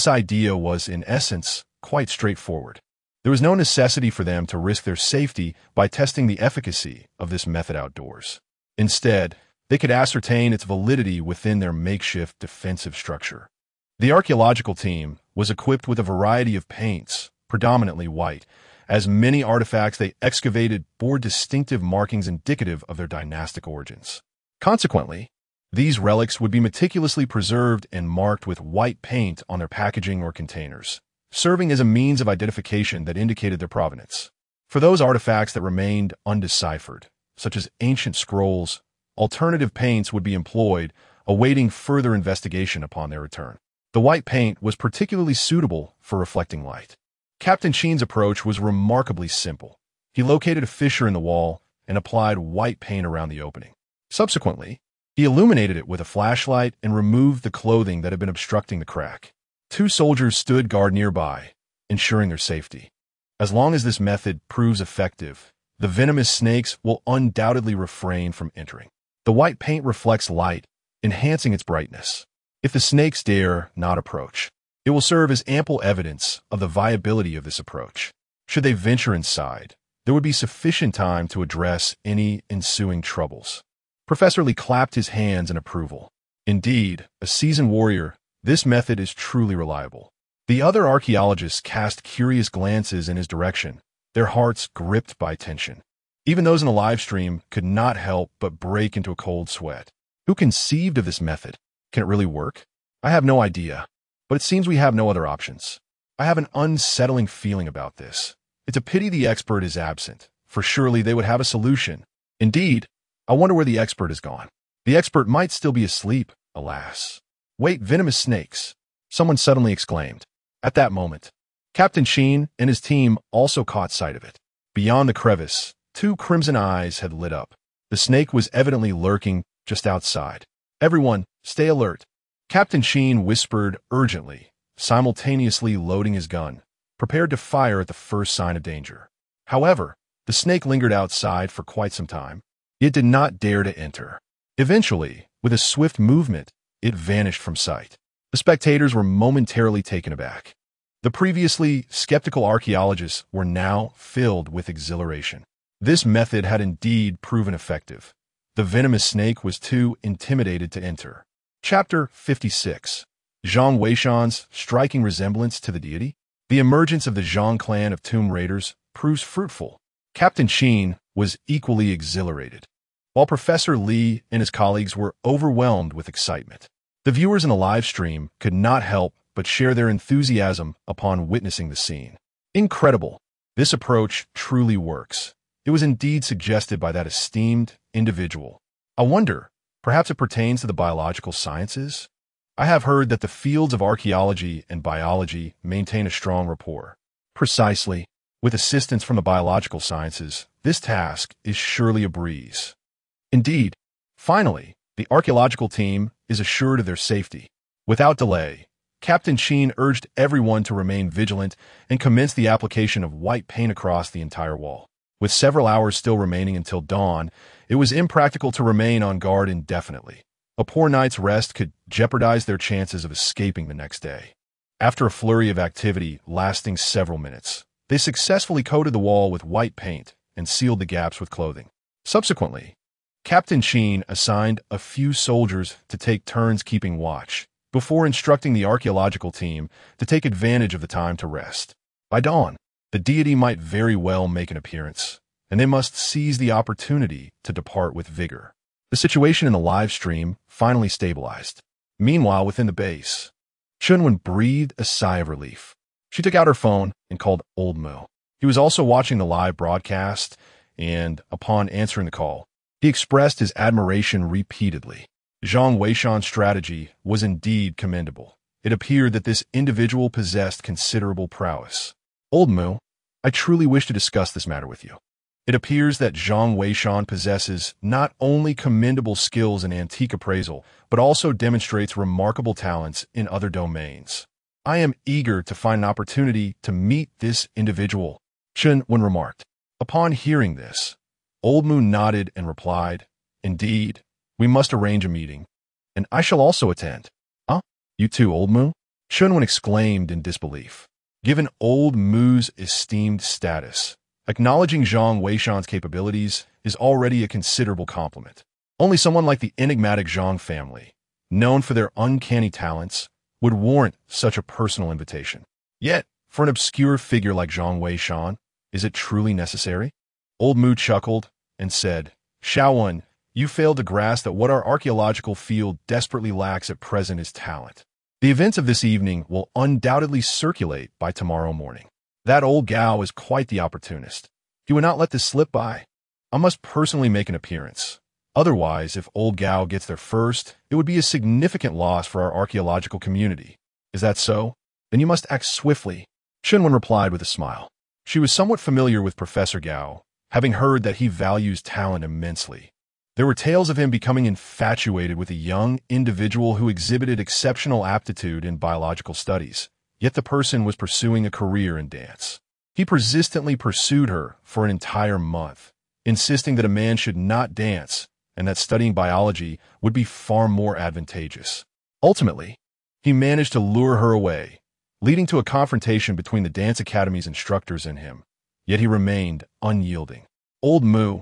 idea was, in essence, quite straightforward. There was no necessity for them to risk their safety by testing the efficacy of this method outdoors. Instead, they could ascertain its validity within their makeshift defensive structure. The archaeological team was equipped with a variety of paints, predominantly white, as many artifacts they excavated bore distinctive markings indicative of their dynastic origins. Consequently, these relics would be meticulously preserved and marked with white paint on their packaging or containers, serving as a means of identification that indicated their provenance. For those artifacts that remained undeciphered, such as ancient scrolls, alternative paints would be employed, awaiting further investigation upon their return. The white paint was particularly suitable for reflecting light. Captain Chin's approach was remarkably simple. He located a fissure in the wall and applied white paint around the opening. Subsequently, he illuminated it with a flashlight and removed the clothing that had been obstructing the crack. Two soldiers stood guard nearby, ensuring their safety. As long as this method proves effective, the venomous snakes will undoubtedly refrain from entering. The white paint reflects light, enhancing its brightness. If the snakes dare not approach, it will serve as ample evidence of the viability of this approach. Should they venture inside, there would be sufficient time to address any ensuing troubles. Professor Lee clapped his hands in approval. Indeed, a seasoned warrior, this method is truly reliable. The other archaeologists cast curious glances in his direction, their hearts gripped by tension. Even those in the live stream could not help but break into a cold sweat. Who conceived of this method? Can it really work? I have no idea, but it seems we have no other options. I have an unsettling feeling about this. It's a pity the expert is absent, for surely they would have a solution. Indeed, I wonder where the expert has gone. The expert might still be asleep, alas. Wait, venomous snakes, someone suddenly exclaimed. At that moment, Captain Chin and his team also caught sight of it. Beyond the crevice, two crimson eyes had lit up. The snake was evidently lurking just outside. Everyone, stay alert. Captain Chin whispered urgently, simultaneously loading his gun, prepared to fire at the first sign of danger. However, the snake lingered outside for quite some time. It did not dare to enter. Eventually, with a swift movement, it vanished from sight. The spectators were momentarily taken aback. The previously skeptical archaeologists were now filled with exhilaration. This method had indeed proven effective. The venomous snake was too intimidated to enter. Chapter 56. Zhang Weishan's striking resemblance to the deity. The emergence of the Zhang clan of tomb raiders proves fruitful. Captain Chin was equally exhilarated, while Professor Lee and his colleagues were overwhelmed with excitement. The viewers in the live stream could not help but share their enthusiasm upon witnessing the scene. Incredible! This approach truly works. It was indeed suggested by that esteemed individual. I wonder, perhaps it pertains to the biological sciences? I have heard that the fields of archaeology and biology maintain a strong rapport. Precisely. With assistance from the biological sciences, this task is surely a breeze. Indeed, finally, the archaeological team is assured of their safety. Without delay, Captain Sheen urged everyone to remain vigilant and commenced the application of white paint across the entire wall. With several hours still remaining until dawn, it was impractical to remain on guard indefinitely. A poor night's rest could jeopardize their chances of escaping the next day. After a flurry of activity lasting several minutes, they successfully coated the wall with white paint and sealed the gaps with clothing. Subsequently, Captain Sheen assigned a few soldiers to take turns keeping watch, before instructing the archaeological team to take advantage of the time to rest. By dawn, the deity might very well make an appearance, and they must seize the opportunity to depart with vigor. The situation in the live stream finally stabilized. Meanwhile, within the base, Chunwon breathed a sigh of relief. She took out her phone and called Old Moo. He was also watching the live broadcast, and upon answering the call, he expressed his admiration repeatedly. Zhang Weishan's strategy was indeed commendable. It appeared that this individual possessed considerable prowess. Old Moo, I truly wish to discuss this matter with you. It appears that Zhang Weishan possesses not only commendable skills in antique appraisal, but also demonstrates remarkable talents in other domains. I am eager to find an opportunity to meet this individual, Chunwon remarked. Upon hearing this, Old Moo nodded and replied, Indeed, we must arrange a meeting, and I shall also attend. Huh? You too, Old Moo? Chunwon exclaimed in disbelief. Given Old Moo's esteemed status, acknowledging Zhang Weishan's capabilities is already a considerable compliment. Only someone like the enigmatic Zhang family, known for their uncanny talents, would warrant such a personal invitation. Yet, for an obscure figure like Zhang Weishan, is it truly necessary? Old Moo chuckled and said, Shaowun, you fail to grasp that what our archaeological field desperately lacks at present is talent. The events of this evening will undoubtedly circulate by tomorrow morning. That old Gao is quite the opportunist. He would not let this slip by. I must personally make an appearance. Otherwise, if old Gao gets there first, it would be a significant loss for our archaeological community. Is that so? Then you must act swiftly. Chunwon replied with a smile. She was somewhat familiar with Professor Gao, having heard that he values talent immensely. There were tales of him becoming infatuated with a young individual who exhibited exceptional aptitude in biological studies, yet the person was pursuing a career in dance. He persistently pursued her for an entire month, insisting that a man should not dance and that studying biology would be far more advantageous. Ultimately, he managed to lure her away, leading to a confrontation between the dance academy's instructors and him, yet he remained unyielding. Old Moo,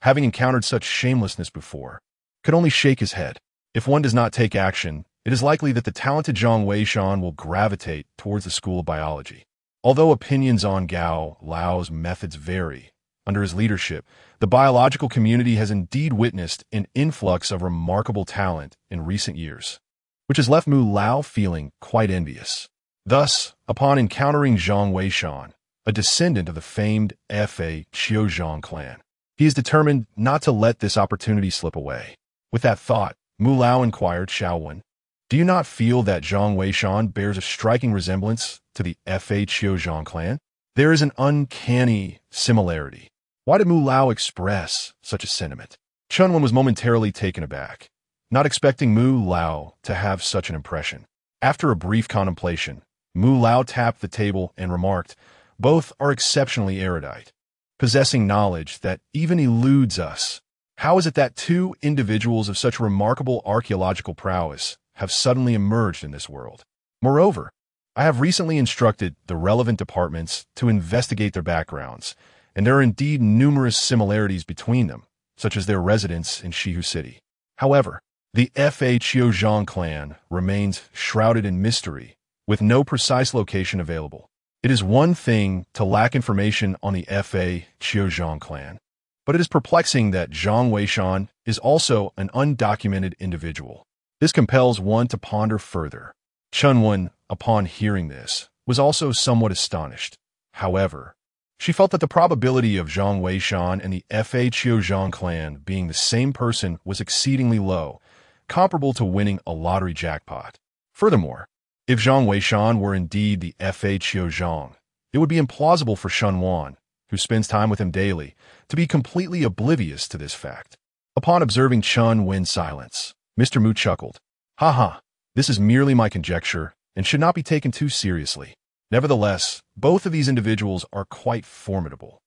having encountered such shamelessness before, could only shake his head. If one does not take action, it is likely that the talented Zhang Weishan will gravitate towards the School of Biology. Although opinions on Gao Lao's methods vary, under his leadership, the biological community has indeed witnessed an influx of remarkable talent in recent years, which has left Mu Lao feeling quite envious. Thus, upon encountering Zhang Weishan, a descendant of the famed Fa Qiuzhang clan, he is determined not to let this opportunity slip away. With that thought, Mu Lao inquired Shaowun, Do you not feel that Zhang Weishan bears a striking resemblance to the Fa Qiuzhang clan? There is an uncanny similarity. Why did Mu Lao express such a sentiment? Chunwon was momentarily taken aback, not expecting Mu Lao to have such an impression. After a brief contemplation, Mu Lao tapped the table and remarked, Both are exceptionally erudite, possessing knowledge that even eludes us. How is it that two individuals of such remarkable archaeological prowess have suddenly emerged in this world? Moreover, I have recently instructed the relevant departments to investigate their backgrounds, and there are indeed numerous similarities between them, such as their residence in Shihu City. However, the Fa Qiuzhang clan remains shrouded in mystery, with no precise location available. It is one thing to lack information on the Fa Qiuzhang clan, but it is perplexing that Zhang Weishan is also an undocumented individual. This compels one to ponder further. Chunwon, upon hearing this, was also somewhat astonished. However, she felt that the probability of Zhang Weishan and the Fa Qiuzhang clan being the same person was exceedingly low, comparable to winning a lottery jackpot. Furthermore, if Zhang Weishan were indeed the Fa Qiuzhang, it would be implausible for Chunwon, who spends time with him daily, to be completely oblivious to this fact. Upon observing Chun Wen's silence, Mr. Mu chuckled. Haha, this is merely my conjecture and should not be taken too seriously. Nevertheless, both of these individuals are quite formidable.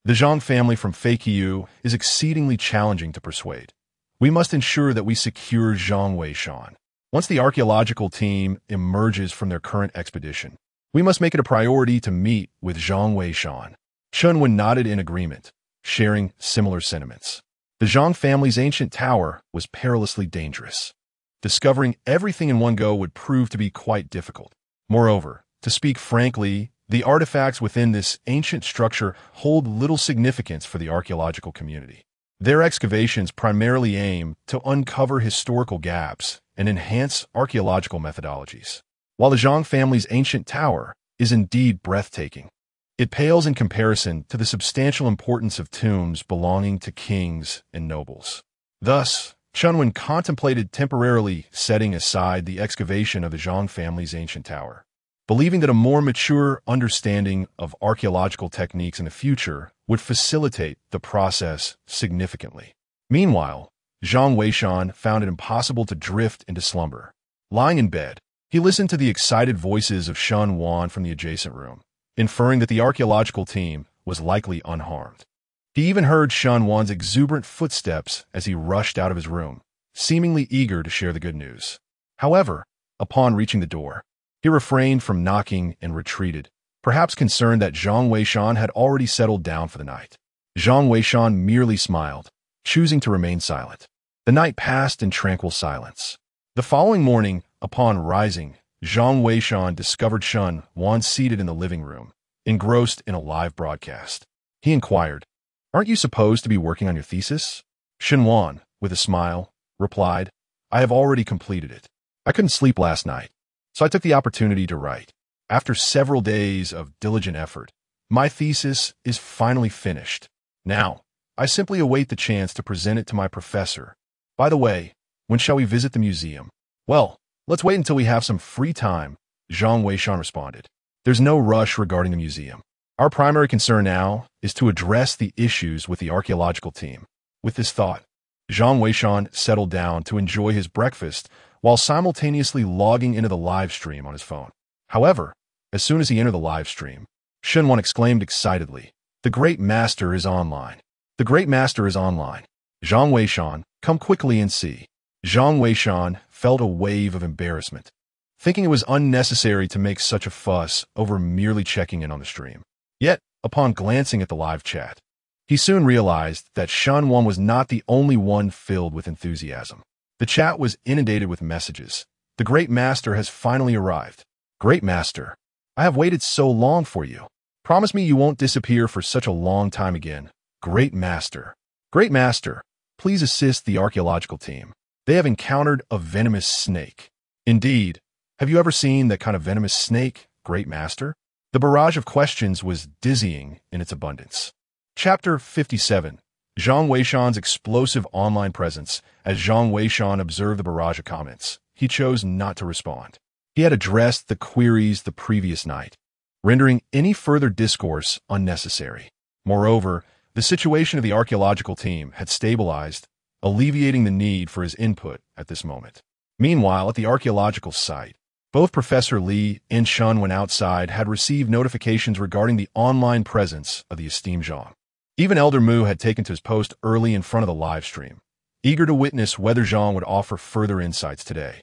The Zhang family from Feiqiu is exceedingly challenging to persuade. We must ensure that we secure Zhang Weishan. Once the archaeological team emerges from their current expedition, we must make it a priority to meet with Zhang Weishan. Chun Wen nodded in agreement, sharing similar sentiments. The Zhang family's ancient tower was perilously dangerous. Discovering everything in one go would prove to be quite difficult. Moreover, to speak frankly, the artifacts within this ancient structure hold little significance for the archaeological community. Their excavations primarily aim to uncover historical gaps and enhance archaeological methodologies. While the Zhang family's ancient tower is indeed breathtaking, it pales in comparison to the substantial importance of tombs belonging to kings and nobles. Thus, Chun Wen contemplated temporarily setting aside the excavation of the Zhang family's ancient tower, believing that a more mature understanding of archaeological techniques in the future would facilitate the process significantly. Meanwhile, Zhang Weishan found it impossible to drift into slumber. Lying in bed, he listened to the excited voices of Shun Wan from the adjacent room, inferring that the archaeological team was likely unharmed. He even heard Shun Wan's exuberant footsteps as he rushed out of his room, seemingly eager to share the good news. However, upon reaching the door, he refrained from knocking and retreated, perhaps concerned that Zhang Weishan had already settled down for the night. Zhang Weishan merely smiled, choosing to remain silent. The night passed in tranquil silence. The following morning, upon rising, Zhang Weishan discovered Shun Wan seated in the living room, engrossed in a live broadcast. He inquired, "Aren't you supposed to be working on your thesis?" Shun Wan, with a smile, replied, "I have already completed it. I couldn't sleep last night, so I took the opportunity to write. After several days of diligent effort, my thesis is finally finished. Now, I simply await the chance to present it to my professor. By the way, when shall we visit the museum?" "Well, let's wait until we have some free time," Zhang Weishan responded. "There's no rush regarding the museum. Our primary concern now is to address the issues with the archaeological team." With this thought, Zhang Weishan settled down to enjoy his breakfast while simultaneously logging into the live stream on his phone. However, as soon as he entered the live stream, Shun Wan exclaimed excitedly, "The Great Master is online. The Great Master is online. Zhang Weishan, come quickly and see." Zhang Weishan felt a wave of embarrassment, thinking it was unnecessary to make such a fuss over merely checking in on the stream. Yet, upon glancing at the live chat, he soon realized that Shun Wan was not the only one filled with enthusiasm. The chat was inundated with messages. "The Great Master has finally arrived. Great Master, I have waited so long for you. Promise me you won't disappear for such a long time again. Great Master. Great Master, please assist the archaeological team. They have encountered a venomous snake." "Indeed. Have you ever seen that kind of venomous snake, Great Master?" The barrage of questions was dizzying in its abundance. Chapter 57. Zhang Weishan's explosive online presence. As Zhang Weishan observed the barrage of comments, he chose not to respond. He had addressed the queries the previous night, rendering any further discourse unnecessary. Moreover, the situation of the archaeological team had stabilized, alleviating the need for his input at this moment. Meanwhile, at the archaeological site, both Professor Li and Shun Wen outside had received notifications regarding the online presence of the esteemed Zhang. Even Elder Mu had taken to his post early in front of the live stream, eager to witness whether Zhang would offer further insights today.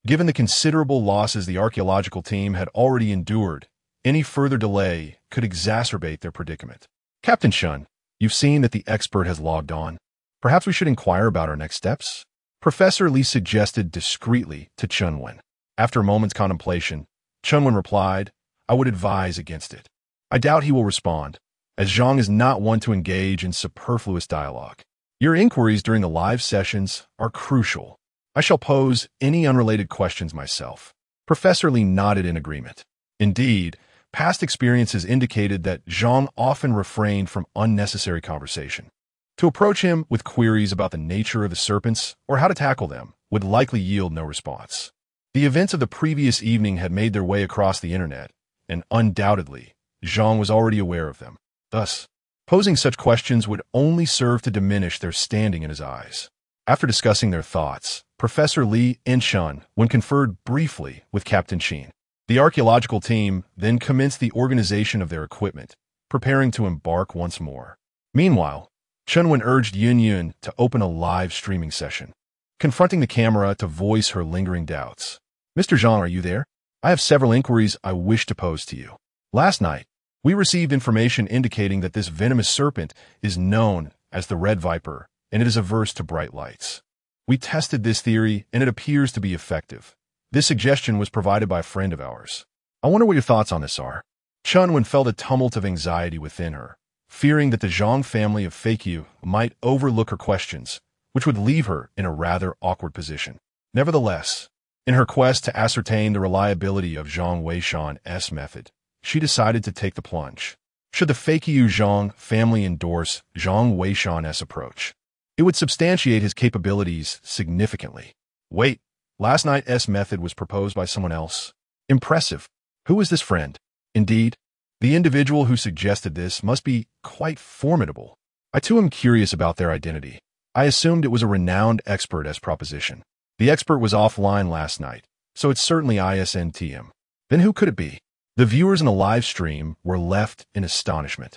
Given the considerable losses the archaeological team had already endured, any further delay could exacerbate their predicament. "Captain Shun, you've seen that the expert has logged on. Perhaps we should inquire about our next steps?" Professor Li suggested discreetly to Chun Wen. After a moment's contemplation, Chun Wen replied, "I would advise against it. I doubt he will respond, as Zhang is not one to engage in superfluous dialogue. Your inquiries during the live sessions are crucial. I shall pose any unrelated questions myself." Professor Li nodded in agreement. Indeed, past experiences indicated that Zhang often refrained from unnecessary conversation. To approach him with queries about the nature of the serpents or how to tackle them would likely yield no response. The events of the previous evening had made their way across the internet, and undoubtedly, Zhang was already aware of them. Thus, posing such questions would only serve to diminish their standing in his eyes. After discussing their thoughts, Professor Li and Chun conferred briefly with Captain Qin. The archaeological team then commenced the organization of their equipment, preparing to embark once more. Meanwhile, Chun urged Yun to open a live streaming session, confronting the camera to voice her lingering doubts. Mr. Zhang, are you there? I have several inquiries I wish to pose to you. Last night, we received information indicating that this venomous serpent is known as the Red Viper, and it is averse to bright lights. We tested this theory, and it appears to be effective. This suggestion was provided by a friend of ours. I wonder what your thoughts on this are. Chun felt a tumult of anxiety within her, fearing that the Zhang family of Feiqiu might overlook her questions, which would leave her in a rather awkward position. Nevertheless, in her quest to ascertain the reliability of Zhang Weishan's method, she decided to take the plunge. Should the Feiqiu Zhang family endorse Zhang Weishan's approach, it would substantiate his capabilities significantly. Wait, last night's method was proposed by someone else. Impressive. Who is this friend? Indeed, the individual who suggested this must be quite formidable. I too am curious about their identity. I assumed it was a renowned expert as proposition. The expert was offline last night, so it's certainly ISNTM. Then who could it be? The viewers in the live stream were left in astonishment.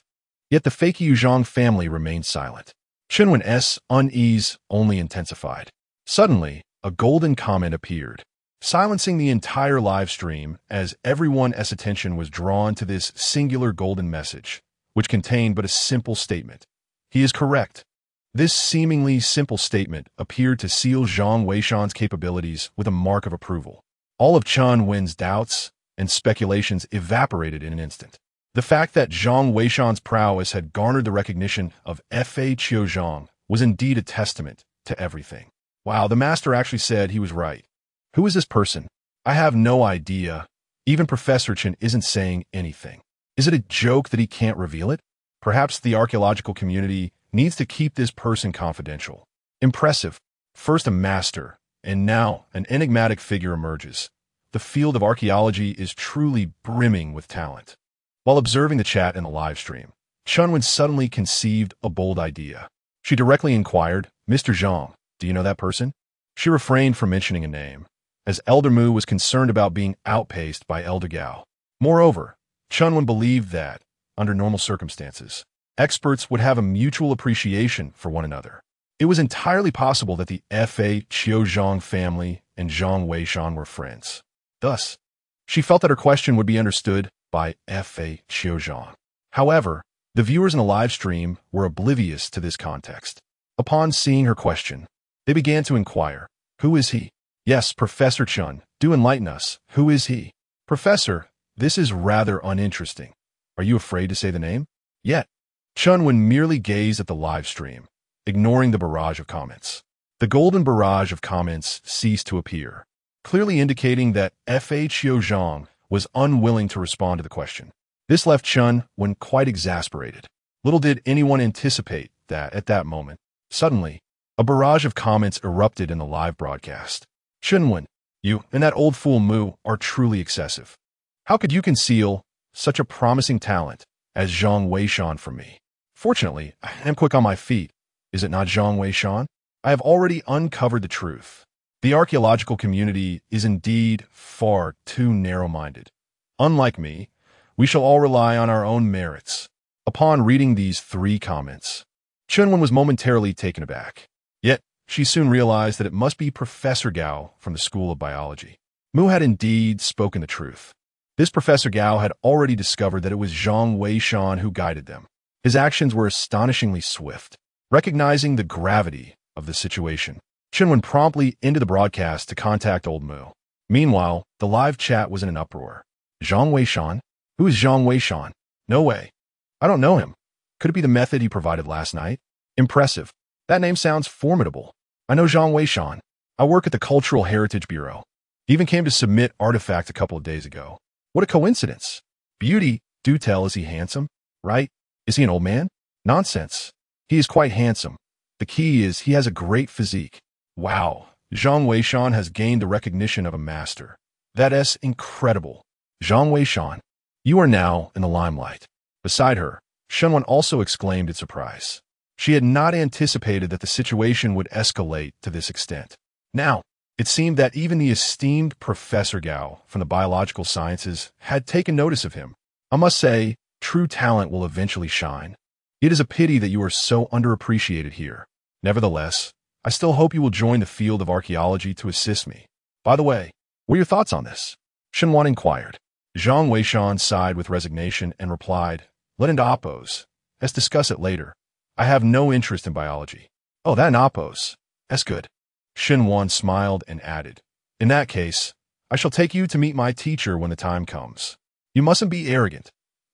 Yet the Feiqiu Zhang family remained silent. Chenwen's unease only intensified. Suddenly, a golden comment appeared, silencing the entire live stream as everyone's attention was drawn to this singular golden message, which contained but a simple statement. He is correct. This seemingly simple statement appeared to seal Zhang Weishan's capabilities with a mark of approval. All of Chun-Wen's doubts and speculations evaporated in an instant. The fact that Zhang Weishan's prowess had garnered the recognition of Fa Qiuzhang was indeed a testament to everything. Wow, the master actually said he was right. Who is this person? I have no idea. Even Professor Chen isn't saying anything. Is it a joke that he can't reveal it? Perhaps the archaeological community needs to keep this person confidential. Impressive. First a master, and now an enigmatic figure emerges. The field of archaeology is truly brimming with talent. While observing the chat in the live stream, Chun suddenly conceived a bold idea. She directly inquired, Mr. Zhang, do you know that person? She refrained from mentioning a name, as Elder Mu was concerned about being outpaced by Elder Gao. Moreover, Chun believed that, under normal circumstances, experts would have a mutual appreciation for one another. It was entirely possible that the Fa Qiuzhang family and Zhang Weishan were friends. Thus, she felt that her question would be understood by Fa Qiuzhang. However, the viewers in the live stream were oblivious to this context. Upon seeing her question, they began to inquire, who is he? Yes, Professor Chun, do enlighten us. Who is he? Professor, this is rather uninteresting. Are you afraid to say the name? Yet, Chun merely gazed at the live stream, ignoring the barrage of comments. The golden barrage of comments ceased to appear, clearly indicating that Fa Qiuzhang was unwilling to respond to the question. This left Chun quite exasperated. Little did anyone anticipate that, at that moment, suddenly, a barrage of comments erupted in the live broadcast. Chun, you and that old fool Mu are truly excessive. How could you conceal such a promising talent as Zhang Weishan from me? Fortunately, I am quick on my feet. Is it not Zhang Weishan? I have already uncovered the truth. The archaeological community is indeed far too narrow-minded. Unlike me, we shall all rely on our own merits. Upon reading these 3 comments, Chun was momentarily taken aback. Yet, she soon realized that it must be Professor Gao from the School of Biology. Mu had indeed spoken the truth. This Professor Gao had already discovered that it was Zhang Weishan who guided them. His actions were astonishingly swift. Recognizing the gravity of the situation, Chun promptly ended the broadcast to contact old Mu. Meanwhile, the live chat was in an uproar. Zhang Weishan? Who is Zhang Weishan? No way. I don't know him. Could it be the method he provided last night? Impressive. That name sounds formidable. I know Zhang Weishan. I work at the Cultural Heritage Bureau. He even came to submit artifacts a couple of days ago. What a coincidence. Beauty, do tell, is he handsome? Right? Is he an old man? Nonsense. He is quite handsome. The key is he has a great physique. Wow, Zhang Weishan has gained the recognition of a master. That is incredible. Zhang Weishan, you are now in the limelight. Beside her, Chun also exclaimed in surprise. She had not anticipated that the situation would escalate to this extent. Now, it seemed that even the esteemed Professor Gao from the biological sciences had taken notice of him. I must say, true talent will eventually shine. It is a pity that you are so underappreciated here. Nevertheless, I still hope you will join the field of archaeology to assist me. By the way, what are your thoughts on this? Shenwan inquired. Zhang Weishan sighed with resignation and replied, "Let into Oppos. Let's discuss it later. I have no interest in biology." "Oh, that in Oppos. That's good." Shenwan smiled and added, "In that case, I shall take you to meet my teacher when the time comes. You mustn't be arrogant.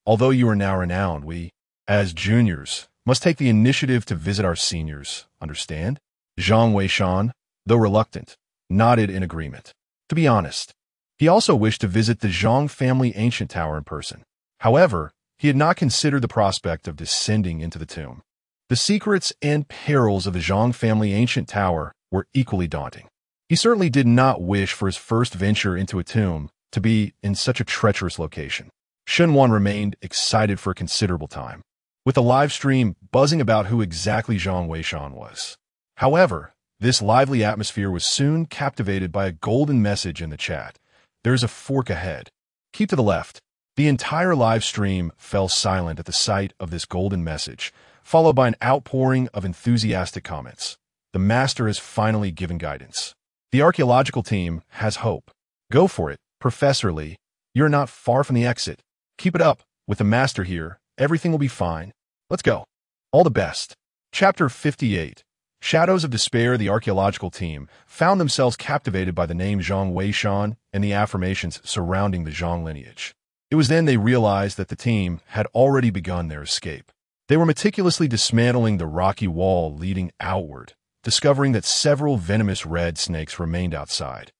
Although you are now renowned, we, as juniors, must take the initiative to visit our seniors, understand?" Zhang Weishan, though reluctant, nodded in agreement. To be honest, he also wished to visit the Zhang family ancient tower in person. However, he had not considered the prospect of descending into the tomb. The secrets and perils of the Zhang family ancient tower were equally daunting. He certainly did not wish for his first venture into a tomb to be in such a treacherous location. Shenwan remained excited for a considerable time, with the live stream buzzing about who exactly Zhang Weishan was. However, this lively atmosphere was soon captivated by a golden message in the chat. "There is a fork ahead. Keep to the left." The entire live stream fell silent at the sight of this golden message, followed by an outpouring of enthusiastic comments. The master has finally given guidance. The archaeological team has hope. Go for it, Professor Lee. You're not far from the exit. Keep it up. With the master here, everything will be fine. Let's go. All the best. Chapter 58. Shadows of Despair. The archaeological team found themselves captivated by the name Zhang Weishan and the affirmations surrounding the Zhang lineage. It was then they realized that the team had already begun their escape. They were meticulously dismantling the rocky wall leading outward, discovering that several venomous red snakes remained outside.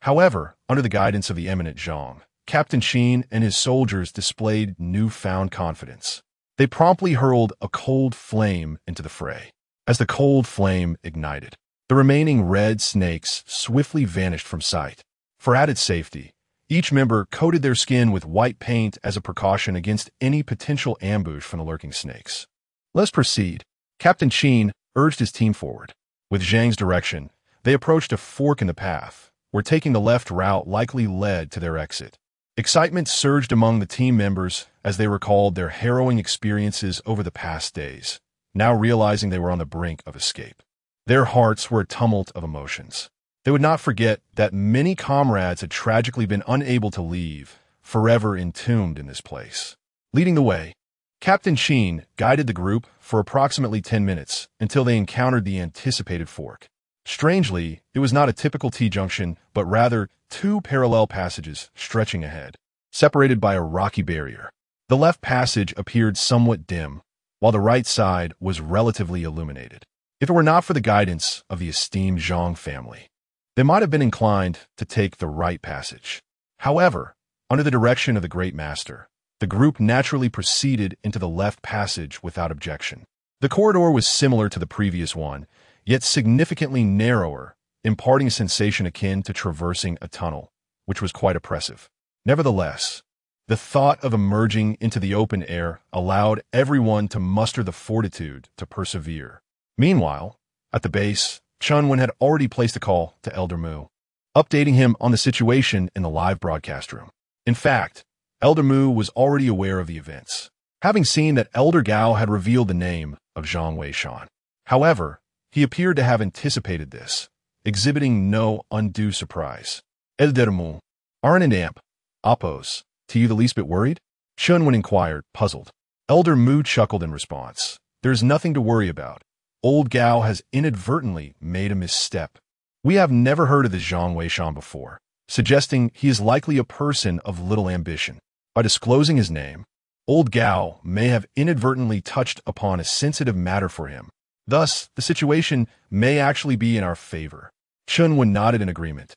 However, under the guidance of the eminent Zhang, Captain Qin and his soldiers displayed newfound confidence. They promptly hurled a cold flame into the fray. As the cold flame ignited, the remaining red snakes swiftly vanished from sight. For added safety, each member coated their skin with white paint as a precaution against any potential ambush from the lurking snakes. "Let's proceed." Captain Qin urged his team forward. With Zhang's direction, they approached a fork in the path, where taking the left route likely led to their exit. Excitement surged among the team members as they recalled their harrowing experiences over the past days, now realizing they were on the brink of escape. Their hearts were a tumult of emotions. They would not forget that many comrades had tragically been unable to leave, forever entombed in this place. Leading the way, Captain Qin guided the group for approximately 10 minutes until they encountered the anticipated fork. Strangely, it was not a typical T-junction, but rather two parallel passages stretching ahead, separated by a rocky barrier. The left passage appeared somewhat dim, while the right side was relatively illuminated. If it were not for the guidance of the esteemed Zhang family, they might have been inclined to take the right passage. However, under the direction of the Great Master, the group naturally proceeded into the left passage without objection. The corridor was similar to the previous one, yet significantly narrower, imparting a sensation akin to traversing a tunnel, which was quite oppressive. Nevertheless, the thought of emerging into the open air allowed everyone to muster the fortitude to persevere. Meanwhile, at the base, Chunwen had already placed a call to Elder Mu, updating him on the situation in the live broadcast room. In fact, Elder Mu was already aware of the events, having seen that Elder Gao had revealed the name of Zhang Weishan. However, he appeared to have anticipated this, exhibiting no undue surprise. "Elder Mu, aren't an amp, Oppos, to you the least bit worried?" Chunwen inquired, puzzled. Elder Mu chuckled in response. "There is nothing to worry about. Old Gao has inadvertently made a misstep. We have never heard of this Zhang Weishan before, suggesting he is likely a person of little ambition. By disclosing his name, Old Gao may have inadvertently touched upon a sensitive matter for him. Thus, the situation may actually be in our favor." Chunwen nodded in agreement,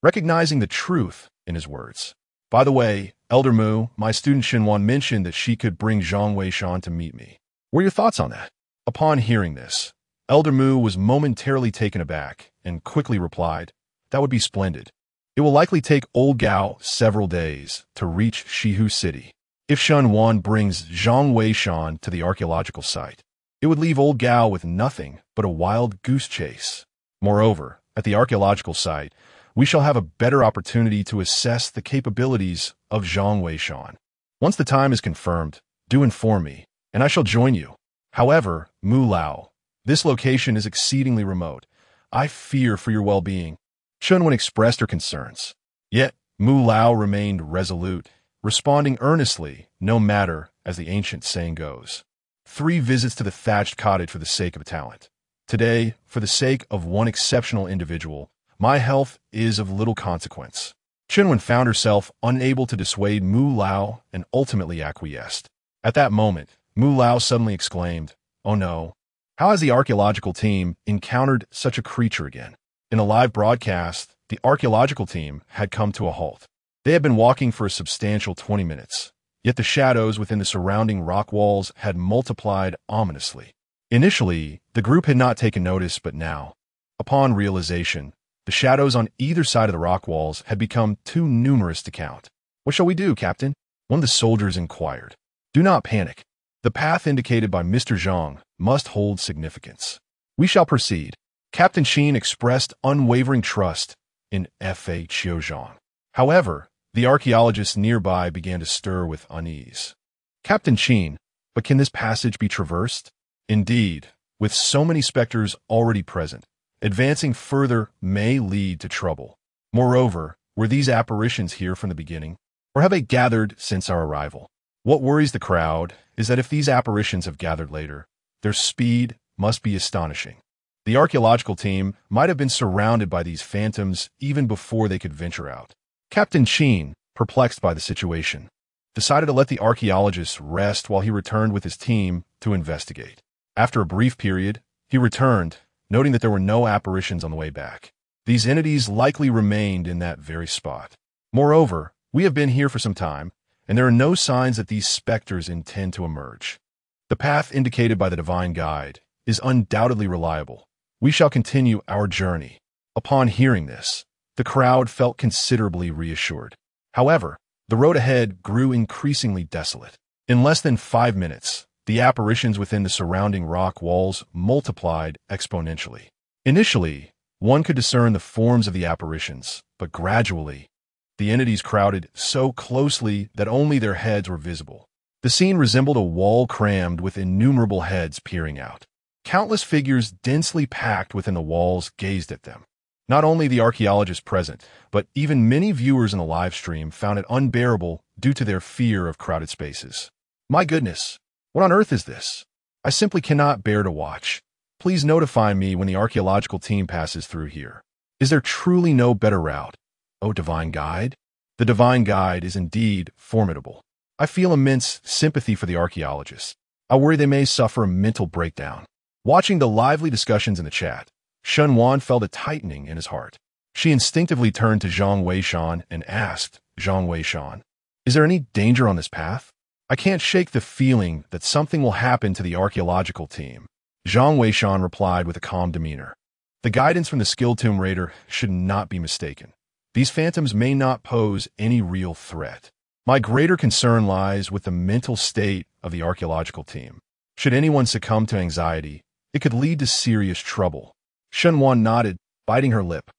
recognizing the truth in his words. "By the way, Elder Mu, my student Shenwan mentioned that she could bring Zhang Weishan to meet me. What are your thoughts on that?" Upon hearing this, Elder Mu was momentarily taken aback and quickly replied, "That would be splendid. It will likely take Old Gao several days to reach Shihu City. If Shenwan brings Zhang Weishan to the archaeological site, It would leave old Gao with nothing but a wild goose chase. Moreover, at the archaeological site, we shall have a better opportunity to assess the capabilities of Zhang Weishan. Once the time is confirmed, do inform me, and I shall join you. However, Mu Lao, this location is exceedingly remote. I fear for your well-being. Chunwen expressed her concerns. Yet, Mu Lao remained resolute, responding earnestly, no matter, as the ancient saying goes. 3 visits to the thatched cottage for the sake of a talent. Today, for the sake of one exceptional individual, my health is of little consequence. Chunwen found herself unable to dissuade Mu Lao and ultimately acquiesced. At that moment, Mu Lao suddenly exclaimed, "Oh no! How has the archaeological team encountered such a creature again?" In a live broadcast, the archaeological team had come to a halt. They had been walking for a substantial 20 minutes, yet the shadows within the surrounding rock walls had multiplied ominously. Initially, the group had not taken notice, but now, upon realization, the shadows on either side of the rock walls had become too numerous to count. "What shall we do, Captain?" one of the soldiers inquired. "Do not panic. The path indicated by Mr. Zhang must hold significance. We shall proceed." Captain Qin expressed unwavering trust in Fa Qiuzhang. However, the archaeologists nearby began to stir with unease. "Captain Qin, but can this passage be traversed?" Indeed, with so many specters already present, advancing further may lead to trouble. Moreover, were these apparitions here from the beginning, or have they gathered since our arrival? What worries the crowd is that if these apparitions have gathered later, their speed must be astonishing. The archaeological team might have been surrounded by these phantoms even before they could venture out. Captain Qin, perplexed by the situation, decided to let the archaeologists rest while he returned with his team to investigate. After a brief period, he returned, noting that there were no apparitions on the way back. These entities likely remained in that very spot. Moreover, we have been here for some time, and there are no signs that these specters intend to emerge. The path indicated by the divine guide is undoubtedly reliable. We shall continue our journey. Upon hearing this, the crowd felt considerably reassured. However, the road ahead grew increasingly desolate. In less than 5 minutes, the apparitions within the surrounding rock walls multiplied exponentially. Initially, one could discern the forms of the apparitions, but gradually, the entities crowded so closely that only their heads were visible. The scene resembled a wall crammed with innumerable heads peering out. Countless figures densely packed within the walls gazed at them. Not only the archaeologists present, but even many viewers in the live stream found it unbearable due to their fear of crowded spaces. "My goodness, what on earth is this? I simply cannot bear to watch. Please notify me when the archaeological team passes through here. Is there truly no better route? Oh, Divine Guide?" The Divine Guide is indeed formidable. I feel immense sympathy for the archaeologists. I worry they may suffer a mental breakdown. Watching the lively discussions in the chat, Shunwan felt a tightening in his heart. She instinctively turned to Zhang Weishan and asked, "Zhang Weishan, is there any danger on this path? I can't shake the feeling that something will happen to the archaeological team." Zhang Weishan replied with a calm demeanor. "The guidance from the skilled Tomb Raider should not be mistaken. These phantoms may not pose any real threat. My greater concern lies with the mental state of the archaeological team. Should anyone succumb to anxiety, it could lead to serious trouble." Shunwan nodded, biting her lip,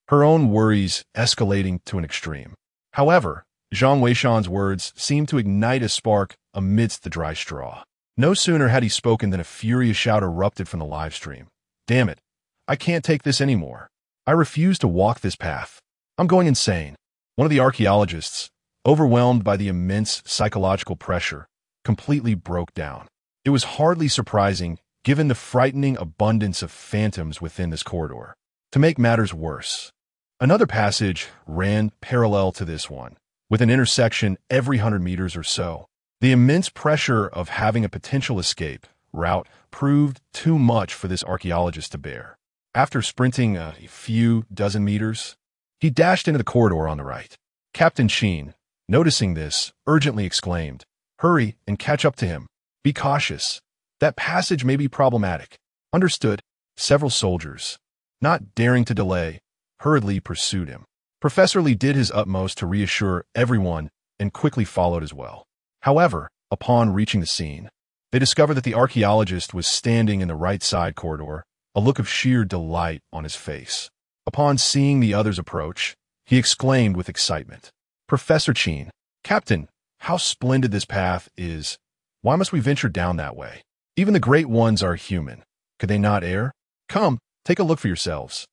her own worries escalating to an extreme. However, Zhang Weishan's words seemed to ignite a spark amidst the dry straw. No sooner had he spoken than a furious shout erupted from the live stream. "Damn it! I can't take this anymore. I refuse to walk this path. I'm going insane." One of the archaeologists, overwhelmed by the immense psychological pressure, completely broke down. It was hardly surprising, given the frightening abundance of phantoms within this corridor. To make matters worse, another passage ran parallel to this one, with an intersection every 100 meters or so. The immense pressure of having a potential escape route proved too much for this archaeologist to bear. After sprinting a few dozen meters, he dashed into the corridor on the right. Captain Qin, noticing this, urgently exclaimed, "Hurry and catch up to him. Be cautious. That passage may be problematic." "Understood." Several soldiers, not daring to delay, hurriedly pursued him. Professor Lee did his utmost to reassure everyone and quickly followed as well. However, upon reaching the scene, They discovered that the archaeologist was standing in the right side corridor, a look of sheer delight on his face. Upon seeing the others approach, he exclaimed with excitement, "Professor Chin, Captain, how splendid this path is! Why must we venture down that way? Even the great ones are human. Could they not err? Come, take a look for yourselves."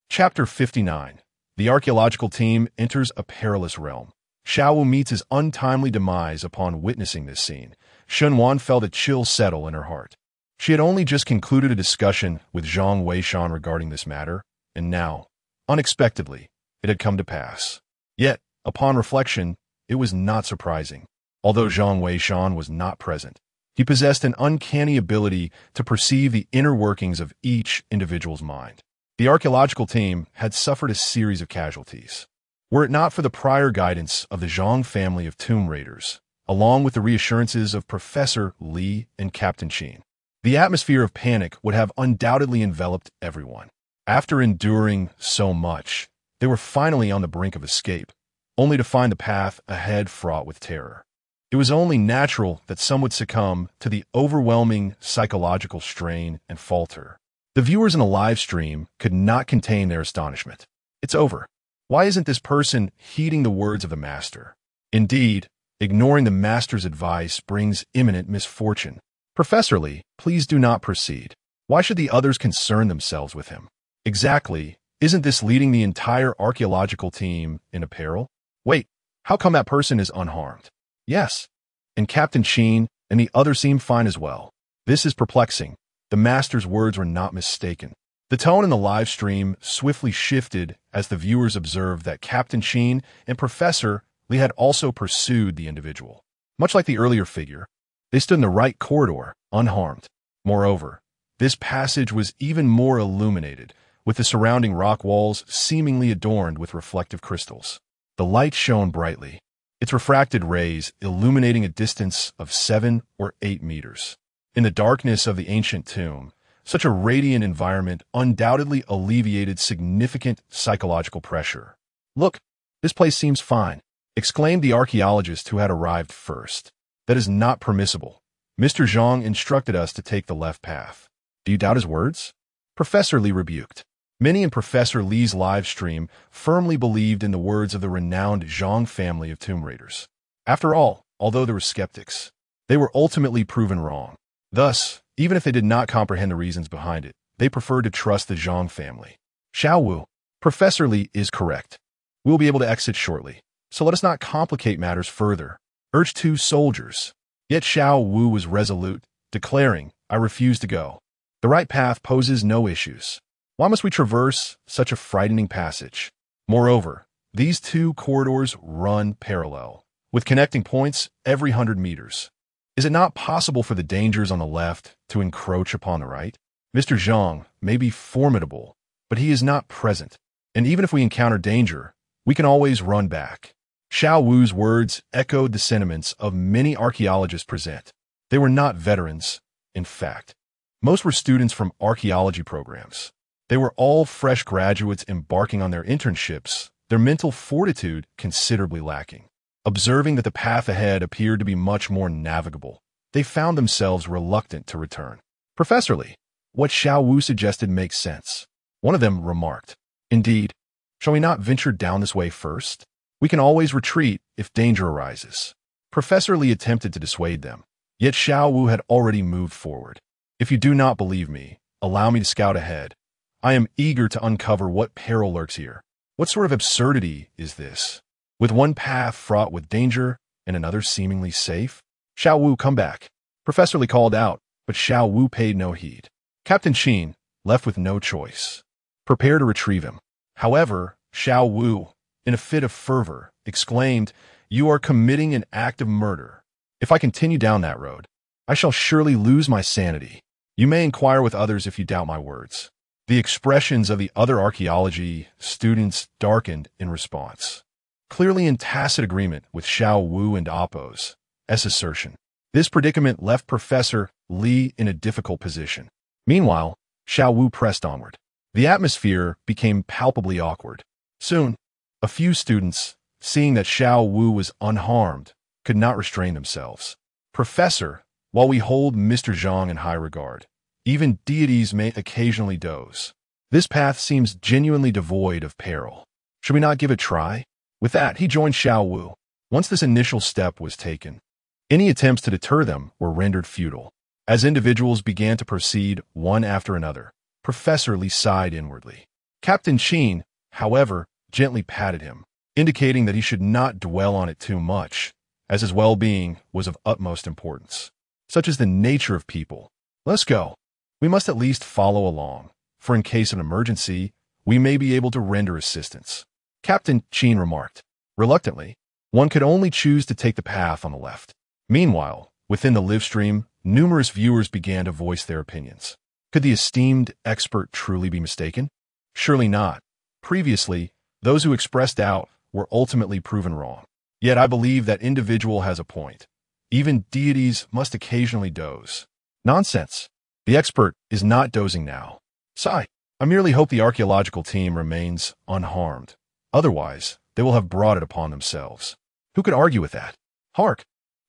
Chapter 59. The archaeological team enters a perilous realm. Xiao Wu meets his untimely demise upon witnessing this scene. Shunwan felt a chill settle in her heart. She had only just concluded a discussion with Zhang Weishan regarding this matter, and now, unexpectedly, it had come to pass. Yet, upon reflection, it was not surprising. Although Zhang Weishan was not present, he possessed an uncanny ability to perceive the inner workings of each individual's mind. The archaeological team had suffered a series of casualties. Were it not for the prior guidance of the Zhang family of tomb raiders, along with the reassurances of Professor Li and Captain Qin, the atmosphere of panic would have undoubtedly enveloped everyone. After enduring so much, they were finally on the brink of escape, only to find the path ahead fraught with terror. It was only natural that some would succumb to the overwhelming psychological strain and falter. The viewers in the live stream could not contain their astonishment. "It's over. Why isn't this person heeding the words of the master?" Indeed, ignoring the master's advice brings imminent misfortune. "Professor Li, please do not proceed. Why should the others concern themselves with him?" "Exactly. Isn't this leading the entire archaeological team into peril? Wait, how come that person is unharmed?" "Yes, and Captain Qin and the others seem fine as well." This is perplexing. The master's words were not mistaken. The tone in the live stream swiftly shifted as the viewers observed that Captain Qin and Professor Li had also pursued the individual. Much like the earlier figure, they stood in the right corridor, unharmed. Moreover, this passage was even more illuminated, with the surrounding rock walls seemingly adorned with reflective crystals. The light shone brightly, its refracted rays illuminating a distance of 7 or 8 meters. In the darkness of the ancient tomb, such a radiant environment undoubtedly alleviated significant psychological pressure. "Look, this place seems fine," exclaimed the archaeologist who had arrived first. "That is not permissible. Mr. Zhang instructed us to take the left path." "Do you doubt his words?" Professor Li rebuked. Many in Professor Li's live stream firmly believed in the words of the renowned Zhang family of tomb raiders. After all, although there were skeptics, they were ultimately proven wrong. Thus, even if they did not comprehend the reasons behind it, they preferred to trust the Zhang family. "Xiao Wu, Professor Li is correct. We will be able to exit shortly, so let us not complicate matters further," urged two soldiers. Yet Xiao Wu was resolute, declaring, "I refuse to go. The right path poses no issues. Why must we traverse such a frightening passage? Moreover, these two corridors run parallel, with connecting points every 100 meters. Is it not possible for the dangers on the left to encroach upon the right? Mr. Zhang may be formidable, but he is not present, and even if we encounter danger, we can always run back." Xiao Wu's words echoed the sentiments of many archaeologists present. They were not veterans, in fact. Most were students from archaeology programs. They were all fresh graduates embarking on their internships, their mental fortitude considerably lacking. Observing that the path ahead appeared to be much more navigable, they found themselves reluctant to return. "Professor Li, what Xiao Wu suggested makes sense," one of them remarked. "Indeed, shall we not venture down this way first? We can always retreat if danger arises." Professor Li attempted to dissuade them, yet Xiao Wu had already moved forward. "If you do not believe me, allow me to scout ahead. I am eager to uncover what peril lurks here. What sort of absurdity is this? With one path fraught with danger and another seemingly safe?" "Xiao Wu, come back," Professor Li called out, but Xiao Wu paid no heed. Captain Qin, left with no choice, prepared to retrieve him. However, Xiao Wu, in a fit of fervor, exclaimed, "You are committing an act of murder. If I continue down that road, I shall surely lose my sanity. You may inquire with others if you doubt my words." The expressions of the other archaeology students darkened in response, clearly in tacit agreement with Xiao Wu and Appo's assertion. This predicament left Professor Li in a difficult position. Meanwhile, Xiao Wu pressed onward. The atmosphere became palpably awkward. Soon, a few students, seeing that Xiao Wu was unharmed, could not restrain themselves. "Professor, While we hold Mr. Zhang in high regard, even deities may occasionally doze. This path seems genuinely devoid of peril. Should we not give it a try? With that, he joined Xiao Wu. Once this initial step was taken, any attempts to deter them were rendered futile. As individuals began to proceed one after another, Professor Li sighed inwardly. Captain Qin, however, gently patted him, indicating that he should not dwell on it too much, as his well-being was of utmost importance. Such is the nature of people. Let's go. We must at least follow along, for in case of an emergency, we may be able to render assistance. Captain Qin remarked. Reluctantly, one could only choose to take the path on the left. Meanwhile, within the live stream, numerous viewers began to voice their opinions. Could the esteemed expert truly be mistaken? Surely not. Previously, those who expressed doubt were ultimately proven wrong. Yet I believe that individual has a point. Even deities must occasionally doze. Nonsense. The expert is not dozing now. Sigh. I merely hope the archaeological team remains unharmed. Otherwise, they will have brought it upon themselves. Who could argue with that? Hark!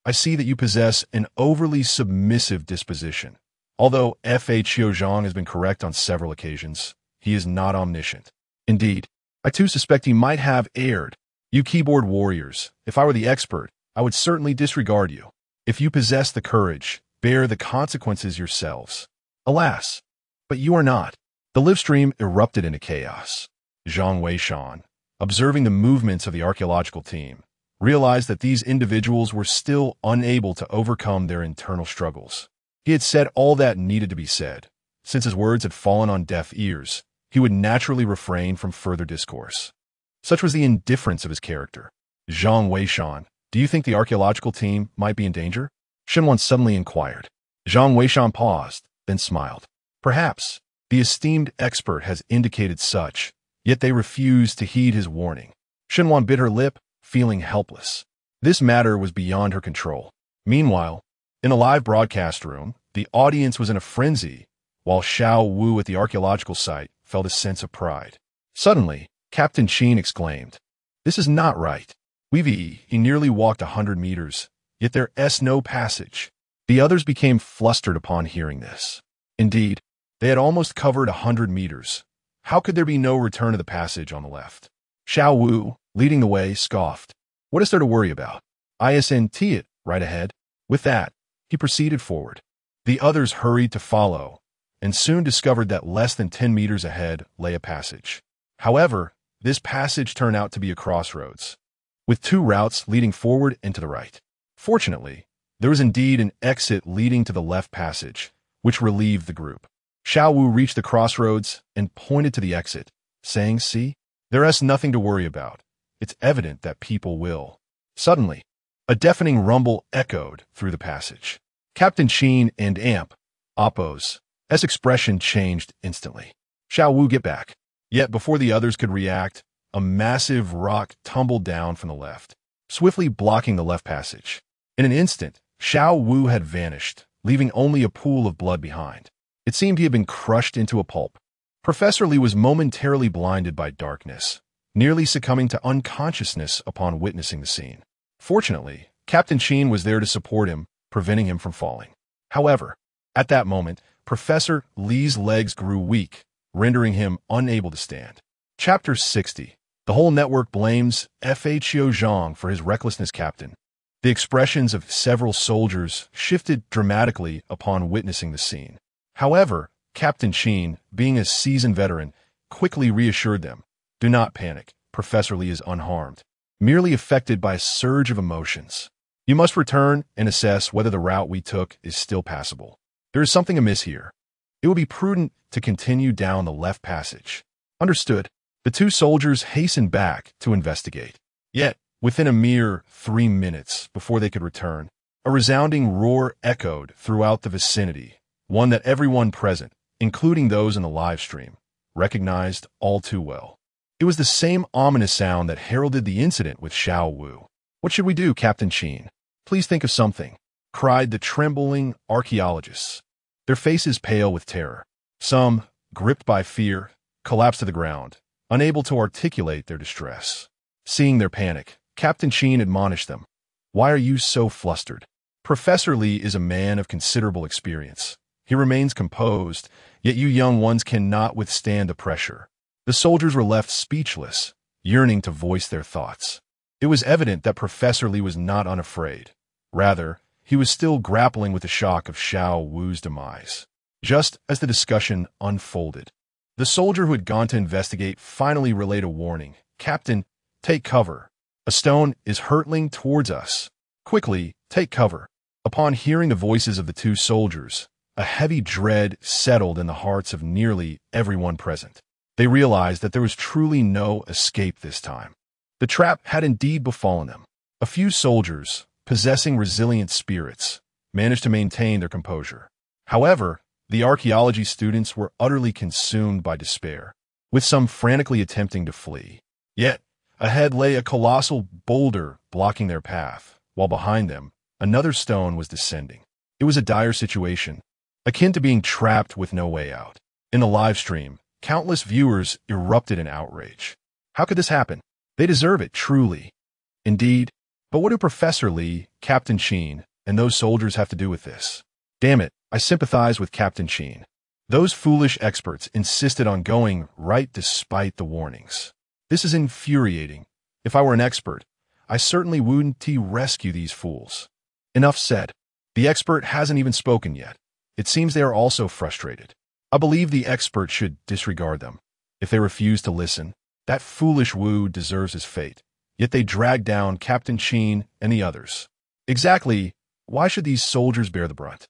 I see that you possess an overly submissive disposition. Although F.A. Qiuzhang has been correct on several occasions, he is not omniscient. Indeed, I too suspect he might have erred. You keyboard warriors, if I were the expert, I would certainly disregard you. If you possess the courage, bear the consequences yourselves. Alas, but you are not. The live stream erupted into chaos. Zhang Weishan, observing the movements of the archaeological team, realized that these individuals were still unable to overcome their internal struggles. He had said all that needed to be said. Since his words had fallen on deaf ears, he would naturally refrain from further discourse. Such was the indifference of his character. Zhang Weishan, do you think the archaeological team might be in danger? Shenwan suddenly inquired. Zhang Weishan paused, then smiled. Perhaps. The esteemed expert has indicated such, yet they refused to heed his warning. Shenwan bit her lip, feeling helpless. This matter was beyond her control. Meanwhile, in a live broadcast room, the audience was in a frenzy, while Xiao Wu at the archaeological site felt a sense of pride. Suddenly, Captain Qin exclaimed, "This is not right. He nearly walked 100 meters, yet there's no passage." The others became flustered upon hearing this. Indeed, they had almost covered 100 meters. How could there be no return to the passage on the left? Xiao Wu, leading the way, scoffed. What is there to worry about? Isn't it right ahead? With that, he proceeded forward. The others hurried to follow, and soon discovered that less than 10 meters ahead lay a passage. However, this passage turned out to be a crossroads, with two routes leading forward and to the right. Fortunately, there was indeed an exit leading to the left passage, which relieved the group. Xiao Wu reached the crossroads and pointed to the exit, saying, "See, there's nothing to worry about. It's evident that people will." Suddenly, a deafening rumble echoed through the passage. Captain Qin and Oppo's expression changed instantly. Xiao Wu, get back. Yet before the others could react, a massive rock tumbled down from the left, swiftly blocking the left passage. In an instant, Xiao Wu had vanished, leaving only a pool of blood behind. It seemed he had been crushed into a pulp. Professor Li was momentarily blinded by darkness, nearly succumbing to unconsciousness upon witnessing the scene. Fortunately, Captain Qin was there to support him, preventing him from falling. However, at that moment, Professor Li's legs grew weak, rendering him unable to stand. Chapter 60. The whole network blames F.A. Qiuzhang for his recklessness. Captain. The expressions of several soldiers shifted dramatically upon witnessing the scene. However, Captain Qin, being a seasoned veteran, quickly reassured them. Do not panic. Professor Li is unharmed, merely affected by a surge of emotions. You must return and assess whether the route we took is still passable. There is something amiss here. It will be prudent to continue down the left passage. Understood. The two soldiers hastened back to investigate. Yet, within a mere 3 minutes before they could return, a resounding roar echoed throughout the vicinity, one that everyone present, including those in the live stream, recognized all too well. It was the same ominous sound that heralded the incident with Xiao Wu. What should we do, Captain Qin? Please think of something, cried the trembling archaeologists, their faces pale with terror. Some, gripped by fear, collapsed to the ground, unable to articulate their distress. Seeing their panic, Captain Qin admonished them. Why are you so flustered? Professor Lee is a man of considerable experience. He remains composed, yet you young ones cannot withstand the pressure. The soldiers were left speechless, yearning to voice their thoughts. It was evident that Professor Lee was not unafraid. Rather, he was still grappling with the shock of Xiao Wu's demise. Just as the discussion unfolded, the soldier who had gone to investigate finally relayed a warning. "Captain, take cover. A stone is hurtling towards us. Quickly, take cover." Upon hearing the voices of the two soldiers, a heavy dread settled in the hearts of nearly everyone present. They realized that there was truly no escape this time. The trap had indeed befallen them. A few soldiers, possessing resilient spirits, managed to maintain their composure. However, the archaeology students were utterly consumed by despair, with some frantically attempting to flee. Yet, ahead lay a colossal boulder blocking their path, while behind them, another stone was descending. It was a dire situation, akin to being trapped with no way out. In the live stream, countless viewers erupted in outrage. How could this happen? They deserve it, truly. Indeed, but what do Professor Lee, Captain Sheen, and those soldiers have to do with this? Damn it, I sympathize with Captain Sheen. Those foolish experts insisted on going right despite the warnings. This is infuriating. If I were an expert, I certainly wouldn't rescue these fools. Enough said. The expert hasn't even spoken yet. It seems they are also frustrated. I believe the expert should disregard them. If they refuse to listen, that foolish Wu deserves his fate. Yet they drag down Captain Sheen and the others. Exactly, why should these soldiers bear the brunt?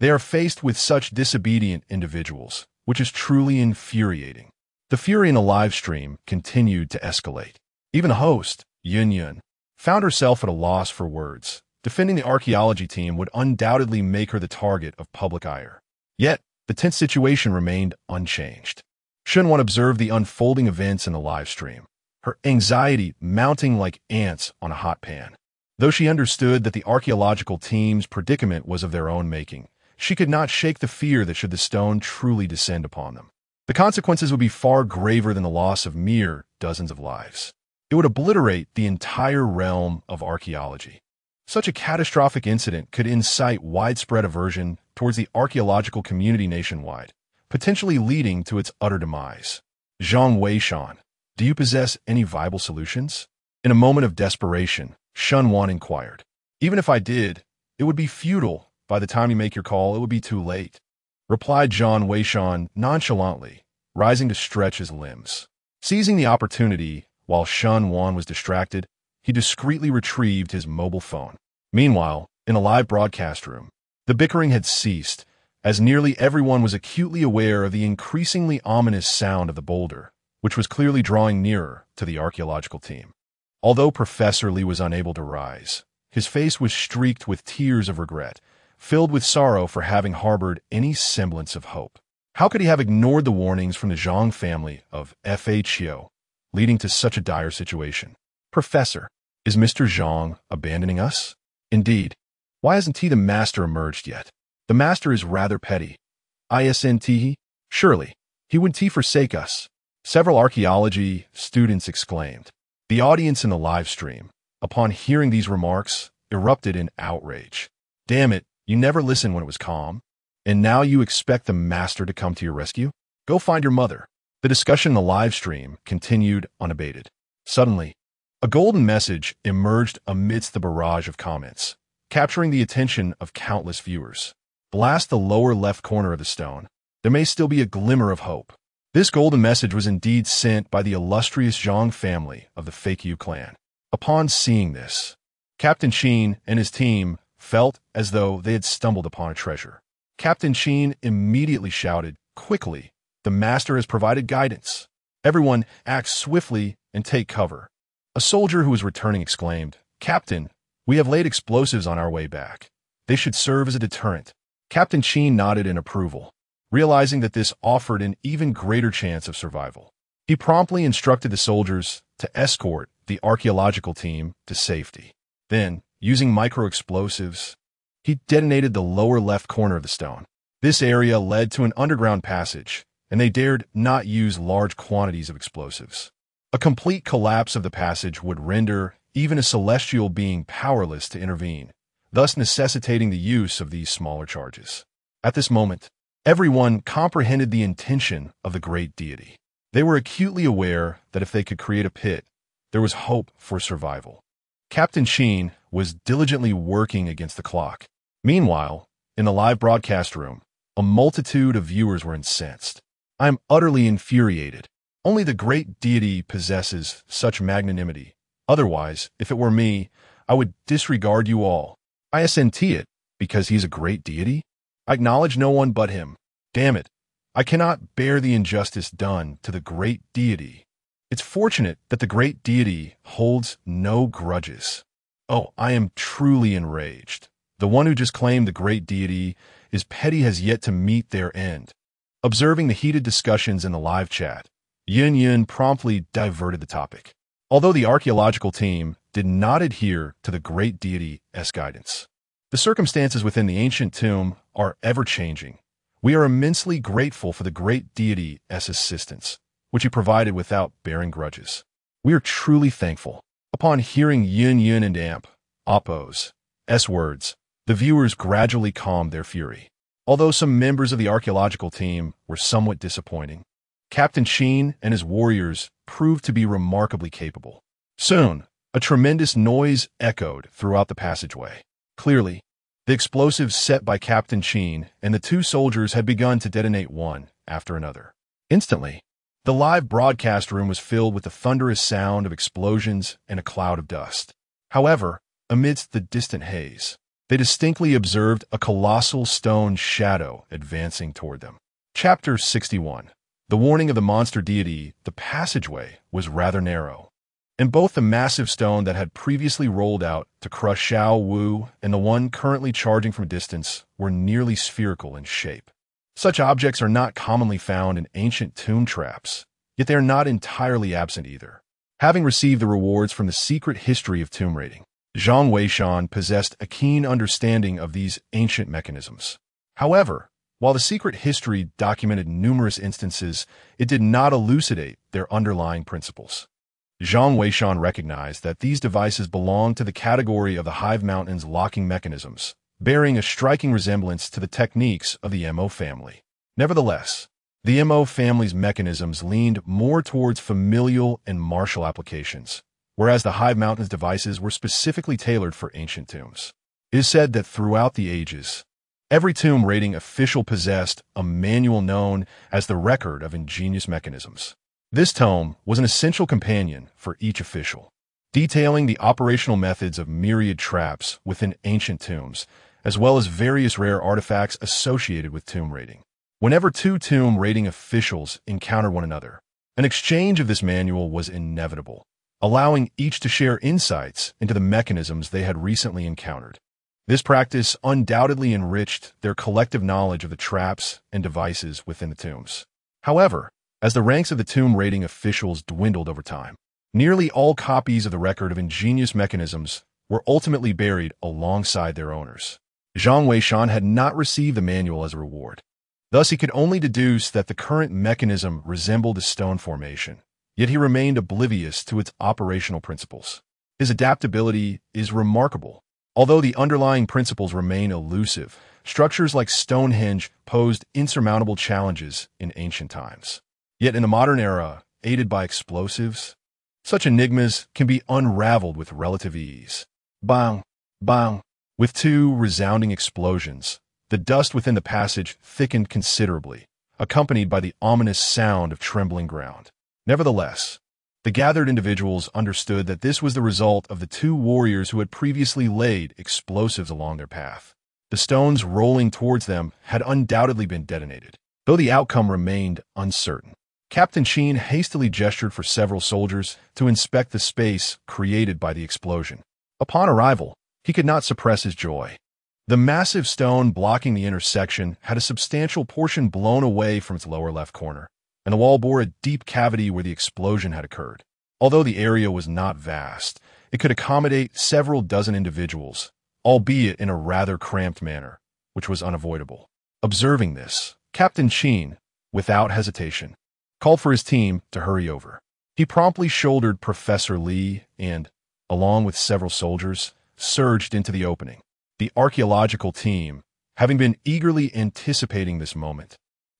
They are faced with such disobedient individuals, which is truly infuriating. The fury in the live stream continued to escalate. Even the host, Yun Yun, found herself at a loss for words. Defending the archaeology team would undoubtedly make her the target of public ire. Yet, the tense situation remained unchanged. Shunwan observed the unfolding events in the live stream, her anxiety mounting like ants on a hot pan. Though she understood that the archaeological team's predicament was of their own making, she could not shake the fear that should the stone truly descend upon them, the consequences would be far graver than the loss of mere dozens of lives. It would obliterate the entire realm of archaeology. Such a catastrophic incident could incite widespread aversion towards the archaeological community nationwide, potentially leading to its utter demise. Zhang Weishan, do you possess any viable solutions? In a moment of desperation, Shunwan inquired. Even if I did, it would be futile. By the time you make your call, it would be too late, replied Zhang Weishan nonchalantly, rising to stretch his limbs. Seizing the opportunity, while Shunwan was distracted, he discreetly retrieved his mobile phone. Meanwhile, in a live broadcast room, the bickering had ceased, as nearly everyone was acutely aware of the increasingly ominous sound of the boulder, which was clearly drawing nearer to the archaeological team. Although Professor Lee was unable to rise, his face was streaked with tears of regret, filled with sorrow for having harbored any semblance of hope. How could he have ignored the warnings from the Zhang family of FHO, leading to such a dire situation? Professor, is Mr. Zhang abandoning us? Indeed. Why hasn't the master emerged yet? The master is rather petty. Isn't? Surely, he wouldn't forsake us. Several archaeology students exclaimed. The audience in the live stream, upon hearing these remarks, erupted in outrage. Damn it, you never listened when it was calm. And now you expect the master to come to your rescue? Go find your mother. The discussion in the live stream continued unabated. Suddenly, a golden message emerged amidst the barrage of comments, capturing the attention of countless viewers. Blast the lower left corner of the stone. There may still be a glimmer of hope. This golden message was indeed sent by the illustrious Zhang family of the Fake You clan. Upon seeing this, Captain Sheen and his team felt as though they had stumbled upon a treasure. Captain Sheen immediately shouted, "Quickly, the master has provided guidance. Everyone, act swiftly and take cover." A soldier who was returning exclaimed, "Captain, we have laid explosives on our way back. They should serve as a deterrent." Captain Sheen nodded in approval, realizing that this offered an even greater chance of survival. He promptly instructed the soldiers to escort the archaeological team to safety. Then, using micro-explosives, he detonated the lower left corner of the stone. This area led to an underground passage, and they dared not use large quantities of explosives. A complete collapse of the passage would render even a celestial being powerless to intervene, thus necessitating the use of these smaller charges. At this moment, everyone comprehended the intention of the great deity. They were acutely aware that if they could create a pit, there was hope for survival. Captain Sheen was diligently working against the clock. Meanwhile, in the live broadcast room, a multitude of viewers were incensed. "I am utterly infuriated. Only the great deity possesses such magnanimity. Otherwise, if it were me, I would disregard you all. I assent it because he's a great deity. I acknowledge no one but him. Damn it, I cannot bear the injustice done to the great deity. It's fortunate that the great deity holds no grudges. Oh, I am truly enraged. The one who just claimed the great deity is petty has yet to meet their end." Observing the heated discussions in the live chat, Yun promptly diverted the topic. Although the archaeological team did not adhere to the great deity's guidance, the circumstances within the ancient tomb are ever-changing. We are immensely grateful for the great deity's assistance, which he provided without bearing grudges. We are truly thankful. Upon hearing Yun and Oppo's words, the viewers gradually calmed their fury. Although some members of the archaeological team were somewhat disappointing, Captain Sheen and his warriors proved to be remarkably capable. Soon, a tremendous noise echoed throughout the passageway. Clearly, the explosives set by Captain Sheen and the two soldiers had begun to detonate one after another. Instantly, the live broadcast room was filled with the thunderous sound of explosions and a cloud of dust. However, amidst the distant haze, they distinctly observed a colossal stone shadow advancing toward them. Chapter 61. The warning of the monster deity. The passageway was rather narrow, and both the massive stone that had previously rolled out to crush Xiao Wu and the one currently charging from a distance were nearly spherical in shape. Such objects are not commonly found in ancient tomb traps, yet they are not entirely absent either. Having received the rewards from the secret history of tomb raiding, Zhang Weishan possessed a keen understanding of these ancient mechanisms. However, while the secret history documented numerous instances, it did not elucidate their underlying principles. Zhang Weishan recognized that these devices belonged to the category of the Hive Mountain's locking mechanisms, bearing a striking resemblance to the techniques of the MO family. Nevertheless, the MO family's mechanisms leaned more towards familial and martial applications, whereas the Hive Mountain's devices were specifically tailored for ancient tombs. It is said that throughout the ages, every tomb raiding official possessed a manual known as the Record of Ingenious Mechanisms. This tome was an essential companion for each official, detailing the operational methods of myriad traps within ancient tombs, as well as various rare artifacts associated with tomb raiding. Whenever two tomb raiding officials encountered one another, an exchange of this manual was inevitable, allowing each to share insights into the mechanisms they had recently encountered. This practice undoubtedly enriched their collective knowledge of the traps and devices within the tombs. However, as the ranks of the tomb raiding officials dwindled over time, nearly all copies of the Record of Ingenious Mechanisms were ultimately buried alongside their owners. Zhang Weishan had not received the manual as a reward. Thus, he could only deduce that the current mechanism resembled a stone formation, yet he remained oblivious to its operational principles. His adaptability is remarkable. Although the underlying principles remain elusive, structures like Stonehenge posed insurmountable challenges in ancient times. Yet in the modern era, aided by explosives, such enigmas can be unraveled with relative ease. Bang! Bang! With two resounding explosions, the dust within the passage thickened considerably, accompanied by the ominous sound of trembling ground. Nevertheless, the gathered individuals understood that this was the result of the two warriors who had previously laid explosives along their path. The stones rolling towards them had undoubtedly been detonated, though the outcome remained uncertain. Captain Sheen hastily gestured for several soldiers to inspect the space created by the explosion. Upon arrival, he could not suppress his joy. The massive stone blocking the intersection had a substantial portion blown away from its lower left corner, and the wall bore a deep cavity where the explosion had occurred. Although the area was not vast, it could accommodate several dozen individuals, albeit in a rather cramped manner, which was unavoidable. Observing this, Captain Sheen, without hesitation, called for his team to hurry over. He promptly shouldered Professor Lee and, along with several soldiers, surged into the opening. The archaeological team, having been eagerly anticipating this moment,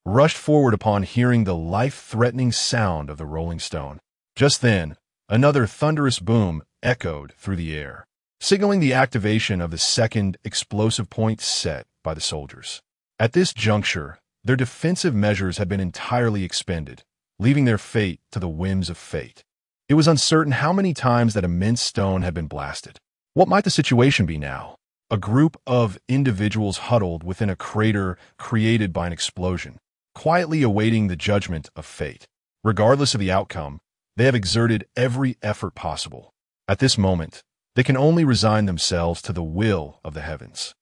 rushed forward upon hearing the life-threatening sound of the rolling stone. Just then, another thunderous boom echoed through the air, signaling the activation of the second explosive point set by the soldiers. At this juncture, their defensive measures had been entirely expended, leaving their fate to the whims of fate. It was uncertain how many times that immense stone had been blasted. What might the situation be now? A group of individuals huddled within a crater created by an explosion, quietly awaiting the judgment of fate. Regardless of the outcome, they have exerted every effort possible. At this moment, they can only resign themselves to the will of the heavens.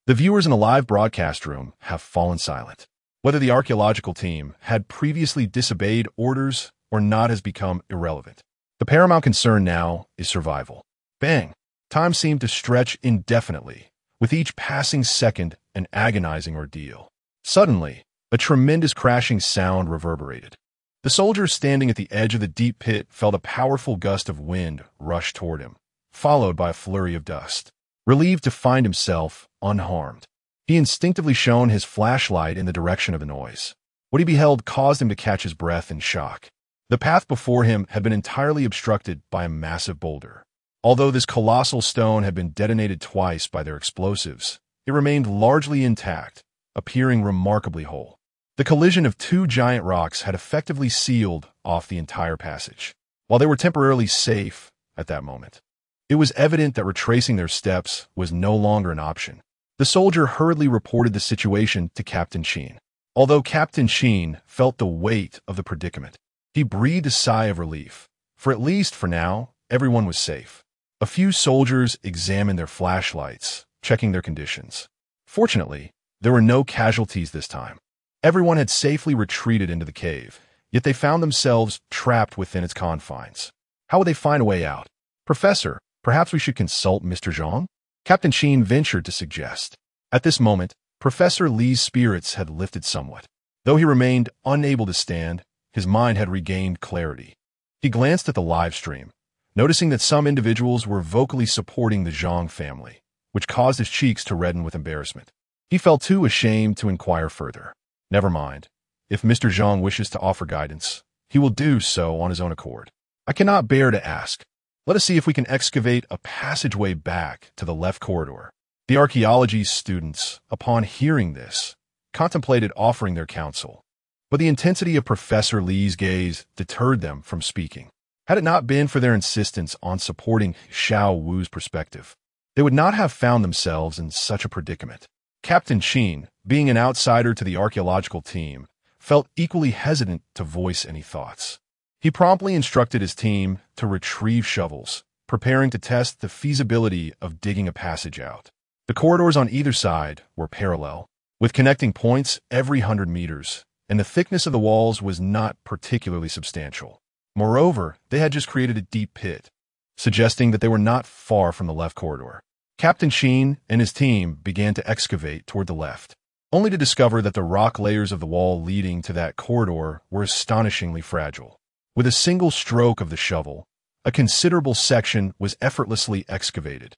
The viewers in the live broadcast room have fallen silent. Whether the archaeological team had previously disobeyed orders or not has become irrelevant. The paramount concern now is survival. Bang! Time seemed to stretch indefinitely, with each passing second an agonizing ordeal. Suddenly, a tremendous crashing sound reverberated. The soldier standing at the edge of the deep pit felt a powerful gust of wind rush toward him, followed by a flurry of dust. Relieved to find himself unharmed, he instinctively shone his flashlight in the direction of the noise. What he beheld caused him to catch his breath in shock. The path before him had been entirely obstructed by a massive boulder. Although this colossal stone had been detonated twice by their explosives, it remained largely intact, appearing remarkably whole. The collision of two giant rocks had effectively sealed off the entire passage. While they were temporarily safe at that moment, it was evident that retracing their steps was no longer an option. The soldier hurriedly reported the situation to Captain Sheen. Although Captain Sheen felt the weight of the predicament, he breathed a sigh of relief, for at least for now, everyone was safe. A few soldiers examined their flashlights, checking their conditions. Fortunately, there were no casualties this time. Everyone had safely retreated into the cave, yet they found themselves trapped within its confines. How would they find a way out? Professor, perhaps we should consult Mr. Zhang? Captain Sheen ventured to suggest. At this moment, Professor Li's spirits had lifted somewhat. Though he remained unable to stand, his mind had regained clarity. He glanced at the live stream, noticing that some individuals were vocally supporting the Zhang family, which caused his cheeks to redden with embarrassment. He felt too ashamed to inquire further. Never mind. If Mr. Zhang wishes to offer guidance, he will do so on his own accord. I cannot bear to ask. Let us see if we can excavate a passageway back to the left corridor. The archaeology students, upon hearing this, contemplated offering their counsel, but the intensity of Professor Li's gaze deterred them from speaking. Had it not been for their insistence on supporting Xiao Wu's perspective, they would not have found themselves in such a predicament. Captain Sheen, being an outsider to the archaeological team, felt equally hesitant to voice any thoughts. He promptly instructed his team to retrieve shovels, preparing to test the feasibility of digging a passage out. The corridors on either side were parallel, with connecting points every 100 meters, and the thickness of the walls was not particularly substantial. Moreover, they had just created a deep pit, suggesting that they were not far from the left corridor. Captain Sheen and his team began to excavate toward the left, only to discover that the rock layers of the wall leading to that corridor were astonishingly fragile. With a single stroke of the shovel, a considerable section was effortlessly excavated,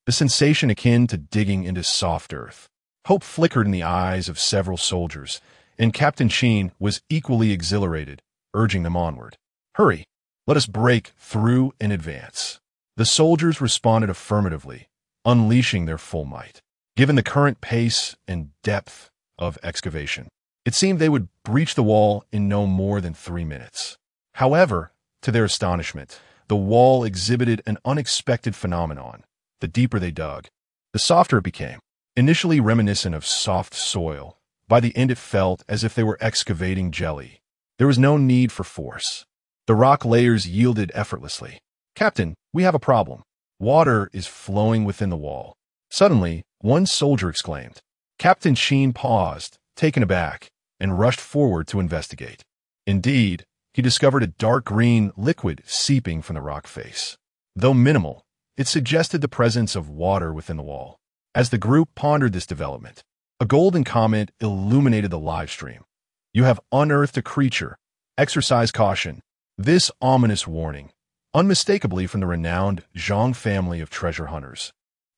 the sensation akin to digging into soft earth. Hope flickered in the eyes of several soldiers, and Captain Sheen was equally exhilarated, urging them onward. Hurry, let us break through and advance. The soldiers responded affirmatively, unleashing their full might. Given the current pace and depth of excavation, it seemed they would breach the wall in no more than 3 minutes. However, to their astonishment, the wall exhibited an unexpected phenomenon. The deeper they dug, the softer it became. Initially reminiscent of soft soil, by the end it felt as if they were excavating jelly. There was no need for force. The rock layers yielded effortlessly. Captain, we have a problem. Water is flowing within the wall. Suddenly, one soldier exclaimed. Captain Sheen paused, taken aback, and rushed forward to investigate. Indeed, he discovered a dark green liquid seeping from the rock face. Though minimal, it suggested the presence of water within the wall. As the group pondered this development, a golden comment illuminated the live stream. You have unearthed a creature. Exercise caution. This ominous warning, unmistakably from the renowned Zhang family of treasure hunters,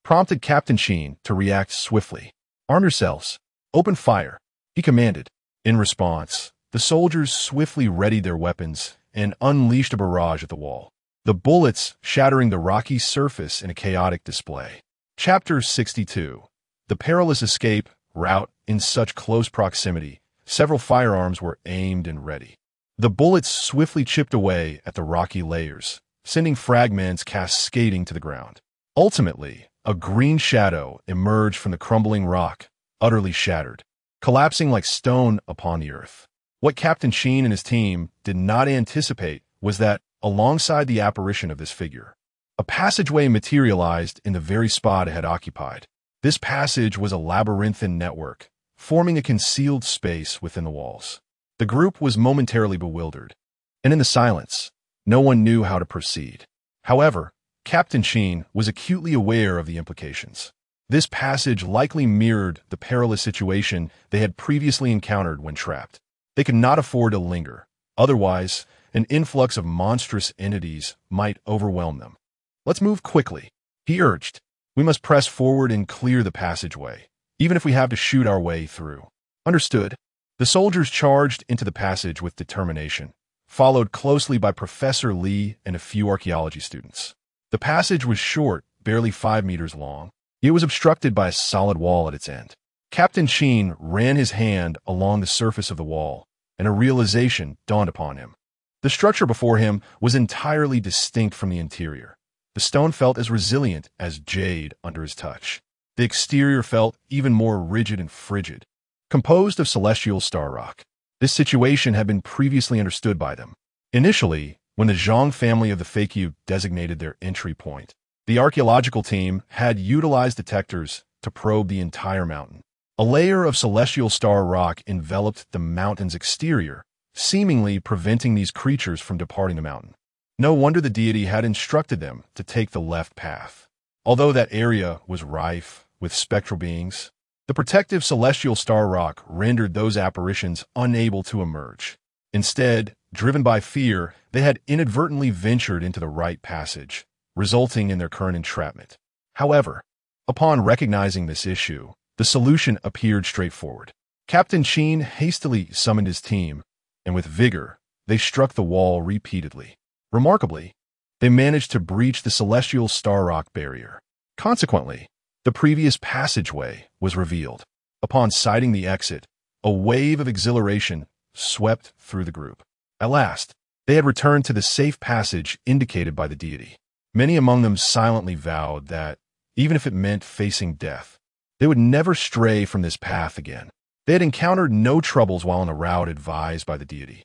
prompted Captain Sheen to react swiftly. "Arm yourselves. Open fire," he commanded. In response, the soldiers swiftly readied their weapons and unleashed a barrage at the wall, the bullets shattering the rocky surface in a chaotic display. Chapter 62. The perilous escape route. In such close proximity, several firearms were aimed and ready. The bullets swiftly chipped away at the rocky layers, sending fragments cascading to the ground. Ultimately, a green shadow emerged from the crumbling rock, utterly shattered, collapsing like stone upon the earth. What Captain Sheen and his team did not anticipate was that, alongside the apparition of this figure, a passageway materialized in the very spot it had occupied. This passage was a labyrinthine network, forming a concealed space within the walls. The group was momentarily bewildered, and in the silence, no one knew how to proceed. However, Captain Sheen was acutely aware of the implications. This passage likely mirrored the perilous situation they had previously encountered when trapped. They could not afford to linger. Otherwise, an influx of monstrous entities might overwhelm them. "Let's move quickly," he urged. "We must press forward and clear the passageway, even if we have to shoot our way through." "Understood." The soldiers charged into the passage with determination, followed closely by Professor Lee and a few archaeology students. The passage was short, barely 5 meters long. It was obstructed by a solid wall at its end. Captain Sheen ran his hand along the surface of the wall, and a realization dawned upon him. The structure before him was entirely distinct from the interior. The stone felt as resilient as jade under his touch. The exterior felt even more rigid and frigid, composed of celestial star rock. This situation had been previously understood by them. Initially, when the Zhang family of the Fakyu designated their entry point, the archaeological team had utilized detectors to probe the entire mountain. A layer of celestial star rock enveloped the mountain's exterior, seemingly preventing these creatures from departing the mountain. No wonder the deity had instructed them to take the left path. Although that area was rife with spectral beings, the protective celestial star rock rendered those apparitions unable to emerge. Instead, driven by fear, they had inadvertently ventured into the right passage, resulting in their current entrapment. However, upon recognizing this issue, the solution appeared straightforward. Captain Sheen hastily summoned his team, and with vigor, they struck the wall repeatedly. Remarkably, they managed to breach the celestial star rock barrier. Consequently, the previous passageway was revealed. Upon sighting the exit, a wave of exhilaration swept through the group. At last, they had returned to the safe passage indicated by the deity. Many among them silently vowed that, even if it meant facing death, they would never stray from this path again. They had encountered no troubles while on the route advised by the deity.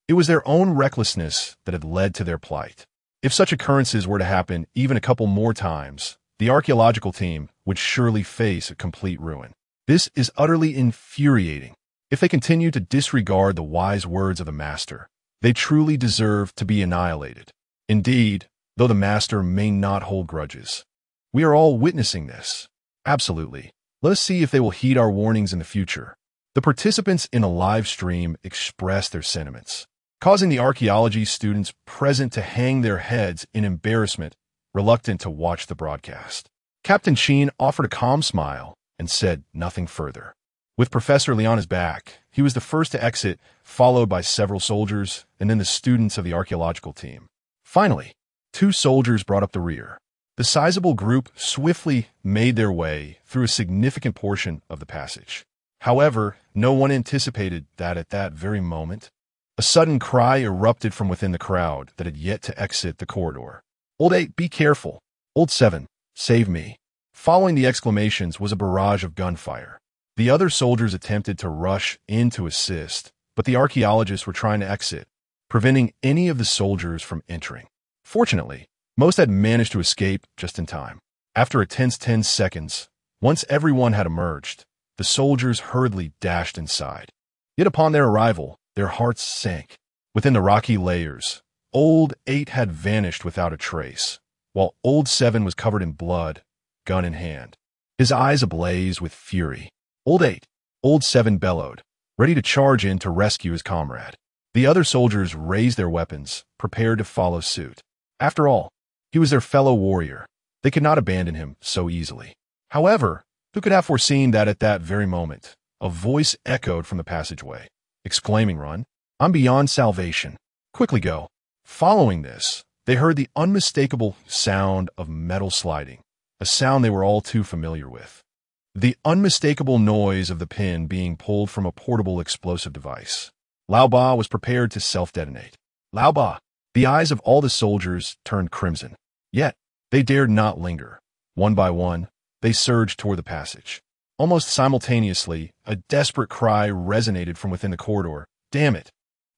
It was their own recklessness that had led to their plight. If such occurrences were to happen even a couple more times, the archaeological team would surely face a complete ruin. This is utterly infuriating. If they continue to disregard the wise words of the master, they truly deserve to be annihilated. Indeed, though the master may not hold grudges, we are all witnessing this. Absolutely. Let us see if they will heed our warnings in the future. The participants in a live stream expressed their sentiments, causing the archaeology students present to hang their heads in embarrassment, reluctant to watch the broadcast. Captain Sheen offered a calm smile and said nothing further. With Professor Lee on his back, he was the first to exit, followed by several soldiers and then the students of the archaeological team. Finally, 2 soldiers brought up the rear. The sizable group swiftly made their way through a significant portion of the passage. However, no one anticipated that at that very moment, a sudden cry erupted from within the crowd that had yet to exit the corridor. "Old 8, be careful. Old 7, save me." Following the exclamations was a barrage of gunfire. The other soldiers attempted to rush in to assist, but the archaeologists were trying to exit, preventing any of the soldiers from entering. Fortunately, most had managed to escape just in time. After a tense 10 seconds, once everyone had emerged, the soldiers hurriedly dashed inside. Yet upon their arrival, their hearts sank. Within the rocky layers, Old 8 had vanished without a trace, while Old 7 was covered in blood, gun in hand, his eyes ablaze with fury. "Old 8, Old 7 bellowed, ready to charge in to rescue his comrade. The other soldiers raised their weapons, prepared to follow suit. After all, he was their fellow warrior. They could not abandon him so easily. However, who could have foreseen that at that very moment, a voice echoed from the passageway, exclaiming, "Run! I'm beyond salvation. Quickly go." Following this, they heard the unmistakable sound of metal sliding, a sound they were all too familiar with. The unmistakable noise of the pin being pulled from a portable explosive device. Lao Ba was prepared to self-detonate. Lao Ba! The eyes of all the soldiers turned crimson. Yet, they dared not linger. One by one, they surged toward the passage. Almost simultaneously, a desperate cry resonated from within the corridor. "Damn it!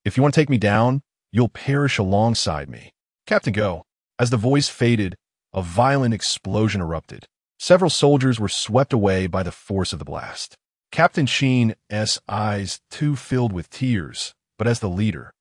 If you want to take me down, you'll perish alongside me. Captain, go!" As the voice faded, a violent explosion erupted. Several soldiers were swept away by the force of the blast. Captain Sheen's eyes too filled with tears, but as the leader,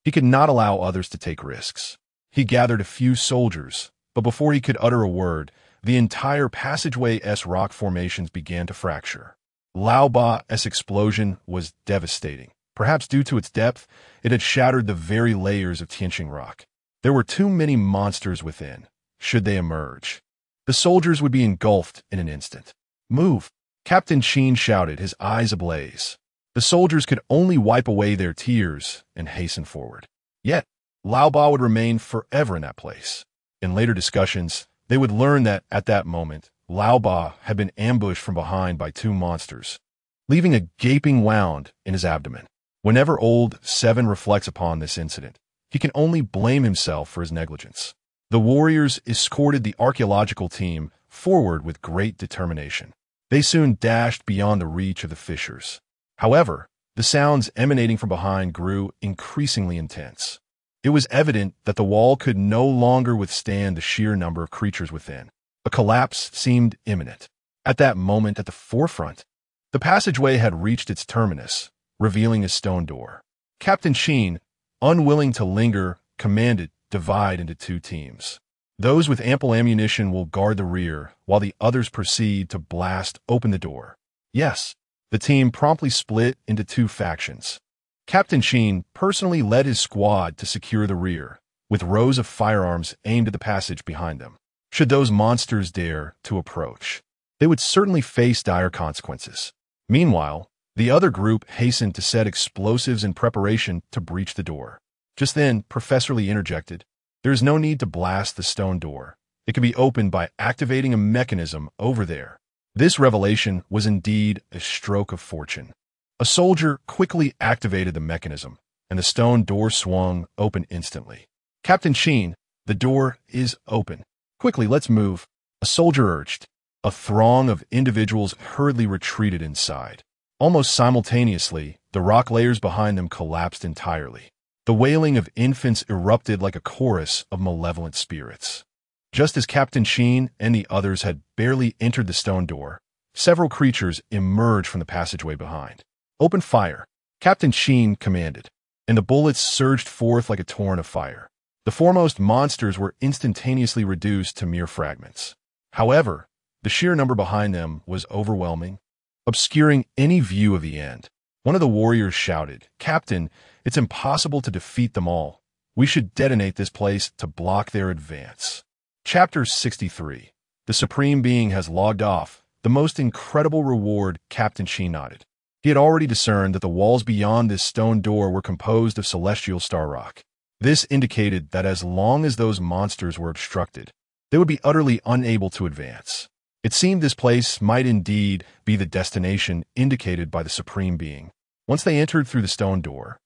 he could not allow others to take risks. He gathered a few soldiers, but before he could utter a word, the entire passageway's rock formations began to fracture. Lao Ba's explosion was devastating. Perhaps due to its depth, it had shattered the very layers of Tianqing rock. There were too many monsters within, should they emerge. The soldiers would be engulfed in an instant. "Move!" Captain Sheen shouted, his eyes ablaze. The soldiers could only wipe away their tears and hasten forward. Yet, Lao Ba would remain forever in that place. In later discussions, they would learn that at that moment, Lao Ba had been ambushed from behind by two monsters, leaving a gaping wound in his abdomen. Whenever Old Seven reflects upon this incident, he can only blame himself for his negligence. The warriors escorted the archaeological team forward with great determination. They soon dashed beyond the reach of the fissures. However, the sounds emanating from behind grew increasingly intense. It was evident that the wall could no longer withstand the sheer number of creatures within. A collapse seemed imminent. At that moment, at the forefront, the passageway had reached its terminus, revealing a stone door. Captain Sheen, unwilling to linger, commanded, "Divide into two teams. Those with ample ammunition will guard the rear, while the others proceed to blast open the door." Yes, the team promptly split into two factions. Captain Sheen personally led his squad to secure the rear, with rows of firearms aimed at the passage behind them. Should those monsters dare to approach, they would certainly face dire consequences. Meanwhile, the other group hastened to set explosives in preparation to breach the door. Just then, Professor Lee interjected, "There is no need to blast the stone door. It can be opened by activating a mechanism over there." This revelation was indeed a stroke of fortune. A soldier quickly activated the mechanism, and the stone door swung open instantly. "Captain Sheen, the door is open. Quickly, let's move," a soldier urged. A throng of individuals hurriedly retreated inside. Almost simultaneously, the rock layers behind them collapsed entirely. The wailing of infants erupted like a chorus of malevolent spirits. Just as Captain Sheen and the others had barely entered the stone door, several creatures emerged from the passageway behind. "Open fire," Captain Sheen commanded, and the bullets surged forth like a torrent of fire. The foremost monsters were instantaneously reduced to mere fragments. However, the sheer number behind them was overwhelming, obscuring any view of the end. One of the warriors shouted, "Captain, it's impossible to defeat them all. We should detonate this place to block their advance." Chapter 63. The Supreme Being has logged off. The most incredible reward. Captain Sheen nodded. He had already discerned that the walls beyond this stone door were composed of celestial star rock. This indicated that as long as those monsters were obstructed, they would be utterly unable to advance. It seemed this place might indeed be the destination indicated by the Supreme Being. Once they entered through the stone door,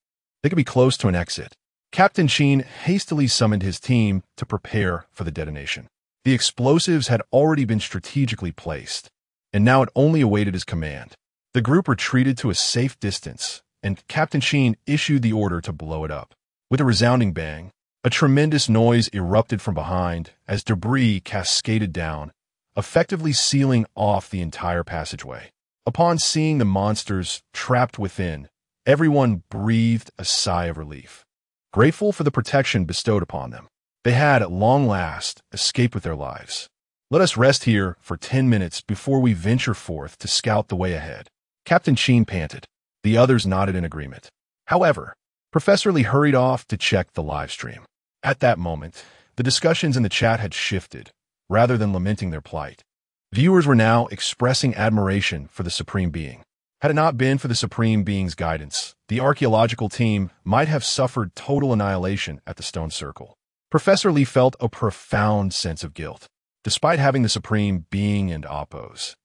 they could be close to an exit. Captain Sheen hastily summoned his team to prepare for the detonation. The explosives had already been strategically placed, and now it only awaited his command. The group retreated to a safe distance, and Captain Sheen issued the order to blow it up. With a resounding bang, a tremendous noise erupted from behind as debris cascaded down, effectively sealing off the entire passageway. Upon seeing the monsters trapped within, everyone breathed a sigh of relief, grateful for the protection bestowed upon them. They had, at long last, escaped with their lives. "Let us rest here for 10 minutes before we venture forth to scout the way ahead," Captain Sheen panted. The others nodded in agreement. However, Professor Lee hurried off to check the live stream. At that moment, the discussions in the chat had shifted, rather than lamenting their plight. Viewers were now expressing admiration for the Supreme Being. Had it not been for the Supreme Being's guidance, the archaeological team might have suffered total annihilation at the stone circle. Professor Lee felt a profound sense of guilt. Despite having the Supreme Being and Appo's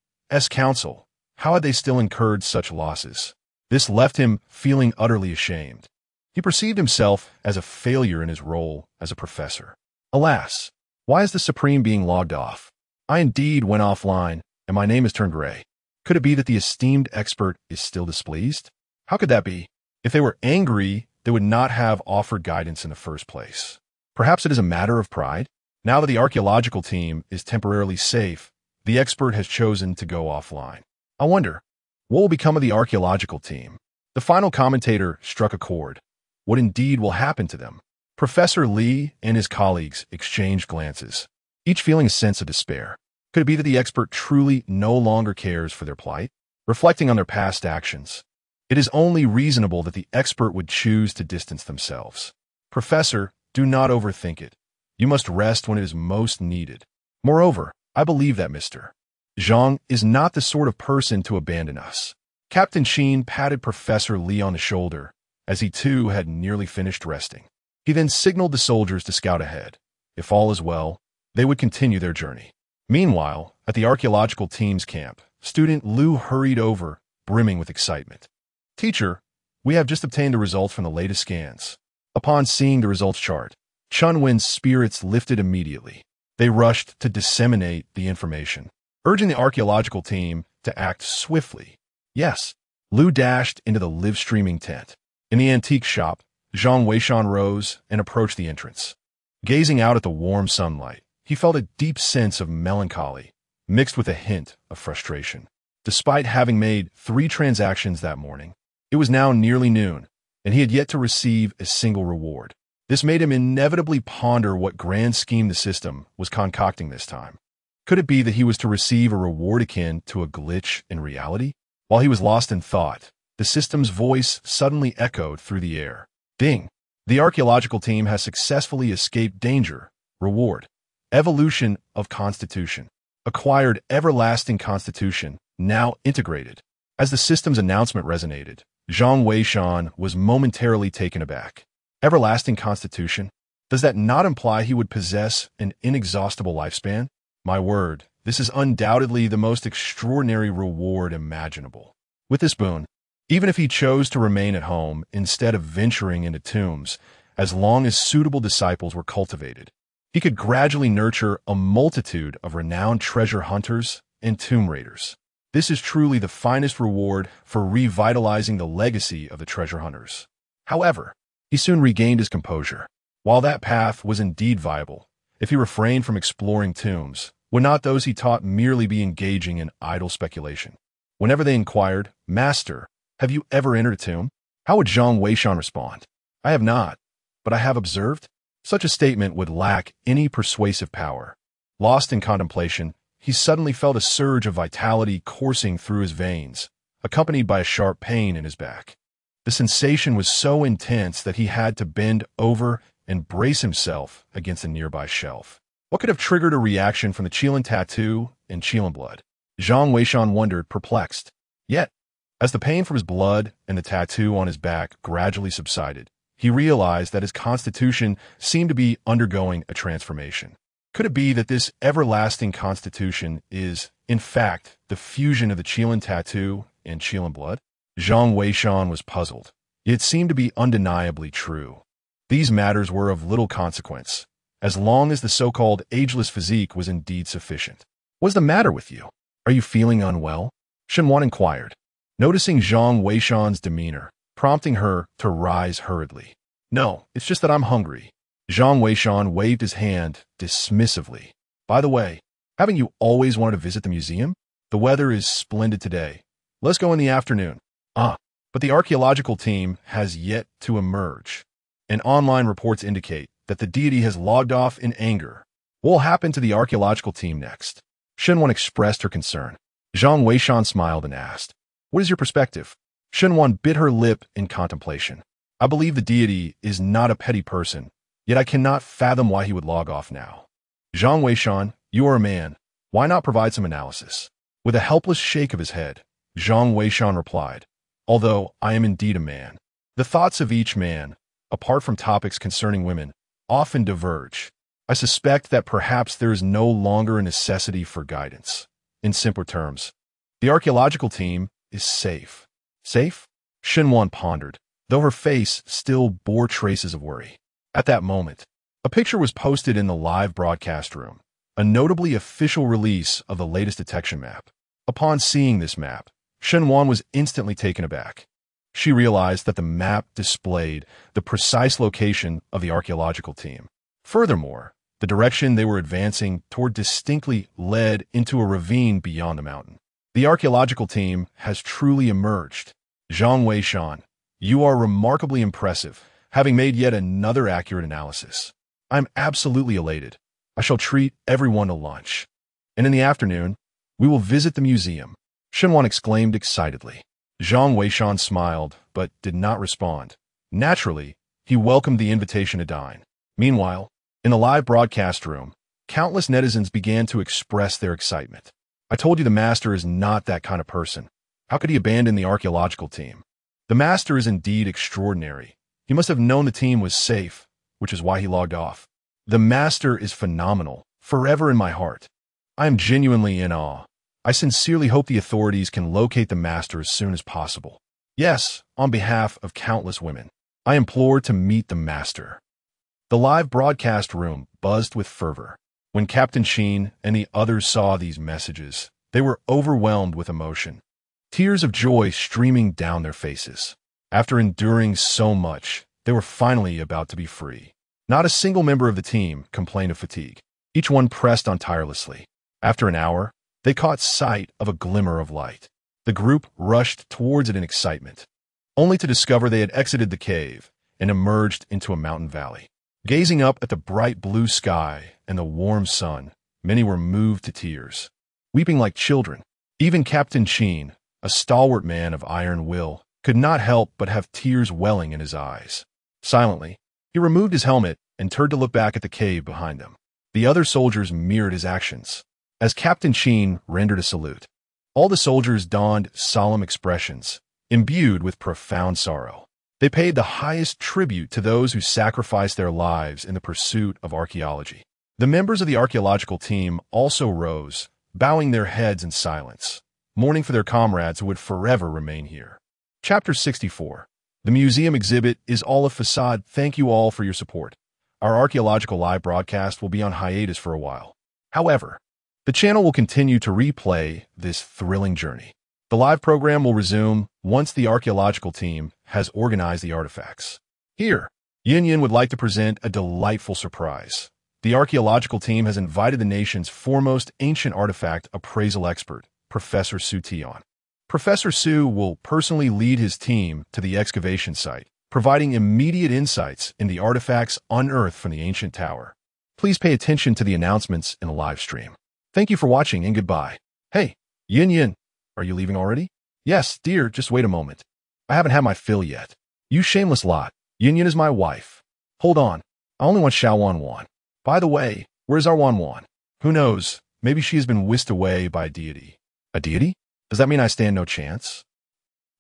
counsel, how had they still incurred such losses? This left him feeling utterly ashamed. He perceived himself as a failure in his role as a professor. Alas, why is the Supreme Being logged off? I indeed went offline, and my name has turned gray. Could it be that the esteemed expert is still displeased? How could that be? If they were angry, they would not have offered guidance in the first place. Perhaps it is a matter of pride? Now that the archaeological team is temporarily safe, the expert has chosen to go offline. I wonder, what will become of the archaeological team? The final commentator struck a chord. What indeed will happen to them? Professor Lee and his colleagues exchanged glances, each feeling a sense of despair. Could it be that the expert truly no longer cares for their plight? Reflecting on their past actions, it is only reasonable that the expert would choose to distance themselves. Professor, do not overthink it. You must rest when it is most needed. Moreover, I believe that Mr. Zhang is not the sort of person to abandon us. Captain Sheen patted Professor Lee on the shoulder, as he too had nearly finished resting. He then signaled the soldiers to scout ahead. If all is well, they would continue their journey. Meanwhile, at the archaeological team's camp, student Liu hurried over, brimming with excitement. Teacher, we have just obtained the results from the latest scans. Upon seeing the results chart, Chunwin's spirits lifted immediately. They rushed to disseminate the information, urging the archaeological team to act swiftly. Yes, Liu dashed into the live-streaming tent. In the antique shop, Zhang Weishan rose and approached the entrance. Gazing out at the warm sunlight, he felt a deep sense of melancholy, mixed with a hint of frustration. Despite having made 3 transactions that morning, it was now nearly noon, and he had yet to receive a single reward. This made him inevitably ponder what grand scheme the system was concocting this time. Could it be that he was to receive a reward akin to a glitch in reality? While he was lost in thought, the system's voice suddenly echoed through the air. Ding! The archaeological team has successfully escaped danger. Reward. Evolution of Constitution. Acquired everlasting Constitution, now integrated. As the system's announcement resonated, Zhang Weishan was momentarily taken aback. Everlasting Constitution? Does that not imply he would possess an inexhaustible lifespan? My word, this is undoubtedly the most extraordinary reward imaginable. With this boon, even if he chose to remain at home instead of venturing into tombs, as long as suitable disciples were cultivated, he could gradually nurture a multitude of renowned treasure hunters and tomb raiders. This is truly the finest reward for revitalizing the legacy of the treasure hunters. However, he soon regained his composure. While that path was indeed viable, if he refrained from exploring tombs, would not those he taught merely be engaging in idle speculation? Whenever they inquired, "Master, have you ever entered a tomb?" how would Zhang Weishan respond? "I have not, but I have observed." Such a statement would lack any persuasive power. Lost in contemplation, he suddenly felt a surge of vitality coursing through his veins, accompanied by a sharp pain in his back. The sensation was so intense that he had to bend over and brace himself against a nearby shelf. What could have triggered a reaction from the Qilin tattoo and Qilin blood? Zhang Weishan wondered, perplexed. Yet, as the pain from his blood and the tattoo on his back gradually subsided, he realized that his constitution seemed to be undergoing a transformation. Could it be that this everlasting constitution is, in fact, the fusion of the Qilin tattoo and Qilin blood? Zhang Weishan was puzzled. It seemed to be undeniably true. These matters were of little consequence, as long as the so-called ageless physique was indeed sufficient. "What's the matter with you? Are you feeling unwell?" Shenwan inquired, noticing Zhang Weishan's demeanor, prompting her to rise hurriedly. "No, it's just that I'm hungry." Zhang Weishan waved his hand dismissively. "By the way, haven't you always wanted to visit the museum? The weather is splendid today. Let's go in the afternoon." But the archaeological team has yet to emerge, and online reports indicate that the deity has logged off in anger. What will happen to the archaeological team next? Shenwan expressed her concern. Zhang Weishan smiled and asked, "What is your perspective?" Shenwan bit her lip in contemplation. "I believe the deity is not a petty person, yet I cannot fathom why he would log off now." Zhang Weishan, You are a man. Why not provide some analysis? With a helpless shake of his head, Zhang Weishan replied, although I am indeed a man. The thoughts of each man, apart from topics concerning women, often diverge. I suspect that perhaps there is no longer a necessity for guidance. In simpler terms, the archaeological team is safe. Safe? Xinwan pondered, though her face still bore traces of worry. At that moment, a picture was posted in the live broadcast room, a notably official release of the latest detection map. Upon seeing this map, Xinwan was instantly taken aback. She realized that the map displayed the precise location of the archaeological team. Furthermore, the direction they were advancing toward distinctly led into a ravine beyond the mountain. The archaeological team has truly emerged. Zhang Weishan, you are remarkably impressive, having made yet another accurate analysis. I'm absolutely elated. I shall treat everyone to lunch. And in the afternoon, we will visit the museum. Xinwan exclaimed excitedly. Zhang Weishan smiled, but did not respond. Naturally, he welcomed the invitation to dine. Meanwhile, in the live broadcast room, countless netizens began to express their excitement. I told you the master is not that kind of person. How could he abandon the archaeological team? The master is indeed extraordinary. He must have known the team was safe, which is why he logged off. The master is phenomenal, forever in my heart. I am genuinely in awe. I sincerely hope the authorities can locate the master as soon as possible. Yes, on behalf of countless women, I implore to meet the master. The live broadcast room buzzed with fervor. When Captain Sheen and the others saw these messages, they were overwhelmed with emotion, tears of joy streaming down their faces. After enduring so much, they were finally about to be free. Not a single member of the team complained of fatigue. Each one pressed on tirelessly. After an hour, they caught sight of a glimmer of light. The group rushed towards it in excitement, only to discover they had exited the cave and emerged into a mountain valley. Gazing up at the bright blue sky and the warm sun, many were moved to tears, weeping like children. Even Captain Sheen, a stalwart man of iron will, could not help but have tears welling in his eyes. Silently, he removed his helmet and turned to look back at the cave behind him. The other soldiers mirrored his actions. As Captain Sheen rendered a salute, all the soldiers donned solemn expressions, imbued with profound sorrow. They paid the highest tribute to those who sacrificed their lives in the pursuit of archaeology. The members of the archaeological team also rose, bowing their heads in silence, mourning for their comrades who would forever remain here. Chapter 64. The museum exhibit is all a facade. Thank you all for your support. Our archaeological live broadcast will be on hiatus for a while. However, the channel will continue to replay this thrilling journey. The live program will resume once the archaeological team has organized the artifacts. Here, Yin Yin would like to present a delightful surprise. The archaeological team has invited the nation's foremost ancient artifact appraisal expert, Professor Su Tian. Professor Su will personally lead his team to the excavation site, providing immediate insights in the artifacts unearthed from the ancient tower. Please pay attention to the announcements in the live stream. Thank you for watching and goodbye. Hey, Yin Yin, are you leaving already? Yes, dear, just wait a moment. I haven't had my fill yet. You shameless lot. Yin Yin is my wife. Hold on. I only want Xiao Wan Wan. By the way, where's our Wan Wan? Who knows? Maybe she has been whisked away by a deity. A deity? Does that mean I stand no chance?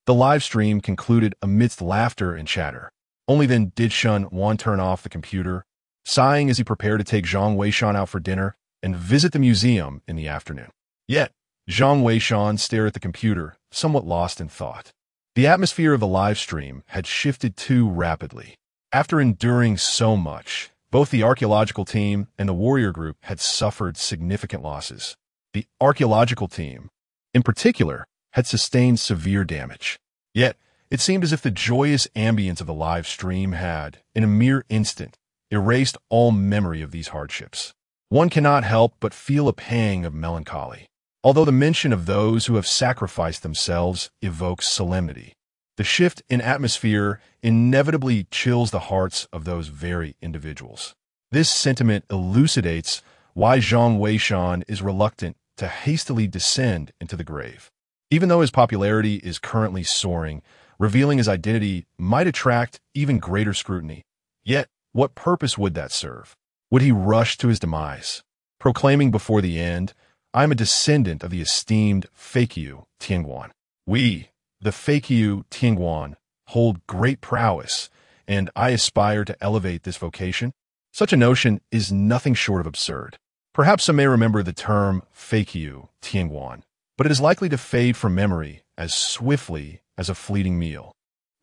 The live stream concluded amidst laughter and chatter. Only then did Shun Wan turn off the computer, sighing as he prepared to take Zhang Weishan out for dinner and visit the museum in the afternoon. Yet, Zhang Weishan stared at the computer, somewhat lost in thought. The atmosphere of the live stream had shifted too rapidly. After enduring so much, both the archaeological team and the warrior group had suffered significant losses. The archaeological team, in particular, had sustained severe damage. Yet, it seemed as if the joyous ambience of the live stream had, in a mere instant, erased all memory of these hardships. One cannot help but feel a pang of melancholy. Although the mention of those who have sacrificed themselves evokes solemnity, the shift in atmosphere inevitably chills the hearts of those very individuals. This sentiment elucidates why Zhang Weishan is reluctant to hastily descend into the grave. Even though his popularity is currently soaring, revealing his identity might attract even greater scrutiny. Yet, what purpose would that serve? Would he rush to his demise? proclaiming before the end, "I am a descendant of the esteemed Fakyu Tianguan. We, the Fakyu Tianguan, hold great prowess, and I aspire to elevate this vocation." Such a notion is nothing short of absurd. Perhaps some may remember the term Fakyu Tianguan, but it is likely to fade from memory as swiftly as a fleeting meal.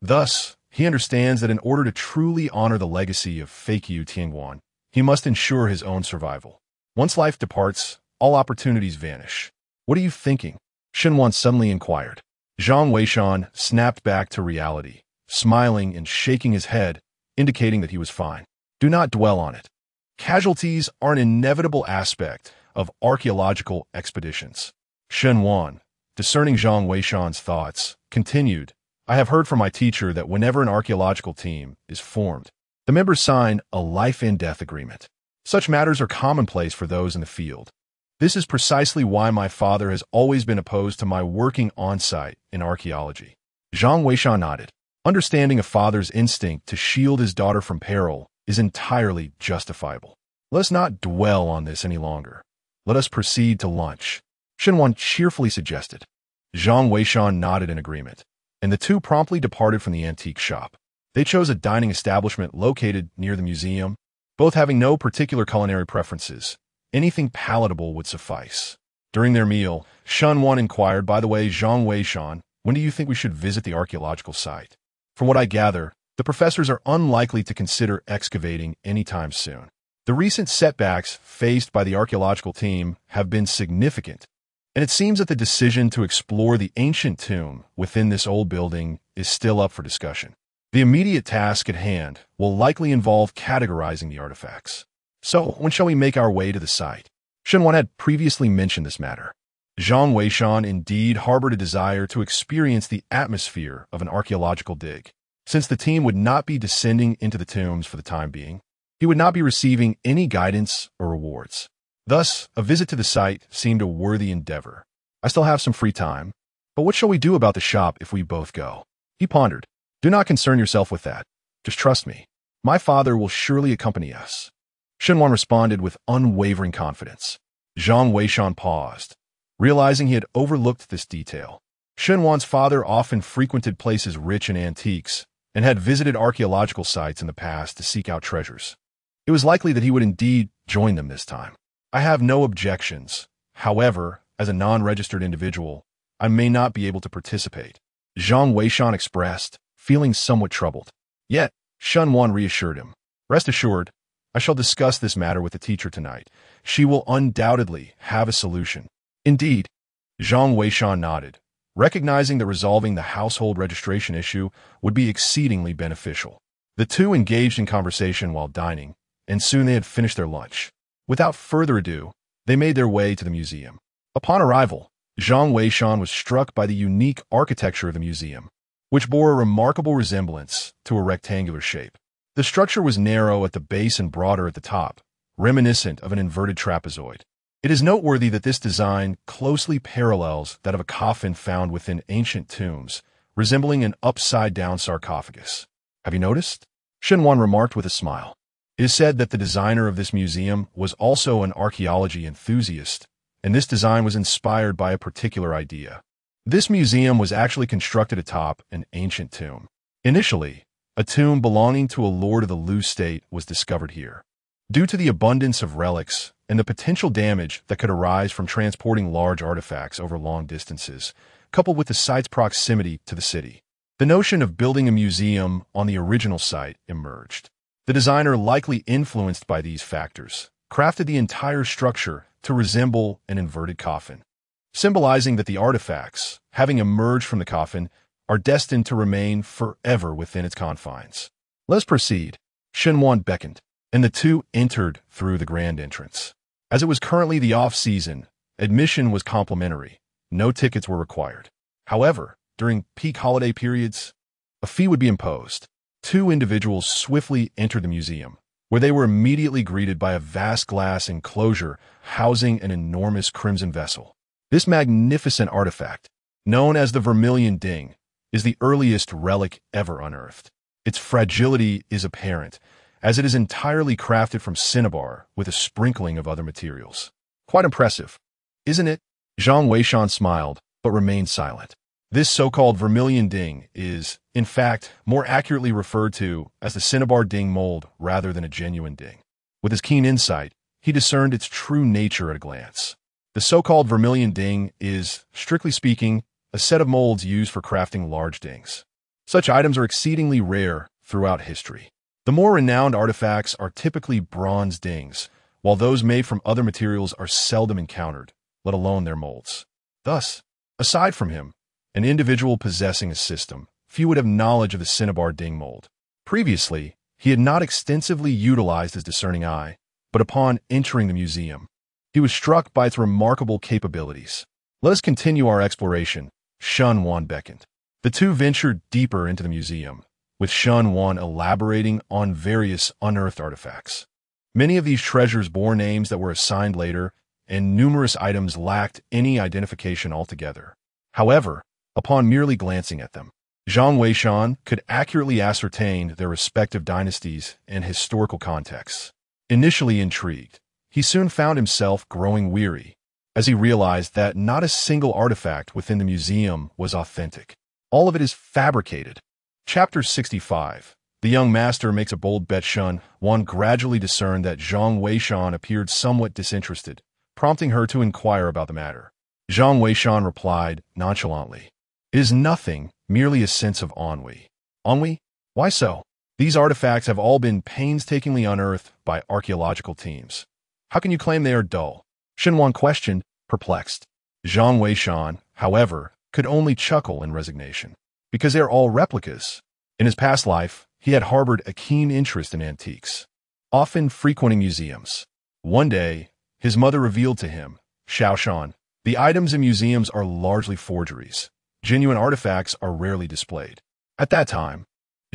Thus, he understands that in order to truly honor the legacy of Fakyu Tianguan, he must ensure his own survival. Once life departs, all opportunities vanish. "What are you thinking?" Shenwan suddenly inquired. Zhang Weishan snapped back to reality, smiling and shaking his head, indicating that he was fine. "Do not dwell on it. Casualties are an inevitable aspect of archaeological expeditions." Shenwan, discerning Zhang Weishan's thoughts, continued, "I have heard from my teacher that whenever an archaeological team is formed, the members sign a life-and-death agreement. Such matters are commonplace for those in the field. This is precisely why my father has always been opposed to my working on-site in archaeology." Zhang Weishan nodded. Understanding a father's instinct to shield his daughter from peril is entirely justifiable. "Let us not dwell on this any longer. Let us proceed to lunch," Shenwan cheerfully suggested. Zhang Weishan nodded in agreement, and the two promptly departed from the antique shop. They chose a dining establishment located near the museum, both having no particular culinary preferences. Anything palatable would suffice. During their meal, Shenwan inquired, "By the way, Zhang Weishan, when do you think we should visit the archaeological site? From what I gather, the professors are unlikely to consider excavating anytime soon. The recent setbacks faced by the archaeological team have been significant, and it seems that the decision to explore the ancient tomb within this old building is still up for discussion. The immediate task at hand will likely involve categorizing the artifacts. So, when shall we make our way to the site?" Shenwan had previously mentioned this matter. Zhang Weishan indeed harbored a desire to experience the atmosphere of an archaeological dig. Since the team would not be descending into the tombs for the time being, he would not be receiving any guidance or rewards. Thus, a visit to the site seemed a worthy endeavor. "I still have some free time, but what shall we do about the shop if we both go?" He pondered. "Do not concern yourself with that. Just trust me. My father will surely accompany us." Shenwan responded with unwavering confidence. Zhang Weishan paused, realizing he had overlooked this detail. Shenwan's father often frequented places rich in antiques and had visited archaeological sites in the past to seek out treasures. It was likely that he would indeed join them this time. "I have no objections. However, as a non-registered individual, I may not be able to participate," Zhang Weishan expressed, feeling somewhat troubled. Yet, Shenwan reassured him. "Rest assured, I shall discuss this matter with the teacher tonight. She will undoubtedly have a solution." "Indeed," Zhang Weishan nodded, recognizing that resolving the household registration issue would be exceedingly beneficial. The two engaged in conversation while dining, and soon they had finished their lunch. Without further ado, they made their way to the museum. Upon arrival, Zhang Weishan was struck by the unique architecture of the museum, which bore a remarkable resemblance to a rectangular shape. The structure was narrow at the base and broader at the top, reminiscent of an inverted trapezoid. It is noteworthy that this design closely parallels that of a coffin found within ancient tombs, resembling an upside-down sarcophagus. "Have you noticed?" Shenwan remarked with a smile. It is said that the designer of this museum was also an archaeology enthusiast, and this design was inspired by a particular idea. This museum was actually constructed atop an ancient tomb. Initially, a tomb belonging to a lord of the Lu state was discovered here. Due to the abundance of relics and the potential damage that could arise from transporting large artifacts over long distances, coupled with the site's proximity to the city, the notion of building a museum on the original site emerged. The designer, likely influenced by these factors, crafted the entire structure to resemble an inverted coffin, symbolizing that the artifacts, having emerged from the coffin, are destined to remain forever within its confines. "Let's proceed," Shenwan beckoned, and the two entered through the grand entrance. As it was currently the off-season, admission was complimentary. No tickets were required. However, during peak holiday periods, a fee would be imposed. Two individuals swiftly entered the museum, where they were immediately greeted by a vast glass enclosure housing an enormous crimson vessel. This magnificent artifact, known as the Vermilion Ding, is the earliest relic ever unearthed. Its fragility is apparent, as it is entirely crafted from cinnabar with a sprinkling of other materials. Quite impressive, isn't it? Zhang Weishan smiled, but remained silent. This so-called vermilion ding is, in fact, more accurately referred to as the cinnabar ding mold rather than a genuine ding. With his keen insight, he discerned its true nature at a glance. The so-called vermilion ding is, strictly speaking, a set of molds used for crafting large dings. Such items are exceedingly rare throughout history. The more renowned artifacts are typically bronze dings, while those made from other materials are seldom encountered, let alone their molds. Thus, aside from him, an individual possessing a system, few would have knowledge of the cinnabar ding mold. Previously, he had not extensively utilized his discerning eye, but upon entering the museum, he was struck by its remarkable capabilities. Let us continue our exploration, Shun Wan beckoned. The two ventured deeper into the museum, with Shun Wan elaborating on various unearthed artifacts. Many of these treasures bore names that were assigned later, and numerous items lacked any identification altogether. However, upon merely glancing at them, Zhang Weishan could accurately ascertain their respective dynasties and historical contexts. Initially intrigued, he soon found himself growing weary, as he realized that not a single artifact within the museum was authentic. All of it is fabricated. Chapter 65. The young master makes a bold bet. Shun Wan gradually discerned that Zhang Weishan appeared somewhat disinterested, prompting her to inquire about the matter. Zhang Weishan replied nonchalantly, "It is nothing, merely a sense of ennui." Ennui? Why so? These artifacts have all been painstakingly unearthed by archaeological teams. How can you claim they are dull? Shen Wan questioned, perplexed. Zhang Weishan, however, could only chuckle in resignation, because they are all replicas. In his past life, he had harbored a keen interest in antiques, often frequenting museums. One day, his mother revealed to him, Xiaoshan, the items in museums are largely forgeries. Genuine artifacts are rarely displayed. At that time,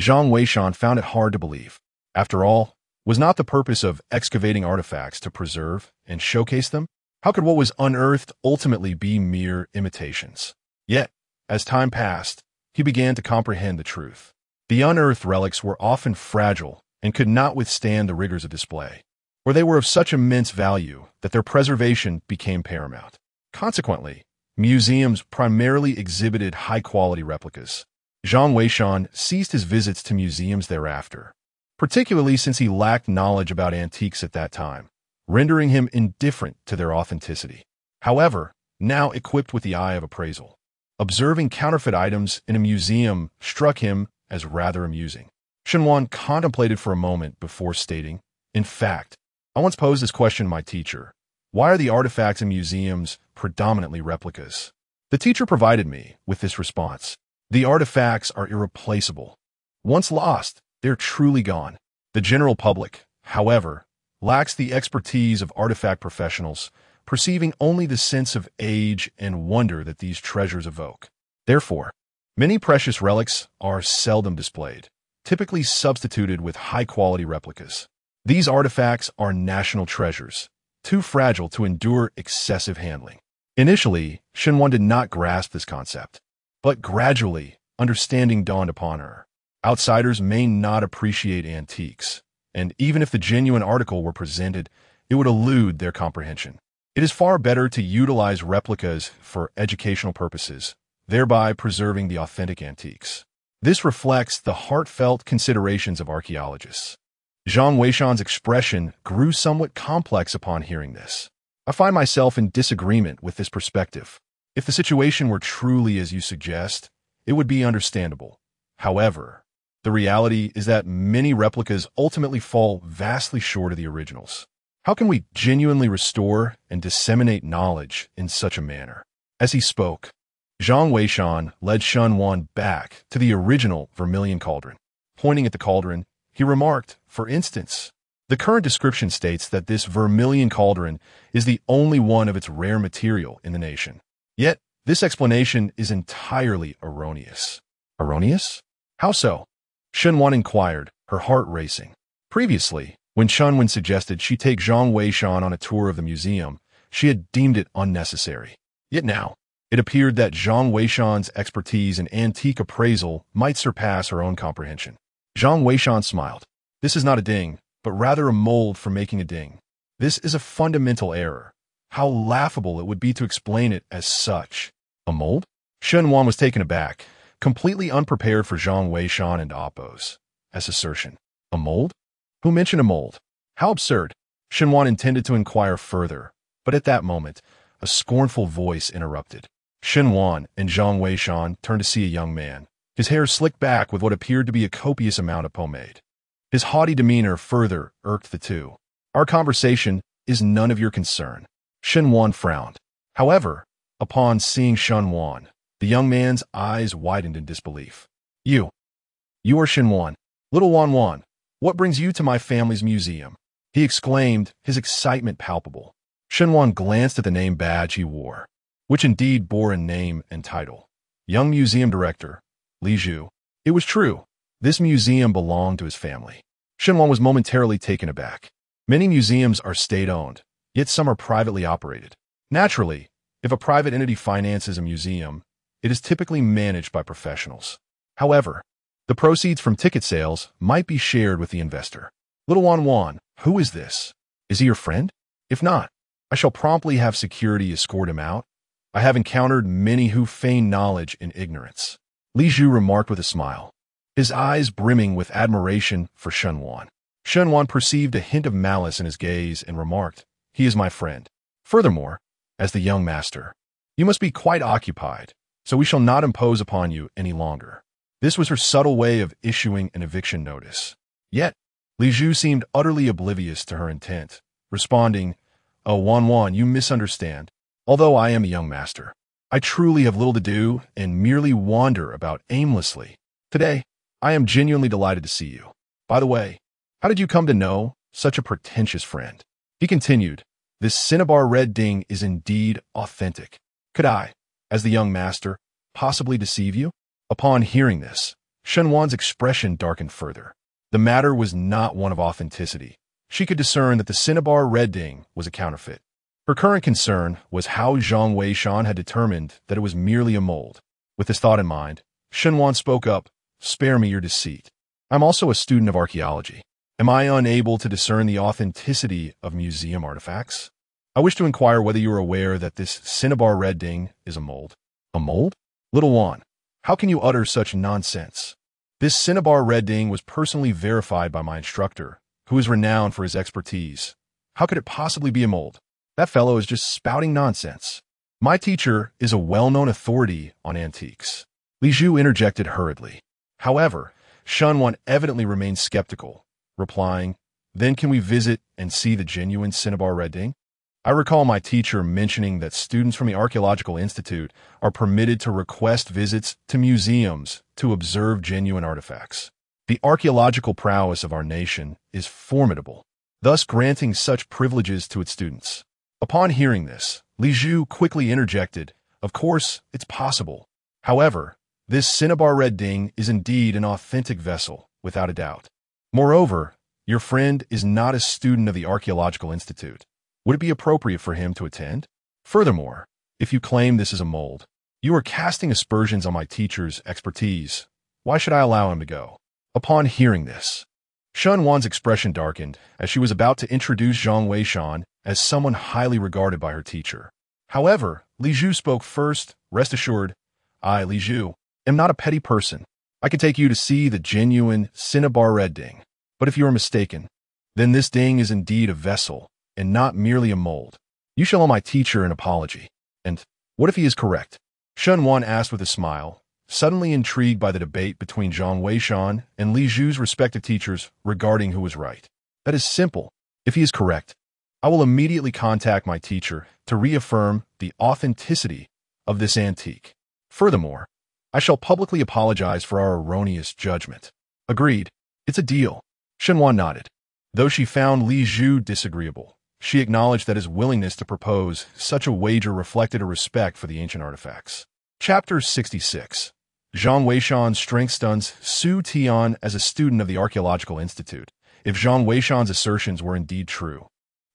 Zhang Weishan found it hard to believe. After all, was not the purpose of excavating artifacts to preserve and showcase them? How could what was unearthed ultimately be mere imitations? Yet, as time passed, he began to comprehend the truth. The unearthed relics were often fragile and could not withstand the rigors of display, or they were of such immense value that their preservation became paramount. Consequently, museums primarily exhibited high-quality replicas. Zhang Weishan ceased his visits to museums thereafter, particularly since he lacked knowledge about antiques at that time, rendering him indifferent to their authenticity. However, now equipped with the eye of appraisal, observing counterfeit items in a museum struck him as rather amusing. Shenwan contemplated for a moment before stating, "In fact, I once posed this question to my teacher. Why are the artifacts in museums predominantly replicas?" The teacher provided me with this response. The artifacts are irreplaceable. Once lost, they're truly gone. The general public, however, lacks the expertise of artifact professionals, perceiving only the sense of age and wonder that these treasures evoke. Therefore, many precious relics are seldom displayed, typically substituted with high-quality replicas. These artifacts are national treasures, too fragile to endure excessive handling. Initially, Shenwan did not grasp this concept, but gradually, understanding dawned upon her. Outsiders may not appreciate antiques, and even if the genuine article were presented, it would elude their comprehension. It is far better to utilize replicas for educational purposes, thereby preserving the authentic antiques. This reflects the heartfelt considerations of archaeologists. Zhang Weishan's expression grew somewhat complex upon hearing this. I find myself in disagreement with this perspective. If the situation were truly as you suggest, it would be understandable. However, the reality is that many replicas ultimately fall vastly short of the originals. How can we genuinely restore and disseminate knowledge in such a manner? As he spoke, Zhang Weishan led Shun Wan back to the original vermilion cauldron. Pointing at the cauldron, he remarked, "For instance, the current description states that this vermilion cauldron is the only one of its rare material in the nation. Yet, this explanation is entirely erroneous." Erroneous? How so? Shun Wan inquired, her heart racing. Previously, when Shun Wan suggested she take Zhang Weishan on a tour of the museum, she had deemed it unnecessary. Yet now, it appeared that Zhang Weishan's expertise in antique appraisal might surpass her own comprehension. Zhang Weishan smiled. This is not a ding, but rather a mold for making a ding. This is a fundamental error. How laughable it would be to explain it as such. A mold? Shen Wan was taken aback, completely unprepared for Zhang Weishan and Appo's assertion. A mold? Who mentioned a mold? How absurd. Shen Wan intended to inquire further, but at that moment, a scornful voice interrupted. Shen Wan and Zhang Weishan turned to see a young man, his hair slicked back with what appeared to be a copious amount of pomade. His haughty demeanor further irked the two. Our conversation is none of your concern. Shen Wan frowned. However, upon seeing Shen Wan, the young man's eyes widened in disbelief. You are Shen Wan. Little Wan, what brings you to my family's museum? He exclaimed, his excitement palpable. Shen Wan glanced at the name badge he wore, which indeed bore a name and title. Young Museum Director, Li Zhu. It was true. This museum belonged to his family. Shen Wan was momentarily taken aback. Many museums are state-owned, yet some are privately operated. Naturally, if a private entity finances a museum, it is typically managed by professionals. However, the proceeds from ticket sales might be shared with the investor. Little Wan, who is this? Is he your friend? If not, I shall promptly have security escort him out. I have encountered many who feign knowledge in ignorance. Li Zhu remarked with a smile, his eyes brimming with admiration for Shen Wan. Shen Wan perceived a hint of malice in his gaze and remarked, he is my friend. Furthermore, as the young master, you must be quite occupied, so we shall not impose upon you any longer. This was her subtle way of issuing an eviction notice. Yet, Li Zhu seemed utterly oblivious to her intent, responding, Oh, Wan, you misunderstand. Although I am a young master, I truly have little to do and merely wander about aimlessly. Today, I am genuinely delighted to see you. By the way, how did you come to know such a pretentious friend? He continued, this cinnabar red ding is indeed authentic. Could I, as the young master, possibly deceive you? Upon hearing this, Shen Wan's expression darkened further. The matter was not one of authenticity. She could discern that the cinnabar red ding was a counterfeit. Her current concern was how Zhang Weishan had determined that it was merely a mold. With this thought in mind, Shen Wan spoke up, spare me your deceit. I'm also a student of archaeology. Am I unable to discern the authenticity of museum artifacts? I wish to inquire whether you are aware that this cinnabar red ding is a mold. A mold? Little Wan, how can you utter such nonsense? This cinnabar red ding was personally verified by my instructor, who is renowned for his expertise. How could it possibly be a mold? That fellow is just spouting nonsense. My teacher is a well-known authority on antiques. Li Zhu interjected hurriedly. However, Shen Wan evidently remained skeptical, replying, Then can we visit and see the genuine cinnabar red ding? I recall my teacher mentioning that students from the Archaeological Institute are permitted to request visits to museums to observe genuine artifacts. The archaeological prowess of our nation is formidable, thus granting such privileges to its students. Upon hearing this, Li Zhu quickly interjected, Of course, it's possible. However, this cinnabar red ding is indeed an authentic vessel, without a doubt. Moreover, your friend is not a student of the Archaeological Institute. Would it be appropriate for him to attend? Furthermore, if you claim this is a mold, you are casting aspersions on my teacher's expertise. Why should I allow him to go? Upon hearing this, Shen Wan's expression darkened as she was about to introduce Zhang Weishan as someone highly regarded by her teacher. However, Li Zhu spoke first. Rest assured, I, Li Zhu, am not a petty person. I can take you to see the genuine cinnabar red ding. But if you are mistaken, then this ding is indeed a vessel, and not merely a mold. You shall owe my teacher an apology. And what if he is correct? Shen Wan asked with a smile, suddenly intrigued by the debate between Zhang Weishan and Li Zhu's respective teachers regarding who was right. That is simple. If he is correct, I will immediately contact my teacher to reaffirm the authenticity of this antique. Furthermore, I shall publicly apologize for our erroneous judgment. Agreed. It's a deal. Shen Wan nodded. Though she found Li Zhu disagreeable, she acknowledged that his willingness to propose such a wager reflected a respect for the ancient artifacts. Chapter 66. Zhang Weishan strength stuns Su Tian as a student of the Archaeological Institute. If Zhang Weishan's assertions were indeed true,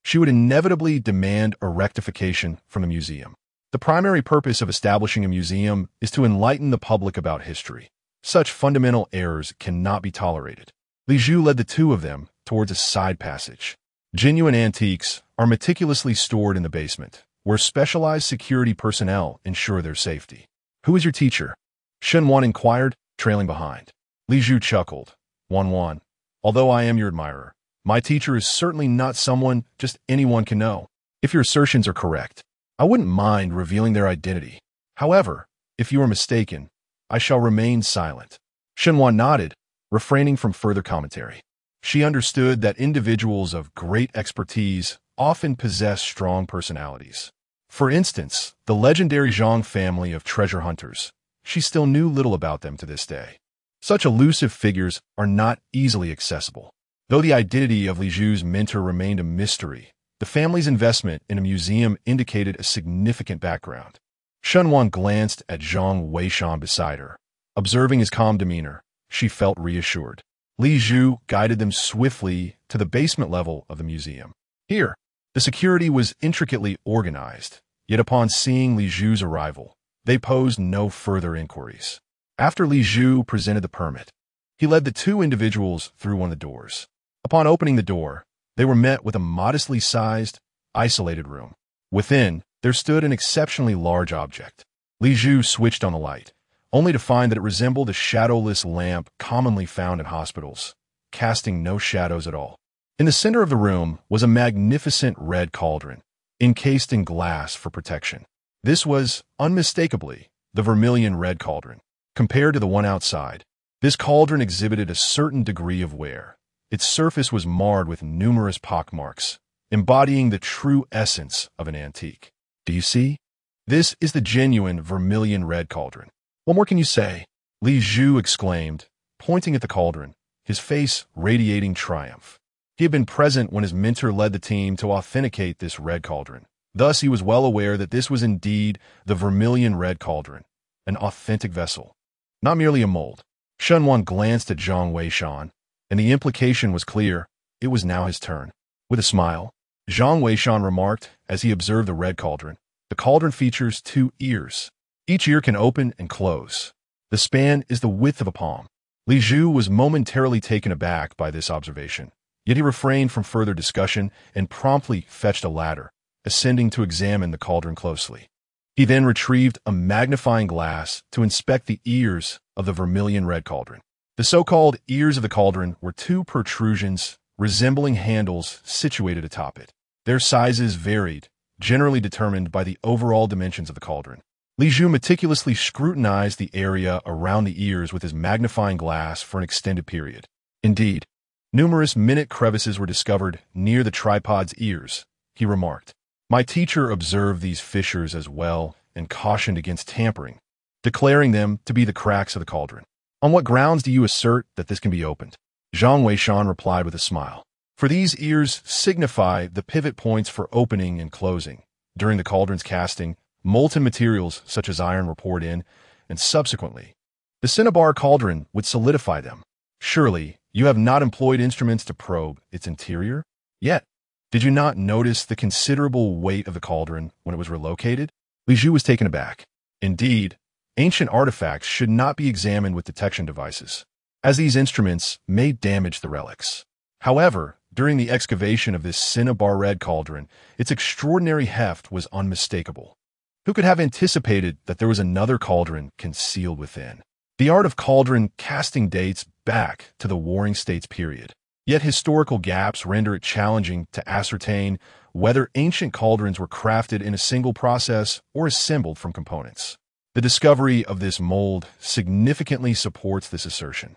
she would inevitably demand a rectification from the museum. The primary purpose of establishing a museum is to enlighten the public about history. Such fundamental errors cannot be tolerated. Li Zhu led the two of them towards a side passage. Genuine antiques are meticulously stored in the basement, where specialized security personnel ensure their safety. Who is your teacher? Shen Wan inquired, trailing behind. Li Zhu chuckled. Wan, although I am your admirer, my teacher is certainly not someone just anyone can know. If your assertions are correct, I wouldn't mind revealing their identity. However, if you are mistaken, I shall remain silent. Shen Wan nodded, refraining from further commentary. She understood that individuals of great expertise often possess strong personalities. For instance, the legendary Zhang family of treasure hunters. She still knew little about them to this day. Such elusive figures are not easily accessible. Though the identity of Li Zhu's mentor remained a mystery, the family's investment in a museum indicated a significant background. Shen Wan glanced at Zhang Weishan beside her. Observing his calm demeanor, she felt reassured. Li Zhu guided them swiftly to the basement level of the museum. Here, the security was intricately organized, yet upon seeing Li Zhu's arrival, they posed no further inquiries. After Li Zhu presented the permit, he led the two individuals through one of the doors. Upon opening the door, they were met with a modestly sized, isolated room. Within, there stood an exceptionally large object. Li Zhu switched on the light, only to find that it resembled a shadowless lamp commonly found in hospitals, casting no shadows at all. In the center of the room was a magnificent red cauldron, encased in glass for protection. This was, unmistakably, the vermilion red cauldron. Compared to the one outside, this cauldron exhibited a certain degree of wear. Its surface was marred with numerous pockmarks, embodying the true essence of an antique. Do you see? This is the genuine vermilion red cauldron. What more can you say? Li Zhu exclaimed, pointing at the cauldron, his face radiating triumph. He had been present when his mentor led the team to authenticate this red cauldron. Thus, he was well aware that this was indeed the vermilion red cauldron, an authentic vessel, not merely a mold. Shen Wan glanced at Zhang Weishan, and the implication was clear. It was now his turn. With a smile, Zhang Weishan remarked as he observed the red cauldron. The cauldron features 2 ears. Each ear can open and close. The span is the width of a palm. Li Zhu was momentarily taken aback by this observation, yet he refrained from further discussion and promptly fetched a ladder, ascending to examine the cauldron closely. He then retrieved a magnifying glass to inspect the ears of the vermilion red cauldron. The so-called ears of the cauldron were 2 protrusions resembling handles situated atop it. Their sizes varied, generally determined by the overall dimensions of the cauldron. Li Zhu meticulously scrutinized the area around the ears with his magnifying glass for an extended period. Indeed, numerous minute crevices were discovered near the tripod's ears, he remarked. My teacher observed these fissures as well and cautioned against tampering, declaring them to be the cracks of the cauldron. On what grounds do you assert that this can be opened? Zhang Weishan replied with a smile. For these ears signify the pivot points for opening and closing. During the cauldron's casting, molten materials such as iron were poured in, and subsequently, the cinnabar cauldron would solidify them. Surely, you have not employed instruments to probe its interior? Yet, did you not notice the considerable weight of the cauldron when it was relocated? Li Zhu was taken aback. Indeed, ancient artifacts should not be examined with detection devices, as these instruments may damage the relics. However, during the excavation of this cinnabar red cauldron, its extraordinary heft was unmistakable. Who could have anticipated that there was another cauldron concealed within? The art of cauldron casting dates back to the Warring States period. Yet historical gaps render it challenging to ascertain whether ancient cauldrons were crafted in a single process or assembled from components. The discovery of this mold significantly supports this assertion.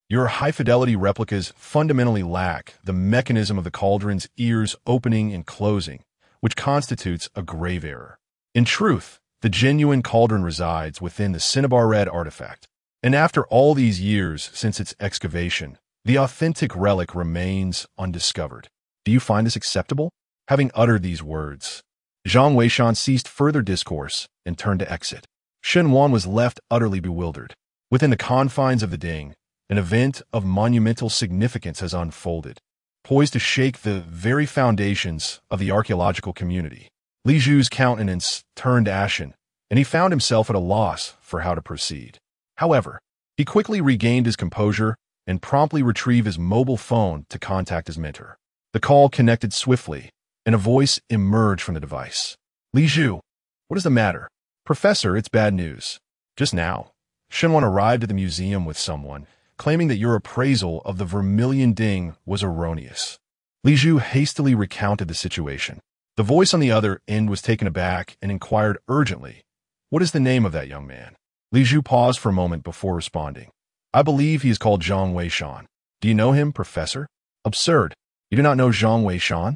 Your high-fidelity replicas fundamentally lack the mechanism of the cauldron's ears opening and closing, which constitutes a grave error. In truth, the genuine cauldron resides within the cinnabar red artifact, and after all these years since its excavation, the authentic relic remains undiscovered. Do you find this acceptable? Having uttered these words, Zhang Weishan ceased further discourse and turned to exit. Shen Wan was left utterly bewildered. Within the confines of the Ding, an event of monumental significance has unfolded, poised to shake the very foundations of the archaeological community. Li Zhu's countenance turned ashen, and he found himself at a loss for how to proceed. However, he quickly regained his composure and promptly retrieve his mobile phone to contact his mentor. The call connected swiftly, and a voice emerged from the device. Li Zhu, what is the matter? Professor, it's bad news. Just now, Shenwan arrived at the museum with someone, claiming that your appraisal of the vermilion ding was erroneous. Li Zhu hastily recounted the situation. The voice on the other end was taken aback and inquired urgently, what is the name of that young man? Li Zhu paused for a moment before responding. I believe he is called Zhang Weishan. Do you know him, Professor? Absurd. You do not know Zhang Weishan?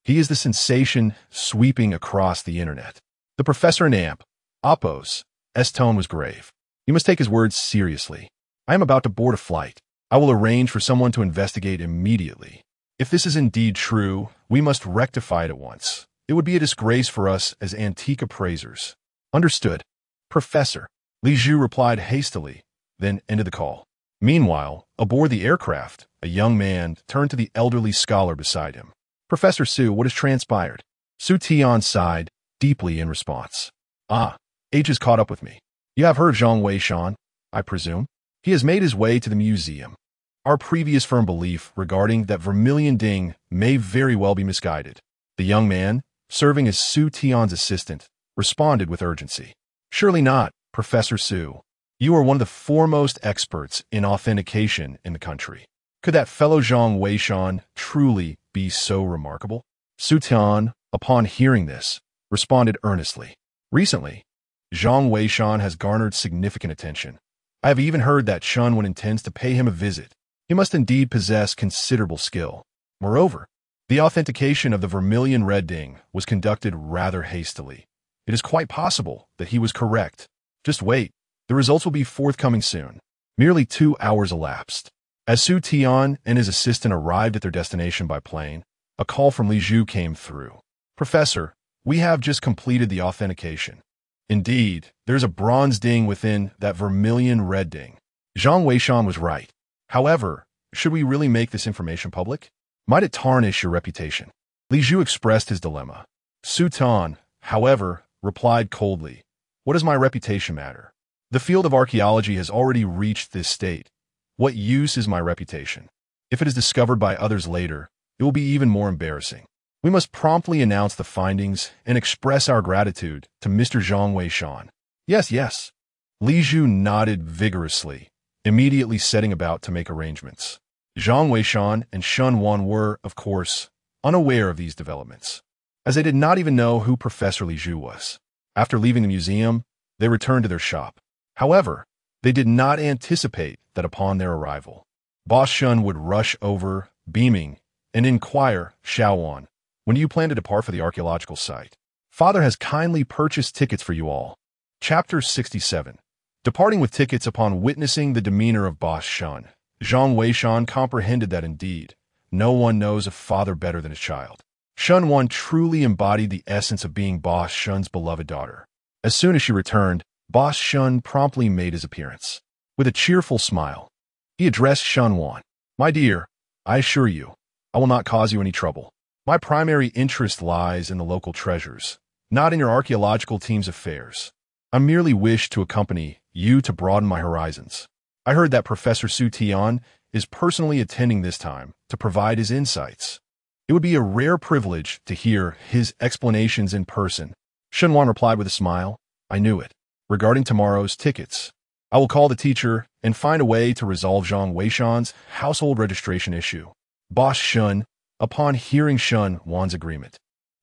He is the sensation sweeping across the internet. The professor in amp, Oppo's tone was grave. You must take his words seriously. I am about to board a flight. I will arrange for someone to investigate immediately. If this is indeed true, we must rectify it at once. It would be a disgrace for us as antique appraisers. Understood. Professor. Li Zhu replied hastily, then ended the call. Meanwhile, aboard the aircraft, a young man turned to the elderly scholar beside him. Professor Su, what has transpired? Su Tian sighed deeply in response. Age has caught up with me. You have heard of Zhang Weishan, I presume? He has made his way to the museum. Our previous firm belief regarding that vermilion ding may very well be misguided. The young man, serving as Su Tian's assistant, responded with urgency. Surely not, Professor Su. You are one of the foremost experts in authentication in the country. Could that fellow Zhang Weishan truly be so remarkable? Su Tian, upon hearing this, responded earnestly. Recently, Zhang Weishan has garnered significant attention. I have even heard that Shenwan intends to pay him a visit. He must indeed possess considerable skill. Moreover, the authentication of the vermilion red ding was conducted rather hastily. It is quite possible that he was correct. Just wait. The results will be forthcoming soon. Merely 2 hours elapsed. As Su Tian and his assistant arrived at their destination by plane, a call from Li Zhu came through. Professor, we have just completed the authentication. Indeed, there's a bronze ding within that vermilion red ding. Zhang Weishan was right. However, should we really make this information public? Might it tarnish your reputation? Li Zhu expressed his dilemma. Su Tian, however, replied coldly, what does my reputation matter? The field of archaeology has already reached this state. What use is my reputation? If it is discovered by others later, it will be even more embarrassing. We must promptly announce the findings and express our gratitude to Mr. Zhang Weishan. Yes. Li Zhu nodded vigorously, immediately setting about to make arrangements. Zhang Weishan and Shenwan were, of course, unaware of these developments, as they did not even know who Professor Li Zhu was. After leaving the museum, they returned to their shop. However, they did not anticipate that upon their arrival, Boss Shun would rush over, beaming, and inquire, Xiaowan, when do you plan to depart for the archaeological site? Father has kindly purchased tickets for you all. Chapter 67. Departing with tickets upon witnessing the demeanor of Boss Shun, Zhang Weishan comprehended that indeed, no one knows a father better than his child. Shenwan truly embodied the essence of being Boss Shun's beloved daughter. As soon as she returned, Boss Shun promptly made his appearance. With a cheerful smile, he addressed Shenwan. My dear, I assure you, I will not cause you any trouble. My primary interest lies in the local treasures, not in your archaeological team's affairs. I merely wish to accompany you to broaden my horizons. I heard that Professor Su Tian is personally attending this time to provide his insights. It would be a rare privilege to hear his explanations in person. Shenwan replied with a smile. I knew it. Regarding tomorrow's tickets, I will call the teacher and find a way to resolve Zhang Weishan's household registration issue. Boss Shun, upon hearing Shenwan's agreement,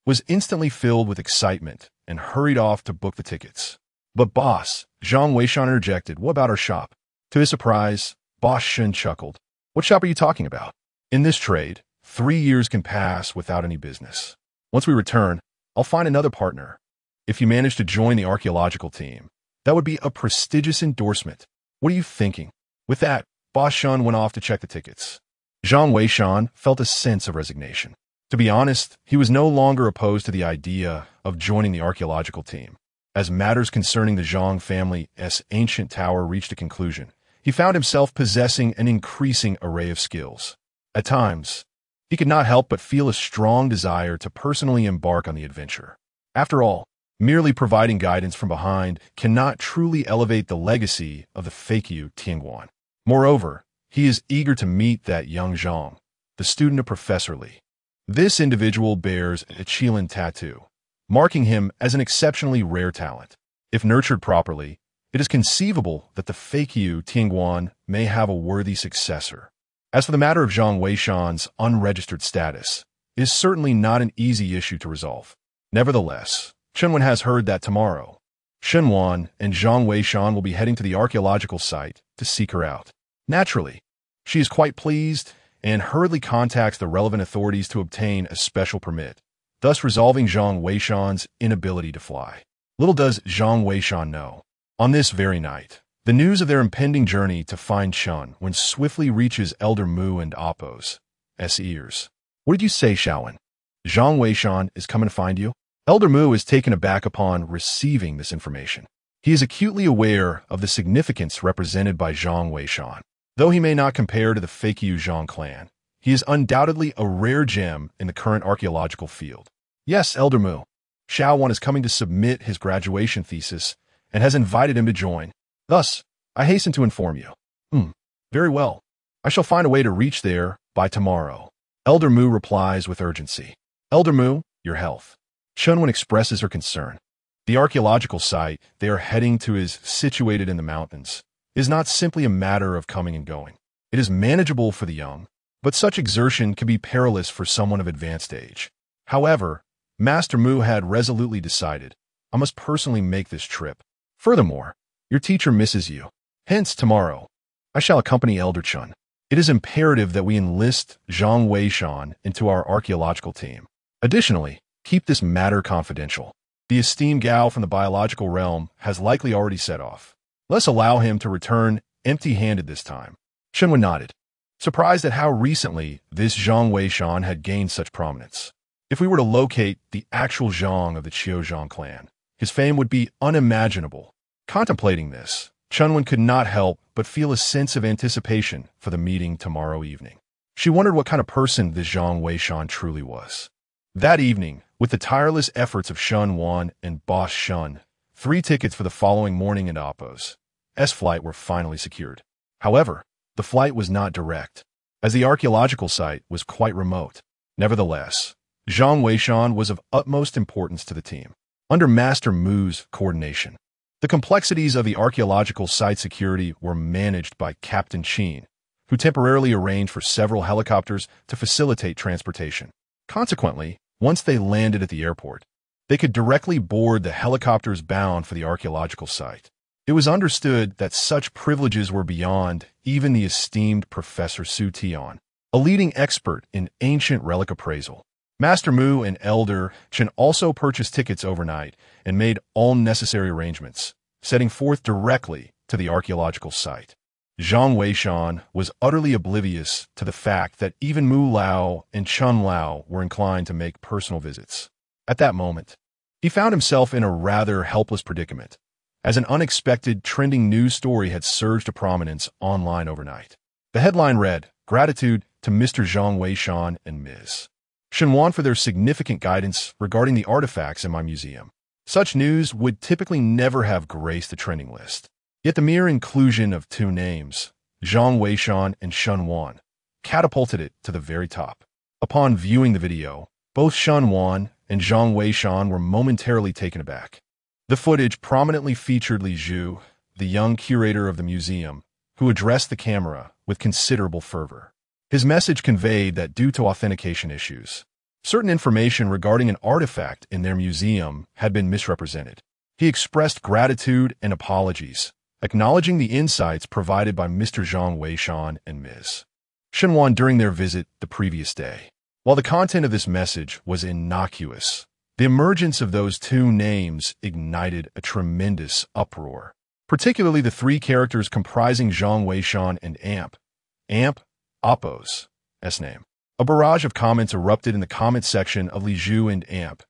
was instantly filled with excitement and hurried off to book the tickets. But boss, Zhang Weishan interjected, what about our shop? To his surprise, Boss Shun chuckled. What shop are you talking about? In this trade, 3 years can pass without any business. Once we return, I'll find another partner. If you manage to join the archaeological team, that would be a prestigious endorsement. What are you thinking? With that, Boss Shun went off to check the tickets. Zhang Weishan felt a sense of resignation. To be honest, he was no longer opposed to the idea of joining the archaeological team. As matters concerning the Zhang family's ancient tower reached a conclusion, he found himself possessing an increasing array of skills. At times, he could not help but feel a strong desire to personally embark on the adventure. After all, merely providing guidance from behind cannot truly elevate the legacy of the Fakyu Tianguan. Moreover, He is eager to meet that young Zhang, the student of Professor Li. This individual bears a Qilin tattoo, marking him as an exceptionally rare talent. If nurtured properly, it is conceivable that the Fakyu Tianguan may have a worthy successor. As for the matter of Zhang Weishan's unregistered status, it is certainly not an easy issue to resolve. Nevertheless, Chunwen has heard that tomorrow, Shenwan and Zhang Weishan will be heading to the archaeological site to seek her out. Naturally, she is quite pleased and hurriedly contacts the relevant authorities to obtain a special permit, thus resolving Zhang Weishan's inability to fly. Little does Zhang Weishan know, on this very night, the news of their impending journey to find Chun when swiftly reaches Elder Mu and Appo's ears. What did you say, Shaowen? Zhang Weishan is coming to find you? Elder Mu is taken aback upon receiving this information. He is acutely aware of the significance represented by Zhang Weishan. Though he may not compare to the Fakyu Zhang clan, he is undoubtedly a rare gem in the current archaeological field. Yes, Elder Mu. Shaowen is coming to submit his graduation thesis and has invited him to join. Thus, I hasten to inform you. Very well. I shall find a way to reach there by tomorrow. Elder Mu replies with urgency. Elder Mu, your health. Chunwen expresses her concern. The archaeological site they are heading to is situated in the mountains. It is not simply a matter of coming and going. It is manageable for the young, but such exertion can be perilous for someone of advanced age. However, Master Mu had resolutely decided, I must personally make this trip. Furthermore, your teacher misses you. Hence, tomorrow, I shall accompany Elder Chun. It is imperative that we enlist Zhang Weishan into our archaeological team. Additionally, keep this matter confidential. The esteemed Gao from the biological realm has likely already set off. Let's allow him to return empty-handed this time. Chunwen nodded, surprised at how recently this Zhang Weishan had gained such prominence. If we were to locate the actual Zhang of the Qiuzhang clan, his fame would be unimaginable. Contemplating this, Chunwen could not help but feel a sense of anticipation for the meeting tomorrow evening. She wondered what kind of person this Zhang Weishan truly was. That evening, with the tireless efforts of Shun Wan and Boss Shun, 3 tickets for the following morning and Appo's flight were finally secured. However, the flight was not direct, as the archaeological site was quite remote. Nevertheless, Zhang Weishan was of utmost importance to the team. Under Master Mu's coordination, the complexities of the archaeological site security were managed by Captain Qin, who temporarily arranged for several helicopters to facilitate transportation. Consequently, once they landed at the airport, they could directly board the helicopters bound for the archaeological site. It was understood that such privileges were beyond even the esteemed Professor Su Tian, a leading expert in ancient relic appraisal. Master Mu and Elder Chen also purchased tickets overnight and made all necessary arrangements, setting forth directly to the archaeological site. Zhang Weishan was utterly oblivious to the fact that even Mu Lao and Chun Lao were inclined to make personal visits. At that moment, he found himself in a rather helpless predicament, as an unexpected trending news story had surged to prominence online overnight. The headline read, "Gratitude to Mr. Zhang Weishan and Ms. Shenwan for their significant guidance regarding the artifacts in my museum." Such news would typically never have graced the trending list. Yet the mere inclusion of 2 names, Zhang Weishan and Shun Wan, catapulted it to the very top. Upon viewing the video, both Shun Wan and Zhang Weishan were momentarily taken aback. The footage prominently featured Li Zhu, the young curator of the museum, who addressed the camera with considerable fervor. His message conveyed that due to authentication issues, certain information regarding an artifact in their museum had been misrepresented. He expressed gratitude and apologies, acknowledging the insights provided by Mr. Zhang Weishan and Ms. Shenwan during their visit the previous day. While the content of this message was innocuous, the emergence of those 2 names ignited a tremendous uproar, particularly the 3 characters comprising Zhang Weishan and Amp, Appo's name. A barrage of comments erupted in the comment section of Li Zhu and Amp,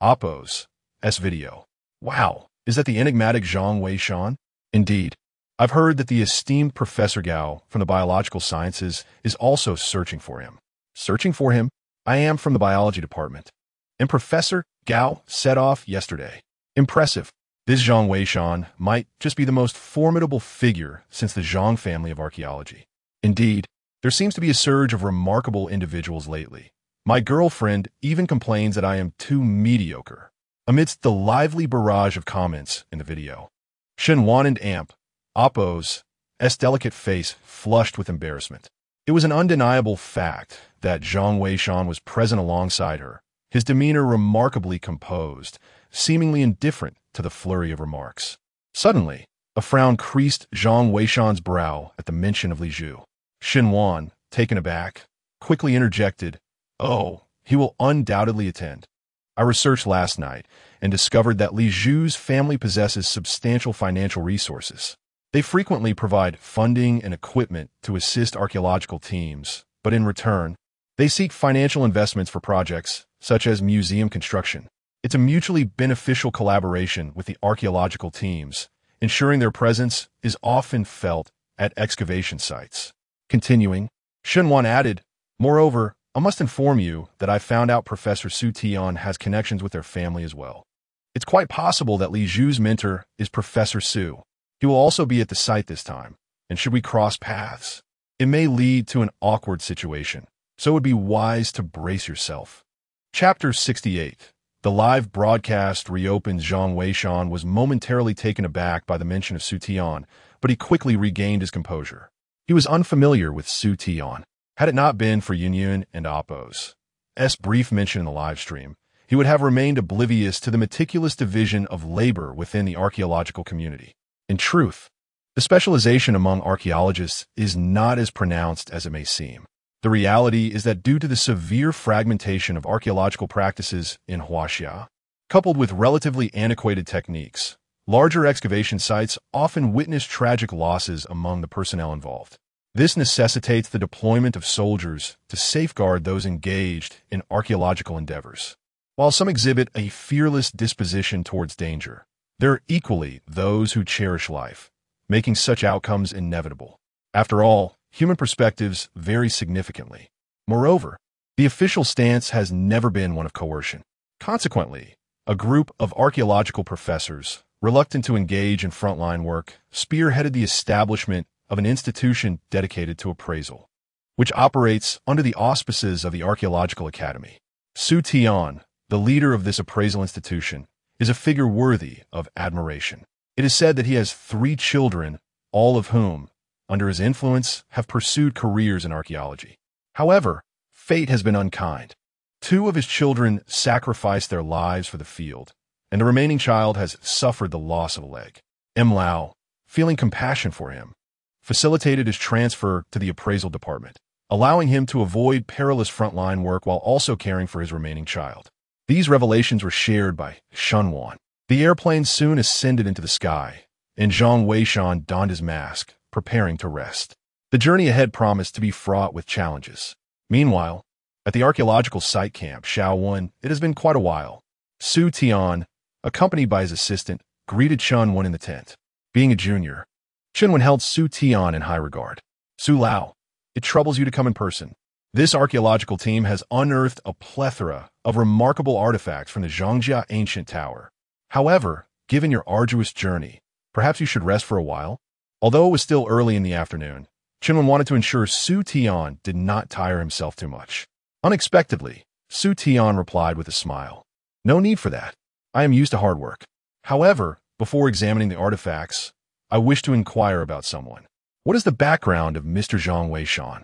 Appo's video. Wow, is that the enigmatic Zhang Weishan? Indeed. I've heard that the esteemed Professor Gao from the biological sciences is also searching for him. Searching for him? I am from the biology department. And Professor Gao set off yesterday. Impressive. This Zhang Weishan might just be the most formidable figure since the Zhang family of archaeology. Indeed, there seems to be a surge of remarkable individuals lately. My girlfriend even complains that I am too mediocre. Amidst the lively barrage of comments in the video, Shenwan and Amp, Oppo's delicate face flushed with embarrassment. It was an undeniable fact that Zhang Weishan was present alongside her, his demeanor remarkably composed, seemingly indifferent to the flurry of remarks. Suddenly, a frown creased Zhang Weishan's brow at the mention of Li Zhu. Shenwan, taken aback, quickly interjected, "Oh, he will undoubtedly attend." I researched last night and discovered that Li Zhu's family possesses substantial financial resources. They frequently provide funding and equipment to assist archaeological teams, but in return, they seek financial investments for projects such as museum construction. It's a mutually beneficial collaboration with the archaeological teams, ensuring their presence is often felt at excavation sites. Continuing, Shenwan added, "Moreover, I must inform you that I found out Professor Su Tian has connections with their family as well. It's quite possible that Li Zhu's mentor is Professor Su. He will also be at the site this time, and should we cross paths, it may lead to an awkward situation, so it would be wise to brace yourself." Chapter 68. The live broadcast reopened. Zhang Weishan was momentarily taken aback by the mention of Su Tian, but he quickly regained his composure. He was unfamiliar with Su Tian. Had it not been for Yunyun and Oppo's brief mention in the live stream, he would have remained oblivious to the meticulous division of labor within the archaeological community. In truth, the specialization among archaeologists is not as pronounced as it may seem. The reality is that due to the severe fragmentation of archaeological practices in Huaxia, coupled with relatively antiquated techniques, larger excavation sites often witness tragic losses among the personnel involved. This necessitates the deployment of soldiers to safeguard those engaged in archaeological endeavors. While some exhibit a fearless disposition towards danger, there are equally those who cherish life, making such outcomes inevitable. After all, human perspectives vary significantly. Moreover, the official stance has never been one of coercion. Consequently, a group of archaeological professors, reluctant to engage in frontline work, spearheaded the establishment of an institution dedicated to appraisal, which operates under the auspices of the Archaeological Academy. Su Tian, the leader of this appraisal institution, is a figure worthy of admiration. It is said that he has 3 children, all of whom, under his influence, have pursued careers in archaeology. However, fate has been unkind. 2 of his children sacrificed their lives for the field, and the remaining child has suffered the loss of a leg. Lao, feeling compassion for him, facilitated his transfer to the appraisal department, allowing him to avoid perilous frontline work while also caring for his remaining child. These revelations were shared by Shenwan. The airplane soon ascended into the sky, and Zhang Weishan donned his mask, preparing to rest. The journey ahead promised to be fraught with challenges. Meanwhile, at the archaeological site camp Shaowen, it has been quite a while. Su Tian, accompanied by his assistant, greeted Shenwan in the tent. Being a junior, Shenwan held Su Tian in high regard. "Su Lao, it troubles you to come in person. This archaeological team has unearthed a plethora of remarkable artifacts from the Zhongjia ancient tower. However, given your arduous journey, perhaps you should rest for a while." Although it was still early in the afternoon, Shenwan wanted to ensure Su Tian did not tire himself too much. Unexpectedly, Su Tian replied with a smile, "No need for that. I am used to hard work. However, before examining the artifacts, I wish to inquire about someone. What is the background of Mr. Zhang Weishan?"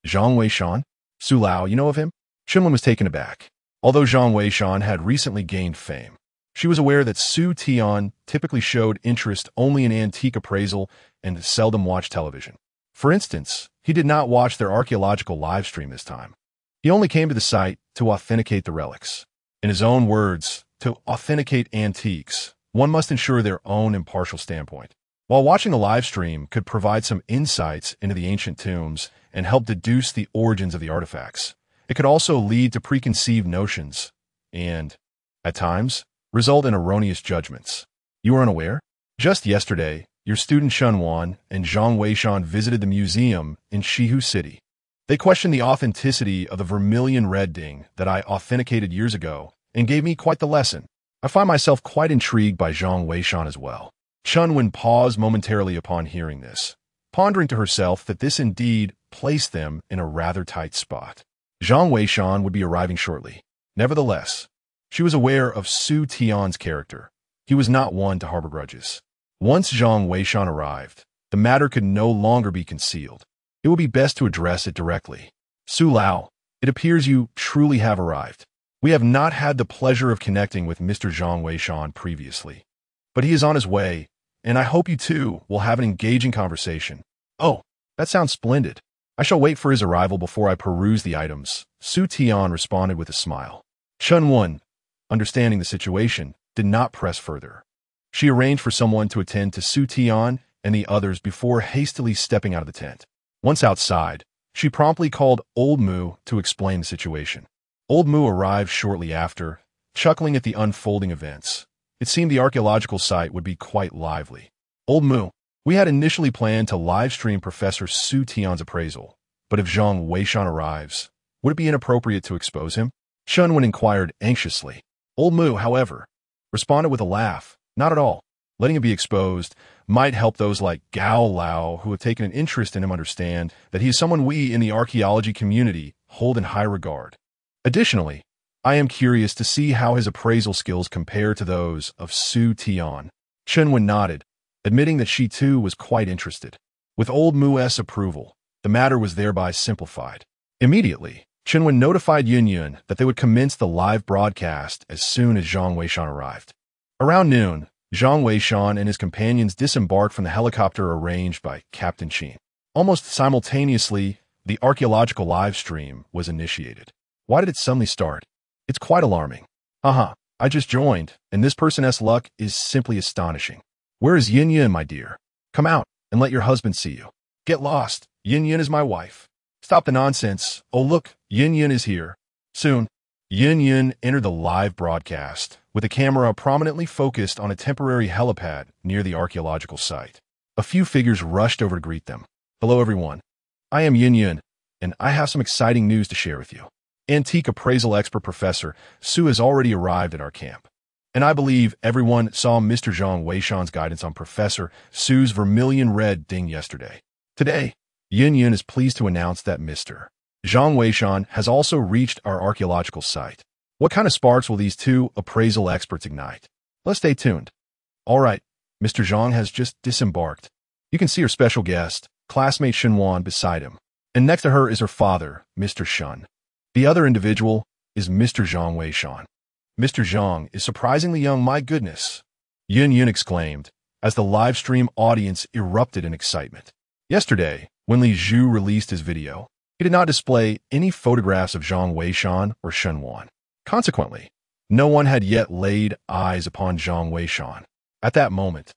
"Zhang Weishan? Su Lao, you know of him?" Shenwan was taken aback. Although Zhang Weishan had recently gained fame, she was aware that Su Tian typically showed interest only in antique appraisal and seldom watched television. For instance, he did not watch their archaeological live stream this time. He only came to the site to authenticate the relics. In his own words, to authenticate antiques, one must ensure their own impartial standpoint. While watching the live stream could provide some insights into the ancient tombs and help deduce the origins of the artifacts, it could also lead to preconceived notions and, at times, result in erroneous judgments. You are unaware? Just yesterday, your student Shenwan and Zhang Weishan visited the museum in Shihu City. They questioned the authenticity of the vermilion red ding that I authenticated years ago and gave me quite the lesson. I find myself quite intrigued by Zhang Weishan as well. Chunwen paused momentarily upon hearing this, pondering to herself that this indeed placed them in a rather tight spot. Zhang Weishan would be arriving shortly. Nevertheless, she was aware of Su Tian's character. He was not one to harbor grudges. Once Zhang Weishan arrived, the matter could no longer be concealed. It would be best to address it directly. Su Lao, it appears you truly have arrived. We have not had the pleasure of connecting with Mr. Zhang Weishan previously, but he is on his way, and I hope you too will have an engaging conversation. Oh, that sounds splendid. I shall wait for his arrival before I peruse the items, Su Tian responded with a smile. Chunwen, understanding the situation, did not press further. She arranged for someone to attend to Su Tian and the others before hastily stepping out of the tent. Once outside, she promptly called Old Mu to explain the situation. Old Mu arrived shortly after, chuckling at the unfolding events. It seemed the archaeological site would be quite lively. Old Mu, we had initially planned to live-stream Professor Su Tian's appraisal, but if Zhang Weishan arrives, would it be inappropriate to expose him? Chunwen inquired anxiously. Old Mu, however, responded with a laugh. Not at all. Letting him be exposed might help those like Gao Lao who have taken an interest in him understand that he is someone we in the archaeology community hold in high regard. Additionally, I am curious to see how his appraisal skills compare to those of Su Tian. Chunwen nodded, admitting that she too was quite interested. With Old Mu's approval, the matter was thereby simplified. Immediately, Chunwen notified Yun that they would commence the live broadcast as soon as Zhang Weishan arrived. Around noon, Zhang Weishan and his companions disembarked from the helicopter arranged by Captain Qin. Almost simultaneously, the archaeological live stream was initiated. Why did it suddenly start? It's quite alarming. I just joined, and this person's luck is simply astonishing. Where is Yin, my dear? Come out and let your husband see you. Get lost. Yin is my wife. Stop the nonsense. Oh look, Yin is here. Soon, Yin entered the live broadcast, with a camera prominently focused on a temporary helipad near the archaeological site. A few figures rushed over to greet them. Hello everyone. I am Yin, and I have some exciting news to share with you. Antique appraisal expert Professor Su has already arrived at our camp, and I believe everyone saw Mr. Zhang Weishan's guidance on Professor Su's vermilion red ding yesterday. Today, Yin is pleased to announce that Mr. Zhang Weishan has also reached our archaeological site. What kind of sparks will these two appraisal experts ignite? Let's stay tuned. All right, Mr. Zhang has just disembarked. You can see her special guest, classmate Shenwan, beside him, and next to her is her father, Mr. Shen. The other individual is Mr. Zhang Weishan. Mr. Zhang is surprisingly young, my goodness, Yin exclaimed, as the live stream audience erupted in excitement. Yesterday, when Li Zhu released his video, he did not display any photographs of Zhang Weishan or Shenwan. Consequently, no one had yet laid eyes upon Zhang Weishan. At that moment,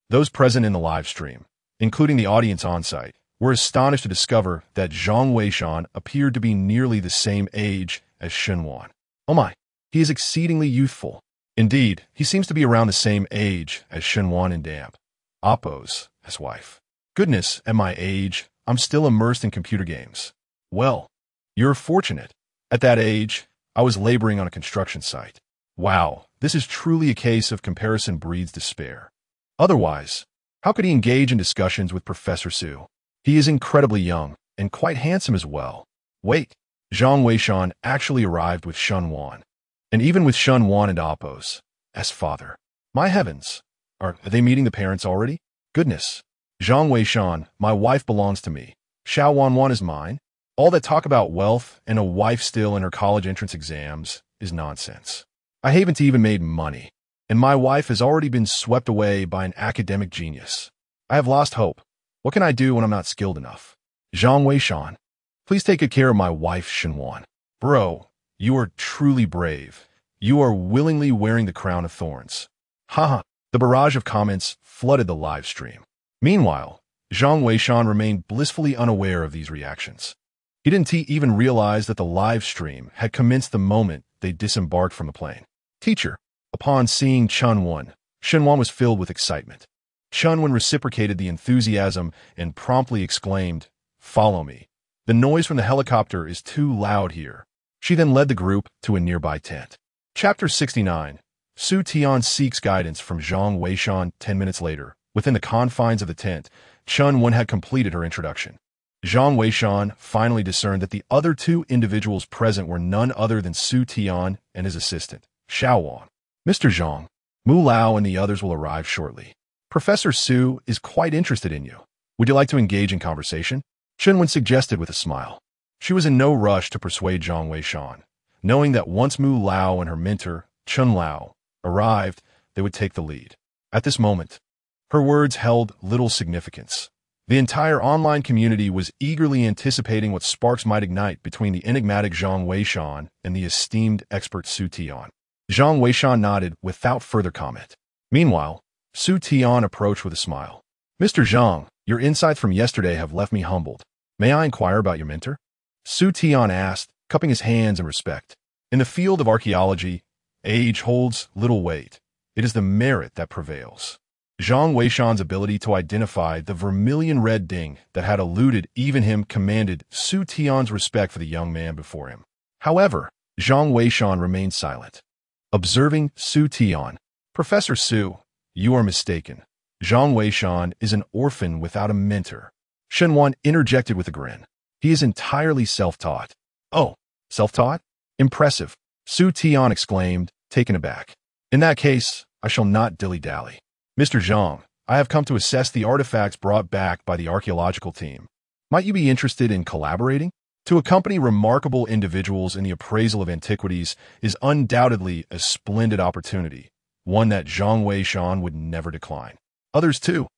those present in the live stream, including the audience on site, were astonished to discover that Zhang Weishan appeared to be nearly the same age as Shenwan. Oh my, he is exceedingly youthful. Indeed, he seems to be around the same age as Shenwan and Damp, Appo's wife. Goodness, at my age, I'm still immersed in computer games. Well, you're fortunate. At that age, I was laboring on a construction site. Wow, this is truly a case of comparison breeds despair. Otherwise, how could he engage in discussions with Professor Su? He is incredibly young and quite handsome as well. Wait, Zhang Weishan actually arrived with Shenwan, and even with Shenwan and Appo's father. My heavens, are they meeting the parents already? Goodness, Zhang Weishan, my wife belongs to me. Xiao Wanwan is mine. All that talk about wealth and a wife still in her college entrance exams is nonsense. I haven't even made money, and my wife has already been swept away by an academic genius. I have lost hope. What can I do when I'm not skilled enough? Zhang Weishan, please take good care of my wife, Shenwan. Bro, you are truly brave. You are willingly wearing the crown of thorns. Haha, the barrage of comments flooded the live stream. Meanwhile, Zhang Weishan remained blissfully unaware of these reactions. He didn't even realize that the live stream had commenced the moment they disembarked from the plane. Teacher, upon seeing Shenwan was filled with excitement. Chunwen reciprocated the enthusiasm and promptly exclaimed, "Follow me. The noise from the helicopter is too loud here." She then led the group to a nearby tent. Chapter 69. Su Tian seeks guidance from Zhang Weishan 10 minutes later. Within the confines of the tent, Chun Wen had completed her introduction. Zhang Weishan finally discerned that the other two individuals present were none other than Su Tian and his assistant, Xiao Wang. Mr. Zhang, Mu Lao and the others will arrive shortly. Professor Su is quite interested in you. Would you like to engage in conversation? Chun Wen suggested with a smile. She was in no rush to persuade Zhang Weishan, knowing that once Mu Lao and her mentor, Chun Lao, arrived, they would take the lead. At this moment, her words held little significance. The entire online community was eagerly anticipating what sparks might ignite between the enigmatic Zhang Weishan and the esteemed expert Su Tian. Zhang Weishan nodded without further comment. Meanwhile, Su Tian approached with a smile. Mr. Zhang, your insights from yesterday have left me humbled. May I inquire about your mentor? Su Tian asked, cupping his hands in respect. In the field of archaeology, age holds little weight. It is the merit that prevails. Zhang Weishan's ability to identify the vermilion red ding that had eluded even him commanded Su Tian's respect for the young man before him. However, Zhang Weishan remained silent. Observing Su Tian, Professor Su, you are mistaken. Zhang Weishan is an orphan without a mentor. Shen Wan interjected with a grin. He is entirely self-taught. Oh, self-taught? Impressive, Su Tian exclaimed, taken aback. In that case, I shall not dilly-dally. Mr. Zhang, I have come to assess the artifacts brought back by the archaeological team. Might you be interested in collaborating? To accompany remarkable individuals in the appraisal of antiquities is undoubtedly a splendid opportunity, one that Zhang Weishan would never decline. Others, too,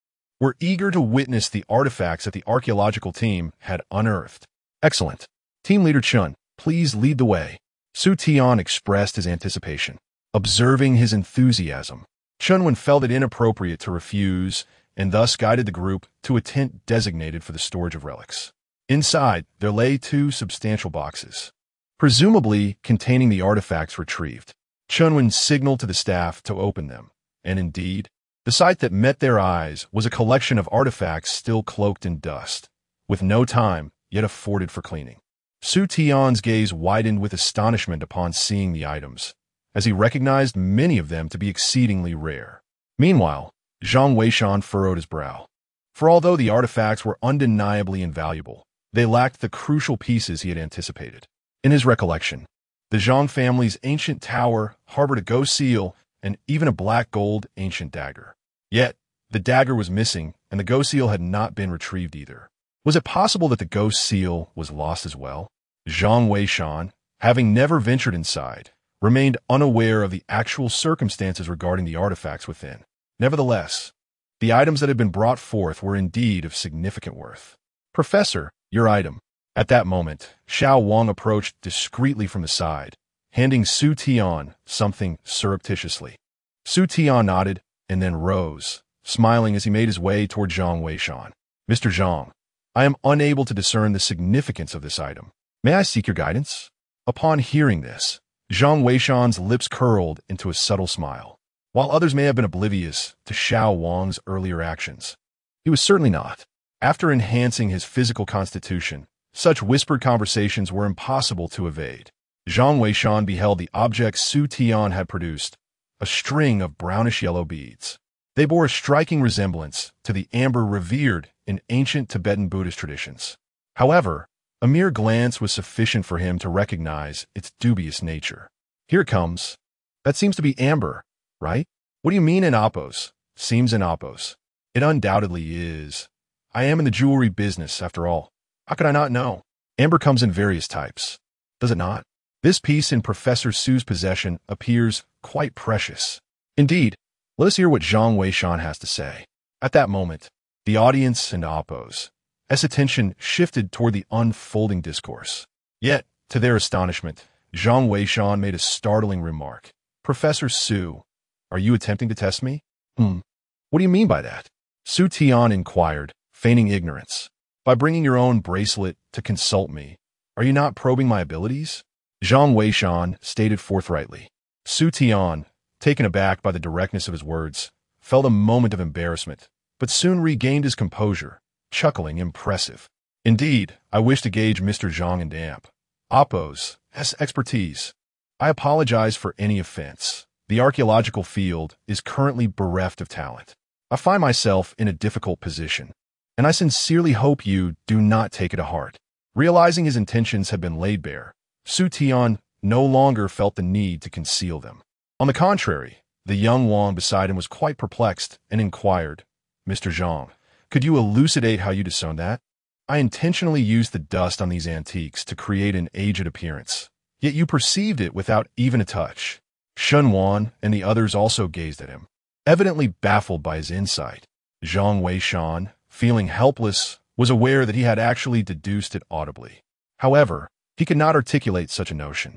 were eager to witness the artifacts that the archaeological team had unearthed. Excellent. Team Leader Chun, please lead the way. Su Tian expressed his anticipation. Observing his enthusiasm, Chun Wen felt it inappropriate to refuse and thus guided the group to a tent designated for the storage of relics. Inside, there lay two substantial boxes, presumably containing the artifacts retrieved. Chun Wen signaled to the staff to open them, and indeed, the sight that met their eyes was a collection of artifacts still cloaked in dust, with no time yet afforded for cleaning. Su Tian's gaze widened with astonishment upon seeing the items, as he recognized many of them to be exceedingly rare. Meanwhile, Zhang Weishan furrowed his brow. For although the artifacts were undeniably invaluable, they lacked the crucial pieces he had anticipated. In his recollection, the Zhang family's ancient tower harbored a ghost seal and even a black gold ancient dagger. Yet, the dagger was missing, and the ghost seal had not been retrieved either. Was it possible that the ghost seal was lost as well? Zhang Weishan, having never ventured inside, remained unaware of the actual circumstances regarding the artifacts within. Nevertheless, the items that had been brought forth were indeed of significant worth. Professor, your item. At that moment, Xiao Wang approached discreetly from the side, handing Su Tian something surreptitiously. Su Tian nodded and then rose, smiling as he made his way toward Zhang Weishan. Mr. Zhang, I am unable to discern the significance of this item. May I seek your guidance? Upon hearing this, Zhang Weishan's lips curled into a subtle smile. While others may have been oblivious to Xiao Wang's earlier actions, he was certainly not. After enhancing his physical constitution, such whispered conversations were impossible to evade. Zhang Weishan beheld the object Su Tian had produced, a string of brownish-yellow beads. They bore a striking resemblance to the amber revered in ancient Tibetan Buddhist traditions. However, a mere glance was sufficient for him to recognize its dubious nature. Here it comes. That seems to be amber, right? What do you mean in Appos? Seems in Appos. It undoubtedly is. I am in the jewelry business, after all. How could I not know? Amber comes in various types, does it not? This piece in Professor Su's possession appears quite precious. Indeed, let us hear what Zhang Weishan has to say. At that moment, the audience and Appos, as attention shifted toward the unfolding discourse. Yet, to their astonishment, Zhang Weishan made a startling remark. Professor Su, are you attempting to test me? What do you mean by that? Su Tian inquired, feigning ignorance. By bringing your own bracelet to consult me, are you not probing my abilities? Zhang Weishan stated forthrightly. Su Tian, taken aback by the directness of his words, felt a moment of embarrassment, but soon regained his composure, chuckling impressive. Indeed, I wish to gauge Mr. Zhang and Amp. Appos has expertise. I apologize for any offense. The archaeological field is currently bereft of talent. I find myself in a difficult position, and I sincerely hope you do not take it to heart. Realizing his intentions had been laid bare, Su Tian no longer felt the need to conceal them. On the contrary, the young Wang beside him was quite perplexed and inquired, "Mr. Zhang, could you elucidate how you discern that? I intentionally used the dust on these antiques to create an aged appearance, yet you perceived it without even a touch." Shen Wan and the others also gazed at him, evidently baffled by his insight. Zhang Weishan, feeling helpless, was aware that he had actually deduced it audibly. However, he could not articulate such a notion.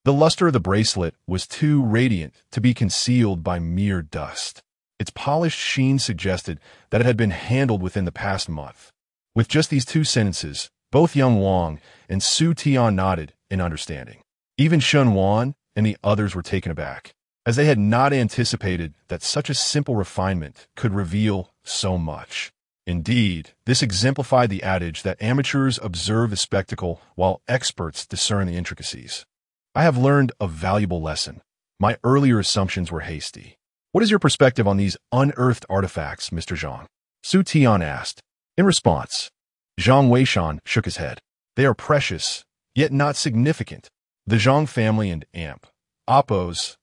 The luster of the bracelet was too radiant to be concealed by mere dust. Its polished sheen suggested that it had been handled within the past month. With just these two sentences, both young Wang and Su Tian nodded in understanding. Even Shen Wan and the others were taken aback, as they had not anticipated that such a simple refinement could reveal so much. Indeed, this exemplified the adage that amateurs observe the spectacle while experts discern the intricacies. I have learned a valuable lesson. My earlier assumptions were hasty. What is your perspective on these unearthed artifacts, Mr. Zhang? Su Tian asked. In response, Zhang Weishan shook his head. They are precious, yet not significant. The Zhang family and Appo's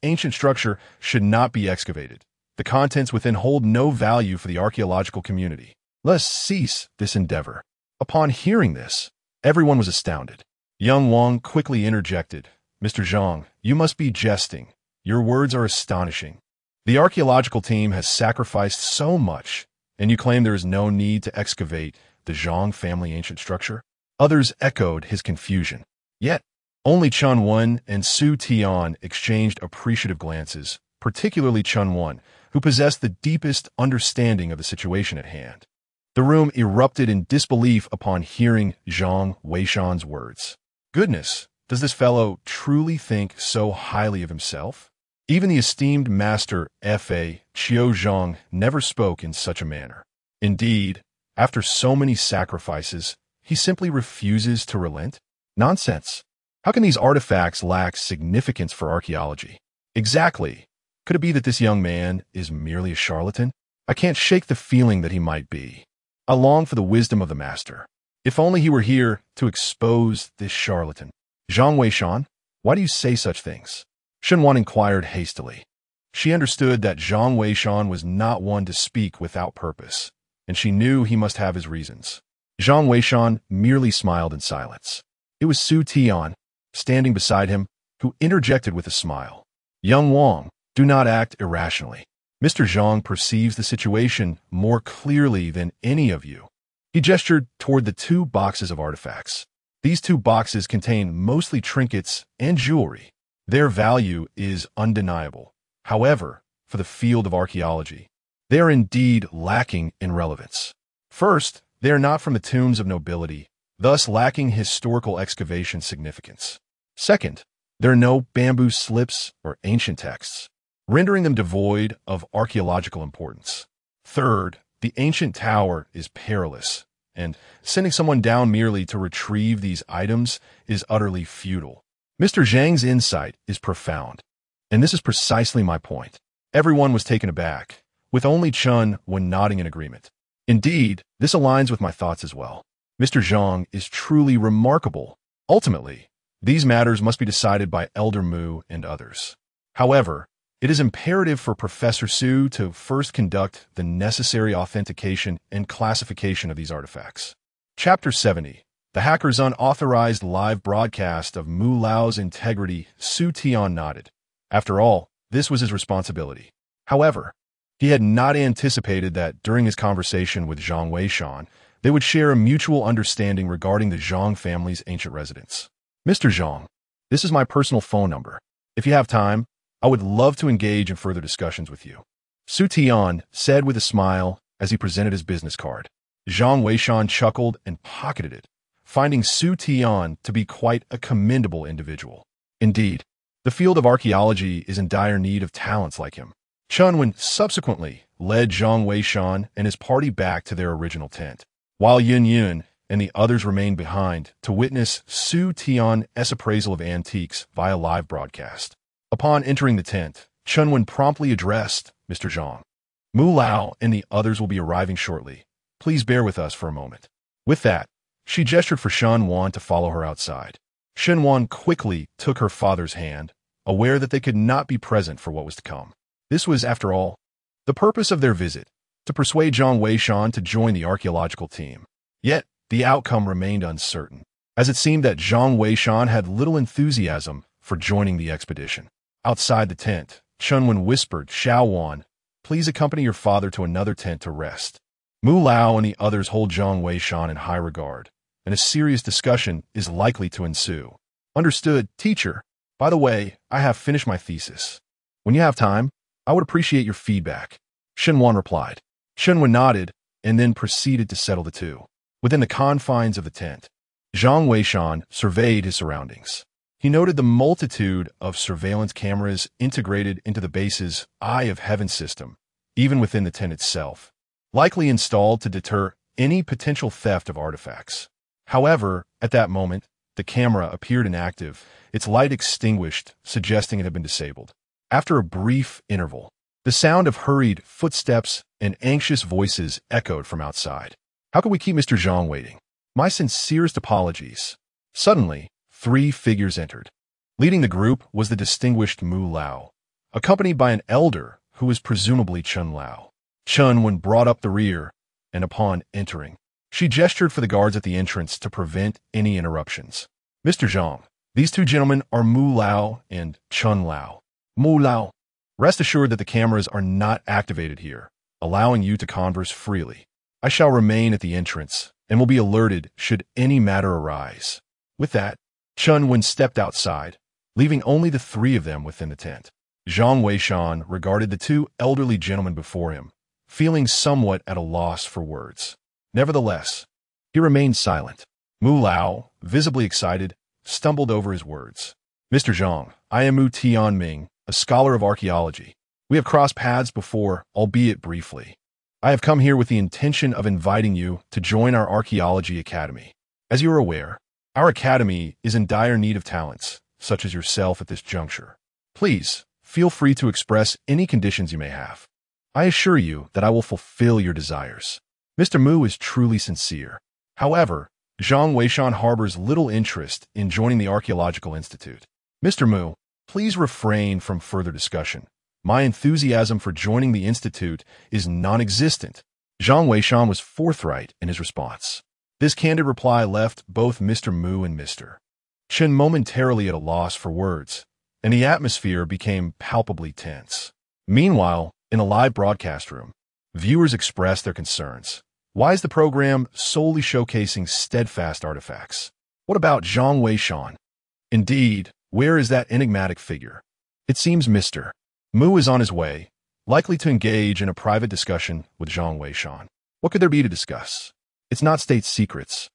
ancient structure should not be excavated. The contents within hold no value for the archaeological community. Let us cease this endeavor. Upon hearing this, everyone was astounded. Young Wang quickly interjected, "Mr. Zhang, you must be jesting. Your words are astonishing. The archaeological team has sacrificed so much, and you claim there is no need to excavate the Zhang family ancient structure?" Others echoed his confusion. Yet, only Chun Wen and Su Tian exchanged appreciative glances, particularly Chun Wen, who possessed the deepest understanding of the situation at hand. The room erupted in disbelief upon hearing Zhang Weishan's words. Goodness, does this fellow truly think so highly of himself? Even the esteemed master F.A. Qiu Zhang never spoke in such a manner. Indeed, after so many sacrifices, he simply refuses to relent? Nonsense. How can these artifacts lack significance for archaeology? Exactly. Could it be that this young man is merely a charlatan? I can't shake the feeling that he might be. I long for the wisdom of the master. If only he were here to expose this charlatan. Zhang Weishan, why do you say such things? Shen Wan inquired hastily. She understood that Zhang Weishan was not one to speak without purpose, and she knew he must have his reasons. Zhang Weishan merely smiled in silence. It was Su Tian, standing beside him, who interjected with a smile. Young Wang, do not act irrationally. Mr. Zhang perceives the situation more clearly than any of you. He gestured toward the two boxes of artifacts. These two boxes contain mostly trinkets and jewelry. Their value is undeniable. However, for the field of archaeology, they are indeed lacking in relevance. First, they are not from the tombs of nobility, thus lacking historical excavation significance. Second, there are no bamboo slips or ancient texts, rendering them devoid of archaeological importance. Third, the ancient tower is perilous, and sending someone down merely to retrieve these items is utterly futile. Mr. Zhang's insight is profound, and this is precisely my point. Everyone was taken aback, with only Chun Wen nodding in agreement. Indeed, this aligns with my thoughts as well. Mr. Zhang is truly remarkable. Ultimately, these matters must be decided by Elder Mu and others. However, it is imperative for Professor Su to first conduct the necessary authentication and classification of these artifacts. Chapter 70. The hacker's unauthorized live broadcast of Mu Lao's integrity. Su Tian nodded. After all, this was his responsibility. However, he had not anticipated that during his conversation with Zhang Weishan, they would share a mutual understanding regarding the Zhang family's ancient residence. Mr. Zhang, this is my personal phone number. If you have time, I would love to engage in further discussions with you. Su Tian said with a smile as he presented his business card. Zhang Weishan chuckled and pocketed it, finding Su Tian to be quite a commendable individual. Indeed, the field of archaeology is in dire need of talents like him. Chun Wen subsequently led Zhang Weishan and his party back to their original tent, while Yun Yun and the others remained behind to witness Su Tian's appraisal of antiques via live broadcast. Upon entering the tent, Chunwen promptly addressed Mr. Zhang. Mu Lao and the others will be arriving shortly. Please bear with us for a moment. With that, she gestured for Shen Wan to follow her outside. Shen Wan quickly took her father's hand, aware that they could not be present for what was to come. This was, after all, the purpose of their visit, to persuade Zhang Weishan to join the archaeological team. Yet, the outcome remained uncertain, as it seemed that Zhang Weishan had little enthusiasm for joining the expedition. Outside the tent, Chunwen whispered, Xiao Wan, please accompany your father to another tent to rest. Mu Lao and the others hold Zhang Weishan in high regard, and a serious discussion is likely to ensue. Understood, teacher. By the way, I have finished my thesis. When you have time, I would appreciate your feedback. Shen Wan replied. Chunwen nodded, and then proceeded to settle the two. Within the confines of the tent, Zhang Weishan surveyed his surroundings. He noted the multitude of surveillance cameras integrated into the base's Eye of Heaven system, even within the tent itself, likely installed to deter any potential theft of artifacts. However, at that moment, the camera appeared inactive, its light extinguished, suggesting it had been disabled. After a brief interval, the sound of hurried footsteps and anxious voices echoed from outside. How could we keep Mr. Zhang waiting? My sincerest apologies. Suddenly, 3 figures entered. Leading the group was the distinguished Mu Lao, accompanied by an elder who was presumably Chun Lao. Chunwen brought up the rear, and upon entering, she gestured for the guards at the entrance to prevent any interruptions. Mr. Zhang, these 2 gentlemen are Mu Lao and Chun Lao. Mu Lao, rest assured that the cameras are not activated here, allowing you to converse freely. I shall remain at the entrance and will be alerted should any matter arise. With that, Chunwen stepped outside, leaving only the 3 of them within the tent. Zhang Weishan regarded the 2 elderly gentlemen before him, feeling somewhat at a loss for words. Nevertheless, he remained silent. Mu Lao, visibly excited, stumbled over his words. Mr. Zhang, I am Mu Tianming, a scholar of archaeology. We have crossed paths before, albeit briefly. I have come here with the intention of inviting you to join our archaeology academy. As you are aware, our academy is in dire need of talents, such as yourself at this juncture. Please, feel free to express any conditions you may have. I assure you that I will fulfill your desires. Mr. Mu is truly sincere. However, Zhang Weishan harbors little interest in joining the Archaeological Institute. Mr. Mu, please refrain from further discussion. My enthusiasm for joining the Institute is non-existent. Zhang Weishan was forthright in his response. This candid reply left both Mr. Mu and Mr. Chen momentarily at a loss for words, and the atmosphere became palpably tense. Meanwhile, in a live broadcast room, viewers expressed their concerns. Why is the program solely showcasing steadfast artifacts? What about Zhang Weishan? Indeed, where is that enigmatic figure? It seems Mr. Mu is on his way, likely to engage in a private discussion with Zhang Weishan. What could there be to discuss? It's not state secrets.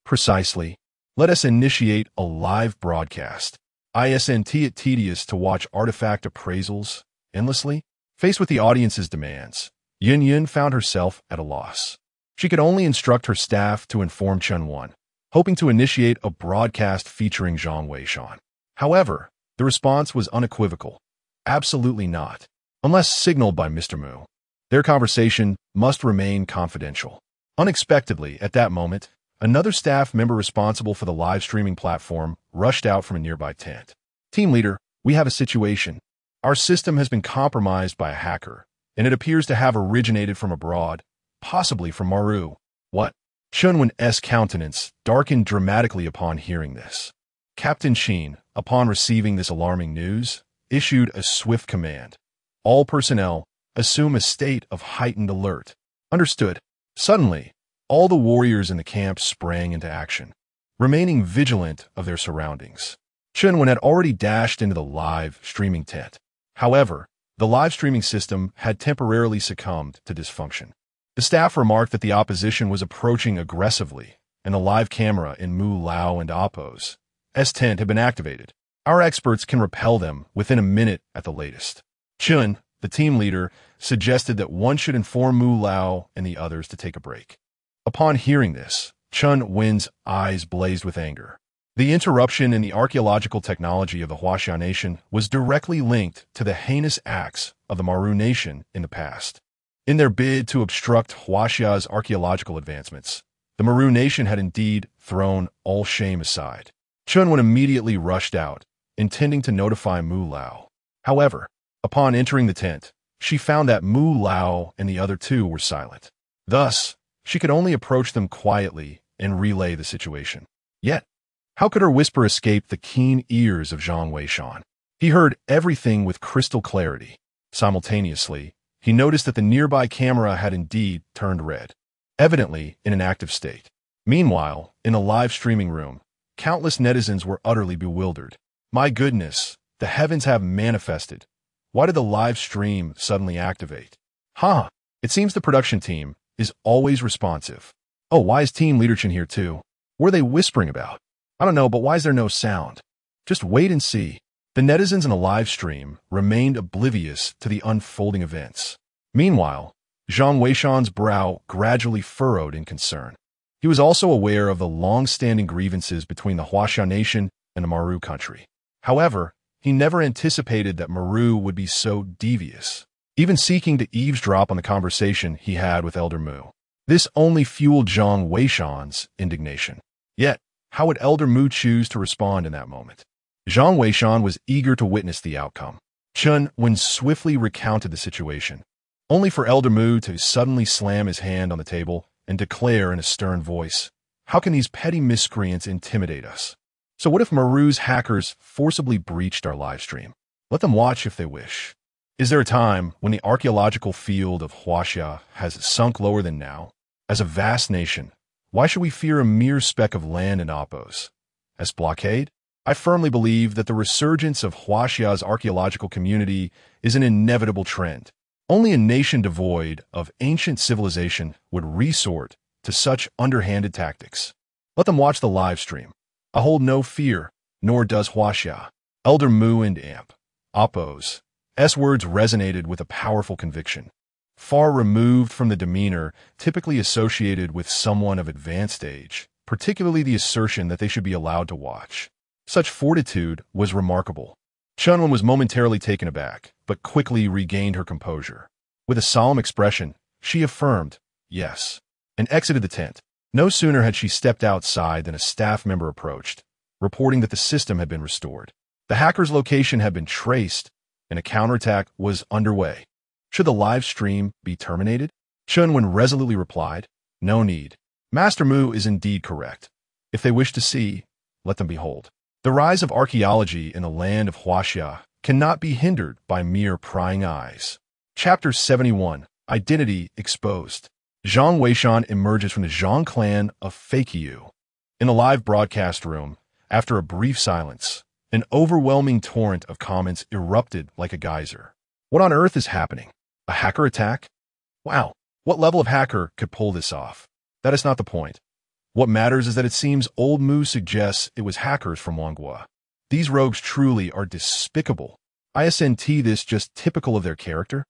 Precisely. Let us initiate a live broadcast. Isn't it tedious to watch artifact appraisals endlessly? Faced with the audience's demands, Yun Yun found herself at a loss. She could only instruct her staff to inform Chunwen, hoping to initiate a broadcast featuring Zhang Weishan. However, the response was unequivocal. Absolutely not, unless signaled by Mr. Mu. Their conversation must remain confidential. Unexpectedly, at that moment, another staff member responsible for the live streaming platform rushed out from a nearby tent. Team leader, we have a situation. Our system has been compromised by a hacker, and it appears to have originated from abroad, possibly from Maru. What? Chunwen's countenance darkened dramatically upon hearing this. Captain Sheen, upon receiving this alarming news, issued a swift command. All personnel, assume a state of heightened alert. Understood. Suddenly, all the warriors in the camp sprang into action, remaining vigilant of their surroundings. Chunwen had already dashed into the live streaming tent. However, the live streaming system had temporarily succumbed to dysfunction. The staff remarked that the opposition was approaching aggressively, and the live camera in Mu Lao and Appo's tent had been activated. Our experts can repel them within a minute at the latest. Chun, the team leader, suggested that one should inform Mu Lao and the others to take a break. Upon hearing this, Chunwen's eyes blazed with anger. The interruption in the archaeological technology of the Huaxia nation was directly linked to the heinous acts of the Maru nation in the past. In their bid to obstruct Huaxia's archaeological advancements, the Maru nation had indeed thrown all shame aside. Chunwen immediately rushed out, intending to notify Mu Lao. However, upon entering the tent, she found that Mu Lao and the other two were silent. Thus, she could only approach them quietly and relay the situation. Yet, how could her whisper escape the keen ears of Zhang Weishan? He heard everything with crystal clarity. Simultaneously, he noticed that the nearby camera had indeed turned red, evidently in an active state. Meanwhile, in the live streaming room, countless netizens were utterly bewildered. My goodness, the heavens have manifested. Why did the live stream suddenly activate? It seems the production team is always responsive. Oh, why is Team Leaderchin here too? What are they whispering about? I don't know, but why is there no sound? Just wait and see. The netizens in the live stream remained oblivious to the unfolding events. Meanwhile, Zhang Weishan's brow gradually furrowed in concern. He was also aware of the long-standing grievances between the Huaxia nation and the Maru country. However, he never anticipated that Maru would be so devious, even seeking to eavesdrop on the conversation he had with Elder Mu. This only fueled Zhang Weishan's indignation. Yet, how would Elder Mu choose to respond in that moment? Zhang Weishan was eager to witness the outcome. Chunwen swiftly recounted the situation, only for Elder Mu to suddenly slam his hand on the table and declare in a stern voice, "How can these petty miscreants intimidate us? So what if Maru's hackers forcibly breached our live stream? Let them watch if they wish. Is there a time when the archaeological field of Huaxia has sunk lower than now? As a vast nation, why should we fear a mere speck of land in Opos? As blockade? I firmly believe that the resurgence of Huaxia's archaeological community is an inevitable trend. Only a nation devoid of ancient civilization would resort to such underhanded tactics. Let them watch the live stream. I hold no fear, nor does Huaxia." Elder Mu and Amp. Oppo's words resonated with a powerful conviction, far removed from the demeanor typically associated with someone of advanced age, particularly the assertion that they should be allowed to watch. Such fortitude was remarkable. Chunwen was momentarily taken aback, but quickly regained her composure. With a solemn expression, she affirmed, "Yes," and exited the tent. No sooner had she stepped outside than a staff member approached, reporting that the system had been restored. The hacker's location had been traced, and a counterattack was underway. Should the live stream be terminated? Chunwen resolutely replied, "No need. Master Mu is indeed correct. If they wish to see, let them behold." The rise of archaeology in the land of Huaxia cannot be hindered by mere prying eyes. Chapter 71, Identity Exposed. Zhang Weishan emerges from the Zhang clan of Feiqiu. In the live broadcast room, after a brief silence, an overwhelming torrent of comments erupted like a geyser. What on earth is happening? A hacker attack? Wow, what level of hacker could pull this off? That is not the point. What matters is that it seems Old Mu suggests it was hackers from Wanghua. These rogues truly are despicable. Isn't this just typical of their character?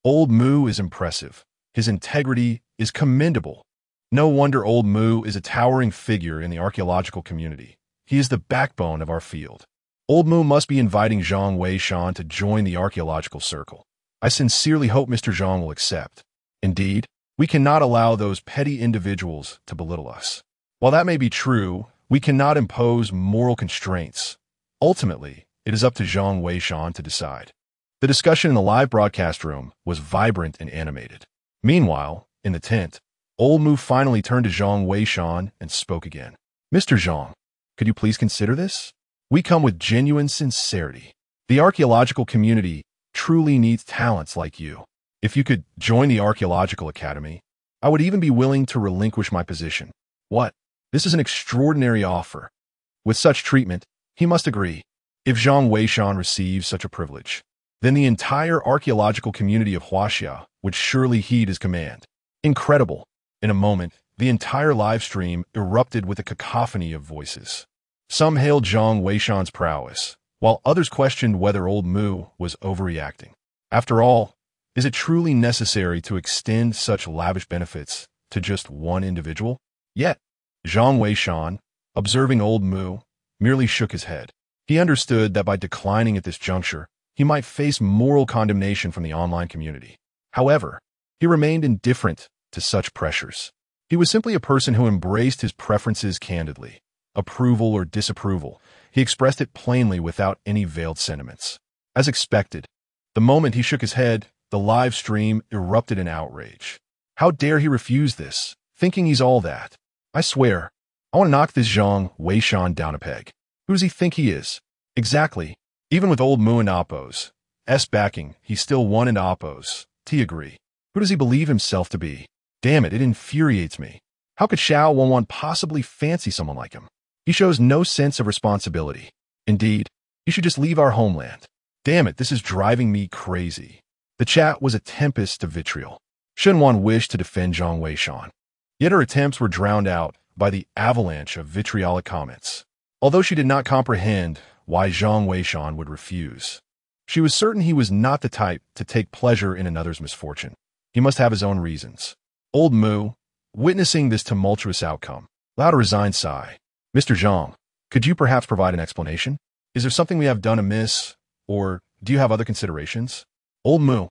Old Mu is impressive. His integrity is commendable. No wonder Old Mu is a towering figure in the archaeological community. He is the backbone of our field. Old Mu must be inviting Zhang Weishan to join the archaeological circle. I sincerely hope Mr. Zhang will accept. Indeed, we cannot allow those petty individuals to belittle us. While that may be true, we cannot impose moral constraints. Ultimately, it is up to Zhang Weishan to decide. The discussion in the live broadcast room was vibrant and animated. Meanwhile, in the tent, Old Mu finally turned to Zhang Weishan and spoke again. "Mr. Zhang, could you please consider this? We come with genuine sincerity. The archaeological community truly needs talents like you. If you could join the Archaeological Academy, I would even be willing to relinquish my position." What? This is an extraordinary offer. With such treatment, he must agree. If Zhang Weishan receives such a privilege, then the entire archaeological community of Huaxia would surely heed his command. Incredible. In a moment, the entire live stream erupted with a cacophony of voices. Some hailed Zhang Weishan's prowess, while others questioned whether Old Mu was overreacting. After all, is it truly necessary to extend such lavish benefits to just one individual? Yet, Zhang Weishan, observing Old Mu, merely shook his head. He understood that by declining at this juncture, he might face moral condemnation from the online community. However, he remained indifferent to such pressures. He was simply a person who embraced his preferences candidly. Approval or disapproval, he expressed it plainly without any veiled sentiments. As expected, the moment he shook his head, the live stream erupted in outrage. How dare he refuse this, thinking he's all that? I swear, I want to knock this Zhang Weishan down a peg. Who does he think he is? Exactly. Even with old Mu and Appo's backing, he still won in Appo's agree. Who does he believe himself to be? Damn it, it infuriates me. How could Xiao Wanwan possibly fancy someone like him? He shows no sense of responsibility. Indeed, he should just leave our homeland. Damn it, this is driving me crazy. The chat was a tempest of vitriol. Shenwan wished to defend Zhang Weishan, yet her attempts were drowned out by the avalanche of vitriolic comments. Although she did not comprehend why Zhang Weishan would refuse, she was certain he was not the type to take pleasure in another's misfortune. He must have his own reasons. Old Mu, witnessing this tumultuous outcome, allowed a resigned sigh. Mr. Zhang, could you perhaps provide an explanation? Is there something we have done amiss, or do you have other considerations? Old Mu,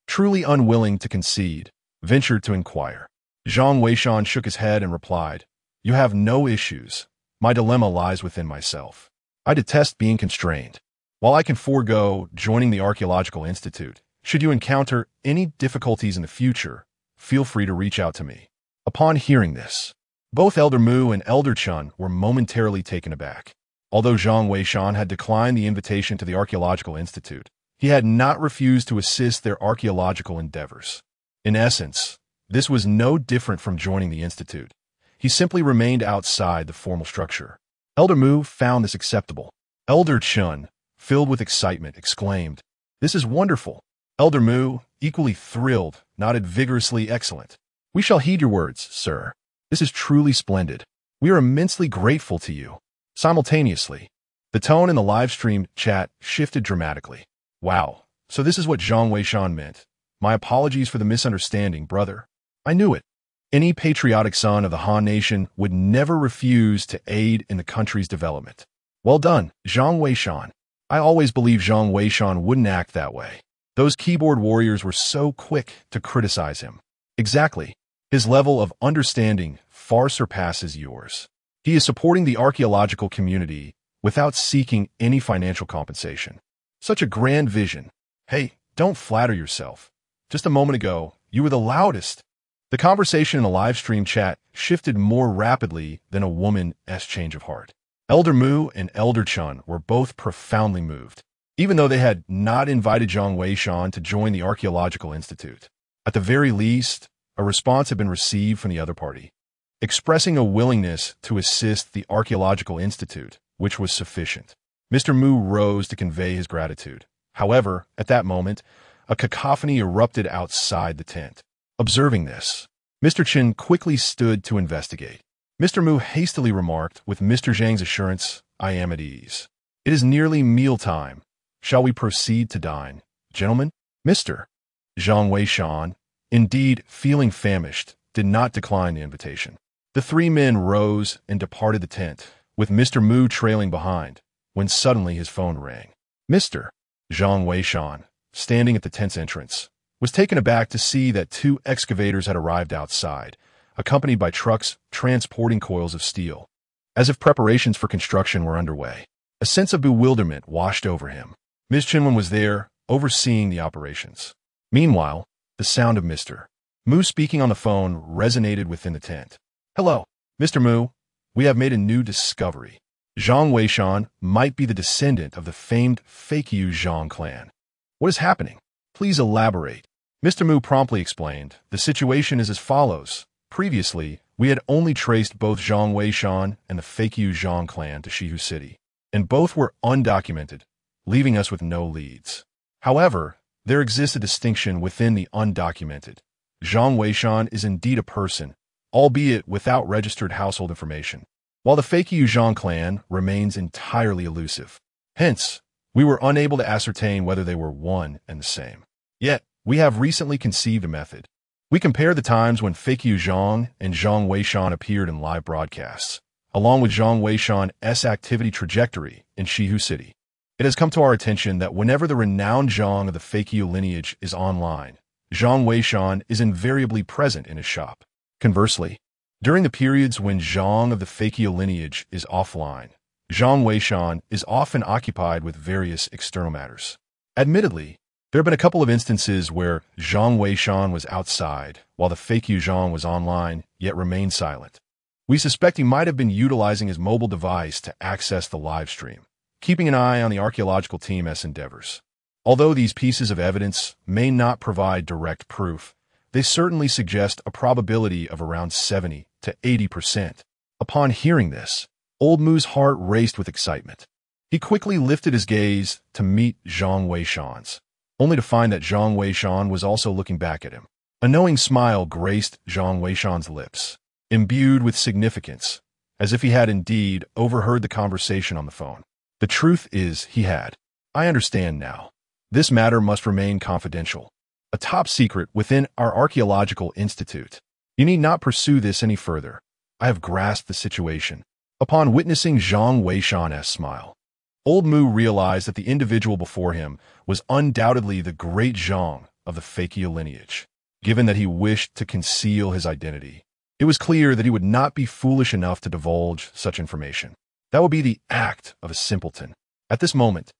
truly unwilling to concede, ventured to inquire. Zhang Weishan shook his head and replied, "You have no issues. My dilemma lies within myself. I detest being constrained. While I can forego joining the Archaeological Institute, should you encounter any difficulties in the future, feel free to reach out to me." Upon hearing this, both Elder Mu and Elder Chun were momentarily taken aback. Although Zhang Weishan had declined the invitation to the Archaeological Institute, he had not refused to assist their archaeological endeavors. In essence, this was no different from joining the Institute. He simply remained outside the formal structure. Elder Mu found this acceptable. Elder Chun, filled with excitement, exclaimed, "This is wonderful." Elder Mu, equally thrilled, nodded vigorously, "Excellent. We shall heed your words, sir. This is truly splendid. We are immensely grateful to you." Simultaneously, the tone in the live stream chat shifted dramatically. "Wow, so this is what Zhang Weishan meant. My apologies for the misunderstanding, brother. I knew it. Any patriotic son of the Han Nation would never refuse to aid in the country's development. Well done, Zhang Weishan. I always believed Zhang Weishan wouldn't act that way. Those keyboard warriors were so quick to criticize him. Exactly. His level of understanding far surpasses yours. He is supporting the archaeological community without seeking any financial compensation. Such a grand vision. Hey, don't flatter yourself. Just a moment ago, you were the loudest." The conversation in the live stream chat shifted more rapidly than a woman's change of heart. Elder Mu and Elder Chun were both profoundly moved, even though they had not invited Zhang Weishan to join the Archaeological Institute. At the very least, a response had been received from the other party, expressing a willingness to assist the Archaeological Institute, which was sufficient. Mr. Mu rose to convey his gratitude. However, at that moment, a cacophony erupted outside the tent. Observing this, Mr. Chin quickly stood to investigate. Mr. Mu hastily remarked, with Mr. Zhang's assurance, "I am at ease. It is nearly mealtime. Shall we proceed to dine? Gentlemen?" Mr. Zhang Weishan, indeed feeling famished, did not decline the invitation. The three men rose and departed the tent, with Mr. Mu trailing behind, when suddenly his phone rang. Mr. Zhang Weishan, standing at the tent's entrance, was taken aback to see that two excavators had arrived outside, accompanied by trucks transporting coils of steel. As if preparations for construction were underway, a sense of bewilderment washed over him. Ms. Chinwen was there, overseeing the operations. Meanwhile, the sound of Mr. Mu speaking on the phone resonated within the tent. "Hello, Mr. Mu. We have made a new discovery. Zhang Weishan might be the descendant of the famed Fake-You Zhang clan. What is happening? Please elaborate." Mr. Mu promptly explained, "The situation is as follows. Previously, we had only traced both Zhang Weishan and the Fake-You Zhang clan to Shihu City, and both were undocumented, leaving us with no leads. However, there exists a distinction within the undocumented. Zhang Weishan is indeed a person, albeit without registered household information, while the Fake-You Zhang clan remains entirely elusive. Hence, we were unable to ascertain whether they were one and the same. Yet, we have recently conceived a method. We compare the times when Fake-You Zhang and Zhang Weishan appeared in live broadcasts, along with Zhang Weishan's activity trajectory in Shihu City. It has come to our attention that whenever the renowned Zhang of the Fakyu lineage is online, Zhang Weishan is invariably present in his shop. Conversely, during the periods when Zhang of the Fakyu lineage is offline, Zhang Weishan is often occupied with various external matters. Admittedly, there have been a couple of instances where Zhang Weishan was outside while the Fakyu Zhang was online, yet remained silent. We suspect he might have been utilizing his mobile device to access the live stream, keeping an eye on the archaeological team's endeavors. Although these pieces of evidence may not provide direct proof, they certainly suggest a probability of around 70 to 80%. Upon hearing this, Old Mu's heart raced with excitement. He quickly lifted his gaze to meet Zhang Weishan's, only to find that Zhang Weishan was also looking back at him. A knowing smile graced Zhang Weishan's lips, imbued with significance, as if he had indeed overheard the conversation on the phone. The truth is, he had. I understand now. This matter must remain confidential, a top secret within our archaeological institute. You need not pursue this any further. I have grasped the situation. Upon witnessing Zhang Weishan's smile, Old Mu realized that the individual before him was undoubtedly the great Zhang of the Fakyu lineage. Given that he wished to conceal his identity, it was clear that he would not be foolish enough to divulge such information. That would be the act of a simpleton. At this moment,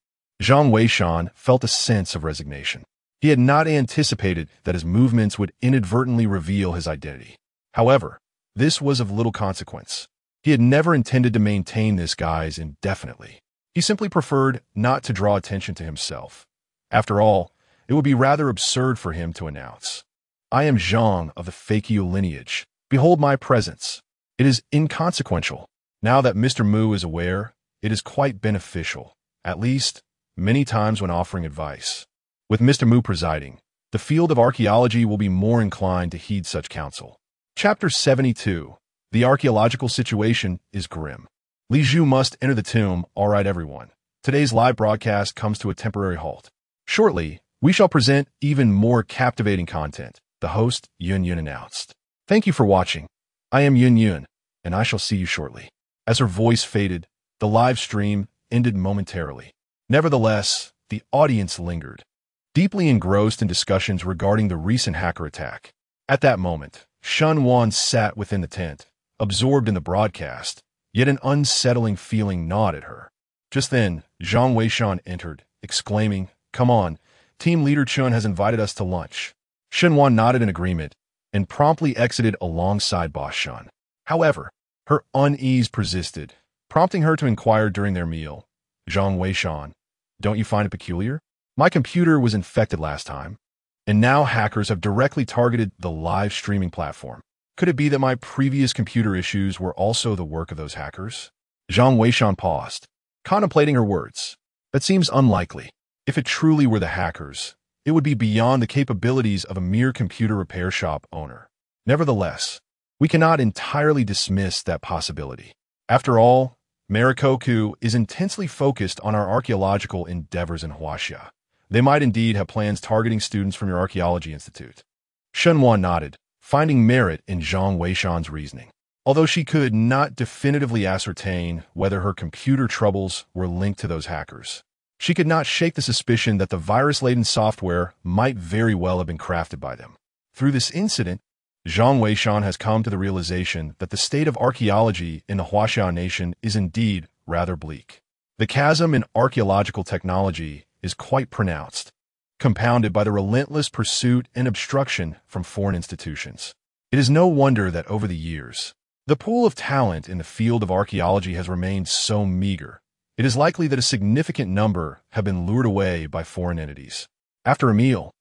Zhang Weishan felt a sense of resignation. He had not anticipated that his movements would inadvertently reveal his identity. However, this was of little consequence. He had never intended to maintain this guise indefinitely. He simply preferred not to draw attention to himself. After all, it would be rather absurd for him to announce, "I am Zhang of the Fakyu lineage. Behold my presence." It is inconsequential. Now that Mr. Mu is aware, it is quite beneficial, at least many times when offering advice. With Mr. Mu presiding, the field of archaeology will be more inclined to heed such counsel. Chapter 72. The archaeological situation is grim. Li Zhu must enter the tomb. All right, everyone. Today's live broadcast comes to a temporary halt. Shortly, we shall present even more captivating content, the host Yun Yun announced. Thank you for watching. I am Yun Yun, and I shall see you shortly. As her voice faded, the live stream ended momentarily. Nevertheless, the audience lingered, deeply engrossed in discussions regarding the recent hacker attack. At that moment, Shun Wan sat within the tent, absorbed in the broadcast, yet an unsettling feeling gnawed at her. Just then, Zhang Weishan entered, exclaiming, "Come on, Team Leader Chun has invited us to lunch." Shun Wan nodded in agreement and promptly exited alongside Boss Shun. However, her unease persisted, prompting her to inquire during their meal, "Zhang Weishan, don't you find it peculiar? My computer was infected last time, and now hackers have directly targeted the live streaming platform. Could it be that my previous computer issues were also the work of those hackers?" Zhang Weishan paused, contemplating her words. That seems unlikely. If it truly were the hackers, it would be beyond the capabilities of a mere computer repair shop owner. Nevertheless, we cannot entirely dismiss that possibility. After all, Marikoku is intensely focused on our archaeological endeavors in Huaxia. They might indeed have plans targeting students from your archaeology institute. Shun Wan nodded, finding merit in Zhang Weishan's reasoning. Although she could not definitively ascertain whether her computer troubles were linked to those hackers, she could not shake the suspicion that the virus-laden software might very well have been crafted by them. Through this incident, Zhang Weishan has come to the realization that the state of archaeology in the Huaxia nation is indeed rather bleak. The chasm in archaeological technology is quite pronounced, compounded by the relentless pursuit and obstruction from foreign institutions. It is no wonder that over the years, the pool of talent in the field of archaeology has remained so meager. It is likely that a significant number have been lured away by foreign entities. After a meal,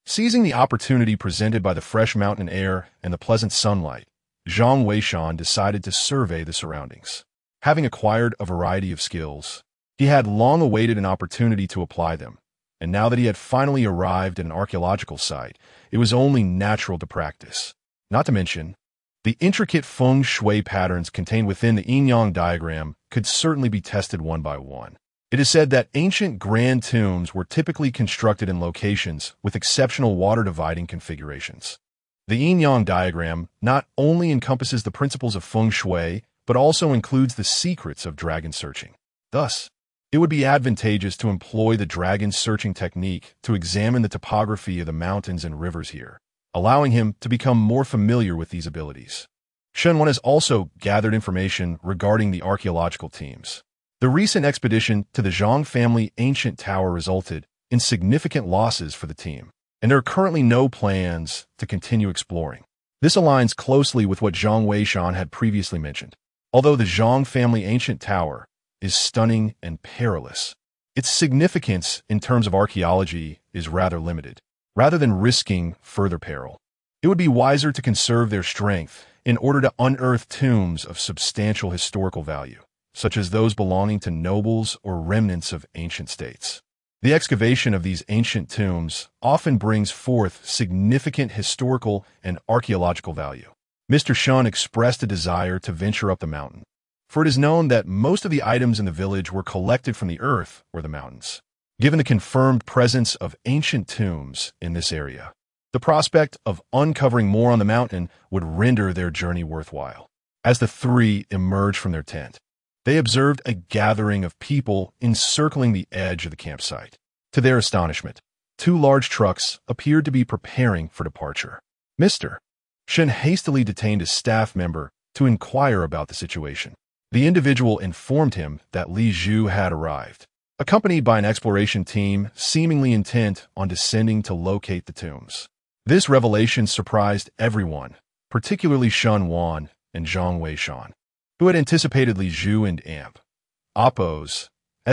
seizing the opportunity presented by the fresh mountain air and the pleasant sunlight, Zhang Weishan decided to survey the surroundings. Having acquired a variety of skills, he had long awaited an opportunity to apply them, and now that he had finally arrived at an archaeological site, it was only natural to practice. Not to mention, the intricate feng shui patterns contained within the yin-yang diagram could certainly be tested one by one. It is said that ancient grand tombs were typically constructed in locations with exceptional water-dividing configurations. The yin-yang diagram not only encompasses the principles of feng shui, but also includes the secrets of dragon searching. Thus, it would be advantageous to employ the dragon searching technique to examine the topography of the mountains and rivers here, allowing him to become more familiar with these abilities. Shunwan has also gathered information regarding the archaeological teams. The recent expedition to the Zhang family ancient tower resulted in significant losses for the team, and there are currently no plans to continue exploring. This aligns closely with what Zhang Weishan had previously mentioned. Although the Zhang family ancient tower is stunning and perilous, its significance in terms of archaeology is rather limited. Rather than risking further peril, it would be wiser to conserve their strength in order to unearth tombs of substantial historical value, such as those belonging to nobles or remnants of ancient states. The excavation of these ancient tombs often brings forth significant historical and archaeological value. Mr. Shun expressed a desire to venture up the mountain, for it is known that most of the items in the village were collected from the earth or the mountains. Given the confirmed presence of ancient tombs in this area, the prospect of uncovering more on the mountain would render their journey worthwhile. As the three emerged from their tent, they observed a gathering of people encircling the edge of the campsite. To their astonishment, 2 large trucks appeared to be preparing for departure. Mr. Shen hastily detained a staff member to inquire about the situation. The individual informed him that Li Zhu had arrived, accompanied by an exploration team seemingly intent on descending to locate the tombs. This revelation surprised everyone, particularly Shun Wan and Zhang Weishan, who had anticipated Li Zhu and Appo's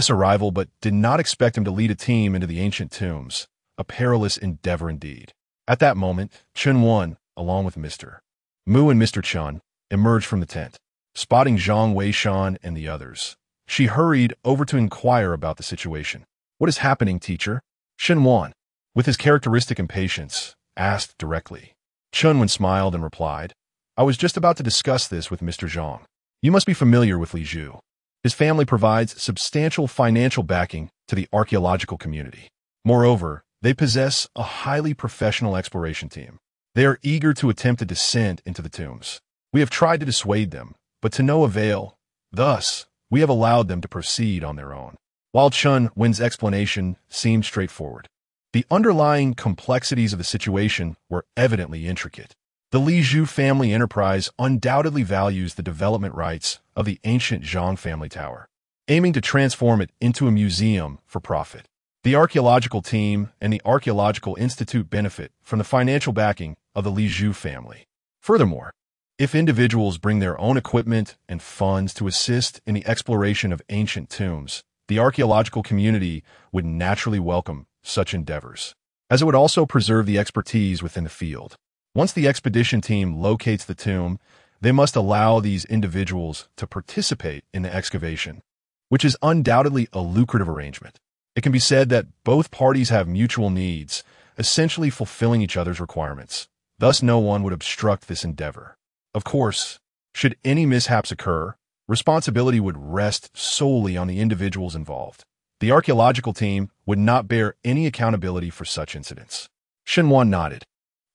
arrival but did not expect him to lead a team into the ancient tombs, a perilous endeavor indeed. At that moment, Chun Wan, along with Mr. Mu and Mr. Chun, emerged from the tent. Spotting Zhang Weishan and the others, she hurried over to inquire about the situation. "What is happening, teacher?" Shen Wan, with his characteristic impatience, asked directly. Chun Wan smiled and replied, "I was just about to discuss this with Mr. Zhang. You must be familiar with Li Zhu. His family provides substantial financial backing to the archaeological community. Moreover, they possess a highly professional exploration team. They are eager to attempt a descent into the tombs. We have tried to dissuade them, but to no avail. Thus, we have allowed them to proceed on their own." While Chun Wen's explanation seemed straightforward, the underlying complexities of the situation were evidently intricate. The Li Zhu family enterprise undoubtedly values the development rights of the ancient Zhang family tower, aiming to transform it into a museum for profit. The archaeological team and the Archaeological Institute benefit from the financial backing of the Li Zhu family. Furthermore, if individuals bring their own equipment and funds to assist in the exploration of ancient tombs, the archaeological community would naturally welcome such endeavors, as it would also preserve the expertise within the field. Once the expedition team locates the tomb, they must allow these individuals to participate in the excavation, which is undoubtedly a lucrative arrangement. It can be said that both parties have mutual needs, essentially fulfilling each other's requirements. Thus, no one would obstruct this endeavor. Of course, should any mishaps occur, responsibility would rest solely on the individuals involved. The archaeological team would not bear any accountability for such incidents. Shenwan nodded,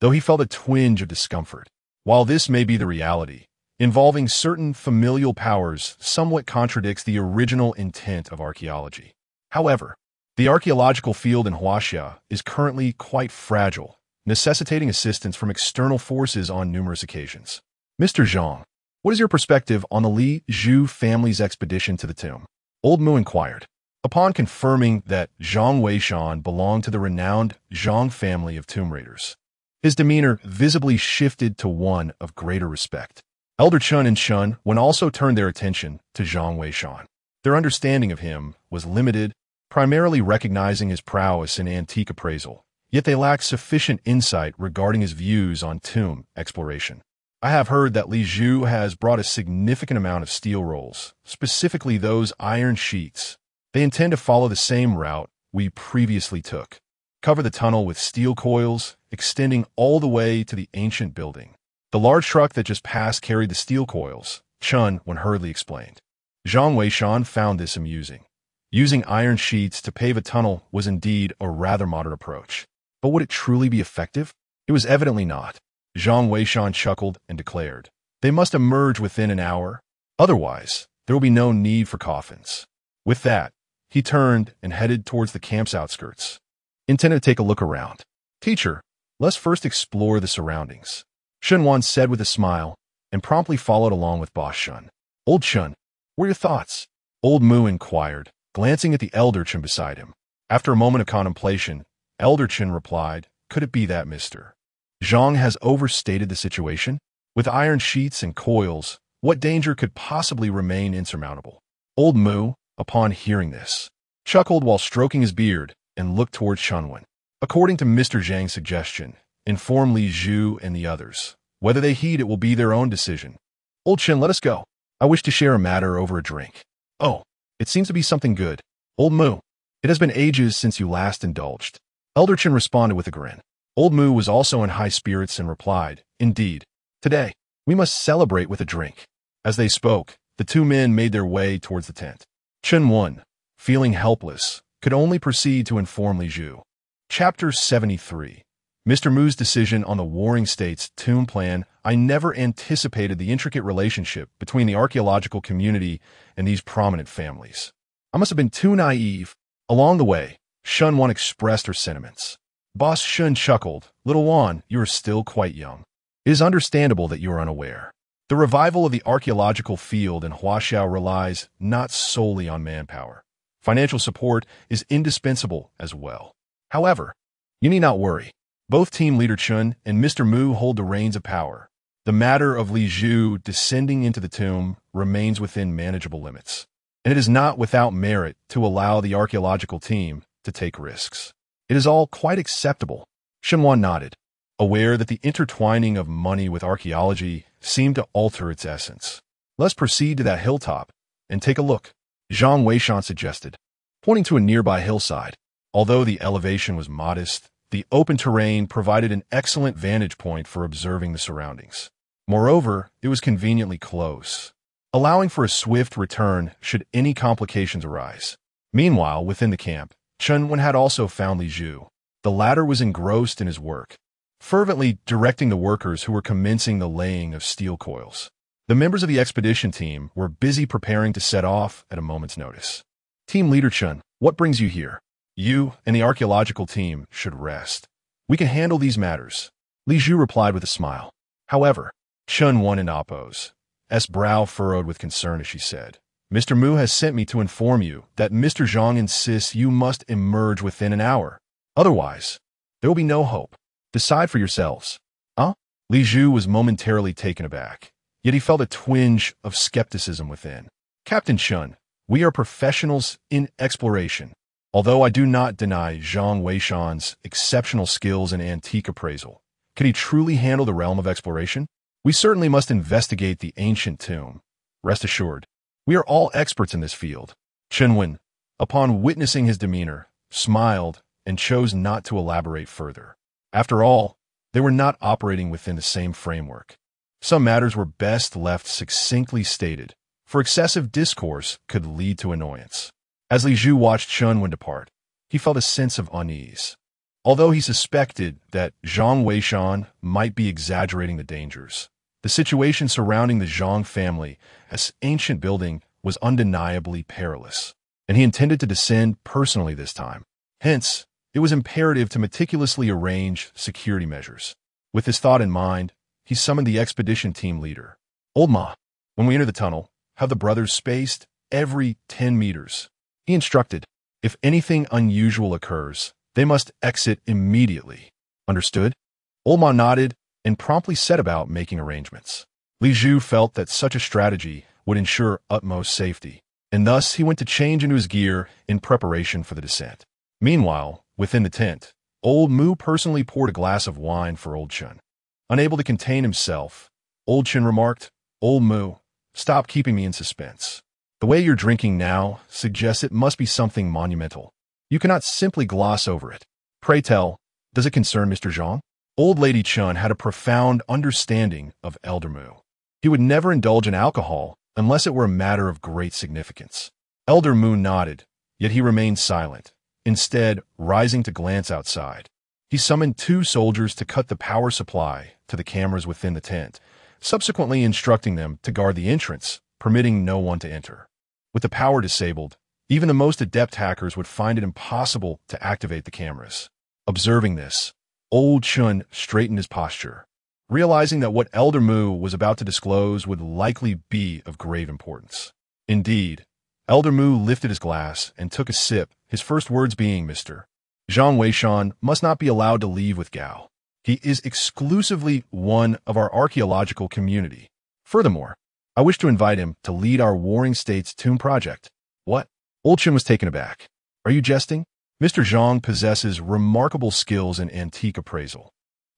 though he felt a twinge of discomfort. While this may be the reality, involving certain familial powers somewhat contradicts the original intent of archaeology. However, the archaeological field in Huaxia is currently quite fragile, necessitating assistance from external forces on numerous occasions. Mr. Zhang, what is your perspective on the Li Zhu family's expedition to the tomb? Old Mu inquired. Upon confirming that Zhang Weishan belonged to the renowned Zhang family of tomb raiders, his demeanor visibly shifted to one of greater respect. Elder Chun and Shun Wen also turned their attention to Zhang Weishan. Their understanding of him was limited, primarily recognizing his prowess in antique appraisal, yet they lacked sufficient insight regarding his views on tomb exploration. "I have heard that Li Zhu has brought a significant amount of steel rolls, specifically those iron sheets. They intend to follow the same route we previously took. Cover the tunnel with steel coils, extending all the way to the ancient building. The large truck that just passed carried the steel coils," Chun Wen hurriedly explained. Zhang Weishan found this amusing. Using iron sheets to pave a tunnel was indeed a rather modern approach. But would it truly be effective? It was evidently not. Zhang Weishan chuckled and declared, "They must emerge within an hour. Otherwise, there will be no need for coffins. With that, he turned and headed towards the camp's outskirts, intending to take a look around. Teacher, let's first explore the surroundings, Shunwan said with a smile, and promptly followed along with Boss Shun. Old Shun, what are your thoughts? Old Mu inquired, glancing at the elder Chen beside him. After a moment of contemplation, Elder Chen replied, could it be that Mr. Zhang has overstated the situation? With iron sheets and coils, what danger could possibly remain insurmountable? Old Mu, upon hearing this, chuckled while stroking his beard and looked towards Shunwan. According to Mr. Zhang's suggestion, inform Li Zhu and the others. Whether they heed it will be their own decision. Old Chen, let us go. I wish to share a matter over a drink. Oh, it seems to be something good. Old Mu, it has been ages since you last indulged. Elder Chen responded with a grin. Old Mu was also in high spirits and replied, indeed. Today, we must celebrate with a drink. As they spoke, the two men made their way towards the tent. Chen Wen, feeling helpless, could only proceed to inform Li Zhu. Chapter 73. Mr. Mu's decision on the Warring States tomb plan. I never anticipated the intricate relationship between the archaeological community and these prominent families. I must have been too naive. Along the way, Shun Wan expressed her sentiments. Boss Shun chuckled, Little Wan, you are still quite young. It is understandable that you are unaware. The revival of the archaeological field in Huaxiao relies not solely on manpower. Financial support is indispensable as well. However, you need not worry. Both Team Leader Chun and Mr. Mu hold the reins of power. The matter of Li Zhu descending into the tomb remains within manageable limits, and it is not without merit to allow the archaeological team to take risks. It is all quite acceptable. Shenwan nodded, aware that the intertwining of money with archaeology seemed to alter its essence. Let's proceed to that hilltop and take a look, Zhang Weishan suggested, pointing to a nearby hillside. Although the elevation was modest, the open terrain provided an excellent vantage point for observing the surroundings. Moreover, it was conveniently close, allowing for a swift return should any complications arise. Meanwhile, within the camp, Chen Wen had also found Li Zhu. The latter was engrossed in his work, fervently directing the workers who were commencing the laying of steel coils. The members of the expedition team were busy preparing to set off at a moment's notice. Team Leader Chen, what brings you here? You and the archaeological team should rest. We can handle these matters. Li Zhu replied with a smile. However, Chen Wen and oppose. S brow furrowed with concern as she said, Mr. Mu has sent me to inform you that Mr. Zhang insists you must emerge within an hour. Otherwise, there will be no hope. Decide for yourselves. Huh? Li Zhu was momentarily taken aback, yet he felt a twinge of skepticism within. Captain Shun, we are professionals in exploration. Although I do not deny Zhang Weishan's exceptional skills in antique appraisal, could he truly handle the realm of exploration? We certainly must investigate the ancient tomb. Rest assured, we are all experts in this field. Chen Wen, upon witnessing his demeanor, smiled and chose not to elaborate further. After all, they were not operating within the same framework. Some matters were best left succinctly stated, for excessive discourse could lead to annoyance. As Li Zhu watched Chen Wen depart, he felt a sense of unease. Although he suspected that Zhang Weishan might be exaggerating the dangers, the situation surrounding the Zhang family as ancient building was undeniably perilous, and he intended to descend personally this time. Hence, it was imperative to meticulously arrange security measures. With this thought in mind, he summoned the expedition team leader. Old Ma, when we enter the tunnel, have the brothers spaced every 10 meters. He instructed, if anything unusual occurs, they must exit immediately. Understood? Old Ma nodded and promptly set about making arrangements. Li Zhu felt that such a strategy would ensure utmost safety, and thus he went to change into his gear in preparation for the descent. Meanwhile, within the tent, Old Mu personally poured a glass of wine for Old Chen. Unable to contain himself, Old Chen remarked, Old Mu, stop keeping me in suspense. The way you're drinking now suggests it must be something monumental. You cannot simply gloss over it. Pray tell, does it concern Mr. Zhang? Old Lady Chun had a profound understanding of Elder Mu. He would never indulge in alcohol unless it were a matter of great significance. Elder Mu nodded, yet he remained silent, instead rising to glance outside. He summoned 2 soldiers to cut the power supply to the cameras within the tent, subsequently instructing them to guard the entrance permitting no one to enter. With the power disabled, even the most adept hackers would find it impossible to activate the cameras. Observing this, Old Chun straightened his posture, realizing that what Elder Mu was about to disclose would likely be of grave importance. Indeed, Elder Mu lifted his glass and took a sip, his first words being, "Mr. Zhang Weishan must not be allowed to leave with Gao. He is exclusively one of our archaeological community. Furthermore, I wish to invite him to lead our Warring States tomb project." "What?" Old Chun was taken aback. "Are you jesting? Mr. Zhang possesses remarkable skills in antique appraisal,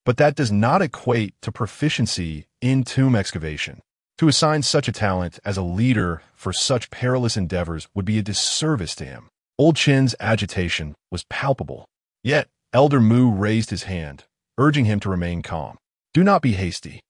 but that does not equate to proficiency in tomb excavation. To assign such a talent as a leader for such perilous endeavors would be a disservice to him." Old Chin's agitation was palpable. Yet, Elder Mu raised his hand, urging him to remain calm. "Do not be hasty.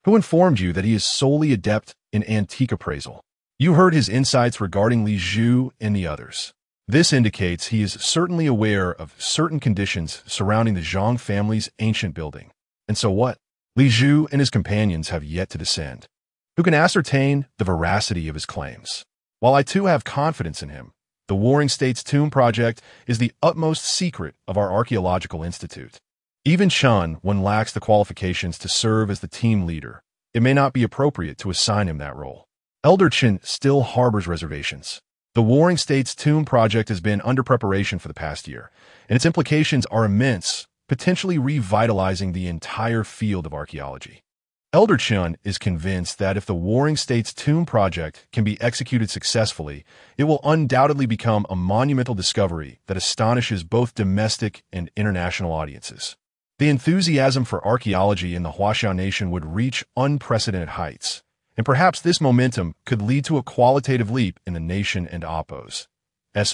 Who informed you that he is solely adept in antique appraisal? You heard his insights regarding Li Zhu and the others. This indicates he is certainly aware of certain conditions surrounding the Zhang family's ancient building. And so what? Li Zhu and his companions have yet to descend. Who can ascertain the veracity of his claims? While I too have confidence in him, the Warring States Tomb Project is the utmost secret of our archaeological institute. Even Chun, one lacks the qualifications to serve as the team leader. It may not be appropriate to assign him that role. Elder Chen still harbors reservations. The Warring States Tomb Project has been under preparation for the past year, and its implications are immense, potentially revitalizing the entire field of archaeology. Elder Chun is convinced that if the Warring States Tomb Project can be executed successfully, it will undoubtedly become a monumental discovery that astonishes both domestic and international audiences. The enthusiasm for archaeology in the Huaxiao Nation would reach unprecedented heights, and perhaps this momentum could lead to a qualitative leap in the nation and Oppo's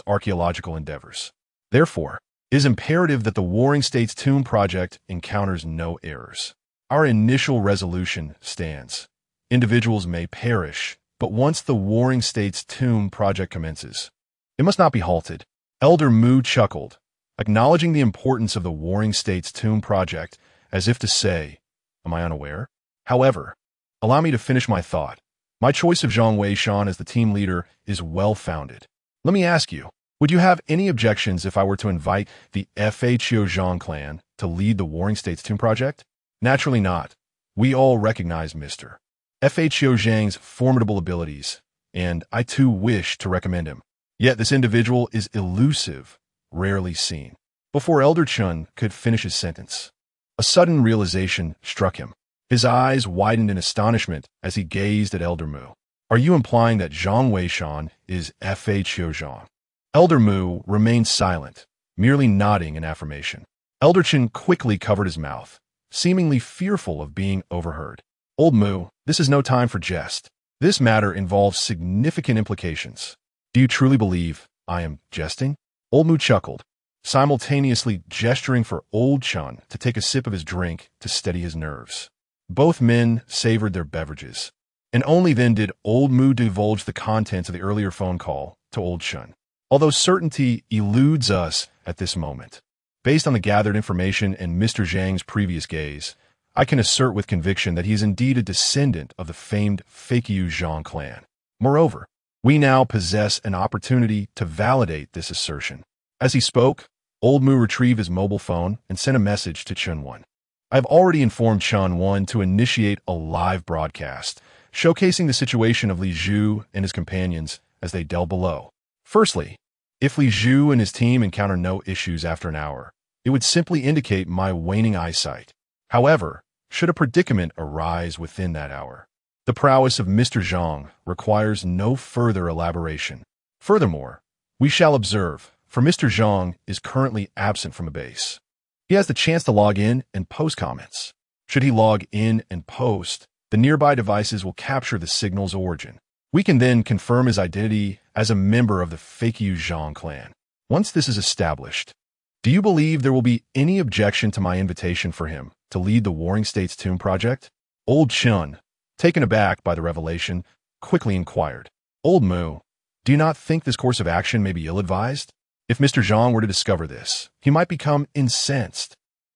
archaeological endeavors. Therefore, it is imperative that the Warring States Tomb Project encounters no errors. Our initial resolution stands. Individuals may perish, but once the Warring States Tomb Project commences, it must not be halted. Elder Mu chuckled, acknowledging the importance of the Warring States Tomb Project, as if to say, "Am I unaware?" However, allow me to finish my thought. My choice of Zhang Weishan as the team leader is well-founded. Let me ask you, would you have any objections if I were to invite the FHO Zhang clan to lead the Warring States Tomb Project? Naturally not. We all recognize Mr. FHO Zhang's formidable abilities, and I too wish to recommend him. Yet this individual is elusive, rarely seen. Before Elder Chun could finish his sentence, a sudden realization struck him. His eyes widened in astonishment as he gazed at Elder Mu. "Are you implying that Zhang Weishan is FHO Zhang?" Elder Mu remained silent, merely nodding in affirmation. Elder Chun quickly covered his mouth, seemingly fearful of being overheard. "Old Mu, this is no time for jest. This matter involves significant implications. Do you truly believe I am jesting?" Old Mu chuckled, simultaneously gesturing for Old Chun to take a sip of his drink to steady his nerves. Both men savored their beverages, and only then did Old Mu divulge the contents of the earlier phone call to Old Chun. Although certainty eludes us at this moment, based on the gathered information and Mr. Zhang's previous gaze, I can assert with conviction that he is indeed a descendant of the famed Fakyu Zhang clan. Moreover, we now possess an opportunity to validate this assertion. As he spoke, Old Mu retrieved his mobile phone and sent a message to Chun Wan. I have already informed Chun Wan to initiate a live broadcast, showcasing the situation of Li Zhu and his companions as they delve below. Firstly, if Li Zhu and his team encounter no issues after an hour, it would simply indicate my waning eyesight. However, should a predicament arise within that hour, the prowess of Mr. Zhang requires no further elaboration. Furthermore, we shall observe, for Mr. Zhang is currently absent from a base. He has the chance to log in and post comments. Should he log in and post, the nearby devices will capture the signal's origin. We can then confirm his identity as a member of the Fakyu Zhang clan. Once this is established, do you believe there will be any objection to my invitation for him to lead the Warring States Tomb Project? Old Chun, taken aback by the revelation, quickly inquired. Old Mu, do you not think this course of action may be ill-advised? If Mr. Zhang were to discover this, he might become incensed.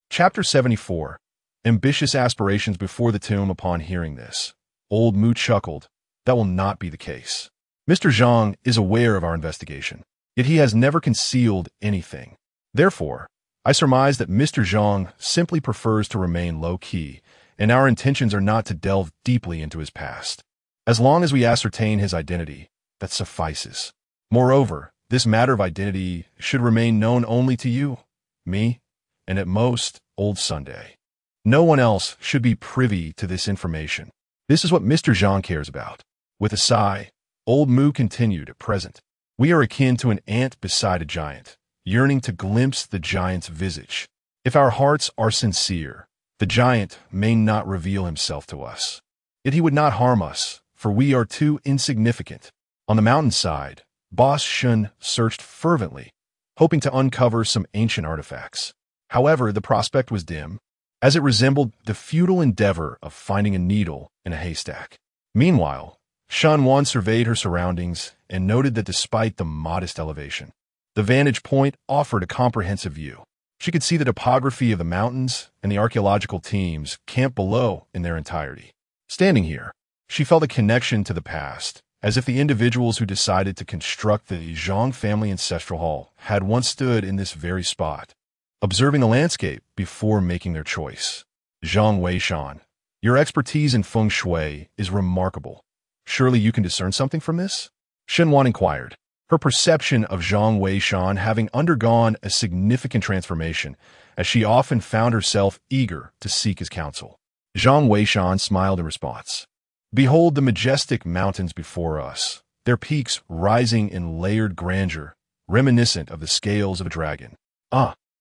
Chapter 74. Ambitious aspirations before the tomb. Upon hearing this, Old Mu chuckled, that will not be the case. Mr. Zhang is aware of our investigation, yet he has never concealed anything. Therefore, I surmise that Mr. Zhang simply prefers to remain low-key, and our intentions are not to delve deeply into his past. As long as we ascertain his identity, that suffices. Moreover, this matter of identity should remain known only to you, me, and at most, old Sunday. No one else should be privy to this information. This is what Mr. Zhang cares about. With a sigh, old Mu continued, at present, we are akin to an ant beside a giant, yearning to glimpse the giant's visage. If our hearts are sincere, the giant may not reveal himself to us. Yet he would not harm us, for we are too insignificant. On the mountainside, Boss Shun searched fervently, hoping to uncover some ancient artifacts. However, the prospect was dim, as it resembled the futile endeavor of finding a needle in a haystack. Meanwhile, Shan Wan surveyed her surroundings and noted that despite the modest elevation, the vantage point offered a comprehensive view. She could see the topography of the mountains and the archaeological teams camped below in their entirety. Standing here, she felt a connection to the past, as if the individuals who decided to construct the Zhang family ancestral hall had once stood in this very spot, observing the landscape before making their choice. Zhang Weishan, your expertise in feng shui is remarkable. Surely you can discern something from this? Shenwan inquired, her perception of Zhang Weishan having undergone a significant transformation, as she often found herself eager to seek his counsel. Zhang Weishan smiled in response. Behold the majestic mountains before us, their peaks rising in layered grandeur, reminiscent of the scales of a dragon.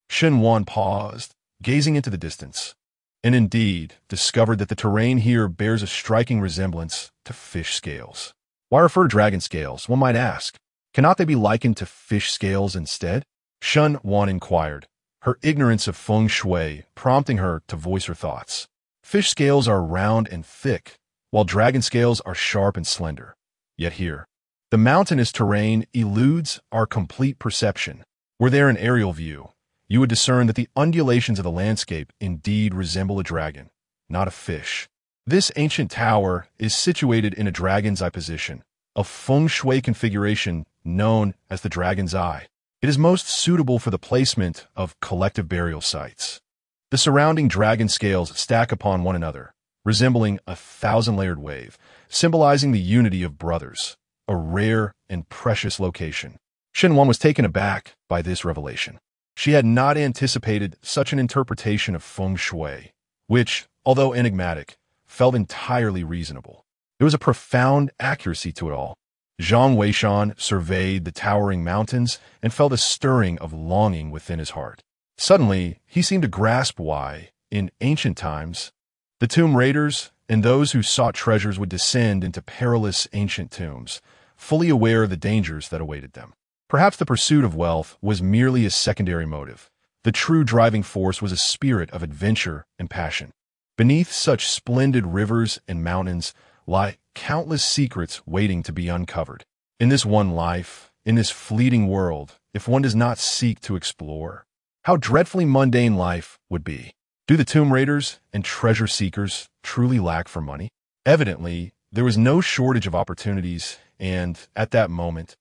Shen Wan paused, gazing into the distance, and indeed discovered that the terrain here bears a striking resemblance to fish scales. Why refer to dragon scales, one might ask? Cannot they be likened to fish scales instead? Shen Wan inquired, her ignorance of feng shui prompting her to voice her thoughts. Fish scales are round and thick, while dragon scales are sharp and slender. Yet here, the mountainous terrain eludes our complete perception. Were there an aerial view, you would discern that the undulations of the landscape indeed resemble a dragon, not a fish. This ancient tower is situated in a dragon's eye position, a feng shui configuration known as the dragon's eye. It is most suitable for the placement of collective burial sites. The surrounding dragon scales stack upon one another, resembling a 1,000-layered wave, symbolizing the unity of brothers, a rare and precious location. Shenwan was taken aback by this revelation. She had not anticipated such an interpretation of feng shui, which, although enigmatic, felt entirely reasonable. There was a profound accuracy to it all. Zhang Weishan surveyed the towering mountains and felt a stirring of longing within his heart. Suddenly, he seemed to grasp why, in ancient times, the tomb raiders and those who sought treasures would descend into perilous ancient tombs, fully aware of the dangers that awaited them. Perhaps the pursuit of wealth was merely a secondary motive. The true driving force was a spirit of adventure and passion. Beneath such splendid rivers and mountains lie countless secrets waiting to be uncovered. In this one life, in this fleeting world, if one does not seek to explore, how dreadfully mundane life would be. Do the tomb raiders and treasure seekers truly lack for money? Evidently, there was no shortage of opportunities, and at that moment,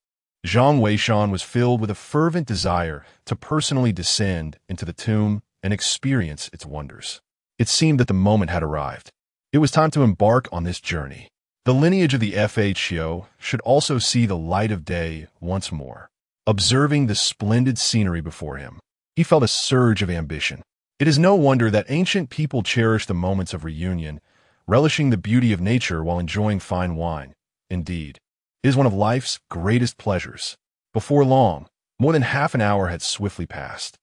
Zhang Weishan was filled with a fervent desire to personally descend into the tomb and experience its wonders. It seemed that the moment had arrived. It was time to embark on this journey. The lineage of the FHO should also see the light of day once more. Observing the splendid scenery before him, he felt a surge of ambition. It is no wonder that ancient people cherish the moments of reunion, relishing the beauty of nature while enjoying fine wine. Indeed, it is one of life's greatest pleasures. Before long, more than half an hour had swiftly passed.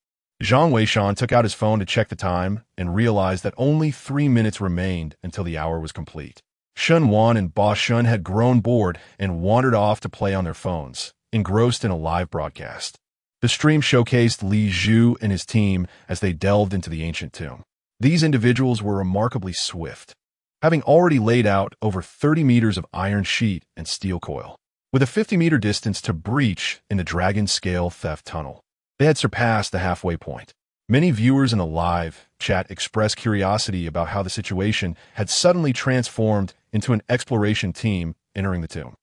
Zhang Weishan took out his phone to check the time and realized that only 3 minutes remained until the hour was complete. Shen Wan and Ba Shun had grown bored and wandered off to play on their phones, engrossed in a live broadcast. The stream showcased Li Zhu and his team as they delved into the ancient tomb. These individuals were remarkably swift, having already laid out over 30 meters of iron sheet and steel coil, with a 50-meter distance to breach in the dragon scale theft tunnel. They had surpassed the halfway point. Many viewers in the live chat expressed curiosity about how the situation had suddenly transformed into an exploration team entering the tomb.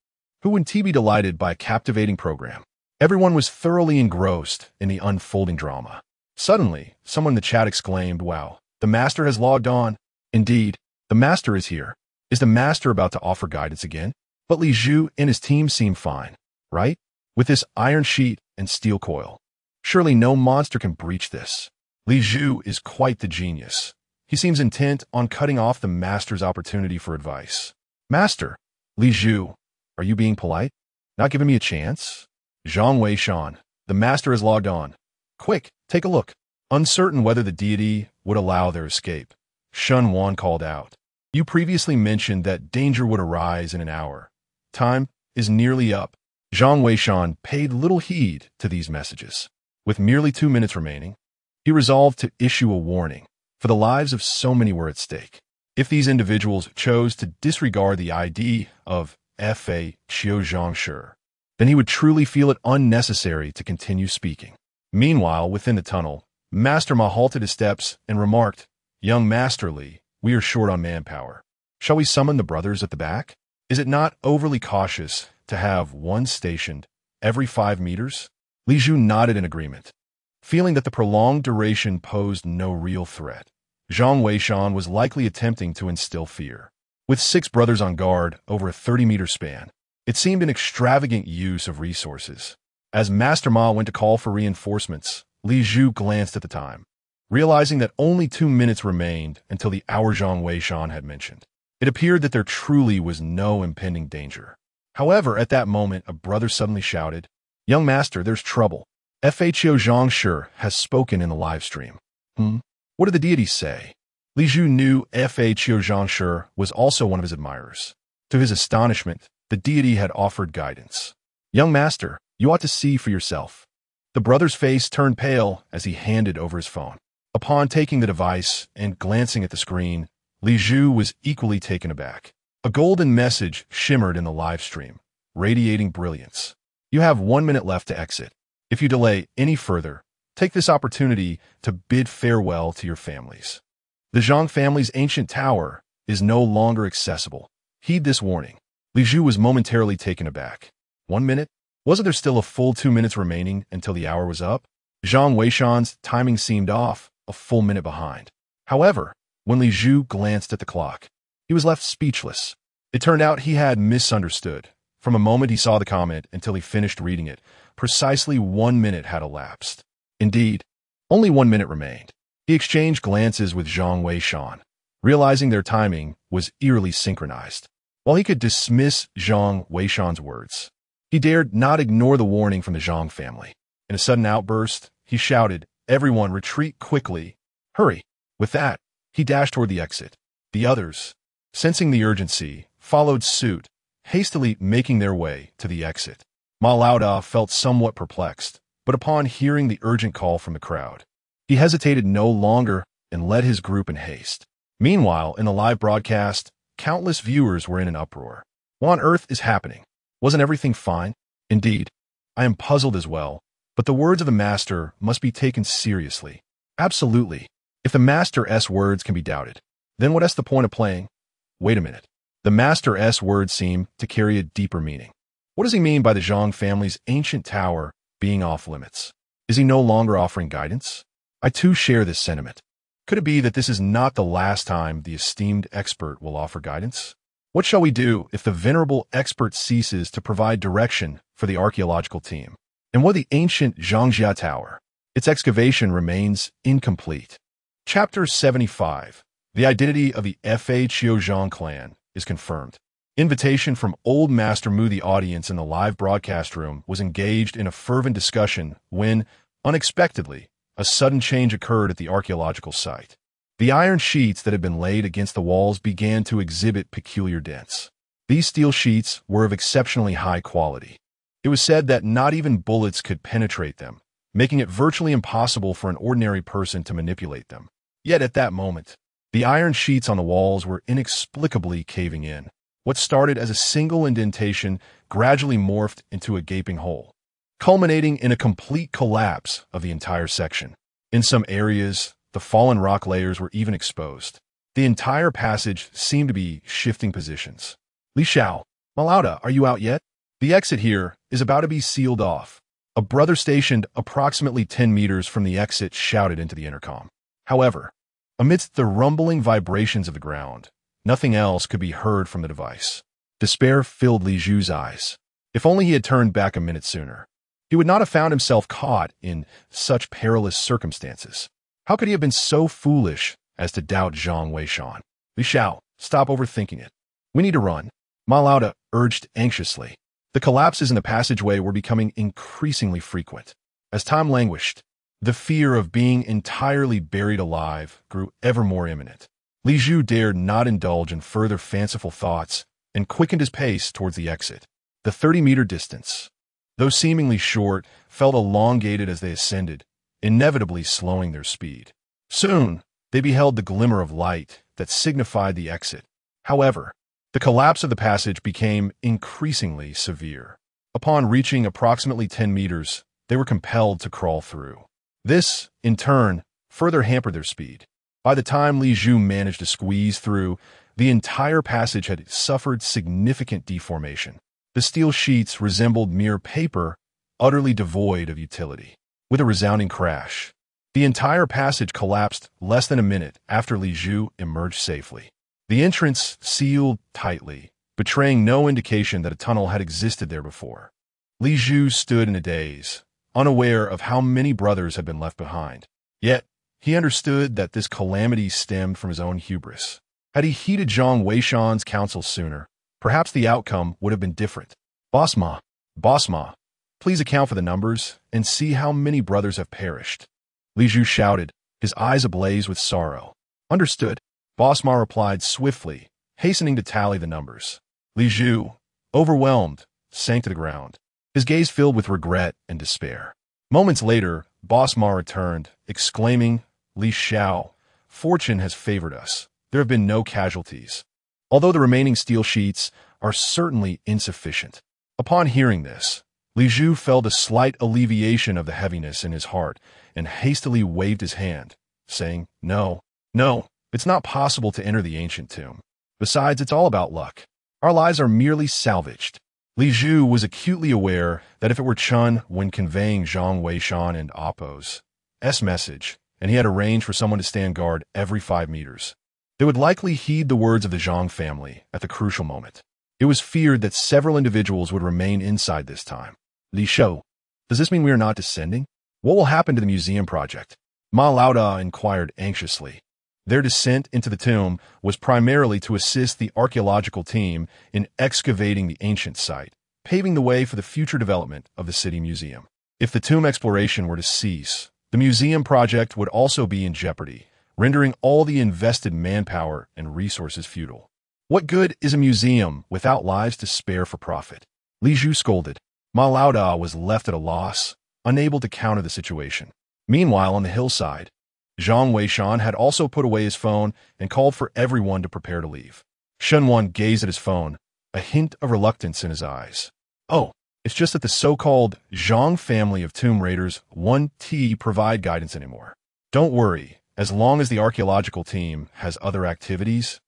Who wouldn't be delighted by a captivating program? Everyone was thoroughly engrossed in the unfolding drama. Suddenly, someone in the chat exclaimed, "Wow, the master has logged on." Indeed, the master is here. Is the master about to offer guidance again? But Li Zhu and his team seem fine, right? With this iron sheet and steel coil. Surely no monster can breach this. Li Zhu is quite the genius. He seems intent on cutting off the master's opportunity for advice. "Master, Li Zhu, are you being polite? Not giving me a chance?" Zhang Weishan, the master has logged on. "Quick, take a look." Uncertain whether the deity would allow their escape, Shun Wan called out. "You previously mentioned that danger would arise in an hour. Time is nearly up." Zhang Weishan paid little heed to these messages. With merely 2 minutes remaining, he resolved to issue a warning, for the lives of so many were at stake. If these individuals chose to disregard the ID of Fa Qiuzhangshi, then he would truly feel it unnecessary to continue speaking. Meanwhile, within the tunnel, Master Ma halted his steps and remarked, "Young Master Li, we are short on manpower. Shall we summon the brothers at the back? Is it not overly cautious to have one stationed every 5 meters?" Li Zhu nodded in agreement. Feeling that the prolonged duration posed no real threat, Zhang Weishan was likely attempting to instill fear. With 6 brothers on guard over a 30-meter span, it seemed an extravagant use of resources. As Master Ma went to call for reinforcements, Li Zhu glanced at the time, realizing that only 2 minutes remained until the hour Zhang Weishan had mentioned. It appeared that there truly was no impending danger. However, at that moment, a brother suddenly shouted, "Young Master, there's trouble. Fa Qiuzhangshi has spoken in the live stream." What did the deities say? Li Zhu knew Fa Qiuzhangshi was also one of his admirers. To his astonishment, the deity had offered guidance. "Young Master, you ought to see for yourself." The brother's face turned pale as he handed over his phone. Upon taking the device and glancing at the screen, Li Zhu was equally taken aback. A golden message shimmered in the live stream, radiating brilliance. "You have 1 minute left to exit. If you delay any further, take this opportunity to bid farewell to your families. The Zhang family's ancient tower is no longer accessible. Heed this warning." Li Zhu was momentarily taken aback. 1 minute? Wasn't there still a full 2 minutes remaining until the hour was up? Zhang Weishan's timing seemed off, a full minute behind. However, when Li Zhu glanced at the clock, he was left speechless. It turned out he had misunderstood. From the moment he saw the comment until he finished reading it, precisely 1 minute had elapsed. Indeed, only 1 minute remained. He exchanged glances with Zhang Weishan, realizing their timing was eerily synchronized. While he could dismiss Zhang Weishan's words, he dared not ignore the warning from the Zhang family. In a sudden outburst, he shouted, "Everyone retreat quickly! Hurry!" With that, he dashed toward the exit. The others, sensing the urgency, followed suit, hastily making their way to the exit. Ma Laoda felt somewhat perplexed, but upon hearing the urgent call from the crowd, he hesitated no longer and led his group in haste. Meanwhile, in the live broadcast, countless viewers were in an uproar. What on earth is happening? Wasn't everything fine? Indeed, I am puzzled as well, but the words of the master must be taken seriously. Absolutely. If the master's words can be doubted, then what's the point of playing? Wait a minute. The master's words seem to carry a deeper meaning. What does he mean by the Zhang family's ancient tower being off limits? Is he no longer offering guidance? I too share this sentiment. Could it be that this is not the last time the esteemed expert will offer guidance? What shall we do if the venerable expert ceases to provide direction for the archaeological team? And what of the ancient Zhangjia Tower? Its excavation remains incomplete. Chapter 75. The identity of the Fa Qiuzhang clan is confirmed. Invitation from Old Master Mu. The audience in the live broadcast room was engaged in a fervent discussion when, unexpectedly, a sudden change occurred at the archaeological site. The iron sheets that had been laid against the walls began to exhibit peculiar dents. These steel sheets were of exceptionally high quality. It was said that not even bullets could penetrate them, making it virtually impossible for an ordinary person to manipulate them. Yet at that moment, the iron sheets on the walls were inexplicably caving in. What started as a single indentation gradually morphed into a gaping hole, culminating in a complete collapse of the entire section. In some areas, the fallen rock layers were even exposed. The entire passage seemed to be shifting positions. Li Xiao, Malauda, are you out yet? The exit here is about to be sealed off. A brother stationed approximately 10 meters from the exit shouted into the intercom. However, amidst the rumbling vibrations of the ground, nothing else could be heard from the device. Despair filled Li Zhu's eyes. If only he had turned back a minute sooner, he would not have found himself caught in such perilous circumstances. How could he have been so foolish as to doubt Zhang Weishan? Li Xiao, stop overthinking it. We need to run, Ma Lauda urged anxiously. The collapses in the passageway were becoming increasingly frequent. As time languished, the fear of being entirely buried alive grew ever more imminent. Li Zhu dared not indulge in further fanciful thoughts and quickened his pace towards the exit. The 30-meter distance, though seemingly short, felt elongated as they ascended, inevitably slowing their speed. Soon, they beheld the glimmer of light that signified the exit. However, the collapse of the passage became increasingly severe. Upon reaching approximately 10 meters, they were compelled to crawl through. This, in turn, further hampered their speed. By the time Li Zhu managed to squeeze through, the entire passage had suffered significant deformation. The steel sheets resembled mere paper, utterly devoid of utility. With a resounding crash, the entire passage collapsed less than a minute after Li Zhu emerged safely. The entrance sealed tightly, betraying no indication that a tunnel had existed there before. Li Zhu stood in a daze, unaware of how many brothers had been left behind. Yet, he understood that this calamity stemmed from his own hubris. Had he heeded Zhang Weishan's counsel sooner, perhaps the outcome would have been different. Boss Ma, please account for the numbers and see how many brothers have perished. Li Zhu shouted, his eyes ablaze with sorrow. Understood. Boss Ma replied swiftly, hastening to tally the numbers. Li Zhu, overwhelmed, sank to the ground, his gaze filled with regret and despair. Moments later, Boss Ma returned, exclaiming, Li Xiao, fortune has favored us. There have been no casualties, although the remaining steel sheets are certainly insufficient. Upon hearing this, Li Zhu felt a slight alleviation of the heaviness in his heart and hastily waved his hand, saying, No, it's not possible to enter the ancient tomb. Besides, it's all about luck. Our lives are merely salvaged. Li Zhu was acutely aware that if it were Chun when conveying Zhang Weishan and Appo's message, and he had arranged for someone to stand guard every 5 meters, they would likely heed the words of the Zhang family at the crucial moment. It was feared that several individuals would remain inside this time. Li Shou, does this mean we are not descending? What will happen to the museum project? Ma Lauda inquired anxiously. Their descent into the tomb was primarily to assist the archaeological team in excavating the ancient site, paving the way for the future development of the city museum. If the tomb exploration were to cease, the museum project would also be in jeopardy, rendering all the invested manpower and resources futile. What good is a museum without lives to spare for profit? Li Zhu scolded. Ma Lauda was left at a loss, unable to counter the situation. Meanwhile, on the hillside, Zhang Weishan had also put away his phone and called for everyone to prepare to leave. Shen Wan gazed at his phone, a hint of reluctance in his eyes. Oh, it's just that the so-called Zhang family of tomb raiders won't provide guidance anymore. Don't worry, as long as the archaeological team has other activities,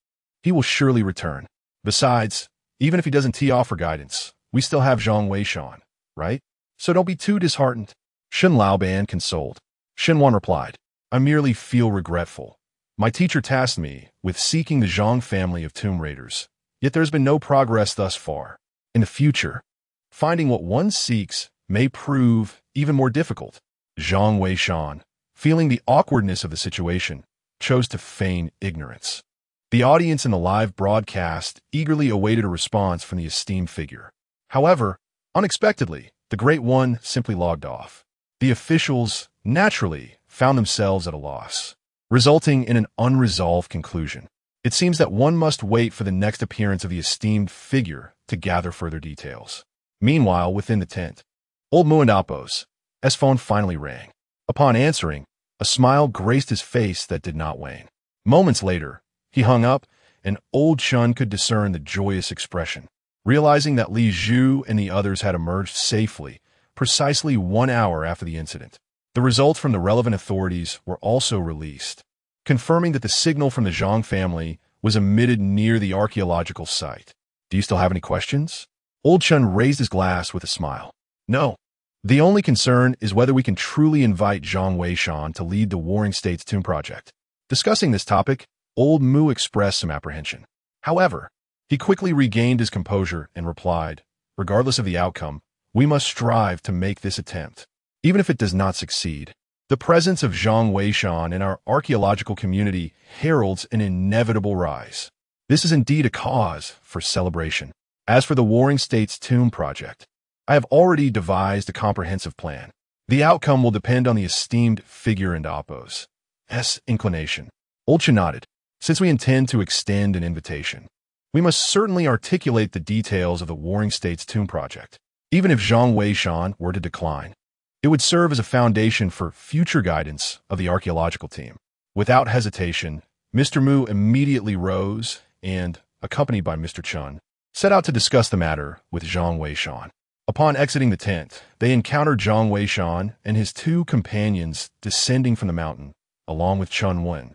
he will surely return. Besides, even if he doesn't offer guidance, we still have Zhang Weishan, right? So don't be too disheartened. Shen Laoban consoled. Shen Wan replied, I merely feel regretful. My teacher tasked me with seeking the Zhang family of tomb raiders, yet there has been no progress thus far. In the future, finding what one seeks may prove even more difficult. Zhang Weishan, feeling the awkwardness of the situation, chose to feign ignorance. The audience in the live broadcast eagerly awaited a response from the esteemed figure. However, unexpectedly, the Great One simply logged off. The officials, naturally, found themselves at a loss, resulting in an unresolved conclusion. It seems that one must wait for the next appearance of the esteemed figure to gather further details. Meanwhile, within the tent, old Muandapo's phone finally rang. Upon answering, a smile graced his face that did not wane. Moments later, he hung up, and old Chun could discern the joyous expression. Realizing that Li Zhu and the others had emerged safely, precisely 1 hour after the incident, the results from the relevant authorities were also released, confirming that the signal from the Zhang family was emitted near the archaeological site. Do you still have any questions? Old Chun raised his glass with a smile. No. The only concern is whether we can truly invite Zhang Weishan to lead the Warring States Tomb Project. Discussing this topic, Old Mu expressed some apprehension. However, he quickly regained his composure and replied, regardless of the outcome, we must strive to make this attempt. Even if it does not succeed, the presence of Zhang Weishan in our archaeological community heralds an inevitable rise. This is indeed a cause for celebration. As for the Warring States Tomb Project, I have already devised a comprehensive plan. The outcome will depend on the esteemed figure and Oppo's inclination. Old Chun nodded. Since we intend to extend an invitation, we must certainly articulate the details of the Warring States Tomb Project. Even if Zhang Weishan were to decline, it would serve as a foundation for future guidance of the archaeological team. Without hesitation, Mr. Mu immediately rose and, accompanied by Mr. Chun, set out to discuss the matter with Zhang Weishan. Upon exiting the tent, they encountered Zhang Weishan and his two companions descending from the mountain, along with Chun Wen,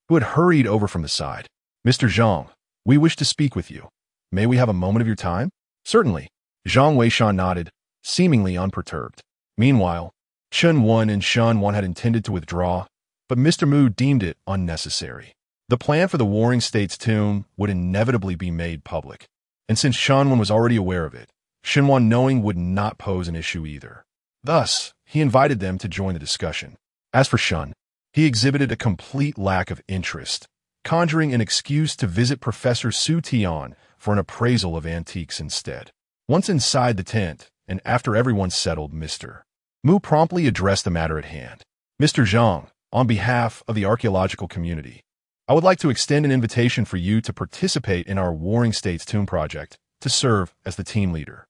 who had hurried over from the side. Mr. Zhang, we wish to speak with you. May we have a moment of your time? Certainly. Zhang Weishan nodded, seemingly unperturbed. Meanwhile, Chun Wen and Shun Wan had intended to withdraw, but Mr. Mu deemed it unnecessary. The plan for the Warring States tomb would inevitably be made public, and since Shun Wan was already aware of it, Shin Wan knowing would not pose an issue either. Thus, he invited them to join the discussion. As for Shun, he exhibited a complete lack of interest, conjuring an excuse to visit Professor Su Tian for an appraisal of antiques instead. Once inside the tent, and after everyone settled, Mr. Mu promptly addressed the matter at hand. Mr. Zhang, on behalf of the archaeological community, I would like to extend an invitation for you to participate in our Warring States Tomb Project to serve as the team leader.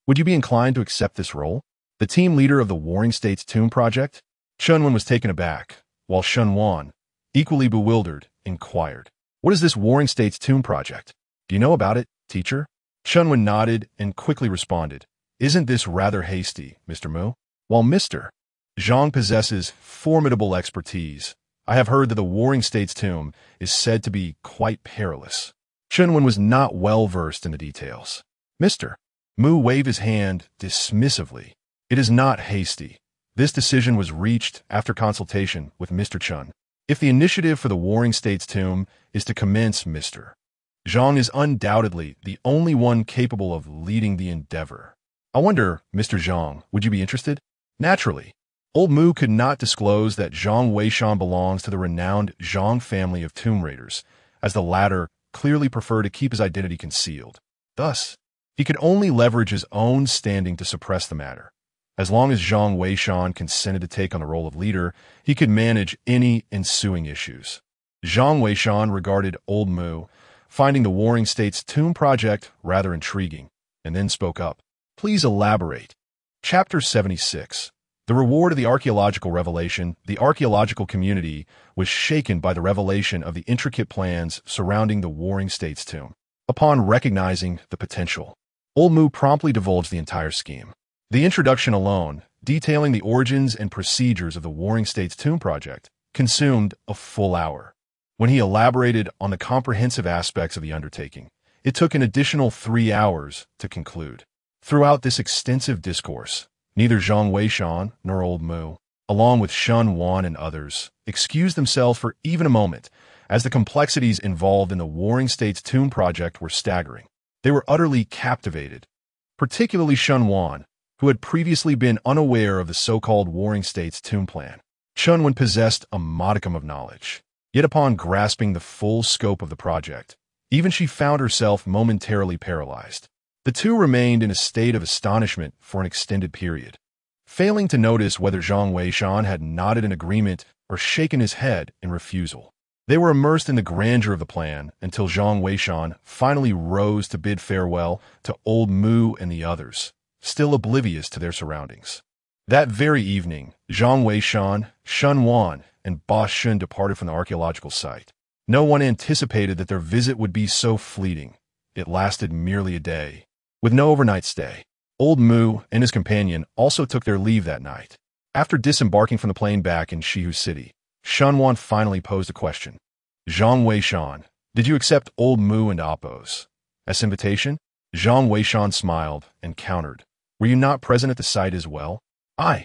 Would you be inclined to accept this role? The team leader of the Warring States Tomb Project? Chun Wen was taken aback, while Shun Wan, equally bewildered, inquired, what is this Warring States Tomb Project? Do you know about it, teacher? Chun Wen nodded and quickly responded, isn't this rather hasty, Mr. Mu? While Mr. Zhang possesses formidable expertise, I have heard that the Warring States Tomb is said to be quite perilous. Chun Wen was not well versed in the details. Mr. Mu waved his hand dismissively. It is not hasty. This decision was reached after consultation with Mr. Chun. If the initiative for the Warring States Tomb is to commence, Mr. Zhang is undoubtedly the only one capable of leading the endeavor. I wonder, Mr. Zhang, would you be interested? Naturally. Old Mu could not disclose that Zhang Weishan belongs to the renowned Zhang family of tomb raiders, as the latter clearly preferred to keep his identity concealed. Thus, he could only leverage his own standing to suppress the matter. As long as Zhang Weishan consented to take on the role of leader, he could manage any ensuing issues. Zhang Weishan regarded Old Mu, finding the Warring States Tomb Project rather intriguing, and then spoke up. Please elaborate. Chapter 76. The reward of the archaeological revelation. The archaeological community was shaken by the revelation of the intricate plans surrounding the Warring States tomb. Upon recognizing the potential, Old Mu promptly divulged the entire scheme. The introduction alone, detailing the origins and procedures of the Warring States Tomb Project, consumed a full hour. When he elaborated on the comprehensive aspects of the undertaking, it took an additional 3 hours to conclude. Throughout this extensive discourse, neither Zhang Weishan nor Old Mu, along with Shun Wan and others, excused themselves for even a moment, as the complexities involved in the Warring States Tomb Project were staggering. They were utterly captivated, particularly Shun Wan, who had previously been unaware of the so-called Warring States tomb plan. Chun Wen possessed a modicum of knowledge, yet upon grasping the full scope of the project, even she found herself momentarily paralyzed. The two remained in a state of astonishment for an extended period, failing to notice whether Zhang Weishan had nodded in agreement or shaken his head in refusal. They were immersed in the grandeur of the plan until Zhang Weishan finally rose to bid farewell to Old Mu and the others, still oblivious to their surroundings. That very evening, Zhang Weishan, Shun Wan, and Ba Shun departed from the archaeological site. No one anticipated that their visit would be so fleeting. It lasted merely a day, with no overnight stay. Old Mu and his companion also took their leave that night. After disembarking from the plane back in Shihu City, Shun Wan finally posed a question. Zhang Weishan, did you accept Old Mu and Appo's invitation? Zhang Weishan smiled and countered. Were you not present at the site as well? I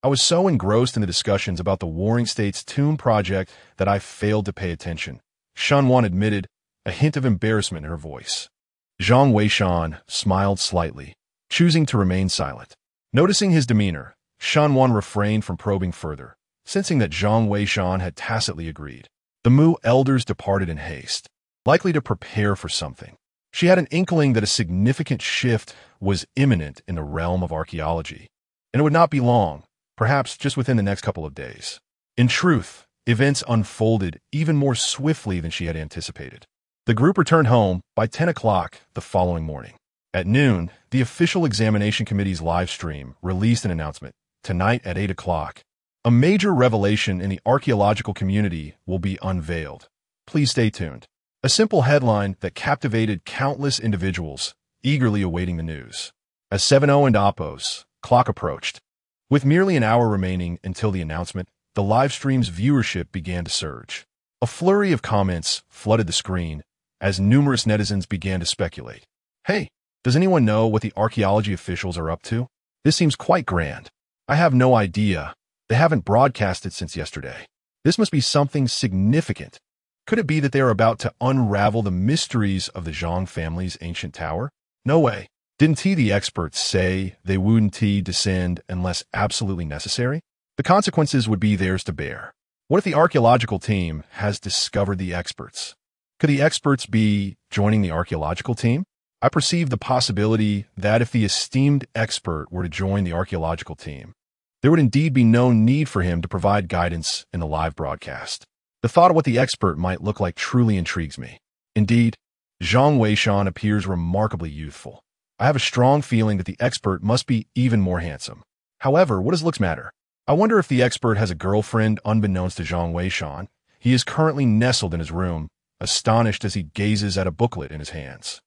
was so engrossed in the discussions about the Warring States tomb project that I failed to pay attention. Shan Wan admitted, a hint of embarrassment in her voice. Zhang Weishan smiled slightly, choosing to remain silent. Noticing his demeanor, Shan Wan refrained from probing further, sensing that Zhang Weishan had tacitly agreed. The Mu elders departed in haste, likely to prepare for something. She had an inkling that a significant shift was imminent in the realm of archaeology, and it would not be long, perhaps just within the next couple of days. In truth, events unfolded even more swiftly than she had anticipated. The group returned home by 10 o'clock the following morning. At noon, the official examination committee's live stream released an announcement. Tonight at 8 o'clock, a major revelation in the archaeological community will be unveiled. Please stay tuned. A simple headline that captivated countless individuals, eagerly awaiting the news. As 7:00 and Appos clock approached, with merely an hour remaining until the announcement, the live stream's viewership began to surge. A flurry of comments flooded the screen as numerous netizens began to speculate. Hey, does anyone know what the archaeology officials are up to? This seems quite grand. I have no idea. They haven't broadcasted since yesterday. This must be something significant. Could it be that they are about to unravel the mysteries of the Zhang family's ancient tower? No way. Didn't the experts say they wouldn't descend unless absolutely necessary? The consequences would be theirs to bear. What if the archaeological team has discovered the experts? Could the experts be joining the archaeological team? I perceive the possibility that if the esteemed expert were to join the archaeological team, there would indeed be no need for him to provide guidance in the live broadcast. The thought of what the expert might look like truly intrigues me. Indeed, Zhang Weishan appears remarkably youthful. I have a strong feeling that the expert must be even more handsome. However, what does looks matter? I wonder if the expert has a girlfriend unbeknownst to Zhang Weishan. He is currently nestled in his room, astonished as he gazes at a booklet in his hands.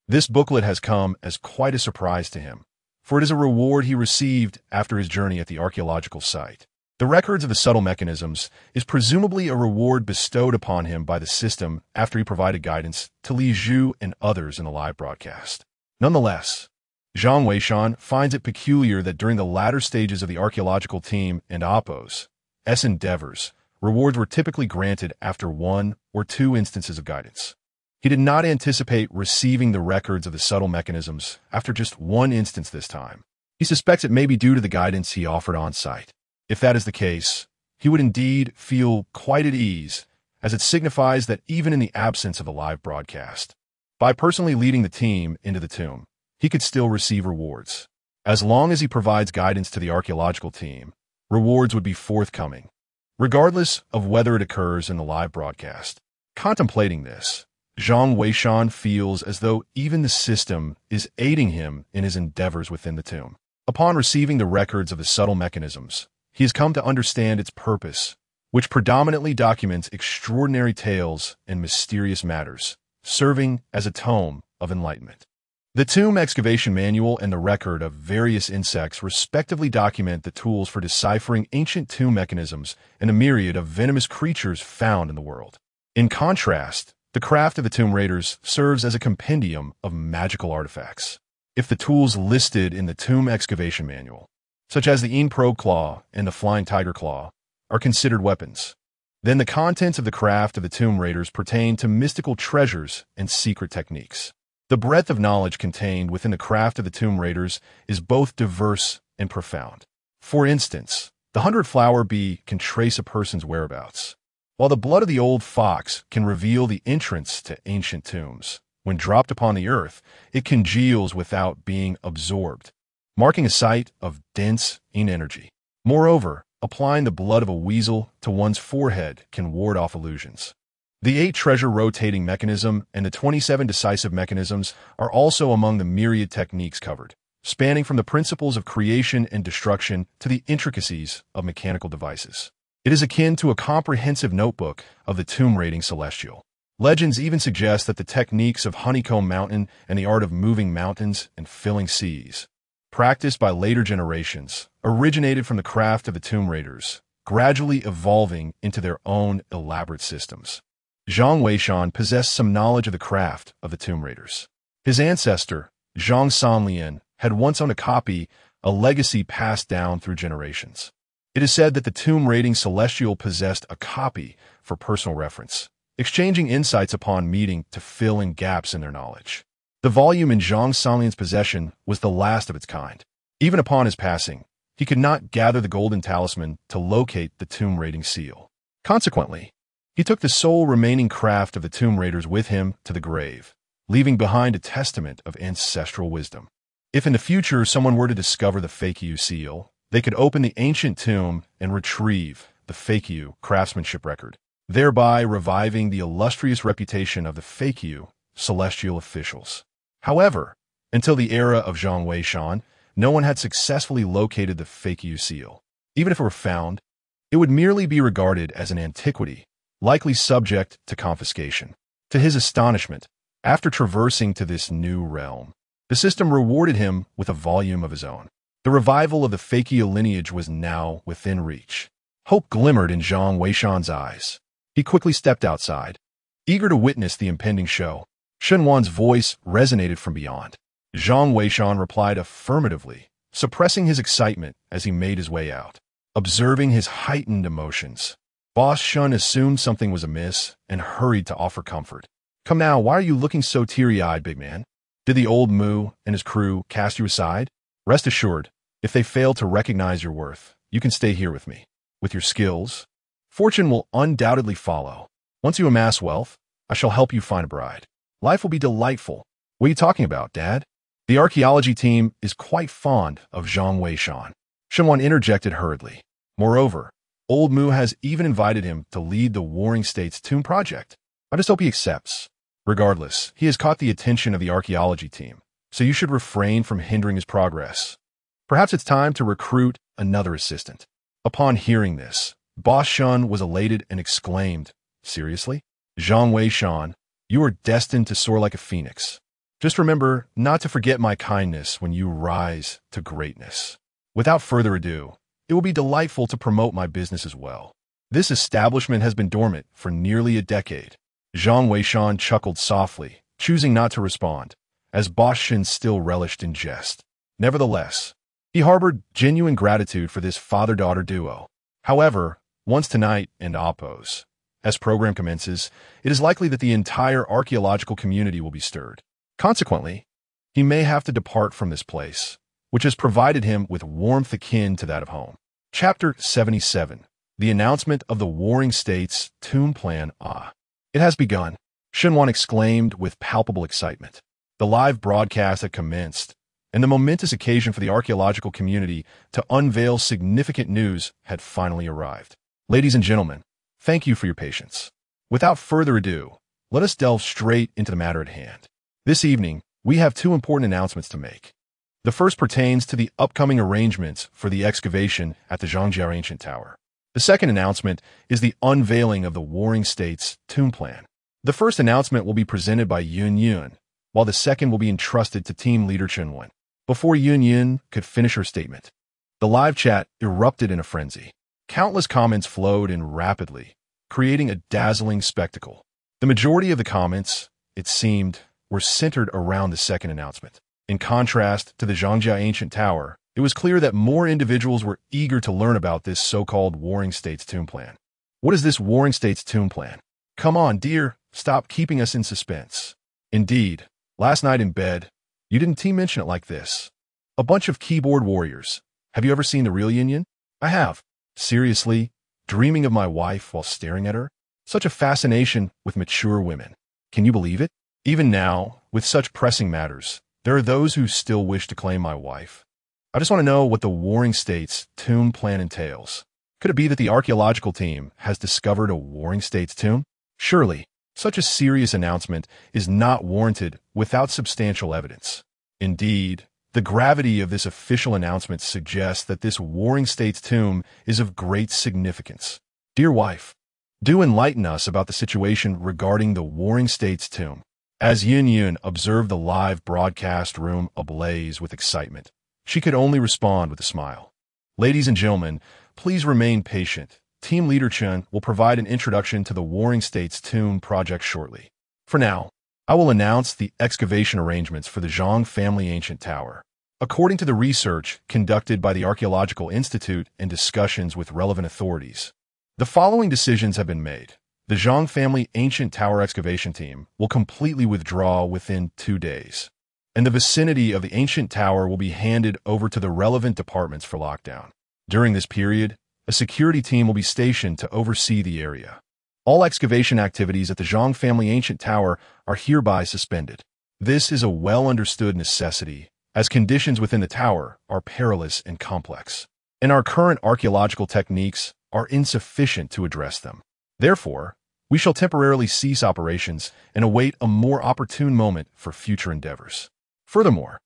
This booklet has come as quite a surprise to him, for it is a reward he received after his journey at the archaeological site. The records of the subtle mechanisms is presumably a reward bestowed upon him by the system after he provided guidance to Li Zhu and others in the live broadcast. Nonetheless, Zhang Weishan finds it peculiar that during the latter stages of the archaeological team and Appos' endeavors, rewards were typically granted after 1 or 2 instances of guidance. He did not anticipate receiving the records of the subtle mechanisms after just 1 instance this time. He suspects it may be due to the guidance he offered on site. If that is the case, he would indeed feel quite at ease, as it signifies that even in the absence of a live broadcast, by personally leading the team into the tomb, he could still receive rewards. As long as he provides guidance to the archaeological team, rewards would be forthcoming, regardless of whether it occurs in the live broadcast. Contemplating this, Zhang Weishan feels as though even the system is aiding him in his endeavors within the tomb. Upon receiving the records of the subtle mechanisms, he has come to understand its purpose, which predominantly documents extraordinary tales and mysterious matters, serving as a tome of enlightenment. The tomb excavation manual and the record of various insects respectively document the tools for deciphering ancient tomb mechanisms and a myriad of venomous creatures found in the world. In contrast, the craft of the tomb raiders serves as a compendium of magical artifacts. If the tools listed in the tomb excavation manual, such as the Yin Probe Claw and the Flying Tiger Claw, are considered weapons, then the contents of the craft of the tomb raiders pertain to mystical treasures and secret techniques. The breadth of knowledge contained within the craft of the tomb raiders is both diverse and profound. For instance, the 100-flower bee can trace a person's whereabouts, while the blood of the old fox can reveal the entrance to ancient tombs. When dropped upon the earth, it congeals without being absorbed, marking a site of dense energy. Moreover, applying the blood of a weasel to one's forehead can ward off illusions. The 8 treasure rotating mechanism and the 27 decisive mechanisms are also among the myriad techniques covered, spanning from the principles of creation and destruction to the intricacies of mechanical devices. It is akin to a comprehensive notebook of the tomb raiding celestial. Legends even suggest that the techniques of Honeycomb Mountain and the art of moving mountains and filling seas, practiced by later generations, originated from the craft of the tomb raiders, gradually evolving into their own elaborate systems. Zhang Weishan possessed some knowledge of the craft of the tomb raiders. His ancestor, Zhang Sanlian had once owned a copy, a legacy passed down through generations. It is said that the tomb raiding celestial possessed a copy for personal reference, exchanging insights upon meeting to fill in gaps in their knowledge. The volume in Zhang Sanlian's possession was the last of its kind. Even upon his passing, he could not gather the golden talisman to locate the tomb raiding seal. Consequently, he took the sole remaining craft of the tomb raiders with him to the grave, leaving behind a testament of ancestral wisdom. If in the future someone were to discover the Fakyu seal, they could open the ancient tomb and retrieve the Fakyu craftsmanship record, thereby reviving the illustrious reputation of the Fakyu celestial officials. However, until the era of Zhang Weishan, no one had successfully located the Fakyu seal. Even if it were found, it would merely be regarded as an antiquity, likely subject to confiscation. To his astonishment, after traversing to this new realm, the system rewarded him with a volume of his own. The revival of the Fakyu lineage was now within reach. Hope glimmered in Zhang Weishan's eyes. He quickly stepped outside, eager to witness the impending show. Shen Wan's voice resonated from beyond. Zhang Weishan replied affirmatively, suppressing his excitement as he made his way out. Observing his heightened emotions, Boss Shun assumed something was amiss and hurried to offer comfort. "Come now, why are you looking so teary-eyed, big man? Did the old Mu and his crew cast you aside? Rest assured, if they fail to recognize your worth, you can stay here with me. With your skills, fortune will undoubtedly follow. Once you amass wealth, I shall help you find a bride. Life will be delightful." "What are you talking about, Dad?" "The archaeology team is quite fond of Zhang Weishan." Shenwan interjected hurriedly. "Moreover, old Mu has even invited him to lead the Warring States tomb project. I just hope he accepts. Regardless, he has caught the attention of the archaeology team, so you should refrain from hindering his progress. Perhaps it's time to recruit another assistant." Upon hearing this, Boss Shun was elated and exclaimed, "Seriously? Zhang Weishan, you are destined to soar like a phoenix. Just remember not to forget my kindness when you rise to greatness. Without further ado, it will be delightful to promote my business as well. This establishment has been dormant for nearly a decade." Zhang Weishan chuckled softly, choosing not to respond, as Boss Shin still relished in jest. Nevertheless, he harbored genuine gratitude for this father-daughter duo. However, once tonight and Oppos, as program commences, it is likely that the entire archaeological community will be stirred. Consequently, he may have to depart from this place, which has provided him with warmth akin to that of home. Chapter 77. The Announcement of the Warring States Tomb Plan. It has begun, Shenwan exclaimed with palpable excitement. The live broadcast had commenced, and the momentous occasion for the archaeological community to unveil significant news had finally arrived. Ladies and gentlemen, thank you for your patience. Without further ado, let us delve straight into the matter at hand. This evening, we have two important announcements to make. The first pertains to the upcoming arrangements for the excavation at the Zhangjiao Ancient Tower. The second announcement is the unveiling of the Warring States Tomb Plan. The first announcement will be presented by Yun Yun, while the second will be entrusted to team leader Chenwen. Before Yun Yun could finish her statement, the live chat erupted in a frenzy. Countless comments flowed in rapidly, creating a dazzling spectacle. The majority of the comments, it seemed, were centered around the second announcement. In contrast to the Zhangjiao Ancient Tower, it was clear that more individuals were eager to learn about this so-called Warring States Tomb Plan. What is this Warring States Tomb Plan? Come on, dear, stop keeping us in suspense. Indeed, last night in bed, you didn't mention it like this. A bunch of keyboard warriors. Have you ever seen the real Yin Yin? I have. Seriously, dreaming of my wife while staring at her? Such a fascination with mature women. Can you believe it? Even now, with such pressing matters, there are those who still wish to claim my wife. I just want to know what the Warring States Tomb Plan entails. Could it be that the archaeological team has discovered a Warring States tomb? Surely, such a serious announcement is not warranted without substantial evidence. Indeed, the gravity of this official announcement suggests that this Warring States tomb is of great significance. Dear wife, do enlighten us about the situation regarding the Warring States tomb. As Yun Yun observed the live broadcast room ablaze with excitement, she could only respond with a smile. Ladies and gentlemen, please remain patient. Team Leader Chen will provide an introduction to the Warring States Tomb project shortly. For now, I will announce the excavation arrangements for the Zhang family ancient tower. According to the research conducted by the Archaeological Institute and discussions with relevant authorities, the following decisions have been made. The Zhang family ancient tower excavation team will completely withdraw within 2 days, and the vicinity of the ancient tower will be handed over to the relevant departments for lockdown. During this period, a security team will be stationed to oversee the area. All excavation activities at the Zhang family ancient tower are hereby suspended. This is a well-understood necessity, as conditions within the tower are perilous and complex, and our current archaeological techniques are insufficient to address them. Therefore, we shall temporarily cease operations and await a more opportune moment for future endeavors. Furthermore,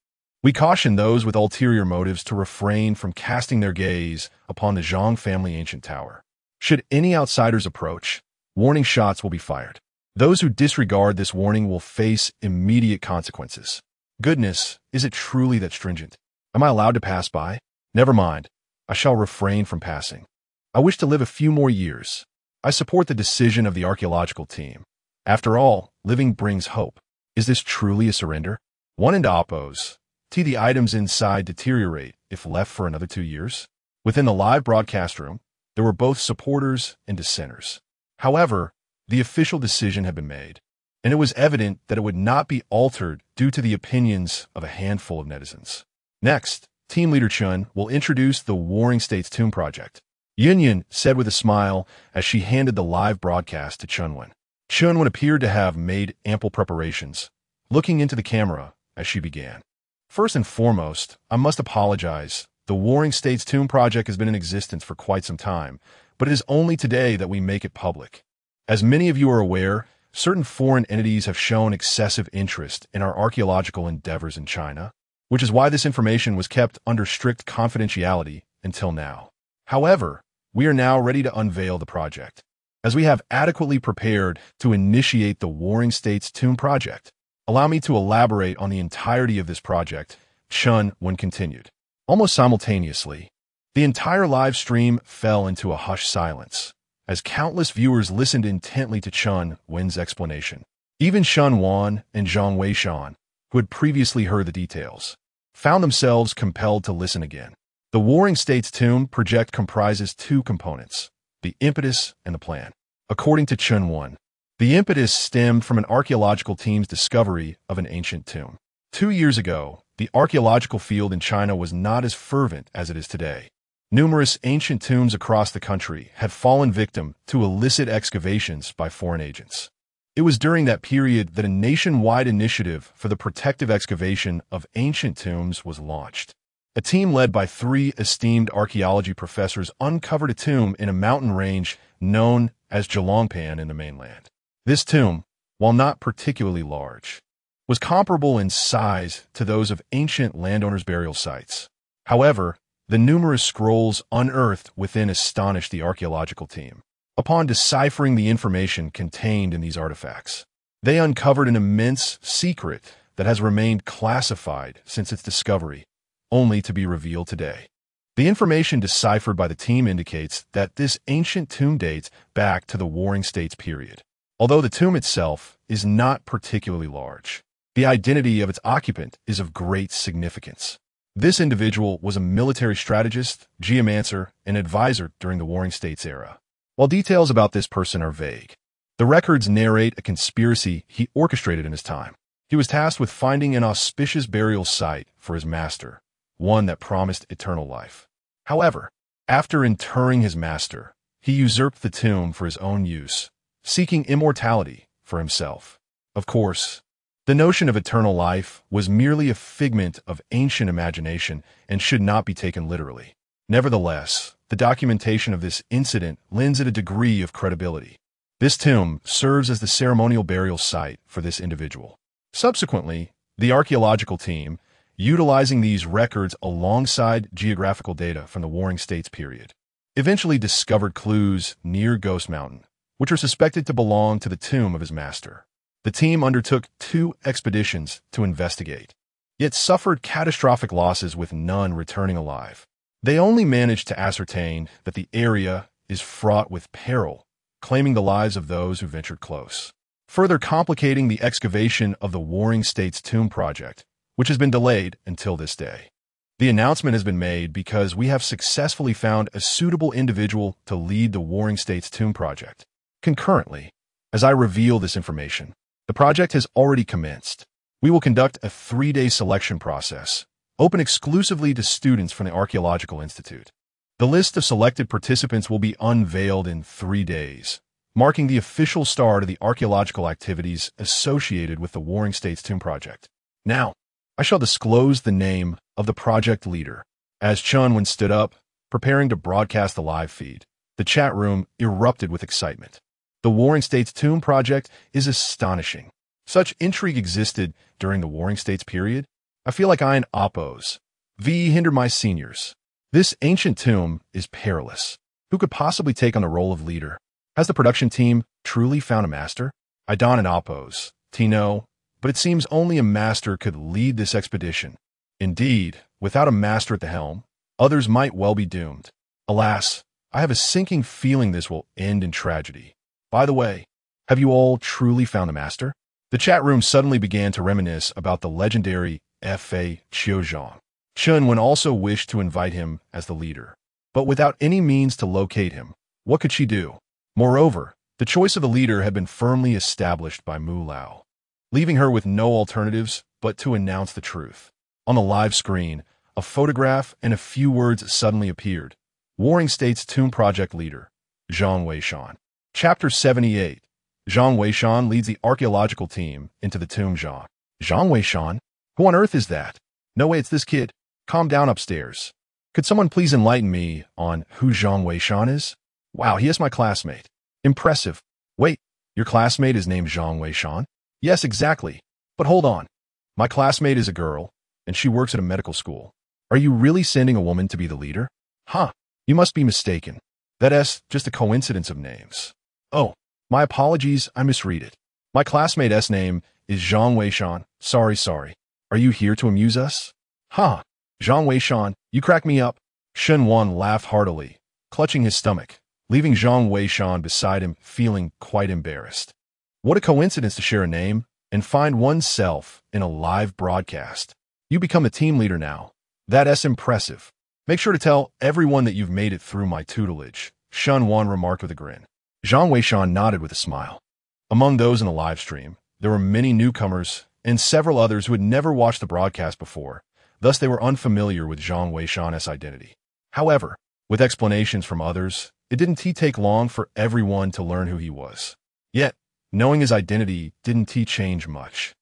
we caution those with ulterior motives to refrain from casting their gaze upon the Zhang family ancient tower. Should any outsiders approach, warning shots will be fired. Those who disregard this warning will face immediate consequences. Goodness, is it truly that stringent? Am I allowed to pass by? Never mind, I shall refrain from passing. I wish to live a few more years. I support the decision of the archaeological team. After all, living brings hope. Is this truly a surrender? One and oppose. The items inside deteriorate if left for another 2 years. Within the live broadcast room, there were both supporters and dissenters. However, the official decision had been made, and it was evident that it would not be altered due to the opinions of a handful of netizens. Next, team leader Chun will introduce the Warring States Tomb Project. Yunyan said with a smile as she handed the live broadcast to Chunwen. Chunwen appeared to have made ample preparations, looking into the camera as she began. First and foremost, I must apologize. The Warring States Tomb Project has been in existence for quite some time, but it is only today that we make it public. As many of you are aware, certain foreign entities have shown excessive interest in our archaeological endeavors in China, which is why this information was kept under strict confidentiality until now. However, we are now ready to unveil the project, as we have adequately prepared to initiate the Warring States Tomb Project. Allow me to elaborate on the entirety of this project, Chun Wen continued. Almost simultaneously, the entire live stream fell into a hushed silence, as countless viewers listened intently to Chun Wen's explanation. Even Shun Wan and Zhang Weishan, who had previously heard the details, found themselves compelled to listen again. The Warring States Tomb project comprises 2 components, the impetus and the plan. According to Chun Wan, the impetus stemmed from an archaeological team's discovery of an ancient tomb. 2 years ago, the archaeological field in China was not as fervent as it is today. Numerous ancient tombs across the country had fallen victim to illicit excavations by foreign agents. It was during that period that a nationwide initiative for the protective excavation of ancient tombs was launched. A team led by 3 esteemed archaeology professors uncovered a tomb in a mountain range known as Zhelongpan in the mainland. This tomb, while not particularly large, was comparable in size to those of ancient landowners' burial sites. However, the numerous scrolls unearthed within astonished the archaeological team. Upon deciphering the information contained in these artifacts, they uncovered an immense secret that has remained classified since its discovery, only to be revealed today. The information deciphered by the team indicates that this ancient tomb dates back to the Warring States period. Although the tomb itself is not particularly large, the identity of its occupant is of great significance. This individual was a military strategist, geomancer, and advisor during the Warring States era. While details about this person are vague, the records narrate a conspiracy he orchestrated in his time. He was tasked with finding an auspicious burial site for his master, one that promised eternal life. However, after interring his master, he usurped the tomb for his own use, seeking immortality for himself. Of course, the notion of eternal life was merely a figment of ancient imagination and should not be taken literally. Nevertheless, the documentation of this incident lends it a degree of credibility. This tomb serves as the ceremonial burial site for this individual. Subsequently, the archaeological team, utilizing these records alongside geographical data from the Warring States period, eventually discovered clues near Ghost Mountain, which are suspected to belong to the tomb of his master. The team undertook 2 expeditions to investigate, yet suffered catastrophic losses with none returning alive. They only managed to ascertain that the area is fraught with peril, claiming the lives of those who ventured close. further complicating the excavation of the Warring States tomb project, which has been delayed until this day. The announcement has been made because we have successfully found a suitable individual to lead the Warring States tomb project. Concurrently, as I reveal this information, the project has already commenced. We will conduct a 3-day selection process, open exclusively to students from the Archaeological Institute. The list of selected participants will be unveiled in 3 days, marking the official start of the archaeological activities associated with the Warring States tomb project. Now, I shall disclose the name of the project leader. As Chunwon stood up, preparing to broadcast the live feed, the chat room erupted with excitement. The Warring States tomb project is astonishing. Such intrigue existed during the Warring States period. I feel like I am oppos. Hinder my seniors. This ancient tomb is perilous. Who could possibly take on the role of leader? Has the production team truly found a master? I don an oppos. Tino. But it seems only a master could lead this expedition. Indeed, without a master at the helm, others might well be doomed. Alas, I have a sinking feeling this will end in tragedy. By the way, have you all truly found the master? The chat room suddenly began to reminisce about the legendary F.A. Chiozhong. Chunwon also wished to invite him as the leader, but without any means to locate him, what could she do? Moreover, the choice of the leader had been firmly established by Mu Lao, leaving her with no alternatives but to announce the truth. On the live screen, a photograph and a few words suddenly appeared. Warring States tomb project leader, Zhang Weishan. Chapter 78. Zhang Weishan leads the archaeological team into the tomb. Zhang Weishan? Who on earth is that? No way, it's this kid. Calm down upstairs. Could someone please enlighten me on who Zhang Weishan is? Wow, he is my classmate. Impressive. Wait, your classmate is named Zhang Weishan? Yes, exactly. But hold on. My classmate is a girl, and she works at a medical school. Are you really sending a woman to be the leader? Huh, you must be mistaken. That's just a coincidence of names. Oh, my apologies, I misread it. My classmate's name is Zhang Weishan. Sorry. Are you here to amuse us? Huh, Zhang Weishan, you crack me up. Chunwon laughed heartily, clutching his stomach, leaving Zhang Weishan beside him feeling quite embarrassed. What a coincidence to share a name and find oneself in a live broadcast. You become a team leader now. That's impressive. Make sure to tell everyone that you've made it through my tutelage, Chunwon remarked with a grin. Zhang Weishan nodded with a smile. Among those in the live stream, there were many newcomers and several others who had never watched the broadcast before, thus they were unfamiliar with Zhang Weishan's identity. However, with explanations from others, it didn't take long for everyone to learn who he was. Yet, knowing his identity didn't change much.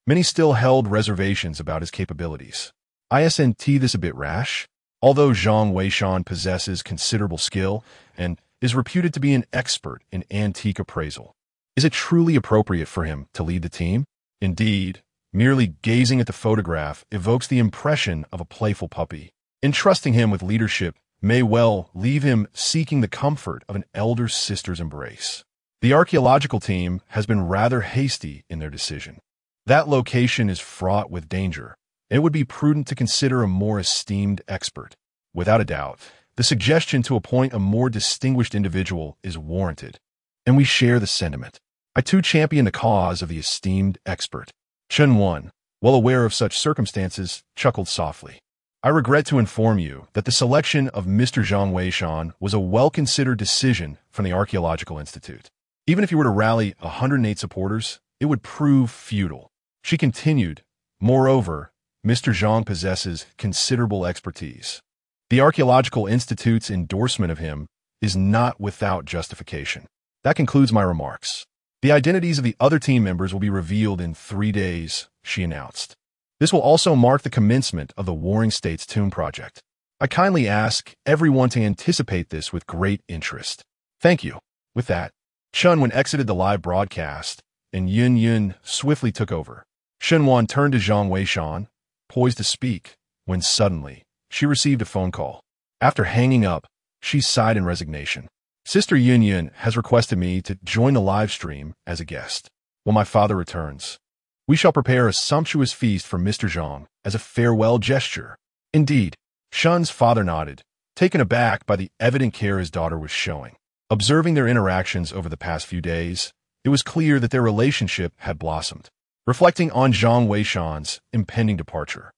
Many still held reservations about his capabilities. Isn't this a bit rash? Although Zhang Weishan possesses considerable skill and is reputed to be an expert in antique appraisal, is it truly appropriate for him to lead the team? Indeed, merely gazing at the photograph evokes the impression of a playful puppy. Entrusting him with leadership may well leave him seeking the comfort of an elder sister's embrace. The archaeological team has been rather hasty in their decision. That location is fraught with danger, and it would be prudent to consider a more esteemed expert. Without a doubt, the suggestion to appoint a more distinguished individual is warranted, and we share the sentiment. I too champion the cause of the esteemed expert. Chunwon, well aware of such circumstances, chuckled softly. I regret to inform you that the selection of Mr. Zhang Weishan was a well-considered decision from the Archaeological Institute. Even if you were to rally 108 supporters, it would prove futile. She continued, moreover, Mr. Zhang possesses considerable expertise. The Archaeological Institute's endorsement of him is not without justification. That concludes my remarks. The identities of the other team members will be revealed in 3 days, she announced. This will also mark the commencement of the Warring States tomb project. I kindly ask everyone to anticipate this with great interest. Thank you. With that, Chunwon exited the live broadcast, and Yun swiftly took over. Chunwon turned to Zhang Weishan, poised to speak, when suddenly, she received a phone call. After hanging up, she sighed in resignation. Sister Yun has requested me to join the live stream as a guest. When my father returns, we shall prepare a sumptuous feast for Mr. Zhang as a farewell gesture. Indeed, Shun's father nodded, taken aback by the evident care his daughter was showing. Observing their interactions over the past few days, It was clear that their relationship had blossomed. Reflecting on Zhang Weishan's impending departure,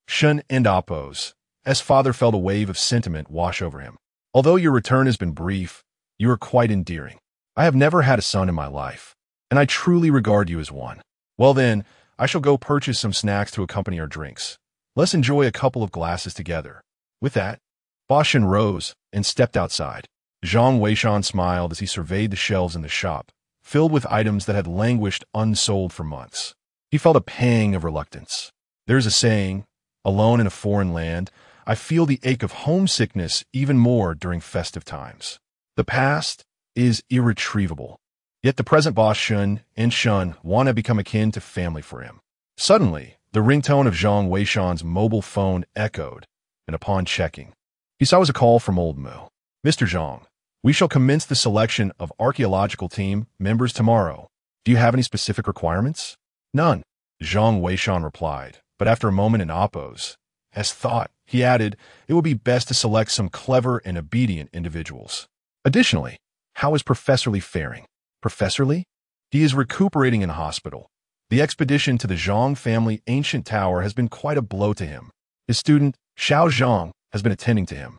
Shun and Appo's father felt a wave of sentiment wash over him. Although your return has been brief, you are quite endearing. I have never had a son in my life, and I truly regard you as one. Well then, I shall go purchase some snacks to accompany our drinks. Let's enjoy a couple of glasses together. With that, Boss Shun rose and stepped outside. Zhang Weishan smiled as he surveyed the shelves in the shop, filled with items that had languished unsold for months. He felt a pang of reluctance. There's a saying, alone in a foreign land, I feel the ache of homesickness even more during festive times. The past is irretrievable, yet the present Boss Shun and Shun want to become akin to family for him. Suddenly, the ringtone of Zhang Weishan's mobile phone echoed, and upon checking, he saw it was a call from old Mu. Mr. Zhang, we shall commence the selection of archaeological team members tomorrow. Do you have any specific requirements? None, Zhang Weishan replied, but after a moment in Appo's thought, he added, it would be best to select some clever and obedient individuals. Additionally, how is Professor Li faring? Professor Li? He is recuperating in hospital. The expedition to the Zhang family ancient tower has been quite a blow to him. His student, Xiao Zhang, has been attending to him.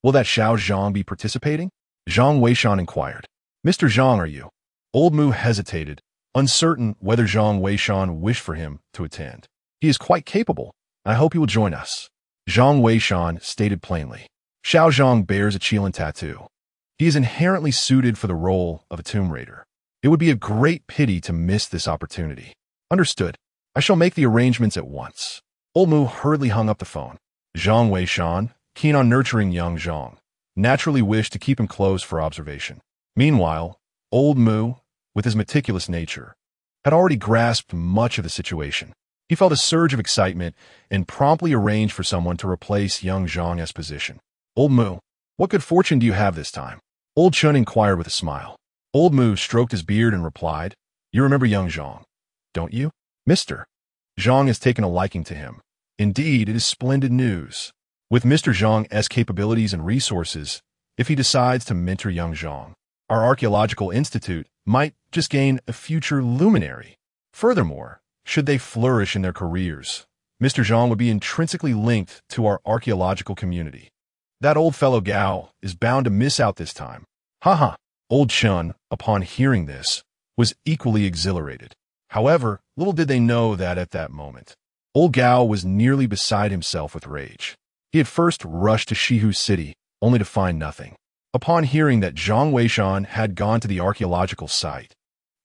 Will that Xiao Zhang be participating? Zhang Weishan inquired. Mr. Zhang, are you? Old Mu hesitated, uncertain whether Zhang Weishan wished for him to attend. He is quite capable, and I hope he will join us. Zhang Weishan stated plainly. Xiao Zhang bears a Qilin tattoo. He is inherently suited for the role of a tomb raider. It would be a great pity to miss this opportunity. Understood. I shall make the arrangements at once. Old Mu hurriedly hung up the phone. Zhang Weishan, keen on nurturing young Zhang, naturally wished to keep him close for observation. Meanwhile, old Mu, with his meticulous nature, had already grasped much of the situation. He felt a surge of excitement and promptly arranged for someone to replace young Zhang's position. Old Mu, what good fortune do you have this time? Old Chun inquired with a smile. Old Mu stroked his beard and replied, you remember young Zhang, don't you? Mr. Zhang has taken a liking to him. Indeed, it is splendid news. With Mr. Zhang's capabilities and resources, if he decides to mentor young Zhang, our archaeological institute might just gain a future luminary. Furthermore, should they flourish in their careers, Mr. Zhang would be intrinsically linked to our archaeological community. That old fellow Gao is bound to miss out this time. Haha. Old Chun, upon hearing this, was equally exhilarated. However, little did they know that at that moment, old Gao was nearly beside himself with rage. He had first rushed to Shihu City, only to find nothing. Upon hearing that Zhang Weishan had gone to the archaeological site,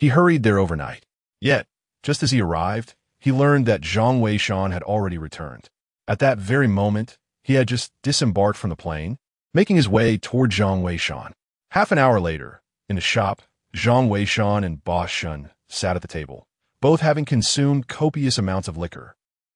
he hurried there overnight. Yet, just as he arrived, he learned that Zhang Weishan had already returned. At that very moment, he had just disembarked from the plane, making his way toward Zhang Weishan. Half an hour later, in the shop, Zhang Weishan and Boss Shun sat at the table, both having consumed copious amounts of liquor,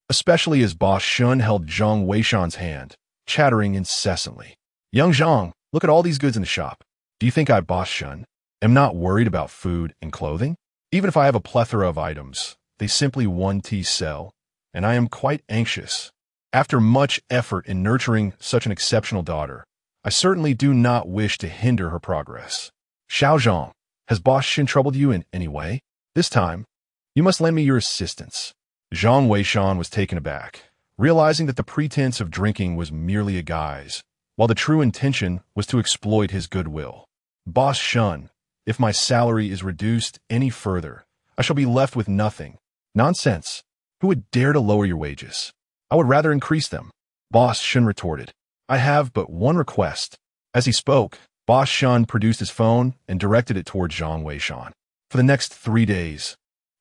especially as Boss Shun held Zhang Weishan's hand, chattering incessantly. Young Zhang, look at all these goods in the shop. Do you think I, Boss Shun, am not worried about food and clothing? Even if I have a plethora of items, they simply one-T sell, and I am quite anxious. After much effort in nurturing such an exceptional daughter, I certainly do not wish to hinder her progress. Xiao Zhang, has Boss Shun troubled you in any way? This time, you must lend me your assistance. Zhang Weishan was taken aback, realizing that the pretense of drinking was merely a guise, while the true intention was to exploit his goodwill. Boss Shun, if my salary is reduced any further, I shall be left with nothing. Nonsense. Who would dare to lower your wages? I would rather increase them. Boss Shun retorted. I have but one request. As he spoke, Boss Shun produced his phone and directed it toward Zhang Weishan. For the next 3 days,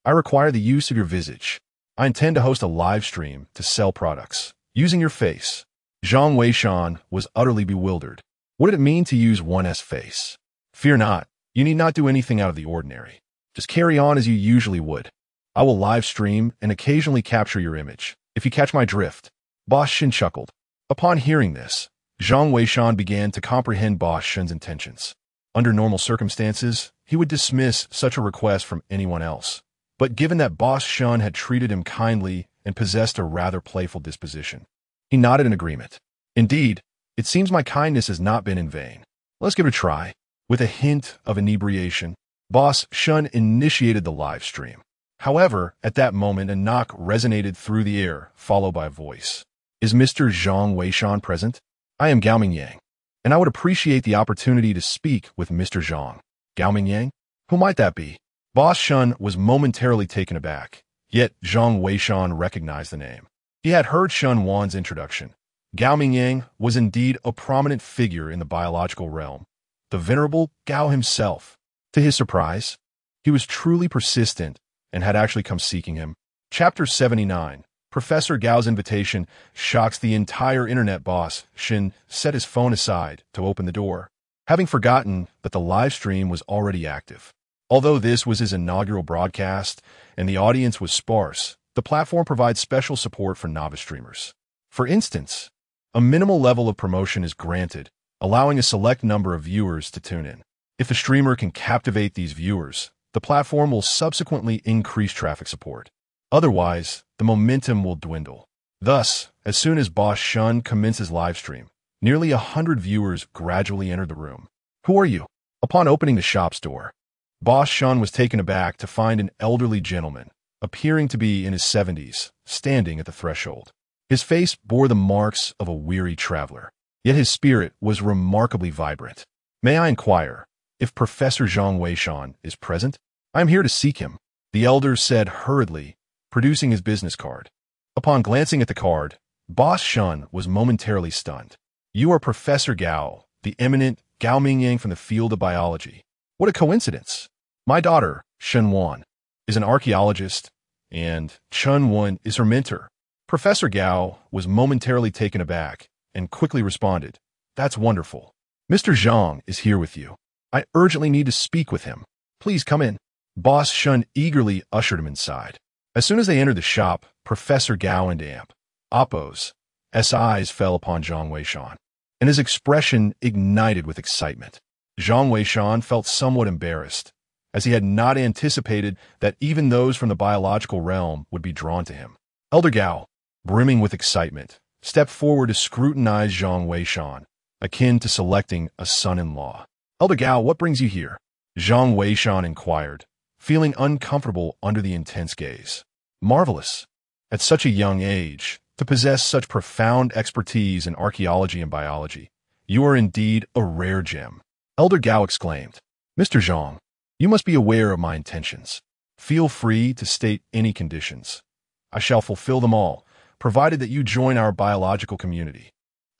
I require the use of your visage. I intend to host a live stream to sell products, using your face. Zhang Weishan was utterly bewildered. What did it mean to use one's face? Fear not, you need not do anything out of the ordinary. Just carry on as you usually would. I will live stream and occasionally capture your image, if you catch my drift. Boss Shun chuckled. Upon hearing this, Zhang Weishan began to comprehend Boss Shun's intentions. Under normal circumstances, he would dismiss such a request from anyone else. But given that Boss Shun had treated him kindly and possessed a rather playful disposition, he nodded in agreement. Indeed, it seems my kindness has not been in vain. Let's give it a try. With a hint of inebriation, Boss Shun initiated the live stream. However, at that moment, a knock resonated through the air, followed by a voice. Is Mr. Zhang Weishan present? I am Gao Mingyang, and I would appreciate the opportunity to speak with Mr. Zhang. Gao Mingyang? Who might that be? Boss Shun was momentarily taken aback, yet Zhang Weishan recognized the name. He had heard Shun Wan's introduction. Gao Mingyang was indeed a prominent figure in the biological realm, the venerable Gao himself. To his surprise, he was truly persistent and had actually come seeking him. Chapter 79. Professor Gao's invitation shocks the entire internet. Boss Shin set his phone aside to open the door, having forgotten that the live stream was already active. Although this was his inaugural broadcast and the audience was sparse, the platform provides special support for novice streamers. For instance, a minimal level of promotion is granted, allowing a select number of viewers to tune in. If the streamer can captivate these viewers, the platform will subsequently increase traffic support. Otherwise, the momentum will dwindle. Thus, as soon as Boss Shun commences live stream, nearly 100 viewers gradually entered the room. Who are you? Upon opening the shop's door, Boss Shun was taken aback to find an elderly gentleman, appearing to be in his 70s, standing at the threshold. His face bore the marks of a weary traveler, yet his spirit was remarkably vibrant. May I inquire if Professor Zhang Weishan is present? I am here to seek him, the elder said hurriedly, producing his business card. Upon glancing at the card, Boss Shun was momentarily stunned. You are Professor Gao, the eminent Gao Mingyang from the field of biology. What a coincidence. My daughter, Shen Wan, is an archaeologist, and Chun Wan is her mentor. Professor Gao was momentarily taken aback and quickly responded, That's wonderful. Mr. Zhang is here with you. I urgently need to speak with him. Please come in. Boss Shun eagerly ushered him inside. As soon as they entered the shop, Professor Gao and Oppo's eyes fell upon Zhang Weishan, and his expression ignited with excitement. Zhang Weishan felt somewhat embarrassed, as he had not anticipated that even those from the biological realm would be drawn to him. Elder Gao, brimming with excitement, stepped forward to scrutinize Zhang Weishan, akin to selecting a son-in-law. Elder Gao, what brings you here? Zhang Weishan inquired, feeling uncomfortable under the intense gaze. Marvelous. At such a young age, to possess such profound expertise in archaeology and biology, you are indeed a rare gem. Elder Gao exclaimed. Mr. Zhang, you must be aware of my intentions. Feel free to state any conditions. I shall fulfill them all, provided that you join our biological community.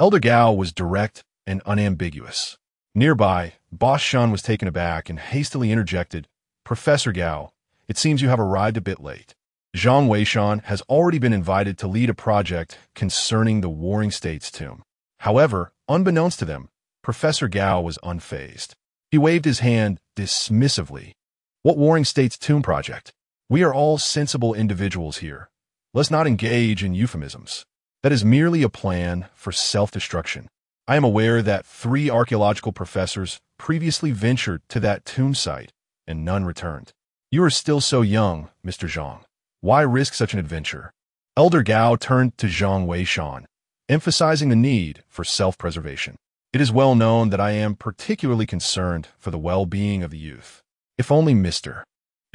Elder Gao was direct and unambiguous. Nearby, Boss Shun was taken aback and hastily interjected, Professor Gao, it seems you have arrived a bit late. Zhang Weishan has already been invited to lead a project concerning the Warring States tomb. However, unbeknownst to them, Professor Gao was unfazed. He waved his hand dismissively. What Warring States tomb project? We are all sensible individuals here. Let's not engage in euphemisms. That is merely a plan for self-destruction. I am aware that 3 archaeological professors previously ventured to that tomb site, and none returned. You are still so young, Mr. Zhang. Why risk such an adventure? Elder Gao turned to Zhang Weishan, emphasizing the need for self-preservation. It is well known that I am particularly concerned for the well-being of the youth. If only Mr.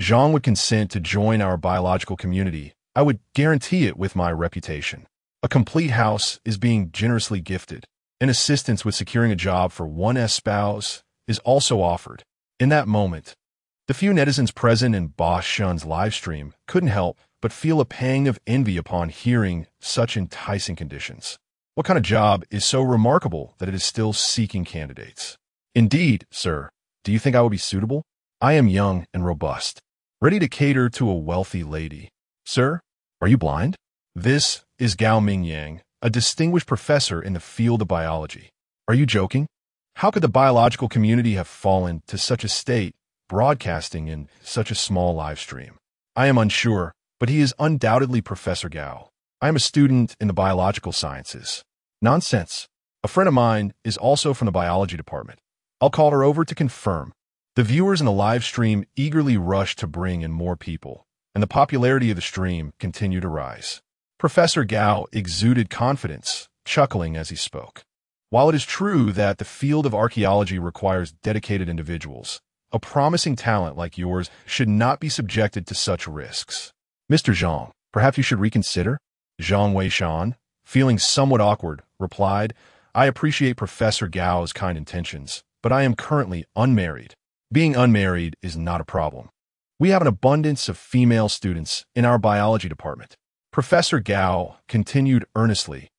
Zhang would consent to join our biological community, I would guarantee it with my reputation. A complete house is being generously gifted, and assistance with securing a job for one's spouse is also offered. In that moment, the few netizens present in Boss Shun's live stream couldn't help but feel a pang of envy upon hearing such enticing conditions. What kind of job is so remarkable that it is still seeking candidates? Indeed, sir, do you think I would be suitable? I am young and robust, ready to cater to a wealthy lady. Sir, are you blind? This is Gao Mingyang, a distinguished professor in the field of biology. Are you joking? How could the biological community have fallen to such a state, broadcasting in such a small live stream? I am unsure, but he is undoubtedly Professor Gao. I am a student in the biological sciences. Nonsense. A friend of mine is also from the biology department. I'll call her over to confirm. The viewers in the live stream eagerly rushed to bring in more people, and the popularity of the stream continued to rise. Professor Gao exuded confidence, chuckling as he spoke. While it is true that the field of archaeology requires dedicated individuals, A promising talent like yours should not be subjected to such risks. Mr. Zhang, perhaps you should reconsider? Zhang Weishan, feeling somewhat awkward, replied, I appreciate Professor Gao's kind intentions, but I am currently unmarried. Being unmarried is not a problem. We have an abundance of female students in our biology department. Professor Gao continued earnestly.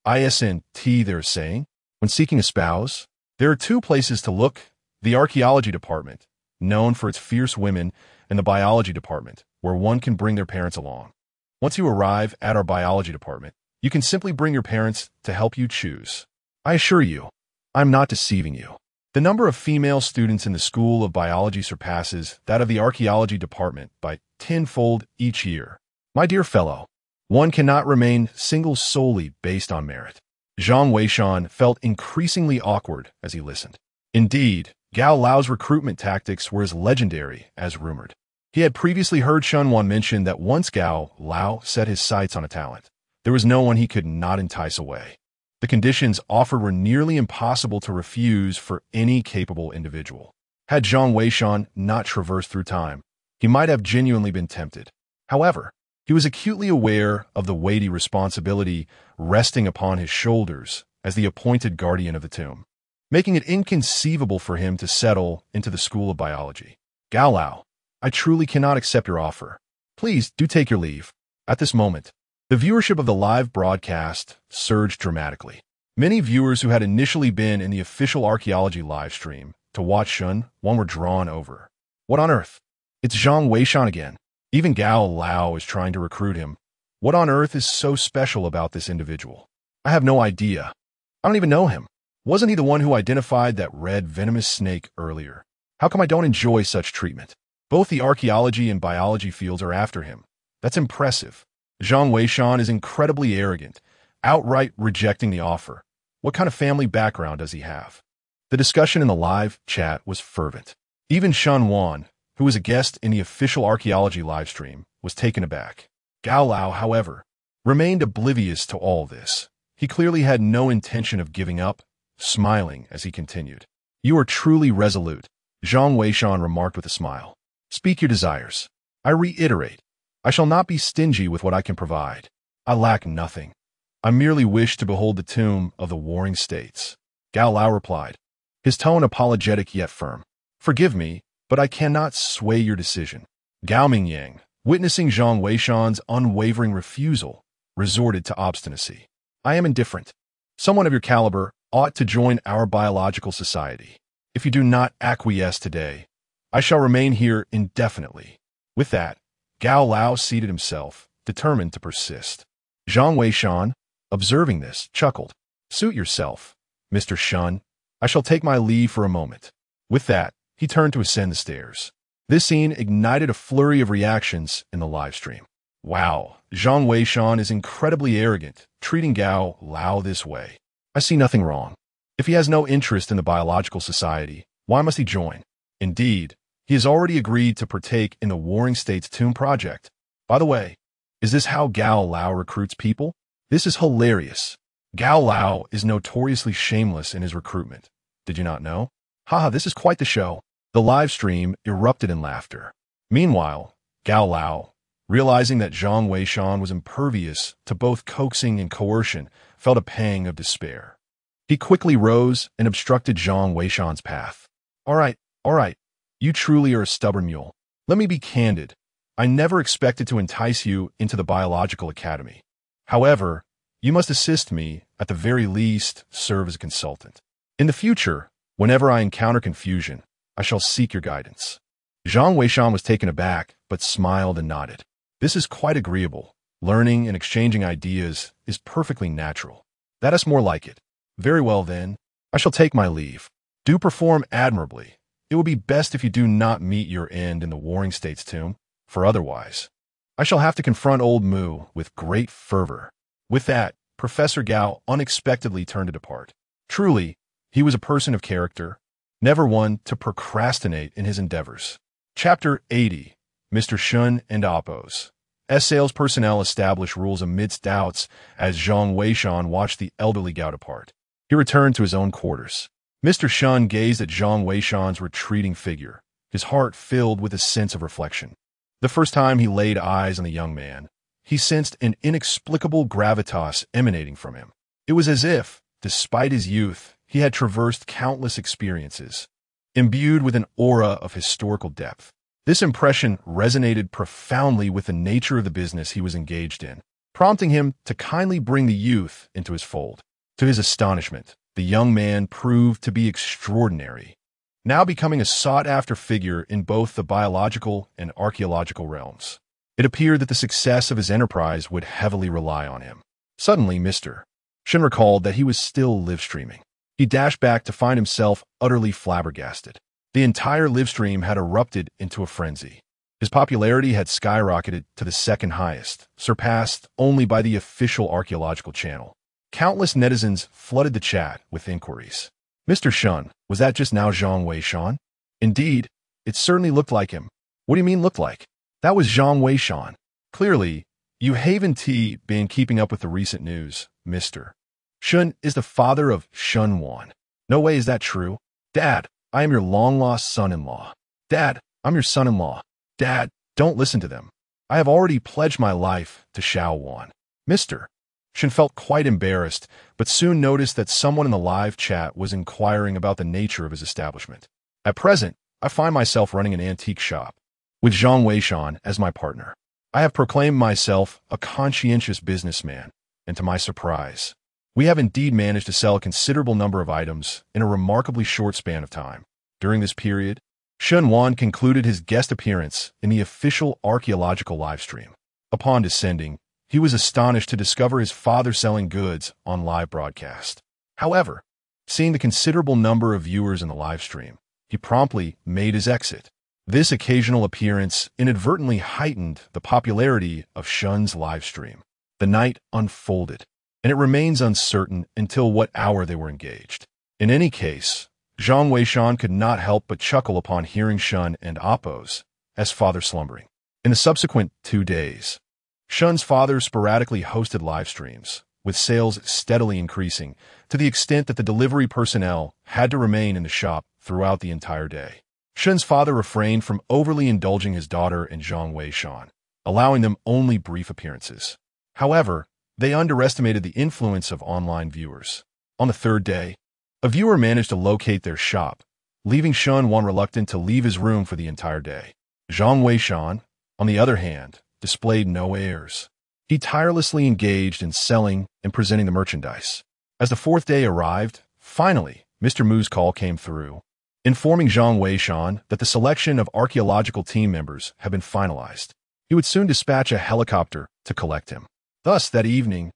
Isn't they're saying, when seeking a spouse, there are two places to look, the archaeology department, known for its fierce women, and the biology department, where one can bring their parents along. Once you arrive at our biology department, you can simply bring your parents to help you choose. I assure you, I'm not deceiving you. The number of female students in the School of Biology surpasses that of the archaeology department by tenfold each year. My dear fellow, one cannot remain single solely based on merit. Zhang Weishan felt increasingly awkward as he listened. Indeed, Gao Lao's recruitment tactics were as legendary as rumored. He had previously heard Shunwan mention that once Gao Lao set his sights on a talent, there was no one he could not entice away. The conditions offered were nearly impossible to refuse for any capable individual. Had Zhang Weishan not traversed through time, he might have genuinely been tempted. However, he was acutely aware of the weighty responsibility resting upon his shoulders as the appointed guardian of the tomb, making it inconceivable for him to settle into the School of Biology. Gao Lao, I truly cannot accept your offer. Please do take your leave. At this moment, the viewership of the live broadcast surged dramatically. Many viewers who had initially been in the official archaeology livestream to watch Shun were drawn over. What on earth? It's Zhang Weishan again. Even Gao Lao is trying to recruit him. What on earth is so special about this individual? I have no idea. I don't even know him. Wasn't he the one who identified that red venomous snake earlier? How come I don't enjoy such treatment? Both the archaeology and biology fields are after him. That's impressive. Zhang Weishan is incredibly arrogant, outright rejecting the offer. What kind of family background does he have? The discussion in the live chat was fervent. Even Shun Wan, who was a guest in the official archaeology livestream, was taken aback. Gao Lao, however, remained oblivious to all this. He clearly had no intention of giving up, smiling as he continued. You are truly resolute, Zhang Weishan remarked with a smile. Speak your desires. I reiterate, I shall not be stingy with what I can provide. I lack nothing. I merely wish to behold the tomb of the warring states. Gao Lao replied, his tone apologetic yet firm. Forgive me, but I cannot sway your decision. Gao Mingyang, witnessing Zhang Weishan's unwavering refusal, resorted to obstinacy. I am indifferent. Someone of your caliber ought to join our biological society. If you do not acquiesce today, I shall remain here indefinitely. With that, Gao Lao seated himself, determined to persist. Zhang Weishan, observing this, chuckled. Suit yourself, Mr. Shun. I shall take my leave for a moment. With that, he turned to ascend the stairs. This scene ignited a flurry of reactions in the live stream. Wow, Zhang Weishan is incredibly arrogant, treating Gao Lao this way. I see nothing wrong. If he has no interest in the biological society, why must he join? Indeed, he has already agreed to partake in the Warring States Tomb project. By the way, is this how Gao Lao recruits people? This is hilarious. Gao Lao is notoriously shameless in his recruitment. Did you not know? Haha, this is quite the show. The live stream erupted in laughter. Meanwhile, Gao Lao, realizing that Zhang Weishan was impervious to both coaxing and coercion, felt a pang of despair. He quickly rose and obstructed Zhang Weishan's path. All right. You truly are a stubborn mule. Let me be candid. I never expected to entice you into the biological academy. However, you must assist me, at the very least, serve as a consultant. In the future, whenever I encounter confusion, I shall seek your guidance. Zhang Weishan was taken aback, but smiled and nodded. This is quite agreeable. Learning and exchanging ideas is perfectly natural. That is more like it. Very well then, I shall take my leave. Do perform admirably. It would be best if you do not meet your end in the Warring States tomb, for otherwise, I shall have to confront old Mu with great fervor. With that, Professor Gao unexpectedly turned to depart. Truly, he was a person of character, never one to procrastinate in his endeavors. Chapter 80. Mr. Shun and Oppos. Sales personnel established rules amidst doubts as Zhang Weishan watched the elderly Gao depart. He returned to his own quarters. Mr. Shun gazed at Zhang Weishan's retreating figure, his heart filled with a sense of reflection. The first time he laid eyes on the young man, he sensed an inexplicable gravitas emanating from him. It was as if, despite his youth, he had traversed countless experiences, imbued with an aura of historical depth. This impression resonated profoundly with the nature of the business he was engaged in, prompting him to kindly bring the youth into his fold. To his astonishment, the young man proved to be extraordinary, now becoming a sought-after figure in both the biological and archaeological realms. It appeared that the success of his enterprise would heavily rely on him. Suddenly, Mr. Shen recalled that he was still live-streaming. He dashed back to find himself utterly flabbergasted. The entire live-stream had erupted into a frenzy. His popularity had skyrocketed to the second highest, surpassed only by the official archaeological channel. Countless netizens flooded the chat with inquiries. Mr. Shen, was that just now Zhang Weishan? Indeed, it certainly looked like him. What do you mean looked like? That was Zhang Weishan. Clearly, you haven't been keeping up with the recent news, Mr. Shen is the father of Shen Wan. No way is that true. Dad, I am your long-lost son-in-law. Dad, I'm your son-in-law. Dad, don't listen to them. I have already pledged my life to Xiao Wan. Mr. Shen felt quite embarrassed, but soon noticed that someone in the live chat was inquiring about the nature of his establishment. At present, I find myself running an antique shop, with Zhang Weishan as my partner. I have proclaimed myself a conscientious businessman, and to my surprise, we have indeed managed to sell a considerable number of items in a remarkably short span of time. During this period, Shen Wan concluded his guest appearance in the official archaeological livestream. Upon descending, he was astonished to discover his father selling goods on live broadcast. However, seeing the considerable number of viewers in the livestream, he promptly made his exit. This occasional appearance inadvertently heightened the popularity of Shen's livestream. The night unfolded, and it remains uncertain until what hour they were engaged. In any case, Zhang Weishan could not help but chuckle upon hearing Shen and Appo's as father slumbering. In the subsequent 2 days, Shen's father sporadically hosted live streams, with sales steadily increasing to the extent that the delivery personnel had to remain in the shop throughout the entire day. Shen's father refrained from overly indulging his daughter and Zhang Weishan, allowing them only brief appearances. However, they underestimated the influence of online viewers. On the 3rd day, a viewer managed to locate their shop, leaving Shen Wan reluctant to leave his room for the entire day. Zhang Weishan, on the other hand, displayed no airs. He tirelessly engaged in selling and presenting the merchandise. As the 4th day arrived, finally, Mr. Mu's call came through, informing Zhang Weishan that the selection of archaeological team members had been finalized. He would soon dispatch a helicopter to collect him. Thus, that evening,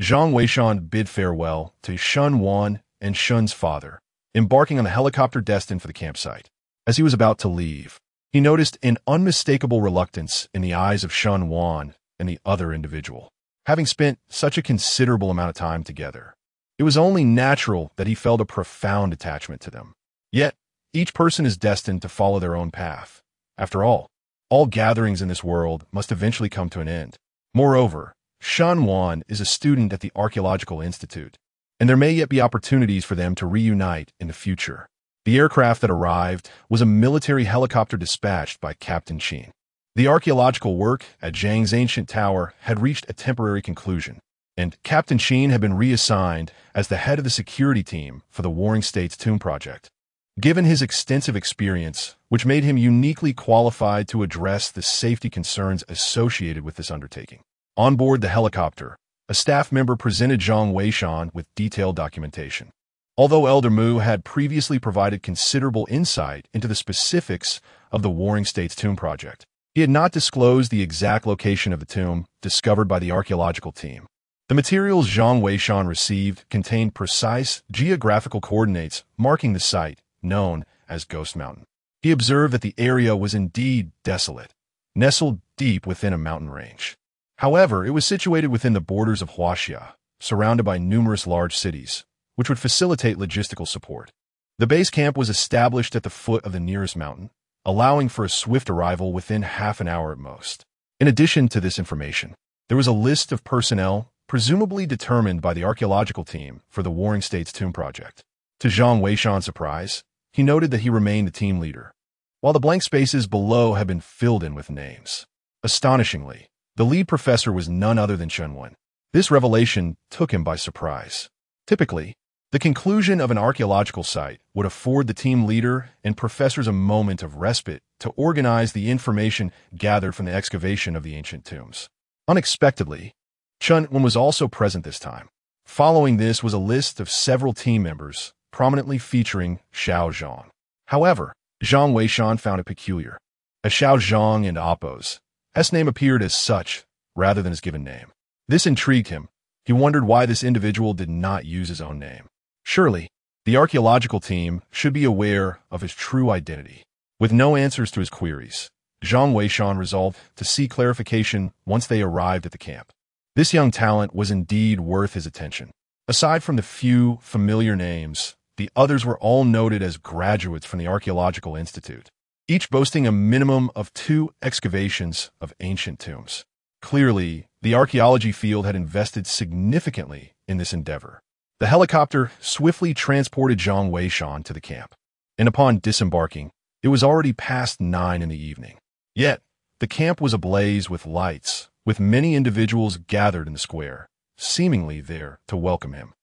Zhang Weishan bid farewell to Shen Wan and Shen's father, embarking on the helicopter destined for the campsite. As he was about to leave, he noticed an unmistakable reluctance in the eyes of Shen Wan and the other individual. Having spent such a considerable amount of time together, it was only natural that he felt a profound attachment to them. Yet, each person is destined to follow their own path. After all gatherings in this world must eventually come to an end. Moreover, Shen Wan is a student at the Archaeological Institute, and there may yet be opportunities for them to reunite in the future. The aircraft that arrived was a military helicopter dispatched by Captain Qin. The archaeological work at Zhang's ancient tower had reached a temporary conclusion, and Captain Qin had been reassigned as the head of the security team for the Warring States Tomb project. Given his extensive experience, which made him uniquely qualified to address the safety concerns associated with this undertaking. On board the helicopter, a staff member presented Zhang Weishan with detailed documentation. Although Elder Mu had previously provided considerable insight into the specifics of the Warring States Tomb project, he had not disclosed the exact location of the tomb discovered by the archaeological team. The materials Zhang Weishan received contained precise geographical coordinates marking the site, known as Ghost Mountain. He observed that the area was indeed desolate, nestled deep within a mountain range. However, it was situated within the borders of Huaxia, surrounded by numerous large cities, which would facilitate logistical support. The base camp was established at the foot of the nearest mountain, allowing for a swift arrival within half an hour at most. In addition to this information, there was a list of personnel presumably determined by the archaeological team for the Warring States Tomb project. To Zhang Weishan's surprise, he noted that he remained the team leader. while the blank spaces below had been filled in with names. Astonishingly, the lead professor was none other than Chen Wen. This revelation took him by surprise. Typically, the conclusion of an archaeological site would afford the team leader and professors a moment of respite to organize the information gathered from the excavation of the ancient tombs. Unexpectedly, Chen Wen was also present this time. Following this was a list of several team members, prominently featuring Xiao Zhang. However, Zhang Weishan found it peculiar. As Xiao Zhang and Appo's name appeared as such rather than his given name. This intrigued him. He wondered why this individual did not use his own name. Surely, the archaeological team should be aware of his true identity. With no answers to his queries, Zhang Weishan resolved to seek clarification once they arrived at the camp. This young talent was indeed worth his attention. Aside from the few familiar names, the others were all noted as graduates from the Archaeological Institute, each boasting a minimum of 2 excavations of ancient tombs. Clearly, the archaeology field had invested significantly in this endeavor. The helicopter swiftly transported Zhang Weishan to the camp, and upon disembarking, it was already past 9 in the evening. Yet, the camp was ablaze with lights, with many individuals gathered in the square, seemingly there to welcome him.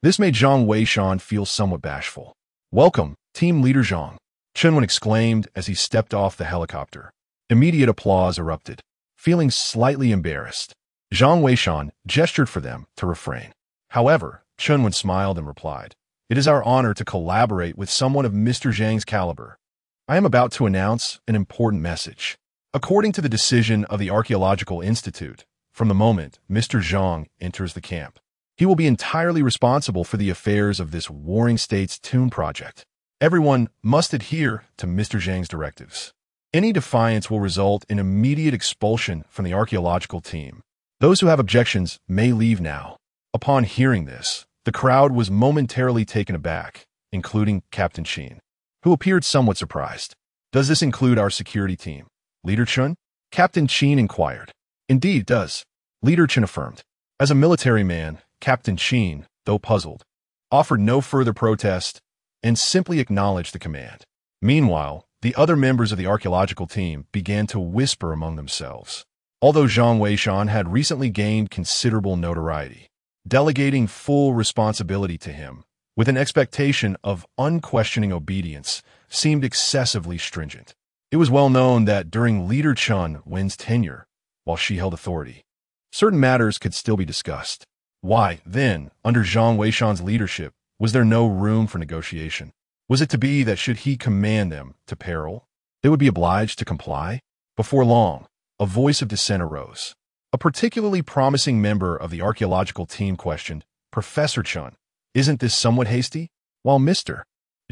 This made Zhang Weishan feel somewhat bashful. "Welcome, Team Leader Zhang," Chen Wen exclaimed as he stepped off the helicopter. Immediate applause erupted. Feeling slightly embarrassed, Zhang Weishan gestured for them to refrain. However, Chen Wen smiled and replied, "It is our honor to collaborate with someone of Mr. Zhang's caliber. I am about to announce an important message. According to the decision of the Archaeological Institute, from the moment Mr. Zhang enters the camp, he will be entirely responsible for the affairs of this Warring States tomb project. Everyone must adhere to Mr. Zhang's directives. Any defiance will result in immediate expulsion from the archaeological team. Those who have objections may leave now." Upon hearing this, the crowd was momentarily taken aback, including Captain Qin, who appeared somewhat surprised. "Does this include our security team, Leader Chen?" Captain Qin inquired. "Indeed it does," Leader Chen affirmed. As a military man, Captain Qin, though puzzled, offered no further protest and simply acknowledged the command. Meanwhile, the other members of the archaeological team began to whisper among themselves. Although Zhang Weishan had recently gained considerable notoriety, delegating full responsibility to him, with an expectation of unquestioning obedience, seemed excessively stringent. It was well known that during Leader Chen Wen's tenure, while she held authority, certain matters could still be discussed. Why, then, under Zhang Weishan's leadership, was there no room for negotiation? Was it to be that should he command them to peril, they would be obliged to comply? Before long, a voice of dissent arose. A particularly promising member of the archaeological team questioned, "Professor Chen, isn't this somewhat hasty? While Mr.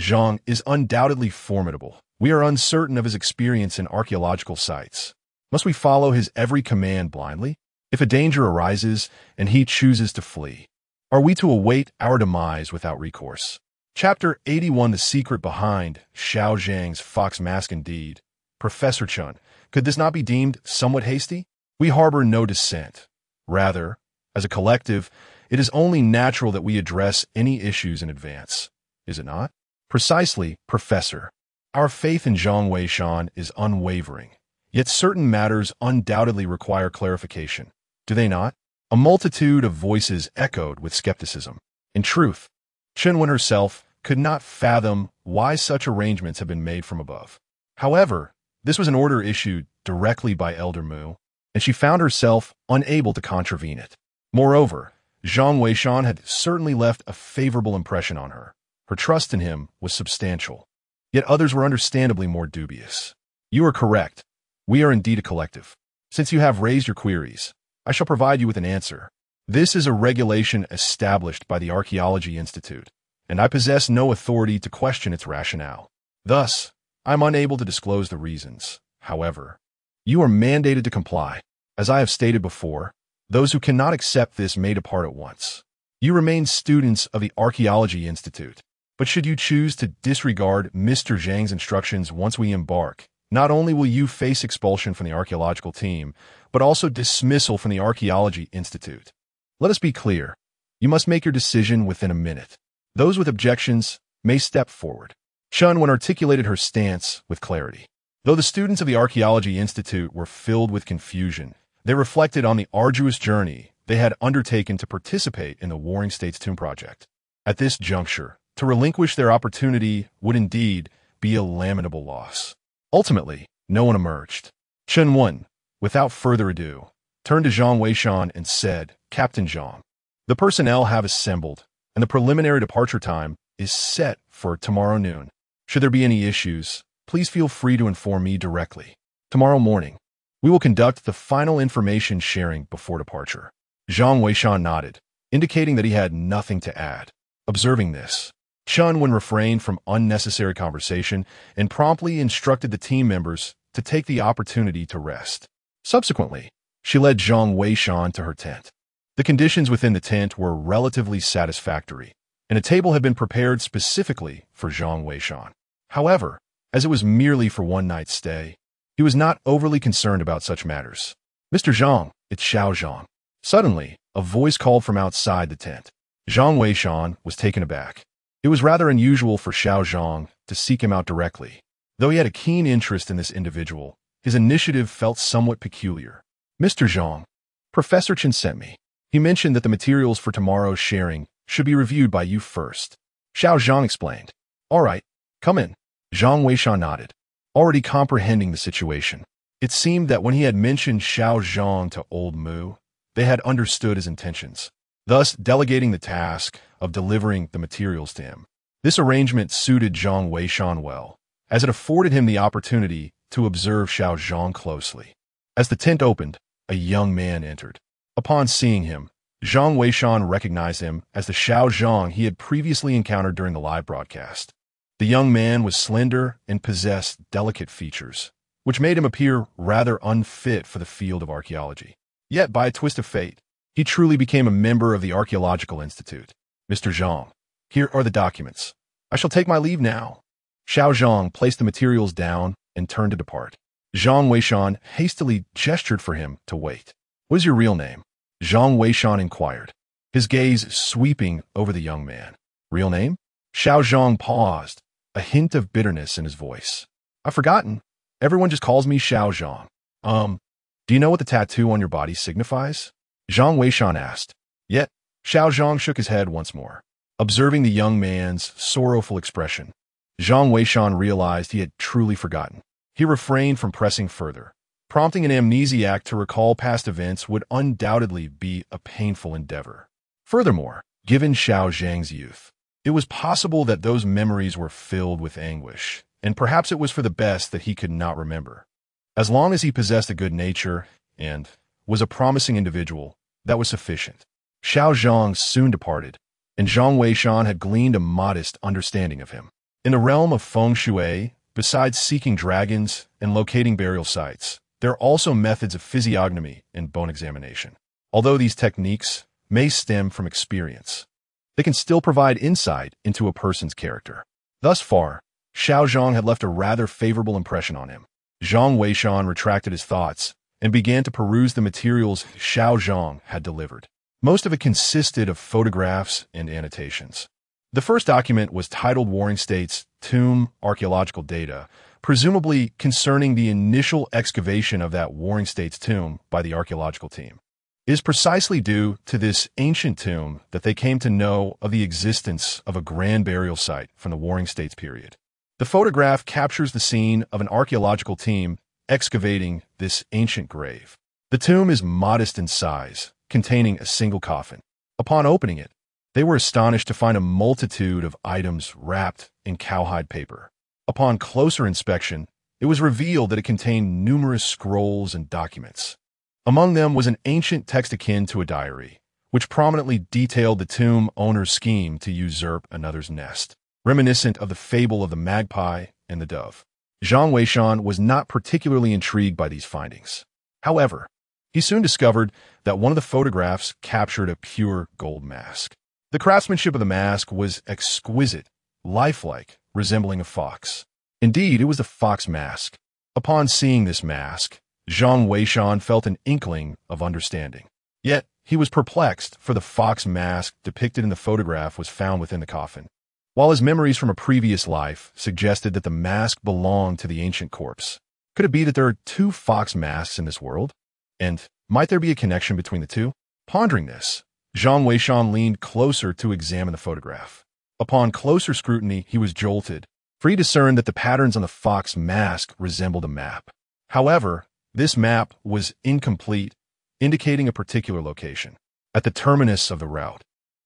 Zhang is undoubtedly formidable, we are uncertain of his experience in archaeological sites. Must we follow his every command blindly? If a danger arises and he chooses to flee, are we to await our demise without recourse?" Chapter 81: The Secret Behind Xiao Zhang's Fox Mask. Indeed, Professor Chen, could this not be deemed somewhat hasty? We harbor no dissent. Rather, as a collective, it is only natural that we address any issues in advance. Is it not? Precisely, Professor. Our faith in Zhang Weishan is unwavering, yet certain matters undoubtedly require clarification. Do they not? A multitude of voices echoed with skepticism. In truth, Chen Wen herself could not fathom why such arrangements had been made from above. However, this was an order issued directly by Elder Mu, and she found herself unable to contravene it. Moreover, Zhang Weishan had certainly left a favorable impression on her. Her trust in him was substantial, yet others were understandably more dubious. "You are correct. We are indeed a collective. Since you have raised your queries, I shall provide you with an answer. This is a regulation established by the Archaeology Institute, and I possess no authority to question its rationale. Thus, I am unable to disclose the reasons. However, you are mandated to comply. As I have stated before, those who cannot accept this may depart at once. You remain students of the Archaeology Institute, but should you choose to disregard Mr. Zhang's instructions once we embark, not only will you face expulsion from the archaeological team, but also dismissal from the Archaeology Institute. Let us be clear. You must make your decision within a minute. Those with objections may step forward." Chen Wen articulated her stance with clarity. Though the students of the Archaeology Institute were filled with confusion, they reflected on the arduous journey they had undertaken to participate in the Warring States Tomb project. At this juncture, to relinquish their opportunity would indeed be a lamentable loss. Ultimately, no one emerged. Chen Wen, without further ado, turned to Zhang Weishan and said, "Captain Zhang, the personnel have assembled, and the preliminary departure time is set for tomorrow noon. Should there be any issues, please feel free to inform me directly. Tomorrow morning, we will conduct the final information sharing before departure." Zhang Weishan nodded, indicating that he had nothing to add. Observing this, Chen Wen refrained from unnecessary conversation and promptly instructed the team members to take the opportunity to rest. Subsequently, she led Zhang Weishan to her tent. The conditions within the tent were relatively satisfactory, and a table had been prepared specifically for Zhang Weishan. However, as it was merely for one night's stay, he was not overly concerned about such matters. "Mr. Zhang, it's Xiao Zhang." Suddenly, a voice called from outside the tent. Zhang Weishan was taken aback. It was rather unusual for Xiao Zhang to seek him out directly. Though he had a keen interest in this individual, his initiative felt somewhat peculiar. "Mr. Zhang, Professor Chen sent me. He mentioned that the materials for tomorrow's sharing should be reviewed by you first." Xiao Zhang explained. "All right, come in." Zhang Weishan nodded, already comprehending the situation. It seemed that when he had mentioned Xiao Zhang to Old Mu, they had understood his intentions, thus delegating the task of delivering the materials to him. This arrangement suited Zhang Weishan well, as it afforded him the opportunity to observe Xiao Zhang closely. As the tent opened, a young man entered. Upon seeing him, Zhang Weishan recognized him as the Xiao Zhang he had previously encountered during the live broadcast. The young man was slender and possessed delicate features, which made him appear rather unfit for the field of archaeology. Yet, by a twist of fate, he truly became a member of the Archaeological Institute. "Mr. Zhang, here are the documents. I shall take my leave now." Xiao Zhang placed the materials down and turned to depart. Zhang Weishan hastily gestured for him to wait. "What is your real name?" Zhang Weishan inquired, his gaze sweeping over the young man. "Real name?" Xiao Zhang paused, a hint of bitterness in his voice. "I've forgotten. Everyone just calls me Xiao Zhang." Do you know what the tattoo on your body signifies?" Zhang Weishan asked. Yet, Xiao Zhang shook his head once more. Observing the young man's sorrowful expression, Zhang Weishan realized he had truly forgotten. He refrained from pressing further. Prompting an amnesiac to recall past events would undoubtedly be a painful endeavor. Furthermore, given Xiao Zhang's youth, it was possible that those memories were filled with anguish, and perhaps it was for the best that he could not remember. As long as he possessed a good nature and was a promising individual, that was sufficient. Xiao Zhang soon departed, and Zhang Weishan had gleaned a modest understanding of him. In the realm of feng shui, besides seeking dragons and locating burial sites, there are also methods of physiognomy and bone examination. Although these techniques may stem from experience, they can still provide insight into a person's character. Thus far, Xiao Zhang had left a rather favorable impression on him. Zhang Weishan retracted his thoughts and began to peruse the materials Xiao Zhang had delivered. Most of it consisted of photographs and annotations. The first document was titled Warring States Tomb Archaeological Data, presumably concerning the initial excavation of that Warring States tomb by the archaeological team. It is precisely due to this ancient tomb that they came to know of the existence of a grand burial site from the Warring States period. The photograph captures the scene of an archaeological team excavating this ancient grave. The tomb is modest in size, containing a single coffin. Upon opening it, they were astonished to find a multitude of items wrapped in cowhide paper. Upon closer inspection, it was revealed that it contained numerous scrolls and documents. Among them was an ancient text akin to a diary, which prominently detailed the tomb owner's scheme to usurp another's nest, reminiscent of the fable of the magpie and the dove. Zhang Weishan was not particularly intrigued by these findings. However, he soon discovered that one of the photographs captured a pure gold mask. The craftsmanship of the mask was exquisite, lifelike, resembling a fox. Indeed, it was a fox mask. Upon seeing this mask, Zhang Weishan felt an inkling of understanding. Yet, he was perplexed, for the fox mask depicted in the photograph was found within the coffin. While his memories from a previous life suggested that the mask belonged to the ancient corpse, Could it be that there are two fox masks in this world? And might there be a connection between the two? Pondering this, Zhang Weishan leaned closer to examine the photograph. Upon closer scrutiny, he was jolted, for he discerned that the patterns on the fox mask resembled a map. However, this map was incomplete, indicating a particular location. At the terminus of the route,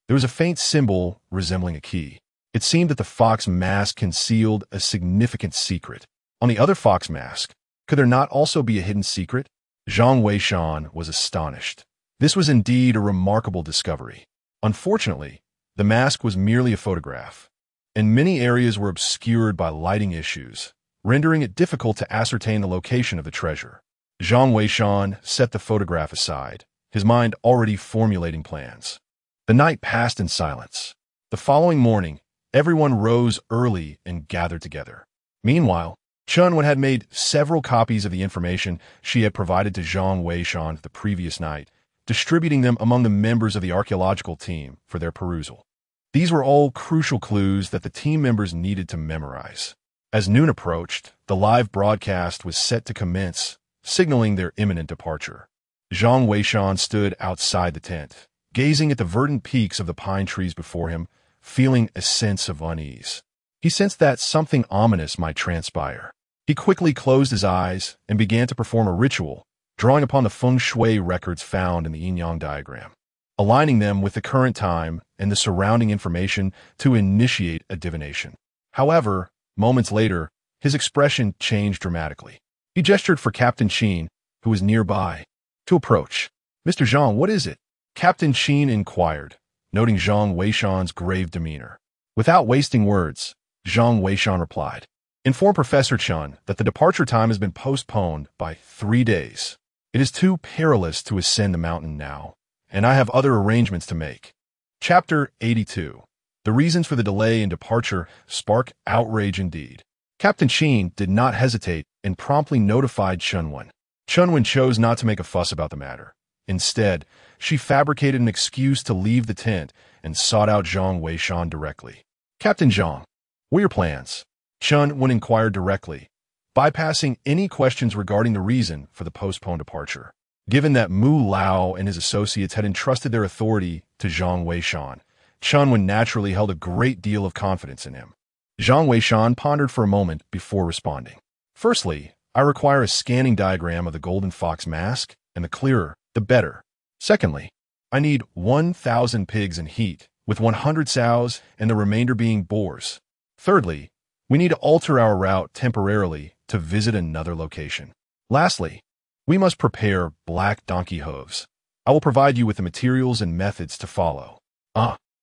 there was a faint symbol resembling a key. It seemed that the fox mask concealed a significant secret. On the other fox mask, could there not also be a hidden secret? Zhang Weishan was astonished. This was indeed a remarkable discovery. Unfortunately, the mask was merely a photograph, and many areas were obscured by lighting issues, rendering it difficult to ascertain the location of the treasure. Zhang Weishan set the photograph aside, his mind already formulating plans. The night passed in silence. The following morning, everyone rose early and gathered together. Meanwhile, Chunwen had made several copies of the information she had provided to Zhang Weishan the previous night, distributing them among the members of the archaeological team for their perusal. These were all crucial clues that the team members needed to memorize. As noon approached, the live broadcast was set to commence, signaling their imminent departure. Zhang Weishan stood outside the tent, gazing at the verdant peaks of the pine trees before him, feeling a sense of unease. He sensed that something ominous might transpire. He quickly closed his eyes and began to perform a ritual, drawing upon the feng shui records found in the yin-yang diagram, aligning them with the current time and the surrounding information to initiate a divination. However, moments later, his expression changed dramatically. He gestured for Captain Sheen, who was nearby, to approach. "Mr. Zhang, what is it?" Captain Sheen inquired, noting Zhang Weishan's grave demeanor. Without wasting words, Zhang Weishan replied, "Inform Professor Chun that the departure time has been postponed by 3 days. It is too perilous to ascend the mountain now, and I have other arrangements to make." Chapter 82. The reasons for the delay in departure spark outrage indeed. Captain Sheen did not hesitate and promptly notified Chunwen. Chunwen chose not to make a fuss about the matter. Instead, she fabricated an excuse to leave the tent and sought out Zhang Weishan directly. "Captain Zhang, what are your plans?" Chunwen inquired directly, bypassing any questions regarding the reason for the postponed departure. Given that Mu Lao and his associates had entrusted their authority to Zhang Weishan, Chunwen naturally held a great deal of confidence in him. Zhang Weishan pondered for a moment before responding. "Firstly, I require a scanning diagram of the golden fox mask, and the clearer, the better. Secondly, I need 1,000 pigs in heat, with 100 sows and the remainder being boars. Thirdly, we need to alter our route temporarily to visit another location. Lastly, we must prepare black donkey hooves. I will provide you with the materials and methods to follow."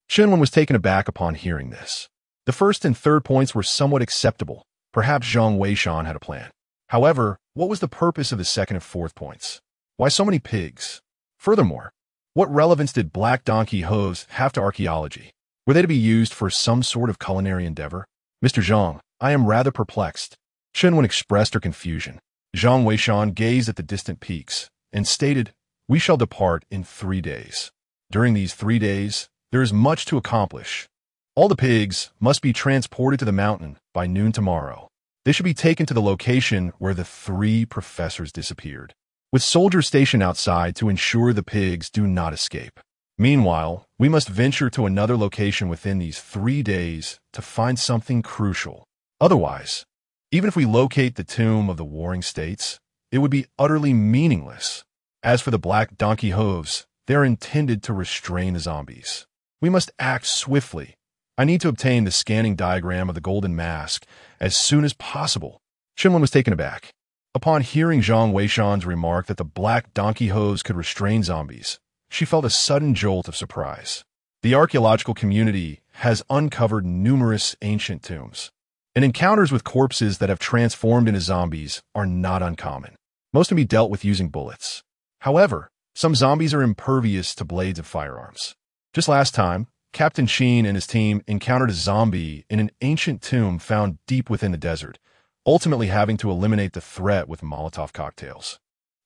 Chunwen was taken aback upon hearing this. The first and third points were somewhat acceptable. Perhaps Zhang Weishan had a plan. However, what was the purpose of the second and fourth points? Why so many pigs? Furthermore, what relevance did black donkey hooves have to archaeology? Were they to be used for some sort of culinary endeavor? "Mr. Zhang, I am rather perplexed." Chunwen expressed her confusion. Zhang Weishan gazed at the distant peaks and stated, "We shall depart in 3 days. During these 3 days, there is much to accomplish. All the pigs must be transported to the mountain by noon tomorrow. They should be taken to the location where the 3 professors disappeared, with soldiers stationed outside to ensure the pigs do not escape. Meanwhile, we must venture to another location within these 3 days to find something crucial. Otherwise, even if we locate the tomb of the Warring States, it would be utterly meaningless. As for the black donkey hooves, they are intended to restrain the zombies. We must act swiftly. I need to obtain the scanning diagram of the golden mask as soon as possible." Chunwen was taken aback. Upon hearing Zhang Weishan's remark that the black donkey hooves could restrain zombies, she felt a sudden jolt of surprise. The archaeological community has uncovered numerous ancient tombs, and encounters with corpses that have transformed into zombies are not uncommon. Most can be dealt with using bullets. However, some zombies are impervious to blades of firearms. Just last time, Captain Sheen and his team encountered a zombie in an ancient tomb found deep within the desert, ultimately having to eliminate the threat with Molotov cocktails.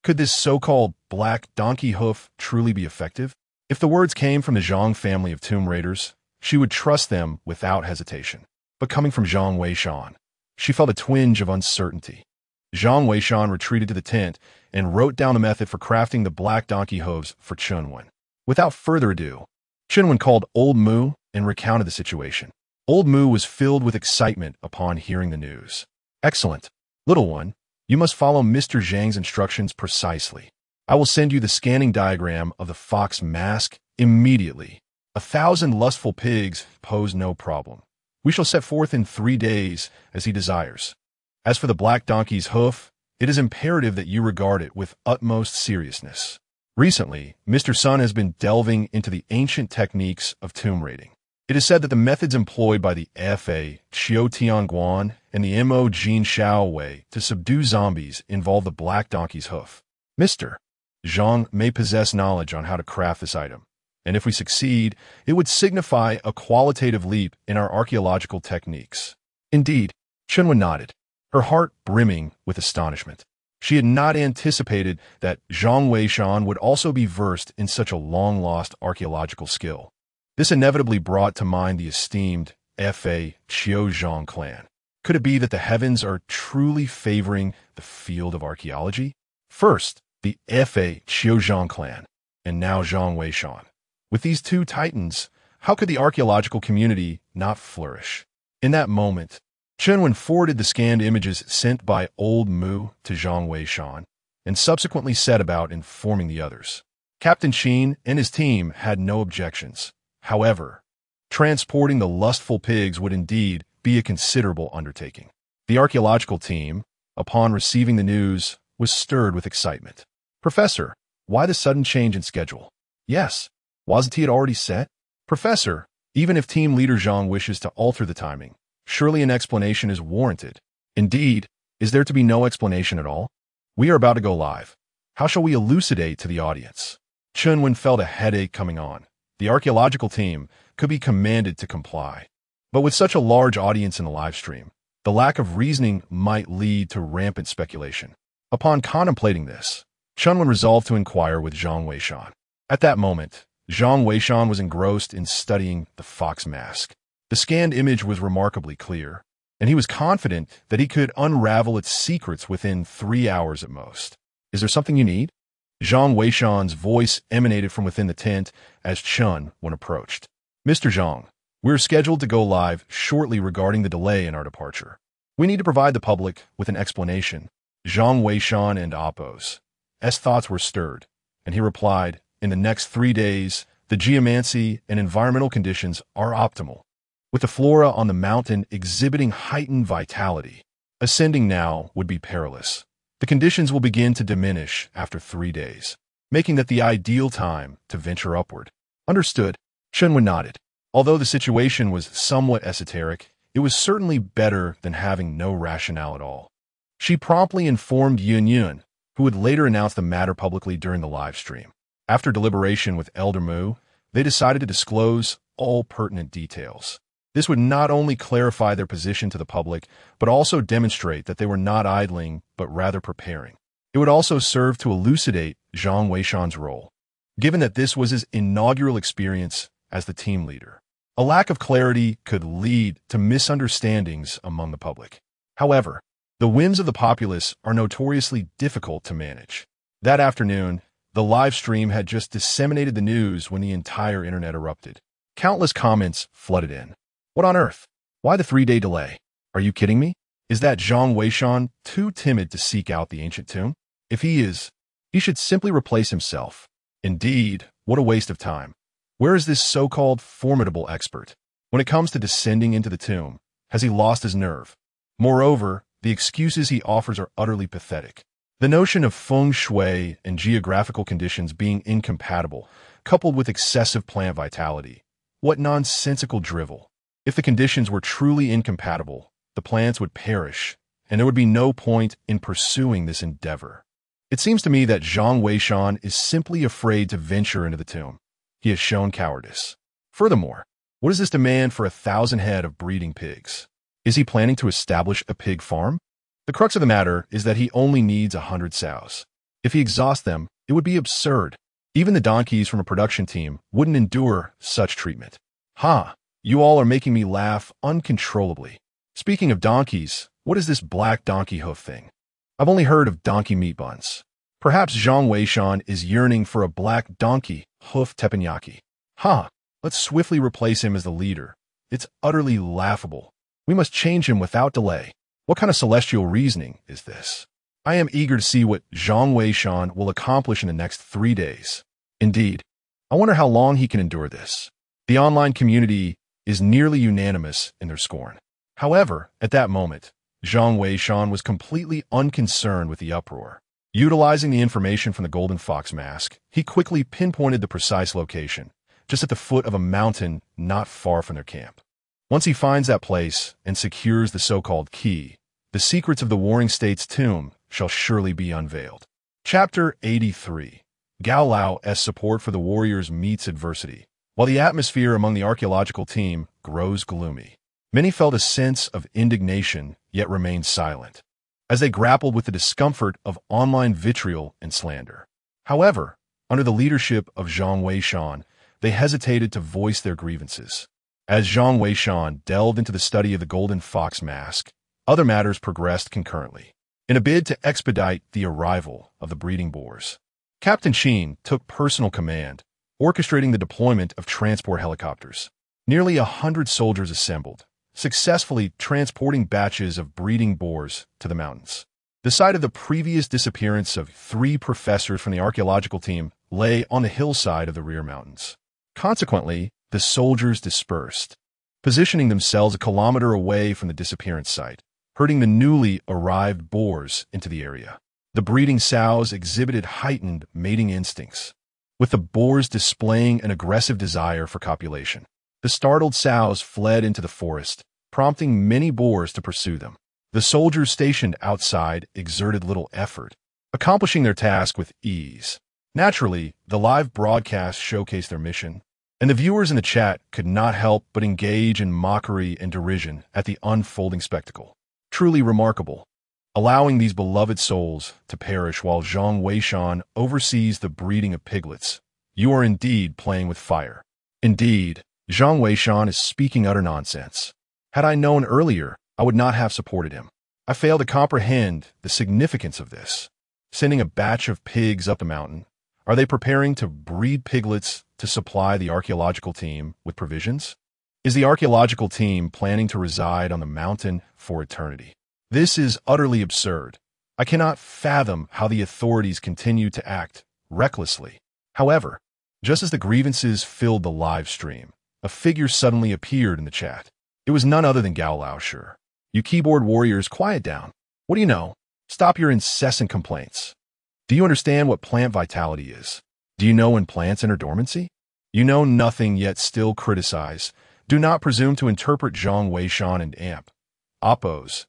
Could this so-called black donkey hoof truly be effective? If the words came from the Zhang family of tomb raiders, she would trust them without hesitation. But coming from Zhang Weishan, she felt a twinge of uncertainty. Zhang Weishan retreated to the tent and wrote down the method for crafting the black donkey hooves for Chunwen. Without further ado, Chunwen called Old Mu and recounted the situation. Old Mu was filled with excitement upon hearing the news. Excellent. Little one, you must follow Mr. Zhang's instructions precisely. I will send you the scanning diagram of the fox mask immediately. 1,000 lustful pigs pose no problem. We shall set forth in 3 days as he desires. As for the black donkey's hoof, it is imperative that you regard it with utmost seriousness. Recently, Mr. Sun has been delving into the ancient techniques of tomb raiding. It is said that the methods employed by the Fa Qiu Tianguan and the Mo Jin Shao way to subdue zombies involve the black donkey's hoof. Mr. Zhang may possess knowledge on how to craft this item, and if we succeed, it would signify a qualitative leap in our archaeological techniques. Indeed, Chunwen nodded, her heart brimming with astonishment. She had not anticipated that Zhang Weishan would also be versed in such a long-lost archaeological skill. This inevitably brought to mind the esteemed Fa Qiuzhang clan. Could it be that the heavens are truly favoring the field of archaeology? First, the Fa Qiuzhang clan, and now Zhang Weishan. With these two titans, how could the archaeological community not flourish? In that moment, Chunwen forwarded the scanned images sent by Old Mu to Zhang Weishan, and subsequently set about informing the others. Captain Qin and his team had no objections. However, transporting the lustful pigs would indeed be a considerable undertaking. The archaeological team, upon receiving the news, was stirred with excitement. Professor, why the sudden change in schedule? Yes, wasn't it already set? Professor, even if team leader Zhang wishes to alter the timing, surely an explanation is warranted. Indeed, is there to be no explanation at all? We are about to go live. How shall we elucidate to the audience? Chunwen felt a headache coming on. The archaeological team could be commanded to comply. But with such a large audience in the live stream, the lack of reasoning might lead to rampant speculation. Upon contemplating this, Chunwen resolved to inquire with Zhang Weishan. At that moment, Zhang Weishan was engrossed in studying the fox mask. The scanned image was remarkably clear, and he was confident that he could unravel its secrets within 3 hours at most. Is there something you need? Zhang Weishan's voice emanated from within the tent as Chunwen approached. Mr. Zhang, we're scheduled to go live shortly regarding the delay in our departure. We need to provide the public with an explanation. Zhang Weishan and Appo's thoughts were stirred, and he replied, in the next 3 days, the geomancy and environmental conditions are optimal, with the flora on the mountain exhibiting heightened vitality. Ascending now would be perilous. The conditions will begin to diminish after 3 days, making that the ideal time to venture upward. Understood. Chunwen nodded. Although the situation was somewhat esoteric, it was certainly better than having no rationale at all. She promptly informed Yun, who would later announce the matter publicly during the live stream. After deliberation with Elder Mu, they decided to disclose all pertinent details. This would not only clarify their position to the public, but also demonstrate that they were not idling, but rather preparing. It would also serve to elucidate Zhang Weishan's role, given that this was his inaugural experience as the team leader. A lack of clarity could lead to misunderstandings among the public. However, the whims of the populace are notoriously difficult to manage. That afternoon, the live stream had just disseminated the news when the entire internet erupted. Countless comments flooded in. What on earth? Why the 3-day delay? Are you kidding me? Is that Zhang Weishan too timid to seek out the ancient tomb? If he is, he should simply replace himself. Indeed, what a waste of time. Where is this so-called formidable expert? When it comes to descending into the tomb, has he lost his nerve? Moreover, the excuses he offers are utterly pathetic. The notion of feng shui and geographical conditions being incompatible, coupled with excessive plant vitality. What nonsensical drivel. If the conditions were truly incompatible, the plants would perish, and there would be no point in pursuing this endeavor. It seems to me that Zhang Weishan is simply afraid to venture into the tomb. He has shown cowardice. Furthermore, what is this demand for 1,000 head of breeding pigs? Is he planning to establish a pig farm? The crux of the matter is that he only needs 100 sows. If he exhausts them, it would be absurd. Even the donkeys from a production team wouldn't endure such treatment. You all are making me laugh uncontrollably. Speaking of donkeys, what is this black donkey hoof thing? I've only heard of donkey meat buns. Perhaps Zhang Weishan is yearning for a black donkey hoof teppanyaki. Let's swiftly replace him as the leader. It's utterly laughable. We must change him without delay. What kind of celestial reasoning is this? I am eager to see what Zhang Weishan will accomplish in the next 3 days. Indeed, I wonder how long he can endure this. The online community is nearly unanimous in their scorn. However, at that moment, Zhang Weishan was completely unconcerned with the uproar. Utilizing the information from the Golden Fox mask, he quickly pinpointed the precise location, just at the foot of a mountain not far from their camp. Once he finds that place and secures the so-called key, the secrets of the Warring States tomb shall surely be unveiled. Chapter 83. Gao Lao's support for the warriors meets adversity. While the atmosphere among the archaeological team grows gloomy, many felt a sense of indignation yet remained silent, as they grappled with the discomfort of online vitriol and slander. However, under the leadership of Zhang Weishan, they hesitated to voice their grievances. As Zhang Weishan delved into the study of the Golden Fox mask, other matters progressed concurrently. In a bid to expedite the arrival of the breeding boars, Captain Qin took personal command, orchestrating the deployment of transport helicopters. Nearly 100 soldiers assembled, successfully transporting batches of breeding boars to the mountains. The site of the previous disappearance of 3 professors from the archaeological team lay on the hillside of the rear mountains. Consequently, the soldiers dispersed, positioning themselves a kilometer away from the disappearance site, herding the newly arrived boars into the area. The breeding sows exhibited heightened mating instincts, with the boars displaying an aggressive desire for copulation. The startled sows fled into the forest, prompting many boars to pursue them. The soldiers stationed outside exerted little effort, accomplishing their task with ease. Naturally, the live broadcast showcased their mission, and the viewers in the chat could not help but engage in mockery and derision at the unfolding spectacle. Truly remarkable, allowing these beloved souls to perish while Zhang Weishan oversees the breeding of piglets. You are indeed playing with fire. Indeed, Zhang Weishan is speaking utter nonsense. Had I known earlier, I would not have supported him. I fail to comprehend the significance of this. Sending a batch of pigs up the mountain, are they preparing to breed piglets to supply the archaeological team with provisions? Is the archaeological team planning to reside on the mountain for eternity? This is utterly absurd. I cannot fathom how the authorities continue to act recklessly. However, just as the grievances filled the live stream, a figure suddenly appeared in the chat. It was none other than Gao Lao. You keyboard warriors, quiet down. What do you know? Stop your incessant complaints. Do you understand what plant vitality is? Do you know when plants enter dormancy? You know nothing yet still criticize. Do not presume to interpret Zhang Weishan and Appo's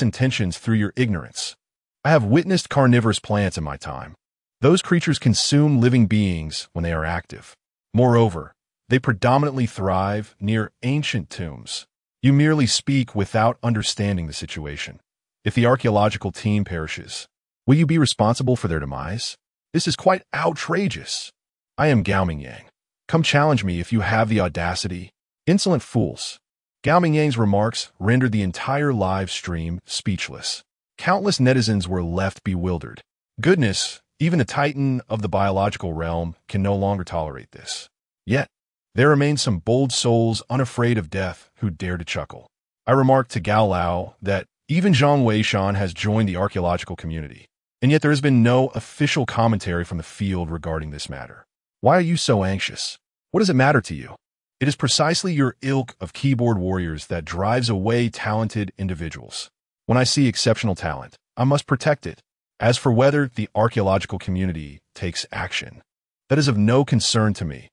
intentions through your ignorance. I have witnessed carnivorous plants in my time. Those creatures consume living beings when they are active. Moreover, they predominantly thrive near ancient tombs. You merely speak without understanding the situation. If the archaeological team perishes, will you be responsible for their demise? This is quite outrageous. I am Gao Mingyang. Come challenge me if you have the audacity. Insolent fools. Gao Mingyang's remarks rendered the entire live stream speechless. Countless netizens were left bewildered. Goodness, even the titan of the biological realm can no longer tolerate this. Yet, there remain some bold souls unafraid of death who dare to chuckle. I remarked to Gao Lao that even Zhang Weishan has joined the archaeological community, and yet there has been no official commentary from the field regarding this matter. Why are you so anxious? What does it matter to you? It is precisely your ilk of keyboard warriors that drives away talented individuals. When I see exceptional talent, I must protect it. As for whether the archaeological community takes action, that is of no concern to me.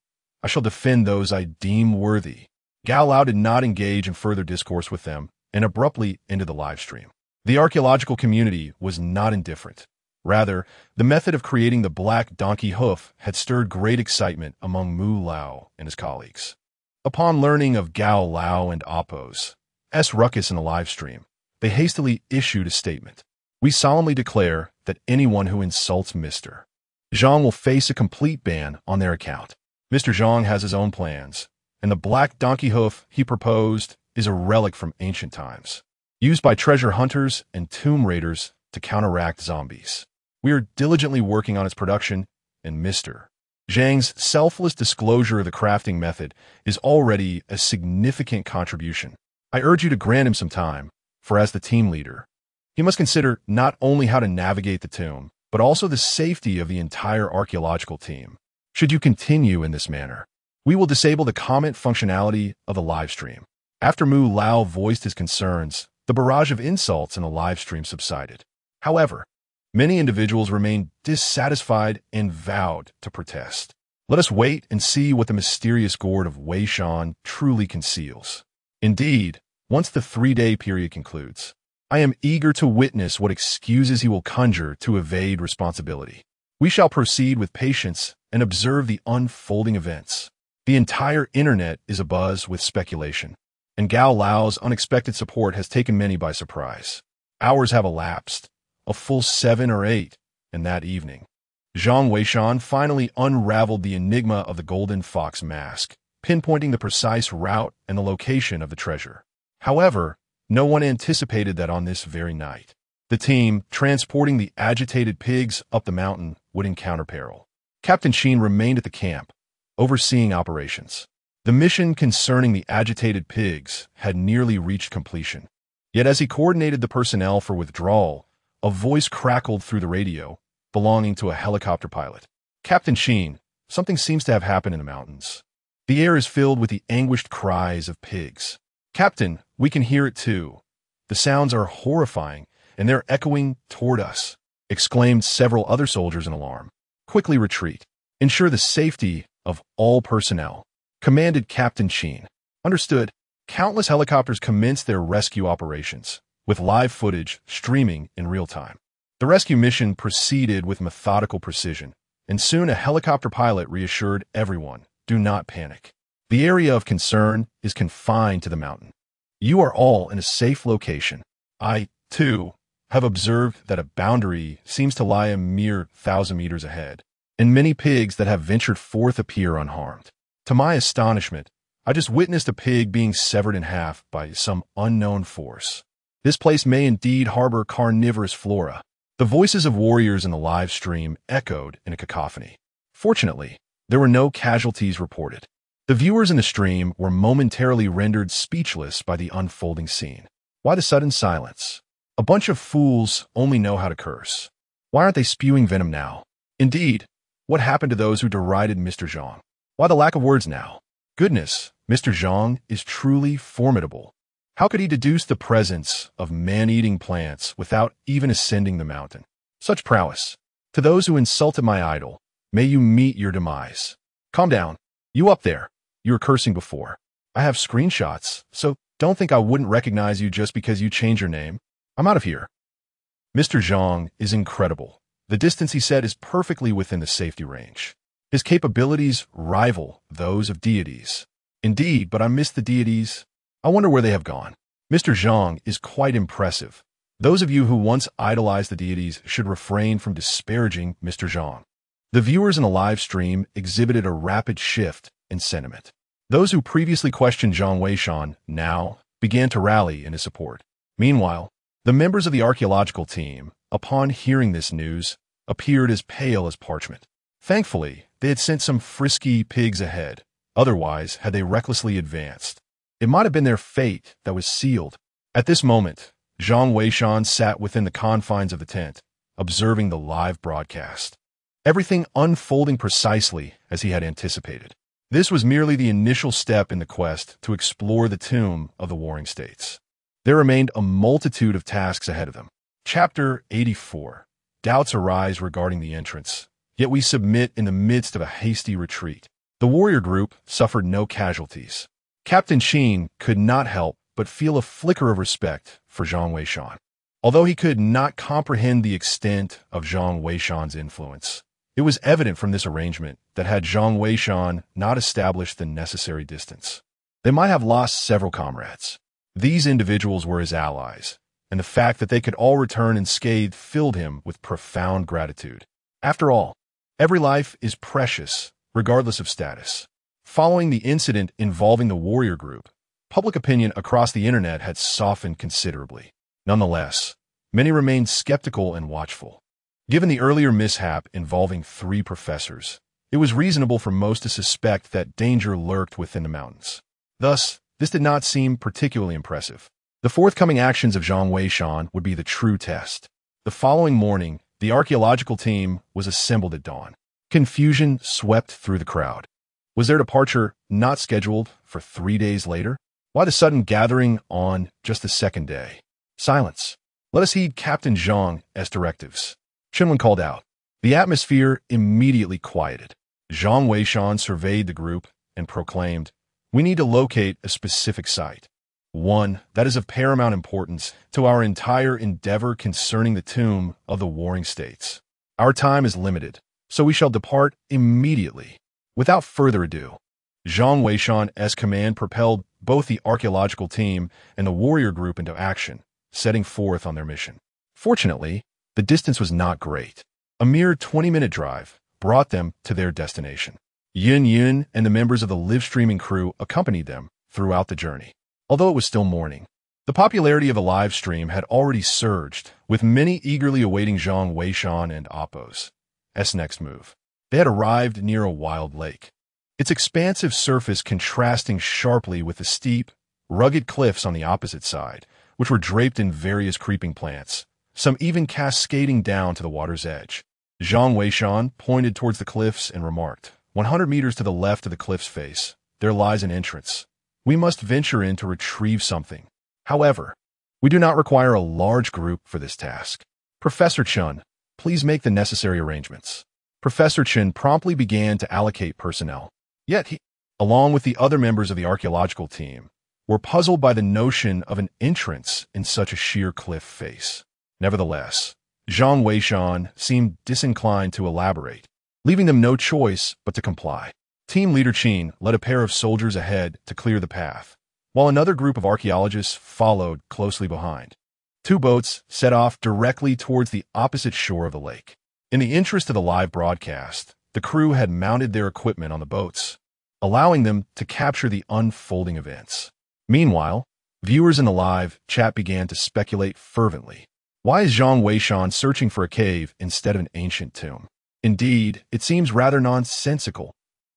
I shall defend those I deem worthy. Gao Lao did not engage in further discourse with them and abruptly ended the live stream. The archaeological community was not indifferent. Rather, the method of creating the black donkey hoof had stirred great excitement among Mu Lao and his colleagues. Upon learning of Gao Lao and Appo's ruckus in the live stream, they hastily issued a statement. We solemnly declare that anyone who insults Mr. Zhang will face a complete ban on their account. Mr. Zhang has his own plans, and the black donkey hoof he proposed is a relic from ancient times, used by treasure hunters and tomb raiders to counteract zombies. We are diligently working on its production, and Mr. Zhang's selfless disclosure of the crafting method is already a significant contribution. I urge you to grant him some time, for as the team leader, he must consider not only how to navigate the tomb, but also the safety of the entire archaeological team. Should you continue in this manner, we will disable the comment functionality of the livestream. After Mu Lao voiced his concerns, the barrage of insults in the livestream subsided. However, many individuals remained dissatisfied and vowed to protest. Let us wait and see what the mysterious gourd of Wei Shan truly conceals. Indeed, once the 3-day period concludes, I am eager to witness what excuses he will conjure to evade responsibility. We shall proceed with patience and observe the unfolding events. The entire internet is abuzz with speculation, and Gao Lao's unexpected support has taken many by surprise. Hours have elapsed, a full 7 or 8, and that evening, Zhang Weishan finally unraveled the enigma of the golden fox mask, pinpointing the precise route and the location of the treasure. However, no one anticipated that on this very night, the team transporting the agitated pigs up the mountain would encounter peril. Captain Sheen remained at the camp, overseeing operations. The mission concerning the agitated pigs had nearly reached completion. Yet as he coordinated the personnel for withdrawal, a voice crackled through the radio, belonging to a helicopter pilot. Captain Sheen, something seems to have happened in the mountains. The air is filled with the anguished cries of pigs. Captain, we can hear it too. The sounds are horrifying, and they're echoing toward us, exclaimed several other soldiers in alarm. Quickly retreat. Ensure the safety of all personnel, commanded Captain Sheen. Understood. Countless helicopters commenced their rescue operations, with live footage streaming in real time. The rescue mission proceeded with methodical precision, and soon a helicopter pilot reassured everyone, do not panic. The area of concern is confined to the mountain. You are all in a safe location. I, too, have observed that a boundary seems to lie a mere 1,000 meters ahead, and many pigs that have ventured forth appear unharmed. To my astonishment, I just witnessed a pig being severed in half by some unknown force. This place may indeed harbor carnivorous flora. The voices of warriors in the live stream echoed in a cacophony. Fortunately, there were no casualties reported. The viewers in the stream were momentarily rendered speechless by the unfolding scene. Why the sudden silence? A bunch of fools only know how to curse. Why aren't they spewing venom now? Indeed, what happened to those who derided Mr. Zhang? Why the lack of words now? Goodness, Mr. Zhang is truly formidable. How could he deduce the presence of man-eating plants without even ascending the mountain? Such prowess. To those who insulted my idol, may you meet your demise. Calm down. You up there. You were cursing before. I have screenshots, so don't think I wouldn't recognize you just because you changed your name. I'm out of here. Mr. Zhang is incredible. The distance he said is perfectly within the safety range. His capabilities rival those of deities. Indeed, but I miss the deities. I wonder where they have gone. Mr. Zhang is quite impressive. Those of you who once idolized the deities should refrain from disparaging Mr. Zhang. The viewers in the live stream exhibited a rapid shift in sentiment. Those who previously questioned Zhang Weishan now began to rally in his support. Meanwhile, the members of the archaeological team, upon hearing this news, appeared as pale as parchment. Thankfully, they had sent some frisky pigs ahead. Otherwise, had they recklessly advanced, it might have been their fate that was sealed. At this moment, Zhang Weishan sat within the confines of the tent, observing the live broadcast. Everything unfolding precisely as he had anticipated. This was merely the initial step in the quest to explore the tomb of the Warring States. There remained a multitude of tasks ahead of them. Chapter 84. Doubts arise regarding the entrance, yet we submit in the midst of a hasty retreat. The warrior group suffered no casualties. Captain Sheen could not help but feel a flicker of respect for Zhang Weishan. Although he could not comprehend the extent of Zhang Weishan's influence, it was evident from this arrangement that had Zhang Weishan not established the necessary distance, they might have lost several comrades. These individuals were his allies, and the fact that they could all return unscathed filled him with profound gratitude. After all, every life is precious, regardless of status. Following the incident involving the warrior group, public opinion across the internet had softened considerably. Nonetheless, Many remained skeptical and watchful. Given the earlier mishap involving 3 professors, it was reasonable for most to suspect that danger lurked within the mountains. Thus, this did not seem particularly impressive. The forthcoming actions of Zhang Weishan would be the true test. The following morning, the archaeological team was assembled at dawn. Confusion swept through the crowd. Was their departure not scheduled for 3 days later? Why the sudden gathering on just the second day? Silence. Let us heed Captain Zhang's directives. Chinlin called out. The atmosphere immediately quieted. Zhang Weishan surveyed the group and proclaimed, "We need to locate a specific site. One that is of paramount importance to our entire endeavor concerning the tomb of the warring states. Our time is limited, so we shall depart immediately." Without further ado, Zhang Weishan's command propelled both the archaeological team and the warrior group into action, setting forth on their mission. Fortunately, the distance was not great. A mere 20-minute drive brought them to their destination. Yun and the members of the live-streaming crew accompanied them throughout the journey. Although it was still morning, the popularity of the live stream had already surged, with many eagerly awaiting Zhang Weishan and Appo's next move. They had arrived near a wild lake, its expansive surface contrasting sharply with the steep, rugged cliffs on the opposite side, which were draped in various creeping plants, some even cascading down to the water's edge. Zhang Weishan pointed towards the cliffs and remarked, 100 meters to the left of the cliff's face, there lies an entrance. We must venture in to retrieve something. However, we do not require a large group for this task. Professor Chun, please make the necessary arrangements. Professor Chen promptly began to allocate personnel. Yet he, along with the other members of the archaeological team, were puzzled by the notion of an entrance in such a sheer cliff face. Nevertheless, Zhang Weishan seemed disinclined to elaborate, leaving them no choice but to comply. Team leader Qin led a pair of soldiers ahead to clear the path, while another group of archaeologists followed closely behind. 2 boats set off directly towards the opposite shore of the lake. In the interest of the live broadcast, the crew had mounted their equipment on the boats, allowing them to capture the unfolding events. Meanwhile, viewers in the live chat began to speculate fervently. Why is Zhang Weishan searching for a cave instead of an ancient tomb? Indeed, it seems rather nonsensical.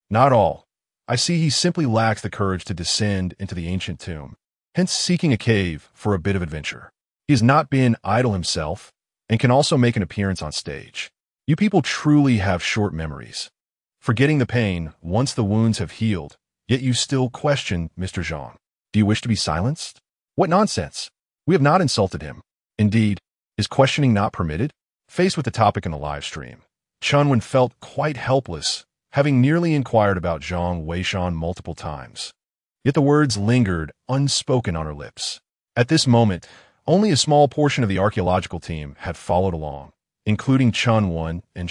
Not all. I see he simply lacks the courage to descend into the ancient tomb, hence seeking a cave for a bit of adventure. He has not been idle himself and can also make an appearance on stage. You people truly have short memories, forgetting the pain once the wounds have healed, yet you still question Mr. Zhang. Do you wish to be silenced? What nonsense! We have not insulted him. Indeed, is questioning not permitted? Faced with the topic in the live stream, Chunwen felt quite helpless, having nearly inquired about Zhang Weishan multiple times. Yet the words lingered unspoken on her lips. At this moment, only a small portion of the archaeological team had followed along, including Chunwen and